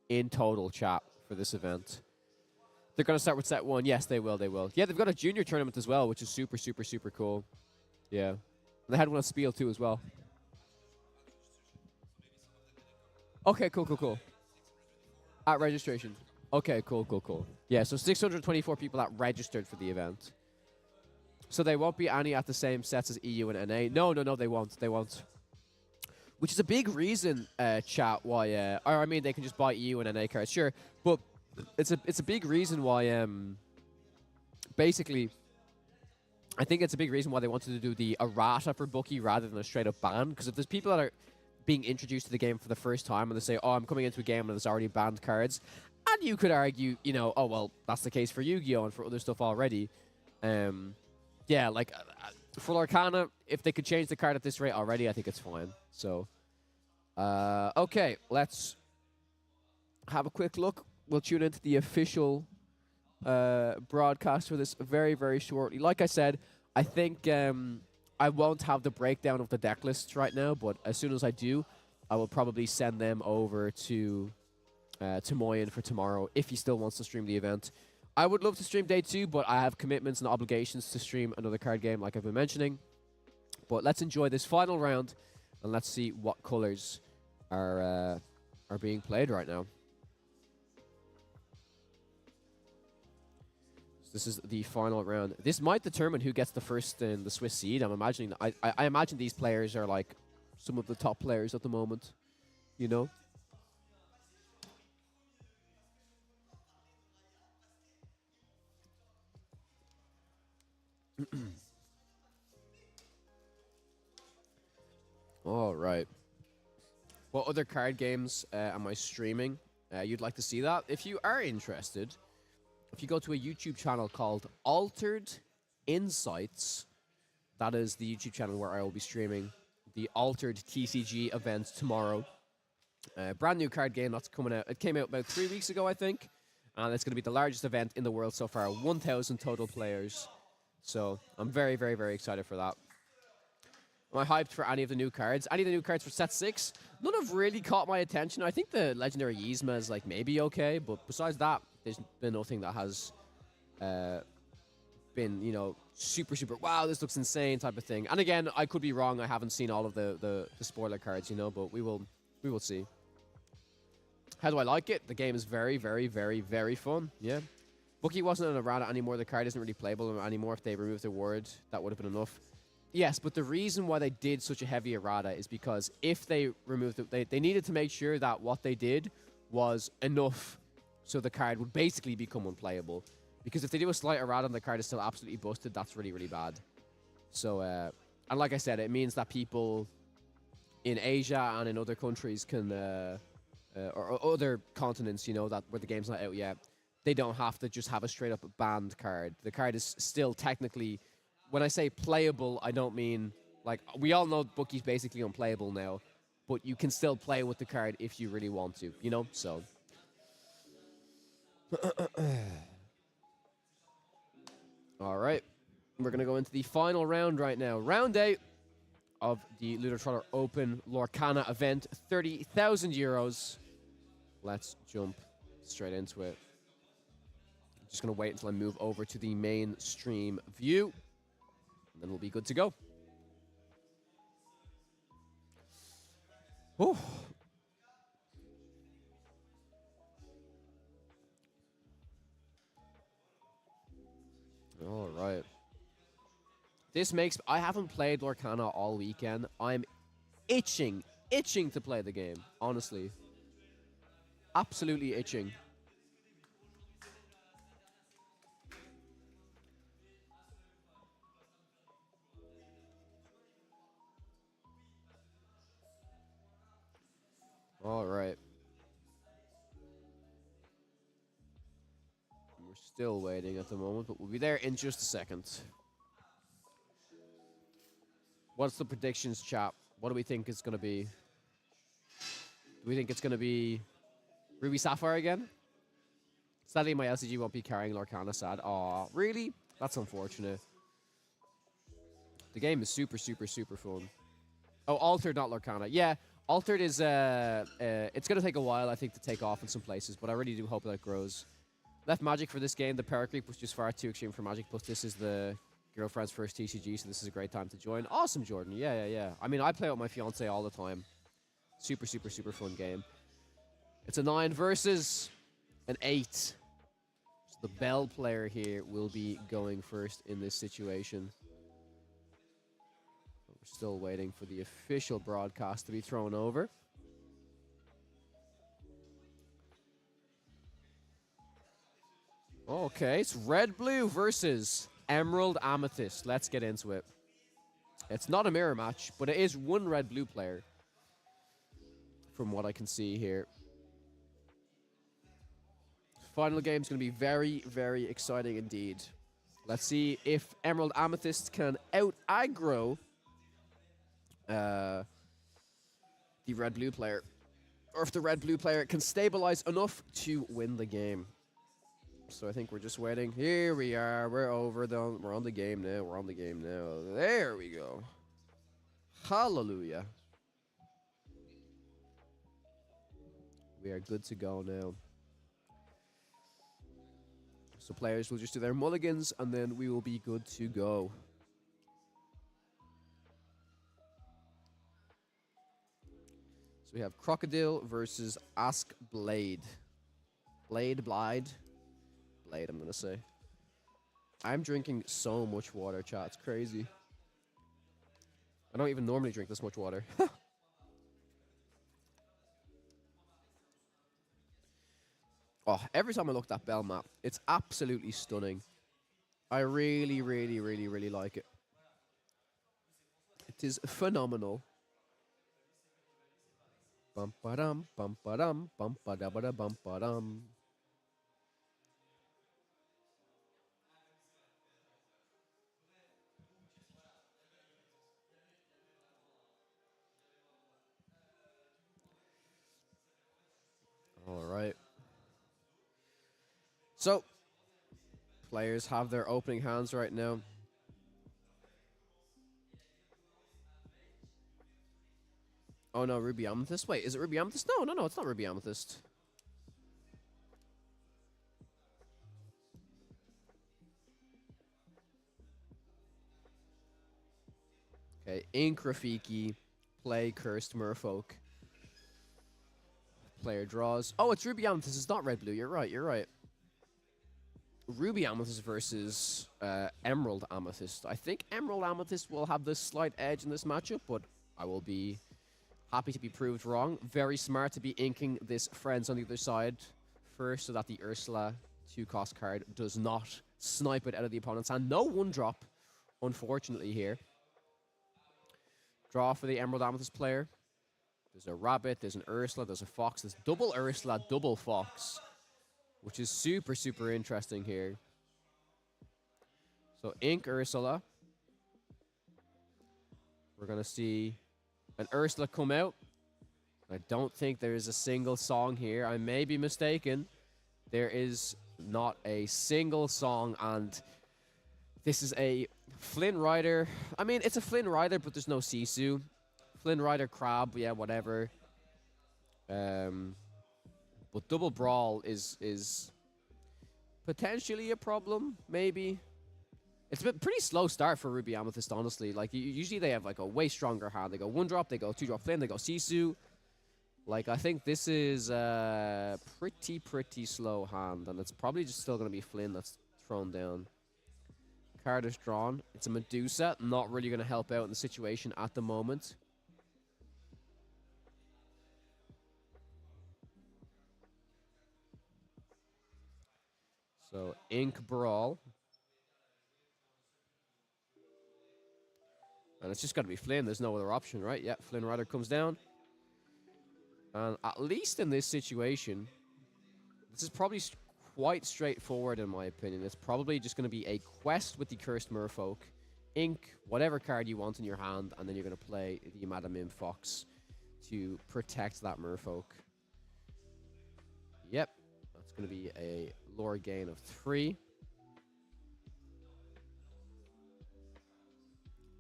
[SPEAKER 8] in total, chat, for this event. They're going to start with set 1. Yes, they will. Yeah, they've got a junior tournament as well, which is super, super, super cool. Yeah. And they had one on Spiel too as well. Okay, cool. At registration. Okay, cool. Yeah, so 624 people that registered for the event. So they won't be any at the same sets as EU and NA. No, they won't. Which is a big reason, chat, why... or, I mean, they can just buy EU and NA cards, sure. But it's a big reason why... basically, I think it's a big reason why they wanted to do the errata for Bookie rather than a straight-up ban. Because if there's people that are being introduced to the game for the first time and they say, oh, I'm coming into a game and there's already banned cards, and you could argue, you know, oh, well, that's the case for Yu-Gi-Oh! And for other stuff already. Yeah, like... for Lorcana, if they could change the card at this rate already, I think it's fine. So, okay, let's have a quick look. We'll tune into the official broadcast for this very, very shortly. Like I said, I think I won't have the breakdown of the deck lists right now, but as soon as I do, I will probably send them over to Moyen for tomorrow if he still wants to stream the event. I would love to stream day 2, but I have commitments and obligations to stream another card game like I've been mentioning. But let's enjoy this final round, and let's see what colors are being played right now. This is the final round. This might determine who gets the first in the Swiss seed. I'm imagining. I imagine these players are like some of the top players at the moment. You know. All right. What other card games am I streaming? You'd like to see that? If you are interested, if you go to a YouTube channel called Altered Insights, that is the YouTube channel where I will be streaming the Altered TCG event tomorrow. Brand new card game that's coming out. It came out about 3 weeks ago, I think. And it's going to be the largest event in the world so far. 1,000 total players. So I'm very, very, very excited for that. Am I hyped for any of the new cards? Any of the new cards for set 6? None have really caught my attention. I think the Legendary Yzma is like maybe okay. But besides that, there's been nothing that has been, you know, super, super, wow, this looks insane type of thing. And again, I could be wrong. I haven't seen all of the spoiler cards, you know, but we will see. How do I like it? The game is very, very, very, very fun. Yeah. Bookie wasn't an errata anymore. The card isn't really playable anymore. If they removed the word, that would have been enough. Yes, but the reason why they did such a heavy errata is because if they removed it, they needed to make sure that what they did was enough so the card would basically become unplayable. Because if they do a slight errata and the card is still absolutely busted, that's really, really bad. So, and like I said, it means that people in Asia and in other countries can, or other continents, you know, that where the game's not out yet, they don't have to just have a straight up banned card. The card is still technically, when I say playable, I don't mean, like, we all know Bookie's basically unplayable now, but you can still play with the card if you really want to, you know, so. All right, we're going to go into the final round right now. Round 8 of the Ludotrotter Open Lorcana event, 30,000 euros. Let's jump straight into it. I'm just going to wait until I move over to the main stream view, and then we'll be good to go. Oh. All right. This makes... I haven't played Lorcana all weekend. I'm itching to play the game, honestly. Absolutely itching. All right. We're still waiting at the moment, but we'll be there in just a second. What's the predictions, chat? What do we think it's going to be? Do we think it's going to be Ruby Sapphire again? Sadly, my LCG won't be carrying Lorcana, sad. Aw, really? That's unfortunate. The game is super, super, super fun. Oh, Altered, not Lorcana. Yeah, Altered is, it's going to take a while, I think, to take off in some places, but I really do hope that it grows. Left Magic for this game. The power creep was just far too extreme for Magic, plus this is the girlfriend's first TCG, so this is a great time to join. Awesome, Jordan. Yeah. I mean, I play with my fiance all the time. Super, super, super fun game. It's a 9 versus an 8. So the Bell player here will be going first in this situation. We're still waiting for the official broadcast to be thrown over. Okay, it's Red-Blue versus Emerald Amethyst. Let's get into it. It's not a mirror match, but it is one Red-Blue player, from what I can see here. Final game is going to be very, very exciting indeed. Let's see if Emerald Amethyst can out-aggro the Red-Blue player, or if the Red-Blue player can stabilize enough to win the game. So I think we're just waiting. Here we are. We're over. We're on the game now. We're on the game now. There we go. Hallelujah. We are good to go now. So players will just do their mulligans, and then we will be good to go. So we have Crocodile versus Ask Blade. Blade, I'm gonna say. I'm drinking so much water, chat. It's crazy. I don't even normally drink this much water. Oh, every time I look at that bell map, it's absolutely stunning. I really, really, really, really like it. It is phenomenal. Bum ba dum, bum ba dum, bum ba da ba da bum ba dum. All right. So, players have their opening hands right now. Oh no, Ruby Amethyst. Wait, is it Ruby Amethyst? No, it's not Ruby Amethyst. Okay, Ink Rafiki, play Cursed Merfolk. Player draws. Oh, it's Ruby Amethyst. It's not Red Blue. You're right. Ruby Amethyst versus Emerald Amethyst. I think Emerald Amethyst will have the slight edge in this matchup, but I will be happy to be proved wrong. Very smart to be inking this Friends on the other side first so that the Ursula 2-cost card does not snipe it out of the opponent's hand. No 1-drop, unfortunately, here. Draw for the Emerald Amethyst player. There's a rabbit, there's an Ursula, there's a fox. There's double Ursula, double fox, which is super, super interesting here. So Ink Ursula. We're going to see an Ursula come out. I don't think there is a single song here. I may be mistaken. There is not a single song, and this is a Flynn Rider. I mean, it's a Flynn Rider, but there's no Sisu. Flynn Rider Crab, yeah, whatever. But Double Brawl is potentially a problem, maybe. It's a pretty slow start for Ruby Amethyst, honestly. Like, usually they have, like, a way stronger hand. They go 1-drop, they go 2-drop Flynn, they go Sisu. Like, I think this is a pretty slow hand, and it's probably just still going to be Flynn that's thrown down. Card is drawn. It's a Medusa, not really going to help out in the situation at the moment. So, Ink Brawl. And it's just got to be Flynn. There's no other option, right? Yeah, Flynn Rider comes down. And at least in this situation, this is probably quite straightforward in my opinion. It's probably just going to be a quest with the Cursed Merfolk. Ink whatever card you want in your hand, and then you're going to play the Madam Mim Fox to protect that Merfolk. Yep, that's going to be a lore gain of 3.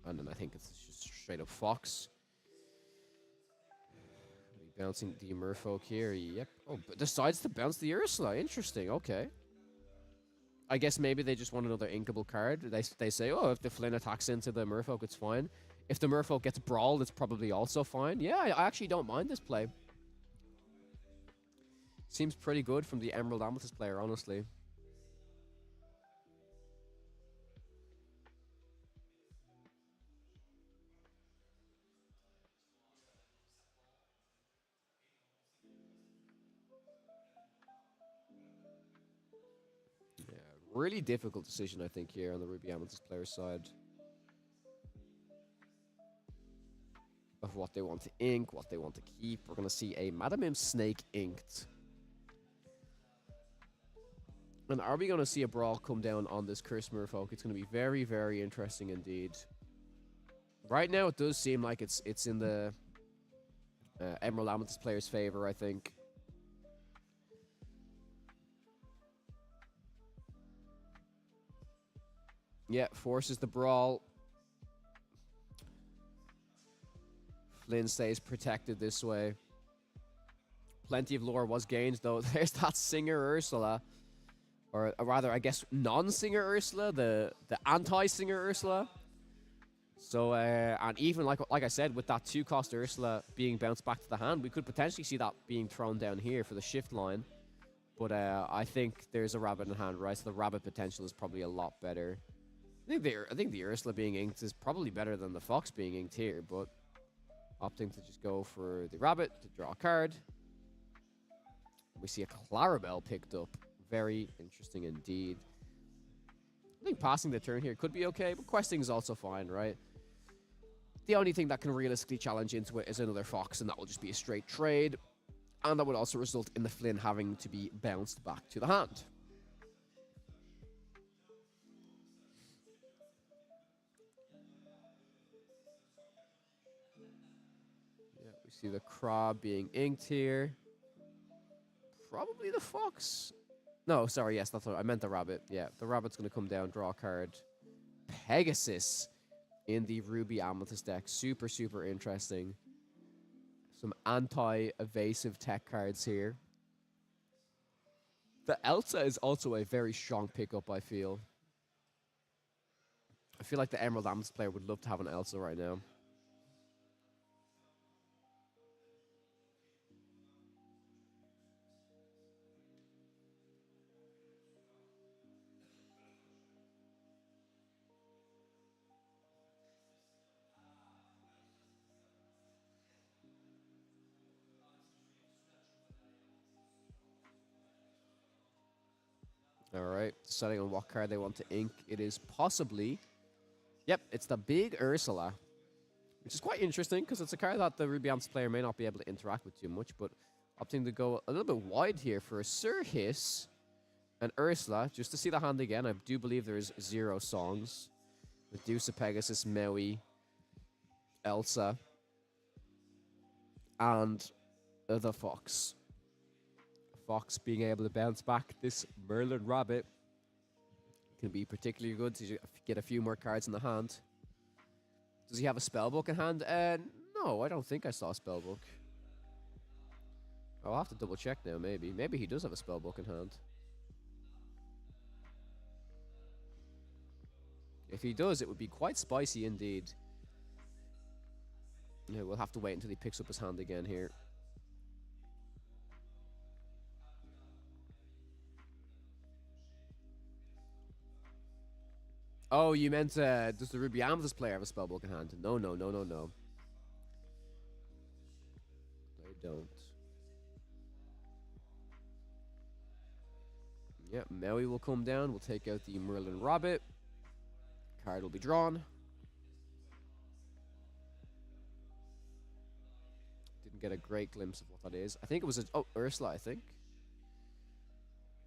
[SPEAKER 8] And then I think it's just straight up Fox. Bouncing the Merfolk here. Yep. Oh, but decides to bounce the Ursula. Interesting. Okay. I guess maybe they just want another inkable card. They say, oh, if the Flynn attacks into the Merfolk, it's fine. If the Merfolk gets brawled, it's probably also fine. Yeah, I actually don't mind this play. Seems pretty good from the Emerald Amethyst player, honestly. Yeah, really difficult decision, I think, here on the Ruby Amethyst player's side. Of what they want to ink, what they want to keep. We're going to see a Madam Mim Snake inked. And are we going to see a brawl come down on this Cursed Merfolk? It's going to be very, very interesting indeed. Right now, it does seem like it's in the Emerald Amethyst player's favor, I think. Yeah, forces the brawl. Flynn stays protected this way. Plenty of lore was gained, though. There's that Singer Ursula. Or rather, I guess, non-Singer Ursula. The anti-Singer Ursula. So, and even, like I said, with that 2-cost Ursula being bounced back to the hand, we could potentially see that being thrown down here for the shift line. But I think there's a rabbit in hand, right? So the rabbit potential is probably a lot better. I think the Ursula being inked is probably better than the Fox being inked here, but opting to just go for the rabbit to draw a card. We see a Clarabelle picked up. Very interesting indeed. I think passing the turn here could be okay, but questing is also fine, right? The only thing that can realistically challenge into it is another Fox, and that will just be a straight trade. And that would also result in the Flynn having to be bounced back to the hand. Yeah, we see the Crab being inked here. Probably the Fox. No, sorry, yes, that's what I meant, the Rabbit. Yeah, the Rabbit's going to come down, draw a card. Pegasus in the Ruby Amethyst deck. Super, super interesting. Some anti-evasive tech cards here. The Elsa is also a very strong pickup, I feel. I feel like the Emerald Amethyst player would love to have an Elsa right now. All right, deciding on what card they want to ink. It is possibly, yep, it's the big Ursula, which is quite interesting because it's a card that the Ruby Amethyst player may not be able to interact with too much, but opting to go a little bit wide here for a Sir Hiss and Ursula, just to see the hand again. I do believe there's 0 songs. Medusa, Pegasus, Maui, Elsa, and the Fox. Fox being able to bounce back this Merlin Rabbit can be particularly good to get a few more cards in the hand. Does he have a spellbook in hand? No, I don't think I saw a spellbook. I'll have to double check now, maybe. Maybe he does have a spellbook in hand. If he does, it would be quite spicy indeed. Yeah, we'll have to wait until he picks up his hand again here. Oh, you meant, does the Ruby Amethyst player have a spellbook in hand? No, no, no, no, no. They don't. Yeah, Maui will come down. We'll take out the Merlin Rabbit. Card will be drawn. Didn't get a great glimpse of what that is. I think it was a... Oh, Ursula, I think.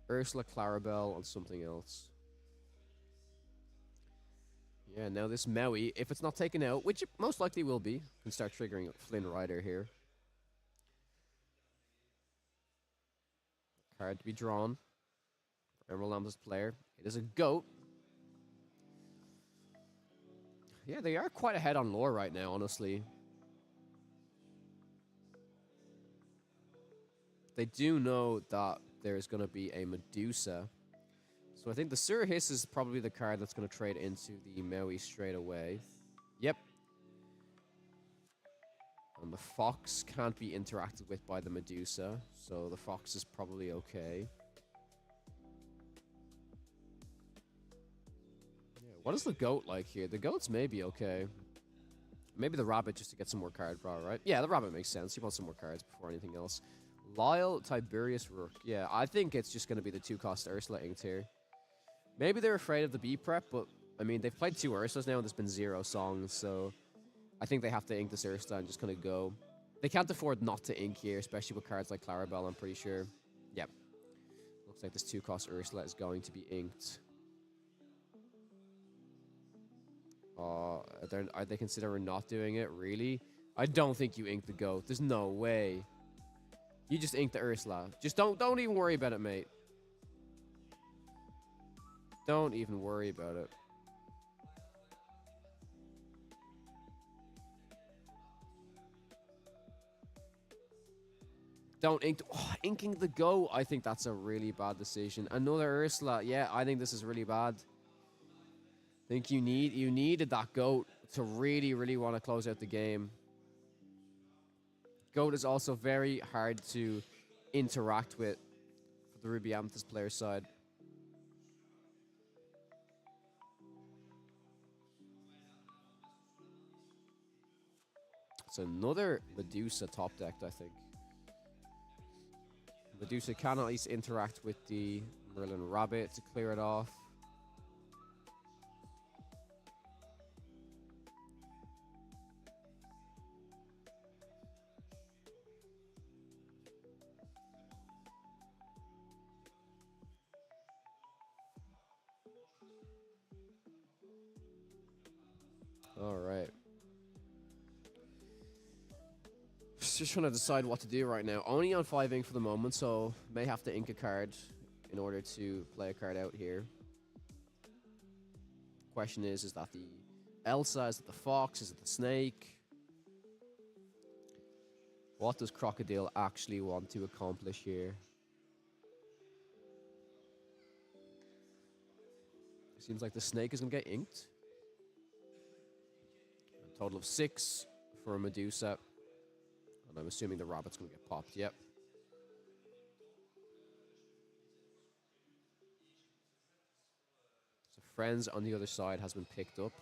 [SPEAKER 8] Ursula, Clarabelle, and something else. Yeah, now this Maui, if it's not taken out, which it most likely will be, can start triggering Flynn Rider here. Card to be drawn. Emerald Amethyst player. It is a goat. Yeah, they are quite ahead on lore right now, honestly. They do know that there's going to be a Medusa. So I think the Sir Hiss is probably the card that's going to trade into the Maui straight away. Yep. And the Fox can't be interacted with by the Medusa, so the Fox is probably okay. Yeah, what is the goat like here? The goat's maybe okay. Maybe the rabbit just to get some more card draw, right? Yeah, the rabbit makes sense. He wants some more cards before anything else. Lyle, Tiberius, Rook. Yeah, I think it's just going to be the 2-cost Ursula inked here. Maybe they're afraid of the B prep, but I mean, they've played 2 Ursulas now and there's been 0 songs, so I think they have to ink this Ursula and just kind of go. They can't afford not to ink here, especially with cards like Clarabelle, I'm pretty sure. Yep. Looks like this 2-cost Ursula is going to be inked. Are they considering not doing it? Really? I don't think you ink the goat. There's no way. You just ink the Ursula. Just don't even worry about it, mate. Don't even worry about it. Don't ink. Oh, inking the goat. I think that's a really bad decision. Another Ursula. Yeah, I think this is really bad. I think you needed that goat to really, really want to close out the game. Goat is also very hard to interact with for the Ruby Amethyst player side. It's another Medusa top decked, I think. Medusa can at least interact with the Merlin Rabbit to clear it off. All right. Just trying to decide what to do right now. Only on 5 ink for the moment, so may have to ink a card in order to play a card out here. Question is that the Elsa? Is it the fox? Is it the snake? What does Crocodile actually want to accomplish here? Seems like the snake is going to get inked. A total of 6 for Medusa. And I'm assuming the rabbit's going to get popped. Yep. So Friends on the other side has been picked up.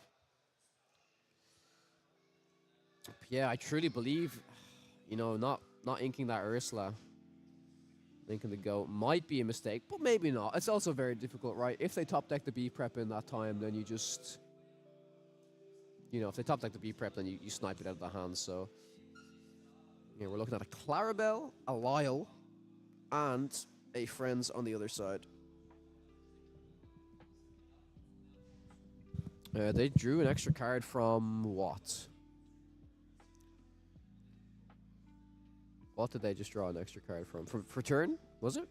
[SPEAKER 8] Yeah, I truly believe, you know, not inking that Ursula, inking the goat might be a mistake, but maybe not. It's also very difficult, right? If they top deck the B prep in that time, then you just, you know, if they top deck the B prep, then you snipe it out of the hand. So yeah, we're looking at a Clarabelle, a Lyle, and a Friends on the other side. They drew an extra card from what? What did they just draw an extra card from? For turn, was it?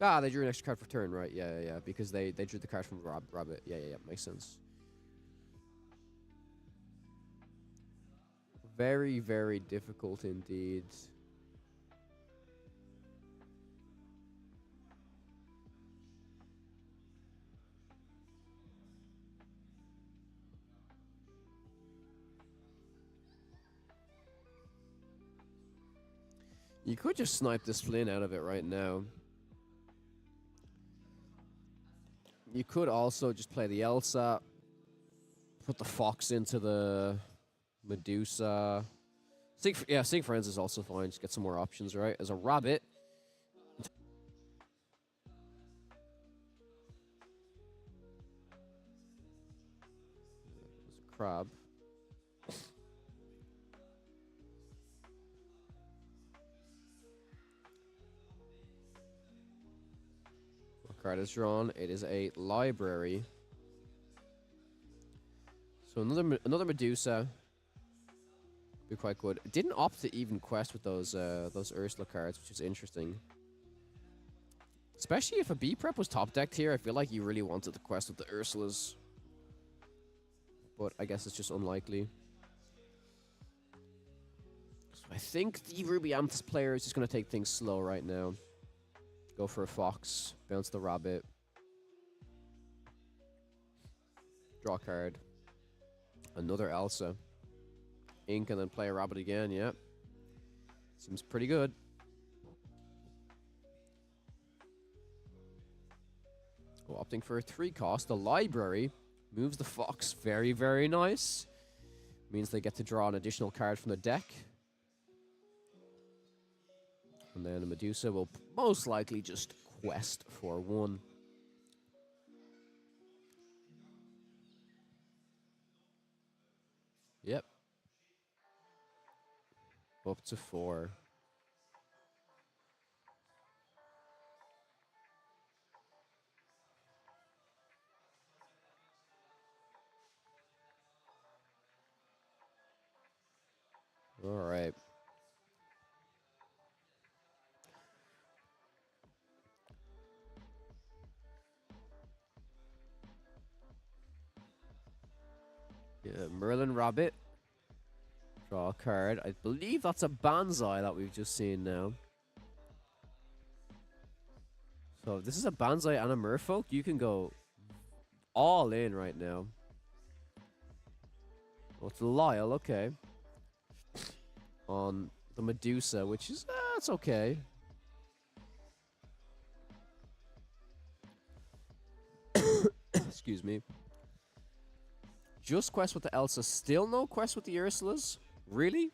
[SPEAKER 8] Ah, they drew an extra card for turn, right? Yeah. Because they drew the card from Rabbit. Yeah. Makes sense. Very, very difficult indeed. You could just snipe this Flynn out of it right now. You could also just play the Elsa, put the Fox into the Medusa. Sync Friends is also fine. Just get some more options, right? As a rabbit. As a crab. What card is drawn? It is a library. So another Medusa. Be quite good. Didn't opt to even quest with those Ursula cards, which is interesting. Especially if a B prep was top decked here, I feel like you really wanted to quest with the Ursulas. But I guess it's just unlikely. So I think the Ruby Amethyst player is just going to take things slow right now. Go for a Fox, bounce the Rabbit. Draw a card. Another Elsa. Ink and then play a Rabbit again, yeah. Seems pretty good. Oh, opting for a 3 cost. The library moves the Fox. Very, very nice. Means they get to draw an additional card from the deck. And then the Medusa will most likely just quest for 1. Yep. Up to 4. All right. Yeah, Merlin Rabbit. Draw a card. I believe that's a Banzai that we've just seen now. So if this is a Banzai and a Merfolk, you can go all in right now. Oh, it's Lyle, okay. On the Medusa, which is, it's okay. Excuse me. Just quest with the Elsa, still no quest with the Ursulas? Really?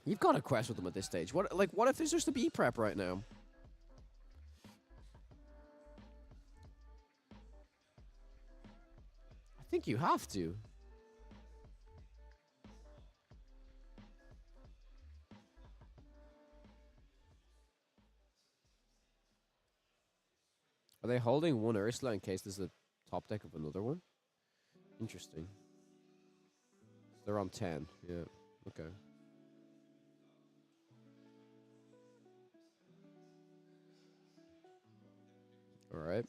[SPEAKER 8] You've got a quest with them at this stage. What if there's just a B prep right now? I think you have to. Are they holding one Ursula in case there's a top deck of another one? Interesting. They're on 10. Yeah. Okay. All right.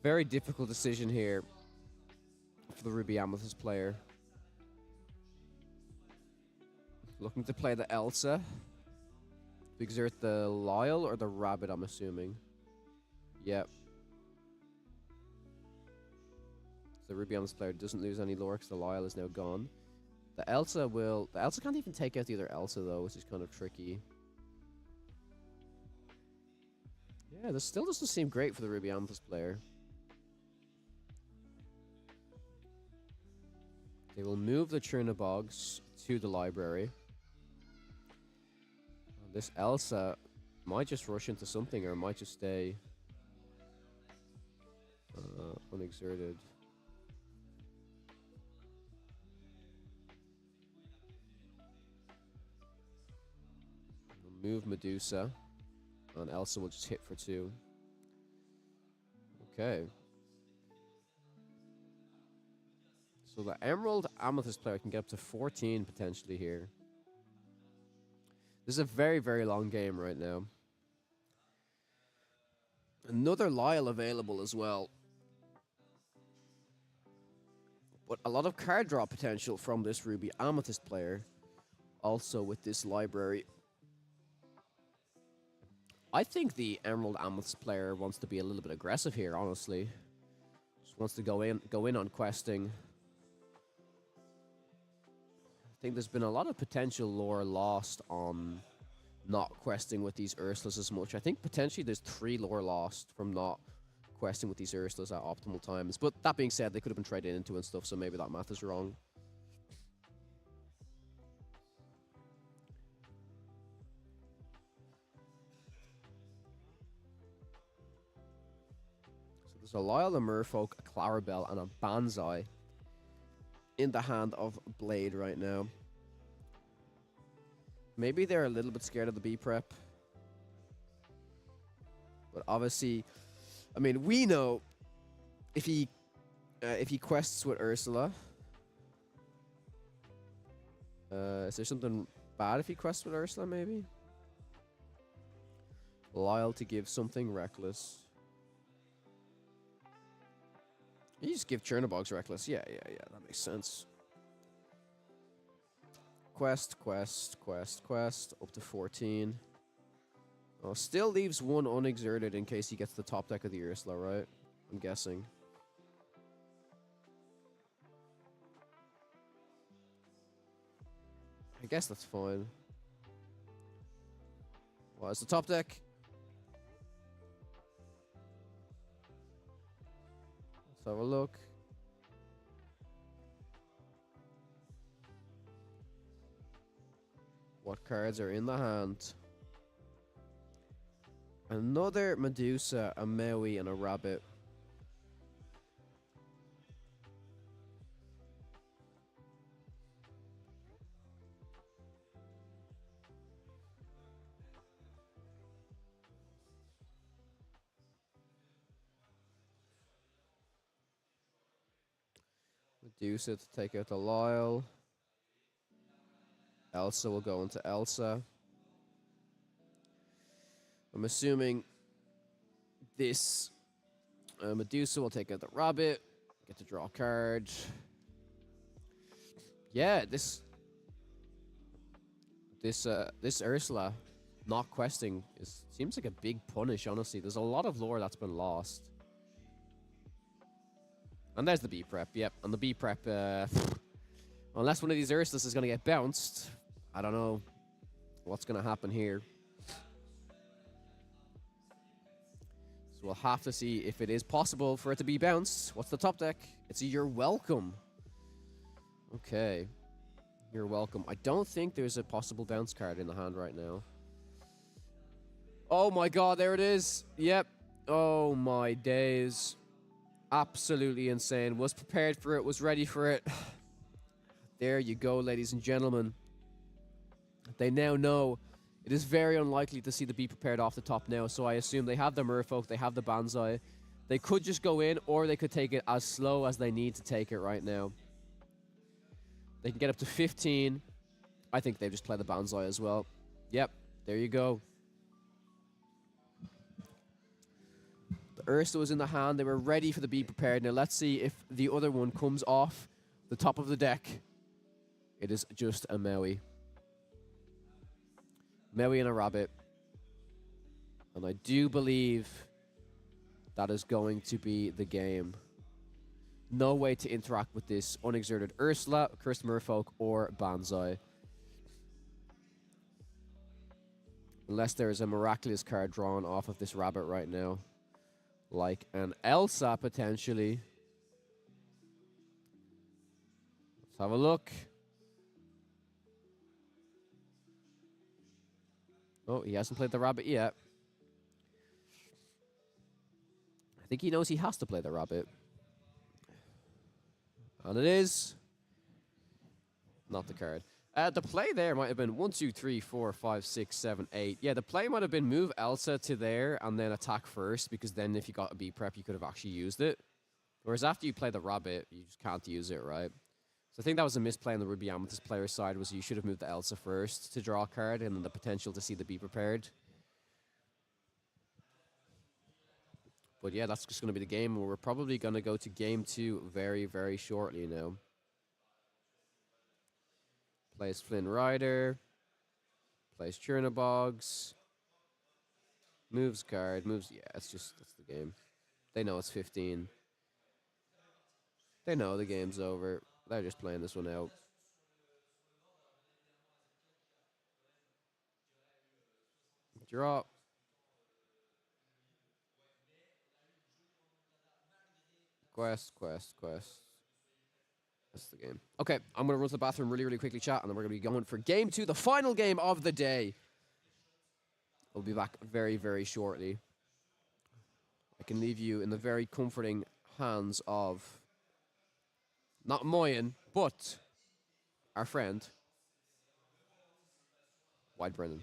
[SPEAKER 8] Very difficult decision here for the Ruby Amethyst player. Looking to play the Elsa. To exert the Lyle or the Rabbit, I'm assuming. Yep. So the Ruby Amethyst player doesn't lose any lore because the Lyle is now gone. The Elsa will... The Elsa can't even take out the other Elsa, though, which is kind of tricky. Yeah, this still doesn't seem great for the Ruby Amethyst player. They will move the Churnabogs to the library. This Elsa might just rush into something or might just stay unexerted. We'll move Medusa, and Elsa will just hit for 2. Okay. So the Emerald Amethyst player can get up to 14 potentially here. This is a very, very long game right now. Another Lyle available as well. But a lot of card draw potential from this Ruby Amethyst player. Also with this library. I think the Emerald Amethyst player wants to be a little bit aggressive here, honestly. Just wants to go in on questing. I think there's been a lot of potential lore lost on not questing with these Ursulas as much. I think potentially there's 3 lore lost from not questing with these Ursulas at optimal times. But that being said, they could have been traded into and stuff, so maybe that math is wrong. So there's a Lyle, a Merfolk, a Clarabelle, and a Banzai in the hand of Blade right now. Maybe they're a little bit scared of the B prep. But obviously, I mean, we know if he quests with Ursula. Is there something bad if he quests with Ursula, maybe? Lyle to give something reckless. You just give Churnabogs reckless. Yeah, that makes sense. Quest, up to 14. Oh, still leaves 1 unexerted in case he gets the top deck of the Ursula, right? I'm guessing. I guess that's fine. Well, it's the top deck. Let's have a look. What cards are in the hand? Another Medusa, a Maui, and a Rabbit.
[SPEAKER 1] Medusa to take out the Lyle. Elsa will go into Elsa. I'm assuming this Medusa will take out the Rabbit. Get to draw a card. Yeah, this Ursula not questing seems like a big punish, honestly. There's a lot of lore that's been lost. And there's the B prep, yep. And the B prep, unless one of these Ursulas is going to get bounced, I don't know what's going to happen here. So we'll have to see if it is possible for it to be bounced. What's the top deck? It's a You're Welcome. Okay. You're welcome. I don't think there's a possible bounce card in the hand right now. Oh my god, there it is. Yep. Oh my days. Absolutely insane. Was prepared for it, was ready for it. There you go, ladies and gentlemen. They now know it is very unlikely to see the Be Prepared off the top now, so I assume they have the Merfolk, they have the Banzai. They could just go in, or they could take it as slow as they need to take it right now. They can get up to 15. I think they just play the Banzai as well. Yep, there you go. The Ursa was in the hand. They were ready for the Be Prepared. Now let's see if the other one comes off the top of the deck. It is just a Maui. Maui and a Rabbit. And I do believe that is going to be the game. No way to interact with this unexerted Ursula, Cursed Merfolk, or Banzai. Unless there is a miraculous card drawn off of this Rabbit right now. Like an Elsa, potentially. Let's have a look. Oh, he hasn't played the Rabbit yet. I think he knows he has to play the Rabbit. And it is not the card. The play there might have been 1, 2, 3, 4, 5, 6, 7, 8. Yeah, the play might have been move Elsa to there and then attack first, because then if you got a B prep, you could have actually used it. Whereas after you play the Rabbit, you just can't use it, right? So I think that was a misplay on the Ruby Amethyst player's side, was you should have moved the Elsa first to draw a card and then the potential to see the Be Prepared. But yeah, that's just going to be the game. We're probably going to go to game 2 very, very shortly now. Plays Flynn Rider. Plays Churnabogs. Moves card. Moves. Yeah, that's the game. They know it's 15. They know the game's over. They're just playing this one out. Draw. Quest. That's the game. Okay, I'm going to run to the bathroom really, really quickly, chat, and then we're going to be going for game 2, the final game of the day. We'll be back very, very shortly. I can leave you in the very comforting hands of not Moyen, but our friend, White Brennan.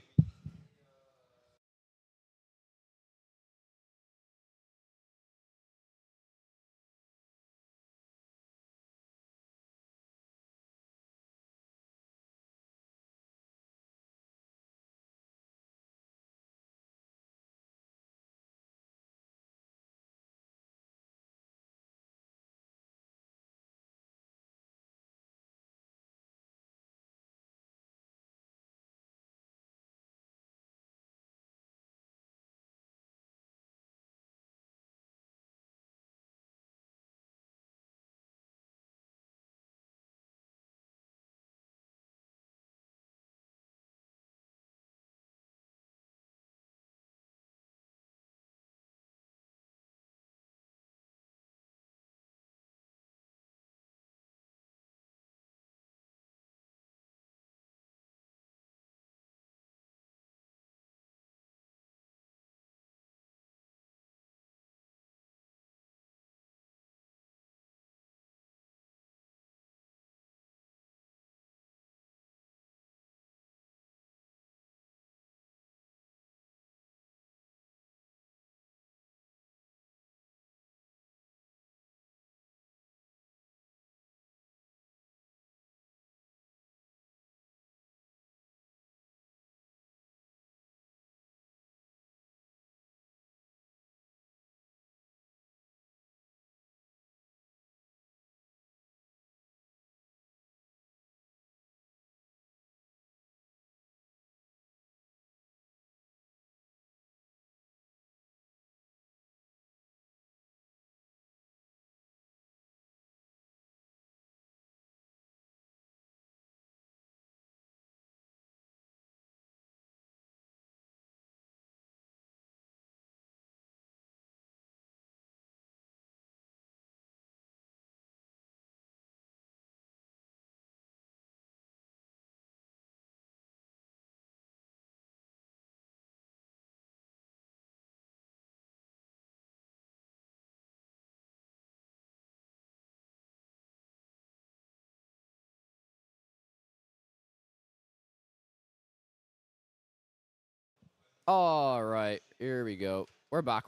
[SPEAKER 8] All right, here we go. We're back.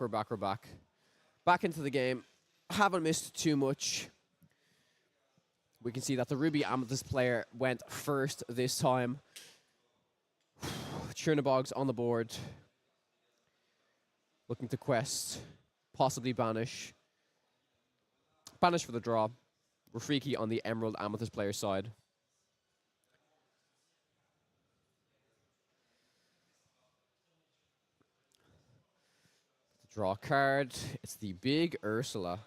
[SPEAKER 8] Back into the game. Haven't missed too much. We can see that the Ruby Amethyst player went first this time. Chernobog's on the board. Looking to quest. Possibly banish. Banish for the draw. Rafiki on the Emerald Amethyst player side. Draw a card. It's the big Ursula.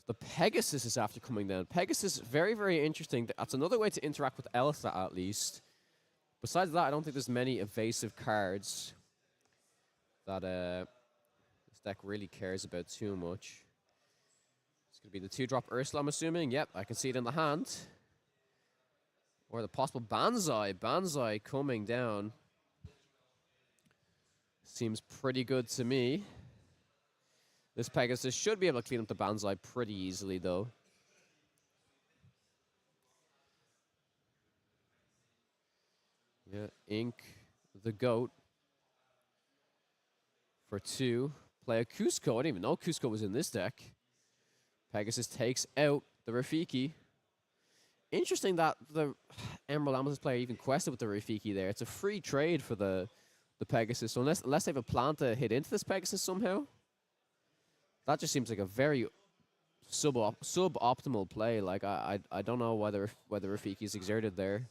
[SPEAKER 8] The Pegasus is after coming down. Pegasus, very, very interesting. That's another way to interact with Elsa, at least. Besides that, I don't think there's many evasive cards that this deck really cares about too much. It's going to be the 2-drop Ursula, I'm assuming. Yep, I can see it in the hand. Or the possible Banzai. Banzai coming down. Seems pretty good to me. This Pegasus should be able to clean up the Banzai pretty easily, though. Yeah, Ink the Goat for 2. Play a Cusco. I didn't even know Cusco was in this deck. Pegasus takes out the Rafiki. Interesting that the Emerald Amethyst player even quested with the Rafiki there. It's a free trade for the Pegasus. So unless they have a plan to hit into this Pegasus somehow. That just seems like a very suboptimal play. Like I don't know whether Rafiki's exerted there.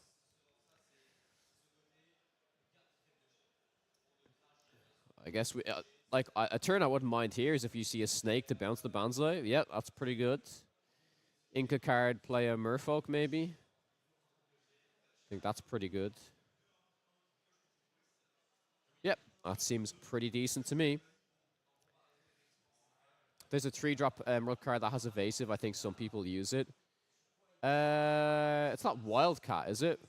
[SPEAKER 8] I guess we like a turn I wouldn't mind here is if you see a snake to bounce the Banzai. Yeah, that's pretty good. Inca card, play a Merfolk maybe. I think that's pretty good. Yep, that seems pretty decent to me. There's a 3-drop Emerald card that has evasive. I think some people use it. It's not Wildcat, is it?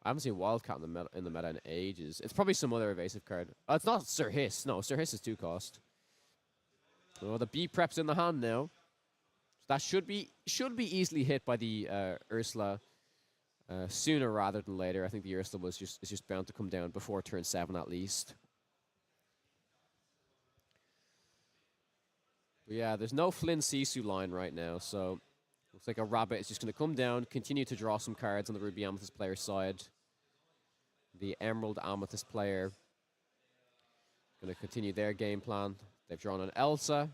[SPEAKER 8] I haven't seen Wildcat in the meta in ages. It's probably some other evasive card. Oh, it's not Sir Hiss. No, Sir Hiss is 2 cost. Oh, the B prep's in the hand now. That should be easily hit by the Ursula sooner rather than later. I think the Ursula is just bound to come down before turn 7 at least. But yeah, there's no Flynn Sisu line right now, so looks like a Rabbit is just going to come down, continue to draw some cards on the Ruby Amethyst player side. The Emerald Amethyst player going to continue their game plan. They've drawn an Elsa.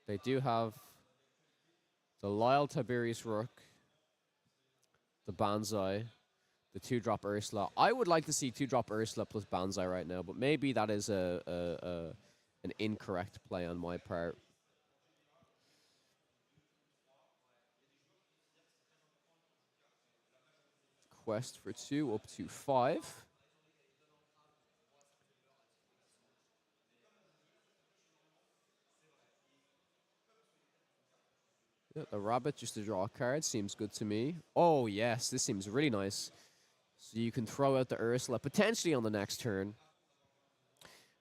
[SPEAKER 8] They do have the Lyle Tiberius Rook, the Banzai, the 2-drop Ursula. I would like to see 2-drop Ursula plus Banzai right now, but maybe that is an incorrect play on my part. Quest for 2 up to 5. Yeah, the Rabbit just to draw a card seems good to me. Oh yes, this seems really nice. So you can throw out the Ursula potentially on the next turn.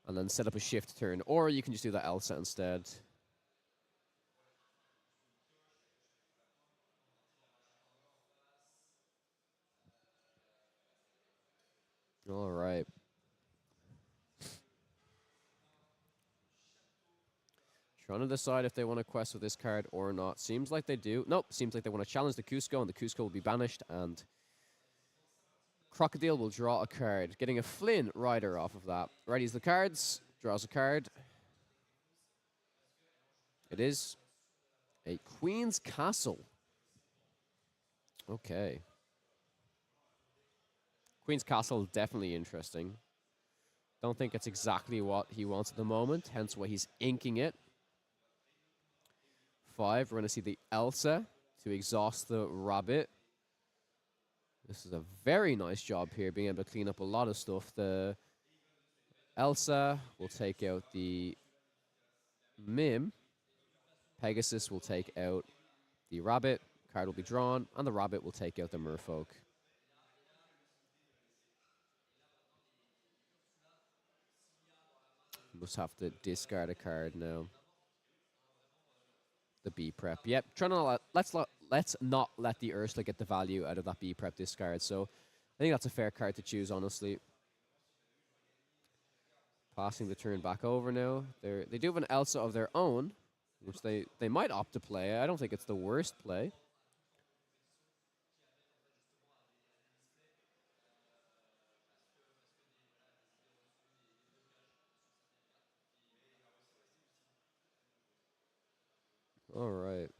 [SPEAKER 8] And then set up a shift turn. Or you can just do the Elsa instead. All right. Trying to decide if they want to quest with this card or not. Seems like they do. Nope, seems like they want to challenge the Cusco, and the Cusco will be banished, and Crocodile will draw a card, getting a Flynn Rider off of that. Readies the cards, draws a card. It is a Queen's Castle. Okay. Queen's Castle, definitely interesting. Don't think it's exactly what he wants at the moment, hence why he's inking it. 5, we're going to see the Elsa to exhaust the Rabbit. This is a very nice job here, being able to clean up a lot of stuff. The Elsa will take out the Mim. Pegasus will take out the Rabbit. Card will be drawn, and the Rabbit will take out the Merfolk. Must have to discard a card now. the B prep. Yep, trying to let's not let the Ursula get the value out of that B prep discard. So I think that's a fair card to choose, honestly. Passing the turn back over now. They do have an Elsa of their own, which they might opt to play. I don't think it's the worst play. All right.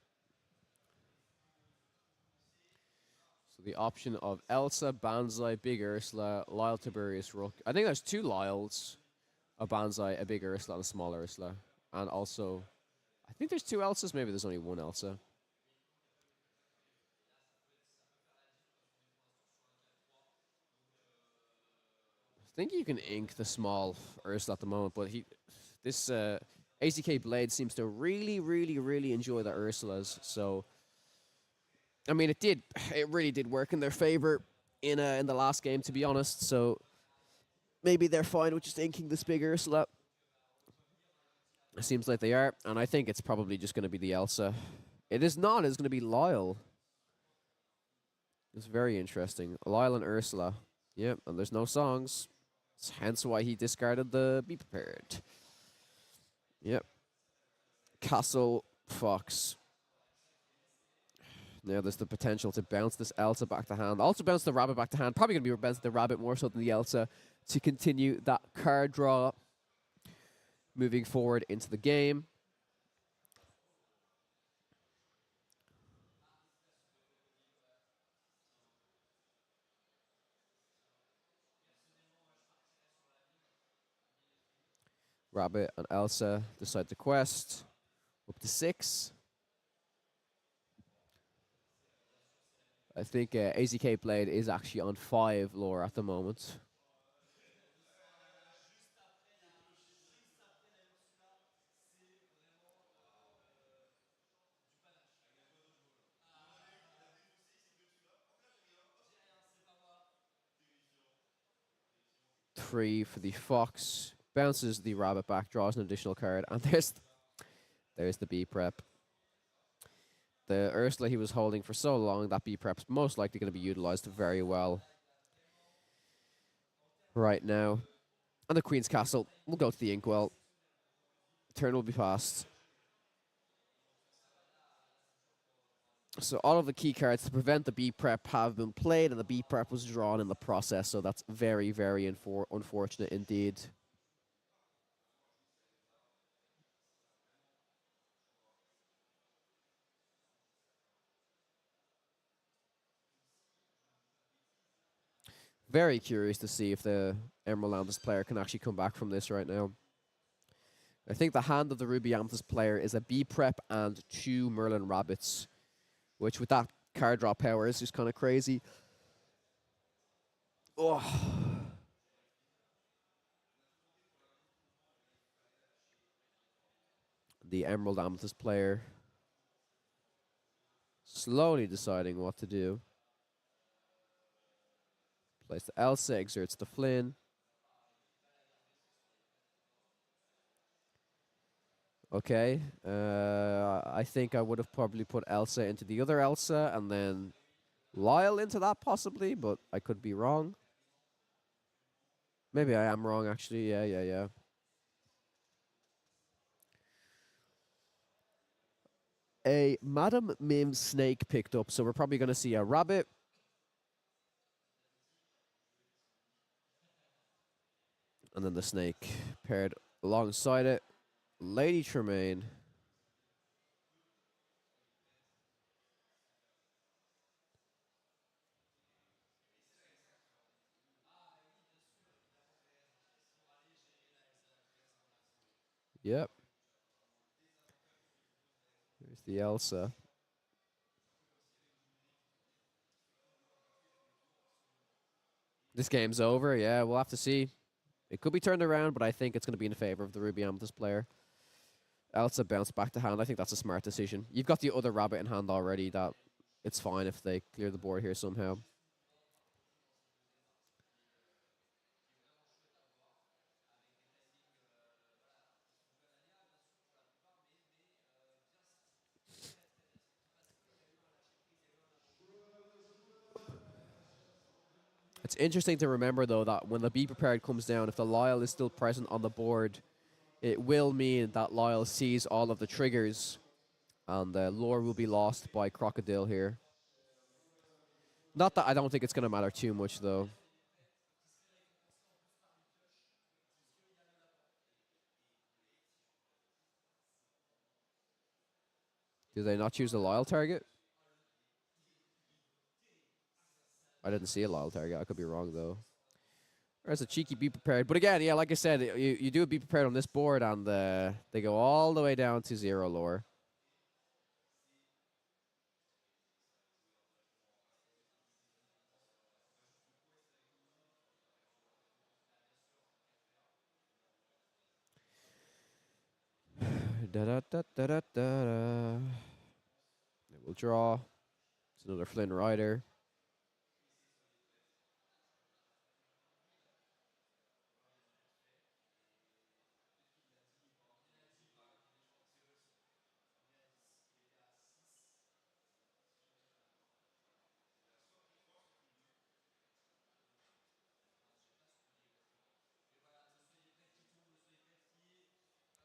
[SPEAKER 8] So the option of Elsa, Banzai, Big Ursula, Lyle, Tiberius, Rook. I think there's 2 Lyles, a Banzai, a Big Ursula, and a small Ursula. And also, I think there's 2 Elsas. Maybe there's only 1 Elsa. I think you can ink the small Ursula at the moment, but this ACK Blade seems to really, really, really enjoy the Ursulas. So, I mean, it really did work in their favor in the last game, to be honest. So maybe they're fine with just inking this big Ursula. It seems like they are, and I think it's probably just going to be the Elsa. It is not. It's going to be Lyle. It's very interesting. Lyle and Ursula. Yep, and there's no songs. Hence why he discarded the Be Prepared. Yep. Castle, Fox. Now there's the potential to bounce this Elsa back to hand. Also bounce the Rabbit back to hand. Probably going to be bouncing the Rabbit more so than the Elsa to continue that card draw moving forward into the game. Rabbit and Elsa decide the quest. Up to 6. I think AZK Blade is actually on 5 lore at the moment. Three for the Fox. Bounces the Rabbit back, draws an additional card, and there's the B prep. The Ursula he was holding for so long, that B prep's most likely going to be utilized very well right now. And the Queen's Castle will go to the Inkwell. Turn will be passed. So all of the key cards to prevent the B prep have been played, and the B prep was drawn in the process. So that's very, very unfortunate indeed. Very curious to see if the Emerald Amethyst player can actually come back from this right now. I think the hand of the Ruby Amethyst player is a B prep and 2 Merlin Rabbits, which with that card draw power is just kind of crazy. Oh. The Emerald Amethyst player slowly deciding what to do. Plays the Elsa, exerts the Flynn. Okay. I think I would have probably put Elsa into the other Elsa and then Lyle into that possibly, but I could be wrong. Maybe I am wrong, actually. Yeah. A Madam Mim snake picked up, so we're probably going to see a Rabbit. And then the snake paired alongside it. Lady Tremaine. Yep. There's the Elsa. This game's over. Yeah, we'll have to see. It could be turned around, but I think it's going to be in favor of the Ruby Amethyst player. Elsa bounced back to hand. I think that's a smart decision. You've got the other Rabbit in hand already. That it's fine if they clear the board here somehow. It's interesting to remember, though, that when the Be Prepared comes down, if the Lyle is still present on the board, it will mean that Lyle sees all of the triggers, and lore will be lost by Crocodile here. Not that I don't think it's going to matter too much, though. Do they not choose a Lyle target? I didn't see a Lyle target. I could be wrong, though. There's a cheeky Be Prepared. But again, yeah, like I said, you do a Be Prepared on this board, and they go all the way down to 0 lore. Da-da-da-da-da-da. They will draw. It's another Flynn Rider.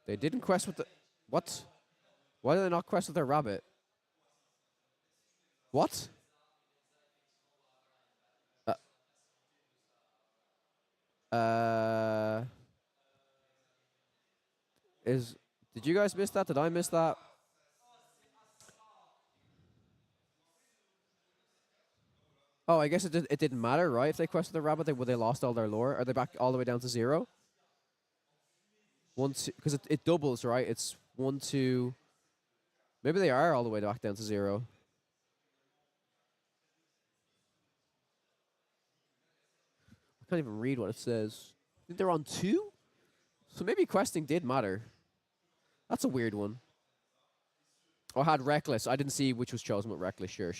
[SPEAKER 8] They didn't quest with the... What? Why did they not quest with their rabbit? What? Did you guys miss that? Did I miss that? Oh, I guess it didn't matter, right? If they quested the rabbit, they lost all their lore. Are they back all the way down to 0? 1, 2, because it doubles, right? It's 1, 2. Maybe they are all the way back down to 0. I can't even read what it says. I think they're on 2? So maybe questing did matter. That's a weird one. Oh, I had Reckless. I didn't see which was chosen with Reckless. Sure.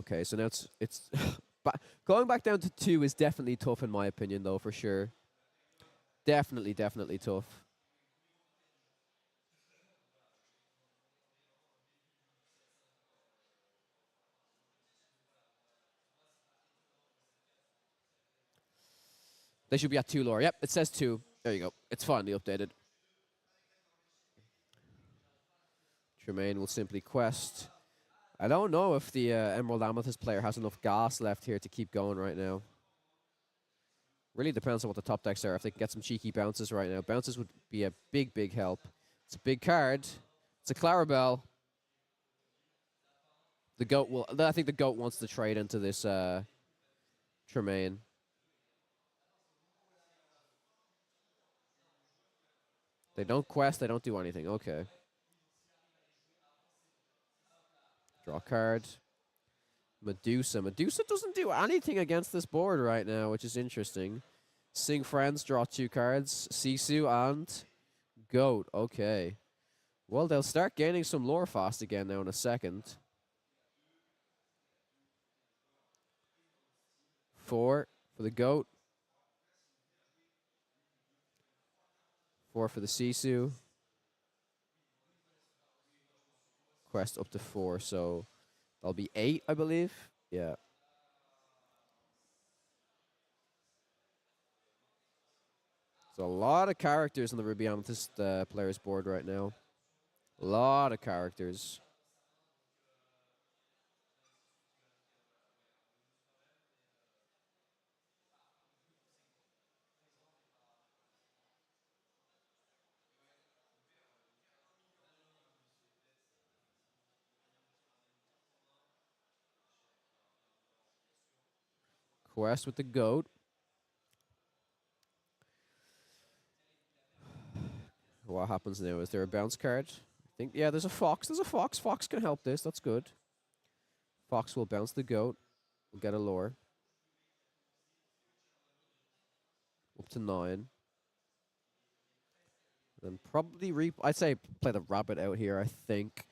[SPEAKER 8] Okay, so now it's but going back down to 2 is definitely tough in my opinion, though, for sure. Definitely tough. They should be at 2 lore. Yep, it says 2. There you go. It's finally updated. Tremaine will simply quest. I don't know if the Emerald Amethyst player has enough gas left here to keep going right now. Really depends on what the top decks are. If they can get some cheeky bounces right now. Bounces would be a big help. It's a big card. It's a Clarabelle. The GOAT will... I think the GOAT wants to trade into this Tremaine. They don't quest, they don't do anything. Okay. Draw a card. Medusa. Medusa doesn't do anything against this board right now, which is interesting. Sing Friends, draw 2 cards. Sisu and Goat. Okay. Well, they'll start gaining some lore fast again now in a second. 4 for the Goat. 4 for the Sisu. Quest up to 4, so that'll be 8, I believe. Yeah. So a lot of characters on the Ruby Amethyst players board right now. A lot of characters. Quest with the Goat. What happens now? Is there a bounce card? I think, yeah, there's a Fox. There's a Fox. Fox can help this. That's good. Fox will bounce the Goat. We'll get a lore. Up to 9. Then probably I'd say play the rabbit out here, I think.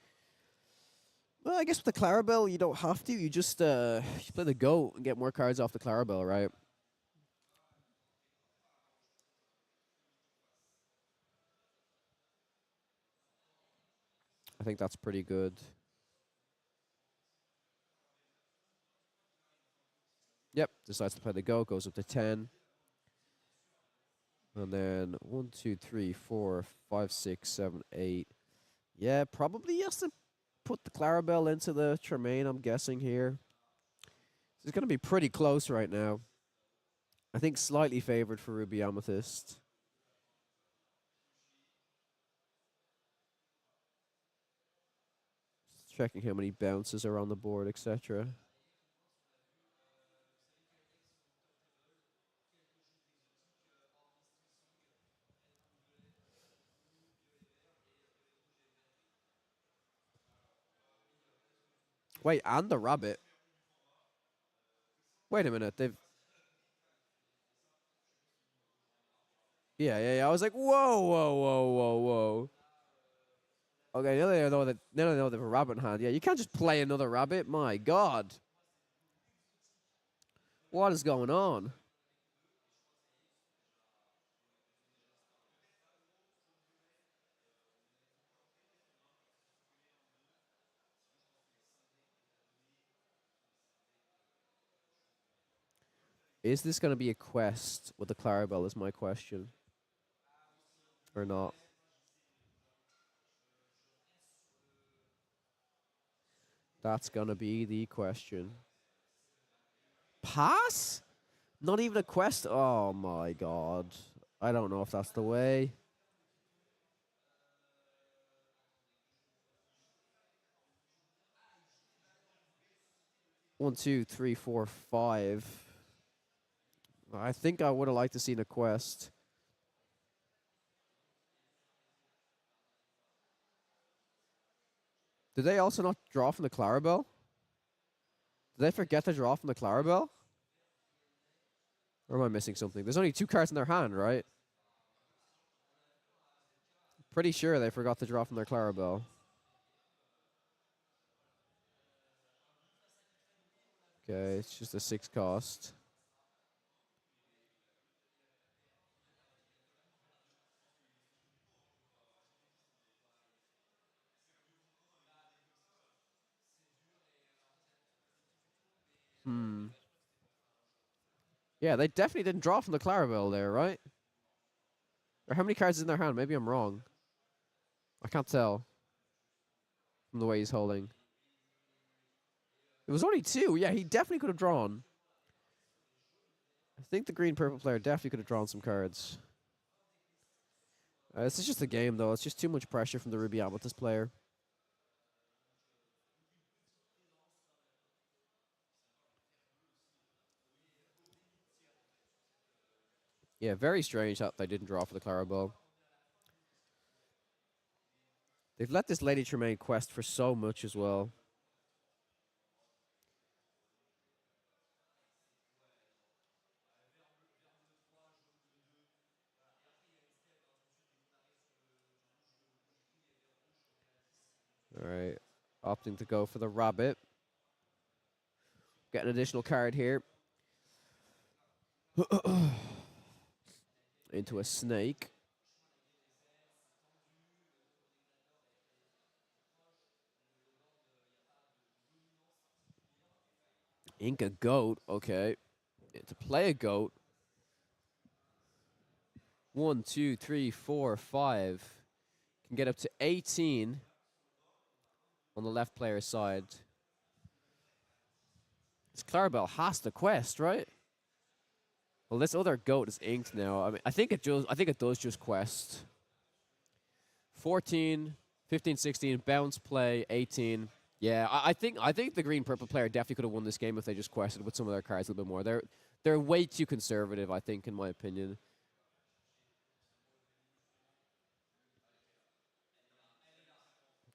[SPEAKER 8] Well, I guess with the Clarabelle, you don't have to. You just you play the Goat and get more cards off the Clarabelle, right? I
[SPEAKER 1] I think that's pretty good. Yep, decides to play the goat, goes up to 10. And then 1, 2, 3, 4, 5, 6, 7, 8. Yeah, probably has to put the Clarabelle into the Tremaine, I'm guessing here. This is going to be pretty close right now. I think slightly favored for Ruby Amethyst. Just checking how many bounces are on the board, etc. Wait, and the rabbit. Wait a minute, they've... Yeah. I was like, whoa. Okay, now they know that they have a rabbit in hand. Yeah, you can't just play another rabbit. My God. What is going on? Is this going to be a quest with the Clarabelle is my question. Or not? That's going to be the question. Pass? Not even a quest? Oh my God. I don't know if that's the way. One, two, three, four, five. I think I would have liked to seen a quest. Did they also not draw from the Clarabelle? Did they forget to draw from the Clarabelle? Or am I missing something? There's only 2 cards in their hand, right? Pretty sure they forgot to draw from their Clarabelle. Okay, it's just a 6 cost. Yeah, they definitely didn't draw from the Clarabelle there, right? Or how many cards is in their hand? Maybe I'm wrong. I can't tell from the way he's holding. It was only 2. Yeah, he definitely could have drawn. I think the green-purple player definitely could have drawn some cards. This is just a game, though. It's just too much pressure from the Ruby Amethyst player. Yeah, very strange that they didn't draw for the Clarabelle. They've let this Lady Tremaine quest for so much as well. All right, opting to go for the rabbit. Get an additional card here. Into a snake. Ink a goat, okay. To play a goat. 1, 2, 3, 4, 5. Can get up to 18 on the left player's side. This Clarabelle has to quest, right? Well, this other goat is inked now. I mean, I think it does just quest. 14, 15, 16, bounce play, 18. Yeah, I think the green-purple player definitely could have won this game if they just quested with some of their cards a little bit more. They're way too conservative, I think, in my opinion.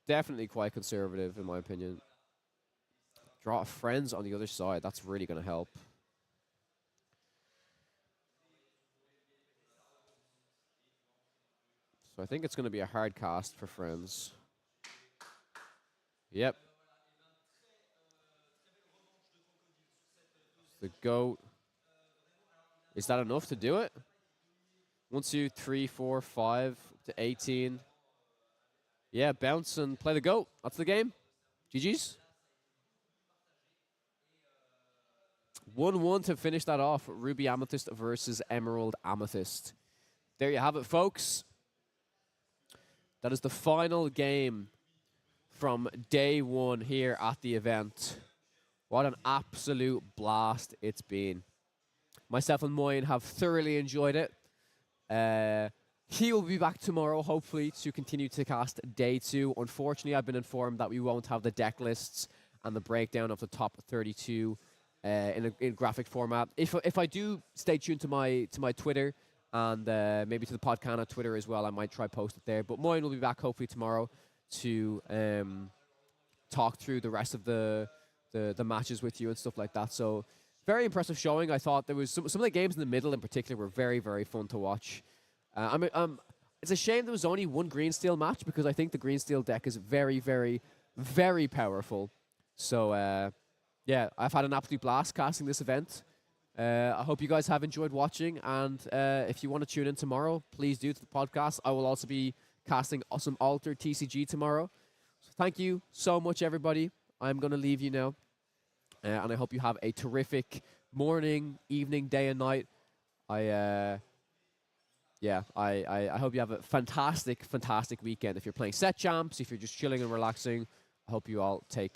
[SPEAKER 1] Definitely quite conservative, in my opinion. Draw friends on the other side. That's really going to help. So I think it's going to be a hard cast for friends. Yep. The goat. Is that enough to do it? 1, 2, 3, 4, 5 to 18.
[SPEAKER 8] Yeah, bounce and play the goat. That's the game. GG's. 1-1 to finish that off. Ruby Amethyst versus Emerald Amethyst. There you have it, folks. That is the final game from day one here at the event. What an absolute blast it's been. Myself and Moyen have thoroughly enjoyed it. He will be back tomorrow, hopefully, to continue to cast day 2. Unfortunately, I've been informed that we won't have the deck lists and the breakdown of the top 32 in graphic format. If I do, stay tuned to my Twitter and maybe to the Podcana Twitter as well. I might try post it there. But Moyen will be back hopefully tomorrow to talk through the rest of the matches with you and stuff like that. So very impressive showing. I thought there was some of the games in the middle in particular were very, very fun to watch. It's a shame there was only one green steel match because I think the green steel deck is very, very, very powerful. So yeah, I've had an absolute blast casting this event. I hope you guys have enjoyed watching, and if you want to tune in tomorrow, please do to the podcast. I will also be casting some Altered TCG tomorrow. So thank you so much, everybody. I'm going to leave you now, and I hope you have a terrific morning, evening, day, and night. I hope you have a fantastic, fantastic weekend. If you're playing set champs, if you're just chilling and relaxing, I hope you all take